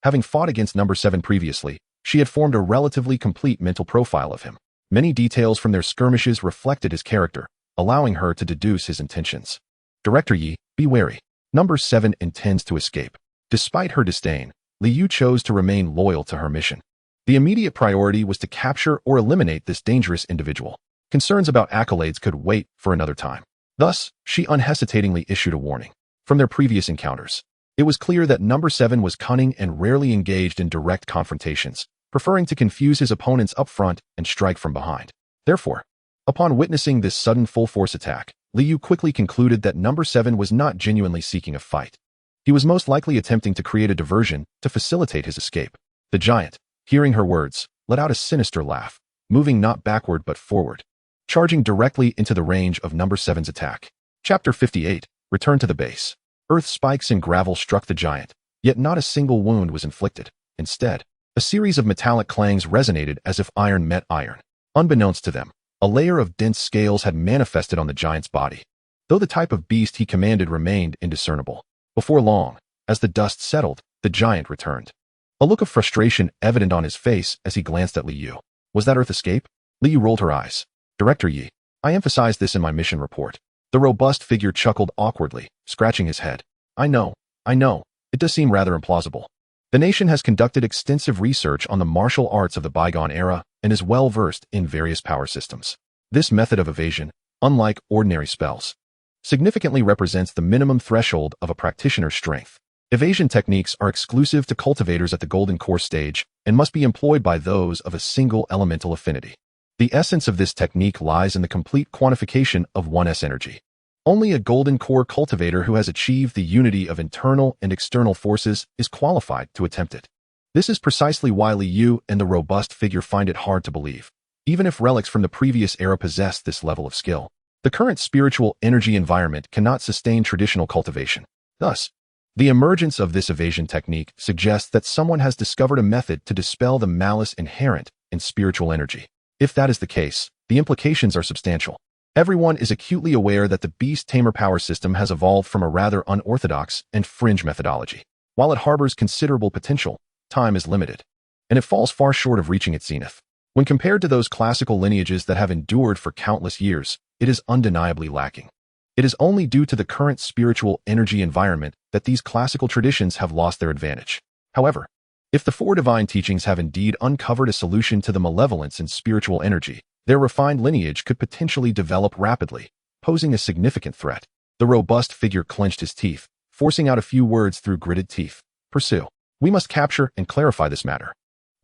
Having fought against number 7 previously, she had formed a relatively complete mental profile of him. Many details from their skirmishes reflected his character, allowing her to deduce his intentions. "Director Yi, be wary. Number 7 intends to escape." Despite her disdain, Liu chose to remain loyal to her mission. The immediate priority was to capture or eliminate this dangerous individual. Concerns about accolades could wait for another time. Thus, she unhesitatingly issued a warning. From their previous encounters, it was clear that number 7 was cunning and rarely engaged in direct confrontations, preferring to confuse his opponents up front and strike from behind. Therefore, upon witnessing this sudden full-force attack, Liu quickly concluded that number 7 was not genuinely seeking a fight. He was most likely attempting to create a diversion to facilitate his escape. The giant, hearing her words, let out a sinister laugh, moving not backward but forward, charging directly into the range of number 7's attack. Chapter 58. Return to the base. Earth spikes and gravel struck the giant, yet not a single wound was inflicted. Instead, a series of metallic clangs resonated as if iron met iron. Unbeknownst to them, a layer of dense scales had manifested on the giant's body, though the type of beast he commanded remained indiscernible. Before long, as the dust settled, the giant returned. A look of frustration evident on his face as he glanced at Li Yu. Was that Earth escape? Li Yu rolled her eyes. Director Yi, I emphasized this in my mission report. The robust figure chuckled awkwardly, scratching his head. I know. It does seem rather implausible. The nation has conducted extensive research on the martial arts of the bygone era and is well versed in various power systems. This method of evasion, unlike ordinary spells, significantly represents the minimum threshold of a practitioner's strength. Evasion techniques are exclusive to cultivators at the Golden Core stage and must be employed by those of a single elemental affinity. The essence of this technique lies in the complete quantification of 1S energy. Only a Golden Core cultivator who has achieved the unity of internal and external forces is qualified to attempt it. This is precisely why Li Yu and the robust figure find it hard to believe. Even if relics from the previous era possessed this level of skill, the current spiritual energy environment cannot sustain traditional cultivation. Thus, the emergence of this evasion technique suggests that someone has discovered a method to dispel the malice inherent in spiritual energy. If that is the case, the implications are substantial. Everyone is acutely aware that the Beast Tamer power system has evolved from a rather unorthodox and fringe methodology. While it harbors considerable potential, time is limited, and it falls far short of reaching its zenith. When compared to those classical lineages that have endured for countless years, it is undeniably lacking. It is only due to the current spiritual energy environment that these classical traditions have lost their advantage. However, if the four divine teachings have indeed uncovered a solution to the malevolence in spiritual energy, their refined lineage could potentially develop rapidly, posing a significant threat. The robust figure clenched his teeth, forcing out a few words through gritted teeth. Pursue. We must capture and clarify this matter.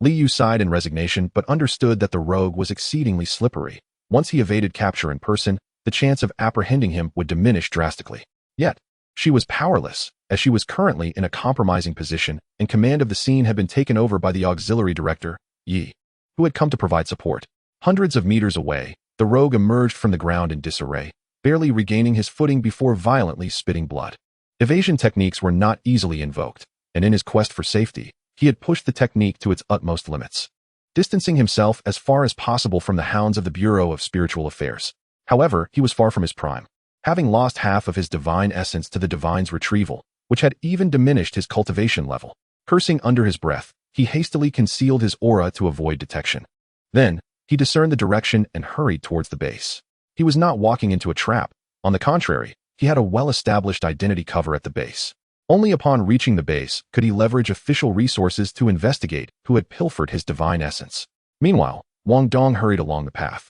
Li Yu sighed in resignation but understood that the rogue was exceedingly slippery. Once he evaded capture in person, the chance of apprehending him would diminish drastically. Yet, she was powerless, as she was currently in a compromising position, and command of the scene had been taken over by the auxiliary director, Yi, who had come to provide support. Hundreds of meters away, the rogue emerged from the ground in disarray, barely regaining his footing before violently spitting blood. Evasion techniques were not easily invoked, and in his quest for safety, he had pushed the technique to its utmost limits, distancing himself as far as possible from the hounds of the Bureau of Spiritual Affairs. However, he was far from his prime, having lost half of his divine essence to the divine's retrieval, which had even diminished his cultivation level. Cursing under his breath, he hastily concealed his aura to avoid detection. Then, he discerned the direction and hurried towards the base. He was not walking into a trap. On the contrary, he had a well-established identity cover at the base. Only upon reaching the base could he leverage official resources to investigate who had pilfered his divine essence. Meanwhile, Wang Dong hurried along the path,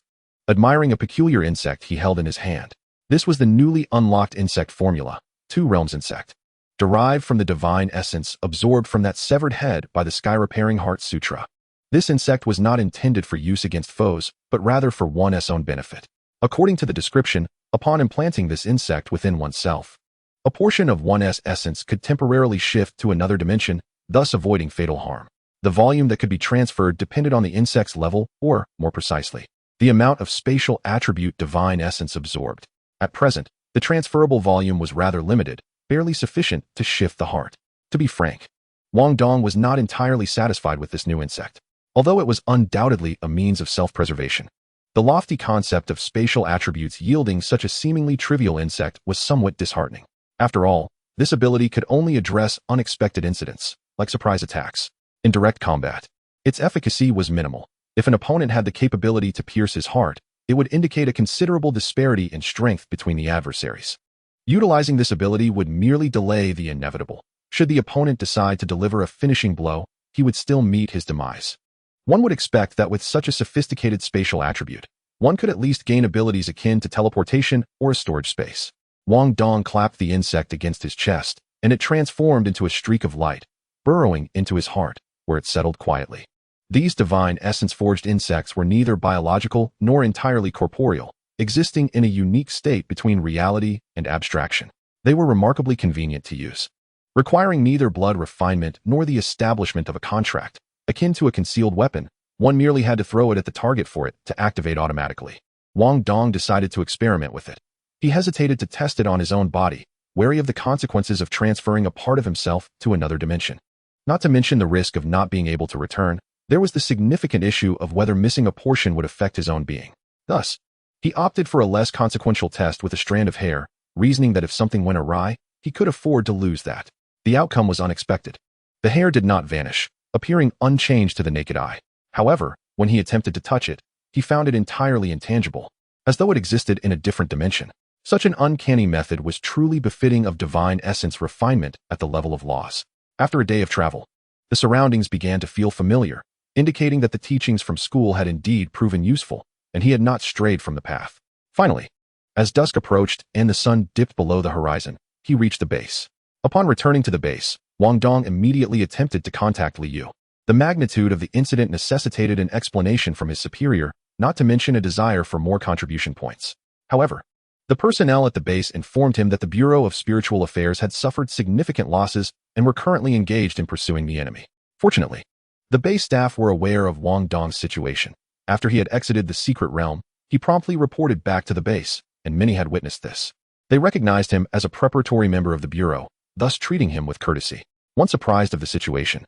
admiring a peculiar insect he held in his hand. This was the newly unlocked insect formula, Two Realms insect, derived from the divine essence absorbed from that severed head by the Sky-Repairing Heart Sutra. This insect was not intended for use against foes, but rather for one's own benefit. According to the description, upon implanting this insect within oneself, a portion of one's essence could temporarily shift to another dimension, thus avoiding fatal harm. The volume that could be transferred depended on the insect's level, or, more precisely, the amount of spatial attribute divine essence absorbed. At present, the transferable volume was rather limited, barely sufficient to shift the heart. To be frank, Wang Dong was not entirely satisfied with this new insect. Although it was undoubtedly a means of self-preservation, the lofty concept of spatial attributes yielding such a seemingly trivial insect was somewhat disheartening. After all, this ability could only address unexpected incidents, like surprise attacks. In direct combat, its efficacy was minimal. If an opponent had the capability to pierce his heart, it would indicate a considerable disparity in strength between the adversaries. Utilizing this ability would merely delay the inevitable. Should the opponent decide to deliver a finishing blow, he would still meet his demise. One would expect that with such a sophisticated spatial attribute, one could at least gain abilities akin to teleportation or a storage space. Wang Dong clapped the insect against his chest, and it transformed into a streak of light, burrowing into his heart, where it settled quietly. These divine essence-forged insects were neither biological nor entirely corporeal, existing in a unique state between reality and abstraction. They were remarkably convenient to use, requiring neither blood refinement nor the establishment of a contract. Akin to a concealed weapon, one merely had to throw it at the target for it to activate automatically. Wang Dong decided to experiment with it. He hesitated to test it on his own body, wary of the consequences of transferring a part of himself to another dimension. Not to mention the risk of not being able to return, there was the significant issue of whether missing a portion would affect his own being. Thus, he opted for a less consequential test with a strand of hair, reasoning that if something went awry, he could afford to lose that. The outcome was unexpected. The hair did not vanish, appearing unchanged to the naked eye. However, when he attempted to touch it, he found it entirely intangible, as though it existed in a different dimension. Such an uncanny method was truly befitting of divine essence refinement at the level of laws. After a day of travel, the surroundings began to feel familiar, indicating that the teachings from school had indeed proven useful, and he had not strayed from the path. Finally, as dusk approached and the sun dipped below the horizon, he reached the base. Upon returning to the base, Wang Dong immediately attempted to contact Li Yu. The magnitude of the incident necessitated an explanation from his superior, not to mention a desire for more contribution points. However, the personnel at the base informed him that the Bureau of Spiritual Affairs had suffered significant losses and were currently engaged in pursuing the enemy. Fortunately, the base staff were aware of Wang Dong's situation. After he had exited the secret realm, he promptly reported back to the base, and many had witnessed this. They recognized him as a preparatory member of the Bureau, thus treating him with courtesy. Once apprised of the situation,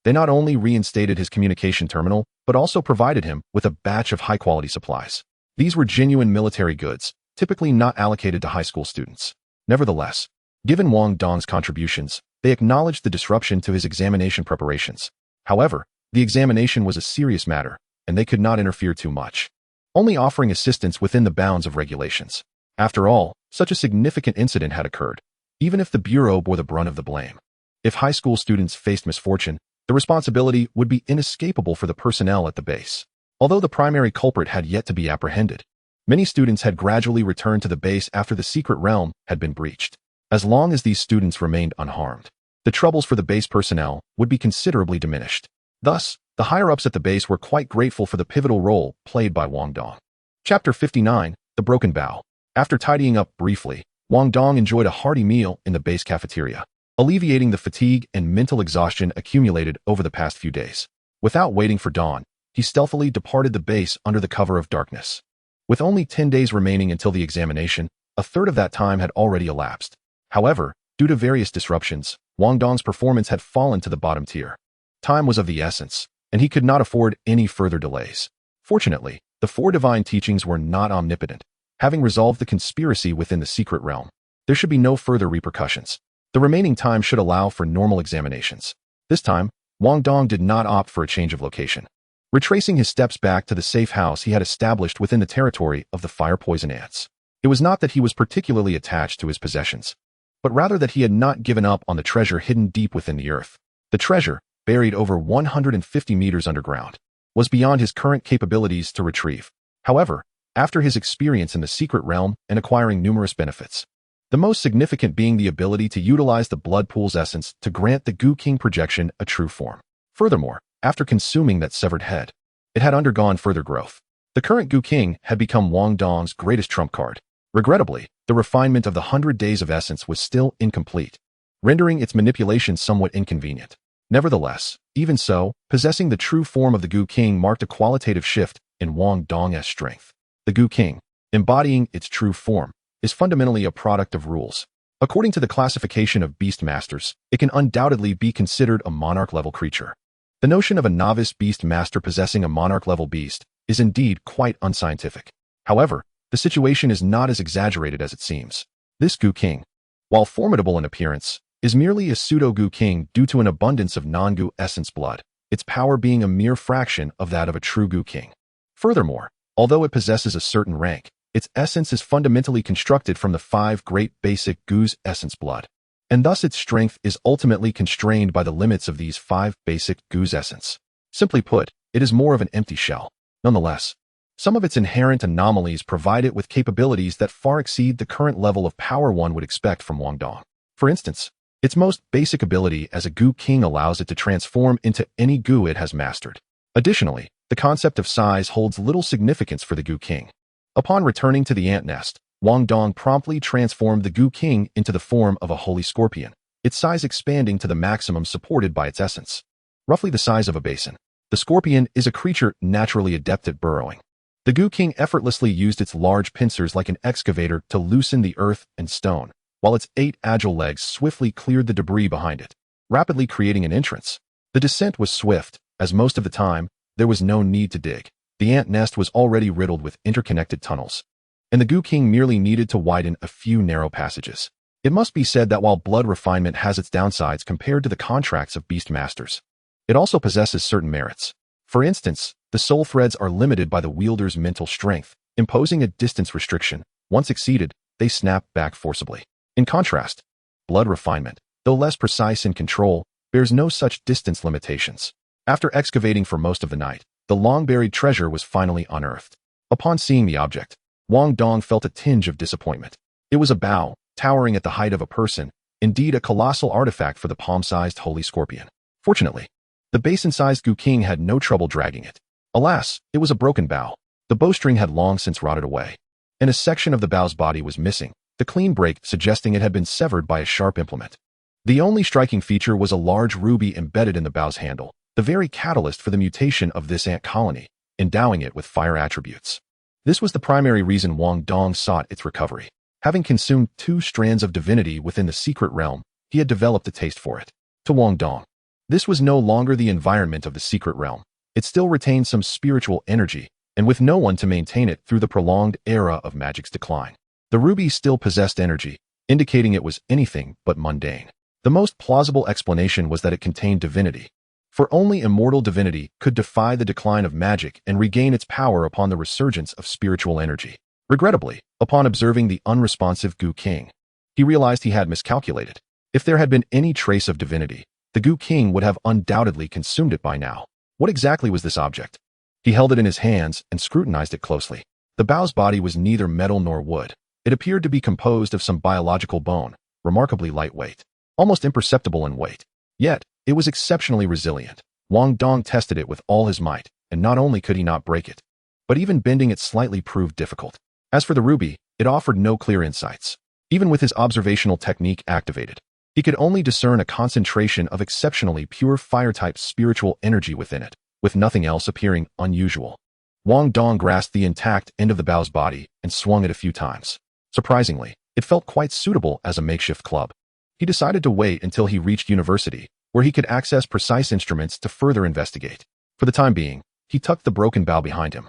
they not only reinstated his communication terminal, but also provided him with a batch of high-quality supplies. These were genuine military goods, typically not allocated to high school students. Nevertheless, given Wang Dong's contributions, they acknowledged the disruption to his examination preparations. However, the examination was a serious matter, and they could not interfere too much, only offering assistance within the bounds of regulations. After all, such a significant incident had occurred, even if the Bureau bore the brunt of the blame. If high school students faced misfortune, the responsibility would be inescapable for the personnel at the base. Although the primary culprit had yet to be apprehended, many students had gradually returned to the base after the secret realm had been breached. As long as these students remained unharmed, the troubles for the base personnel would be considerably diminished. Thus, the higher-ups at the base were quite grateful for the pivotal role played by Wang Dong. Chapter 59, The Broken Bow. After tidying up briefly, Wang Dong enjoyed a hearty meal in the base cafeteria, alleviating the fatigue and mental exhaustion accumulated over the past few days. Without waiting for dawn, he stealthily departed the base under the cover of darkness. With only 10 days remaining until the examination, a third of that time had already elapsed. However, due to various disruptions, Wang Dong's performance had fallen to the bottom tier. Time was of the essence, and he could not afford any further delays. Fortunately, the four divine teachings were not omnipotent. Having resolved the conspiracy within the secret realm, there should be no further repercussions. The remaining time should allow for normal examinations. This time, Wang Dong did not opt for a change of location. Retracing his steps back to the safe house he had established within the territory of the fire poison ants. It was not that he was particularly attached to his possessions, but rather that he had not given up on the treasure hidden deep within the earth. The treasure, buried over 150 meters underground, was beyond his current capabilities to retrieve. However, after his experience in the secret realm and acquiring numerous benefits, the most significant being the ability to utilize the blood pool's essence to grant the Goo King projection a true form. Furthermore, after consuming that severed head, it had undergone further growth. The current Goo King had become Wang Dong's greatest trump card. Regrettably, the refinement of the 100 days of essence was still incomplete, rendering its manipulation somewhat inconvenient. Nevertheless, even so, possessing the true form of the Goo King marked a qualitative shift in Wang Dong's strength. The Goo King, embodying its true form, is fundamentally a product of rules. According to the classification of beast masters, it can undoubtedly be considered a monarch-level creature. The notion of a novice beast master possessing a monarch-level beast is indeed quite unscientific. However, the situation is not as exaggerated as it seems. This Goo King, while formidable in appearance, is merely a pseudo-Goo King due to an abundance of non-Goo essence blood, its power being a mere fraction of that of a true Goo King. Furthermore, although it possesses a certain rank, its essence is fundamentally constructed from the 5 great basic Goo's essence blood, and thus its strength is ultimately constrained by the limits of these 5 basic Goo's essence. Simply put, it is more of an empty shell. Nonetheless, some of its inherent anomalies provide it with capabilities that far exceed the current level of power one would expect from Wang Dong. For instance, its most basic ability as a Goo King allows it to transform into any Goo it has mastered. Additionally, the concept of size holds little significance for the Goo King. Upon returning to the ant nest, Wang Dong promptly transformed the Goo King into the form of a holy scorpion, its size expanding to the maximum supported by its essence. Roughly the size of a basin, the scorpion is a creature naturally adept at burrowing. The Goo King effortlessly used its large pincers like an excavator to loosen the earth and stone, while its 8 agile legs swiftly cleared the debris behind it, rapidly creating an entrance. The descent was swift, as most of the time, there was no need to dig. The ant nest was already riddled with interconnected tunnels, and the Goo King merely needed to widen a few narrow passages. It must be said that while blood refinement has its downsides compared to the contracts of beast masters, it also possesses certain merits. For instance, the soul threads are limited by the wielder's mental strength, imposing a distance restriction. Once exceeded, they snap back forcibly. In contrast, blood refinement, though less precise in control, bears no such distance limitations. After excavating for most of the night, the long-buried treasure was finally unearthed. Upon seeing the object, Wang Dong felt a tinge of disappointment. It was a bow, towering at the height of a person, indeed a colossal artifact for the palm-sized holy scorpion. Fortunately, the basin-sized Goo King had no trouble dragging it. Alas, it was a broken bow. The bowstring had long since rotted away, and a section of the bow's body was missing, the clean break suggesting it had been severed by a sharp implement. The only striking feature was a large ruby embedded in the bow's handle, the very catalyst for the mutation of this ant colony, endowing it with fire attributes. This was the primary reason Wang Dong sought its recovery. Having consumed 2 strands of divinity within the secret realm, he had developed a taste for it. To Wang Dong, this was no longer the environment of the secret realm. It still retained some spiritual energy, and with no one to maintain it through the prolonged era of magic's decline. The ruby still possessed energy, indicating it was anything but mundane. The most plausible explanation was that it contained divinity, for only immortal divinity could defy the decline of magic and regain its power upon the resurgence of spiritual energy. Regrettably, upon observing the unresponsive Goo King, he realized he had miscalculated. If there had been any trace of divinity, the Goo King would have undoubtedly consumed it by now. What exactly was this object? He held it in his hands and scrutinized it closely. The bow's body was neither metal nor wood. It appeared to be composed of some biological bone, remarkably lightweight, almost imperceptible in weight. Yet, it was exceptionally resilient. Wang Dong tested it with all his might, and not only could he not break it, but even bending it slightly proved difficult. As for the ruby, it offered no clear insights. Even with his observational technique activated, he could only discern a concentration of exceptionally pure fire-type spiritual energy within it, with nothing else appearing unusual. Wang Dong grasped the intact end of the bow's body and swung it a few times. Surprisingly, it felt quite suitable as a makeshift club. He decided to wait until he reached university, where he could access precise instruments to further investigate. For the time being, he tucked the broken bow behind him,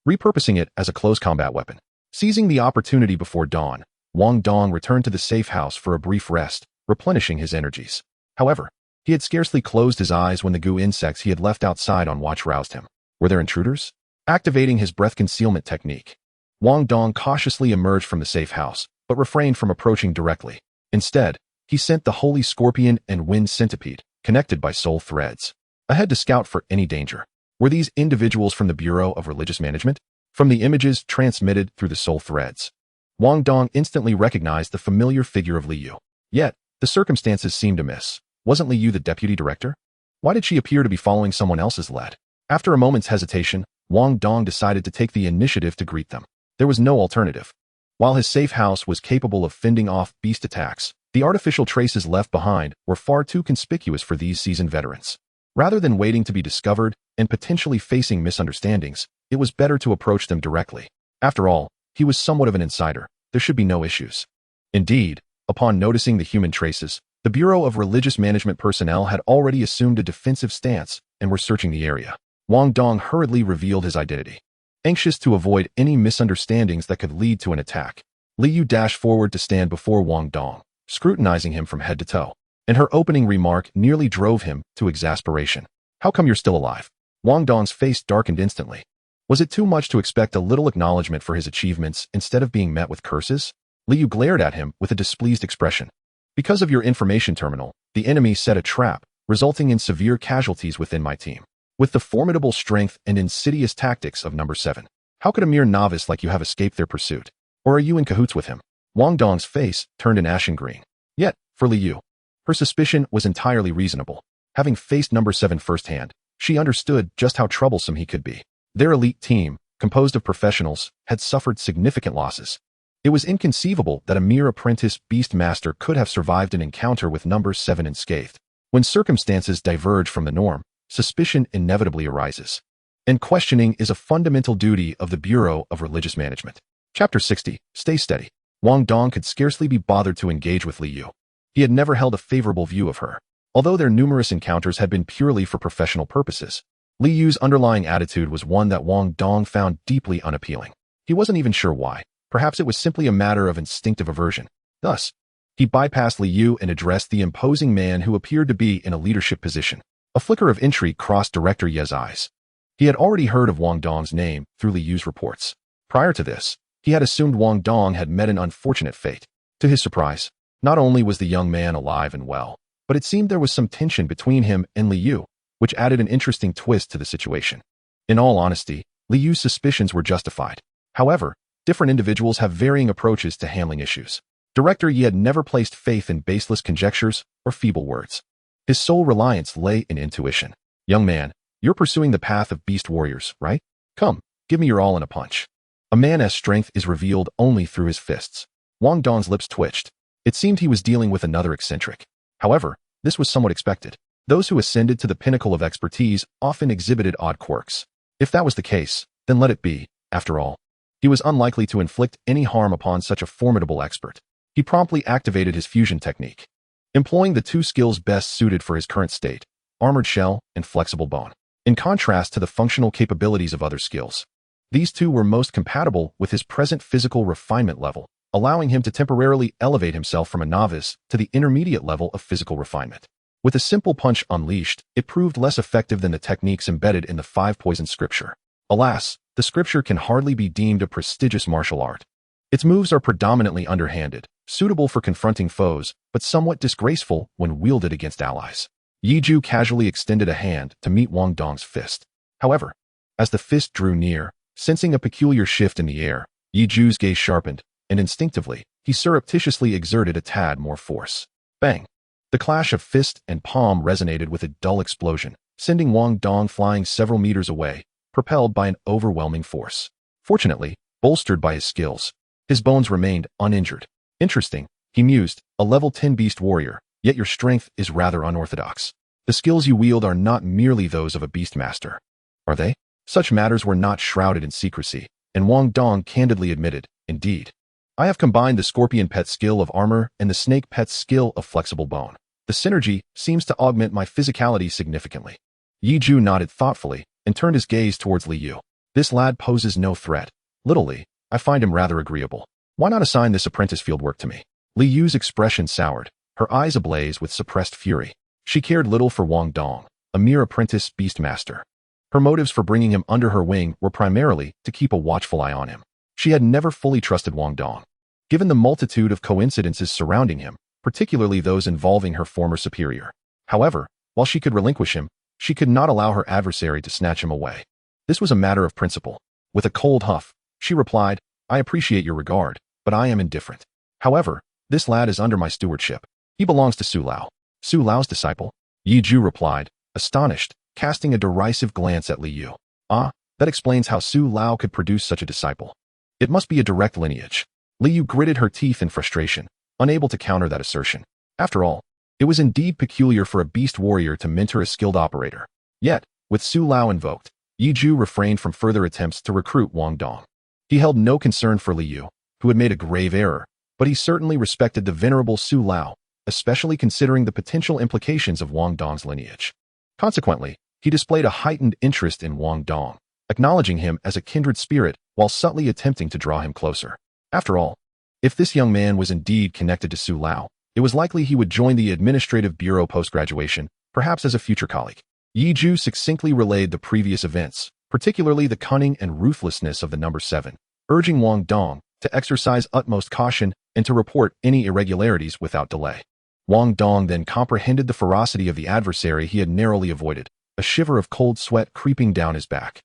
repurposing it as a close combat weapon. Seizing the opportunity before dawn, Wang Dong returned to the safe house for a brief rest, replenishing his energies. However, he had scarcely closed his eyes when the goo insects he had left outside on watch roused him. Were there intruders? Activating his breath concealment technique, Wang Dong cautiously emerged from the safe house, but refrained from approaching directly. Instead, he sent the holy scorpion and wind centipede, connected by soul threads, ahead to scout for any danger. Were these individuals from the Bureau of Religious Management? From the images transmitted through the soul threads, Wang Dong instantly recognized the familiar figure of Li Yu. Yet, the circumstances seemed amiss. Wasn't Li Yu the deputy director? Why did she appear to be following someone else's lead? After a moment's hesitation, Wang Dong decided to take the initiative to greet them. There was no alternative. While his safe house was capable of fending off beast attacks, the artificial traces left behind were far too conspicuous for these seasoned veterans. Rather than waiting to be discovered and potentially facing misunderstandings, it was better to approach them directly. After all, he was somewhat of an insider. There should be no issues. Indeed, upon noticing the human traces, the Bureau of Religious Management personnel had already assumed a defensive stance and were searching the area. Wang Dong hurriedly revealed his identity. Anxious to avoid any misunderstandings that could lead to an attack, Li Yu dashed forward to stand before Wang Dong, scrutinizing him from head to toe, and her opening remark nearly drove him to exasperation. "How come you're still alive?" Wang Dong's face darkened instantly. Was it too much to expect a little acknowledgement for his achievements instead of being met with curses? Li Yu glared at him with a displeased expression. "Because of your information terminal, the enemy set a trap, resulting in severe casualties within my team. With the formidable strength and insidious tactics of number 7, how could a mere novice like you have escaped their pursuit? Or are you in cahoots with him?" Wang Dong's face turned an ashen green. Yet, for Li Yu, her suspicion was entirely reasonable. Having faced number 7 firsthand, she understood just how troublesome he could be. Their elite team, composed of professionals, had suffered significant losses. It was inconceivable that a mere apprentice beast master could have survived an encounter with number 7 unscathed. When circumstances diverge from the norm, suspicion inevitably arises. And questioning is a fundamental duty of the Bureau of Religious Management. Chapter 60. Stay steady. Wang Dong could scarcely be bothered to engage with Li Yu. He had never held a favorable view of her. Although their numerous encounters had been purely for professional purposes, Li Yu's underlying attitude was one that Wang Dong found deeply unappealing. He wasn't even sure why. Perhaps it was simply a matter of instinctive aversion. Thus, he bypassed Li Yu and addressed the imposing man who appeared to be in a leadership position. A flicker of intrigue crossed Director Ye's eyes. He had already heard of Wang Dong's name through Li Yu's reports. Prior to this, he had assumed Wang Dong had met an unfortunate fate. To his surprise, not only was the young man alive and well, but it seemed there was some tension between him and Li Yu, which added an interesting twist to the situation. In all honesty, Li Yu's suspicions were justified. However, different individuals have varying approaches to handling issues. Director Yi had never placed faith in baseless conjectures or feeble words. His sole reliance lay in intuition. Young man, you're pursuing the path of beast warriors, right? Come, give me your all in a punch. A man's strength is revealed only through his fists. Wang Dong's lips twitched. It seemed he was dealing with another eccentric. However, this was somewhat expected. Those who ascended to the pinnacle of expertise often exhibited odd quirks. If that was the case, then let it be. After all, he was unlikely to inflict any harm upon such a formidable expert. He promptly activated his fusion technique, employing the two skills best suited for his current state, armored shell and flexible bone. In contrast to the functional capabilities of other skills, these two were most compatible with his present physical refinement level, allowing him to temporarily elevate himself from a novice to the intermediate level of physical refinement. With a simple punch unleashed, it proved less effective than the techniques embedded in the five poison scripture. Alas, the scripture can hardly be deemed a prestigious martial art. Its moves are predominantly underhanded, suitable for confronting foes, but somewhat disgraceful when wielded against allies. Yi Ju casually extended a hand to meet Wang Dong's fist. However, as the fist drew near, sensing a peculiar shift in the air, Yi Ju's gaze sharpened, and instinctively, he surreptitiously exerted a tad more force. Bang! The clash of fist and palm resonated with a dull explosion, sending Wang Dong flying several meters away, propelled by an overwhelming force. Fortunately, bolstered by his skills, his bones remained uninjured. Interesting, he mused, a level 10 beast warrior, yet your strength is rather unorthodox. The skills you wield are not merely those of a beast master. Are they? Such matters were not shrouded in secrecy, and Wang Dong candidly admitted, indeed. I have combined the scorpion pet skill of armor and the snake pet's skill of flexible bone. The synergy seems to augment my physicality significantly. Yi Ju nodded thoughtfully and turned his gaze towards Li Yu. This lad poses no threat. Little Li, I find him rather agreeable. Why not assign this apprentice field work to me? Li Yu's expression soured, her eyes ablaze with suppressed fury. She cared little for Wang Dong, a mere apprentice beastmaster. Her motives for bringing him under her wing were primarily to keep a watchful eye on him. She had never fully trusted Wang Dong. Given the multitude of coincidences surrounding him, particularly those involving her former superior. However, while she could relinquish him, she could not allow her adversary to snatch him away. This was a matter of principle. With a cold huff, she replied, I appreciate your regard, but I am indifferent. However, this lad is under my stewardship. He belongs to Su Lao. Su Lao's disciple? Yi Ju replied, astonished, casting a derisive glance at Li Yu. Ah, that explains how Su Lao could produce such a disciple. It must be a direct lineage. Li Yu gritted her teeth in frustration, unable to counter that assertion. After all, it was indeed peculiar for a beast warrior to mentor a skilled operator. Yet, with Su Lao invoked, Yi Ju refrained from further attempts to recruit Wang Dong. He held no concern for Li Yu, who had made a grave error, but he certainly respected the venerable Su Lao, especially considering the potential implications of Wang Dong's lineage. Consequently, he displayed a heightened interest in Wang Dong, acknowledging him as a kindred spirit while subtly attempting to draw him closer. After all, if this young man was indeed connected to Su Lao, it was likely he would join the administrative bureau post-graduation, perhaps as a future colleague. Yi Ju succinctly relayed the previous events, particularly the cunning and ruthlessness of the number 7, urging Wang Dong to exercise utmost caution and to report any irregularities without delay. Wang Dong then comprehended the ferocity of the adversary he had narrowly avoided, a shiver of cold sweat creeping down his back.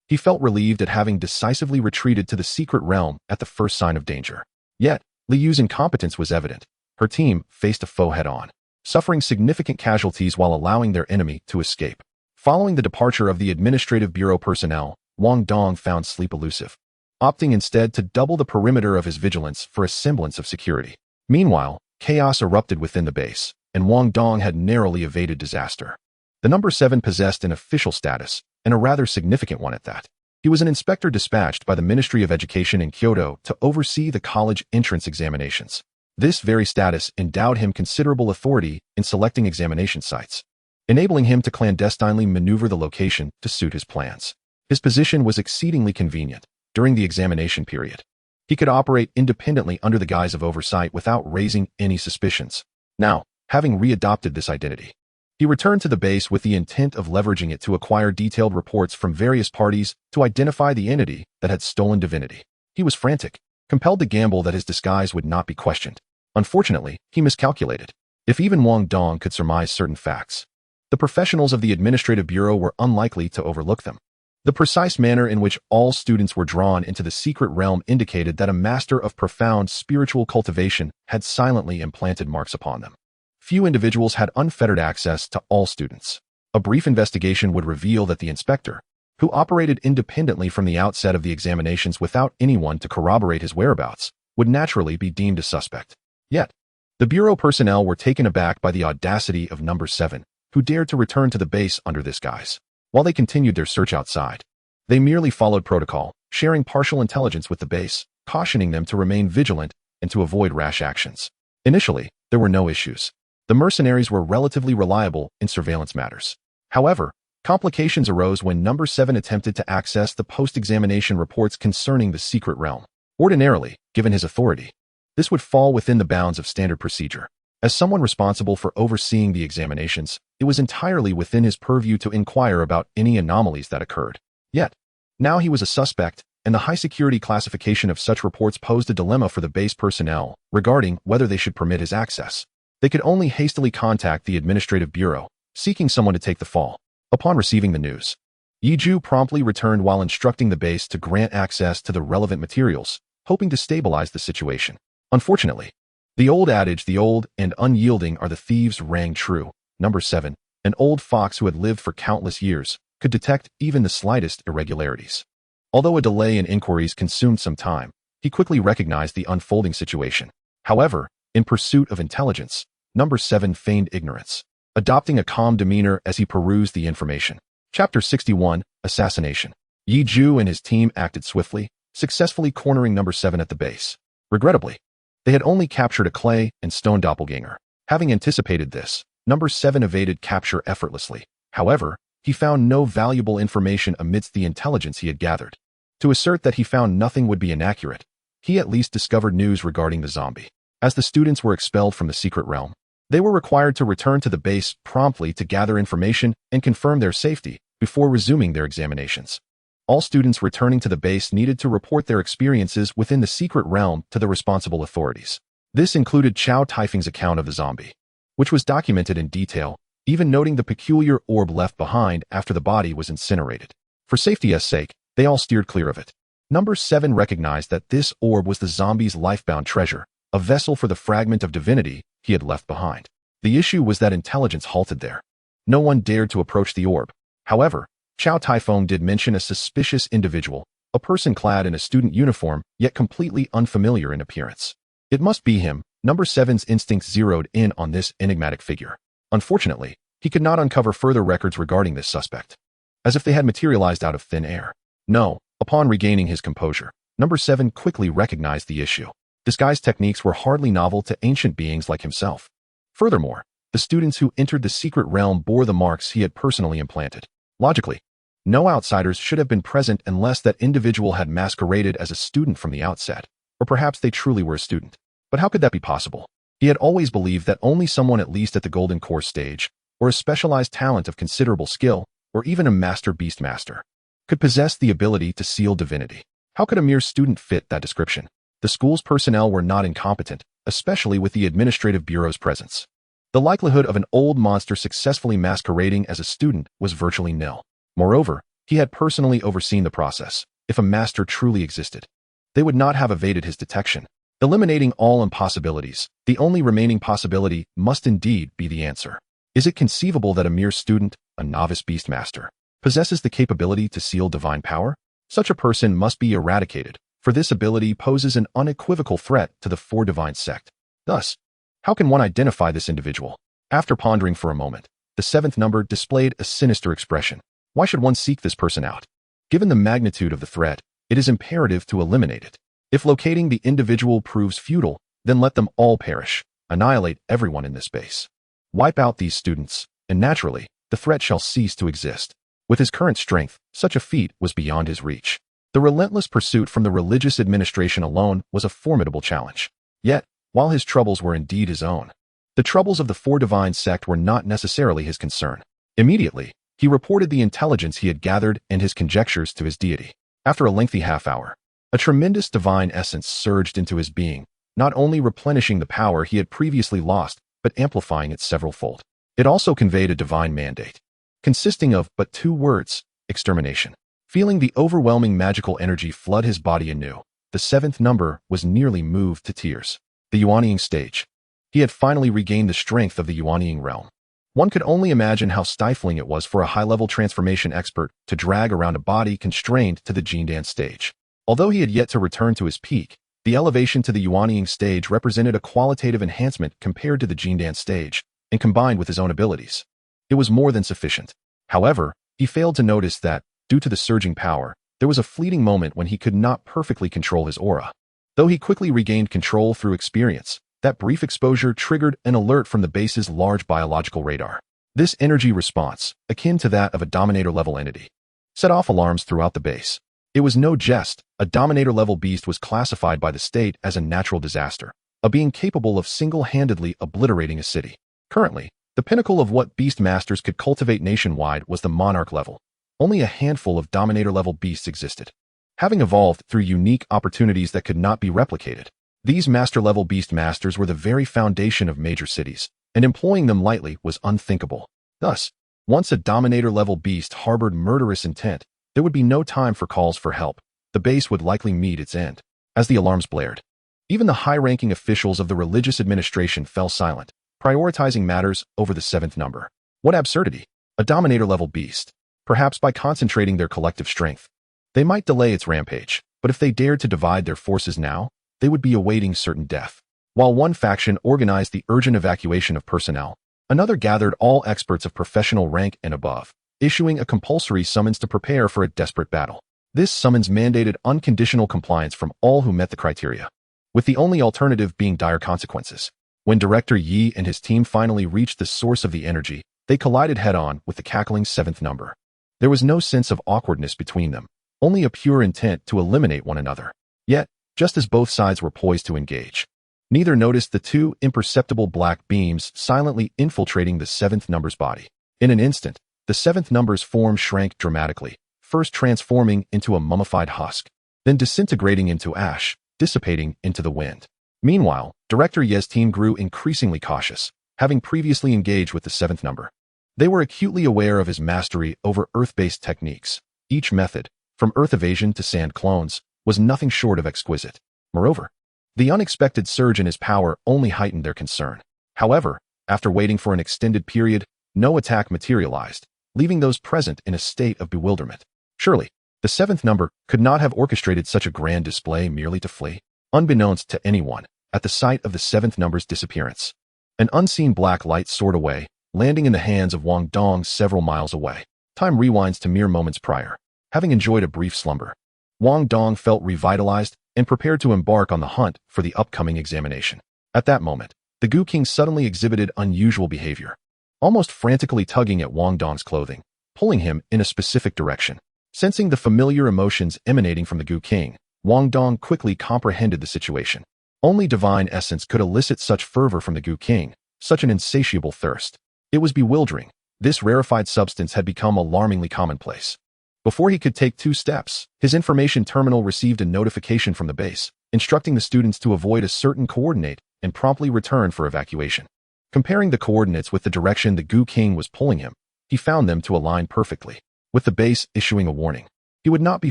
He felt relieved at having decisively retreated to the secret realm at the first sign of danger. Yet, Li Yu's incompetence was evident. Her team faced a foe head-on, suffering significant casualties while allowing their enemy to escape. Following the departure of the administrative bureau personnel, Wang Dong found sleep elusive, opting instead to double the perimeter of his vigilance for a semblance of security. Meanwhile, chaos erupted within the base, and Wang Dong had narrowly evaded disaster. The number 7 possessed an official status, and a rather significant one at that. He was an inspector dispatched by the Ministry of Education in Kyoto to oversee the college entrance examinations. This very status endowed him considerable authority in selecting examination sites, enabling him to clandestinely maneuver the location to suit his plans. His position was exceedingly convenient during the examination period. He could operate independently under the guise of oversight without raising any suspicions. Now, having readopted this identity, he returned to the base with the intent of leveraging it to acquire detailed reports from various parties to identify the entity that had stolen divinity. He was frantic, compelled to gamble that his disguise would not be questioned. Unfortunately, he miscalculated. If even Wang Dong could surmise certain facts, the professionals of the Administrative Bureau were unlikely to overlook them. The precise manner in which all students were drawn into the secret realm indicated that a master of profound spiritual cultivation had silently implanted marks upon them. Few individuals had unfettered access to all students. A brief investigation would reveal that the inspector, who operated independently from the outset of the examinations without anyone to corroborate his whereabouts, would naturally be deemed a suspect. Yet, the Bureau personnel were taken aback by the audacity of Number 7, who dared to return to the base under this guise. While they continued their search outside, they merely followed protocol, sharing partial intelligence with the base, cautioning them to remain vigilant and to avoid rash actions. Initially, there were no issues. The mercenaries were relatively reliable in surveillance matters. However, complications arose when Number 7 attempted to access the post-examination reports concerning the secret realm. Ordinarily, given his authority, this would fall within the bounds of standard procedure. As someone responsible for overseeing the examinations, it was entirely within his purview to inquire about any anomalies that occurred. Yet, now he was a suspect, and the high-security classification of such reports posed a dilemma for the base personnel regarding whether they should permit his access. They could only hastily contact the Administrative Bureau, seeking someone to take the fall. Upon receiving the news, Yiju promptly returned while instructing the base to grant access to the relevant materials, hoping to stabilize the situation. Unfortunately, the old adage, the old and unyielding are the thieves, rang true. Number 7, an old fox who had lived for countless years, could detect even the slightest irregularities. Although a delay in inquiries consumed some time, he quickly recognized the unfolding situation. However, in pursuit of intelligence, Number 7 feigned ignorance, adopting a calm demeanor as he perused the information. Chapter 61, Assassination. Yi Ju and his team acted swiftly, successfully cornering Number 7 at the base. Regrettably, they had only captured a clay and stone doppelganger. Having anticipated this, Number 7 evaded capture effortlessly. However, he found no valuable information amidst the intelligence he had gathered. To assert that he found nothing would be inaccurate. He at least discovered news regarding the zombie. As the students were expelled from the secret realm, they were required to return to the base promptly to gather information and confirm their safety before resuming their examinations. All students returning to the base needed to report their experiences within the secret realm to the responsible authorities. This included Chow Taifeng's account of the zombie, which was documented in detail, even noting the peculiar orb left behind after the body was incinerated. For safety's sake, they all steered clear of it. Number 7 recognized that this orb was the zombie's lifebound treasure, a vessel for the fragment of divinity he had left behind. The issue was that intelligence halted there. No one dared to approach the orb. However, Chow Taifeng did mention a suspicious individual, a person clad in a student uniform, yet completely unfamiliar in appearance. It must be him. Number 7's instincts zeroed in on this enigmatic figure. Unfortunately, he could not uncover further records regarding this suspect, as if they had materialized out of thin air. No, upon regaining his composure, Number 7 quickly recognized the issue. Disguise techniques were hardly novel to ancient beings like himself. Furthermore, the students who entered the secret realm bore the marks he had personally implanted. Logically, no outsiders should have been present unless that individual had masqueraded as a student from the outset, or perhaps they truly were a student. But how could that be possible? He had always believed that only someone at least at the Golden Core stage, or a specialized talent of considerable skill, or even a master beast master, could possess the ability to seal divinity. How could a mere student fit that description? The school's personnel were not incompetent, especially with the Administrative Bureau's presence. The likelihood of an old monster successfully masquerading as a student was virtually nil. Moreover, he had personally overseen the process. If a master truly existed, they would not have evaded his detection. Eliminating all impossibilities, the only remaining possibility must indeed be the answer. Is it conceivable that a mere student, a novice beastmaster, possesses the capability to seal divine power? Such a person must be eradicated, for this ability poses an unequivocal threat to the Four Divine Sect. Thus, how can one identify this individual? After pondering for a moment, the 7th number displayed a sinister expression. Why should one seek this person out? Given the magnitude of the threat, it is imperative to eliminate it. If locating the individual proves futile, then let them all perish. Annihilate everyone in this base. Wipe out these students, and naturally, the threat shall cease to exist. With his current strength, such a feat was beyond his reach. The relentless pursuit from the religious administration alone was a formidable challenge. Yet, while his troubles were indeed his own, the troubles of the Four Divine sect were not necessarily his concern. Immediately, he reported the intelligence he had gathered and his conjectures to his deity. After a lengthy half-hour, a tremendous divine essence surged into his being, not only replenishing the power he had previously lost, but amplifying it several-fold. It also conveyed a divine mandate, consisting of but 2 words: extermination. Feeling the overwhelming magical energy flood his body anew, the 7th number was nearly moved to tears. The Yuanying stage. He had finally regained the strength of the Yuanying realm. One could only imagine how stifling it was for a high-level transformation expert to drag around a body constrained to the Jindan stage. Although he had yet to return to his peak, the elevation to the Yuanying stage represented a qualitative enhancement compared to the Jindan stage, and combined with his own abilities, it was more than sufficient. However, he failed to notice that, due to the surging power, there was a fleeting moment when he could not perfectly control his aura. Though he quickly regained control through experience, that brief exposure triggered an alert from the base's large biological radar. This energy response, akin to that of a Dominator-level entity, set off alarms throughout the base. It was no jest. A Dominator-level beast was classified by the state as a natural disaster, a being capable of single-handedly obliterating a city. Currently, the pinnacle of what beast masters could cultivate nationwide was the monarch level. Only a handful of Dominator-level beasts existed, having evolved through unique opportunities that could not be replicated. These master-level beast masters were the very foundation of major cities, and employing them lightly was unthinkable. Thus, once a Dominator-level beast harbored murderous intent, there would be no time for calls for help. The base would likely meet its end. As the alarms blared, even the high-ranking officials of the religious administration fell silent, prioritizing matters over the 7th number. What absurdity! A Dominator-level beast. Perhaps by concentrating their collective strength, they might delay its rampage, but if they dared to divide their forces now, they would be awaiting certain death. While one faction organized the urgent evacuation of personnel, another gathered all experts of professional rank and above, issuing a compulsory summons to prepare for a desperate battle. This summons mandated unconditional compliance from all who met the criteria, with the only alternative being dire consequences. When Director Yi and his team finally reached the source of the energy, they collided head-on with the cackling 7th number. There was no sense of awkwardness between them, only a pure intent to eliminate one another. Yet, just as both sides were poised to engage, neither noticed the 2 imperceptible black beams silently infiltrating the 7th number's body. In an instant, the 7th number's form shrank dramatically, first transforming into a mummified husk, then disintegrating into ash, dissipating into the wind. Meanwhile, Director Ye's team grew increasingly cautious, having previously engaged with the 7th number. They were acutely aware of his mastery over Earth-based techniques. Each method, from Earth evasion to sand clones, was nothing short of exquisite. Moreover, the unexpected surge in his power only heightened their concern. However, after waiting for an extended period, no attack materialized, leaving those present in a state of bewilderment. Surely, the 7th number could not have orchestrated such a grand display merely to flee. Unbeknownst to anyone, at the sight of the 7th number's disappearance, an unseen black light soared away, landing in the hands of Wang Dong several miles away. Time rewinds to mere moments prior. Having enjoyed a brief slumber, Wang Dong felt revitalized and prepared to embark on the hunt for the upcoming examination. At that moment, the Goo King suddenly exhibited unusual behavior, almost frantically tugging at Wang Dong's clothing, pulling him in a specific direction. Sensing the familiar emotions emanating from the Goo King, Wang Dong quickly comprehended the situation. Only divine essence could elicit such fervor from the Goo King, such an insatiable thirst. It was bewildering. This rarefied substance had become alarmingly commonplace. Before he could take 2 steps, his information terminal received a notification from the base, instructing the students to avoid a certain coordinate and promptly return for evacuation. Comparing the coordinates with the direction the Goo King was pulling him, he found them to align perfectly, with the base issuing a warning. He would not be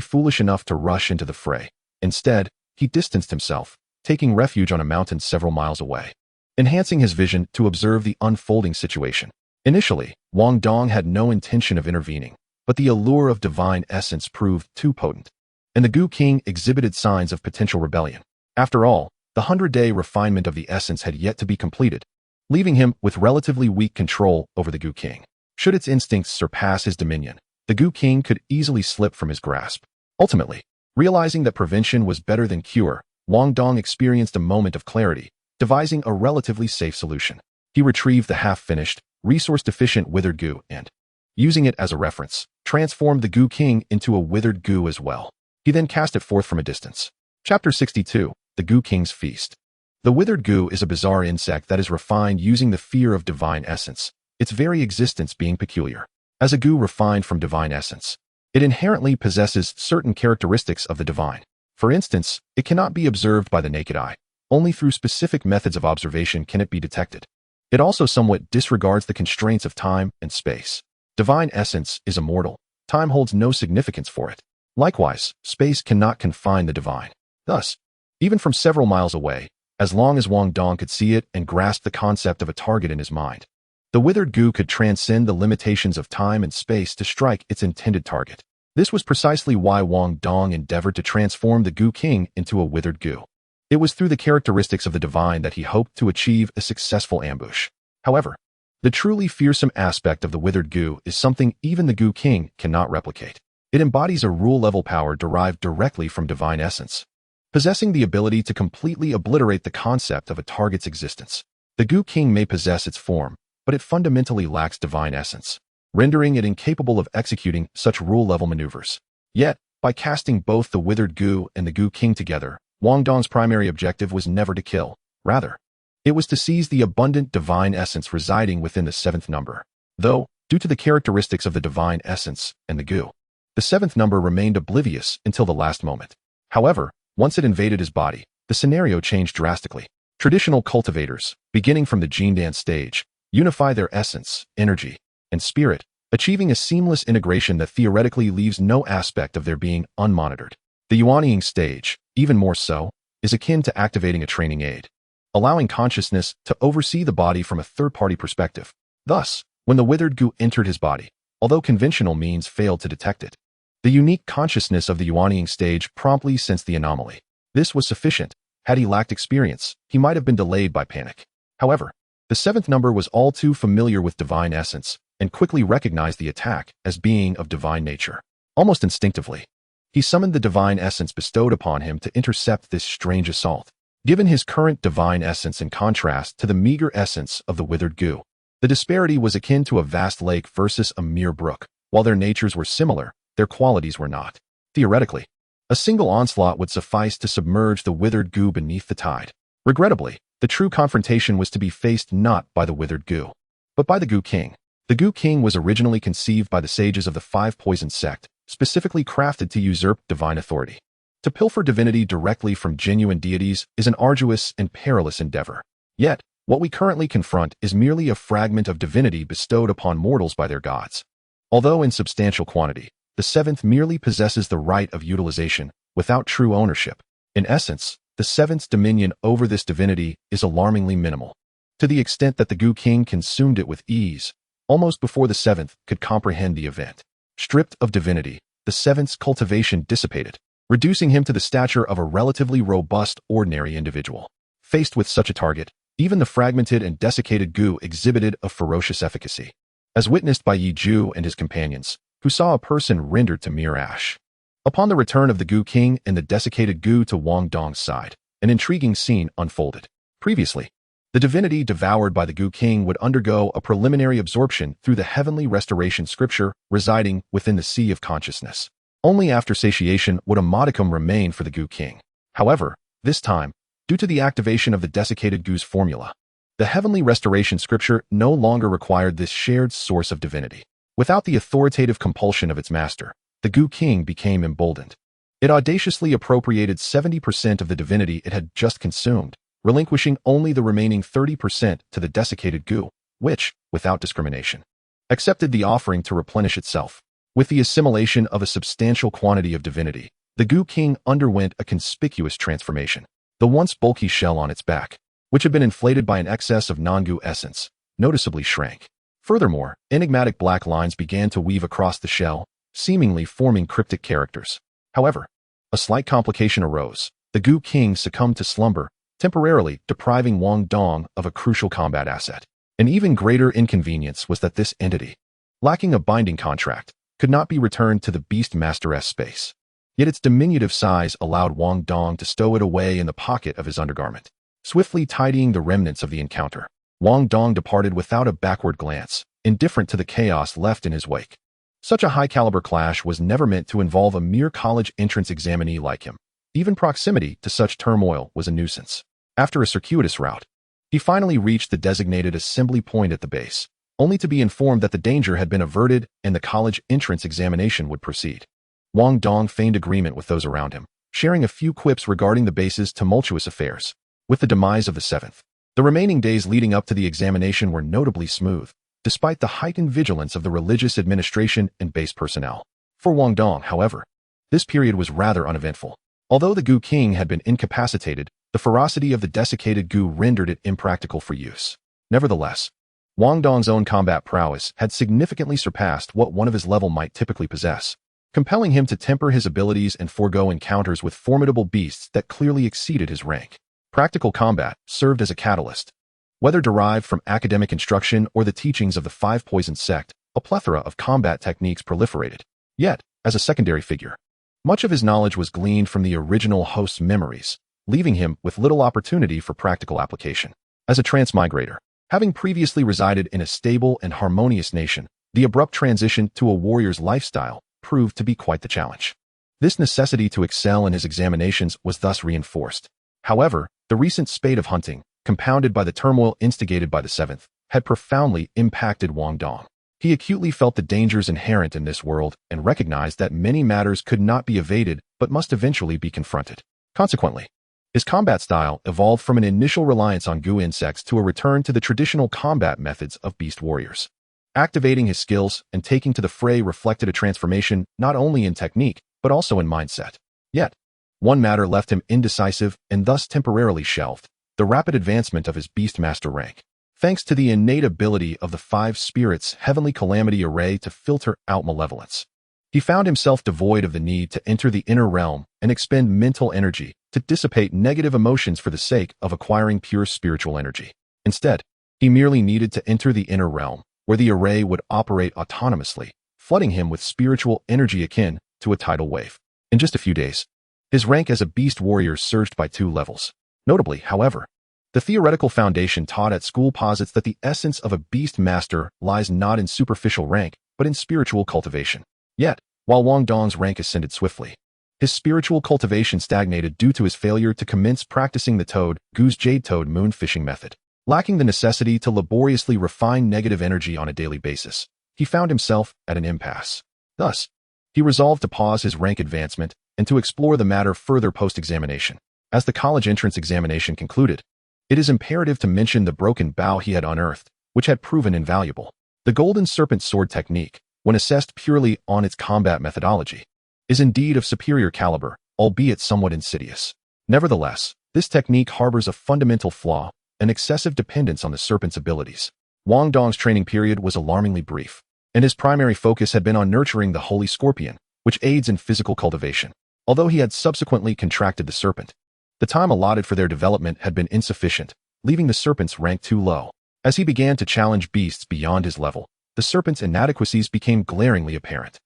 foolish enough to rush into the fray. Instead, he distanced himself, taking refuge on a mountain several miles away, enhancing his vision to observe the unfolding situation. Initially, Wang Dong had no intention of intervening, but the allure of divine essence proved too potent, and the Goo King exhibited signs of potential rebellion. After all, the 100-day refinement of the essence had yet to be completed, leaving him with relatively weak control over the Goo King. Should its instincts surpass his dominion, the Goo King could easily slip from his grasp. Ultimately, realizing that prevention was better than cure, Wang Dong experienced a moment of clarity, devising a relatively safe solution. He retrieved the half-finished, resource-deficient withered goo and, using it as a reference, transformed the Goo King into a withered goo as well. He then cast it forth from a distance. Chapter 62, The Goo King's Feast. The withered goo is a bizarre insect that is refined using the fear of divine essence, its very existence being peculiar. As a goo refined from divine essence, it inherently possesses certain characteristics of the divine. For instance, it cannot be observed by the naked eye. Only through specific methods of observation can it be detected. It also somewhat disregards the constraints of time and space. Divine essence is immortal. Time holds no significance for it. Likewise, space cannot confine the divine. Thus, even from several miles away, as long as Wang Dong could see it and grasp the concept of a target in his mind, the withered goo could transcend the limitations of time and space to strike its intended target. This was precisely why Wang Dong endeavored to transform the Goo King into a withered goo. It was through the characteristics of the divine that he hoped to achieve a successful ambush. However, the truly fearsome aspect of the withered goo is something even the Goo King cannot replicate. It embodies a rule-level power derived directly from divine essence, possessing the ability to completely obliterate the concept of a target's existence. The Goo King may possess its form, but it fundamentally lacks divine essence, rendering it incapable of executing such rule-level maneuvers. Yet, by casting both the withered goo and the Goo King together, Wang Dong's primary objective was never to kill. Rather, it was to seize the abundant divine essence residing within the seventh number. Though, due to the characteristics of the divine essence and the goo, the seventh number remained oblivious until the last moment. However, once it invaded his body, the scenario changed drastically. Traditional cultivators, beginning from the gene dance stage, unify their essence, energy, and spirit, achieving a seamless integration that theoretically leaves no aspect of their being unmonitored. The yuanying stage, even more so, is akin to activating a training aid, allowing consciousness to oversee the body from a third-party perspective. Thus, when the withered goo entered his body, although conventional means failed to detect it, the unique consciousness of the yuanying stage promptly sensed the anomaly. This was sufficient. Had he lacked experience, he might have been delayed by panic. However, the seventh number was all too familiar with divine essence and quickly recognized the attack as being of divine nature. Almost instinctively, he summoned the divine essence bestowed upon him to intercept this strange assault. Given his current divine essence in contrast to the meager essence of the withered goo, the disparity was akin to a vast lake versus a mere brook. While their natures were similar, their qualities were not. Theoretically, a single onslaught would suffice to submerge the withered goo beneath the tide. Regrettably, the true confrontation was to be faced not by the withered goo, but by the Goo King. The Goo King was originally conceived by the sages of the Five Poison sect, specifically crafted to usurp divine authority. To pilfer divinity directly from genuine deities is an arduous and perilous endeavor. Yet, what we currently confront is merely a fragment of divinity bestowed upon mortals by their gods. Although in substantial quantity, the seventh merely possesses the right of utilization without true ownership. In essence, the seventh's dominion over this divinity is alarmingly minimal, to the extent that the Goo King consumed it with ease, almost before the seventh could comprehend the event. Stripped of divinity, the seventh's cultivation dissipated, reducing him to the stature of a relatively robust ordinary individual. Faced with such a target, even the fragmented and desiccated goo exhibited a ferocious efficacy, as witnessed by Yi Ju and his companions, who saw a person rendered to mere ash. Upon the return of the Goo King and the desiccated goo to Wang Dong's side, an intriguing scene unfolded. Previously, the divinity devoured by the Goo King would undergo a preliminary absorption through the heavenly restoration scripture residing within the sea of consciousness. Only after satiation would a modicum remain for the Goo King. However, this time, due to the activation of the desiccated goo's formula, the heavenly restoration scripture no longer required this shared source of divinity. Without the authoritative compulsion of its master, the Goo King became emboldened. It audaciously appropriated 70% of the divinity it had just consumed, relinquishing only the remaining 30% to the desiccated goo, which, without discrimination, accepted the offering to replenish itself. With the assimilation of a substantial quantity of divinity, the Goo King underwent a conspicuous transformation. The once bulky shell on its back, which had been inflated by an excess of non-goo essence, noticeably shrank. Furthermore, enigmatic black lines began to weave across the shell, seemingly forming cryptic characters. However, a slight complication arose. The Goo King succumbed to slumber, temporarily depriving Wang Dong of a crucial combat asset. An even greater inconvenience was that this entity, lacking a binding contract, could not be returned to the Beast Master's space. Yet its diminutive size allowed Wang Dong to stow it away in the pocket of his undergarment. Swiftly tidying the remnants of the encounter, Wang Dong departed without a backward glance, indifferent to the chaos left in his wake. Such a high-caliber clash was never meant to involve a mere college entrance examinee like him. Even proximity to such turmoil was a nuisance. After a circuitous route, he finally reached the designated assembly point at the base, only to be informed that the danger had been averted and the college entrance examination would proceed. Wang Dong feigned agreement with those around him, sharing a few quips regarding the base's tumultuous affairs. With the demise of the 7th, the remaining days leading up to the examination were notably smooth, despite the heightened vigilance of the religious administration and base personnel. For Wang Dong, however, this period was rather uneventful. Although the Gu King had been incapacitated, the ferocity of the desiccated Gu rendered it impractical for use. Nevertheless, Wang Dong's own combat prowess had significantly surpassed what one of his level might typically possess, compelling him to temper his abilities and forego encounters with formidable beasts that clearly exceeded his rank. Practical combat served as a catalyst. Whether derived from academic instruction or the teachings of the Five Poison sect, a plethora of combat techniques proliferated. Yet, as a secondary figure, much of his knowledge was gleaned from the original host's memories, leaving him with little opportunity for practical application. As a transmigrator, having previously resided in a stable and harmonious nation, the abrupt transition to a warrior's lifestyle proved to be quite the challenge. This necessity to excel in his examinations was thus reinforced. However, the recent spate of hunting, compounded by the turmoil instigated by the 7th, had profoundly impacted Wang Dong. He acutely felt the dangers inherent in this world and recognized that many matters could not be evaded but must eventually be confronted. Consequently, his combat style evolved from an initial reliance on Gu insects to a return to the traditional combat methods of beast warriors. Activating his skills and taking to the fray reflected a transformation not only in technique but also in mindset. Yet, one matter left him indecisive and thus temporarily shelved: the rapid advancement of his Beastmaster rank. Thanks to the innate ability of the 5 spirits' heavenly calamity array to filter out malevolence, he found himself devoid of the need to enter the inner realm and expend mental energy to dissipate negative emotions for the sake of acquiring pure spiritual energy. Instead, he merely needed to enter the inner realm, where the array would operate autonomously, flooding him with spiritual energy akin to a tidal wave. In just a few days, his rank as a beast warrior surged by 2 levels. Notably, however, the theoretical foundation taught at school posits that the essence of a beast master lies not in superficial rank, but in spiritual cultivation. Yet, while Wang Dong's rank ascended swiftly, his spiritual cultivation stagnated due to his failure to commence practicing the Gu's Jade Toad moon fishing method. Lacking the necessity to laboriously refine negative energy on a daily basis, he found himself at an impasse. Thus, he resolved to pause his rank advancement and to explore the matter further post-examination. As the college entrance examination concluded, it is imperative to mention the broken bow he had unearthed, which had proven invaluable. The Golden Serpent Sword technique, when assessed purely on its combat methodology, is indeed of superior caliber, albeit somewhat insidious. Nevertheless, this technique harbors a fundamental flaw: an excessive dependence on the serpent's abilities. Wang Dong's training period was alarmingly brief, and his primary focus had been on nurturing the Holy Scorpion, which aids in physical cultivation. Although he had subsequently contracted the serpent, the time allotted for their development had been insufficient, leaving the serpent's rank too low. As he began to challenge beasts beyond his level, the serpent's inadequacies became glaringly apparent.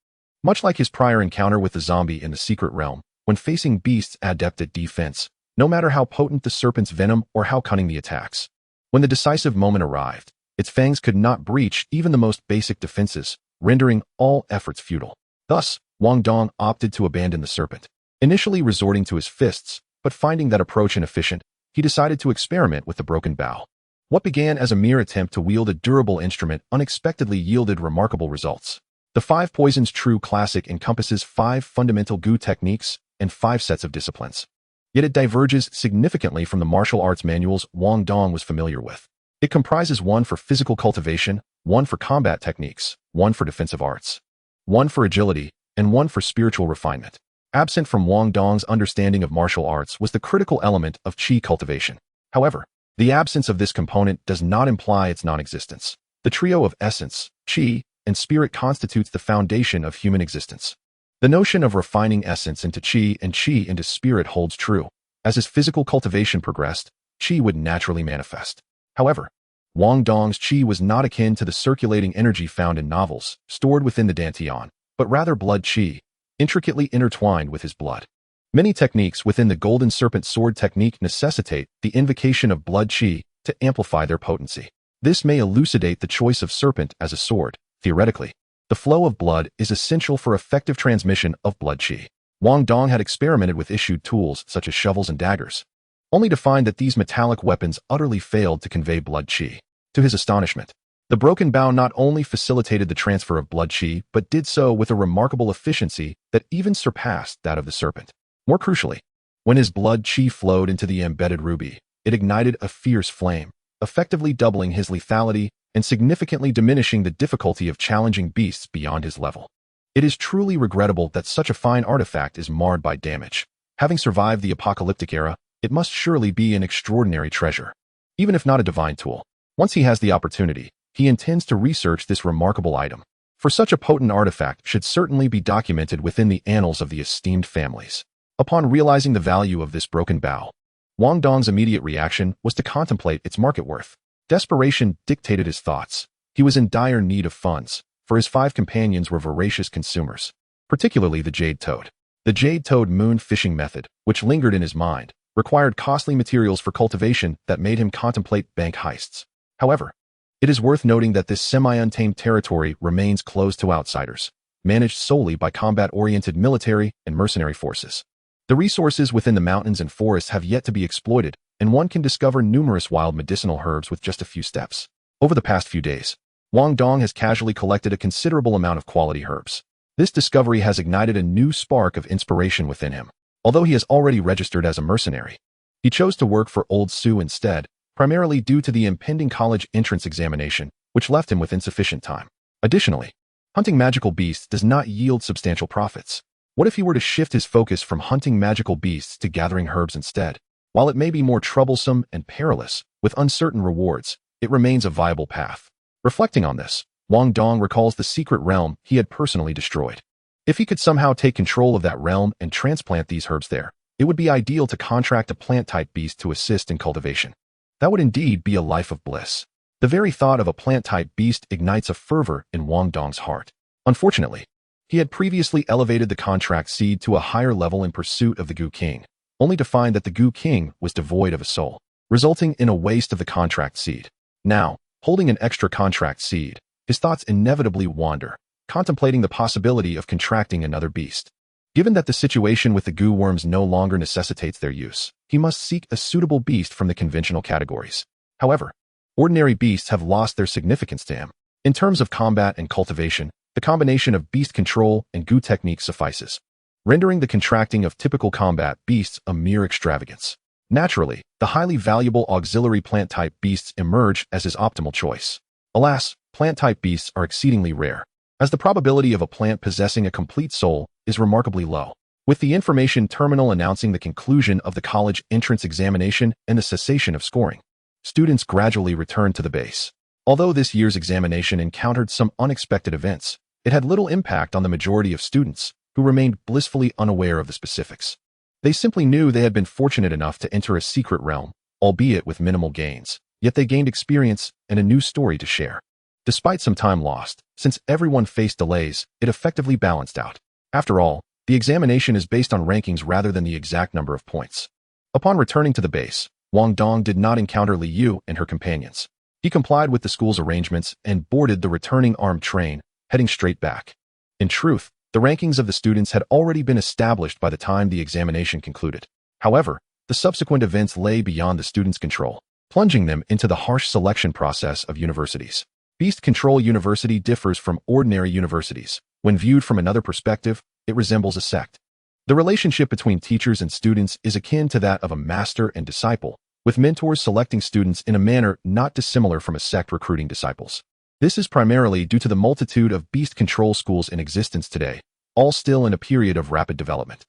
Much like his prior encounter with the zombie in the secret realm, when facing beasts adept at defense, no matter how potent the serpent's venom or how cunning the attacks, when the decisive moment arrived, its fangs could not breach even the most basic defenses, rendering all efforts futile. Thus, Wang Dong opted to abandon the serpent, initially resorting to his fists, but finding that approach inefficient, he decided to experiment with the broken bow. What began as a mere attempt to wield a durable instrument unexpectedly yielded remarkable results. The 5 Poisons True Classic encompasses 5 fundamental Gu techniques and 5 sets of disciplines. Yet it diverges significantly from the martial arts manuals Wang Dong was familiar with. It comprises 1 for physical cultivation, 1 for combat techniques, 1 for defensive arts, 1 for agility, and 1 for spiritual refinement. Absent from Wang Dong's understanding of martial arts was the critical element of qi cultivation. However, the absence of this component does not imply its non-existence. The trio of essence, qi, and spirit constitutes the foundation of human existence. The notion of refining essence into qi and qi into spirit holds true. As his physical cultivation progressed, qi would naturally manifest. However, Wang Dong's qi was not akin to the circulating energy found in novels, stored within the dantian, but rather blood chi, intricately intertwined with his blood. Many techniques within the Golden Serpent Sword technique necessitate the invocation of blood chi to amplify their potency. This may elucidate the choice of serpent as a sword. Theoretically, the flow of blood is essential for effective transmission of blood chi. Wang Dong had experimented with issued tools such as shovels and daggers, only to find that these metallic weapons utterly failed to convey blood chi. To his astonishment, the broken bow not only facilitated the transfer of blood chi, but did so with a remarkable efficiency that even surpassed that of the serpent. More crucially, when his blood chi flowed into the embedded ruby, it ignited a fierce flame, effectively doubling his lethality and significantly diminishing the difficulty of challenging beasts beyond his level. It is truly regrettable that such a fine artifact is marred by damage. Having survived the apocalyptic era, it must surely be an extraordinary treasure. Even if not a divine tool, once he has the opportunity, he intends to research this remarkable item. For such a potent artifact should certainly be documented within the annals of the esteemed families. Upon realizing the value of this broken bow, Wang Dong's immediate reaction was to contemplate its market worth. Desperation dictated his thoughts. He was in dire need of funds, for his 5 companions were voracious consumers, particularly the jade toad. The jade toad moon fishing method, which lingered in his mind, required costly materials for cultivation that made him contemplate bank heists. However, it is worth noting that this semi-untamed territory remains closed to outsiders, managed solely by combat-oriented military and mercenary forces. The resources within the mountains and forests have yet to be exploited, and one can discover numerous wild medicinal herbs with just a few steps. Over the past few days, Wang Dong has casually collected a considerable amount of quality herbs. This discovery has ignited a new spark of inspiration within him. Although he has already registered as a mercenary, he chose to work for Old Sue instead, primarily due to the impending college entrance examination, which left him with insufficient time. Additionally, hunting magical beasts does not yield substantial profits. What if he were to shift his focus from hunting magical beasts to gathering herbs instead? While it may be more troublesome and perilous, with uncertain rewards, it remains a viable path. Reflecting on this, Wang Dong recalls the secret realm he had personally destroyed. If he could somehow take control of that realm and transplant these herbs there, it would be ideal to contract a plant-type beast to assist in cultivation. That would indeed be a life of bliss. The very thought of a plant-type beast ignites a fervor in Wang Dong's heart. Unfortunately, he had previously elevated the contract seed to a higher level in pursuit of the Goo King, only to find that the Goo King was devoid of a soul, resulting in a waste of the contract seed. Now, holding an extra contract seed, his thoughts inevitably wander, contemplating the possibility of contracting another beast. Given that the situation with the goo worms no longer necessitates their use, he must seek a suitable beast from the conventional categories. However, ordinary beasts have lost their significance to him. In terms of combat and cultivation, the combination of beast control and goo technique suffices, rendering the contracting of typical combat beasts a mere extravagance. Naturally, the highly valuable auxiliary plant-type beasts emerge as his optimal choice. Alas, plant-type beasts are exceedingly rare, as the probability of a plant possessing a complete soul is remarkably low. With the information terminal announcing the conclusion of the college entrance examination and the cessation of scoring, students gradually returned to the base. Although this year's examination encountered some unexpected events, it had little impact on the majority of students, who remained blissfully unaware of the specifics. They simply knew they had been fortunate enough to enter a secret realm, albeit with minimal gains, yet they gained experience and a new story to share. Despite some time lost, since everyone faced delays, it effectively balanced out. After all, the examination is based on rankings rather than the exact number of points. Upon returning to the base, Wang Dong did not encounter Li Yu and her companions. He complied with the school's arrangements and boarded the returning armed train, heading straight back. In truth, the rankings of the students had already been established by the time the examination concluded. However, the subsequent events lay beyond the students' control, plunging them into the harsh selection process of universities. Beast Control University differs from ordinary universities. When viewed from another perspective, it resembles a sect. The relationship between teachers and students is akin to that of a master and disciple, with mentors selecting students in a manner not dissimilar from a sect recruiting disciples. This is primarily due to the multitude of beast control schools in existence today, all still in a period of rapid development.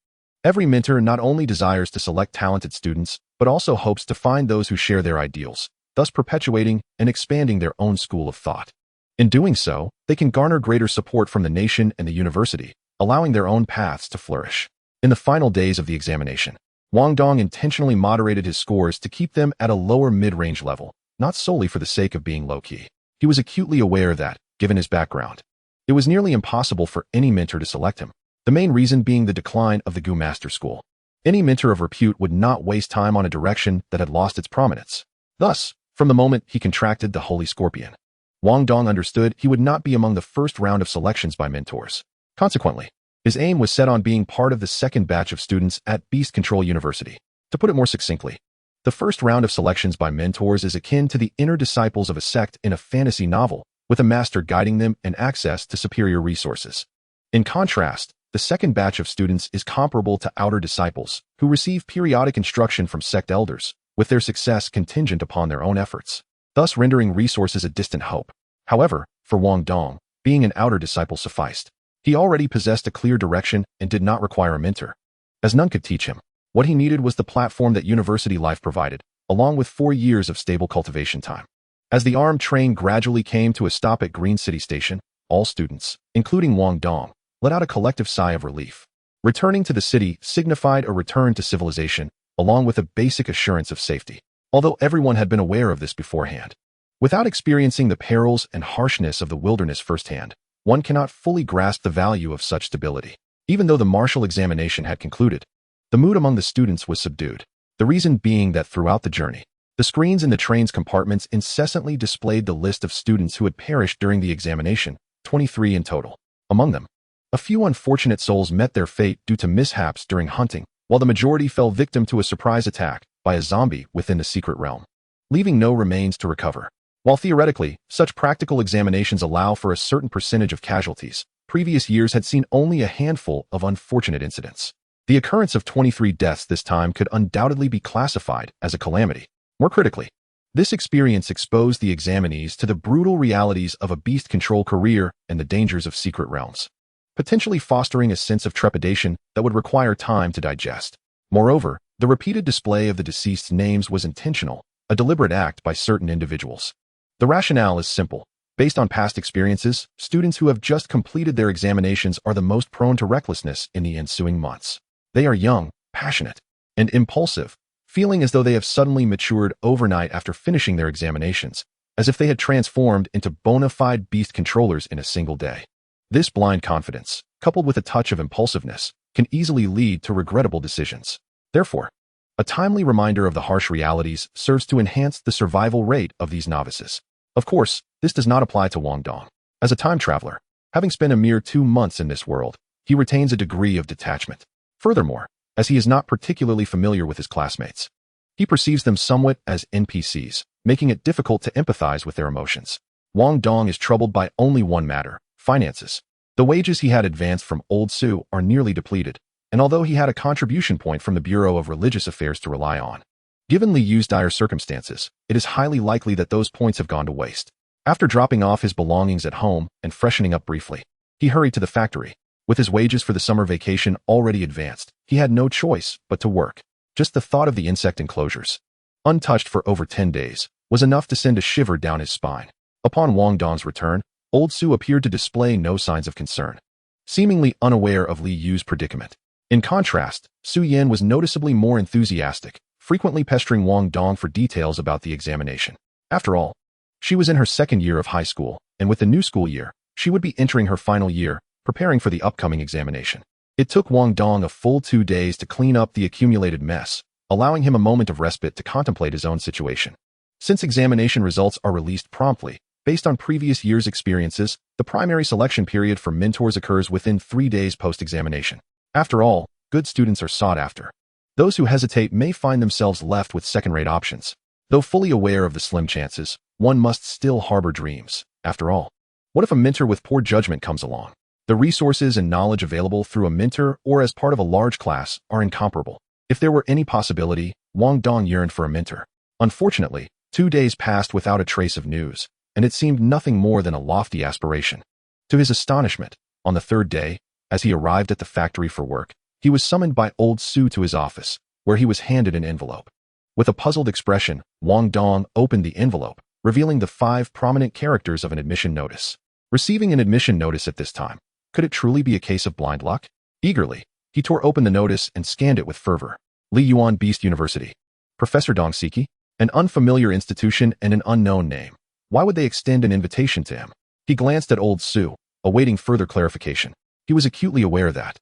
Every mentor not only desires to select talented students, but also hopes to find those who share their ideals, thus perpetuating and expanding their own school of thought. In doing so, they can garner greater support from the nation and the university, allowing their own paths to flourish. In the final days of the examination, Wang Dong intentionally moderated his scores to keep them at a lower mid-range level, not solely for the sake of being low-key. He was acutely aware that, given his background, It was nearly impossible for any mentor to select him, the main reason being the decline of the Gu Master School. Any mentor of repute would not waste time on a direction that had lost its prominence. Thus, from the moment he contracted the Holy Scorpion, Wang Dong understood he would not be among the first round of selections by mentors. Consequently, his aim was set on being part of the second batch of students at Beast Control University. To put it more succinctly, the first round of selections by mentors is akin to the inner disciples of a sect in a fantasy novel, with a master guiding them and access to superior resources. In contrast, the second batch of students is comparable to outer disciples, who receive periodic instruction from sect elders, with their success contingent upon their own efforts, thus rendering resources a distant hope. However, for Wang Dong, being an outer disciple sufficed. He already possessed a clear direction and did not require a mentor, as none could teach him. What he needed was the platform that university life provided, along with 4 years of stable cultivation time. As the armed train gradually came to a stop at Green City Station, all students, including Wang Dong, let out a collective sigh of relief. Returning to the city signified a return to civilization, along with a basic assurance of safety, although everyone had been aware of this beforehand. Without experiencing the perils and harshness of the wilderness firsthand, one cannot fully grasp the value of such stability. Even though the martial examination had concluded, the mood among the students was subdued, the reason being that throughout the journey, the screens in the train's compartments incessantly displayed the list of students who had perished during the examination, 23 in total. Among them, a few unfortunate souls met their fate due to mishaps during hunting, while the majority fell victim to a surprise attack by a zombie within the secret realm, leaving no remains to recover. While theoretically, such practical examinations allow for a certain percentage of casualties, previous years had seen only a handful of unfortunate incidents. The occurrence of 23 deaths this time could undoubtedly be classified as a calamity. More critically, this experience exposed the examinees to the brutal realities of a beast control career and the dangers of secret realms, potentially fostering a sense of trepidation that would require time to digest. Moreover, the repeated display of the deceased's names was intentional, a deliberate act by certain individuals. The rationale is simple. Based on past experiences, students who have just completed their examinations are the most prone to recklessness in the ensuing months. They are young, passionate, and impulsive, feeling as though they have suddenly matured overnight after finishing their examinations, as if they had transformed into bona fide beast controllers in a single day. This blind confidence, coupled with a touch of impulsiveness, can easily lead to regrettable decisions. Therefore, a timely reminder of the harsh realities serves to enhance the survival rate of these novices. Of course, this does not apply to Wang Dong. As a time traveler, having spent a mere 2 months in this world, he retains a degree of detachment. Furthermore, as he is not particularly familiar with his classmates, he perceives them somewhat as NPCs, making it difficult to empathize with their emotions. Wang Dong is troubled by only one matter: finances. The wages he had advanced from Old Su are nearly depleted, and although he had a contribution point from the Bureau of Religious Affairs to rely on, given Li Yu's dire circumstances, it is highly likely that those points have gone to waste. After dropping off his belongings at home and freshening up briefly, he hurried to the factory. With his wages for the summer vacation already advanced, he had no choice but to work. Just the thought of the insect enclosures, untouched for over 10 days, was enough to send a shiver down his spine. Upon Wang Dong's return, Old Su appeared to display no signs of concern, seemingly unaware of Li Yu's predicament. In contrast, Su Yan was noticeably more enthusiastic, frequently pestering Wang Dong for details about the examination. After all, she was in her second year of high school, and with the new school year, she would be entering her final year, preparing for the upcoming examination. It took Wang Dong a full 2 days to clean up the accumulated mess, allowing him a moment of respite to contemplate his own situation. Since examination results are released promptly, based on previous year's experiences, the primary selection period for mentors occurs within 3 days post-examination. After all, good students are sought after. Those who hesitate may find themselves left with second-rate options. Though fully aware of the slim chances, one must still harbor dreams. After all, what if a mentor with poor judgment comes along? The resources and knowledge available through a mentor or as part of a large class are incomparable. If there were any possibility, Wang Dong yearned for a mentor. Unfortunately, 2 days passed without a trace of news, and it seemed nothing more than a lofty aspiration. To his astonishment, on the 3rd day, as he arrived at the factory for work, he was summoned by Old Su to his office, where he was handed an envelope. With a puzzled expression, Wang Dong opened the envelope, revealing the 5 prominent characters of an admission notice. Receiving an admission notice at this time, could it truly be a case of blind luck? Eagerly, he tore open the notice and scanned it with fervor. Li Yuan Beast University. Professor Dong Siki? An unfamiliar institution and an unknown name. Why would they extend an invitation to him? He glanced at Old Su, awaiting further clarification. He was acutely aware that,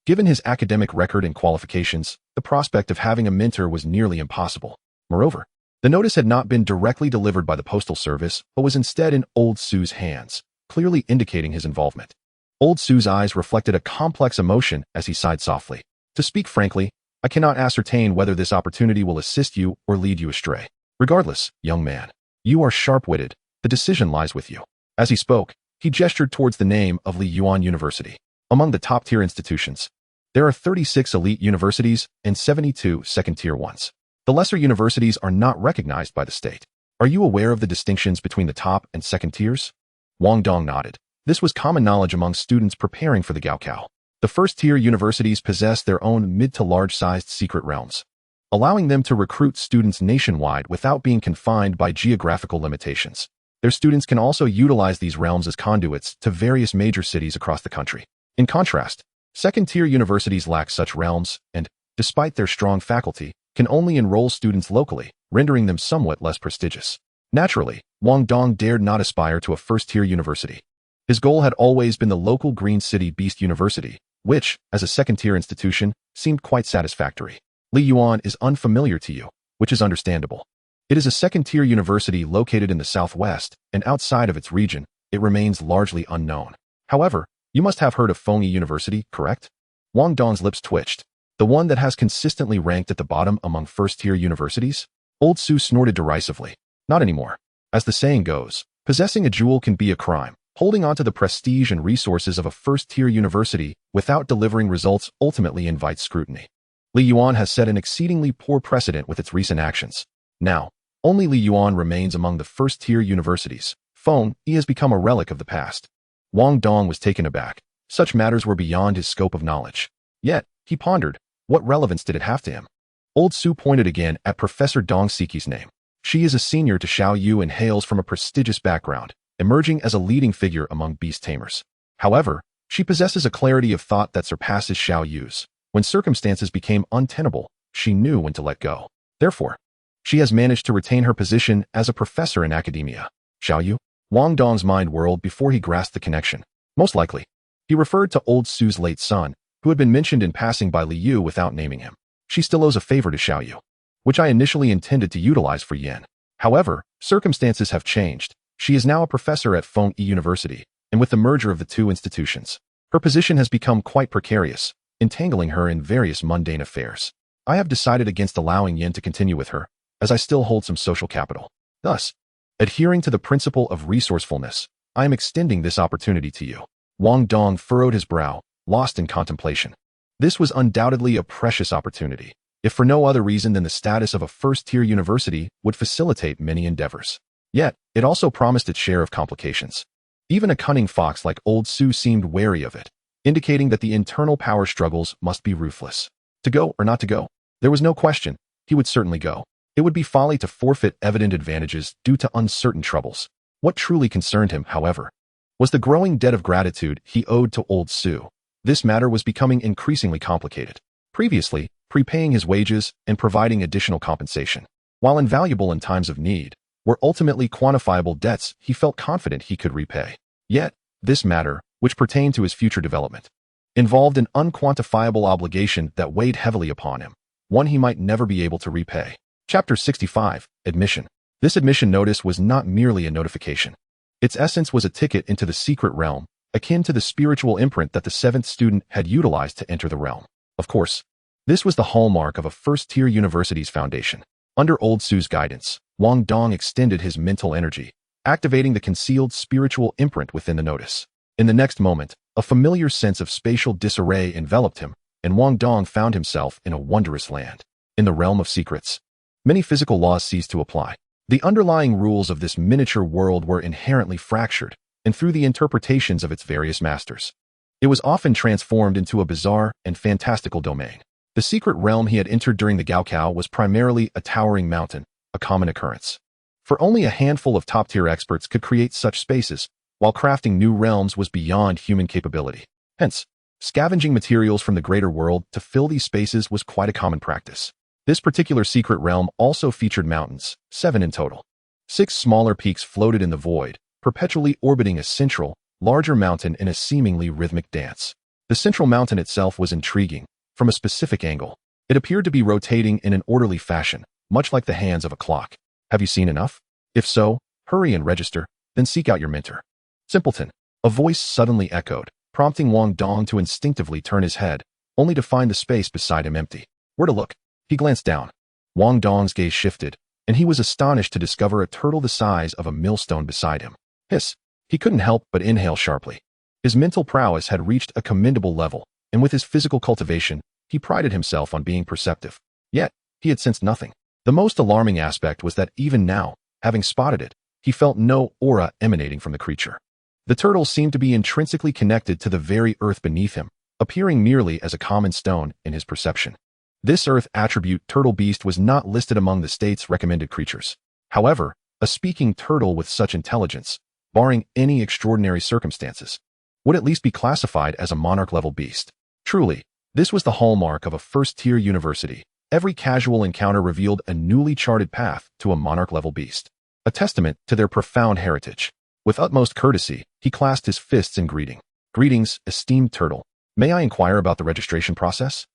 given his academic record and qualifications, the prospect of having a mentor was nearly impossible. Moreover, the notice had not been directly delivered by the postal service, but was instead in Old Sue's hands, clearly indicating his involvement. Old Sue's eyes reflected a complex emotion as he sighed softly. To speak frankly, I cannot ascertain whether this opportunity will assist you or lead you astray. Regardless, young man, you are sharp-witted. The decision lies with you. As he spoke, he gestured towards the name of Li Yuan University. Among the top-tier institutions, there are 36 elite universities and 72 second-tier ones. The lesser universities are not recognized by the state. Are you aware of the distinctions between the top and second tiers? Wang Dong nodded. This was common knowledge among students preparing for the Gaokao. The first-tier universities possess their own mid to large-sized secret realms, allowing them to recruit students nationwide without being confined by geographical limitations. Their students can also utilize these realms as conduits to various major cities across the country. In contrast, second-tier universities lack such realms and, despite their strong faculty, can only enroll students locally, rendering them somewhat less prestigious. Naturally, Wang Dong dared not aspire to a first-tier university. His goal had always been the local Green City Beast University, which, as a second-tier institution, seemed quite satisfactory. Li Yuan is unfamiliar to you, which is understandable. It is a second-tier university located in the southwest, and outside of its region, it remains largely unknown. However, you must have heard of Fengyi University, correct? Wang Dong's lips twitched. The one that has consistently ranked at the bottom among first-tier universities? Old Su snorted derisively. Not anymore. As the saying goes, possessing a jewel can be a crime. Holding on to the prestige and resources of a first-tier university without delivering results ultimately invites scrutiny. Li Yuan has set an exceedingly poor precedent with its recent actions. Now, only Li Yuan remains among the first-tier universities. He has become a relic of the past. Wang Dong was taken aback. Such matters were beyond his scope of knowledge. Yet, he pondered, what relevance did it have to him? Old Su pointed again at Professor Dong Siki's name. She is a senior to Xiao Yu and hails from a prestigious background, emerging as a leading figure among Beast Tamers. However, she possesses a clarity of thought that surpasses Xiao Yu's. When circumstances became untenable, she knew when to let go. Therefore, she has managed to retain her position as a professor in academia. Xiao Yu? Wang Dong's mind whirled before he grasped the connection. Most likely, he referred to Old Su's late son, who had been mentioned in passing by Li Yu without naming him. She still owes a favor to Xiao Yu, which I initially intended to utilize for Yen. However, circumstances have changed. She is now a professor at Fengyi University, and with the merger of the two institutions, her position has become quite precarious, entangling her in various mundane affairs. I have decided against allowing Yen to continue with her, as I still hold some social capital. Thus, adhering to the principle of resourcefulness, I am extending this opportunity to you. Wang Dong furrowed his brow, lost in contemplation. This was undoubtedly a precious opportunity, if for no other reason than the status of a first-tier university would facilitate many endeavors. Yet, it also promised its share of complications. Even a cunning fox like Old Su seemed wary of it, indicating that the internal power struggles must be ruthless. To go or not to go? There was no question. He would certainly go. It would be folly to forfeit evident advantages due to uncertain troubles. What truly concerned him, however, was the growing debt of gratitude he owed to Old Su. This matter was becoming increasingly complicated. Previously, prepaying his wages and providing additional compensation, while invaluable in times of need, were ultimately quantifiable debts he felt confident he could repay. Yet, this matter, which pertained to his future development, involved an unquantifiable obligation that weighed heavily upon him, one he might never be able to repay. Chapter 65, Admission. This admission notice was not merely a notification. Its essence was a ticket into the secret realm, akin to the spiritual imprint that the seventh student had utilized to enter the realm. Of course, this was the hallmark of a first-tier university's foundation. Under Old Su's guidance, Wang Dong extended his mental energy, activating the concealed spiritual imprint within the notice. In the next moment, a familiar sense of spatial disarray enveloped him, and Wang Dong found himself in a wondrous land. In the realm of secrets, many physical laws ceased to apply. The underlying rules of this miniature world were inherently fractured, and through the interpretations of its various masters, it was often transformed into a bizarre and fantastical domain. The secret realm he had entered during the Gaokao was primarily a towering mountain, a common occurrence. For only a handful of top-tier experts could create such spaces, while crafting new realms was beyond human capability. Hence, scavenging materials from the greater world to fill these spaces was quite a common practice. This particular secret realm also featured mountains, 7 in total. 6 smaller peaks floated in the void, perpetually orbiting a central, larger mountain in a seemingly rhythmic dance. The central mountain itself was intriguing, from a specific angle. It appeared to be rotating in an orderly fashion, much like the hands of a clock. Have you seen enough? If so, hurry and register, then seek out your mentor. Simpleton. A voice suddenly echoed, prompting Wang Dong to instinctively turn his head, only to find the space beside him empty. Where to look? He glanced down. Wang Dong's gaze shifted, and he was astonished to discover a turtle the size of a millstone beside him. Hiss! He couldn't help but inhale sharply. His mental prowess had reached a commendable level, and with his physical cultivation, he prided himself on being perceptive. Yet, he had sensed nothing. The most alarming aspect was that even now, having spotted it, he felt no aura emanating from the creature. The turtle seemed to be intrinsically connected to the very earth beneath him, appearing merely as a common stone in his perception. This earth attribute turtle beast was not listed among the state's recommended creatures. However, a speaking turtle with such intelligence, barring any extraordinary circumstances, would at least be classified as a monarch-level beast. Truly, this was the hallmark of a first-tier university. Every casual encounter revealed a newly charted path to a monarch-level beast, a testament to their profound heritage. With utmost courtesy, he clasped his fists in greeting. Greetings, esteemed turtle. May I inquire about the registration process?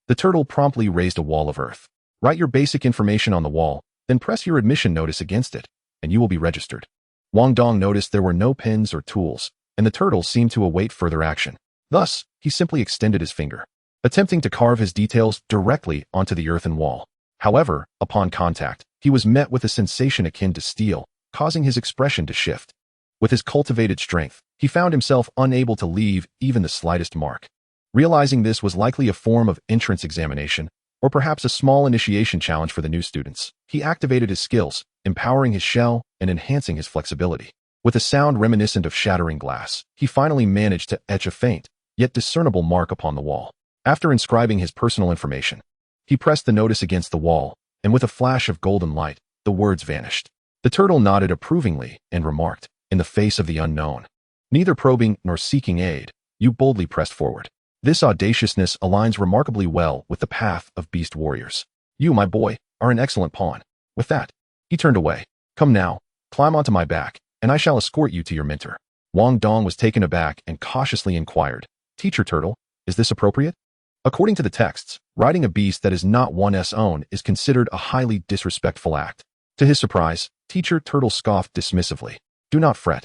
The turtle promptly raised a wall of earth. Write your basic information on the wall, then press your admission notice against it, and you will be registered. Wang Dong noticed there were no pins or tools, and the turtle seemed to await further action. Thus, he simply extended his finger, attempting to carve his details directly onto the earthen wall. However, upon contact, he was met with a sensation akin to steel, causing his expression to shift. With his cultivated strength, he found himself unable to leave even the slightest mark. Realizing this was likely a form of entrance examination, or perhaps a small initiation challenge for the new students, he activated his skills, empowering his shell and enhancing his flexibility. With a sound reminiscent of shattering glass, he finally managed to etch a faint, yet discernible mark upon the wall. After inscribing his personal information, he pressed the notice against the wall, and with a flash of golden light, the words vanished. The turtle nodded approvingly and remarked, in the face of the unknown, neither probing nor seeking aid, you boldly pressed forward. This audaciousness aligns remarkably well with the path of beast warriors. You, my boy, are an excellent pawn. With that, he turned away. Come now, climb onto my back, and I shall escort you to your mentor. Wang Dong was taken aback and cautiously inquired, Teacher Turtle, is this appropriate? According to the texts, riding a beast that is not one's own is considered a highly disrespectful act. To his surprise, Teacher Turtle scoffed dismissively. Do not fret.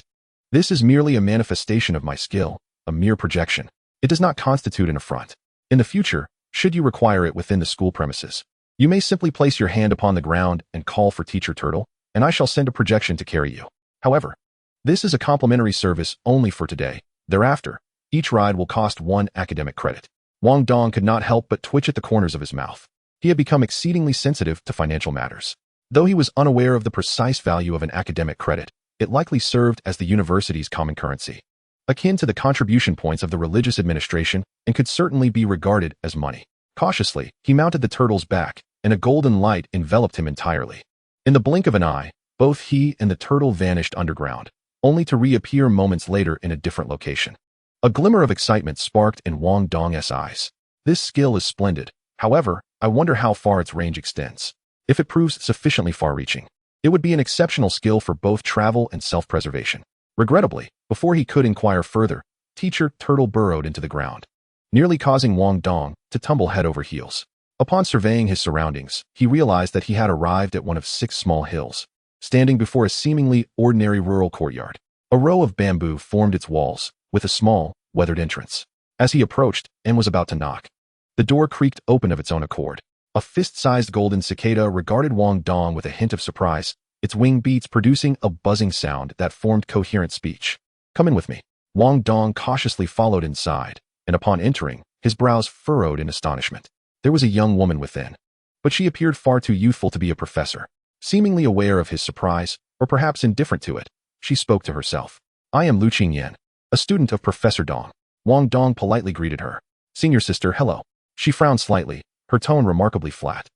This is merely a manifestation of my skill, a mere projection. It does not constitute an affront. In the future, should you require it within the school premises, you may simply place your hand upon the ground and call for Teacher Turtle, and I shall send a projection to carry you. However, this is a complimentary service only for today. Thereafter, each ride will cost 1 academic credit. Wang Dong could not help but twitch at the corners of his mouth. He had become exceedingly sensitive to financial matters. Though he was unaware of the precise value of an academic credit, it likely served as the university's common currency, akin to the contribution points of the religious administration, and could certainly be regarded as money. Cautiously, he mounted the turtle's back, and a golden light enveloped him entirely. In the blink of an eye, both he and the turtle vanished underground, only to reappear moments later in a different location. A glimmer of excitement sparked in Wang Dong's eyes. This skill is splendid. However, I wonder how far its range extends. If it proves sufficiently far-reaching, it would be an exceptional skill for both travel and self-preservation. Regrettably, before he could inquire further, Teacher Turtle burrowed into the ground, nearly causing Wang Dong to tumble head over heels. Upon surveying his surroundings, he realized that he had arrived at one of 6 small hills, standing before a seemingly ordinary rural courtyard. A row of bamboo formed its walls, with a small, weathered entrance. As he approached and was about to knock, the door creaked open of its own accord. A fist-sized golden cicada regarded Wang Dong with a hint of surprise, its wing beats producing a buzzing sound that formed coherent speech. Come in with me. Wang Dong cautiously followed inside, and upon entering, his brows furrowed in astonishment. There was a young woman within, but she appeared far too youthful to be a professor. Seemingly aware of his surprise, or perhaps indifferent to it, she spoke to herself. I am Lu Qingyan, a student of Professor Dong. Wang Dong politely greeted her. Senior sister, hello. She frowned slightly, her tone remarkably flat.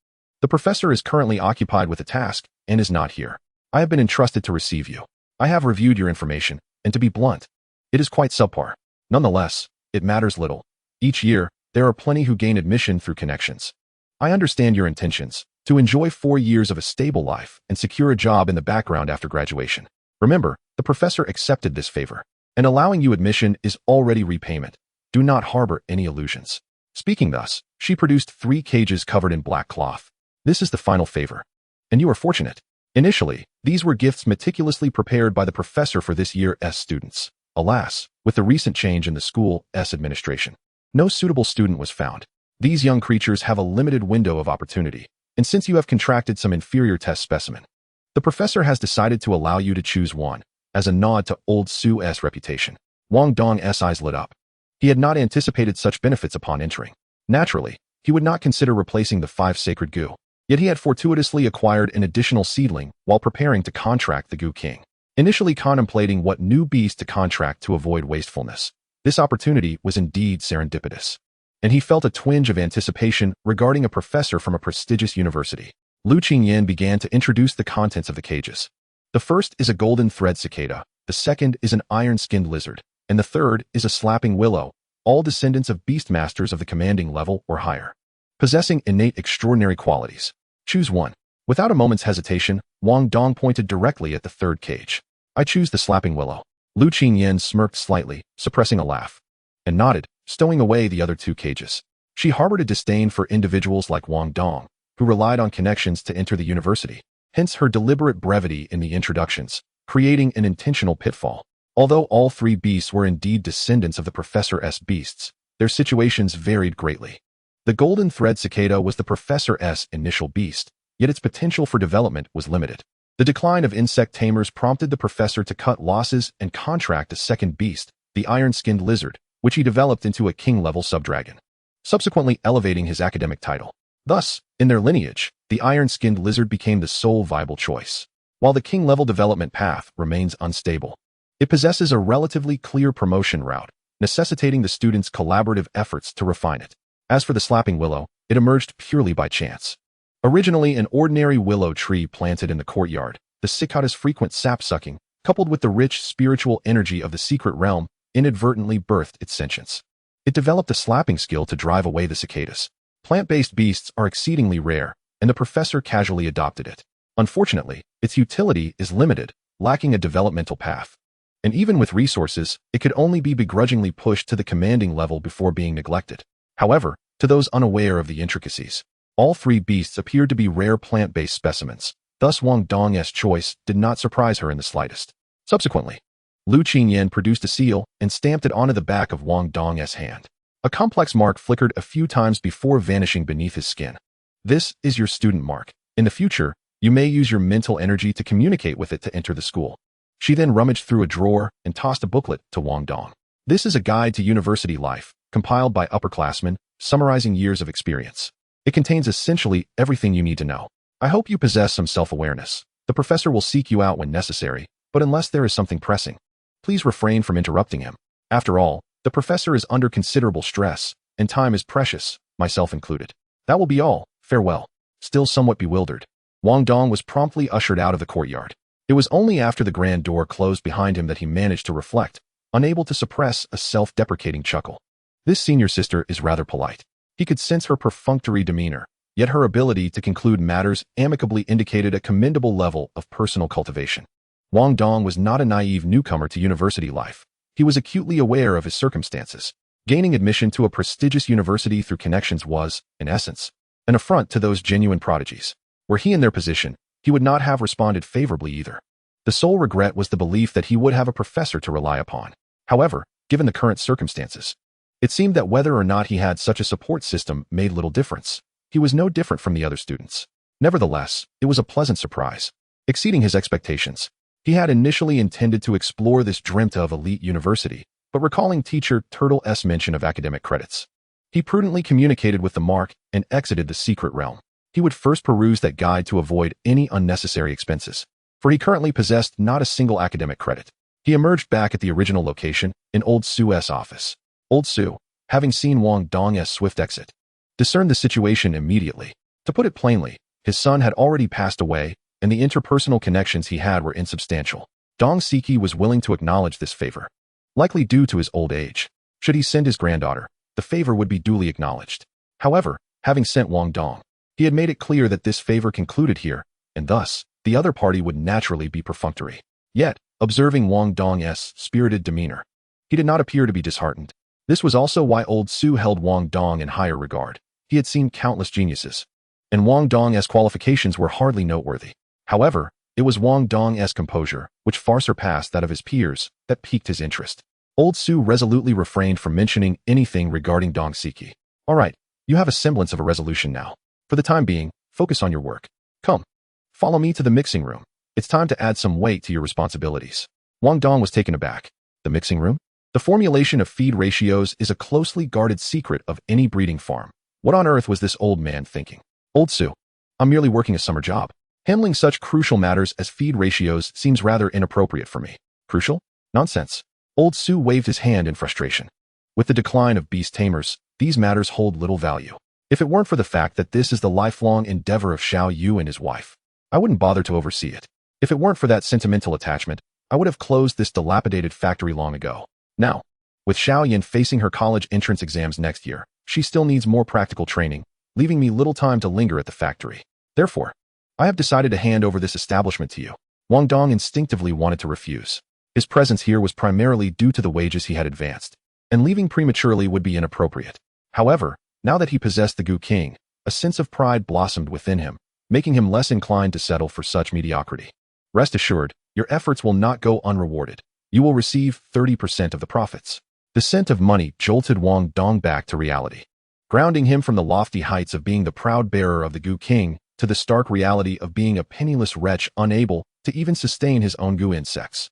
The professor is currently occupied with a task and is not here. I have been entrusted to receive you. I have reviewed your information, and to be blunt, it is quite subpar. Nonetheless, it matters little. Each year, there are plenty who gain admission through connections. I understand your intentions, to enjoy 4 years of a stable life and secure a job in the background after graduation. Remember, the professor accepted this favor. and allowing you admission is already repayment. Do not harbor any illusions. Speaking thus, she produced 3 cages covered in black cloth. This is the final favor. And you are fortunate. Initially, these were gifts meticulously prepared by the professor for this year's students. Alas, with the recent change in the school's administration, no suitable student was found. These young creatures have a limited window of opportunity, and since you have contracted some inferior test specimen, the professor has decided to allow you to choose one, as a nod to Old Su's reputation. Wang Dong's eyes lit up. He had not anticipated such benefits upon entering. Naturally, he would not consider replacing the 5 sacred goo. Yet he had fortuitously acquired an additional seedling while preparing to contract the Goo King. Initially contemplating what new beast to contract to avoid wastefulness, this opportunity was indeed serendipitous. And he felt a twinge of anticipation regarding a professor from a prestigious university. Lu Qingyan began to introduce the contents of the cages. The first is a golden thread cicada, the second is an iron-skinned lizard, and the third is a slapping willow, all descendants of beastmasters of the commanding level or higher, possessing innate extraordinary qualities. Choose one. Without a moment's hesitation, Wang Dong pointed directly at the third cage. I choose the slapping willow. Lu Qingyan smirked slightly, suppressing a laugh, and nodded, stowing away the other 2 cages. She harbored a disdain for individuals like Wang Dong, who relied on connections to enter the university, hence her deliberate brevity in the introductions, creating an intentional pitfall. Although all 3 beasts were indeed descendants of the Professor's beasts, their situations varied greatly. The golden thread cicada was the Professor's initial beast, yet its potential for development was limited. The decline of insect tamers prompted the professor to cut losses and contract a second beast, the iron-skinned lizard, which he developed into a king-level subdragon, subsequently elevating his academic title. Thus, in their lineage, the iron-skinned lizard became the sole viable choice. While the king-level development path remains unstable, it possesses a relatively clear promotion route, necessitating the students' collaborative efforts to refine it. As for the slapping willow, it emerged purely by chance. Originally an ordinary willow tree planted in the courtyard, the cicada's frequent sap-sucking, coupled with the rich spiritual energy of the secret realm, inadvertently birthed its sentience. It developed a slapping skill to drive away the cicadas. Plant-based beasts are exceedingly rare, and the professor casually adopted it. Unfortunately, its utility is limited, lacking a developmental path. And even with resources, it could only be begrudgingly pushed to the commanding level before being neglected. However, to those unaware of the intricacies, all 3 beasts appeared to be rare plant-based specimens. Thus Wang Dong's choice did not surprise her in the slightest. Subsequently, Lu Qingyan produced a seal and stamped it onto the back of Wang Dong's hand. A complex mark flickered a few times before vanishing beneath his skin. This is your student mark. In the future, you may use your mental energy to communicate with it to enter the school. She then rummaged through a drawer and tossed a booklet to Wang Dong. This is a guide to university life, compiled by upperclassmen, summarizing years of experience. It contains essentially everything you need to know. I hope you possess some self-awareness. The professor will seek you out when necessary, but unless there is something pressing, please refrain from interrupting him. After all, the professor is under considerable stress, and time is precious, myself included. That will be all. Farewell. Still somewhat bewildered, Wang Dong was promptly ushered out of the courtyard. It was only after the grand door closed behind him that he managed to reflect, unable to suppress a self-deprecating chuckle. This senior sister is rather polite. He could sense her perfunctory demeanor, yet her ability to conclude matters amicably indicated a commendable level of personal cultivation. Wang Dong was not a naive newcomer to university life. He was acutely aware of his circumstances. Gaining admission to a prestigious university through connections was, in essence, an affront to those genuine prodigies. Were he in their position, he would not have responded favorably either. The sole regret was the belief that he would have a professor to rely upon. However, given the current circumstances, it seemed that whether or not he had such a support system made little difference. He was no different from the other students. Nevertheless, it was a pleasant surprise, exceeding his expectations. He had initially intended to explore this dreamt-of elite university, but recalling teacher Turtle's mention of academic credits, he prudently communicated with the mark and exited the secret realm. He would first peruse that guide to avoid any unnecessary expenses, for he currently possessed not a single academic credit. He emerged back at the original location, in Old Su's office. Old Su, having seen Wang Dong's swift exit, discerned the situation immediately. To put it plainly, his son had already passed away, and the interpersonal connections he had were insubstantial. Dong Siki was willing to acknowledge this favor, likely due to his old age. Should he send his granddaughter, the favor would be duly acknowledged. However, having sent Wang Dong, he had made it clear that this favor concluded here, and thus, the other party would naturally be perfunctory. Yet, observing Wang Dong's spirited demeanor. He did not appear to be disheartened. This was also why old Su held Wang Dong in higher regard. He had seen countless geniuses, and Wang Dong's qualifications were hardly noteworthy. However, it was Wang Dong's composure, which far surpassed that of his peers, that piqued his interest. Old Su resolutely refrained from mentioning anything regarding Dong Siki. All right, you have a semblance of a resolution now. For the time being, focus on your work. Come, follow me to the mixing room. It's time to add some weight to your responsibilities. Wang Dong was taken aback. The mixing room? The formulation of feed ratios is a closely guarded secret of any breeding farm. What on earth was this old man thinking? Old Su, I'm merely working a summer job. Handling such crucial matters as feed ratios seems rather inappropriate for me. Crucial? Nonsense. Old Su waved his hand in frustration. With the decline of Beast Tamers, these matters hold little value. If it weren't for the fact that this is the lifelong endeavor of Xiao Yu and his wife, I wouldn't bother to oversee it. If it weren't for that sentimental attachment, I would have closed this dilapidated factory long ago. Now, with Xiao Yan facing her college entrance exams next year, she still needs more practical training, leaving me little time to linger at the factory. Therefore, I have decided to hand over this establishment to you. Wang Dong instinctively wanted to refuse. His presence here was primarily due to the wages he had advanced, and leaving prematurely would be inappropriate. However, now that he possessed the Gu King, a sense of pride blossomed within him, making him less inclined to settle for such mediocrity. Rest assured, your efforts will not go unrewarded. You will receive 30% of the profits. The scent of money jolted Wang Dong back to reality, grounding him from the lofty heights of being the proud bearer of the Gu King to the stark reality of being a penniless wretch unable to even sustain his own Gu insects.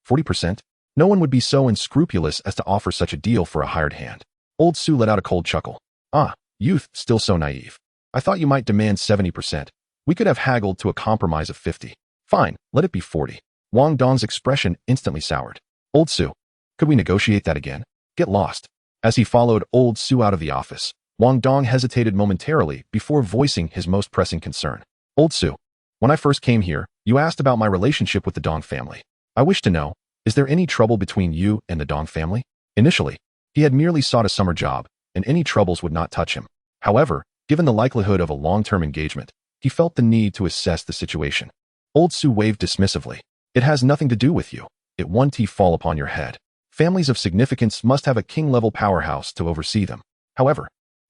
40%? No one would be so unscrupulous as to offer such a deal for a hired hand. Old Su let out a cold chuckle. Ah, youth, still so naive. I thought you might demand 70%. We could have haggled to a compromise of 50. Fine, let it be 40. Wang Dong's expression instantly soured. Old Su, could we negotiate that again? Get lost. As he followed Old Su out of the office, Wang Dong hesitated momentarily before voicing his most pressing concern. Old Su, when I first came here, you asked about my relationship with the Dong family. I wish to know, is there any trouble between you and the Dong family? Initially, he had merely sought a summer job, and any troubles would not touch him. However, given the likelihood of a long-term engagement, he felt the need to assess the situation. Old Su waved dismissively. It has nothing to do with you. It won't fall upon your head. Families of significance must have a king-level powerhouse to oversee them. However,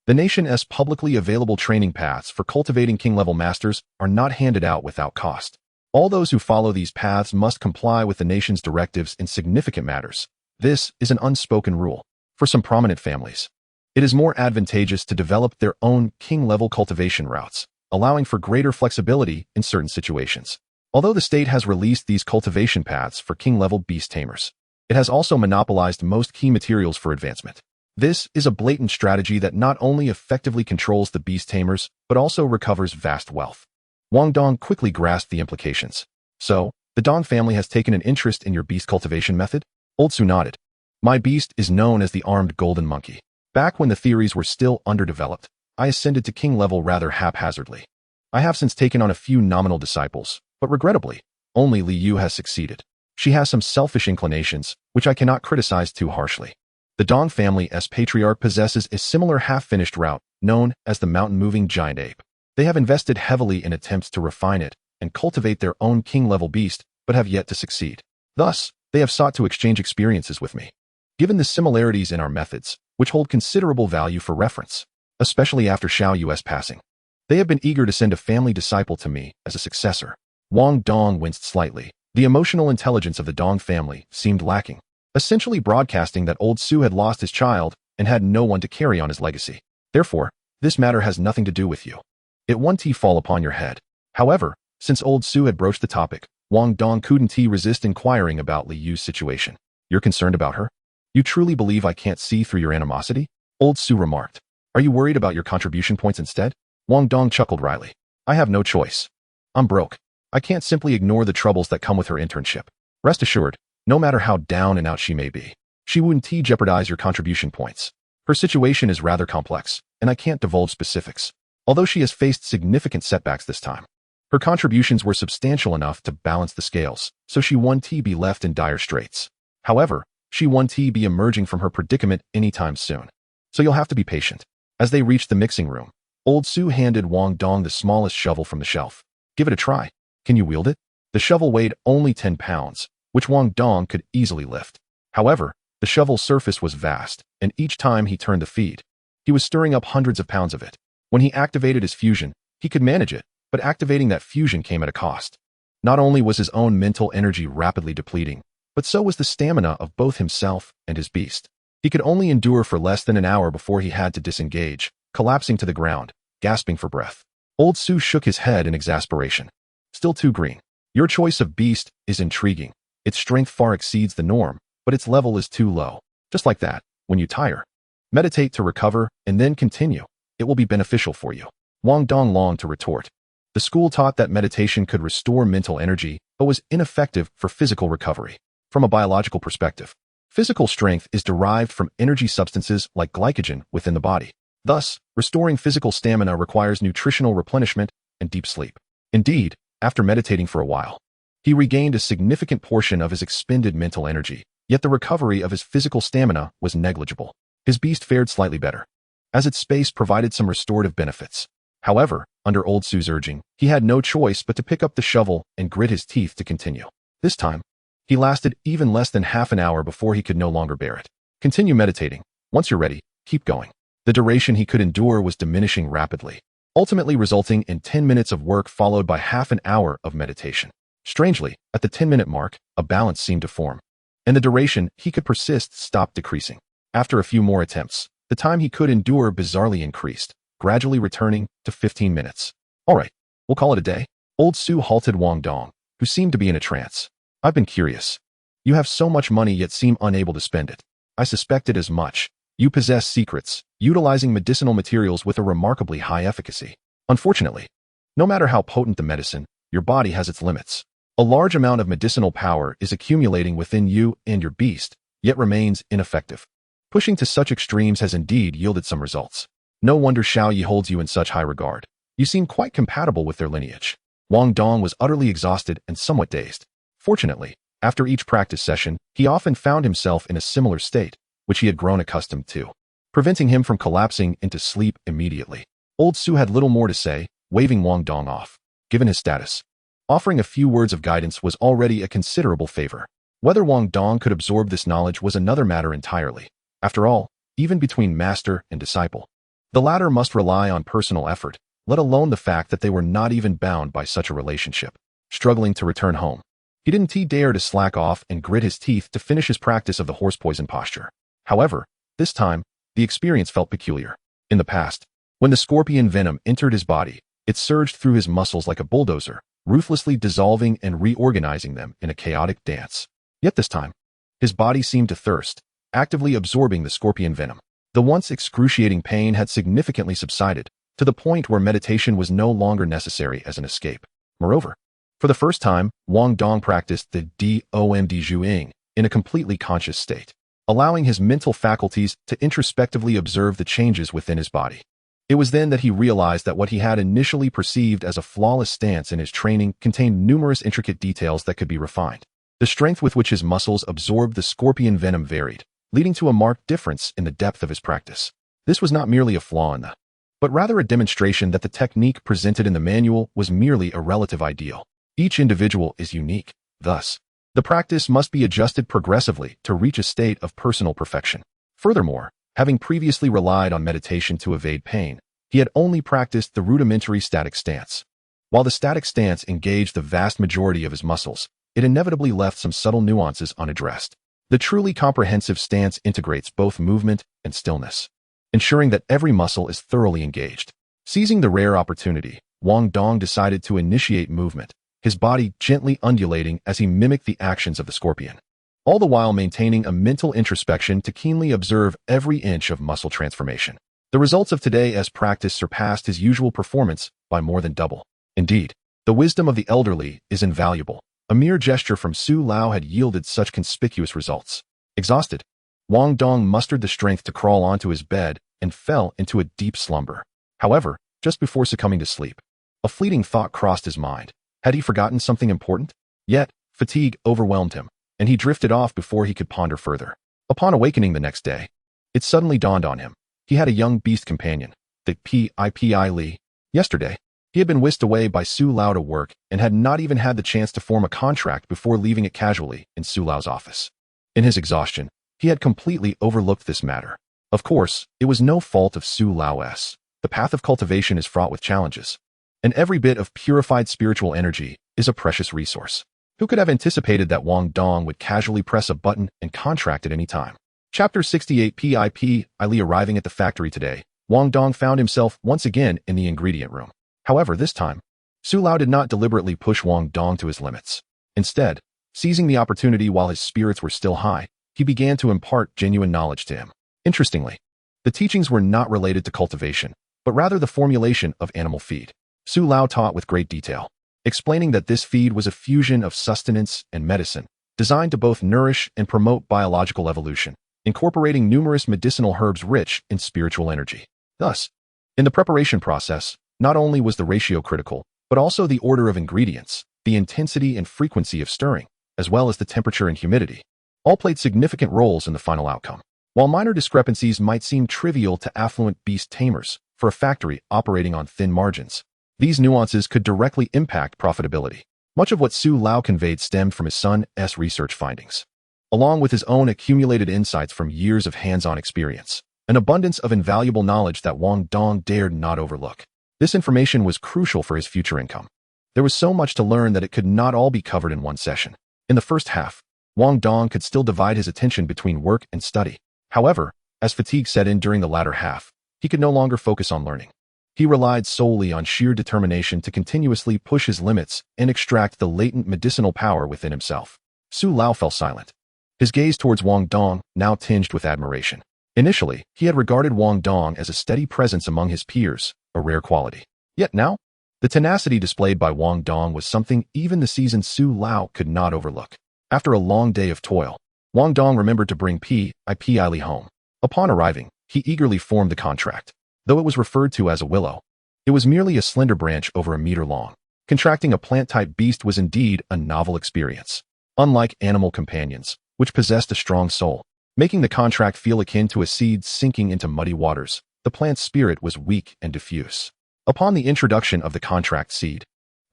the nation's publicly available training paths for cultivating king-level masters are not handed out without cost. All those who follow these paths must comply with the nation's directives in significant matters. This is an unspoken rule. For some prominent families, it is more advantageous to develop their own king-level cultivation routes, allowing for greater flexibility in certain situations. Although the state has released these cultivation paths for king-level beast tamers, it has also monopolized most key materials for advancement. This is a blatant strategy that not only effectively controls the beast tamers, but also recovers vast wealth. Wang Dong quickly grasped the implications. So, the Dong family has taken an interest in your beast cultivation method? Old Su nodded. My beast is known as the armed golden monkey. Back when the theories were still underdeveloped, I ascended to king level rather haphazardly. I have since taken on a few nominal disciples, but regrettably, only Li Yu has succeeded. She has some selfish inclinations, which I cannot criticize too harshly. The Dong family's patriarch possesses a similar half-finished route, known as the mountain-moving giant ape. They have invested heavily in attempts to refine it and cultivate their own king-level beast, but have yet to succeed. Thus, they have sought to exchange experiences with me. Given the similarities in our methods, which hold considerable value for reference, especially after Xiao Yu's passing, they have been eager to send a family disciple to me as a successor. Wang Dong winced slightly. The emotional intelligence of the Dong family seemed lacking, essentially broadcasting that Old Su had lost his child and had no one to carry on his legacy. Therefore, this matter has nothing to do with you. It won't fall upon your head. However, since Old Su had broached the topic, Wang Dong couldn't resist inquiring about Li Yu's situation. You're concerned about her? You truly believe I can't see through your animosity? Old Su remarked. Are you worried about your contribution points instead? Wang Dong chuckled wryly. I have no choice. I'm broke. I can't simply ignore the troubles that come with her internship. Rest assured, no matter how down and out she may be, she wouldn't jeopardize your contribution points. Her situation is rather complex, and I can't divulge specifics. Although she has faced significant setbacks this time, her contributions were substantial enough to balance the scales, so she won't be left in dire straits. However, she won't be emerging from her predicament anytime soon. So you'll have to be patient. As they reached the mixing room, Old Su handed Wang Dong the smallest shovel from the shelf. Give it a try. Can you wield it? The shovel weighed only 10 pounds, which Wang Dong could easily lift. However, the shovel's surface was vast, and each time he turned the feed, he was stirring up hundreds of pounds of it. When he activated his fusion, he could manage it, but activating that fusion came at a cost. Not only was his own mental energy rapidly depleting, but so was the stamina of both himself and his beast. He could only endure for less than an hour before he had to disengage, collapsing to the ground, gasping for breath. Old Su shook his head in exasperation. Still too green. Your choice of beast is intriguing. Its strength far exceeds the norm, but its level is too low. Just like that, when you tire, meditate to recover, and then continue. It will be beneficial for you. Wang Dong longed to retort. The school taught that meditation could restore mental energy, but was ineffective for physical recovery. From a biological perspective, physical strength is derived from energy substances like glycogen within the body. Thus, restoring physical stamina requires nutritional replenishment and deep sleep. Indeed, after meditating for a while, he regained a significant portion of his expended mental energy, yet the recovery of his physical stamina was negligible. His beast fared slightly better, as its space provided some restorative benefits. However, under Old Su's urging, he had no choice but to pick up the shovel and grit his teeth to continue. This time, he lasted even less than half an hour before he could no longer bear it. Continue meditating. Once you're ready, keep going. The duration he could endure was diminishing rapidly, ultimately resulting in 10 minutes of work followed by half an hour of meditation. Strangely, at the 10-minute mark, a balance seemed to form, and the duration he could persist stopped decreasing. After a few more attempts, the time he could endure bizarrely increased, gradually returning to 15 minutes. All right, we'll call it a day. Old Su halted Wang Dong, who seemed to be in a trance. I've been curious. You have so much money yet seem unable to spend it. I suspected as much. You possess secrets, utilizing medicinal materials with a remarkably high efficacy. Unfortunately, no matter how potent the medicine, your body has its limits. A large amount of medicinal power is accumulating within you and your beast, yet remains ineffective. Pushing to such extremes has indeed yielded some results. No wonder Xiao Yi holds you in such high regard. You seem quite compatible with their lineage. Wang Dong was utterly exhausted and somewhat dazed. Fortunately, after each practice session, he often found himself in a similar state, which he had grown accustomed to, preventing him from collapsing into sleep immediately. Old Su had little more to say, waving Wang Dong off. Given his status, offering a few words of guidance was already a considerable favor. Whether Wang Dong could absorb this knowledge was another matter entirely. After all, even between master and disciple, the latter must rely on personal effort, let alone the fact that they were not even bound by such a relationship. Struggling to return home, he didn't dare to slack off and grit his teeth to finish his practice of the horse poison posture. However, this time, the experience felt peculiar. In the past, when the scorpion venom entered his body, it surged through his muscles like a bulldozer, ruthlessly dissolving and reorganizing them in a chaotic dance. Yet this time, his body seemed to thirst, actively absorbing the scorpion venom. The once excruciating pain had significantly subsided, to the point where meditation was no longer necessary as an escape. Moreover, for the first time, Wang Dong practiced the DOMD Zhuing in a completely conscious state, allowing his mental faculties to introspectively observe the changes within his body. It was then that he realized that what he had initially perceived as a flawless stance in his training contained numerous intricate details that could be refined. The strength with which his muscles absorbed the scorpion venom varied, leading to a marked difference in the depth of his practice. This was not merely a flaw in the, but rather a demonstration that the technique presented in the manual was merely a relative ideal. Each individual is unique. Thus, the practice must be adjusted progressively to reach a state of personal perfection. Furthermore, having previously relied on meditation to evade pain, he had only practiced the rudimentary static stance. While the static stance engaged the vast majority of his muscles, it inevitably left some subtle nuances unaddressed. The truly comprehensive stance integrates both movement and stillness, ensuring that every muscle is thoroughly engaged. Seizing the rare opportunity, Wang Dong decided to initiate movement, his body gently undulating as he mimicked the actions of the scorpion, all the while maintaining a mental introspection to keenly observe every inch of muscle transformation. The results of today's practice surpassed his usual performance by more than double. Indeed, the wisdom of the elderly is invaluable. A mere gesture from Su Lao had yielded such conspicuous results. Exhausted, Wang Dong mustered the strength to crawl onto his bed and fell into a deep slumber. However, just before succumbing to sleep, a fleeting thought crossed his mind. Had he forgotten something important? Yet, fatigue overwhelmed him, and he drifted off before he could ponder further. Upon awakening the next day, it suddenly dawned on him. He had a young beast companion, the Pi Li. Yesterday, He had been whisked away by Su Lao to work and had not even had the chance to form a contract before leaving it casually in Su Lao's office. In his exhaustion, he had completely overlooked this matter. Of course, it was no fault of Su Lao's. The path of cultivation is fraught with challenges, and every bit of purified spiritual energy is a precious resource. Who could have anticipated that Wang Dong would casually press a button and contract at any time? Chapter 68 PIP Li arriving at the factory today, Wang Dong found himself once again in the ingredient room. However, this time, Su Lao did not deliberately push Wang Dong to his limits. Instead, seizing the opportunity while his spirits were still high, he began to impart genuine knowledge to him. Interestingly, the teachings were not related to cultivation, but rather the formulation of animal feed. Su Lao taught with great detail, explaining that this feed was a fusion of sustenance and medicine, designed to both nourish and promote biological evolution, incorporating numerous medicinal herbs rich in spiritual energy. Thus, in the preparation process, not only was the ratio critical, but also the order of ingredients, the intensity and frequency of stirring, as well as the temperature and humidity, all played significant roles in the final outcome. While minor discrepancies might seem trivial to affluent beast tamers for a factory operating on thin margins, these nuances could directly impact profitability. Much of what Su Lao conveyed stemmed from his son's research findings, along with his own accumulated insights from years of hands-on experience, an abundance of invaluable knowledge that Wang Dong dared not overlook. This information was crucial for his future income. There was so much to learn that it could not all be covered in one session. In the first half, Wang Dong could still divide his attention between work and study. However, as fatigue set in during the latter half, he could no longer focus on learning. He relied solely on sheer determination to continuously push his limits and extract the latent medicinal power within himself. Su Lao fell silent, his gaze towards Wang Dong now tinged with admiration. Initially, he had regarded Wang Dong as a steady presence among his peers, a rare quality. Yet now, the tenacity displayed by Wang Dong was something even the seasoned Su Lao could not overlook. After a long day of toil, Wang Dong remembered to bring PIP Li home. Upon arriving, he eagerly formed the contract. Though it was referred to as a willow, it was merely a slender branch over a meter long. Contracting a plant-type beast was indeed a novel experience. Unlike animal companions, which possessed a strong soul, making the contract feel akin to a seed sinking into muddy waters, the plant's spirit was weak and diffuse. Upon the introduction of the contract seed,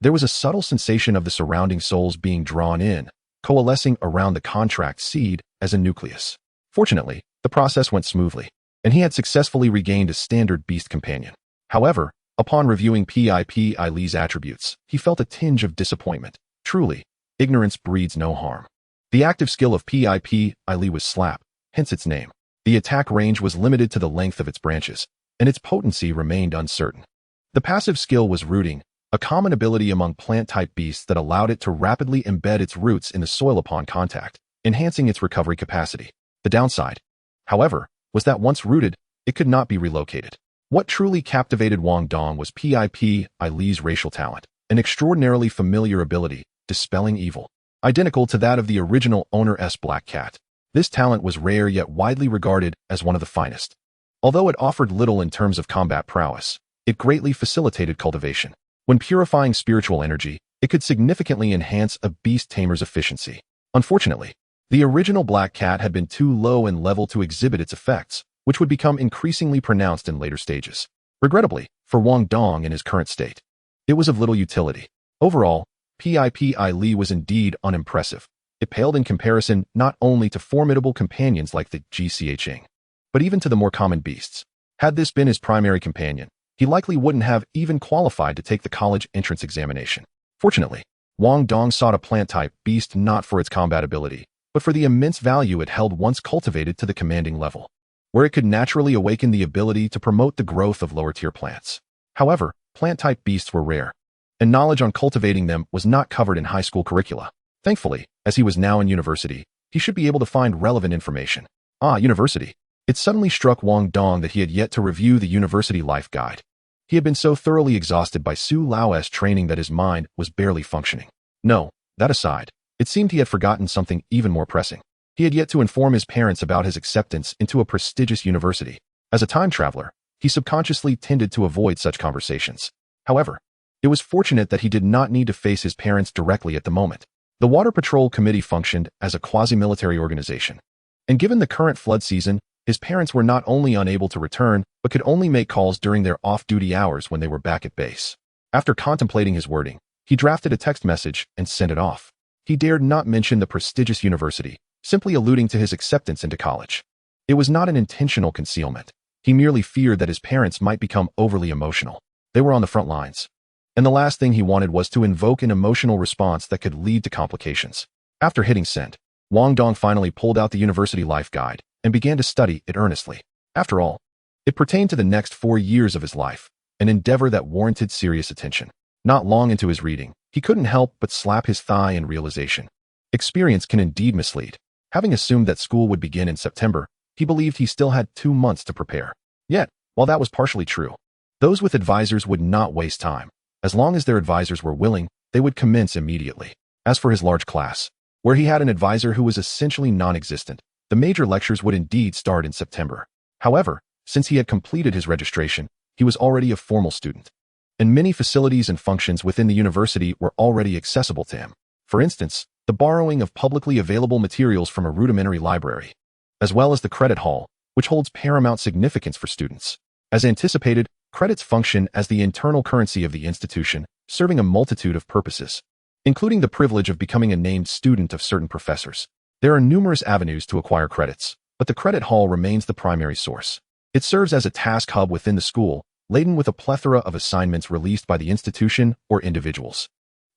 there was a subtle sensation of the surrounding souls being drawn in, coalescing around the contract seed as a nucleus. Fortunately, the process went smoothly, and he had successfully regained a standard beast companion. However, upon reviewing PIP Li's attributes, he felt a tinge of disappointment. Truly, ignorance breeds no harm. The active skill of PIP Li was slap, hence its name. The attack range was limited to the length of its branches, and its potency remained uncertain. The passive skill was rooting, a common ability among plant-type beasts that allowed it to rapidly embed its roots in the soil upon contact, enhancing its recovery capacity. The downside, however, was that once rooted, it could not be relocated. What truly captivated Wang Dong was PIP Li's racial talent, an extraordinarily familiar ability, dispelling evil, identical to that of the original owner's black cat. This talent was rare yet widely regarded as one of the finest. Although it offered little in terms of combat prowess, it greatly facilitated cultivation. When purifying spiritual energy, it could significantly enhance a beast tamer's efficiency. Unfortunately, the original black cat had been too low in level to exhibit its effects, which would become increasingly pronounced in later stages. Regrettably, for Wang Dong in his current state, it was of little utility. Overall, PIP Li was indeed unimpressive. It paled in comparison not only to formidable companions like the GCHing, but even to the more common beasts. Had this been his primary companion, he likely wouldn't have even qualified to take the college entrance examination. Fortunately, Wang Dong sought a plant-type beast not for its combat ability, but for the immense value it held once cultivated to the commanding level, where it could naturally awaken the ability to promote the growth of lower-tier plants. However, plant-type beasts were rare, and knowledge on cultivating them was not covered in high school curricula. Thankfully, as he was now in university, he should be able to find relevant information. University. It suddenly struck Wang Dong that he had yet to review the university life guide. He had been so thoroughly exhausted by Su Lao's training that his mind was barely functioning. No, that aside, it seemed he had forgotten something even more pressing. He had yet to inform his parents about his acceptance into a prestigious university. As a time traveler, he subconsciously tended to avoid such conversations. However, it was fortunate that he did not need to face his parents directly at the moment. The Water Patrol Committee functioned as a quasi-military organization, and given the current flood season, his parents were not only unable to return, but could only make calls during their off-duty hours when they were back at base. After contemplating his wording, he drafted a text message and sent it off. He dared not mention the prestigious university, simply alluding to his acceptance into college. It was not an intentional concealment. He merely feared that his parents might become overly emotional. They were on the front lines. And the last thing he wanted was to invoke an emotional response that could lead to complications. After hitting send, Wang Dong finally pulled out the university life guide and began to study it earnestly. After all, it pertained to the next 4 years of his life, an endeavor that warranted serious attention. Not long into his reading, he couldn't help but slap his thigh in realization. Experience can indeed mislead. Having assumed that school would begin in September, he believed he still had 2 months to prepare. Yet, while that was partially true, those with advisors would not waste time. As long as their advisors were willing, they would commence immediately. As for his large class, where he had an advisor who was essentially non-existent, the major lectures would indeed start in September. However, since he had completed his registration, he was already a formal student, and many facilities and functions within the university were already accessible to him. For instance, the borrowing of publicly available materials from a rudimentary library, as well as the credit hall, which holds paramount significance for students. As anticipated, credits function as the internal currency of the institution, serving a multitude of purposes, including the privilege of becoming a named student of certain professors. There are numerous avenues to acquire credits, but the credit hall remains the primary source. It serves as a task hub within the school, laden with a plethora of assignments released by the institution or individuals.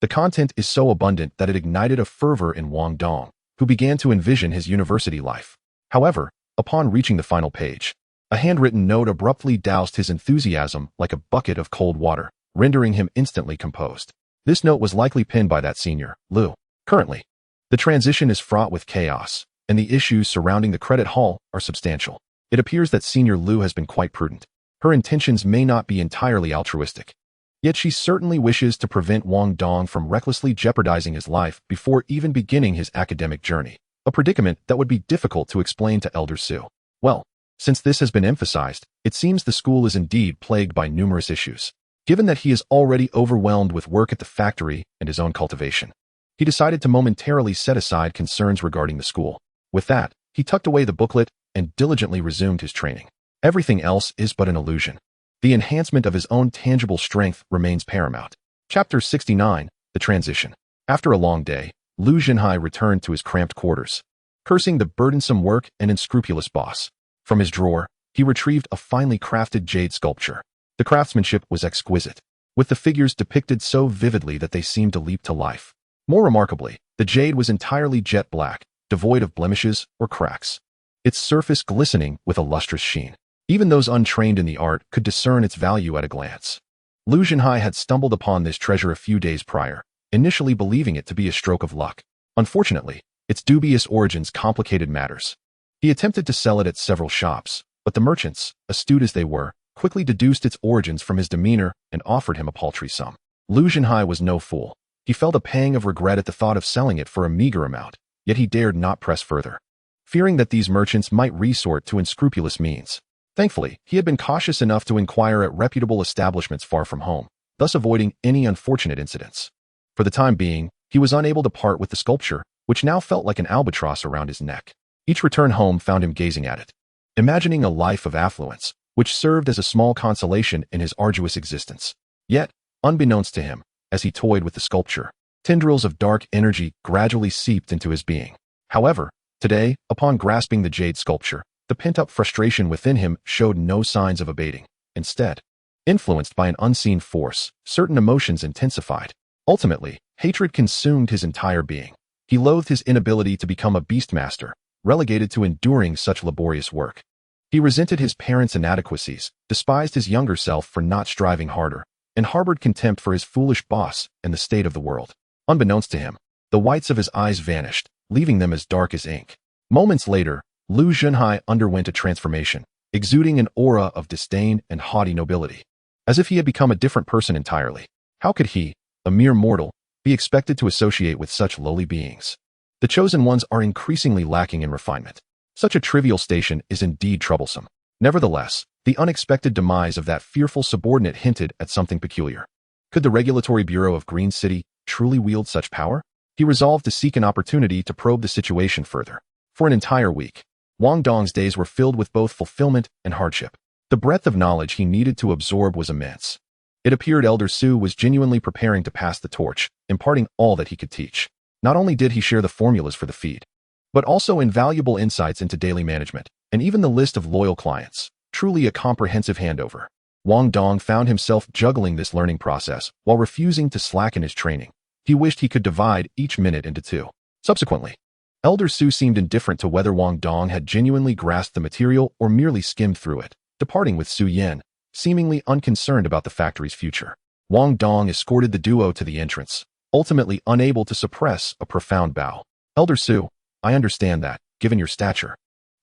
The content is so abundant that it ignited a fervor in Wang Dong, who began to envision his university life. However, upon reaching the final page, a handwritten note abruptly doused his enthusiasm like a bucket of cold water, rendering him instantly composed. This note was likely penned by that senior, Lu. Currently, the transition is fraught with chaos, and the issues surrounding the credit hall are substantial. It appears that Senior Lu has been quite prudent. Her intentions may not be entirely altruistic, yet she certainly wishes to prevent Wang Dong from recklessly jeopardizing his life before even beginning his academic journey, a predicament that would be difficult to explain to Elder Su. Well, since this has been emphasized, it seems the school is indeed plagued by numerous issues. Given that he is already overwhelmed with work at the factory and his own cultivation, he decided to momentarily set aside concerns regarding the school. With that, he tucked away the booklet and diligently resumed his training. Everything else is but an illusion. The enhancement of his own tangible strength remains paramount. Chapter 69, The Transition. After a long day, Lu Jinhai returned to his cramped quarters, cursing the burdensome work and unscrupulous boss. From his drawer, he retrieved a finely crafted jade sculpture. The craftsmanship was exquisite, with the figures depicted so vividly that they seemed to leap to life. More remarkably, the jade was entirely jet black, devoid of blemishes or cracks, its surface glistening with a lustrous sheen. Even those untrained in the art could discern its value at a glance. Lu Jinhai had stumbled upon this treasure a few days prior, initially believing it to be a stroke of luck. Unfortunately, its dubious origins complicated matters. He attempted to sell it at several shops, but the merchants, astute as they were, quickly deduced its origins from his demeanor and offered him a paltry sum. Lu Jinhai was no fool. He felt a pang of regret at the thought of selling it for a meager amount, yet he dared not press further, fearing that these merchants might resort to unscrupulous means. Thankfully, he had been cautious enough to inquire at reputable establishments far from home, thus avoiding any unfortunate incidents. For the time being, he was unable to part with the sculpture, which now felt like an albatross around his neck. Each return home found him gazing at it, imagining a life of affluence, which served as a small consolation in his arduous existence. Yet, unbeknownst to him, as he toyed with the sculpture, tendrils of dark energy gradually seeped into his being. However, today, upon grasping the jade sculpture, the pent-up frustration within him showed no signs of abating. Instead, influenced by an unseen force, certain emotions intensified. Ultimately, hatred consumed his entire being. He loathed his inability to become a beastmaster, relegated to enduring such laborious work. He resented his parents' inadequacies, despised his younger self for not striving harder, and harbored contempt for his foolish boss and the state of the world. Unbeknownst to him, the whites of his eyes vanished, leaving them as dark as ink. Moments later, Lu Jinhai underwent a transformation, exuding an aura of disdain and haughty nobility, as if he had become a different person entirely. How could he, a mere mortal, be expected to associate with such lowly beings? The chosen ones are increasingly lacking in refinement. Such a trivial station is indeed troublesome. Nevertheless, the unexpected demise of that fearful subordinate hinted at something peculiar. Could the Regulatory Bureau of Green City truly wield such power? He resolved to seek an opportunity to probe the situation further. For an entire week, Wang Dong's days were filled with both fulfillment and hardship. The breadth of knowledge he needed to absorb was immense. It appeared Elder Su was genuinely preparing to pass the torch, imparting all that he could teach. Not only did he share the formulas for the feed, but also invaluable insights into daily management, and even the list of loyal clients. Truly a comprehensive handover. Wang Dong found himself juggling this learning process while refusing to slacken his training. He wished he could divide each minute into two. Subsequently, Elder Su seemed indifferent to whether Wang Dong had genuinely grasped the material or merely skimmed through it, departing with Su Yin, seemingly unconcerned about the factory's future. Wang Dong escorted the duo to the entrance, ultimately unable to suppress a profound bow. Elder Su, I understand that, given your stature,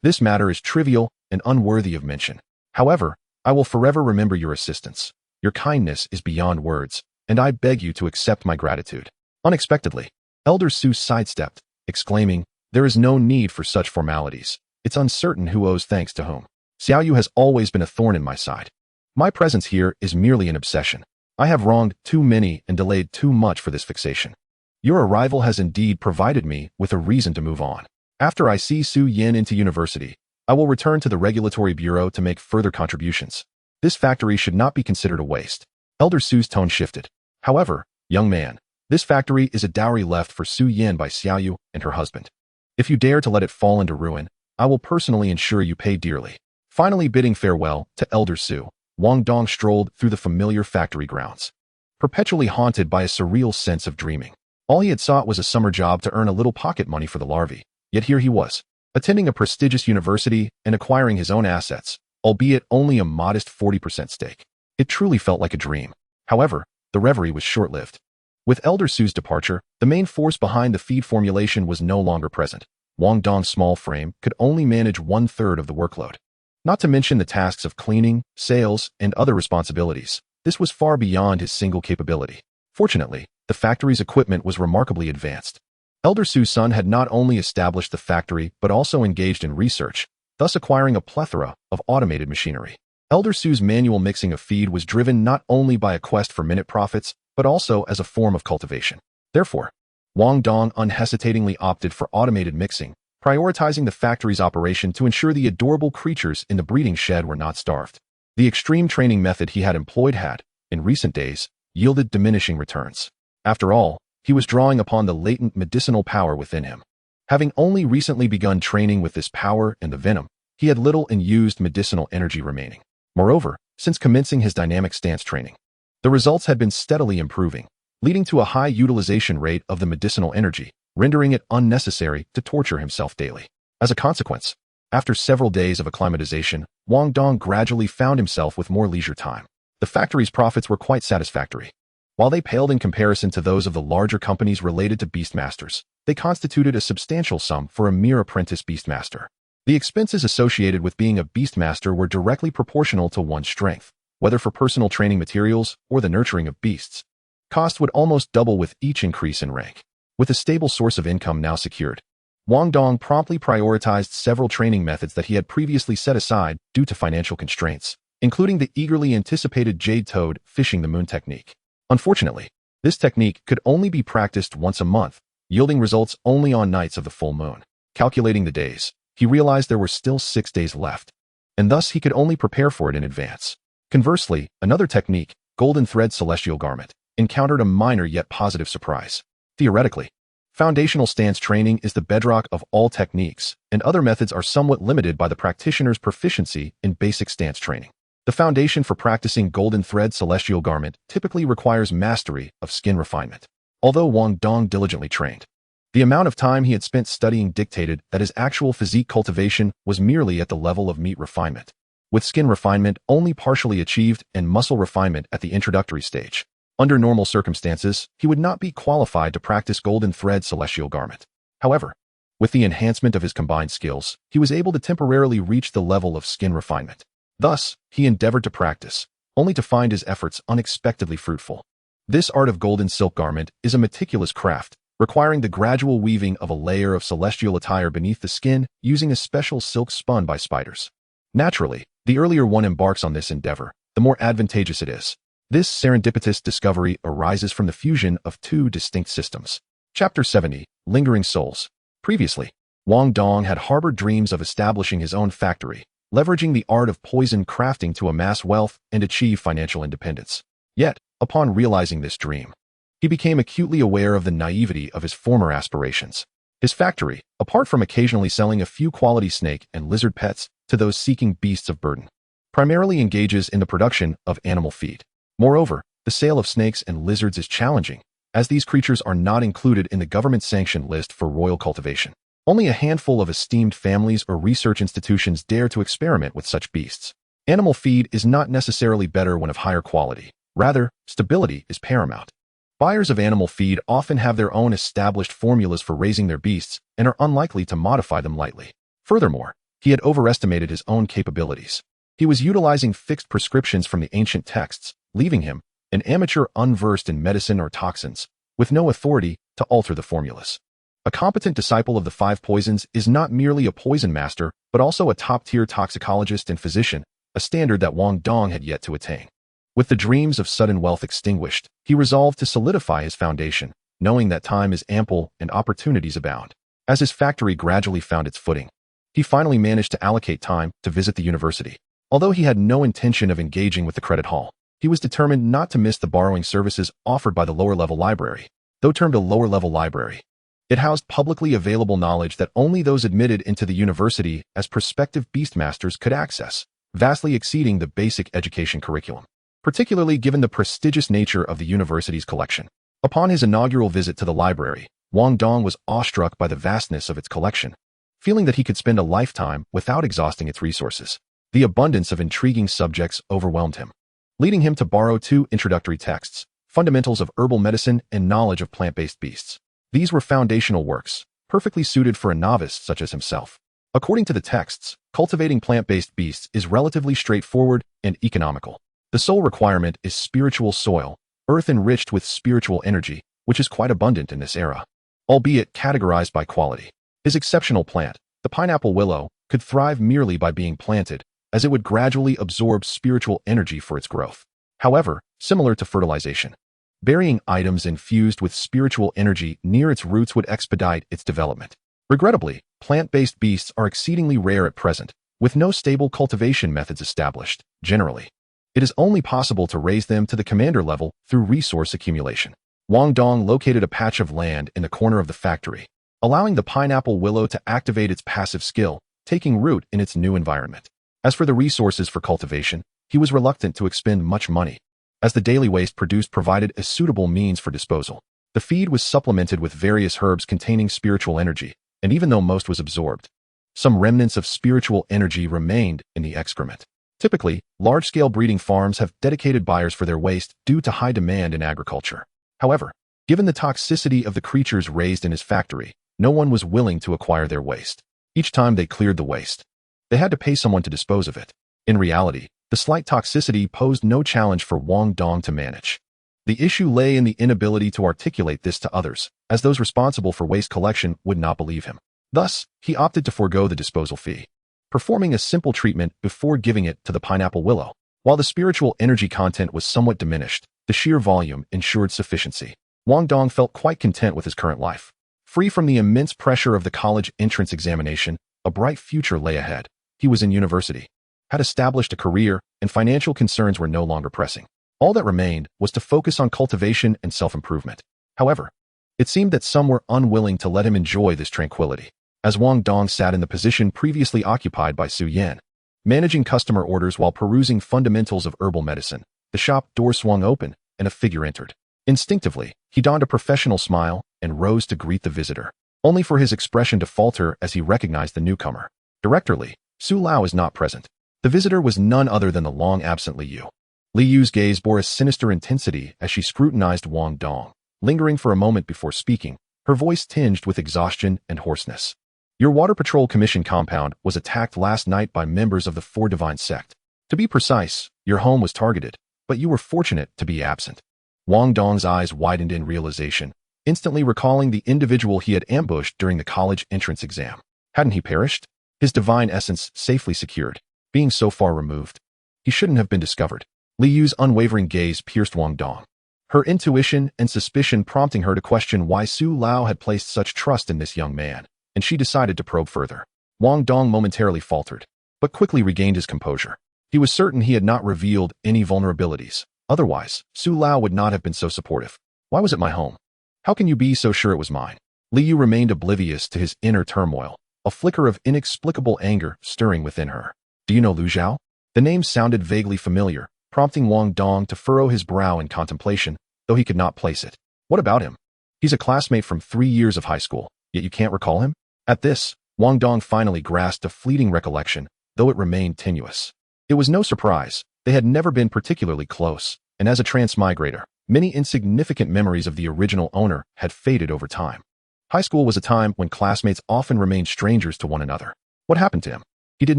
this matter is trivial and unworthy of mention. However, I will forever remember your assistance. Your kindness is beyond words, and I beg you to accept my gratitude. Unexpectedly, Elder Su sidestepped, exclaiming, there is no need for such formalities. It's uncertain who owes thanks to whom. Xiaoyu has always been a thorn in my side. My presence here is merely an obsession. I have wronged too many and delayed too much for this fixation. Your arrival has indeed provided me with a reason to move on. After I see Su Yin into university, I will return to the regulatory bureau to make further contributions. This factory should not be considered a waste. Elder Su's tone shifted. However, young man, this factory is a dowry left for Su Yin by Xiaoyu and her husband. If you dare to let it fall into ruin, I will personally ensure you pay dearly. Finally bidding farewell to Elder Su, Wang Dong strolled through the familiar factory grounds, perpetually haunted by a surreal sense of dreaming. All he had sought was a summer job to earn a little pocket money for the larvae, yet here he was, attending a prestigious university and acquiring his own assets, albeit only a modest 40% stake. It truly felt like a dream. However, the reverie was short-lived. With Elder Su's departure, the main force behind the feed formulation was no longer present. Wang Dong's small frame could only manage 1/3 of the workload. Not to mention the tasks of cleaning, sales, and other responsibilities. This was far beyond his single capability. Fortunately, the factory's equipment was remarkably advanced. Elder Su's son had not only established the factory but also engaged in research, thus acquiring a plethora of automated machinery. Elder Su's manual mixing of feed was driven not only by a quest for minute profits, but also as a form of cultivation. Therefore, Wang Dong unhesitatingly opted for automated mixing, prioritizing the factory's operation to ensure the adorable creatures in the breeding shed were not starved. The extreme training method he had employed had, in recent days, yielded diminishing returns. After all, he was drawing upon the latent medicinal power within him. Having only recently begun training with this power and the venom, he had little unused medicinal energy remaining. Moreover, since commencing his dynamic stance training, the results had been steadily improving, leading to a high utilization rate of the medicinal energy, rendering it unnecessary to torture himself daily. As a consequence, after several days of acclimatization, Wang Dong gradually found himself with more leisure time. The factory's profits were quite satisfactory. While they paled in comparison to those of the larger companies related to Beastmasters, they constituted a substantial sum for a mere apprentice Beastmaster. The expenses associated with being a Beastmaster were directly proportional to one's strength, whether for personal training materials or the nurturing of beasts. Cost would almost double with each increase in rank. With a stable source of income now secured, Wang Dong promptly prioritized several training methods that he had previously set aside due to financial constraints, including the eagerly anticipated Jade Toad fishing the moon technique. Unfortunately, this technique could only be practiced once a month, yielding results only on nights of the full moon. Calculating the days, he realized there were still 6 days left, and thus he could only prepare for it in advance. Conversely, another technique, Golden Thread Celestial Garment, encountered a minor yet positive surprise. Theoretically, foundational stance training is the bedrock of all techniques, and other methods are somewhat limited by the practitioner's proficiency in basic stance training. The foundation for practicing Golden Thread Celestial Garment typically requires mastery of skin refinement. Although Wang Dong diligently trained, the amount of time he had spent studying dictated that his actual physique cultivation was merely at the level of meat refinement, with skin refinement only partially achieved and muscle refinement at the introductory stage. Under normal circumstances, he would not be qualified to practice Golden Thread Celestial Garment. However, with the enhancement of his combined skills, he was able to temporarily reach the level of skin refinement. Thus, he endeavored to practice, only to find his efforts unexpectedly fruitful. This art of golden silk garment is a meticulous craft, requiring the gradual weaving of a layer of celestial attire beneath the skin using a special silk spun by spiders. Naturally, the earlier one embarks on this endeavor, the more advantageous it is. This serendipitous discovery arises from the fusion of two distinct systems. Chapter 70, Lingering Souls. Previously, Wang Dong had harbored dreams of establishing his own factory, leveraging the art of poison crafting to amass wealth and achieve financial independence. Yet, upon realizing this dream, he became acutely aware of the naivety of his former aspirations. His factory, apart from occasionally selling a few quality snake and lizard pets to those seeking beasts of burden, primarily engages in the production of animal feed. Moreover, the sale of snakes and lizards is challenging, as these creatures are not included in the government-sanctioned list for royal cultivation. Only a handful of esteemed families or research institutions dare to experiment with such beasts. Animal feed is not necessarily better when of higher quality. Rather, stability is paramount. Buyers of animal feed often have their own established formulas for raising their beasts and are unlikely to modify them lightly. Furthermore, he had overestimated his own capabilities. He was utilizing fixed prescriptions from the ancient texts, leaving him, an amateur unversed in medicine or toxins, with no authority to alter the formulas. A competent disciple of the five poisons is not merely a poison master, but also a top-tier toxicologist and physician, a standard that Wang Dong had yet to attain. With the dreams of sudden wealth extinguished, he resolved to solidify his foundation, knowing that time is ample and opportunities abound. As his factory gradually found its footing, he finally managed to allocate time to visit the university. Although he had no intention of engaging with the credit hall, he was determined not to miss the borrowing services offered by the lower-level library. Though termed a lower-level library, it housed publicly available knowledge that only those admitted into the university as prospective beastmasters could access, vastly exceeding the basic education curriculum, particularly given the prestigious nature of the university's collection. Upon his inaugural visit to the library, Wang Dong was awestruck by the vastness of its collection, feeling that he could spend a lifetime without exhausting its resources. The abundance of intriguing subjects overwhelmed him, leading him to borrow 2 introductory texts, Fundamentals of Herbal Medicine and Knowledge of Plant-Based Beasts. These were foundational works, perfectly suited for a novice such as himself. According to the texts, cultivating plant-based beasts is relatively straightforward and economical. The sole requirement is spiritual soil, earth enriched with spiritual energy, which is quite abundant in this era, albeit categorized by quality. His exceptional plant, the pineapple willow, could thrive merely by being planted, as it would gradually absorb spiritual energy for its growth. However, similar to fertilization, burying items infused with spiritual energy near its roots would expedite its development. Regrettably, plant-based beasts are exceedingly rare at present, with no stable cultivation methods established. Generally, it is only possible to raise them to the commander level through resource accumulation. Wang Dong located a patch of land in the corner of the factory, allowing the pineapple willow to activate its passive skill, taking root in its new environment. As for the resources for cultivation, he was reluctant to expend much money, as the daily waste produced provided a suitable means for disposal. The feed was supplemented with various herbs containing spiritual energy, and even though most was absorbed, some remnants of spiritual energy remained in the excrement. Typically, large-scale breeding farms have dedicated buyers for their waste due to high demand in agriculture. However, given the toxicity of the creatures raised in his factory, no one was willing to acquire their waste. Each time they cleared the waste, they had to pay someone to dispose of it. In reality, the slight toxicity posed no challenge for Wang Dong to manage. The issue lay in the inability to articulate this to others, as those responsible for waste collection would not believe him. Thus, he opted to forego the disposal fee, performing a simple treatment before giving it to the pineapple willow. While the spiritual energy content was somewhat diminished, the sheer volume ensured sufficiency. Wang Dong felt quite content with his current life. Free from the immense pressure of the college entrance examination, a bright future lay ahead. He was in university, had established a career, and financial concerns were no longer pressing. All that remained was to focus on cultivation and self-improvement. However, it seemed that some were unwilling to let him enjoy this tranquility. As Wang Dong sat in the position previously occupied by Su Yan, managing customer orders while perusing fundamentals of herbal medicine, the shop door swung open and a figure entered. Instinctively, he donned a professional smile and rose to greet the visitor, only for his expression to falter as he recognized the newcomer. Directorly, Su Lao is not present. The visitor was none other than the long-absent Li Yu. Li Yu's gaze bore a sinister intensity as she scrutinized Wang Dong, lingering for a moment before speaking, her voice tinged with exhaustion and hoarseness. Your Water Patrol Commission compound was attacked last night by members of the Four Divine Sect. To be precise, your home was targeted, but you were fortunate to be absent. Wang Dong's eyes widened in realization, instantly recalling the individual he had ambushed during the college entrance exam. Hadn't he perished? His divine essence safely secured, being so far removed, he shouldn't have been discovered. Li Yu's unwavering gaze pierced Wang Dong, her intuition and suspicion prompting her to question why Su Lao had placed such trust in this young man, and she decided to probe further. Wang Dong momentarily faltered, but quickly regained his composure. He was certain he had not revealed any vulnerabilities, Otherwise, Su Lao would not have been so supportive. Why was it my home? How can you be so sure it was mine? Liu remained oblivious to his inner turmoil, a flicker of inexplicable anger stirring within her. Do you know Lu Zhao? The name sounded vaguely familiar, prompting Wang Dong to furrow his brow in contemplation, though he could not place it. What about him? He's a classmate from 3 years of high school, yet you can't recall him? At this, Wang Dong finally grasped a fleeting recollection, though it remained tenuous. It was no surprise, they had never been particularly close, and as a transmigrator, many insignificant memories of the original owner had faded over time. High school was a time when classmates often remained strangers to one another. What happened to him? He did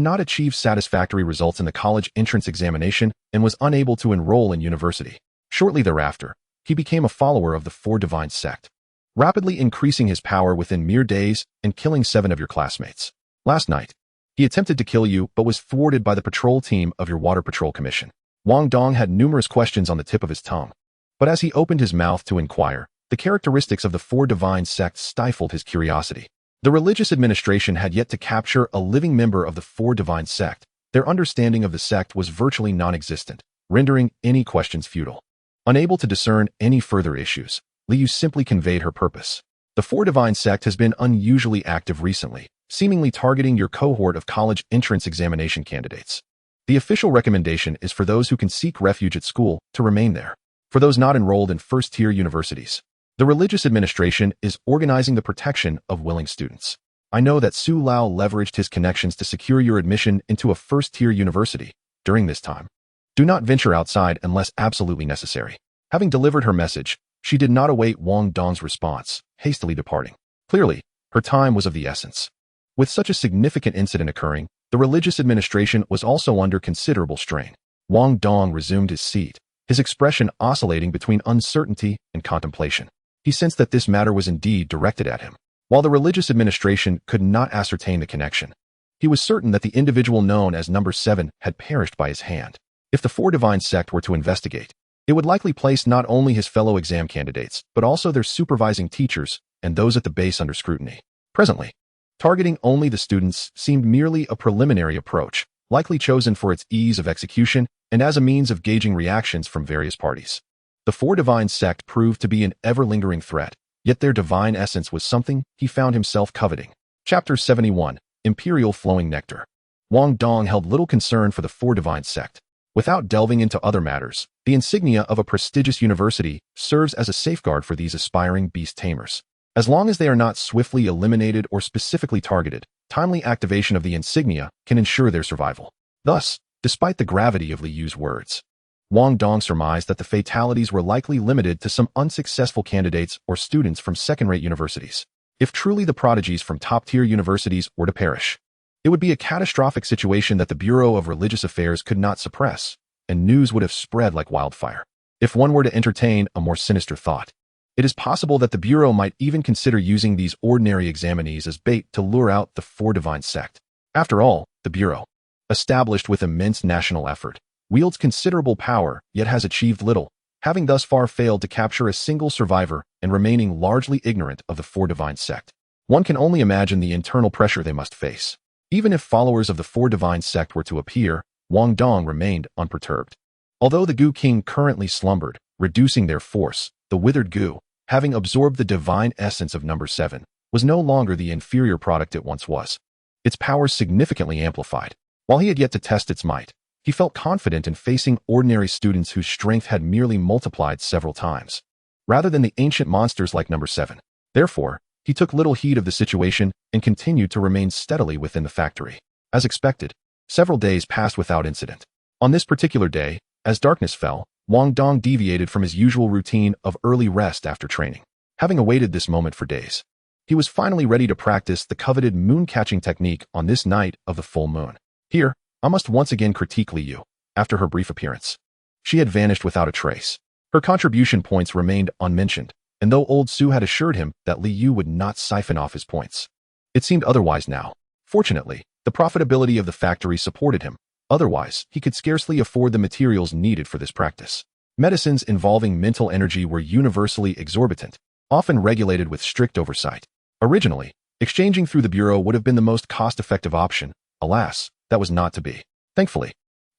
not achieve satisfactory results in the college entrance examination and was unable to enroll in university. Shortly thereafter, he became a follower of the Four Divine sect, rapidly increasing his power within mere days and killing 7 of your classmates. Last night, he attempted to kill you but was thwarted by the patrol team of your Water Patrol Commission. Wang Dong had numerous questions on the tip of his tongue, but as he opened his mouth to inquire, the characteristics of the Four Divine sect stifled his curiosity. The religious administration had yet to capture a living member of the Four Divine sect. Their understanding of the sect was virtually non-existent, rendering any questions futile. Unable to discern any further issues, Liu simply conveyed her purpose. The Four Divine sect has been unusually active recently, seemingly targeting your cohort of college entrance examination candidates. The official recommendation is for those who can seek refuge at school to remain there. For those not enrolled in first-tier universities, the religious administration is organizing the protection of willing students. I know that Su Lao leveraged his connections to secure your admission into a first-tier university during this time. Do not venture outside unless absolutely necessary. Having delivered her message, she did not await Wang Dong's response, hastily departing. Clearly, her time was of the essence. With such a significant incident occurring, the religious administration was also under considerable strain. Wang Dong resumed his seat, his expression oscillating between uncertainty and contemplation. He sensed that this matter was indeed directed at him. While the religious administration could not ascertain the connection, he was certain that the individual known as Number 7 had perished by his hand. If the Four Divine sect were to investigate, it would likely place not only his fellow exam candidates, but also their supervising teachers and those at the base under scrutiny. Presently, targeting only the students seemed merely a preliminary approach, likely chosen for its ease of execution and as a means of gauging reactions from various parties. The Four Divine sect proved to be an ever-lingering threat, yet their divine essence was something he found himself coveting. Chapter 71, Imperial Flowing Nectar. Wang Dong held little concern for the Four Divine sect. Without delving into other matters, the insignia of a prestigious university serves as a safeguard for these aspiring beast tamers. As long as they are not swiftly eliminated or specifically targeted, timely activation of the insignia can ensure their survival. Thus, despite the gravity of Liu's words, Wang Dong surmised that the fatalities were likely limited to some unsuccessful candidates or students from second-rate universities. If truly the prodigies from top-tier universities were to perish, it would be a catastrophic situation that the Bureau of Religious Affairs could not suppress, and news would have spread like wildfire. If one were to entertain a more sinister thought, it is possible that the Bureau might even consider using these ordinary examinees as bait to lure out the Four Divine sect. After all, the Bureau, established with immense national effort, wields considerable power yet has achieved little, having thus far failed to capture a single survivor and remaining largely ignorant of the Four Divine sect. One can only imagine the internal pressure they must face. Even if followers of the Four Divine sect were to appear, Wang Dong remained unperturbed. Although the Goo King currently slumbered, reducing their force, the withered goo, having absorbed the divine essence of Number 7, was no longer the inferior product it once was. Its powers significantly amplified. While he had yet to test its might, he felt confident in facing ordinary students whose strength had merely multiplied several times, rather than the ancient monsters like Number 7. Therefore, he took little heed of the situation and continued to remain steadily within the factory. As expected, several days passed without incident. On this particular day, as darkness fell, Wang Dong deviated from his usual routine of early rest after training. Having awaited this moment for days, he was finally ready to practice the coveted moon-catching technique on this night of the full moon. Here, I must once again critique Liu. After her brief appearance, she had vanished without a trace. Her contribution points remained unmentioned, and though old Su had assured him that Liu would not siphon off his points, it seemed otherwise now. Fortunately, the profitability of the factory supported him. Otherwise, he could scarcely afford the materials needed for this practice. Medicines involving mental energy were universally exorbitant, often regulated with strict oversight. Originally, exchanging through the Bureau would have been the most cost-effective option. Alas, that was not to be. Thankfully,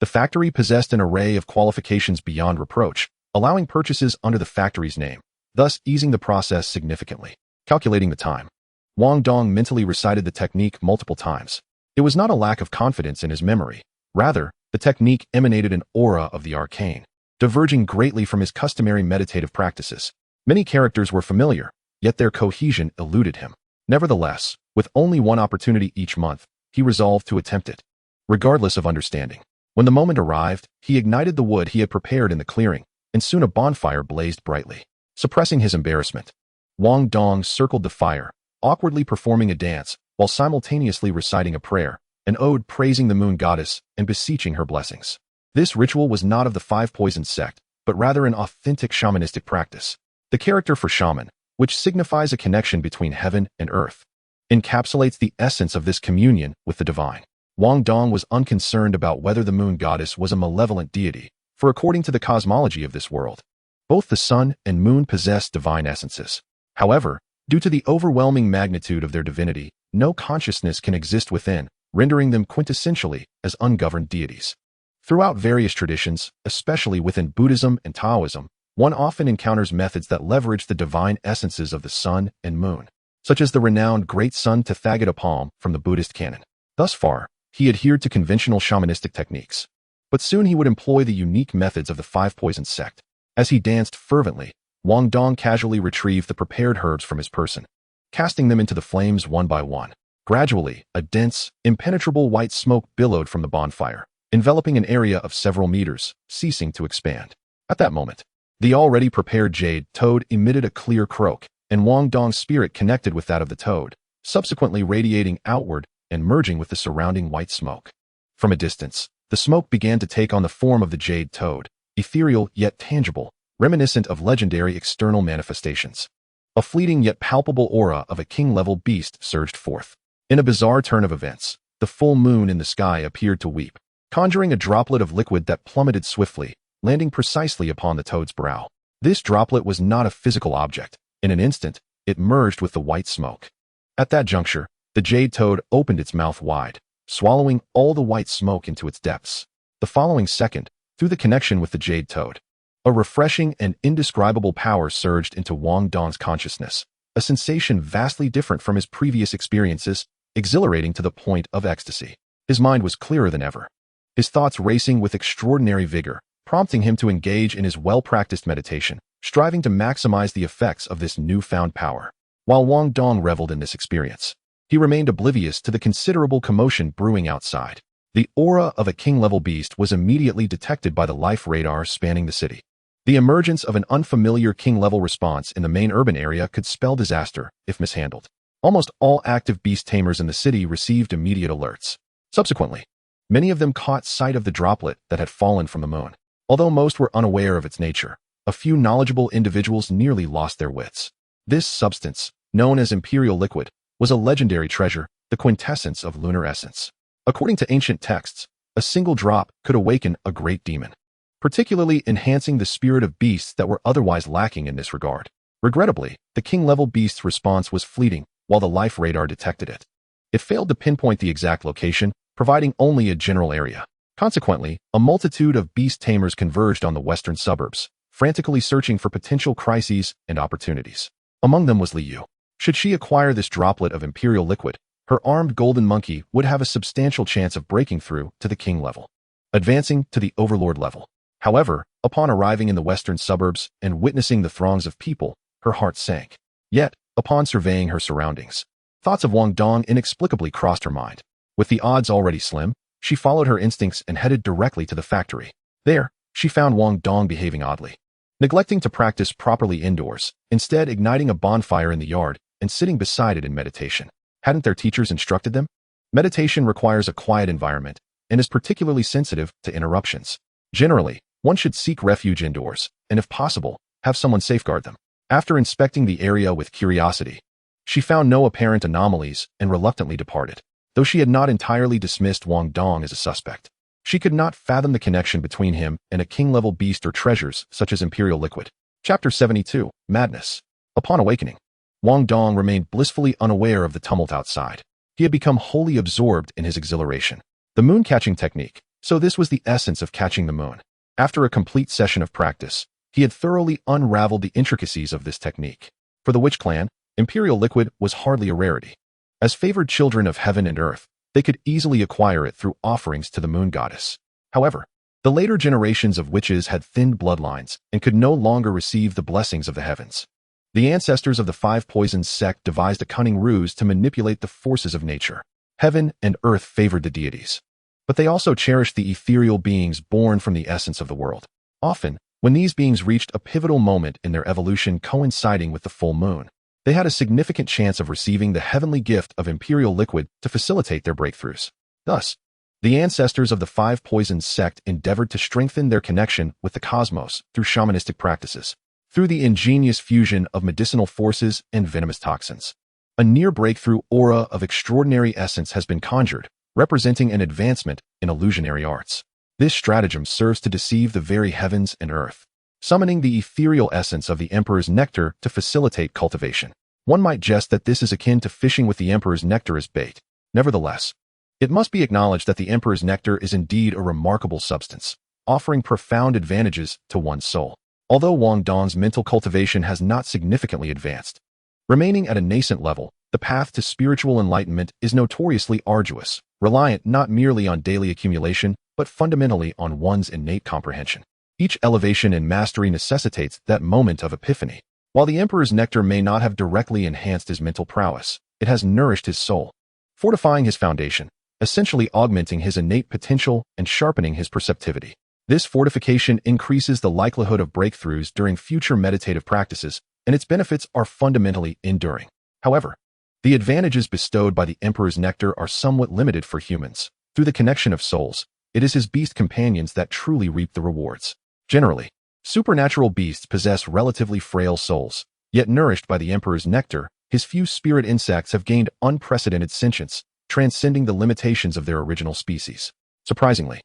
The factory possessed an array of qualifications beyond reproach, allowing purchases under the factory's name, thus easing the process significantly. Calculating the time. Wang Dong mentally recited the technique multiple times. It was not a lack of confidence in his memory. Rather, the technique emanated an aura of the arcane, diverging greatly from his customary meditative practices. Many characters were familiar, yet their cohesion eluded him. Nevertheless, with only one opportunity each month, he resolved to attempt it, regardless of understanding. When the moment arrived, he ignited the wood he had prepared in the clearing, and soon a bonfire blazed brightly. Suppressing his embarrassment, Wang Dong circled the fire, awkwardly performing a dance, while simultaneously reciting a prayer, an ode praising the moon goddess and beseeching her blessings. This ritual was not of the Five Poisons sect, but rather an authentic shamanistic practice. The character for shaman, which signifies a connection between heaven and earth, encapsulates the essence of this communion with the divine. Wang Dong was unconcerned about whether the moon goddess was a malevolent deity, for according to the cosmology of this world, both the sun and moon possess divine essences. However, due to the overwhelming magnitude of their divinity, no consciousness can exist within, rendering them quintessentially as ungoverned deities. Throughout various traditions, especially within Buddhism and Taoism, one often encounters methods that leverage the divine essences of the sun and moon, such as the renowned Great Sun Tathagata from the Buddhist canon. Thus far, he adhered to conventional shamanistic techniques, but soon he would employ the unique methods of the Five Poisons sect. As he danced fervently, Wang Dong casually retrieved the prepared herbs from his person, casting them into the flames one by one. Gradually, a dense, impenetrable white smoke billowed from the bonfire, enveloping an area of several meters, ceasing to expand. At that moment, the already prepared jade toad emitted a clear croak, and Wang Dong's spirit connected with that of the toad, subsequently radiating outward and merging with the surrounding white smoke. From a distance, the smoke began to take on the form of the jade toad, ethereal yet tangible, reminiscent of legendary external manifestations. A fleeting yet palpable aura of a king-level beast surged forth. In a bizarre turn of events, the full moon in the sky appeared to weep, conjuring a droplet of liquid that plummeted swiftly, landing precisely upon the toad's brow. This droplet was not a physical object. In an instant, it merged with the white smoke. At that juncture, the jade toad opened its mouth wide, swallowing all the white smoke into its depths. The following second, through the connection with the jade toad, a refreshing and indescribable power surged into Wang Dong's consciousness, a sensation vastly different from his previous experiences, exhilarating to the point of ecstasy. His mind was clearer than ever, his thoughts racing with extraordinary vigor, prompting him to engage in his well-practiced meditation, striving to maximize the effects of this newfound power. While Wang Dong reveled in this experience, he remained oblivious to the considerable commotion brewing outside. The aura of a king-level beast was immediately detected by the life radar spanning the city. The emergence of an unfamiliar king-level response in the main urban area could spell disaster if mishandled. Almost all active beast tamers in the city received immediate alerts. Subsequently, many of them caught sight of the droplet that had fallen from the moon. Although most were unaware of its nature, a few knowledgeable individuals nearly lost their wits. This substance, known as imperial liquid, was a legendary treasure, the quintessence of lunar essence. According to ancient texts, a single drop could awaken a great demon, particularly enhancing the spirit of beasts that were otherwise lacking in this regard. Regrettably, the king-level beast's response was fleeting while the life radar detected it. It failed to pinpoint the exact location, providing only a general area. Consequently, a multitude of beast tamers converged on the western suburbs, frantically searching for potential crises and opportunities. Among them was Liu. Should she acquire this droplet of imperial liquid, her armed golden monkey would have a substantial chance of breaking through to the king level, advancing to the overlord level. However, upon arriving in the western suburbs and witnessing the throngs of people, her heart sank. Yet, upon surveying her surroundings, thoughts of Wang Dong inexplicably crossed her mind. With the odds already slim, she followed her instincts and headed directly to the factory. There, she found Wang Dong behaving oddly, neglecting to practice properly indoors, instead igniting a bonfire in the yard and sitting beside it in meditation. Hadn't their teachers instructed them? Meditation requires a quiet environment and is particularly sensitive to interruptions. Generally, one should seek refuge indoors, and if possible, have someone safeguard them. After inspecting the area with curiosity, she found no apparent anomalies and reluctantly departed. Though she had not entirely dismissed Wang Dong as a suspect, she could not fathom the connection between him and a king-level beast or treasures such as imperial liquid. Chapter 72, Madness. Upon awakening, Wang Dong remained blissfully unaware of the tumult outside. He had become wholly absorbed in his exhilaration. The moon-catching technique, So this was the essence of catching the moon. After a complete session of practice, he had thoroughly unraveled the intricacies of this technique. For the Witch Clan, Imperial Liquid was hardly a rarity. As favored children of heaven and earth, they could easily acquire it through offerings to the moon goddess. However, the later generations of witches had thinned bloodlines and could no longer receive the blessings of the heavens. The ancestors of the Five Poisons sect devised a cunning ruse to manipulate the forces of nature. Heaven and earth favored the deities, but they also cherished the ethereal beings born from the essence of the world. Often, when these beings reached a pivotal moment in their evolution coinciding with the full moon, they had a significant chance of receiving the heavenly gift of Imperial Liquid to facilitate their breakthroughs. Thus, the ancestors of the Five Poisons sect endeavored to strengthen their connection with the cosmos through shamanistic practices, through the ingenious fusion of medicinal forces and venomous toxins. A near-breakthrough aura of extraordinary essence has been conjured, representing an advancement in illusionary arts. This stratagem serves to deceive the very heavens and earth, summoning the ethereal essence of the Emperor's nectar to facilitate cultivation. One might jest that this is akin to fishing with the Emperor's nectar as bait. Nevertheless, it must be acknowledged that the Emperor's nectar is indeed a remarkable substance, offering profound advantages to one's soul. Although Wang Dong's mental cultivation has not significantly advanced, remaining at a nascent level, the path to spiritual enlightenment is notoriously arduous, reliant not merely on daily accumulation, but fundamentally on one's innate comprehension. Each elevation in mastery necessitates that moment of epiphany. While the Emperor's nectar may not have directly enhanced his mental prowess, it has nourished his soul, fortifying his foundation, essentially augmenting his innate potential and sharpening his perceptivity. This fortification increases the likelihood of breakthroughs during future meditative practices, and its benefits are fundamentally enduring. However, the advantages bestowed by the Emperor's nectar are somewhat limited for humans. Through the connection of souls, it is his beast companions that truly reap the rewards. Generally, supernatural beasts possess relatively frail souls, yet nourished by the Emperor's nectar, his few spirit insects have gained unprecedented sentience, transcending the limitations of their original species. Surprisingly,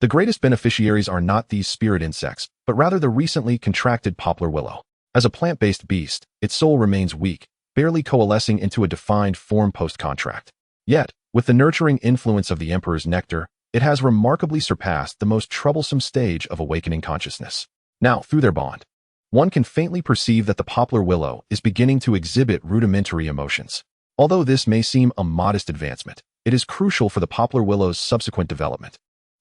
the greatest beneficiaries are not these spirit insects, but rather the recently contracted poplar willow. As a plant-based beast, its soul remains weak, barely coalescing into a defined form post-contract. Yet, with the nurturing influence of the Emperor's nectar, it has remarkably surpassed the most troublesome stage of awakening consciousness. Now, through their bond, one can faintly perceive that the poplar willow is beginning to exhibit rudimentary emotions. Although this may seem a modest advancement, it is crucial for the poplar willow's subsequent development.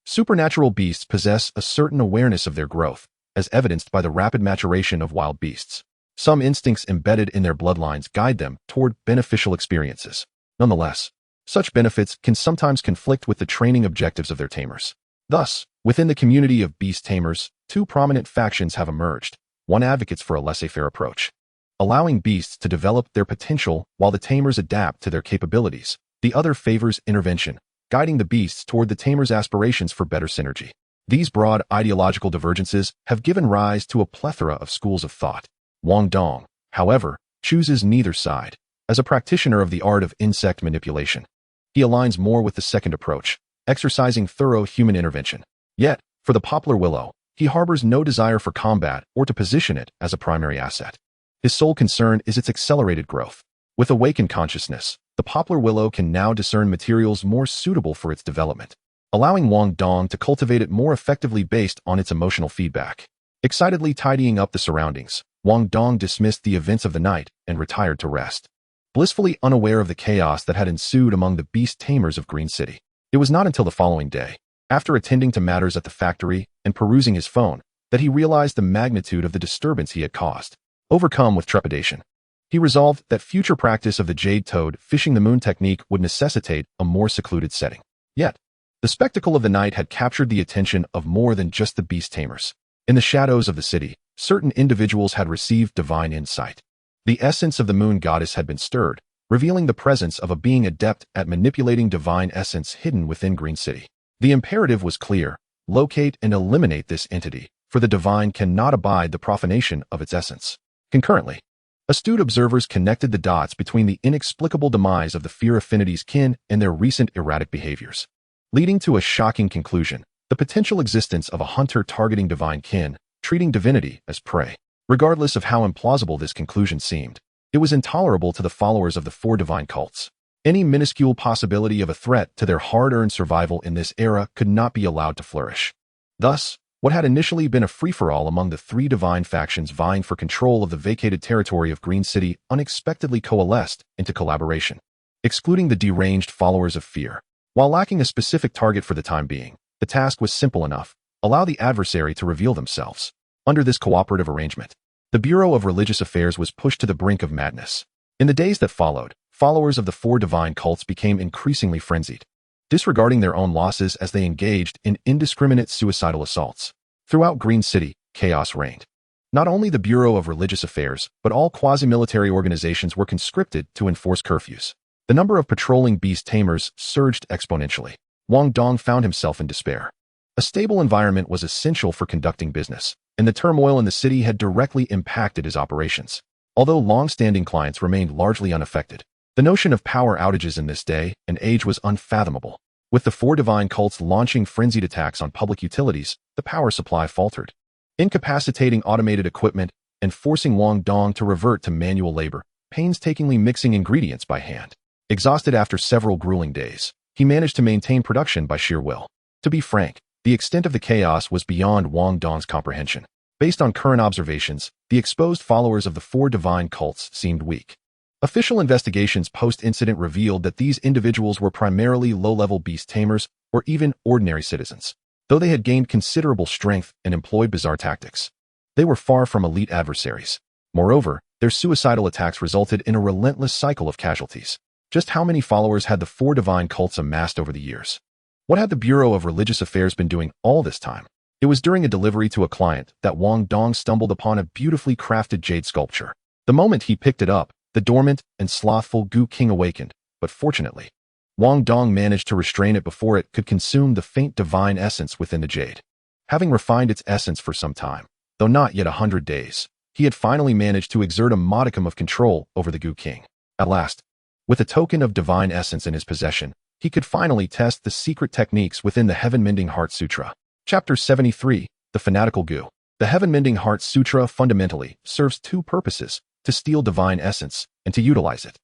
Supernatural beasts possess a certain awareness of their growth, as evidenced by the rapid maturation of wild beasts. Some instincts embedded in their bloodlines guide them toward beneficial experiences. Nonetheless, such benefits can sometimes conflict with the training objectives of their tamers. Thus, within the community of beast tamers, two prominent factions have emerged. One advocates for a laissez-faire approach, allowing beasts to develop their potential while the tamers adapt to their capabilities. The other favors intervention, guiding the beasts toward the tamers' aspirations for better synergy. These broad ideological divergences have given rise to a plethora of schools of thought. Wang Dong, however, chooses neither side. As a practitioner of the art of insect manipulation, he aligns more with the second approach, exercising thorough human intervention. Yet, for the poplar willow, he harbors no desire for combat or to position it as a primary asset. His sole concern is its accelerated growth. With awakened consciousness, the poplar willow can now discern materials more suitable for its development, allowing Wang Dong to cultivate it more effectively based on its emotional feedback. Excitedly tidying up the surroundings, Wang Dong dismissed the events of the night and retired to rest, blissfully unaware of the chaos that had ensued among the beast tamers of Green City. It was not until the following day, after attending to matters at the factory and perusing his phone, that he realized the magnitude of the disturbance he had caused. Overcome with trepidation, he resolved that future practice of the jade toad fishing the moon technique would necessitate a more secluded setting. Yet, the spectacle of the night had captured the attention of more than just the beast tamers. In the shadows of the city, certain individuals had received divine insight. The essence of the moon goddess had been stirred, revealing the presence of a being adept at manipulating divine essence hidden within Green City. The imperative was clear: locate and eliminate this entity, for the divine cannot abide the profanation of its essence. Concurrently, astute observers connected the dots between the inexplicable demise of the Fear Affinity's kin and their recent erratic behaviors, leading to a shocking conclusion: the potential existence of a hunter targeting divine kin, treating divinity as prey. Regardless of how implausible this conclusion seemed, it was intolerable to the followers of the four divine cults. Any minuscule possibility of a threat to their hard-earned survival in this era could not be allowed to flourish. Thus, what had initially been a free-for-all among the three divine factions vying for control of the vacated territory of Green City unexpectedly coalesced into collaboration, excluding the deranged followers of fear. While lacking a specific target for the time being, the task was simple enough: allow the adversary to reveal themselves. Under this cooperative arrangement, the Bureau of Religious Affairs was pushed to the brink of madness. In the days that followed, followers of the four divine cults became increasingly frenzied, disregarding their own losses as they engaged in indiscriminate suicidal assaults. Throughout Green City, chaos reigned. Not only the Bureau of Religious Affairs, but all quasi-military organizations were conscripted to enforce curfews. The number of patrolling Beast Tamers surged exponentially. Wang Dong found himself in despair. A stable environment was essential for conducting business, and the turmoil in the city had directly impacted his operations. Although long-standing clients remained largely unaffected, the notion of power outages in this day and age was unfathomable. With the four divine cults launching frenzied attacks on public utilities, the power supply faltered, incapacitating automated equipment and forcing Wang Dong to revert to manual labor, painstakingly mixing ingredients by hand. Exhausted after several grueling days, he managed to maintain production by sheer will. To be frank, the extent of the chaos was beyond Wang Dong's comprehension. Based on current observations, the exposed followers of the four divine cults seemed weak. Official investigations post-incident revealed that these individuals were primarily low-level beast tamers or even ordinary citizens. Though they had gained considerable strength and employed bizarre tactics, they were far from elite adversaries. Moreover, their suicidal attacks resulted in a relentless cycle of casualties. Just how many followers had the four divine cults amassed over the years? What had the Bureau of Religious Affairs been doing all this time? It was during a delivery to a client that Wang Dong stumbled upon a beautifully crafted jade sculpture. The moment he picked it up, the dormant and slothful Goo King awakened, but fortunately, Wang Dong managed to restrain it before it could consume the faint divine essence within the jade. Having refined its essence for some time, though not yet 100 days, he had finally managed to exert a modicum of control over the Goo King. At last, with a token of divine essence in his possession, he could finally test the secret techniques within the Heaven-Mending Heart Sutra. Chapter 73, The Fanatical Goo. The Heaven-Mending Heart Sutra fundamentally serves two purposes: to steal divine essence and to utilize it.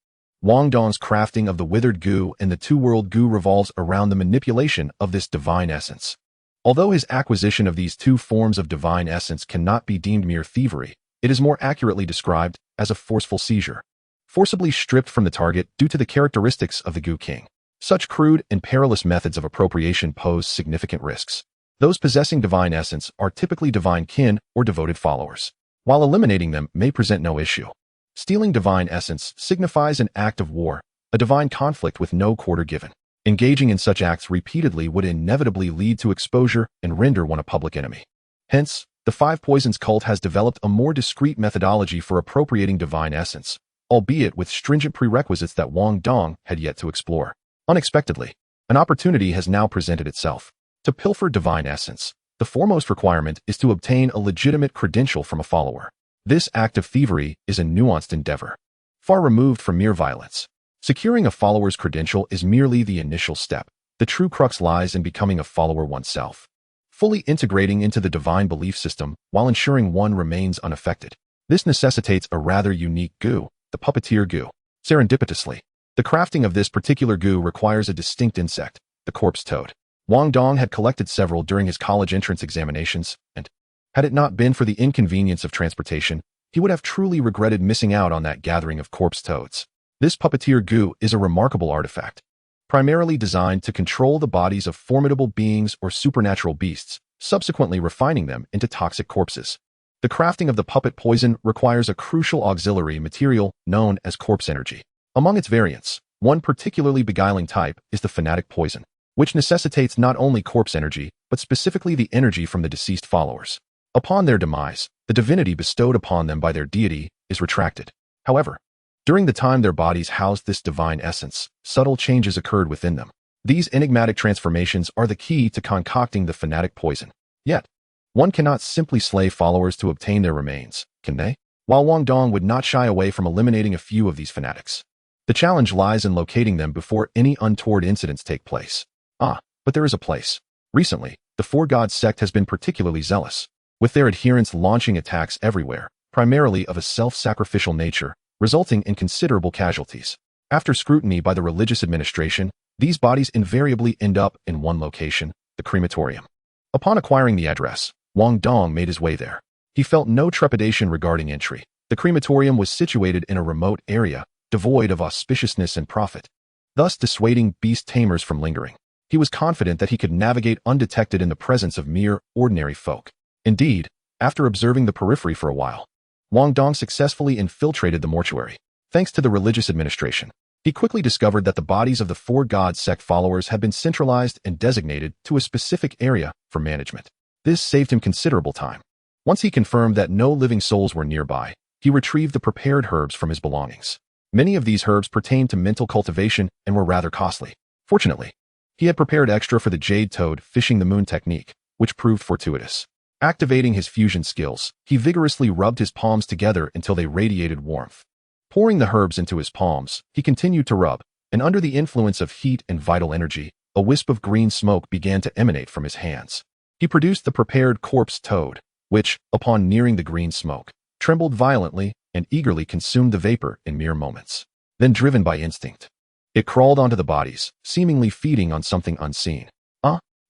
Wang Dong's crafting of the withered goo and the two-world goo revolves around the manipulation of this divine essence. Although his acquisition of these two forms of divine essence cannot be deemed mere thievery, it is more accurately described as a forceful seizure, forcibly stripped from the target due to the characteristics of the Goo King. Such crude and perilous methods of appropriation pose significant risks. Those possessing divine essence are typically divine kin or devoted followers, while eliminating them may present no issue. Stealing divine essence signifies an act of war, a divine conflict with no quarter given. Engaging in such acts repeatedly would inevitably lead to exposure and render one a public enemy. Hence, the Five Poisons cult has developed a more discreet methodology for appropriating divine essence, albeit with stringent prerequisites that Wang Dong had yet to explore. Unexpectedly, an opportunity has now presented itself. To pilfer divine essence, the foremost requirement is to obtain a legitimate credential from a follower. This act of thievery is a nuanced endeavor, far removed from mere violence. Securing a follower's credential is merely the initial step. The true crux lies in becoming a follower oneself, fully integrating into the divine belief system while ensuring one remains unaffected. This necessitates a rather unique goo, the puppeteer goo. Serendipitously, the crafting of this particular goo requires a distinct insect, the corpse toad. Wang Dong had collected several during his college entrance examinations, and, had it not been for the inconvenience of transportation, he would have truly regretted missing out on that gathering of corpse toads. This puppeteer goo is a remarkable artifact, primarily designed to control the bodies of formidable beings or supernatural beasts, subsequently refining them into toxic corpses. The crafting of the puppet poison requires a crucial auxiliary material known as corpse energy. Among its variants, one particularly beguiling type is the fanatic poison, which necessitates not only corpse energy, but specifically the energy from the deceased followers. Upon their demise, the divinity bestowed upon them by their deity is retracted. However, during the time their bodies housed this divine essence, subtle changes occurred within them. These enigmatic transformations are the key to concocting the fanatic poison. Yet, one cannot simply slay followers to obtain their remains, can they? While Wang Dong would not shy away from eliminating a few of these fanatics, the challenge lies in locating them before any untoward incidents take place. But there is a place. Recently, the Four Gods sect has been particularly zealous, with their adherents launching attacks everywhere, primarily of a self-sacrificial nature, resulting in considerable casualties. After scrutiny by the religious administration, these bodies invariably end up in one location, the crematorium. Upon acquiring the address, Wang Dong made his way there. He felt no trepidation regarding entry. The crematorium was situated in a remote area, devoid of auspiciousness and profit, thus dissuading Beast Tamers from lingering. He was confident that he could navigate undetected in the presence of mere, ordinary folk. Indeed, after observing the periphery for a while, Wang Dong successfully infiltrated the mortuary. Thanks to the religious administration, he quickly discovered that the bodies of the Four Gods sect followers had been centralized and designated to a specific area for management. This saved him considerable time. Once he confirmed that no living souls were nearby, he retrieved the prepared herbs from his belongings. Many of these herbs pertained to mental cultivation and were rather costly. Fortunately, he had prepared extra for the Jade Toad fishing the moon technique, which proved fortuitous. Activating his fusion skills, he vigorously rubbed his palms together until they radiated warmth. Pouring the herbs into his palms, he continued to rub, and under the influence of heat and vital energy, a wisp of green smoke began to emanate from his hands. He produced the prepared corpse toad, which, upon nearing the green smoke, trembled violently and eagerly consumed the vapor in mere moments. Then, driven by instinct, it crawled onto the bodies, seemingly feeding on something unseen.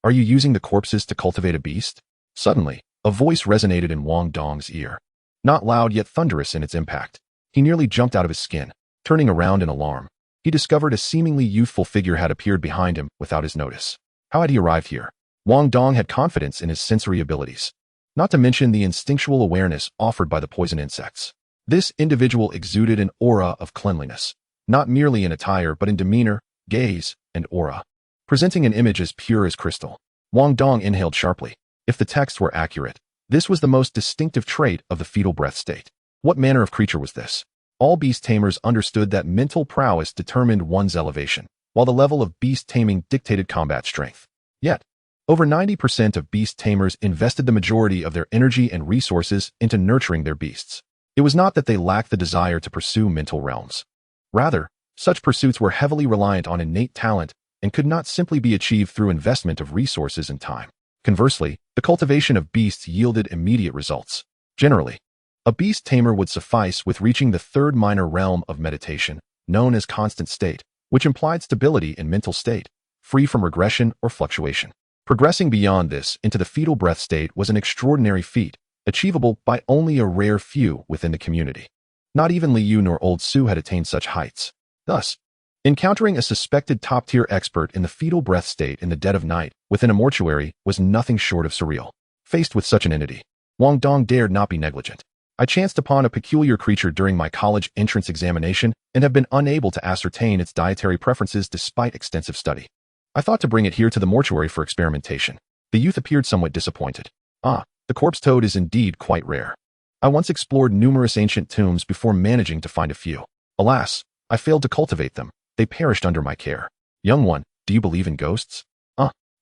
Are you using the corpses to cultivate a beast? Suddenly, a voice resonated in Wang Dong's ear. Not loud yet thunderous in its impact. He nearly jumped out of his skin. Turning around in alarm, he discovered a seemingly youthful figure had appeared behind him without his notice. How had he arrived here? Wang Dong had confidence in his sensory abilities, not to mention the instinctual awareness offered by the poison insects. This individual exuded an aura of cleanliness, not merely in attire but in demeanor, gaze, and aura, presenting an image as pure as crystal. Wang Dong inhaled sharply. If the text were accurate, this was the most distinctive trait of the fetal breath state. What manner of creature was this? All beast tamers understood that mental prowess determined one's elevation, while the level of beast taming dictated combat strength. Yet, over 90% of beast tamers invested the majority of their energy and resources into nurturing their beasts. It was not that they lacked the desire to pursue mental realms. Rather, such pursuits were heavily reliant on innate talent and could not simply be achieved through investment of resources and time. Conversely, the cultivation of beasts yielded immediate results. Generally, a beast tamer would suffice with reaching the third minor realm of meditation, known as constant state, which implied stability in mental state, free from regression or fluctuation. Progressing beyond this into the fetal breath state was an extraordinary feat, achievable by only a rare few within the community. Not even Liu nor Old Su had attained such heights. Thus, encountering a suspected top-tier expert in the fetal breath state in the dead of night within a mortuary was nothing short of surreal. Faced with such an entity, Wang Dong dared not be negligent. I chanced upon a peculiar creature during my college entrance examination and have been unable to ascertain its dietary preferences despite extensive study. I thought to bring it here to the mortuary for experimentation. The youth appeared somewhat disappointed. The corpse toad is indeed quite rare. I once explored numerous ancient tombs before managing to find a few. Alas, I failed to cultivate them. They perished under my care. Young one, do you believe in ghosts?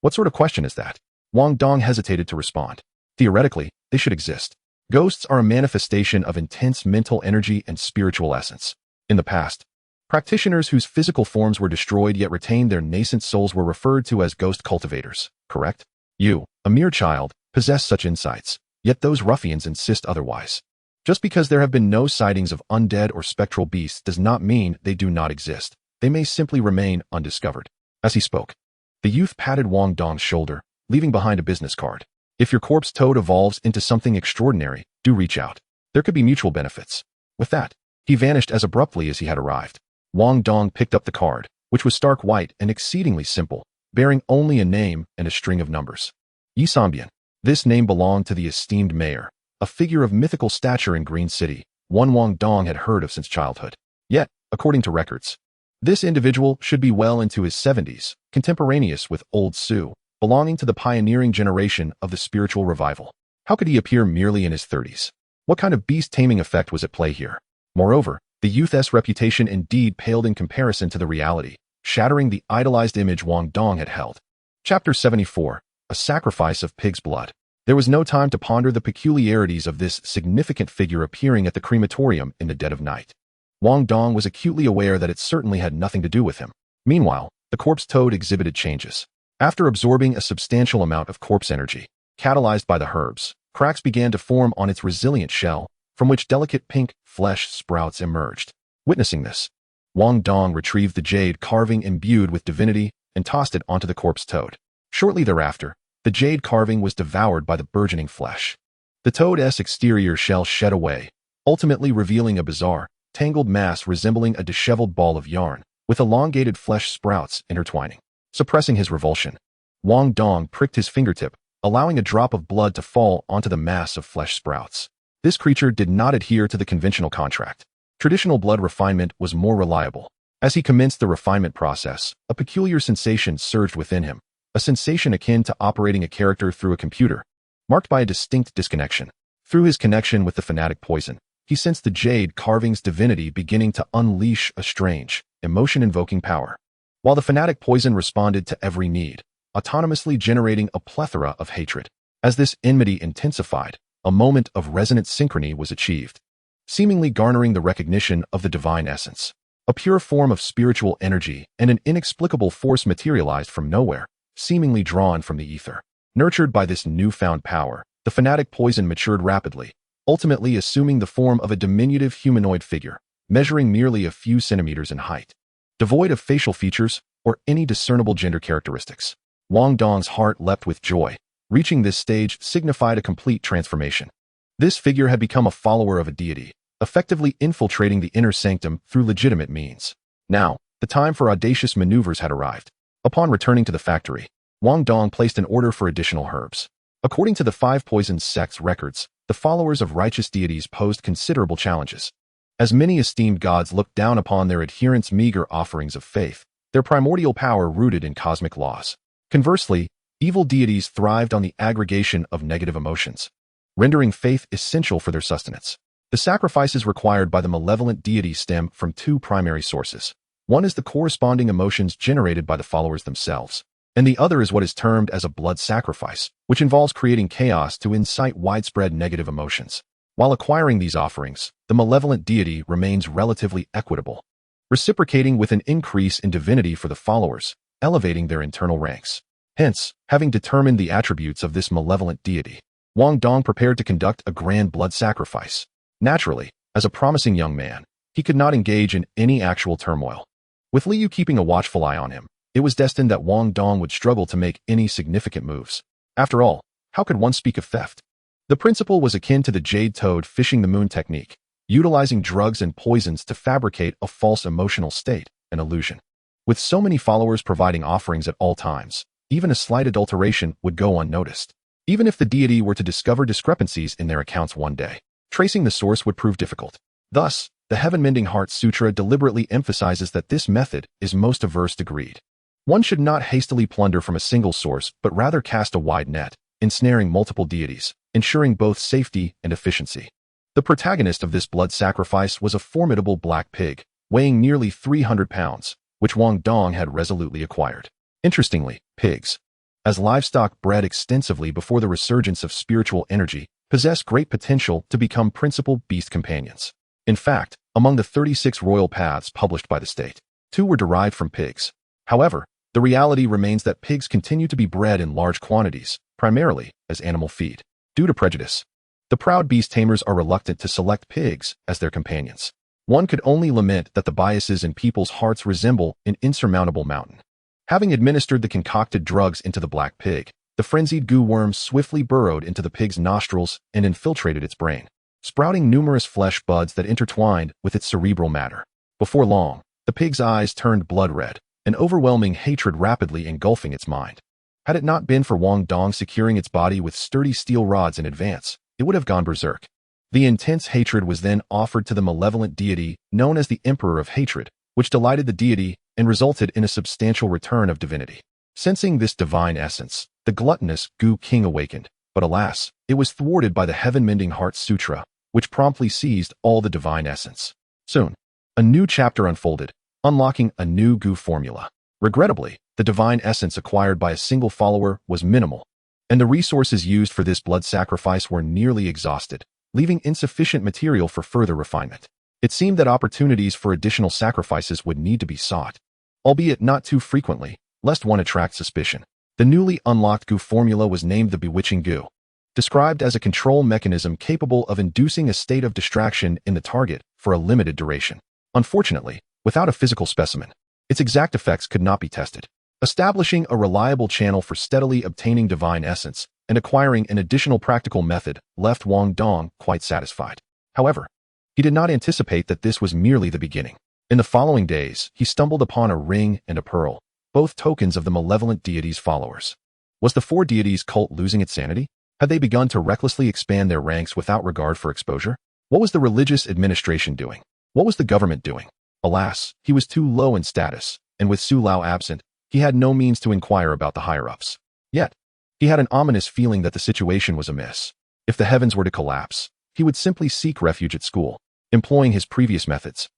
What sort of question is that? Wang Dong hesitated to respond. Theoretically, they should exist. Ghosts are a manifestation of intense mental energy and spiritual essence. In the past, practitioners whose physical forms were destroyed yet retained their nascent souls were referred to as ghost cultivators, correct? You, a mere child, possess such insights, yet those ruffians insist otherwise. Just because there have been no sightings of undead or spectral beasts does not mean they do not exist. They may simply remain undiscovered. As he spoke, the youth patted Wang Dong's shoulder, leaving behind a business card. If your corpse toad evolves into something extraordinary, do reach out. There could be mutual benefits. With that, he vanished as abruptly as he had arrived. Wang Dong picked up the card, which was stark white and exceedingly simple, bearing only a name and a string of numbers. Yi Sanbian. This name belonged to the esteemed mayor, a figure of mythical stature in Green City, one Wang Dong had heard of since childhood. Yet, according to records, this individual should be well into his 70s, contemporaneous with Old Su, belonging to the pioneering generation of the spiritual revival. How could he appear merely in his 30s? What kind of beast taming effect was at play here? Moreover, the youth's reputation indeed paled in comparison to the reality, shattering the idolized image Wang Dong had held. Chapter 74. A sacrifice of pig's blood. There was no time to ponder the peculiarities of this significant figure appearing at the crematorium in the dead of night. Wang Dong was acutely aware that it certainly had nothing to do with him. Meanwhile, the corpse toad exhibited changes. After absorbing a substantial amount of corpse energy, catalyzed by the herbs, cracks began to form on its resilient shell, from which delicate pink flesh sprouts emerged. Witnessing this, Wang Dong retrieved the jade carving imbued with divinity and tossed it onto the corpse toad. Shortly thereafter, the jade carving was devoured by the burgeoning flesh. The toad's exterior shell shed away, ultimately revealing a bizarre, tangled mass resembling a disheveled ball of yarn, with elongated flesh sprouts intertwining. Suppressing his revulsion, Wang Dong pricked his fingertip, allowing a drop of blood to fall onto the mass of flesh sprouts. This creature did not adhere to the conventional contract. Traditional blood refinement was more reliable. As he commenced the refinement process, a peculiar sensation surged within him, a sensation akin to operating a character through a computer, marked by a distinct disconnection. Through his connection with the fanatic poison, he sensed the jade carving's divinity beginning to unleash a strange, emotion-invoking power. While the fanatic poison responded to every need, autonomously generating a plethora of hatred. As this enmity intensified, a moment of resonant synchrony was achieved, seemingly garnering the recognition of the divine essence. A pure form of spiritual energy and an inexplicable force materialized from nowhere, seemingly drawn from the ether. Nurtured by this newfound power, the fanatic poison matured rapidly, ultimately assuming the form of a diminutive humanoid figure, measuring merely a few centimeters in height. Devoid of facial features or any discernible gender characteristics, Wang Dong's heart leapt with joy. Reaching this stage signified a complete transformation. This figure had become a follower of a deity, effectively infiltrating the inner sanctum through legitimate means. Now, the time for audacious maneuvers had arrived. Upon returning to the factory, Wang Dong placed an order for additional herbs. According to the Five Poisons sect's records, the followers of righteous deities posed considerable challenges. As many esteemed gods looked down upon their adherents' meager offerings of faith, their primordial power rooted in cosmic laws. Conversely, evil deities thrived on the aggregation of negative emotions, rendering faith essential for their sustenance. The sacrifices required by the malevolent deity stem from two primary sources. One is the corresponding emotions generated by the followers themselves, and the other is what is termed as a blood sacrifice, which involves creating chaos to incite widespread negative emotions. While acquiring these offerings, the malevolent deity remains relatively equitable, reciprocating with an increase in divinity for the followers, elevating their internal ranks. Hence, having determined the attributes of this malevolent deity, Wang Dong prepared to conduct a grand blood sacrifice. Naturally, as a promising young man, he could not engage in any actual turmoil. With Liu keeping a watchful eye on him, it was destined that Wang Dong would struggle to make any significant moves. After all, how could one speak of theft? The principle was akin to the jade toad fishing the moon technique, utilizing drugs and poisons to fabricate a false emotional state, an illusion. With so many followers providing offerings at all times, even a slight adulteration would go unnoticed. Even if the deity were to discover discrepancies in their accounts one day, tracing the source would prove difficult. Thus, the Heaven-Mending Heart Sutra deliberately emphasizes that this method is most averse to greed. One should not hastily plunder from a single source, but rather cast a wide net, ensnaring multiple deities, ensuring both safety and efficiency. The protagonist of this blood sacrifice was a formidable black pig, weighing nearly 300 pounds, which Wang Dong had resolutely acquired. Interestingly, pigs, as livestock bred extensively before the resurgence of spiritual energy, possess great potential to become principal beast companions. In fact, among the 36 royal paths published by the state, 2 were derived from pigs. However, the reality remains that pigs continue to be bred in large quantities, primarily as animal feed. Due to prejudice, the proud beast tamers are reluctant to select pigs as their companions. One could only lament that the biases in people's hearts resemble an insurmountable mountain. Having administered the concocted drugs into the black pig, the frenzied goo worm swiftly burrowed into the pig's nostrils and infiltrated its brain, sprouting numerous flesh buds that intertwined with its cerebral matter. Before long, the pig's eyes turned blood red, an overwhelming hatred rapidly engulfing its mind. Had it not been for Wang Dong securing its body with sturdy steel rods in advance, it would have gone berserk. The intense hatred was then offered to the malevolent deity known as the Emperor of Hatred, which delighted the deity and resulted in a substantial return of divinity. Sensing this divine essence, the gluttonous Goo King awakened, but alas, it was thwarted by the Heaven-Mending Heart Sutra, which promptly seized all the divine essence. Soon, a new chapter unfolded, unlocking a new Goo formula. Regrettably, the divine essence acquired by a single follower was minimal, and the resources used for this blood sacrifice were nearly exhausted, leaving insufficient material for further refinement. It seemed that opportunities for additional sacrifices would need to be sought, albeit not too frequently, lest one attract suspicion. The newly unlocked Goo formula was named the Bewitching Goo, described as a control mechanism capable of inducing a state of distraction in the target for a limited duration. Unfortunately, without a physical specimen. Its exact effects could not be tested. Establishing a reliable channel for steadily obtaining divine essence and acquiring an additional practical method left Wang Dong quite satisfied. However, he did not anticipate that this was merely the beginning. In the following days, he stumbled upon a ring and a pearl, both tokens of the malevolent deity's followers. Was the four deities cult losing its sanity? Had they begun to recklessly expand their ranks without regard for exposure? What was the religious administration doing? What was the government doing? Alas, he was too low in status, and with Su Lao absent, he had no means to inquire about the higher-ups. Yet, he had an ominous feeling that the situation was amiss. If the heavens were to collapse, he would simply seek refuge at school, employing his previous methods.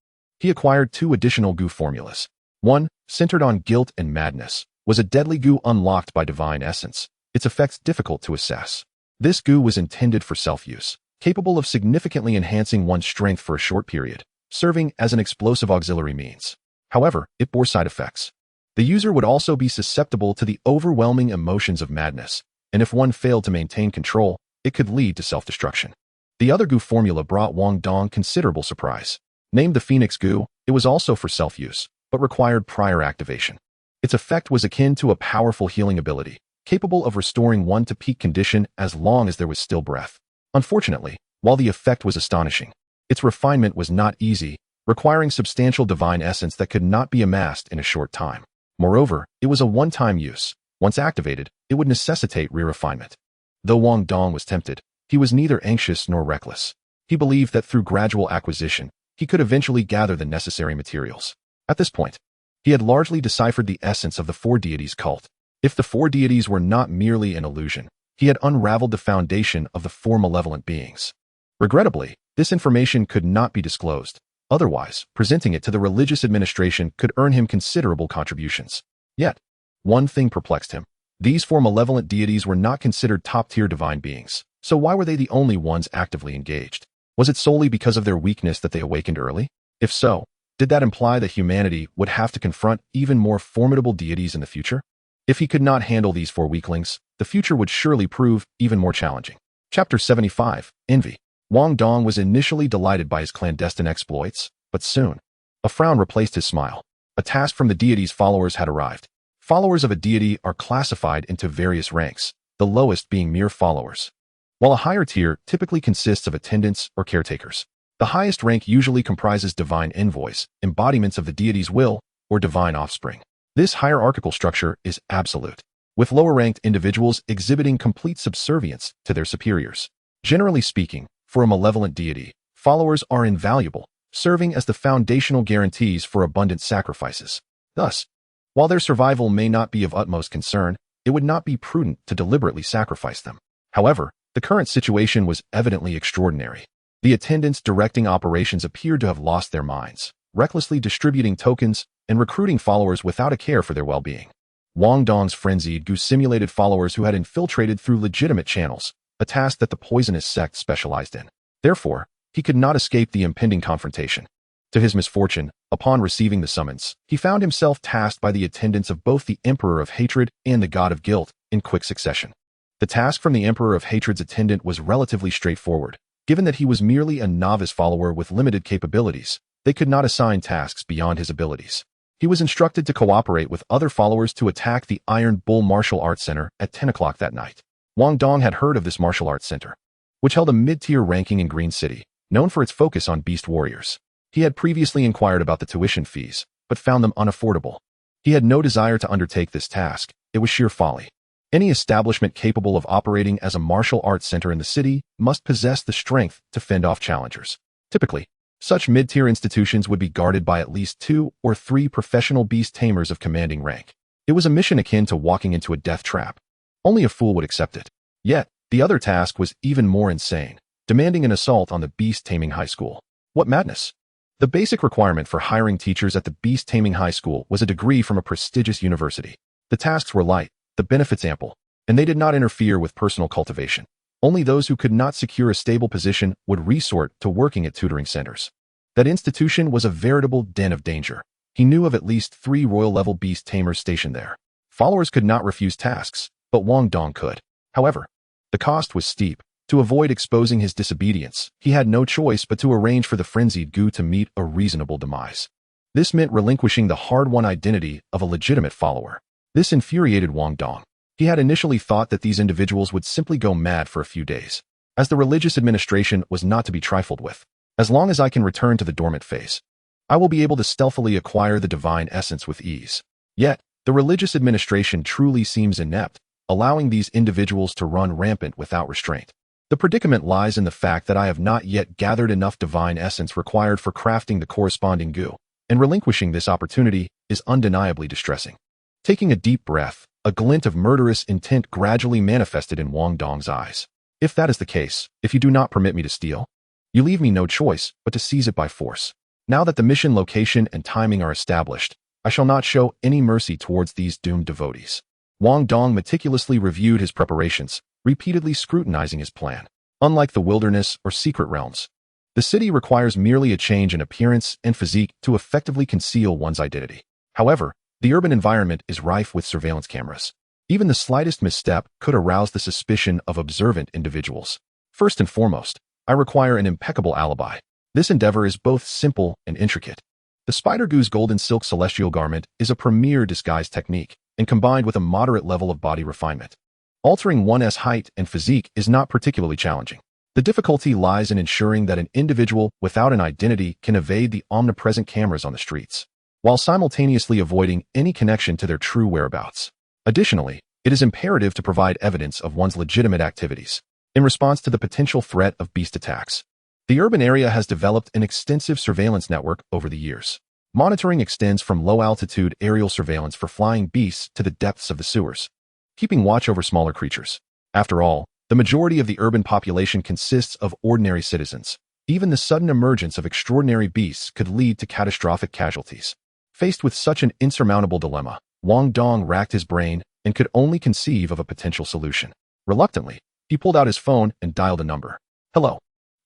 He acquired two additional goo formulas. One, centered on guilt and madness, was a deadly goo unlocked by divine essence, its effects difficult to assess. This goo was intended for self-use, capable of significantly enhancing one's strength for a short period, serving as an explosive auxiliary means. However, it bore side effects. The user would also be susceptible to the overwhelming emotions of madness, and if one failed to maintain control, it could lead to self-destruction. The other goo formula brought Wang Dong considerable surprise. Named the Phoenix Goo, it was also for self-use, but required prior activation. Its effect was akin to a powerful healing ability, capable of restoring one to peak condition as long as there was still breath. Unfortunately, while the effect was astonishing, its refinement was not easy, requiring substantial divine essence that could not be amassed in a short time. Moreover, it was a one-time use. Once activated, it would necessitate re-refinement. Though Wang Dong was tempted, he was neither anxious nor reckless. He believed that through gradual acquisition, he could eventually gather the necessary materials. At this point, he had largely deciphered the essence of the four deities cult. If the four deities were not merely an illusion, he had unraveled the foundation of the four malevolent beings. Regrettably, this information could not be disclosed. Otherwise, presenting it to the religious administration could earn him considerable contributions. Yet, one thing perplexed him. These four malevolent deities were not considered top-tier divine beings, so why were they the only ones actively engaged? Was it solely because of their weakness that they awakened early? If so, did that imply that humanity would have to confront even more formidable deities in the future? If he could not handle these four weaklings, the future would surely prove even more challenging. Chapter 75, Envy. Wang Dong was initially delighted by his clandestine exploits, but soon, a frown replaced his smile. A task from the deity's followers had arrived. Followers of a deity are classified into various ranks, the lowest being mere followers, while a higher tier typically consists of attendants or caretakers. The highest rank usually comprises divine envoys, embodiments of the deity's will, or divine offspring. This hierarchical structure is absolute, with lower-ranked individuals exhibiting complete subservience to their superiors. Generally speaking, for a malevolent deity, followers are invaluable, serving as the foundational guarantees for abundant sacrifices. Thus, while their survival may not be of utmost concern, it would not be prudent to deliberately sacrifice them. However, the current situation was evidently extraordinary. The attendants directing operations appeared to have lost their minds, recklessly distributing tokens and recruiting followers without a care for their well-being. Wang Dong's frenzied goo simulated followers who had infiltrated through legitimate channels, a task that the poisonous sect specialized in. Therefore, he could not escape the impending confrontation. To his misfortune, upon receiving the summons, he found himself tasked by the attendants of both the Emperor of Hatred and the God of Guilt in quick succession. The task from the Emperor of Hatred's attendant was relatively straightforward. Given that he was merely a novice follower with limited capabilities, they could not assign tasks beyond his abilities. He was instructed to cooperate with other followers to attack the Iron Bull Martial Arts Center at 10 o'clock that night. Wang Dong had heard of this martial arts center, which held a mid-tier ranking in Green City, known for its focus on beast warriors. He had previously inquired about the tuition fees, but found them unaffordable. He had no desire to undertake this task. It was sheer folly. Any establishment capable of operating as a martial arts center in the city must possess the strength to fend off challengers. Typically, such mid-tier institutions would be guarded by at least 2 or 3 professional beast tamers of commanding rank. It was a mission akin to walking into a death trap. Only a fool would accept it. Yet, the other task was even more insane, demanding an assault on the Beast Taming High School. What madness! The basic requirement for hiring teachers at the Beast Taming High School was a degree from a prestigious university. The tasks were light, the benefits ample, and they did not interfere with personal cultivation. Only those who could not secure a stable position would resort to working at tutoring centers. That institution was a veritable den of danger. He knew of at least 3 royal-level beast tamers stationed there. Followers could not refuse tasks, but Wang Dong could. However, the cost was steep. To avoid exposing his disobedience, he had no choice but to arrange for the frenzied goo to meet a reasonable demise. This meant relinquishing the hard-won identity of a legitimate follower. This infuriated Wang Dong. He had initially thought that these individuals would simply go mad for a few days, as the religious administration was not to be trifled with. As long as I can return to the dormant phase, I will be able to stealthily acquire the divine essence with ease. Yet, the religious administration truly seems inept, allowing these individuals to run rampant without restraint. The predicament lies in the fact that I have not yet gathered enough divine essence required for crafting the corresponding goo, and relinquishing this opportunity is undeniably distressing. Taking a deep breath, a glint of murderous intent gradually manifested in Wang Dong's eyes. If that is the case, if you do not permit me to steal, you leave me no choice but to seize it by force. Now that the mission location and timing are established, I shall not show any mercy towards these doomed devotees. Wang Dong meticulously reviewed his preparations, repeatedly scrutinizing his plan. Unlike the wilderness or secret realms, the city requires merely a change in appearance and physique to effectively conceal one's identity. However, the urban environment is rife with surveillance cameras. Even the slightest misstep could arouse the suspicion of observant individuals. First and foremost, I require an impeccable alibi. This endeavor is both simple and intricate. The Spider Goo's golden silk celestial garment is a premier disguise technique, and combined with a moderate level of body refinement, altering one's height and physique is not particularly challenging. The difficulty lies in ensuring that an individual without an identity can evade the omnipresent cameras on the streets, while simultaneously avoiding any connection to their true whereabouts. Additionally, it is imperative to provide evidence of one's legitimate activities in response to the potential threat of beast attacks. The urban area has developed an extensive surveillance network over the years. Monitoring extends from low-altitude aerial surveillance for flying beasts to the depths of the sewers, keeping watch over smaller creatures. After all, the majority of the urban population consists of ordinary citizens. Even the sudden emergence of extraordinary beasts could lead to catastrophic casualties. Faced with such an insurmountable dilemma, Wang Dong racked his brain and could only conceive of a potential solution. Reluctantly, he pulled out his phone and dialed a number. "Hello.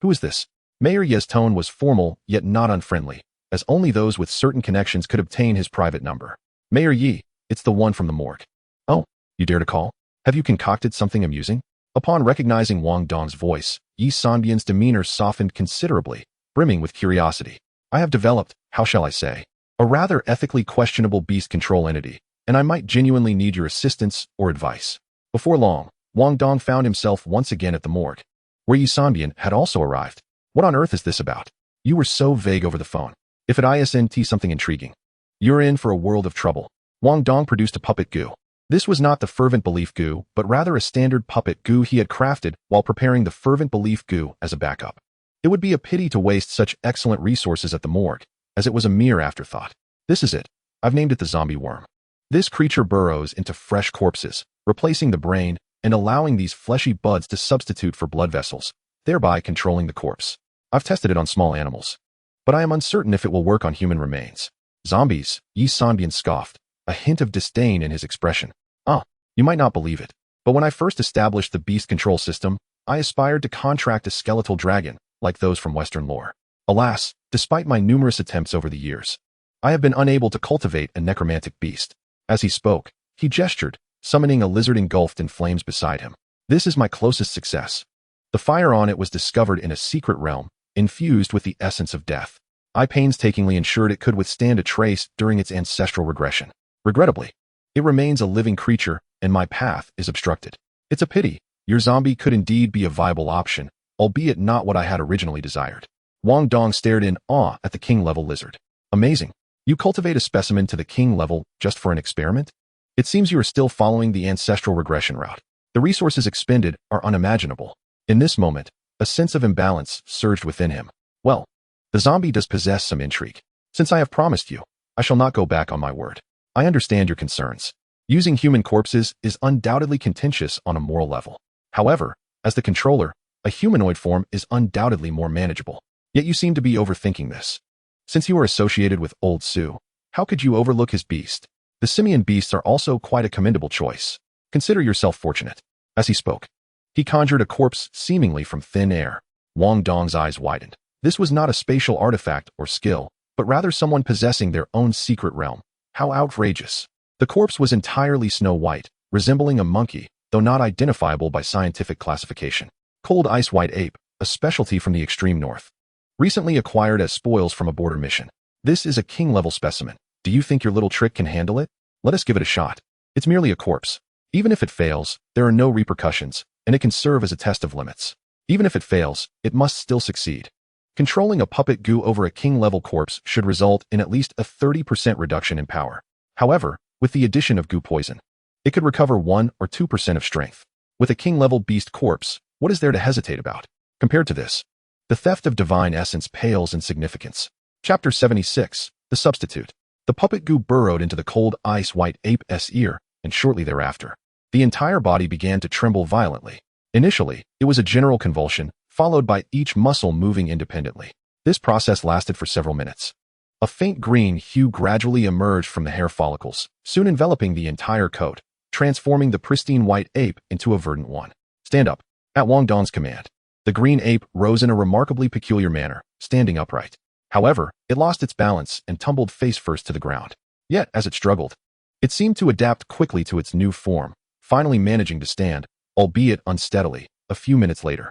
Who is this?" Mayor Ye's tone was formal yet not unfriendly, as only those with certain connections could obtain his private number. "Mayor Yi, it's the one from the morgue." "Oh, you dare to call? Have you concocted something amusing?" Upon recognizing Wang Dong's voice, Yi Sanbian's demeanor softened considerably, brimming with curiosity. "I have developed, how shall I say, a rather ethically questionable beast control entity, and I might genuinely need your assistance or advice." Before long, Wang Dong found himself once again at the morgue, where Yi Sanbian had also arrived. "What on earth is this about? You were so vague over the phone. If it isn't something intriguing, you're in for a world of trouble." Wang Dong produced a puppet goo. This was not the fervent belief goo, but rather a standard puppet goo he had crafted while preparing the fervent belief goo as a backup. It would be a pity to waste such excellent resources at the morgue, as it was a mere afterthought. "This is it. I've named it the zombie worm. This creature burrows into fresh corpses, replacing the brain and allowing these fleshy buds to substitute for blood vessels, thereby controlling the corpse. I've tested it on small animals, but I am uncertain if it will work on human remains." "Zombies," Yi Sanbian scoffed, a hint of disdain in his expression. "Ah, you might not believe it, but when I first established the beast control system, I aspired to contract a skeletal dragon, like those from Western lore. Alas, despite my numerous attempts over the years, I have been unable to cultivate a necromantic beast." As he spoke, he gestured, summoning a lizard engulfed in flames beside him. "This is my closest success. The fire on it was discovered in a secret realm, infused with the essence of death. I painstakingly ensured it could withstand a trace during its ancestral regression. Regrettably, it remains a living creature, and my path is obstructed. It's a pity. Your zombie could indeed be a viable option, albeit not what I had originally desired." Wang Dong stared in awe at the king-level lizard. "Amazing. You cultivate a specimen to the king level just for an experiment? It seems you are still following the ancestral regression route. The resources expended are unimaginable." In this moment, a sense of imbalance surged within him. "Well, the zombie does possess some intrigue. Since I have promised you, I shall not go back on my word. I understand your concerns. Using human corpses is undoubtedly contentious on a moral level. However, as the controller, a humanoid form is undoubtedly more manageable. Yet you seem to be overthinking this. Since you are associated with Old Sue, how could you overlook his beast? The simian beasts are also quite a commendable choice. Consider yourself fortunate." As he spoke, he conjured a corpse seemingly from thin air. Wang Dong's eyes widened. This was not a spatial artifact or skill, but rather someone possessing their own secret realm. How outrageous. The corpse was entirely snow white, resembling a monkey, though not identifiable by scientific classification. Cold ice white ape, a specialty from the extreme north. Recently acquired as spoils from a border mission. This is a king-level specimen. Do you think your little trick can handle it? Let us give it a shot. It's merely a corpse. Even if it fails, there are no repercussions, and it can serve as a test of limits. Even if it fails, it must still succeed. Controlling a puppet goo over a king-level corpse should result in at least a 30% reduction in power. However, with the addition of goo poison, it could recover 1 or 2% of strength. With a king-level beast corpse, what is there to hesitate about? Compared to this, the theft of divine essence pales in significance. Chapter 76, The Substitute. The puppet goo burrowed into the cold ice white ape's ear, and shortly thereafter, the entire body began to tremble violently. Initially, it was a general convulsion, followed by each muscle moving independently. This process lasted for several minutes. A faint green hue gradually emerged from the hair follicles, soon enveloping the entire coat, transforming the pristine white ape into a verdant one. Stand up. At Wang Dong's command, the green ape rose in a remarkably peculiar manner, standing upright. However, it lost its balance and tumbled face first to the ground. Yet, as it struggled, it seemed to adapt quickly to its new form, finally managing to stand, albeit unsteadily, a few minutes later.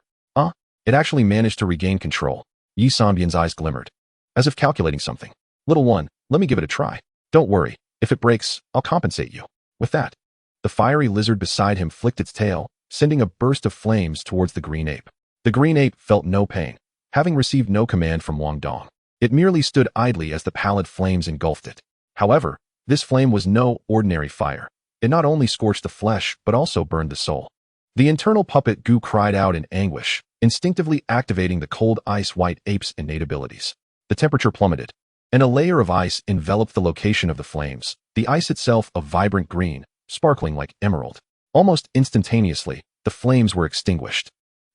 It actually managed to regain control. Yi Sanbian's eyes glimmered, as if calculating something. Little one, let me give it a try. Don't worry, if it breaks, I'll compensate you. With that, the fiery lizard beside him flicked its tail, sending a burst of flames towards the green ape. The green ape felt no pain, having received no command from Wang Dong. It merely stood idly as the pallid flames engulfed it. However, this flame was no ordinary fire. It not only scorched the flesh, but also burned the soul. The internal puppet goo cried out in anguish, instinctively activating the cold ice white ape's innate abilities. The temperature plummeted, and a layer of ice enveloped the location of the flames, the ice itself a vibrant green, sparkling like emerald. Almost instantaneously, the flames were extinguished.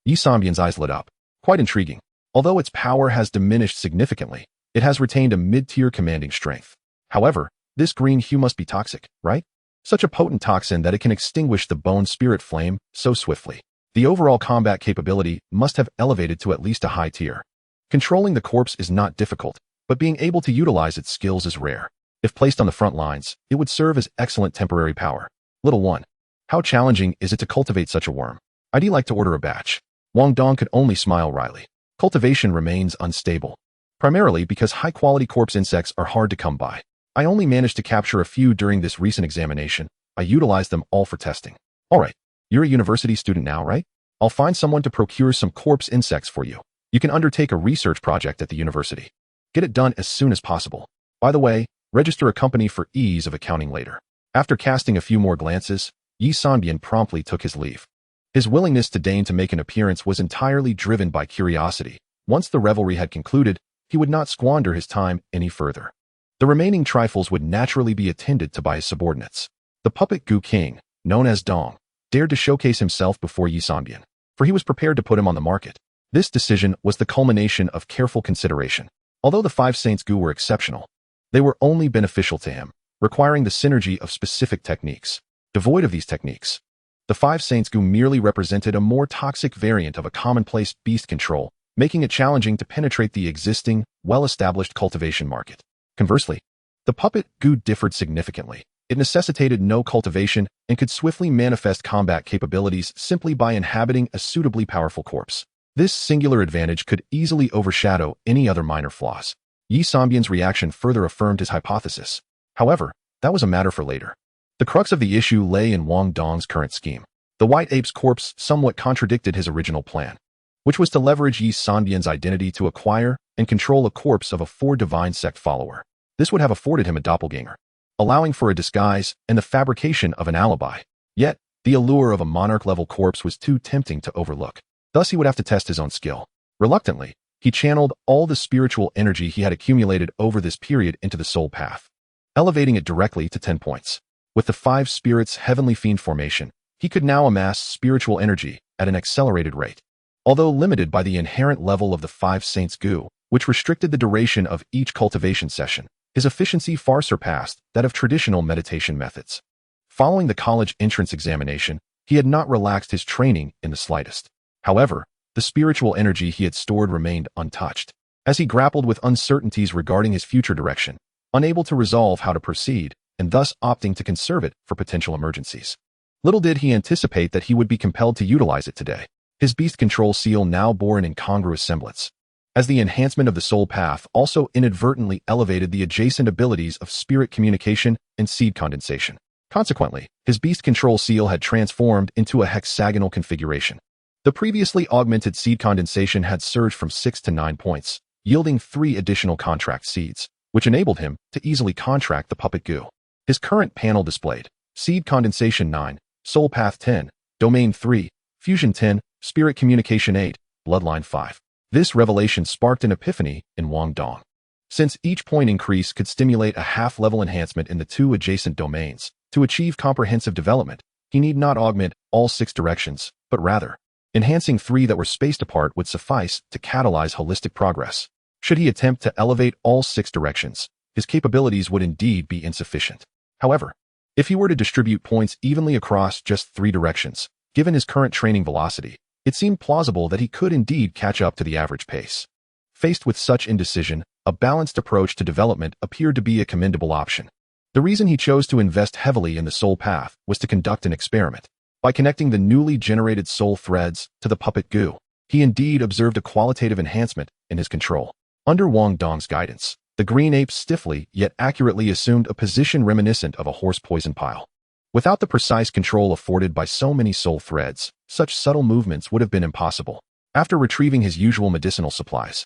Yi Sanbian's eyes lit up. Quite intriguing. Although its power has diminished significantly, it has retained a mid-tier commanding strength. However, this green hue must be toxic, right? Such a potent toxin that it can extinguish the bone spirit flame so swiftly. The overall combat capability must have elevated to at least a high tier. Controlling the corpse is not difficult, but being able to utilize its skills is rare. If placed on the front lines, it would serve as excellent temporary power. Little one, how challenging is it to cultivate such a worm? I'd like to order a batch. Wang Dong could only smile wryly. Cultivation remains unstable, primarily because high-quality corpse insects are hard to come by. I only managed to capture a few during this recent examination. I utilized them all for testing. Alright, you're a university student now, right? I'll find someone to procure some corpse insects for you. You can undertake a research project at the university. Get it done as soon as possible. By the way, register a company for ease of accounting later. After casting a few more glances, Yi Sanbian promptly took his leave. His willingness to deign to make an appearance was entirely driven by curiosity. Once the revelry had concluded, he would not squander his time any further. The remaining trifles would naturally be attended to by his subordinates. The puppet goo king, known as Dong, dared to showcase himself before Yi Sanbian, for he was prepared to put him on the market. This decision was the culmination of careful consideration. Although the 5 saints goo were exceptional, they were only beneficial to him, requiring the synergy of specific techniques. Devoid of these techniques, the 5 saints goo merely represented a more toxic variant of a commonplace beast control, making it challenging to penetrate the existing, well-established cultivation market. Conversely, the puppet goo differed significantly. It necessitated no cultivation and could swiftly manifest combat capabilities simply by inhabiting a suitably powerful corpse. This singular advantage could easily overshadow any other minor flaws. Yi Sanbian's reaction further affirmed his hypothesis. However, that was a matter for later. The crux of the issue lay in Wang Dong's current scheme. The white ape's corpse somewhat contradicted his original plan, which was to leverage Yi Sanbian's identity to acquire and control a corpse of a 4 divine sect follower. This would have afforded him a doppelganger, allowing for a disguise and the fabrication of an alibi. Yet, the allure of a monarch-level corpse was too tempting to overlook. Thus, he would have to test his own skill. Reluctantly, he channeled all the spiritual energy he had accumulated over this period into the soul path, elevating it directly to 10 points. With the 5 spirits' heavenly fiend formation, he could now amass spiritual energy at an accelerated rate. Although limited by the inherent level of the 5 saints goo, which restricted the duration of each cultivation session, his efficiency far surpassed that of traditional meditation methods. Following the college entrance examination, he had not relaxed his training in the slightest. However, the spiritual energy he had stored remained untouched. As he grappled with uncertainties regarding his future direction, unable to resolve how to proceed, and thus opting to conserve it for potential emergencies. Little did he anticipate that he would be compelled to utilize it today. His beast control seal now bore an incongruous semblance. as the enhancement of the soul path also inadvertently elevated the adjacent abilities of spirit communication and seed condensation. Consequently, his beast control seal had transformed into a hexagonal configuration. The previously augmented seed condensation had surged from 6 to 9 points, yielding 3 additional contract seeds, which enabled him to easily contract the puppet goo. His current panel displayed seed condensation 9, soul path 10, domain 3, fusion 10, spirit communication 8, bloodline 5. This revelation sparked an epiphany in Wang Dong. Since each point increase could stimulate a half-level enhancement in the 2 adjacent domains, to achieve comprehensive development, he need not augment all 6 directions, but rather, enhancing 3 that were spaced apart would suffice to catalyze holistic progress. Should he attempt to elevate all 6 directions, his capabilities would indeed be insufficient. However, if he were to distribute points evenly across just 3 directions, given his current training velocity, it seemed plausible that he could indeed catch up to the average pace. Faced with such indecision, a balanced approach to development appeared to be a commendable option. The reason he chose to invest heavily in the soul path was to conduct an experiment. By connecting the newly generated soul threads to the puppet goo, he indeed observed a qualitative enhancement in his control. Under Wang Dong's guidance, the green ape stiffly yet accurately assumed a position reminiscent of a horse poison pile. Without the precise control afforded by so many soul threads, such subtle movements would have been impossible. After retrieving his usual medicinal supplies,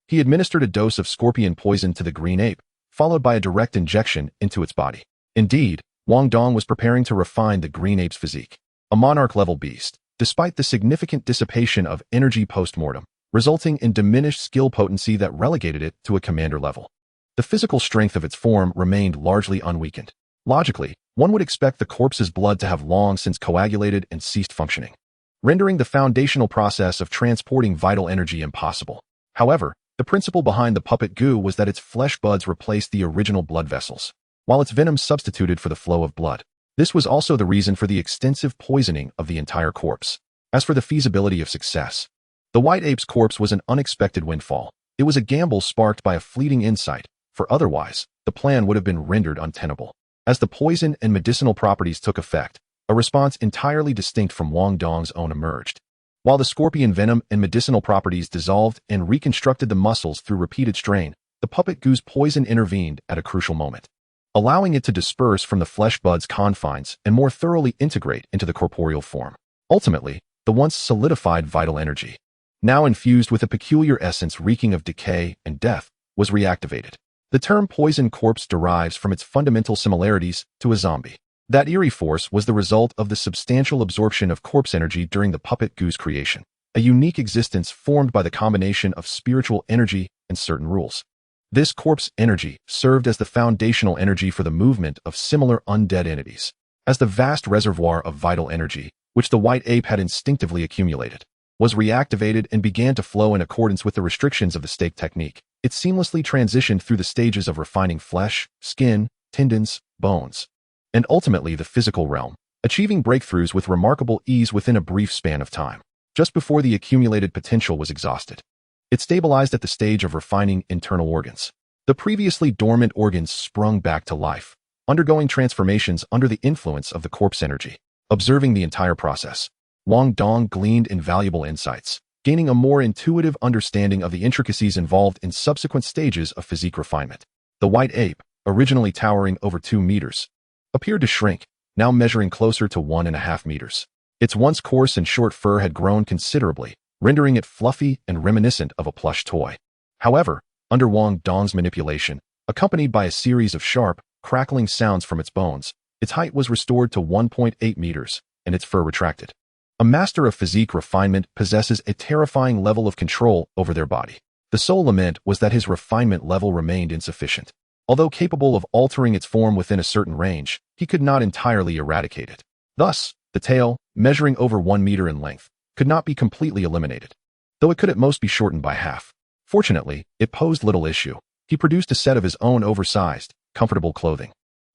he administered a dose of scorpion poison to the green ape, followed by a direct injection into its body. Indeed, Wang Dong was preparing to refine the green ape's physique. A monarch-level beast, despite the significant dissipation of energy post-mortem, resulting in diminished skill potency that relegated it to a commander level. The physical strength of its form remained largely unweakened. Logically, one would expect the corpse's blood to have long since coagulated and ceased functioning, rendering the foundational process of transporting vital energy impossible. However, the principle behind the puppet goo was that its flesh buds replaced the original blood vessels, while its venom substituted for the flow of blood. This was also the reason for the extensive poisoning of the entire corpse. As for the feasibility of success, the white ape's corpse was an unexpected windfall. It was a gamble sparked by a fleeting insight, for otherwise, the plan would have been rendered untenable. As the poison and medicinal properties took effect, a response entirely distinct from Wang Dong's own emerged. While the scorpion venom and medicinal properties dissolved and reconstructed the muscles through repeated strain, the puppet goo's poison intervened at a crucial moment, allowing it to disperse from the flesh bud's confines and more thoroughly integrate into the corporeal form. Ultimately, the once solidified vital energy, now infused with a peculiar essence reeking of decay and death, was reactivated. The term poison corpse derives from its fundamental similarities to a zombie. That eerie force was the result of the substantial absorption of corpse energy during the puppet goo's creation, a unique existence formed by the combination of spiritual energy and certain rules. This corpse energy served as the foundational energy for the movement of similar undead entities. As the vast reservoir of vital energy, which the white ape had instinctively accumulated, was reactivated and began to flow in accordance with the restrictions of the stake technique, it seamlessly transitioned through the stages of refining flesh, skin, tendons, bones, and ultimately the physical realm, achieving breakthroughs with remarkable ease within a brief span of time. Just before the accumulated potential was exhausted, it stabilized at the stage of refining internal organs. The previously dormant organs sprung back to life, undergoing transformations under the influence of the corpse energy. Observing the entire process, Wang Dong gleaned invaluable insights, gaining a more intuitive understanding of the intricacies involved in subsequent stages of physique refinement. The white ape, originally towering over 2 meters, appeared to shrink, now measuring closer to 1.5 meters. Its once coarse and short fur had grown considerably, rendering it fluffy and reminiscent of a plush toy. However, under Wang Dong's manipulation, accompanied by a series of sharp, crackling sounds from its bones, its height was restored to 1.8 meters, and its fur retracted. A master of physique refinement possesses a terrifying level of control over their body. The sole lament was that his refinement level remained insufficient. Although capable of altering its form within a certain range, he could not entirely eradicate it. Thus, the tail, measuring over 1 meter in length, could not be completely eliminated, though it could at most be shortened by half. Fortunately, it posed little issue. He produced a set of his own oversized, comfortable clothing,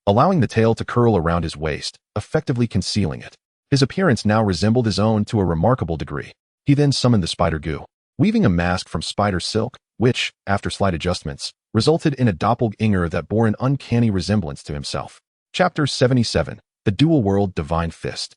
allowing the tail to curl around his waist, effectively concealing it. His appearance now resembled his own to a remarkable degree. He then summoned the spider goo, weaving a mask from spider silk, which, after slight adjustments, resulted in a doppelganger that bore an uncanny resemblance to himself. Chapter 77, The Dual World Divine Fist.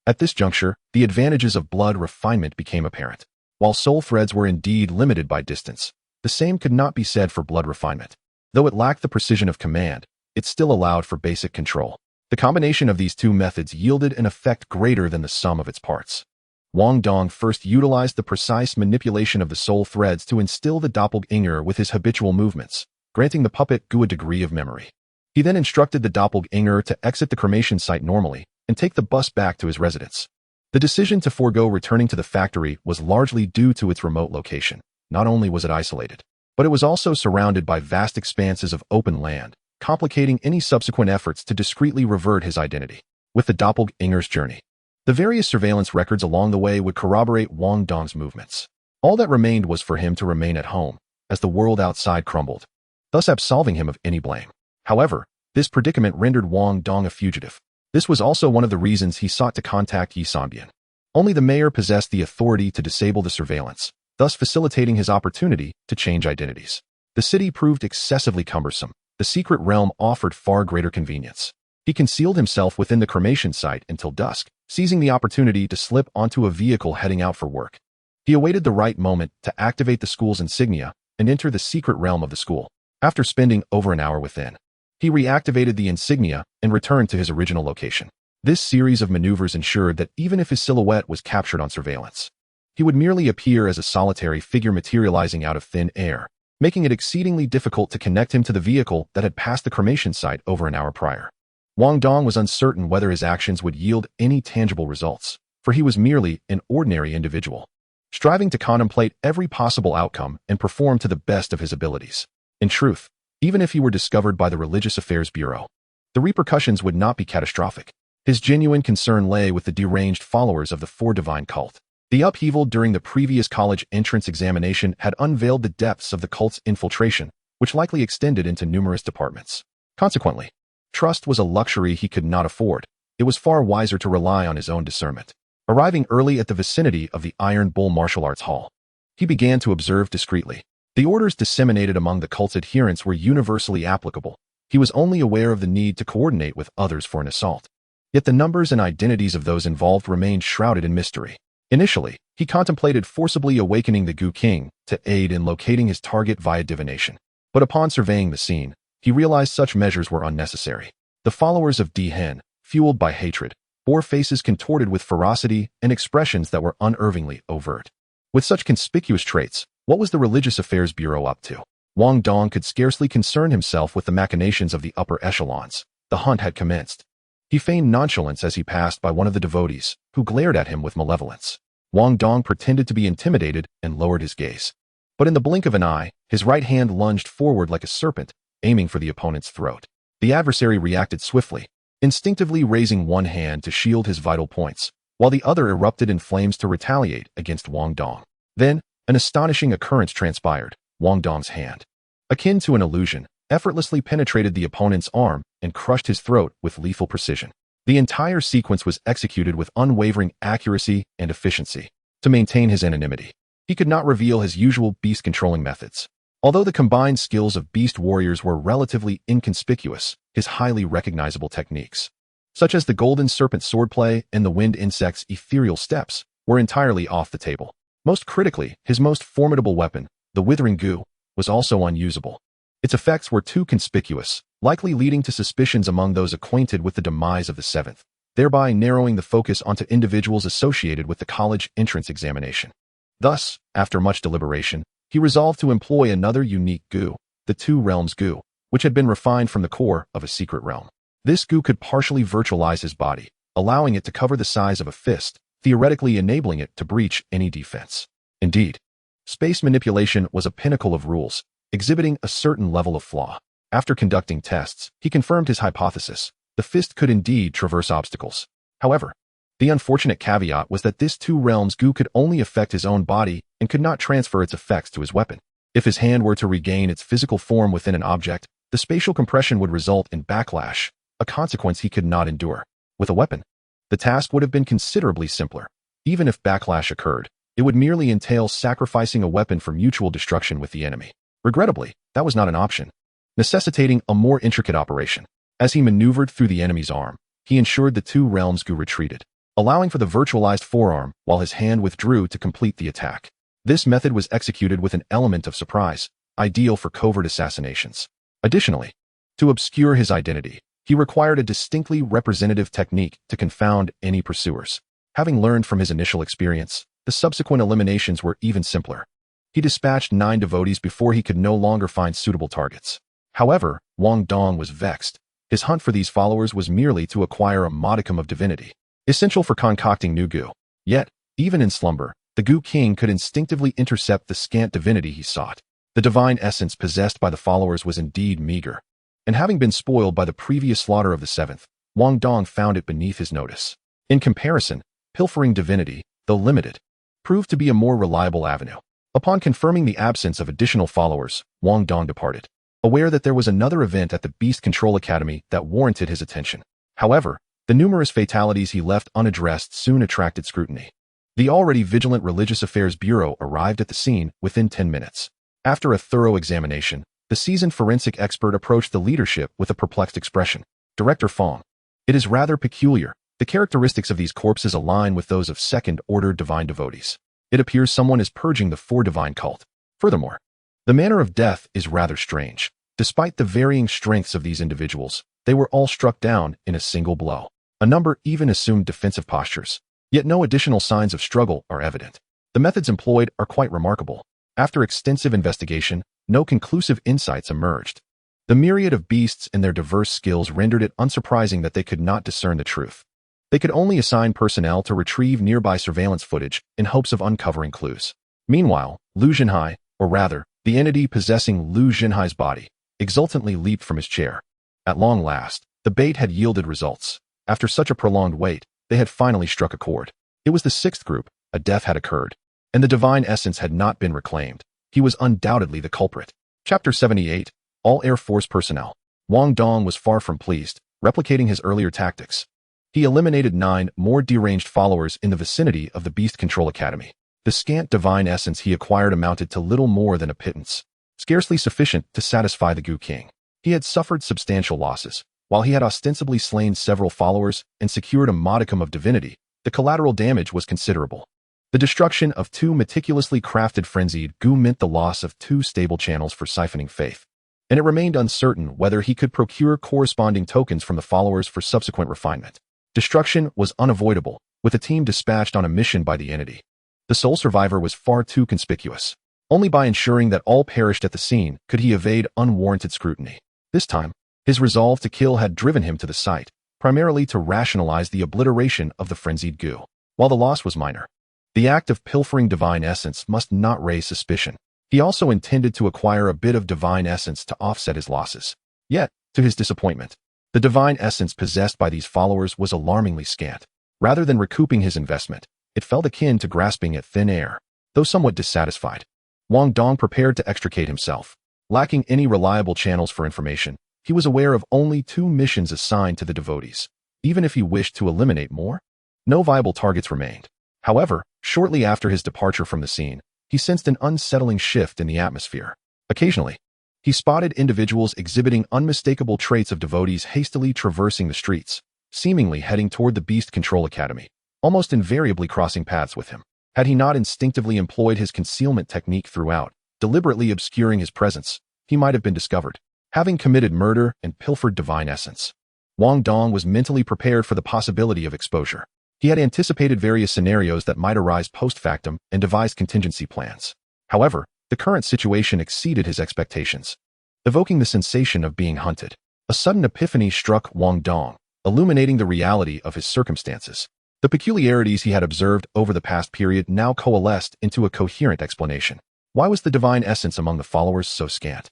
At this juncture, the advantages of blood refinement became apparent. While soul threads were indeed limited by distance, The same could not be said for blood refinement. Though it lacked the precision of command, it still allowed for basic control. The combination of these two methods yielded an effect greater than the sum of its parts. Wang Dong first utilized the precise manipulation of the soul threads to instill the doppelganger with his habitual movements, granting the puppet Gu a degree of memory. He then instructed the doppelganger to exit the cremation site normally and take the bus back to his residence. The decision to forego returning to the factory was largely due to its remote location. Not only was it isolated, but it was also surrounded by vast expanses of open land, complicating any subsequent efforts to discreetly revert his identity. With the doppelganger's journey, the various surveillance records along the way would corroborate Wang Dong's movements. All that remained was for him to remain at home, as the world outside crumbled, thus absolving him of any blame. However, this predicament rendered Wang Dong a fugitive. This was also one of the reasons he sought to contact Yi Sanbian. Only the mayor possessed the authority to disable the surveillance, thus facilitating his opportunity to change identities. The city proved excessively cumbersome. The secret realm offered far greater convenience. He concealed himself within the cremation site until dusk, seizing the opportunity to slip onto a vehicle heading out for work. He awaited the right moment to activate the school's insignia and enter the secret realm of the school. After spending over an hour within, he reactivated the insignia and returned to his original location. This series of maneuvers ensured that even if his silhouette was captured on surveillance, he would merely appear as a solitary figure materializing out of thin air, making it exceedingly difficult to connect him to the vehicle that had passed the cremation site over an hour prior. Wang Dong was uncertain whether his actions would yield any tangible results, for he was merely an ordinary individual, striving to contemplate every possible outcome and perform to the best of his abilities. In truth, even if he were discovered by the Religious Affairs Bureau, the repercussions would not be catastrophic. His genuine concern lay with the deranged followers of the Four Divine cult. The upheaval during the previous college entrance examination had unveiled the depths of the cult's infiltration, which likely extended into numerous departments. Consequently, trust was a luxury he could not afford. It was far wiser to rely on his own discernment. Arriving early at the vicinity of the Iron Bull Martial Arts Hall, he began to observe discreetly. The orders disseminated among the cult's adherents were universally applicable. He was only aware of the need to coordinate with others for an assault. Yet the numbers and identities of those involved remained shrouded in mystery. Initially, he contemplated forcibly awakening the Gu King to aid in locating his target via divination. But upon surveying the scene, he realized such measures were unnecessary. The followers of D Hen, fueled by hatred, bore faces contorted with ferocity and expressions that were unervingly overt. With such conspicuous traits, what was the Religious Affairs Bureau up to? Wang Dong could scarcely concern himself with the machinations of the upper echelons. The hunt had commenced. He feigned nonchalance as he passed by one of the devotees, who glared at him with malevolence. Wang Dong pretended to be intimidated and lowered his gaze. But in the blink of an eye, his right hand lunged forward like a serpent, aiming for the opponent's throat. The adversary reacted swiftly, instinctively raising one hand to shield his vital points, while the other erupted in flames to retaliate against Wang Dong. Then, an astonishing occurrence transpired. Wang Dong's hand, akin to an illusion, effortlessly penetrated the opponent's arm and crushed his throat with lethal precision. The entire sequence was executed with unwavering accuracy and efficiency. To maintain his anonymity, he could not reveal his usual beast-controlling methods. Although the combined skills of beast warriors were relatively inconspicuous, his highly recognizable techniques, such as the golden serpent swordplay and the wind insect's ethereal steps, were entirely off the table. Most critically, his most formidable weapon, the withering goo, was also unusable. Its effects were too conspicuous, likely leading to suspicions among those acquainted with the demise of the seventh, thereby narrowing the focus onto individuals associated with the college entrance examination. Thus, after much deliberation, he resolved to employ another unique goo, the Two Realms goo, which had been refined from the core of a secret realm. This goo could partially virtualize his body, allowing it to cover the size of a fist, theoretically enabling it to breach any defense. Indeed, space manipulation was a pinnacle of rules, exhibiting a certain level of flaw. After conducting tests, he confirmed his hypothesis. The fist could indeed traverse obstacles. However, the unfortunate caveat was that this Two Realms goo could only affect his own body and could not transfer its effects to his weapon. If his hand were to regain its physical form within an object, the spatial compression would result in backlash, a consequence he could not endure. With a weapon, the task would have been considerably simpler. Even if backlash occurred, it would merely entail sacrificing a weapon for mutual destruction with the enemy. Regrettably, that was not an option, necessitating a more intricate operation. As he maneuvered through the enemy's arm, he ensured the Two Realms goo retreated, allowing for the virtualized forearm while his hand withdrew to complete the attack. This method was executed with an element of surprise, ideal for covert assassinations. Additionally, to obscure his identity, he required a distinctly representative technique to confound any pursuers. Having learned from his initial experience, the subsequent eliminations were even simpler. He dispatched 9 devotees before he could no longer find suitable targets. However, Wang Dong was vexed. His hunt for these followers was merely to acquire a modicum of divinity, essential for concocting new goo. Yet, even in slumber, the Goo King could instinctively intercept the scant divinity he sought. The divine essence possessed by the followers was indeed meager, and having been spoiled by the previous slaughter of the 7th, Wang Dong found it beneath his notice. In comparison, pilfering divinity, though limited, proved to be a more reliable avenue. Upon confirming the absence of additional followers, Wang Dong departed, aware that there was another event at the Beast Control Academy that warranted his attention. However, the numerous fatalities he left unaddressed soon attracted scrutiny. The already vigilant Religious Affairs Bureau arrived at the scene within 10 minutes. After a thorough examination, the seasoned forensic expert approached the leadership with a perplexed expression. Director Fong, it is rather peculiar. The characteristics of these corpses align with those of second-order divine devotees. It appears someone is purging the 4 divine cult. Furthermore, the manner of death is rather strange. Despite the varying strengths of these individuals, they were all struck down in a single blow. A number even assumed defensive postures. Yet no additional signs of struggle are evident. The methods employed are quite remarkable. After extensive investigation, no conclusive insights emerged. The myriad of beasts and their diverse skills rendered it unsurprising that they could not discern the truth. They could only assign personnel to retrieve nearby surveillance footage in hopes of uncovering clues. Meanwhile, Lu Jinhai, or rather, the entity possessing Lu Jinhai's body, exultantly leaped from his chair. At long last, the bait had yielded results. After such a prolonged wait, they had finally struck a chord. It was the 6th group. A death had occurred, and the divine essence had not been reclaimed. He was undoubtedly the culprit. Chapter 78. All Air Force Personnel. Wang Dong was far from pleased, replicating his earlier tactics. He eliminated 9 more deranged followers in the vicinity of the Beast Control Academy. The scant divine essence he acquired amounted to little more than a pittance, scarcely sufficient to satisfy the Goo King. He had suffered substantial losses. While he had ostensibly slain several followers and secured a modicum of divinity, the collateral damage was considerable. The destruction of 2 meticulously crafted frenzied goo meant the loss of 2 stable channels for siphoning faith, and it remained uncertain whether he could procure corresponding tokens from the followers for subsequent refinement. Destruction was unavoidable, with a team dispatched on a mission by the entity. The sole survivor was far too conspicuous. Only by ensuring that all perished at the scene could he evade unwarranted scrutiny. This time, his resolve to kill had driven him to the site, primarily to rationalize the obliteration of the frenzied goo. While the loss was minor, the act of pilfering divine essence must not raise suspicion. He also intended to acquire a bit of divine essence to offset his losses. Yet, to his disappointment, the divine essence possessed by these followers was alarmingly scant. Rather than recouping his investment, it felt akin to grasping at thin air. Though somewhat dissatisfied, Wang Dong prepared to extricate himself. Lacking any reliable channels for information, he was aware of only 2 missions assigned to the devotees. Even if he wished to eliminate more, no viable targets remained. However, shortly after his departure from the scene, he sensed an unsettling shift in the atmosphere. Occasionally, he spotted individuals exhibiting unmistakable traits of devotees hastily traversing the streets, seemingly heading toward the Beast Control Academy, almost invariably crossing paths with him. Had he not instinctively employed his concealment technique throughout, deliberately obscuring his presence, he might have been discovered, having committed murder and pilfered divine essence. Wang Dong was mentally prepared for the possibility of exposure. He had anticipated various scenarios that might arise post factum and devised contingency plans. However, the current situation exceeded his expectations, evoking the sensation of being hunted. A sudden epiphany struck Wang Dong, illuminating the reality of his circumstances. The peculiarities he had observed over the past period now coalesced into a coherent explanation. Why was the divine essence among the followers so scant?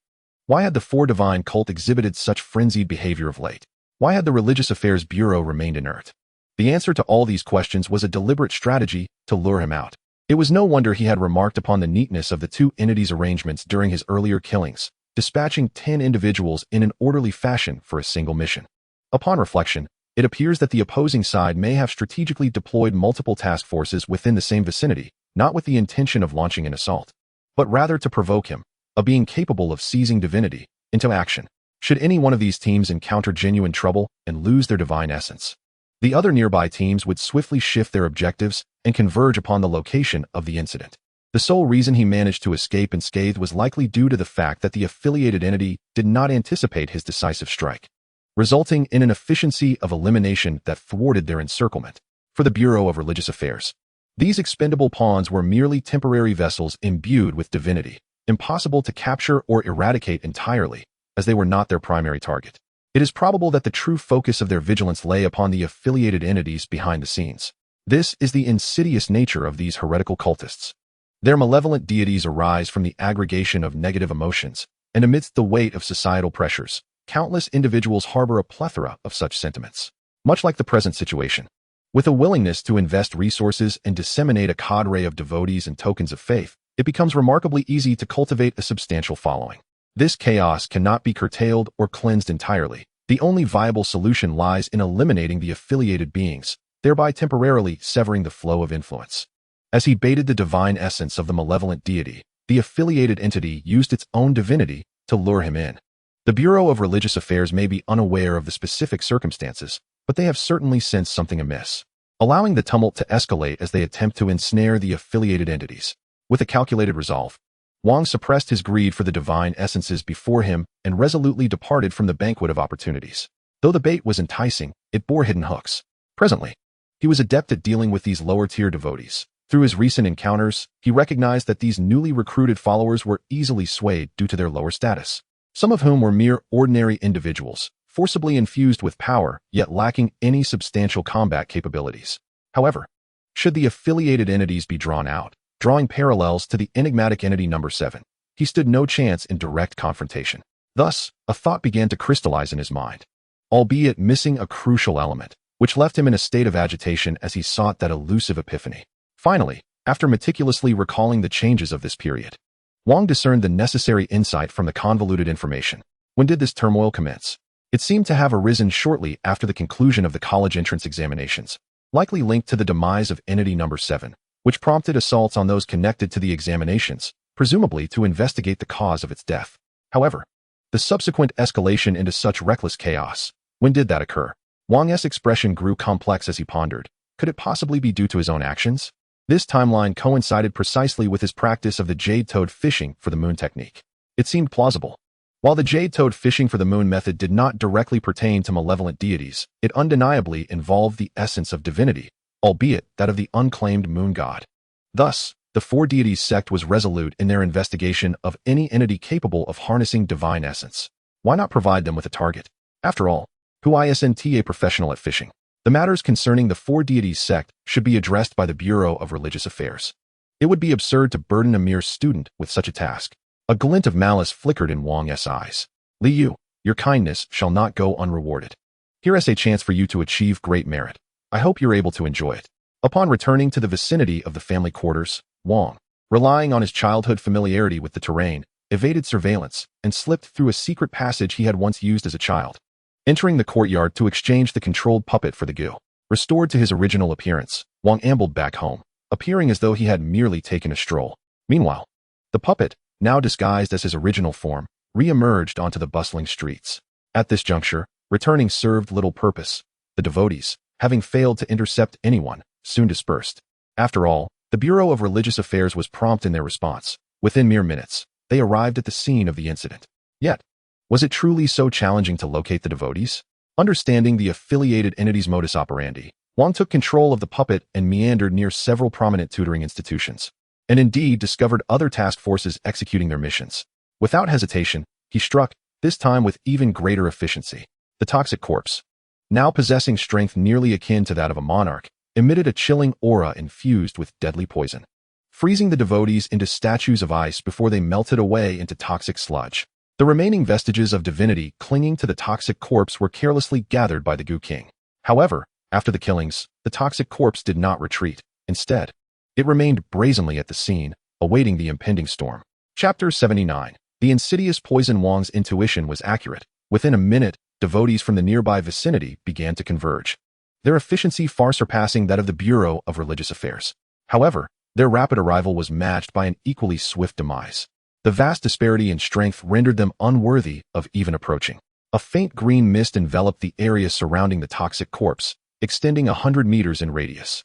Why had the 4 divine cult exhibited such frenzied behavior of late? Why had the Religious Affairs Bureau remained inert? The answer to all these questions was a deliberate strategy to lure him out. It was no wonder he had remarked upon the neatness of the 2 entities' arrangements during his earlier killings, dispatching 10 individuals in an orderly fashion for a single mission. Upon reflection, it appears that the opposing side may have strategically deployed multiple task forces within the same vicinity, not with the intention of launching an assault, but rather to provoke him, a being capable of seizing divinity, into action, should any one of these teams encounter genuine trouble and lose their divine essence. The other nearby teams would swiftly shift their objectives and converge upon the location of the incident. The sole reason he managed to escape unscathed was likely due to the fact that the affiliated entity did not anticipate his decisive strike, resulting in an efficiency of elimination that thwarted their encirclement. For the Bureau of Religious Affairs, these expendable pawns were merely temporary vessels imbued with divinity, impossible to capture or eradicate entirely, as they were not their primary target. It is probable that the true focus of their vigilance lay upon the affiliated entities behind the scenes. This is the insidious nature of these heretical cultists. Their malevolent deities arise from the aggregation of negative emotions, and amidst the weight of societal pressures, countless individuals harbor a plethora of such sentiments. Much like the present situation, with a willingness to invest resources and disseminate a cadre of devotees and tokens of faith, it becomes remarkably easy to cultivate a substantial following. This chaos cannot be curtailed or cleansed entirely. The only viable solution lies in eliminating the affiliated beings, thereby temporarily severing the flow of influence. As he baited the divine essence of the malevolent deity, the affiliated entity used its own divinity to lure him in. The Bureau of Religious Affairs may be unaware of the specific circumstances, but they have certainly sensed something amiss, allowing the tumult to escalate as they attempt to ensnare the affiliated entities. With a calculated resolve, Wang suppressed his greed for the divine essences before him and resolutely departed from the banquet of opportunities. Though the bait was enticing, it bore hidden hooks. Presently, he was adept at dealing with these lower-tier devotees. Through his recent encounters, he recognized that these newly recruited followers were easily swayed due to their lower status, some of whom were mere ordinary individuals, forcibly infused with power, yet lacking any substantial combat capabilities. However, should the affiliated entities be drawn out, drawing parallels to the enigmatic entity number 7, he stood no chance in direct confrontation. Thus, a thought began to crystallize in his mind, albeit missing a crucial element, which left him in a state of agitation as he sought that elusive epiphany. Finally, after meticulously recalling the changes of this period, Wang discerned the necessary insight from the convoluted information. When did this turmoil commence? It seemed to have arisen shortly after the conclusion of the college entrance examinations, likely linked to the demise of entity number 7, which prompted assaults on those connected to the examinations, presumably to investigate the cause of its death. However, the subsequent escalation into such reckless chaos, when did that occur? Wang's expression grew complex as he pondered. Could it possibly be due to his own actions? This timeline coincided precisely with his practice of the jade-toed fishing for the moon technique. It seemed plausible. While the jade-toed fishing for the moon method did not directly pertain to malevolent deities, it undeniably involved the essence of divinity, albeit that of the unclaimed moon god. Thus, the Four Deities sect was resolute in their investigation of any entity capable of harnessing divine essence. Why not provide them with a target? After all, who isn't a professional at fishing? The matters concerning the Four Deities sect should be addressed by the Bureau of Religious Affairs. It would be absurd to burden a mere student with such a task. A glint of malice flickered in Wang's eyes. Li Yu, your kindness shall not go unrewarded. Here is a chance for you to achieve great merit. I hope you're able to enjoy it. Upon returning to the vicinity of the family quarters, Wang, relying on his childhood familiarity with the terrain, evaded surveillance and slipped through a secret passage he had once used as a child. Entering the courtyard to exchange the controlled puppet for the goo. Restored to his original appearance, Wang ambled back home, appearing as though he had merely taken a stroll. Meanwhile, the puppet, now disguised as his original form, re-emerged onto the bustling streets. At this juncture, returning served little purpose. The devotees, having failed to intercept anyone, soon dispersed. After all, the Bureau of Religious Affairs was prompt in their response. Within mere minutes, they arrived at the scene of the incident. Yet, was it truly so challenging to locate the devotees? Understanding the affiliated entity's modus operandi, Wang took control of the puppet and meandered near several prominent tutoring institutions, and indeed discovered other task forces executing their missions. Without hesitation, he struck, this time with even greater efficiency. The toxic corpse, now possessing strength nearly akin to that of a monarch, emitted a chilling aura infused with deadly poison, freezing the devotees into statues of ice before they melted away into toxic sludge. The remaining vestiges of divinity clinging to the toxic corpse were carelessly gathered by the Goo King. However, after the killings, the toxic corpse did not retreat. Instead, it remained brazenly at the scene, awaiting the impending storm. Chapter 79. The insidious poison. Wang's intuition was accurate. Within a minute, devotees from the nearby vicinity began to converge, their efficiency far surpassing that of the Bureau of Religious Affairs. However, their rapid arrival was matched by an equally swift demise. The vast disparity in strength rendered them unworthy of even approaching. A faint green mist enveloped the area surrounding the toxic corpse, extending 100 meters in radius.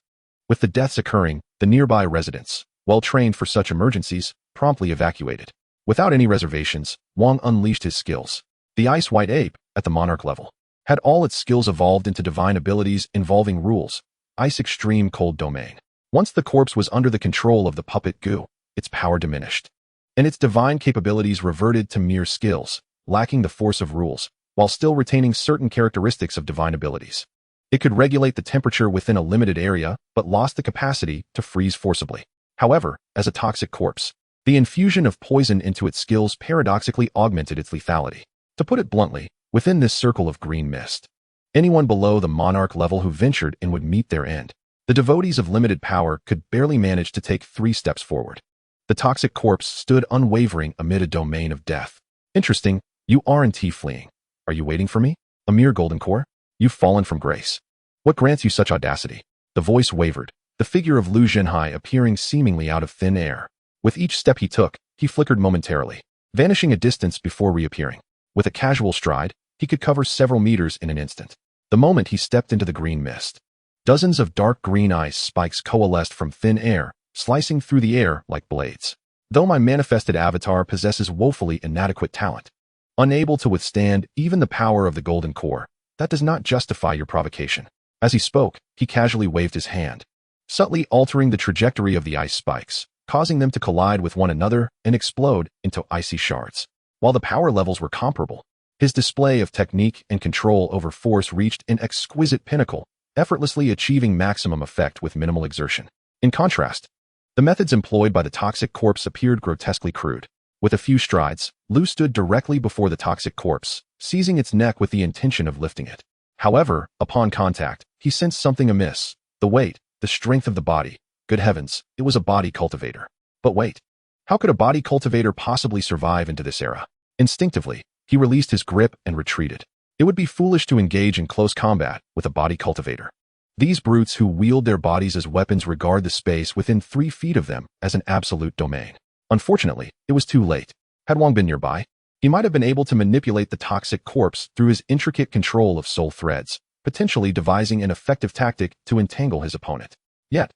With the deaths occurring, the nearby residents, well trained for such emergencies, promptly evacuated. Without any reservations, Wang unleashed his skills. The Ice White Ape, at the Monarch level, had all its skills evolved into divine abilities involving rules, Ice Extreme Cold Domain. Once the corpse was under the control of the puppet goo, its power diminished, and its divine capabilities reverted to mere skills, lacking the force of rules, while still retaining certain characteristics of divine abilities. It could regulate the temperature within a limited area, but lost the capacity to freeze forcibly. However, as a toxic corpse, the infusion of poison into its skills paradoxically augmented its lethality. To put it bluntly, within this circle of green mist, anyone below the Monarch level who ventured in would meet their end. The devotees of limited power could barely manage to take 3 steps forward. The toxic corpse stood unwavering amid a domain of death. Interesting, you aren't fleeing. Are you waiting for me? A mere golden core? You've fallen from grace. What grants you such audacity? The voice wavered, the figure of Lu Zhenhai appearing seemingly out of thin air. With each step he took, he flickered momentarily, vanishing a distance before reappearing. With a casual stride, he could cover several meters in an instant. The moment he stepped into the green mist, dozens of dark green ice spikes coalesced from thin air, slicing through the air like blades. Though my manifested avatar possesses woefully inadequate talent, unable to withstand even the power of the golden core, that does not justify your provocation. As he spoke, he casually waved his hand, subtly altering the trajectory of the ice spikes, causing them to collide with one another and explode into icy shards. While the power levels were comparable, his display of technique and control over force reached an exquisite pinnacle, effortlessly achieving maximum effect with minimal exertion. In contrast, the methods employed by the toxic corpse appeared grotesquely crude. With a few strides, Lu stood directly before the toxic corpse, seizing its neck with the intention of lifting it. However, upon contact, he sensed something amiss. The weight, the strength of the body. Good heavens, it was a body cultivator. But wait, how could a body cultivator possibly survive into this era? Instinctively, he released his grip and retreated. It would be foolish to engage in close combat with a body cultivator. These brutes who wield their bodies as weapons regard the space within 3 feet of them as an absolute domain. Unfortunately, it was too late. Had Wang been nearby, he might have been able to manipulate the toxic corpse through his intricate control of soul threads, potentially devising an effective tactic to entangle his opponent. Yet,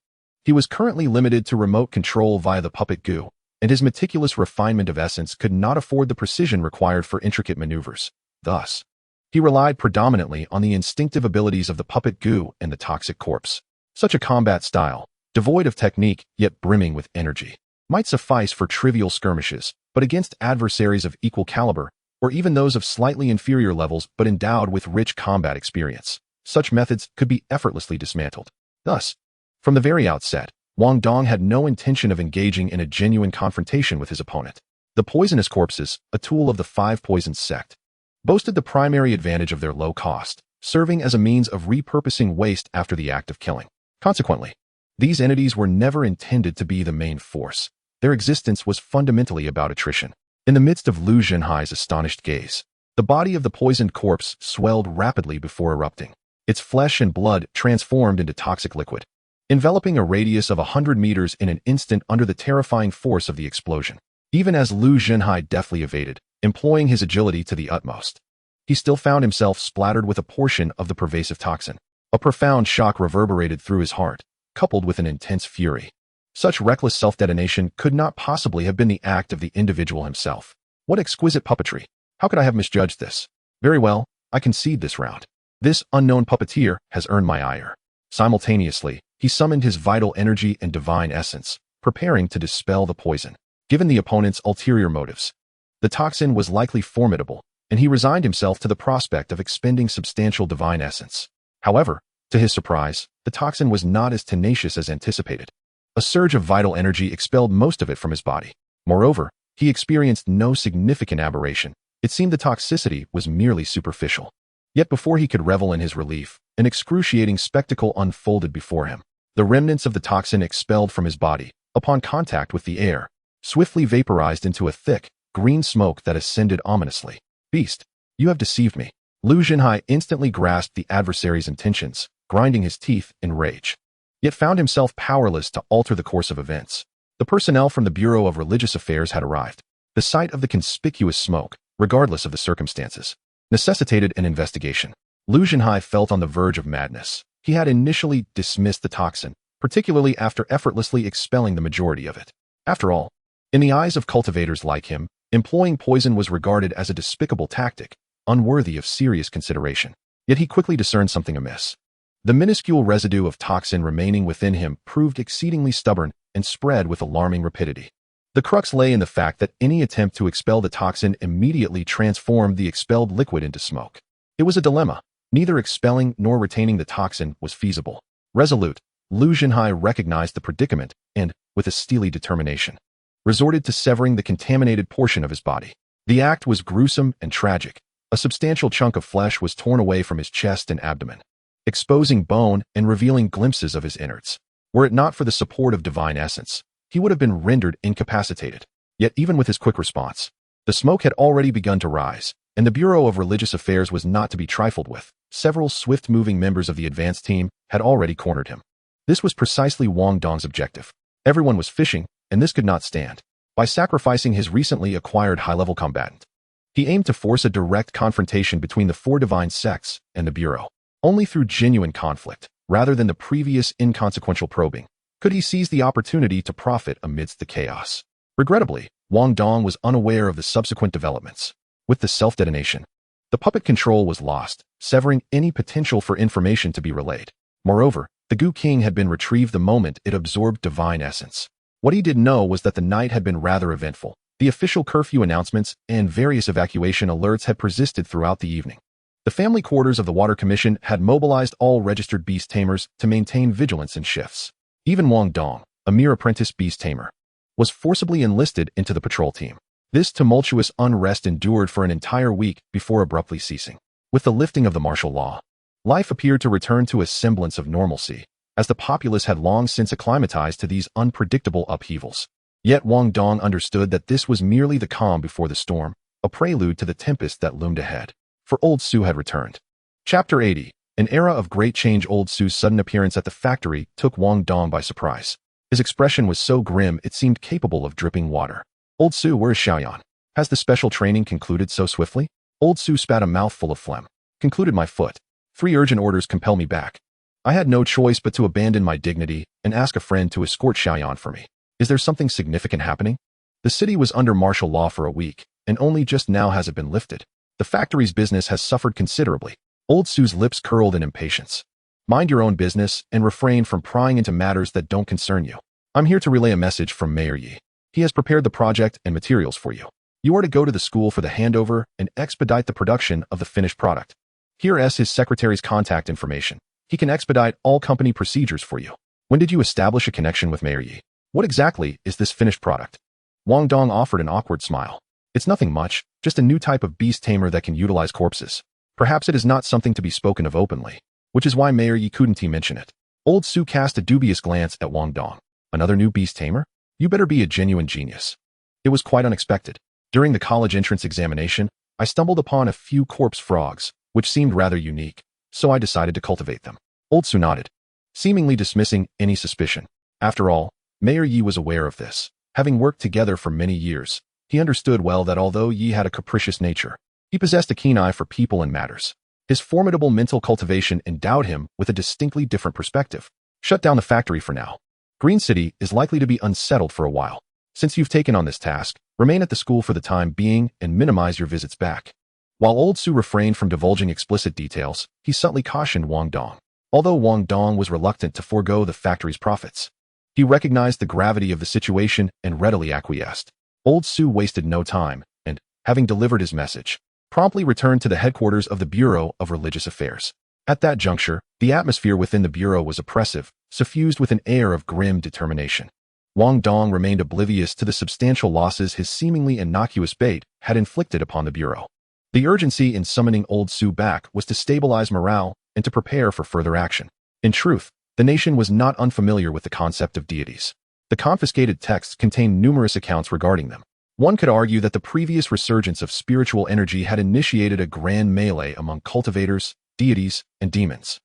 he was currently limited to remote control via the puppet goo, and his meticulous refinement of essence could not afford the precision required for intricate maneuvers. Thus, he relied predominantly on the instinctive abilities of the puppet goo and the toxic corpse. Such a combat style, devoid of technique yet brimming with energy, might suffice for trivial skirmishes, but against adversaries of equal caliber, or even those of slightly inferior levels but endowed with rich combat experience, such methods could be effortlessly dismantled. Thus, from the very outset, Wang Dong had no intention of engaging in a genuine confrontation with his opponent. The poisonous corpses, a tool of the 5 Poisons sect, boasted the primary advantage of their low cost, serving as a means of repurposing waste after the act of killing. Consequently, these entities were never intended to be the main force. Their existence was fundamentally about attrition. In the midst of Lu Zhenhai's astonished gaze, the body of the poisoned corpse swelled rapidly before erupting. Its flesh and blood transformed into toxic liquid, enveloping a radius of 100 meters in an instant under the terrifying force of the explosion. Even as Lu Zhenhai deftly evaded, employing his agility to the utmost, he still found himself splattered with a portion of the pervasive toxin. A profound shock reverberated through his heart, coupled with an intense fury. Such reckless self-detonation could not possibly have been the act of the individual himself. What exquisite puppetry! How could I have misjudged this? Very well, I concede this round. This unknown puppeteer has earned my ire. Simultaneously, he summoned his vital energy and divine essence, preparing to dispel the poison. Given the opponent's ulterior motives, the toxin was likely formidable, and he resigned himself to the prospect of expending substantial divine essence. However, to his surprise, the toxin was not as tenacious as anticipated. A surge of vital energy expelled most of it from his body. Moreover, he experienced no significant aberration. It seemed the toxicity was merely superficial. Yet before he could revel in his relief, an excruciating spectacle unfolded before him. The remnants of the toxin expelled from his body, upon contact with the air, swiftly vaporized into a thick, green smoke that ascended ominously. Beast, you have deceived me. Lu Zhenhai instantly grasped the adversary's intentions, grinding his teeth in rage, yet found himself powerless to alter the course of events. The personnel from the Bureau of Religious Affairs had arrived. The sight of the conspicuous smoke, regardless of the circumstances, necessitated an investigation. Lu Zhenhai felt on the verge of madness. He had initially dismissed the toxin, particularly after effortlessly expelling the majority of it. After all, in the eyes of cultivators like him, employing poison was regarded as a despicable tactic, unworthy of serious consideration. Yet he quickly discerned something amiss. The minuscule residue of toxin remaining within him proved exceedingly stubborn and spread with alarming rapidity. The crux lay in the fact that any attempt to expel the toxin immediately transformed the expelled liquid into smoke. It was a dilemma. Neither expelling nor retaining the toxin was feasible. Resolute, Lu Jinhai recognized the predicament and, with a steely determination, resorted to severing the contaminated portion of his body. The act was gruesome and tragic. A substantial chunk of flesh was torn away from his chest and abdomen, exposing bone and revealing glimpses of his innards. Were it not for the support of divine essence, he would have been rendered incapacitated. Yet even with his quick response, the smoke had already begun to rise, and the Bureau of Religious Affairs was not to be trifled with. Several swift-moving members of the advanced team had already cornered him. This was precisely Wang Dong's objective. Everyone was fishing, and this could not stand. By sacrificing his recently acquired high-level combatant, he aimed to force a direct confrontation between the four divine sects and the Bureau. Only through genuine conflict, rather than the previous inconsequential probing, could he seize the opportunity to profit amidst the chaos. Regrettably, Wang Dong was unaware of the subsequent developments. With the self-detonation, the puppet control was lost, severing any potential for information to be relayed. Moreover, the Gu King had been retrieved the moment it absorbed divine essence. What he didn't know was that the night had been rather eventful. The official curfew announcements and various evacuation alerts had persisted throughout the evening. The family quarters of the Water Commission had mobilized all registered beast tamers to maintain vigilance in shifts. Even Wang Dong, a mere apprentice beast tamer, was forcibly enlisted into the patrol team. This tumultuous unrest endured for an entire week before abruptly ceasing. With the lifting of the martial law, life appeared to return to a semblance of normalcy, as the populace had long since acclimatized to these unpredictable upheavals. Yet Wang Dong understood that this was merely the calm before the storm, a prelude to the tempest that loomed ahead. For Old Su had returned. Chapter 80. An era of great change. Old Su's sudden appearance at the factory took Wang Dong by surprise. His expression was so grim it seemed capable of dripping water. Old Su, where is Xiaoyan? Has the special training concluded so swiftly? Old Su spat a mouthful of phlegm. Concluded my foot. 3 urgent orders compel me back. I had no choice but to abandon my dignity and ask a friend to escort Xiaoyan for me. Is there something significant happening? The city was under martial law for a week, and only just now has it been lifted. The factory's business has suffered considerably. Old Su's lips curled in impatience. Mind your own business and refrain from prying into matters that don't concern you. I'm here to relay a message from Mayor Yi. He has prepared the project and materials for you. You are to go to the school for the handover and expedite the production of the finished product. Here is his secretary's contact information. He can expedite all company procedures for you. When did you establish a connection with Mayor Yi? What exactly is this finished product? Wang Dong offered an awkward smile. It's nothing much, just a new type of beast tamer that can utilize corpses. Perhaps it is not something to be spoken of openly, which is why Mayor Yi couldn't mention it. Old Su cast a dubious glance at Wang Dong. Another new beast tamer? You better be a genuine genius. It was quite unexpected. During the college entrance examination, I stumbled upon a few corpse frogs, which seemed rather unique, so I decided to cultivate them. Old Su nodded, seemingly dismissing any suspicion. After all, Mayor Yi was aware of this. Having worked together for many years, he understood well that although Yi had a capricious nature, he possessed a keen eye for people and matters. His formidable mental cultivation endowed him with a distinctly different perspective. Shut down the factory for now. Green City is likely to be unsettled for a while. Since you've taken on this task, remain at the school for the time being and minimize your visits back. While Old Su refrained from divulging explicit details, he subtly cautioned Wang Dong. Although Wang Dong was reluctant to forego the factory's profits, he recognized the gravity of the situation and readily acquiesced. Old Su wasted no time and, having delivered his message, promptly returned to the headquarters of the Bureau of Religious Affairs. At that juncture, the atmosphere within the Bureau was oppressive, suffused with an air of grim determination. Wang Dong remained oblivious to the substantial losses his seemingly innocuous bait had inflicted upon the Bureau. The urgency in summoning Old Su back was to stabilize morale and to prepare for further action. In truth, the nation was not unfamiliar with the concept of deities. The confiscated texts contained numerous accounts regarding them. One could argue that the previous resurgence of spiritual energy had initiated a grand melee among cultivators, deities, and demons.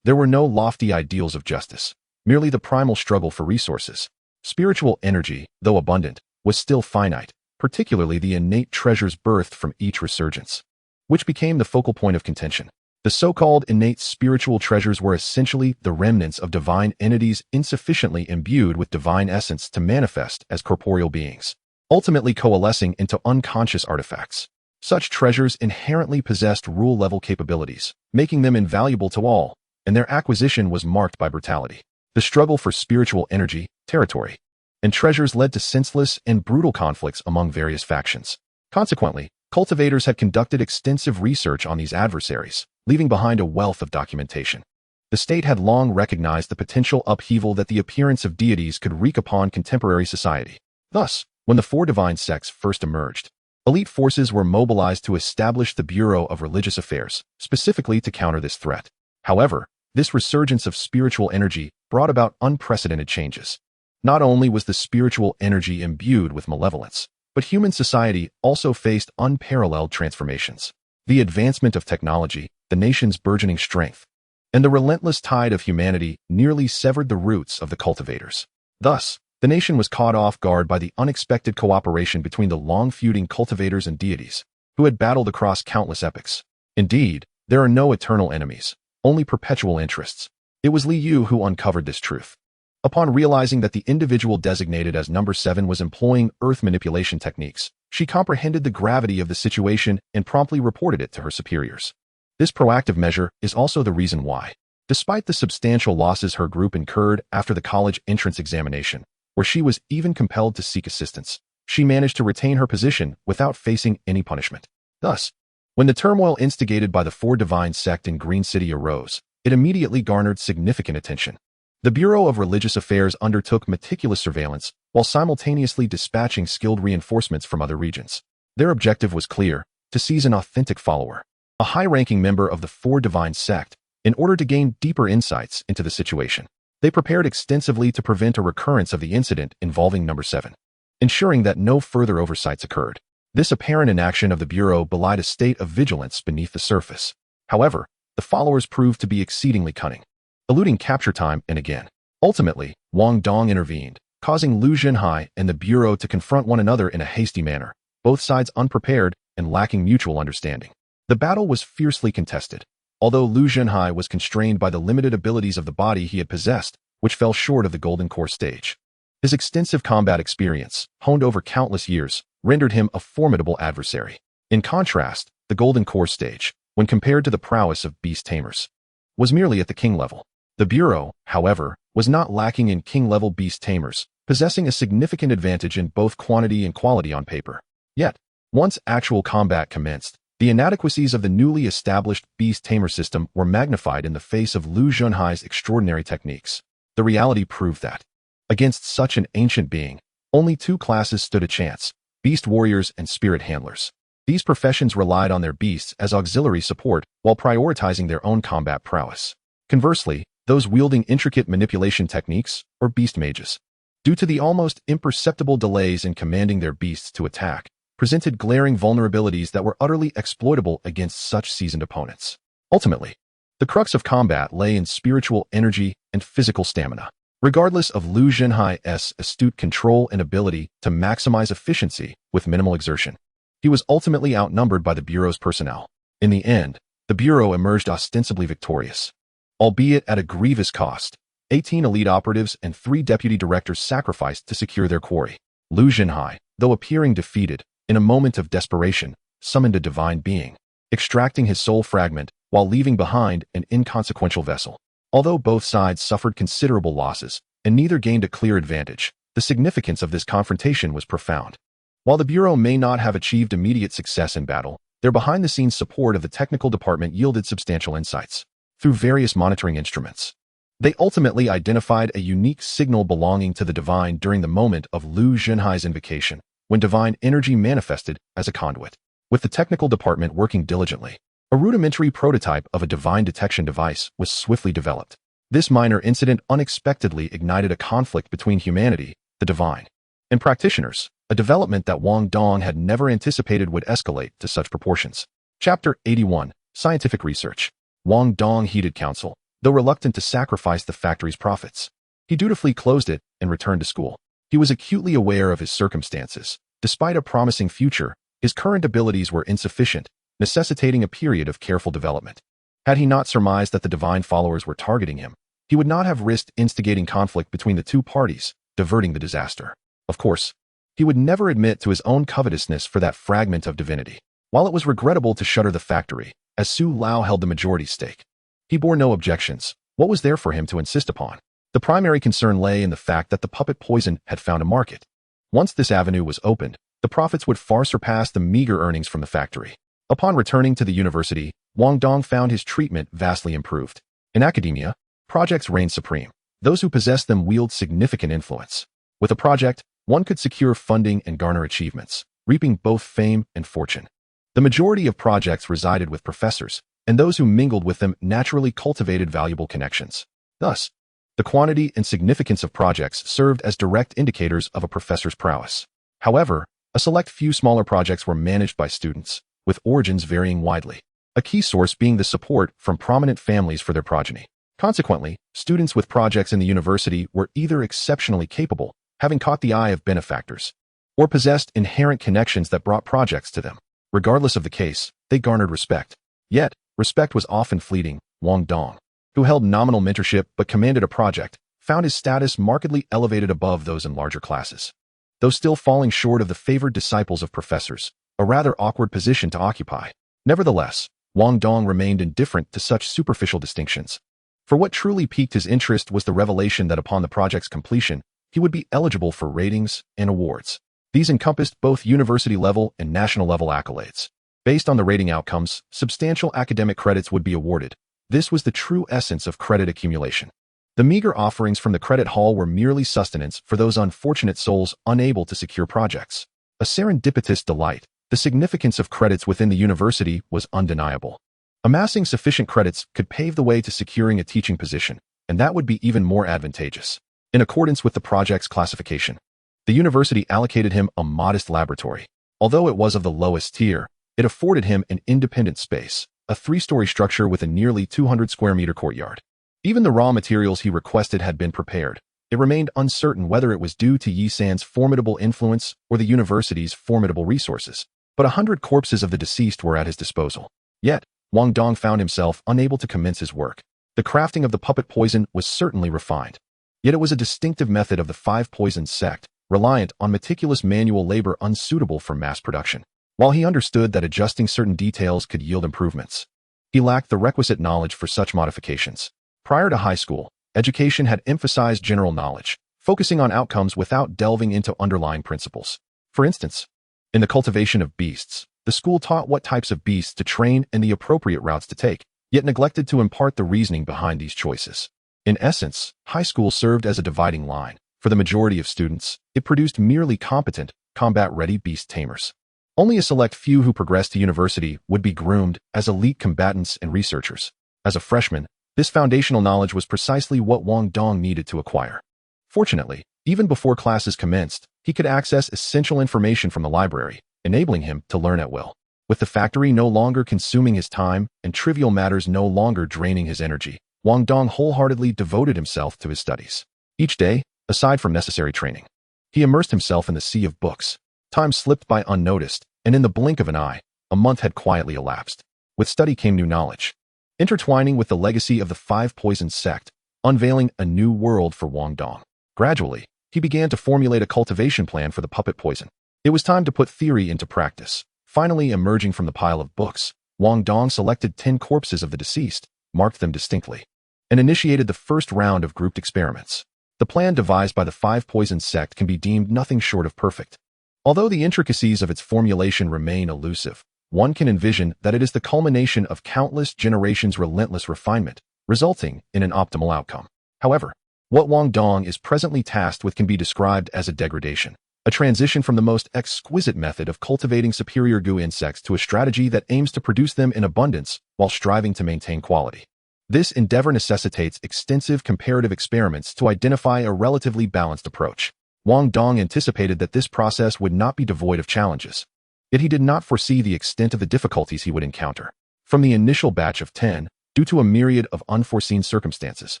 There were no lofty ideals of justice, merely the primal struggle for resources. Spiritual energy, though abundant, was still finite, particularly the innate treasures birthed from each resurgence, which became the focal point of contention. The so-called innate spiritual treasures were essentially the remnants of divine entities insufficiently imbued with divine essence to manifest as corporeal beings, ultimately coalescing into unconscious artifacts. Such treasures inherently possessed rule-level capabilities, making them invaluable to all, and their acquisition was marked by brutality. The struggle for spiritual energy, territory, and treasures led to senseless and brutal conflicts among various factions. Consequently, cultivators had conducted extensive research on these adversaries, leaving behind a wealth of documentation. The state had long recognized the potential upheaval that the appearance of deities could wreak upon contemporary society. Thus, when the four divine sects first emerged, elite forces were mobilized to establish the Bureau of Religious Affairs, specifically to counter this threat. However, this resurgence of spiritual energy brought about unprecedented changes. Not only was the spiritual energy imbued with malevolence, but human society also faced unparalleled transformations. The advancement of technology, the nation's burgeoning strength, and the relentless tide of humanity nearly severed the roots of the cultivators. Thus, the nation was caught off guard by the unexpected cooperation between the long-feuding cultivators and deities, who had battled across countless epochs. Indeed, there are no eternal enemies, only perpetual interests. It was Li Yu who uncovered this truth. Upon realizing that the individual designated as number 7 was employing earth manipulation techniques, she comprehended the gravity of the situation and promptly reported it to her superiors. This proactive measure is also the reason why, despite the substantial losses her group incurred after the college entrance examination, where she was even compelled to seek assistance, she managed to retain her position without facing any punishment. Thus, when the turmoil instigated by the Four Divine sect in Green City arose, it immediately garnered significant attention. The Bureau of Religious Affairs undertook meticulous surveillance while simultaneously dispatching skilled reinforcements from other regions. Their objective was clear: to seize an authentic follower, a high-ranking member of the Four Divine sect, in order to gain deeper insights into the situation. They prepared extensively to prevent a recurrence of the incident involving number 7, ensuring that no further oversights occurred. This apparent inaction of the Bureau belied a state of vigilance beneath the surface. However, the followers proved to be exceedingly cunning, eluding capture time and again. Ultimately, Wang Dong intervened, causing Lu Zhenhai and the Bureau to confront one another in a hasty manner, both sides unprepared and lacking mutual understanding. The battle was fiercely contested, although Lu Zhenhai was constrained by the limited abilities of the body he had possessed, which fell short of the Golden Core stage. His extensive combat experience, honed over countless years, rendered him a formidable adversary. In contrast, the Golden Core stage, when compared to the prowess of Beast Tamers, was merely at the king level. The Bureau, however, was not lacking in king-level Beast Tamers, possessing a significant advantage in both quantity and quality on paper. Yet, once actual combat commenced, the inadequacies of the newly established Beast Tamer system were magnified in the face of Lu Zhenhai's extraordinary techniques. The reality proved that, against such an ancient being, only two classes stood a chance: beast warriors and spirit handlers. These professions relied on their beasts as auxiliary support while prioritizing their own combat prowess. Conversely, those wielding intricate manipulation techniques, or beast mages, due to the almost imperceptible delays in commanding their beasts to attack, presented glaring vulnerabilities that were utterly exploitable against such seasoned opponents. Ultimately, the crux of combat lay in spiritual energy and physical stamina. Regardless of Lu Zhenhai's astute control and ability to maximize efficiency with minimal exertion, he was ultimately outnumbered by the Bureau's personnel. In the end, the Bureau emerged ostensibly victorious, albeit at a grievous cost. 18 elite operatives and 3 deputy directors sacrificed to secure their quarry. Lu Zhenhai, though appearing defeated, in a moment of desperation, summoned a divine being, extracting his soul fragment while leaving behind an inconsequential vessel. Although both sides suffered considerable losses, and neither gained a clear advantage, the significance of this confrontation was profound. While the Bureau may not have achieved immediate success in battle, their behind-the-scenes support of the technical department yielded substantial insights. Through various monitoring instruments, they ultimately identified a unique signal belonging to the divine during the moment of Lu Zhenhai's invocation, when divine energy manifested as a conduit. With the technical department working diligently, a rudimentary prototype of a divine detection device was swiftly developed. This minor incident unexpectedly ignited a conflict between humanity, the divine, and practitioners, a development that Wang Dong had never anticipated would escalate to such proportions. Chapter 81: Scientific Research. Wang Dong heeded counsel, though reluctant to sacrifice the factory's profits. He dutifully closed it and returned to school. He was acutely aware of his circumstances. Despite a promising future, his current abilities were insufficient, necessitating a period of careful development. Had he not surmised that the divine followers were targeting him, he would not have risked instigating conflict between the two parties, diverting the disaster. Of course, he would never admit to his own covetousness for that fragment of divinity. While it was regrettable to shutter the factory, as Su Lao held the majority stake, he bore no objections. What was there for him to insist upon? The primary concern lay in the fact that the puppet poison had found a market. Once this avenue was opened, the profits would far surpass the meager earnings from the factory. Upon returning to the university, Wang Dong found his treatment vastly improved. In academia, projects reigned supreme. Those who possessed them wield significant influence. With a project, one could secure funding and garner achievements, reaping both fame and fortune. The majority of projects resided with professors, and those who mingled with them naturally cultivated valuable connections. Thus, the quantity and significance of projects served as direct indicators of a professor's prowess. However, a select few smaller projects were managed by students, with origins varying widely, a key source being the support from prominent families for their progeny. Consequently, students with projects in the university were either exceptionally capable, having caught the eye of benefactors, or possessed inherent connections that brought projects to them. Regardless of the case, they garnered respect. Yet, respect was often fleeting. Wang Dong, who held nominal mentorship but commanded a project, found his status markedly elevated above those in larger classes. Though still falling short of the favored disciples of professors, a rather awkward position to occupy. Nevertheless, Wang Dong remained indifferent to such superficial distinctions. For what truly piqued his interest was the revelation that upon the project's completion, he would be eligible for ratings and awards. These encompassed both university-level and national-level accolades. Based on the rating outcomes, substantial academic credits would be awarded. This was the true essence of credit accumulation. The meager offerings from the credit hall were merely sustenance for those unfortunate souls unable to secure projects. A serendipitous delight, the significance of credits within the university was undeniable. Amassing sufficient credits could pave the way to securing a teaching position, and that would be even more advantageous. In accordance with the project's classification, the university allocated him a modest laboratory. Although it was of the lowest tier, it afforded him an independent space, a 3-story structure with a nearly 200 square meter courtyard. Even the raw materials he requested had been prepared. It remained uncertain whether it was due to Yi San's formidable influence or the university's formidable resources, but 100 corpses of the deceased were at his disposal. Yet, Wang Dong found himself unable to commence his work. The crafting of the puppet poison was certainly refined. Yet it was a distinctive method of the 5 Poisons sect, reliant on meticulous manual labor unsuitable for mass production. While he understood that adjusting certain details could yield improvements, he lacked the requisite knowledge for such modifications. Prior to high school, education had emphasized general knowledge, focusing on outcomes without delving into underlying principles. For instance, in the cultivation of beasts, the school taught what types of beasts to train and the appropriate routes to take, yet neglected to impart the reasoning behind these choices. In essence, high school served as a dividing line. For the majority of students, it produced merely competent, combat-ready beast tamers. Only a select few who progressed to university would be groomed as elite combatants and researchers. As a freshman, this foundational knowledge was precisely what Wang Dong needed to acquire. Fortunately, even before classes commenced, he could access essential information from the library, enabling him to learn at will. With the factory no longer consuming his time and trivial matters no longer draining his energy, Wang Dong wholeheartedly devoted himself to his studies. Each day, aside from necessary training, he immersed himself in the sea of books. Time slipped by unnoticed, and in the blink of an eye, a month had quietly elapsed. With study came new knowledge, intertwining with the legacy of the 5 Poisons sect, unveiling a new world for Wang Dong. Gradually, he began to formulate a cultivation plan for the puppet poison. It was time to put theory into practice. Finally emerging from the pile of books, Wang Dong selected 10 corpses of the deceased, marked them distinctly, and initiated the first round of grouped experiments. The plan devised by the 5 Poisons sect can be deemed nothing short of perfect. Although the intricacies of its formulation remain elusive, one can envision that it is the culmination of countless generations' relentless refinement, resulting in an optimal outcome. However, what Wang Dong is presently tasked with can be described as a degradation, a transition from the most exquisite method of cultivating superior goo insects to a strategy that aims to produce them in abundance while striving to maintain quality. This endeavor necessitates extensive comparative experiments to identify a relatively balanced approach. Wang Dong anticipated that this process would not be devoid of challenges. Yet he did not foresee the extent of the difficulties he would encounter. From the initial batch of 10, due to a myriad of unforeseen circumstances,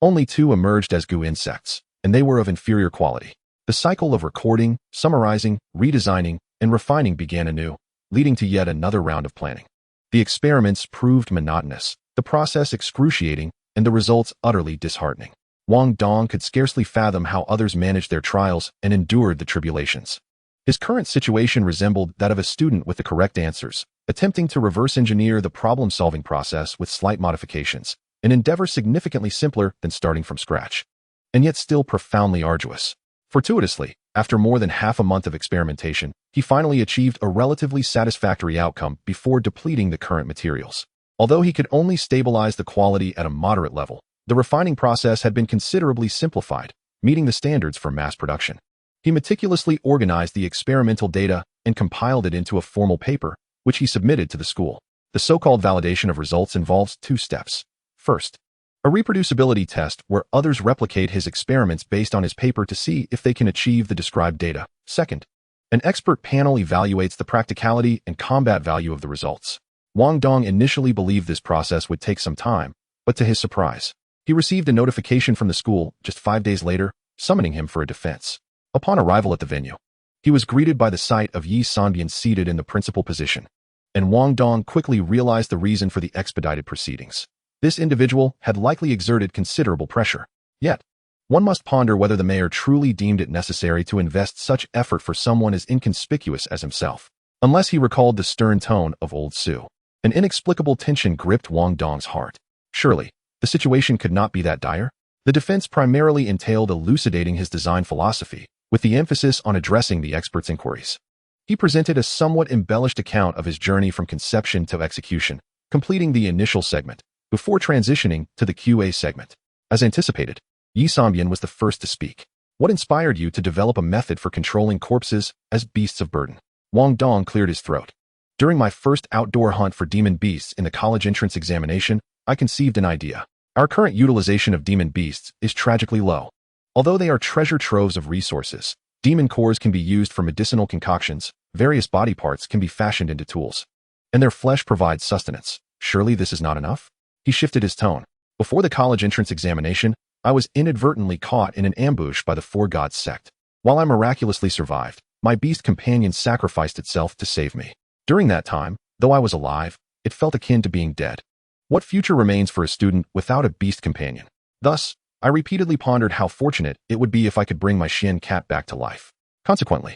only 2 emerged as goo insects, and they were of inferior quality. The cycle of recording, summarizing, redesigning, and refining began anew, leading to yet another round of planning. The experiments proved monotonous, the process excruciating and the results utterly disheartening. Wang Dong could scarcely fathom how others managed their trials and endured the tribulations. His current situation resembled that of a student with the correct answers, attempting to reverse engineer the problem-solving process with slight modifications, an endeavor significantly simpler than starting from scratch, and yet still profoundly arduous. Fortuitously, after more than half a month of experimentation, he finally achieved a relatively satisfactory outcome before depleting the current materials. Although he could only stabilize the quality at a moderate level, the refining process had been considerably simplified, meeting the standards for mass production. He meticulously organized the experimental data and compiled it into a formal paper, which he submitted to the school. The so-called validation of results involves two steps. First, a reproducibility test where others replicate his experiments based on his paper to see if they can achieve the described data. Second, an expert panel evaluates the practicality and combat value of the results. Wang Dong initially believed this process would take some time, but to his surprise, he received a notification from the school just 5 days later, summoning him for a defense. Upon arrival at the venue, he was greeted by the sight of Yi Sanbian seated in the principal position, and Wang Dong quickly realized the reason for the expedited proceedings. This individual had likely exerted considerable pressure. Yet, one must ponder whether the mayor truly deemed it necessary to invest such effort for someone as inconspicuous as himself, unless he recalled the stern tone of old Su. An inexplicable tension gripped Wang Dong's heart. Surely, the situation could not be that dire? The defense primarily entailed elucidating his design philosophy, with the emphasis on addressing the expert's inquiries. He presented a somewhat embellished account of his journey from conception to execution, completing the initial segment, before transitioning to the QA segment. As anticipated, Yi Sanbian was the first to speak. What inspired you to develop a method for controlling corpses as beasts of burden? Wang Dong cleared his throat. During my first outdoor hunt for demon beasts in the college entrance examination, I conceived an idea. Our current utilization of demon beasts is tragically low. Although they are treasure troves of resources, demon cores can be used for medicinal concoctions, various body parts can be fashioned into tools, and their flesh provides sustenance. Surely this is not enough? He shifted his tone. Before the college entrance examination, I was inadvertently caught in an ambush by the Four Gods sect. While I miraculously survived, my beast companion sacrificed itself to save me. During that time, though I was alive, it felt akin to being dead. What future remains for a student without a beast companion? Thus, I repeatedly pondered how fortunate it would be if I could bring my Xian cat back to life. Consequently,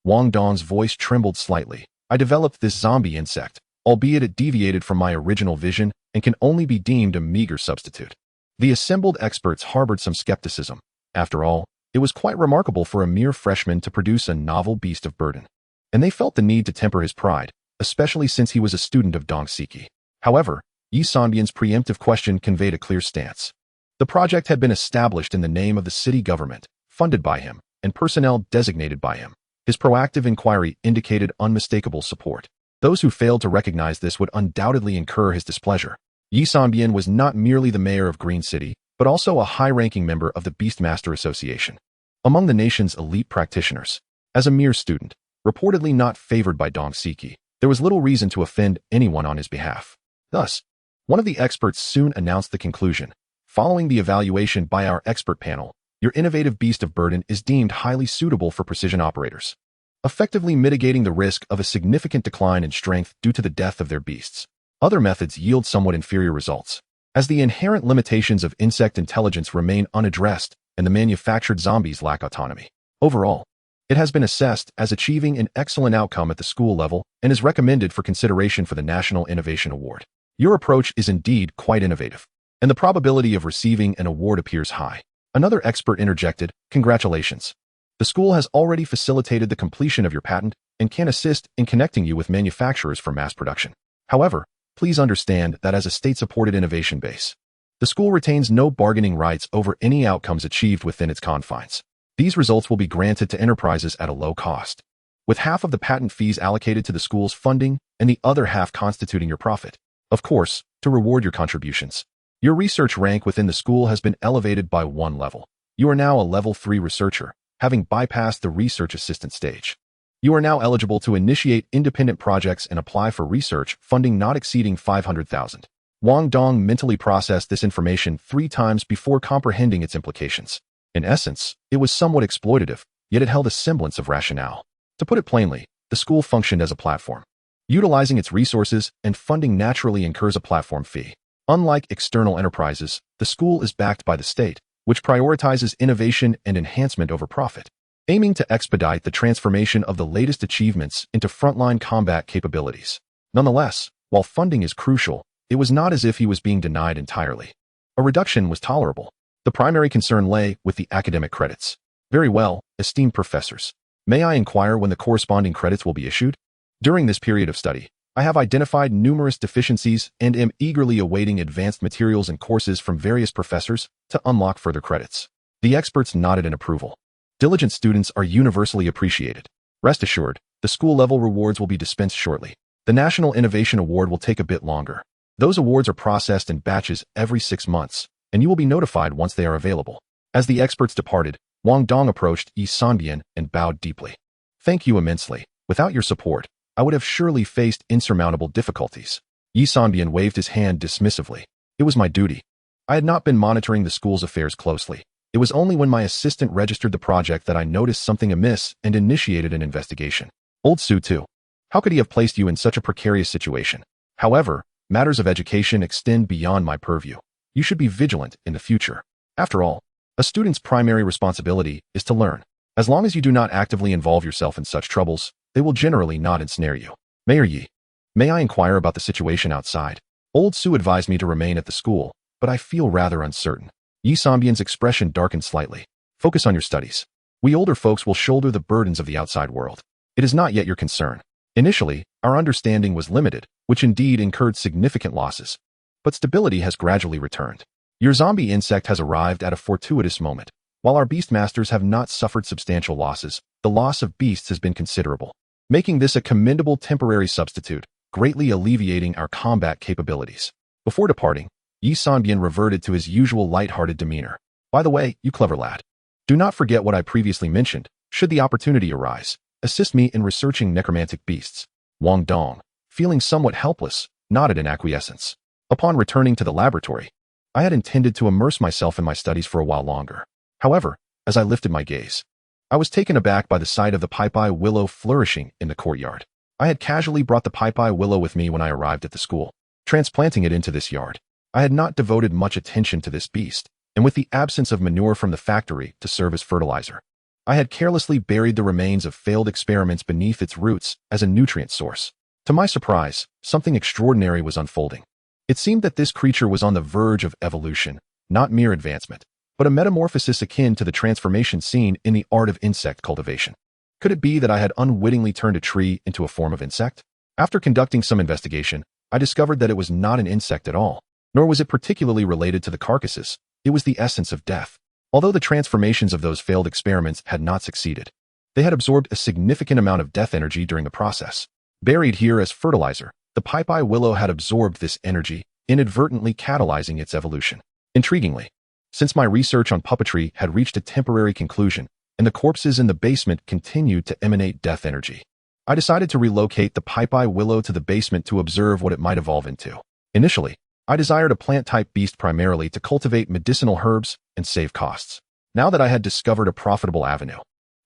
Wang Dong's voice trembled slightly. I developed this zombie insect, albeit it deviated from my original vision and can only be deemed a meager substitute. The assembled experts harbored some skepticism. After all, it was quite remarkable for a mere freshman to produce a novel beast of burden, and they felt the need to temper his pride, especially since he was a student of Dong Siki. However, Yi Sanbian's preemptive question conveyed a clear stance. The project had been established in the name of the city government, funded by him, and personnel designated by him. His proactive inquiry indicated unmistakable support. Those who failed to recognize this would undoubtedly incur his displeasure. Yi Sanbian was not merely the mayor of Green City, but also a high-ranking member of the Beastmaster Association, among the nation's elite practitioners. As a mere student, reportedly not favored by Dong Siki, there was little reason to offend anyone on his behalf. Thus, one of the experts soon announced the conclusion. Following the evaluation by our expert panel, your innovative beast of burden is deemed highly suitable for precision operators, effectively mitigating the risk of a significant decline in strength due to the death of their beasts. Other methods yield somewhat inferior results, as the inherent limitations of insect intelligence remain unaddressed and the manufactured zombies lack autonomy. Overall, it has been assessed as achieving an excellent outcome at the school level and is recommended for consideration for the National Innovation Award. Your approach is indeed quite innovative, and the probability of receiving an award appears high. Another expert interjected, "Congratulations. The school has already facilitated the completion of your patent and can assist in connecting you with manufacturers for mass production. However, please understand that as a state-supported innovation base, the school retains no bargaining rights over any outcomes achieved within its confines. These results will be granted to enterprises at a low cost, with half of the patent fees allocated to the school's funding and the other half constituting your profit. Of course, to reward your contributions. Your research rank within the school has been elevated by 1 level. You are now a level 3 researcher, having bypassed the research assistant stage. You are now eligible to initiate independent projects and apply for research funding not exceeding 500,000. Wang Dong mentally processed this information 3 times before comprehending its implications. In essence, it was somewhat exploitative, yet it held a semblance of rationale. To put it plainly, the school functioned as a platform. Utilizing its resources and funding naturally incurs a platform fee. Unlike external enterprises, the school is backed by the state, which prioritizes innovation and enhancement over profit, aiming to expedite the transformation of the latest achievements into frontline combat capabilities. Nonetheless, while funding is crucial, it was not as if he was being denied entirely. A reduction was tolerable. The primary concern lay with the academic credits. Very well, esteemed professors. May I inquire when the corresponding credits will be issued? During this period of study, I have identified numerous deficiencies and am eagerly awaiting advanced materials and courses from various professors to unlock further credits. The experts nodded in approval. Diligent students are universally appreciated. Rest assured, the school-level rewards will be dispensed shortly. The National Innovation Award will take a bit longer. Those awards are processed in batches every 6 months, and you will be notified once they are available. As the experts departed, Wang Dong approached Yi Sanbian and bowed deeply. Thank you immensely. Without your support, I would have surely faced insurmountable difficulties. Yi Sanbian waved his hand dismissively. It was my duty. I had not been monitoring the school's affairs closely. It was only when my assistant registered the project that I noticed something amiss and initiated an investigation. Old Su too. How could he have placed you in such a precarious situation? However, matters of education extend beyond my purview. You should be vigilant in the future. After all, a student's primary responsibility is to learn. As long as you do not actively involve yourself in such troubles, they will generally not ensnare you. Mayor Yi, may I inquire about the situation outside? Old Su advised me to remain at the school, but I feel rather uncertain. Yi Sanbian's expression darkened slightly. Focus on your studies. We older folks will shoulder the burdens of the outside world. It is not yet your concern. Initially, our understanding was limited, which indeed incurred significant losses. But stability has gradually returned. Your zombie insect has arrived at a fortuitous moment. While our beast masters have not suffered substantial losses, the loss of beasts has been considerable, making this a commendable temporary substitute, greatly alleviating our combat capabilities. Before departing, Yi Sanbian reverted to his usual light-hearted demeanor. By the way, you clever lad, do not forget what I previously mentioned. Should the opportunity arise, assist me in researching necromantic beasts. Wang Dong, feeling somewhat helpless, nodded in acquiescence. Upon returning to the laboratory, I had intended to immerse myself in my studies for a while longer. However, as I lifted my gaze, I was taken aback by the sight of the pipi willow flourishing in the courtyard. I had casually brought the pipi willow with me when I arrived at the school, transplanting it into this yard. I had not devoted much attention to this beast, and with the absence of manure from the factory to serve as fertilizer, I had carelessly buried the remains of failed experiments beneath its roots as a nutrient source. To my surprise, something extraordinary was unfolding. It seemed that this creature was on the verge of evolution, not mere advancement, but a metamorphosis akin to the transformation seen in the art of insect cultivation. Could it be that I had unwittingly turned a tree into a form of insect? After conducting some investigation, I discovered that it was not an insect at all, nor was it particularly related to the carcasses. It was the essence of death. Although the transformations of those failed experiments had not succeeded, they had absorbed a significant amount of death energy during the process. Buried here as fertilizer, the pipi willow had absorbed this energy, inadvertently catalyzing its evolution. Intriguingly, since my research on puppetry had reached a temporary conclusion, and the corpses in the basement continued to emanate death energy, I decided to relocate the pipi willow to the basement to observe what it might evolve into. Initially, I desired a plant-type beast primarily to cultivate medicinal herbs and save costs. Now that I had discovered a profitable avenue,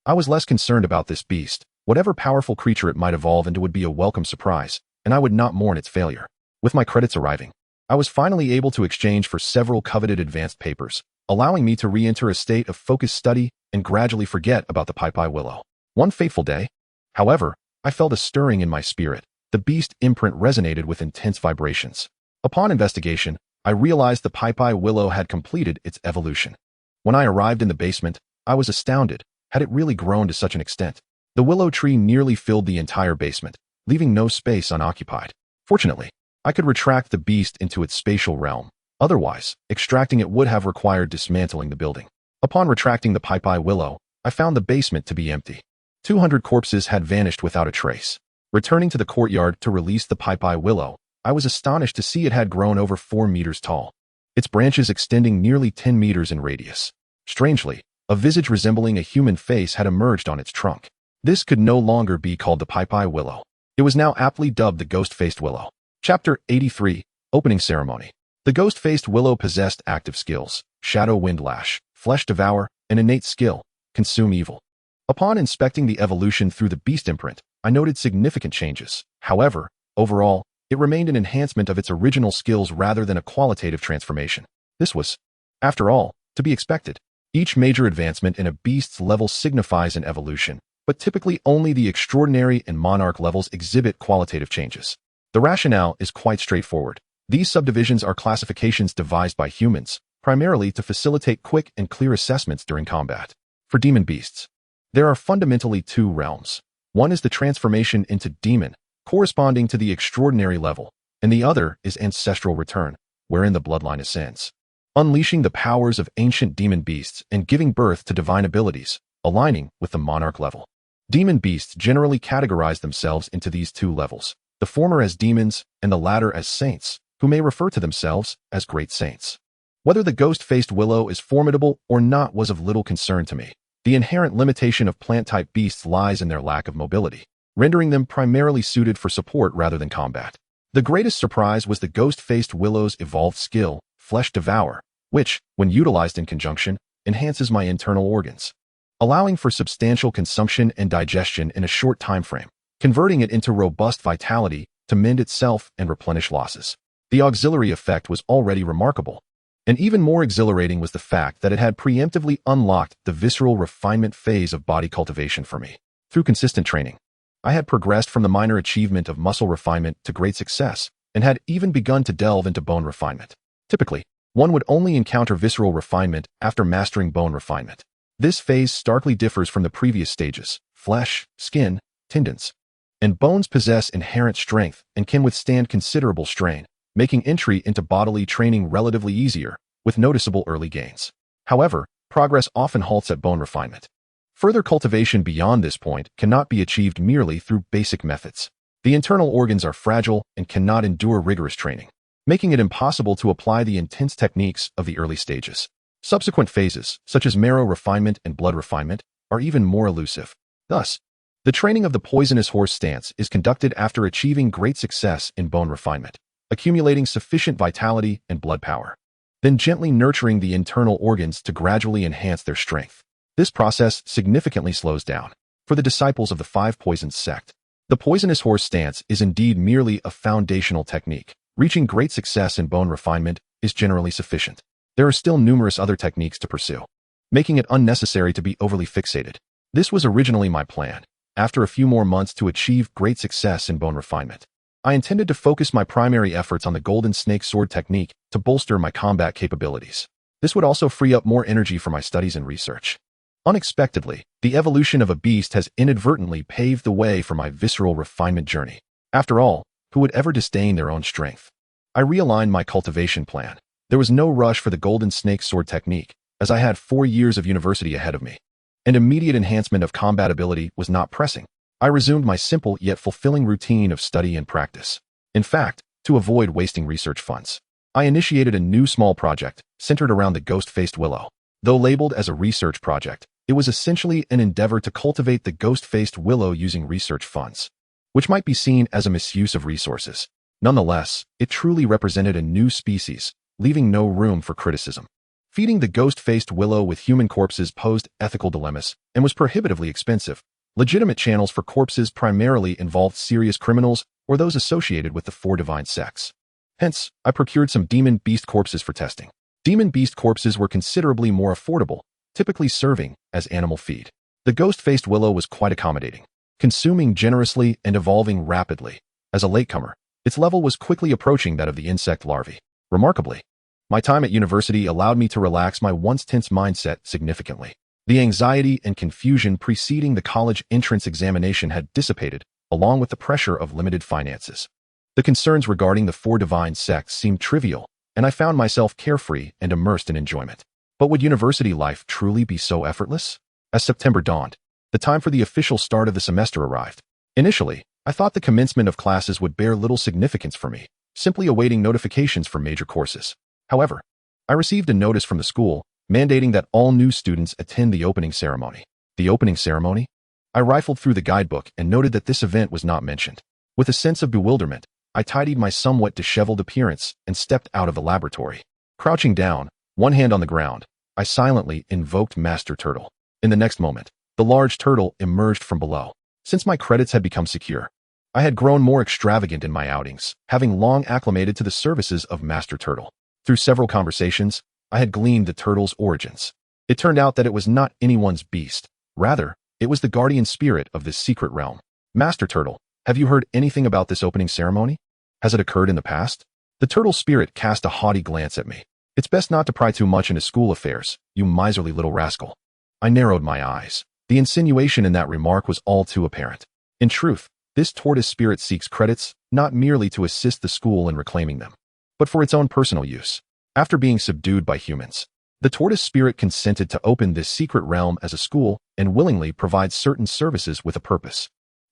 I was less concerned about this beast. Whatever powerful creature it might evolve into would be a welcome surprise, and I would not mourn its failure. With my credits arriving, I was finally able to exchange for several coveted advanced papers, allowing me to re-enter a state of focused study and gradually forget about the pipi willow. One fateful day, however, I felt a stirring in my spirit. The beast imprint resonated with intense vibrations. Upon investigation, I realized the pipi willow had completed its evolution. When I arrived in the basement, I was astounded. Had it really grown to such an extent? The willow tree nearly filled the entire basement, leaving no space unoccupied. Fortunately, I could retract the beast into its spatial realm. Otherwise, extracting it would have required dismantling the building. Upon retracting the pipi willow, I found the basement to be empty. 200 corpses had vanished without a trace. Returning to the courtyard to release the pipi willow, I was astonished to see it had grown over 4 meters tall, its branches extending nearly 10 meters in radius. Strangely, a visage resembling a human face had emerged on its trunk. This could no longer be called the pipi willow. It was now aptly dubbed the ghost-faced willow. Chapter 83, Opening Ceremony. The ghost-faced willow possessed active skills: Shadow Wind Lash, Flesh Devour, an innate skill, Consume Evil. Upon inspecting the evolution through the beast imprint, I noted significant changes. However, overall, it remained an enhancement of its original skills rather than a qualitative transformation. This was, after all, to be expected. Each major advancement in a beast's level signifies an evolution, but typically only the extraordinary and monarch levels exhibit qualitative changes. The rationale is quite straightforward. These subdivisions are classifications devised by humans, primarily to facilitate quick and clear assessments during combat. For demon beasts, there are fundamentally two realms. One is the transformation into demon, corresponding to the extraordinary level, and the other is ancestral return, wherein the bloodline ascends, unleashing the powers of ancient demon beasts and giving birth to divine abilities, aligning with the monarch level. Demon beasts generally categorize themselves into these two levels, the former as demons and the latter as saints, who may refer to themselves as great saints. Whether the ghost-faced willow is formidable or not was of little concern to me. The inherent limitation of plant-type beasts lies in their lack of mobility, rendering them primarily suited for support rather than combat. The greatest surprise was the ghost-faced willow's evolved skill, Flesh Devour, which, when utilized in conjunction, enhances my internal organs, allowing for substantial consumption and digestion in a short time frame, converting it into robust vitality to mend itself and replenish losses. The auxiliary effect was already remarkable, and even more exhilarating was the fact that it had preemptively unlocked the visceral refinement phase of body cultivation for me. Through consistent training, I had progressed from the minor achievement of muscle refinement to great success, and had even begun to delve into bone refinement. Typically, one would only encounter visceral refinement after mastering bone refinement. This phase starkly differs from the previous stages. Flesh, skin, tendons, and bones possess inherent strength and can withstand considerable strain, making entry into bodily training relatively easier, with noticeable early gains. However, progress often halts at bone refinement. Further cultivation beyond this point cannot be achieved merely through basic methods. The internal organs are fragile and cannot endure rigorous training, making it impossible to apply the intense techniques of the early stages. Subsequent phases, such as marrow refinement and blood refinement, are even more elusive. Thus, the training of the poisonous horse stance is conducted after achieving great success in bone refinement, accumulating sufficient vitality and blood power, then gently nurturing the internal organs to gradually enhance their strength. This process significantly slows down. For the disciples of the Five Poisons sect, the poisonous horse stance is indeed merely a foundational technique. Reaching great success in bone refinement is generally sufficient. There are still numerous other techniques to pursue, making it unnecessary to be overly fixated. This was originally my plan, after a few more months to achieve great success in bone refinement. I intended to focus my primary efforts on the Golden Snake Sword technique to bolster my combat capabilities. This would also free up more energy for my studies and research. Unexpectedly, the evolution of a beast has inadvertently paved the way for my visceral refinement journey. After all, who would ever disdain their own strength? I realigned my cultivation plan. There was no rush for the Golden Snake Sword technique, as I had 4 years of university ahead of me, and immediate enhancement of combat ability was not pressing. I resumed my simple yet fulfilling routine of study and practice. In fact, to avoid wasting research funds, I initiated a new small project centered around the ghost-faced willow. Though labeled as a research project, it was essentially an endeavor to cultivate the ghost-faced willow using research funds, which might be seen as a misuse of resources. Nonetheless, it truly represented a new species, leaving no room for criticism. Feeding the ghost-faced willow with human corpses posed ethical dilemmas and was prohibitively expensive. Legitimate channels for corpses primarily involved serious criminals or those associated with the four divine sects. Hence, I procured some demon beast corpses for testing. Demon beast corpses were considerably more affordable, typically serving as animal feed. The ghost-faced willow was quite accommodating, consuming generously and evolving rapidly. As a latecomer, its level was quickly approaching that of the insect larvae. Remarkably, my time at university allowed me to relax my once tense mindset significantly. The anxiety and confusion preceding the college entrance examination had dissipated, along with the pressure of limited finances. The concerns regarding the four divine sects seemed trivial, and I found myself carefree and immersed in enjoyment. But would university life truly be so effortless? As September dawned, the time for the official start of the semester arrived. Initially, I thought the commencement of classes would bear little significance for me, simply awaiting notifications for major courses. However, I received a notice from the school mandating that all new students attend the opening ceremony. The opening ceremony? I rifled through the guidebook and noted that this event was not mentioned. With a sense of bewilderment, I tidied my somewhat disheveled appearance and stepped out of the laboratory. Crouching down, one hand on the ground, I silently invoked Master Turtle. In the next moment, the large turtle emerged from below. Since my credits had become secure, I had grown more extravagant in my outings, having long acclimated to the services of Master Turtle. Through several conversations, I had gleaned the turtle's origins. It turned out that it was not anyone's beast. Rather, it was the guardian spirit of this secret realm. Master Turtle, have you heard anything about this opening ceremony? Has it occurred in the past? The turtle spirit cast a haughty glance at me. It's best not to pry too much into school affairs, you miserly little rascal. I narrowed my eyes. The insinuation in that remark was all too apparent. In truth, this tortoise spirit seeks credits, not merely to assist the school in reclaiming them, but for its own personal use. After being subdued by humans, the tortoise spirit consented to open this secret realm as a school and willingly provide certain services with a purpose.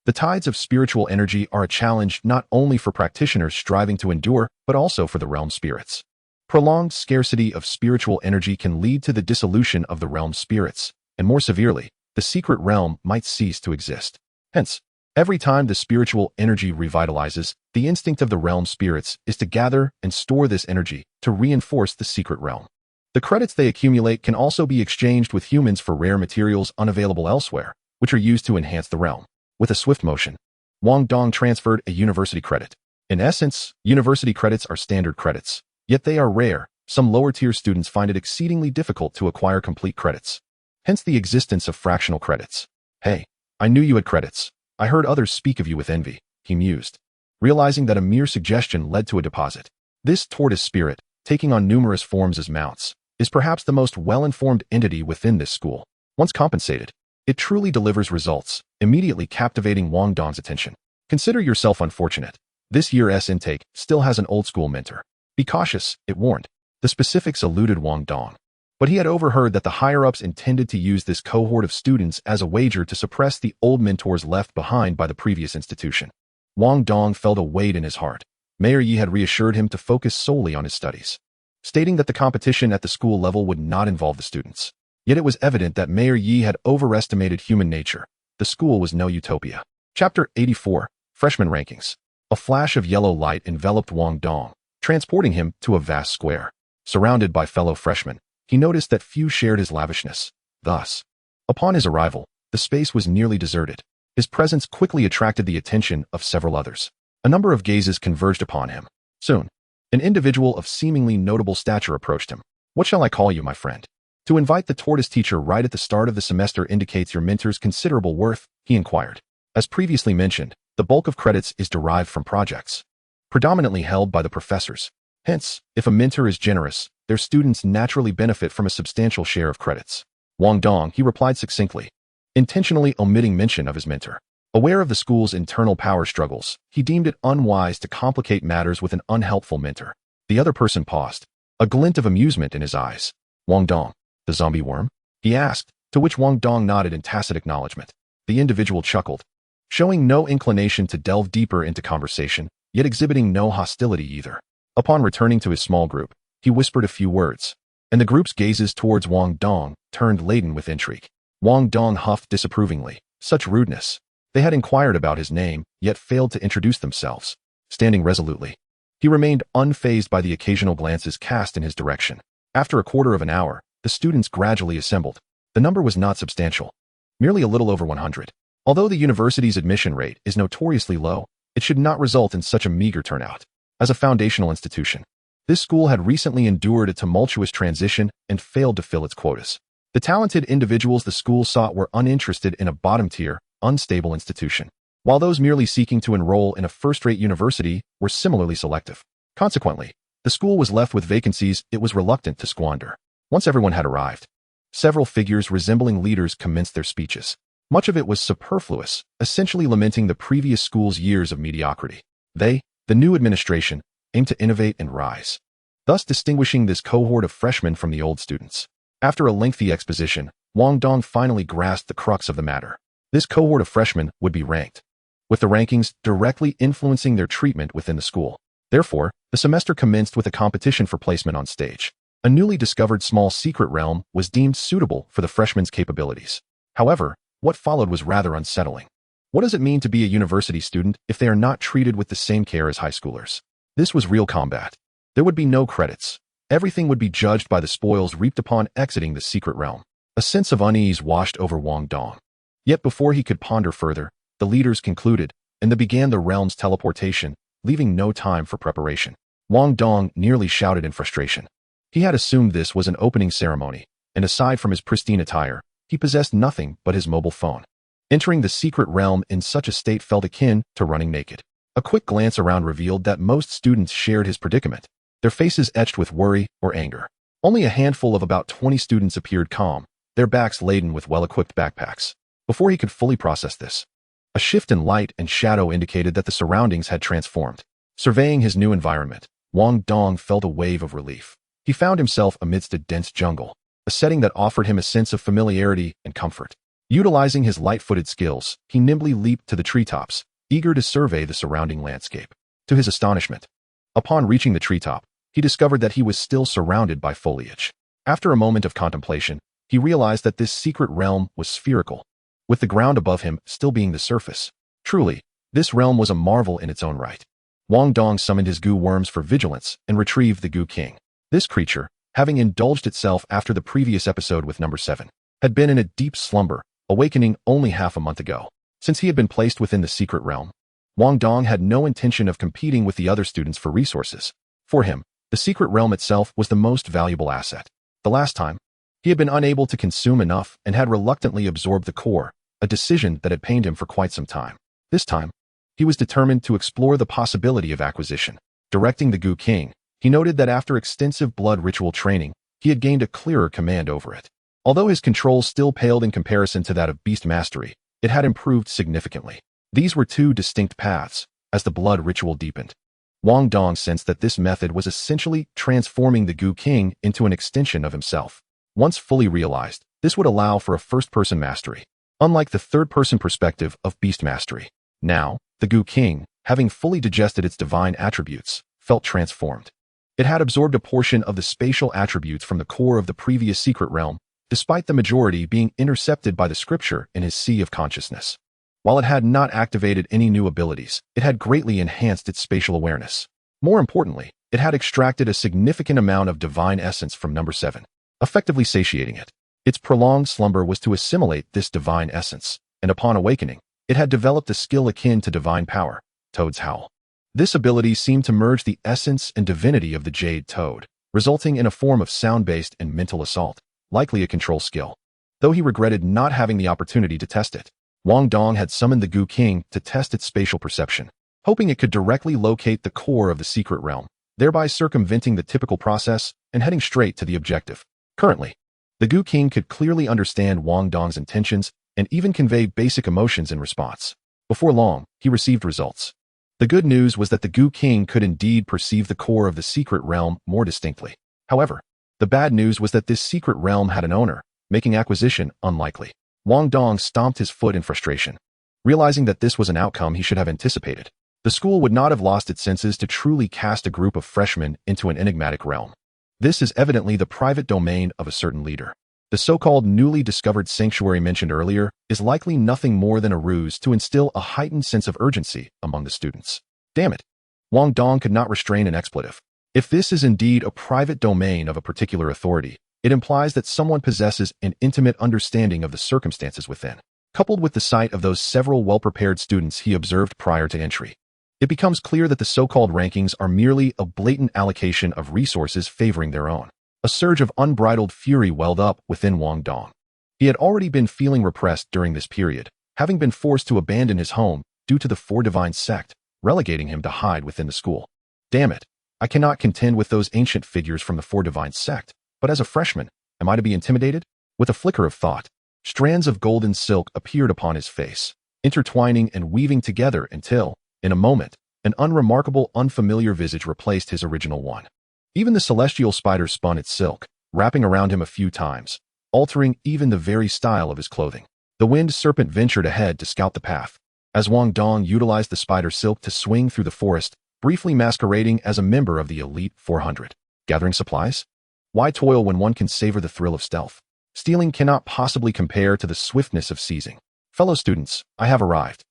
The tides of spiritual energy are a challenge not only for practitioners striving to endure, but also for the realm spirits. Prolonged scarcity of spiritual energy can lead to the dissolution of the realm spirits, and more severely, the secret realm might cease to exist. Hence, every time the spiritual energy revitalizes, the instinct of the realm spirits is to gather and store this energy to reinforce the secret realm. The credits they accumulate can also be exchanged with humans for rare materials unavailable elsewhere, which are used to enhance the realm. With a swift motion, Wang Dong transferred a university credit. In essence, university credits are standard credits, yet they are rare. Some lower-tier students find it exceedingly difficult to acquire complete credits. Hence the existence of fractional credits. Hey, I knew you had credits. I heard others speak of you with envy, he mused, realizing that a mere suggestion led to a deposit. This tortoise spirit, taking on numerous forms as mounts, is perhaps the most well-informed entity within this school. Once compensated, it truly delivers results, immediately captivating Wang Dong's attention. Consider yourself unfortunate. This year's intake still has an old-school mentor. Be cautious, it warned. The specifics eluded Wang Dong, but he had overheard that the higher-ups intended to use this cohort of students as a wager to suppress the old mentors left behind by the previous institution. Wang Dong felt a weight in his heart. Mayor Yi had reassured him to focus solely on his studies, stating that the competition at the school level would not involve the students. Yet it was evident that Mayor Yi had overestimated human nature. The school was no utopia. Chapter 84, Freshman Rankings. A flash of yellow light enveloped Wang Dong, transporting him to a vast square. Surrounded by fellow freshmen, he noticed that few shared his lavishness. Thus, upon his arrival, the space was nearly deserted. His presence quickly attracted the attention of several others. A number of gazes converged upon him. Soon, an individual of seemingly notable stature approached him. What shall I call you, my friend? To invite the tortoise teacher right at the start of the semester indicates your mentor's considerable worth, he inquired. As previously mentioned, the bulk of credits is derived from projects, predominantly held by the professors. Hence, if a mentor is generous, their students naturally benefit from a substantial share of credits. Wang Dong, he replied succinctly, intentionally omitting mention of his mentor. Aware of the school's internal power struggles, he deemed it unwise to complicate matters with an unhelpful mentor. The other person paused, a glint of amusement in his eyes. Wang Dong, the zombie worm? He asked, to which Wang Dong nodded in tacit acknowledgement. The individual chuckled, showing no inclination to delve deeper into conversation, yet exhibiting no hostility either. Upon returning to his small group, he whispered a few words, and the group's gazes towards Wang Dong turned laden with intrigue. Wang Dong huffed disapprovingly. Such rudeness. They had inquired about his name, yet failed to introduce themselves. Standing resolutely, he remained unfazed by the occasional glances cast in his direction. After a quarter of an hour, the students gradually assembled. The number was not substantial, merely a little over 100. Although the university's admission rate is notoriously low, it should not result in such a meager turnout. As a foundational institution, this school had recently endured a tumultuous transition and failed to fill its quotas. The talented individuals the school sought were uninterested in a bottom-tier, unstable institution, while those merely seeking to enroll in a first-rate university were similarly selective. Consequently, the school was left with vacancies it was reluctant to squander. Once everyone had arrived, several figures resembling leaders commenced their speeches. Much of it was superfluous, essentially lamenting the previous school's years of mediocrity. They, the new administration, aimed to innovate and rise, thus distinguishing this cohort of freshmen from the old students. After a lengthy exposition, Wang Dong finally grasped the crux of the matter. This cohort of freshmen would be ranked, with the rankings directly influencing their treatment within the school. Therefore, the semester commenced with a competition for placement on stage. A newly discovered small secret realm was deemed suitable for the freshmen's capabilities. However, what followed was rather unsettling. What does it mean to be a university student if they are not treated with the same care as high schoolers? This was real combat. There would be no credits. Everything would be judged by the spoils reaped upon exiting the secret realm. A sense of unease washed over Wang Dong. Yet before he could ponder further, the leaders concluded, and then began the realm's teleportation, leaving no time for preparation. Wang Dong nearly shouted in frustration. He had assumed this was an opening ceremony, and aside from his pristine attire, he possessed nothing but his mobile phone. Entering the secret realm in such a state felt akin to running naked. A quick glance around revealed that most students shared his predicament, their faces etched with worry or anger. Only a handful of about 20 students appeared calm, their backs laden with well-equipped backpacks. Before he could fully process this, a shift in light and shadow indicated that the surroundings had transformed. Surveying his new environment, Wang Dong felt a wave of relief. He found himself amidst a dense jungle, a setting that offered him a sense of familiarity and comfort. Utilizing his light-footed skills, he nimbly leaped to the treetops, eager to survey the surrounding landscape. To his astonishment, upon reaching the treetop, he discovered that he was still surrounded by foliage. After a moment of contemplation, he realized that this secret realm was spherical, with the ground above him still being the surface. Truly, this realm was a marvel in its own right. Wang Dong summoned his goo worms for vigilance and retrieved the Goo King. This creature, having indulged itself after the previous episode with number 7, had been in a deep slumber, awakening only half a month ago. Since he had been placed within the secret realm, Wang Dong had no intention of competing with the other students for resources. For him, the secret realm itself was the most valuable asset. The last time, he had been unable to consume enough and had reluctantly absorbed the core, a decision that had pained him for quite some time. This time, he was determined to explore the possibility of acquisition. Directing the Goo King, he noted that after extensive blood ritual training, he had gained a clearer command over it. Although his control still paled in comparison to that of beast mastery, it had improved significantly. These were two distinct paths. As the blood ritual deepened, Wang Dong sensed that this method was essentially transforming the Goo King into an extension of himself. Once fully realized, this would allow for a first-person mastery, unlike the third-person perspective of beast mastery. Now, the Goo King, having fully digested its divine attributes, felt transformed. It had absorbed a portion of the spatial attributes from the core of the previous secret realm, despite the majority being intercepted by the scripture in his sea of consciousness. While it had not activated any new abilities, it had greatly enhanced its spatial awareness. More importantly, it had extracted a significant amount of divine essence from number 7, effectively satiating it. Its prolonged slumber was to assimilate this divine essence, and upon awakening, it had developed a skill akin to divine power, Toad's Howl. This ability seemed to merge the essence and divinity of the Jade Toad, resulting in a form of sound-based and mental assault, likely a control skill. Though he regretted not having the opportunity to test it, Wang Dong had summoned the Goo King to test its spatial perception, hoping it could directly locate the core of the secret realm, thereby circumventing the typical process and heading straight to the objective. Currently, the Goo King could clearly understand Wang Dong's intentions and even convey basic emotions in response. Before long, he received results. The good news was that the Goo King could indeed perceive the core of the secret realm more distinctly. However, the bad news was that this secret realm had an owner, making acquisition unlikely. Wang Dong stomped his foot in frustration, realizing that this was an outcome he should have anticipated. The school would not have lost its senses to truly cast a group of freshmen into an enigmatic realm. This is evidently the private domain of a certain leader. The so-called newly discovered sanctuary mentioned earlier is likely nothing more than a ruse to instill a heightened sense of urgency among the students. Damn it! Wang Dong could not restrain an expletive. If this is indeed a private domain of a particular authority, it implies that someone possesses an intimate understanding of the circumstances within. Coupled with the sight of those several well-prepared students he observed prior to entry, it becomes clear that the so-called rankings are merely a blatant allocation of resources favoring their own. A surge of unbridled fury welled up within Wang Dong. He had already been feeling repressed during this period, having been forced to abandon his home due to the Four Divine sect, relegating him to hide within the school. Damn it! I cannot contend with those ancient figures from the Four Divine sect, but as a freshman, am I to be intimidated? With a flicker of thought, strands of golden silk appeared upon his face, intertwining and weaving together until, in a moment, an unremarkable, unfamiliar visage replaced his original one. Even the celestial spider spun its silk, wrapping around him a few times, altering even the very style of his clothing. The winged serpent ventured ahead to scout the path, as Wang Dong utilized the spider silk to swing through the forest, briefly masquerading as a member of the Elite 400. Gathering supplies? Why toil when one can savor the thrill of stealth? Stealing cannot possibly compare to the swiftness of seizing. Fellow students, I have arrived.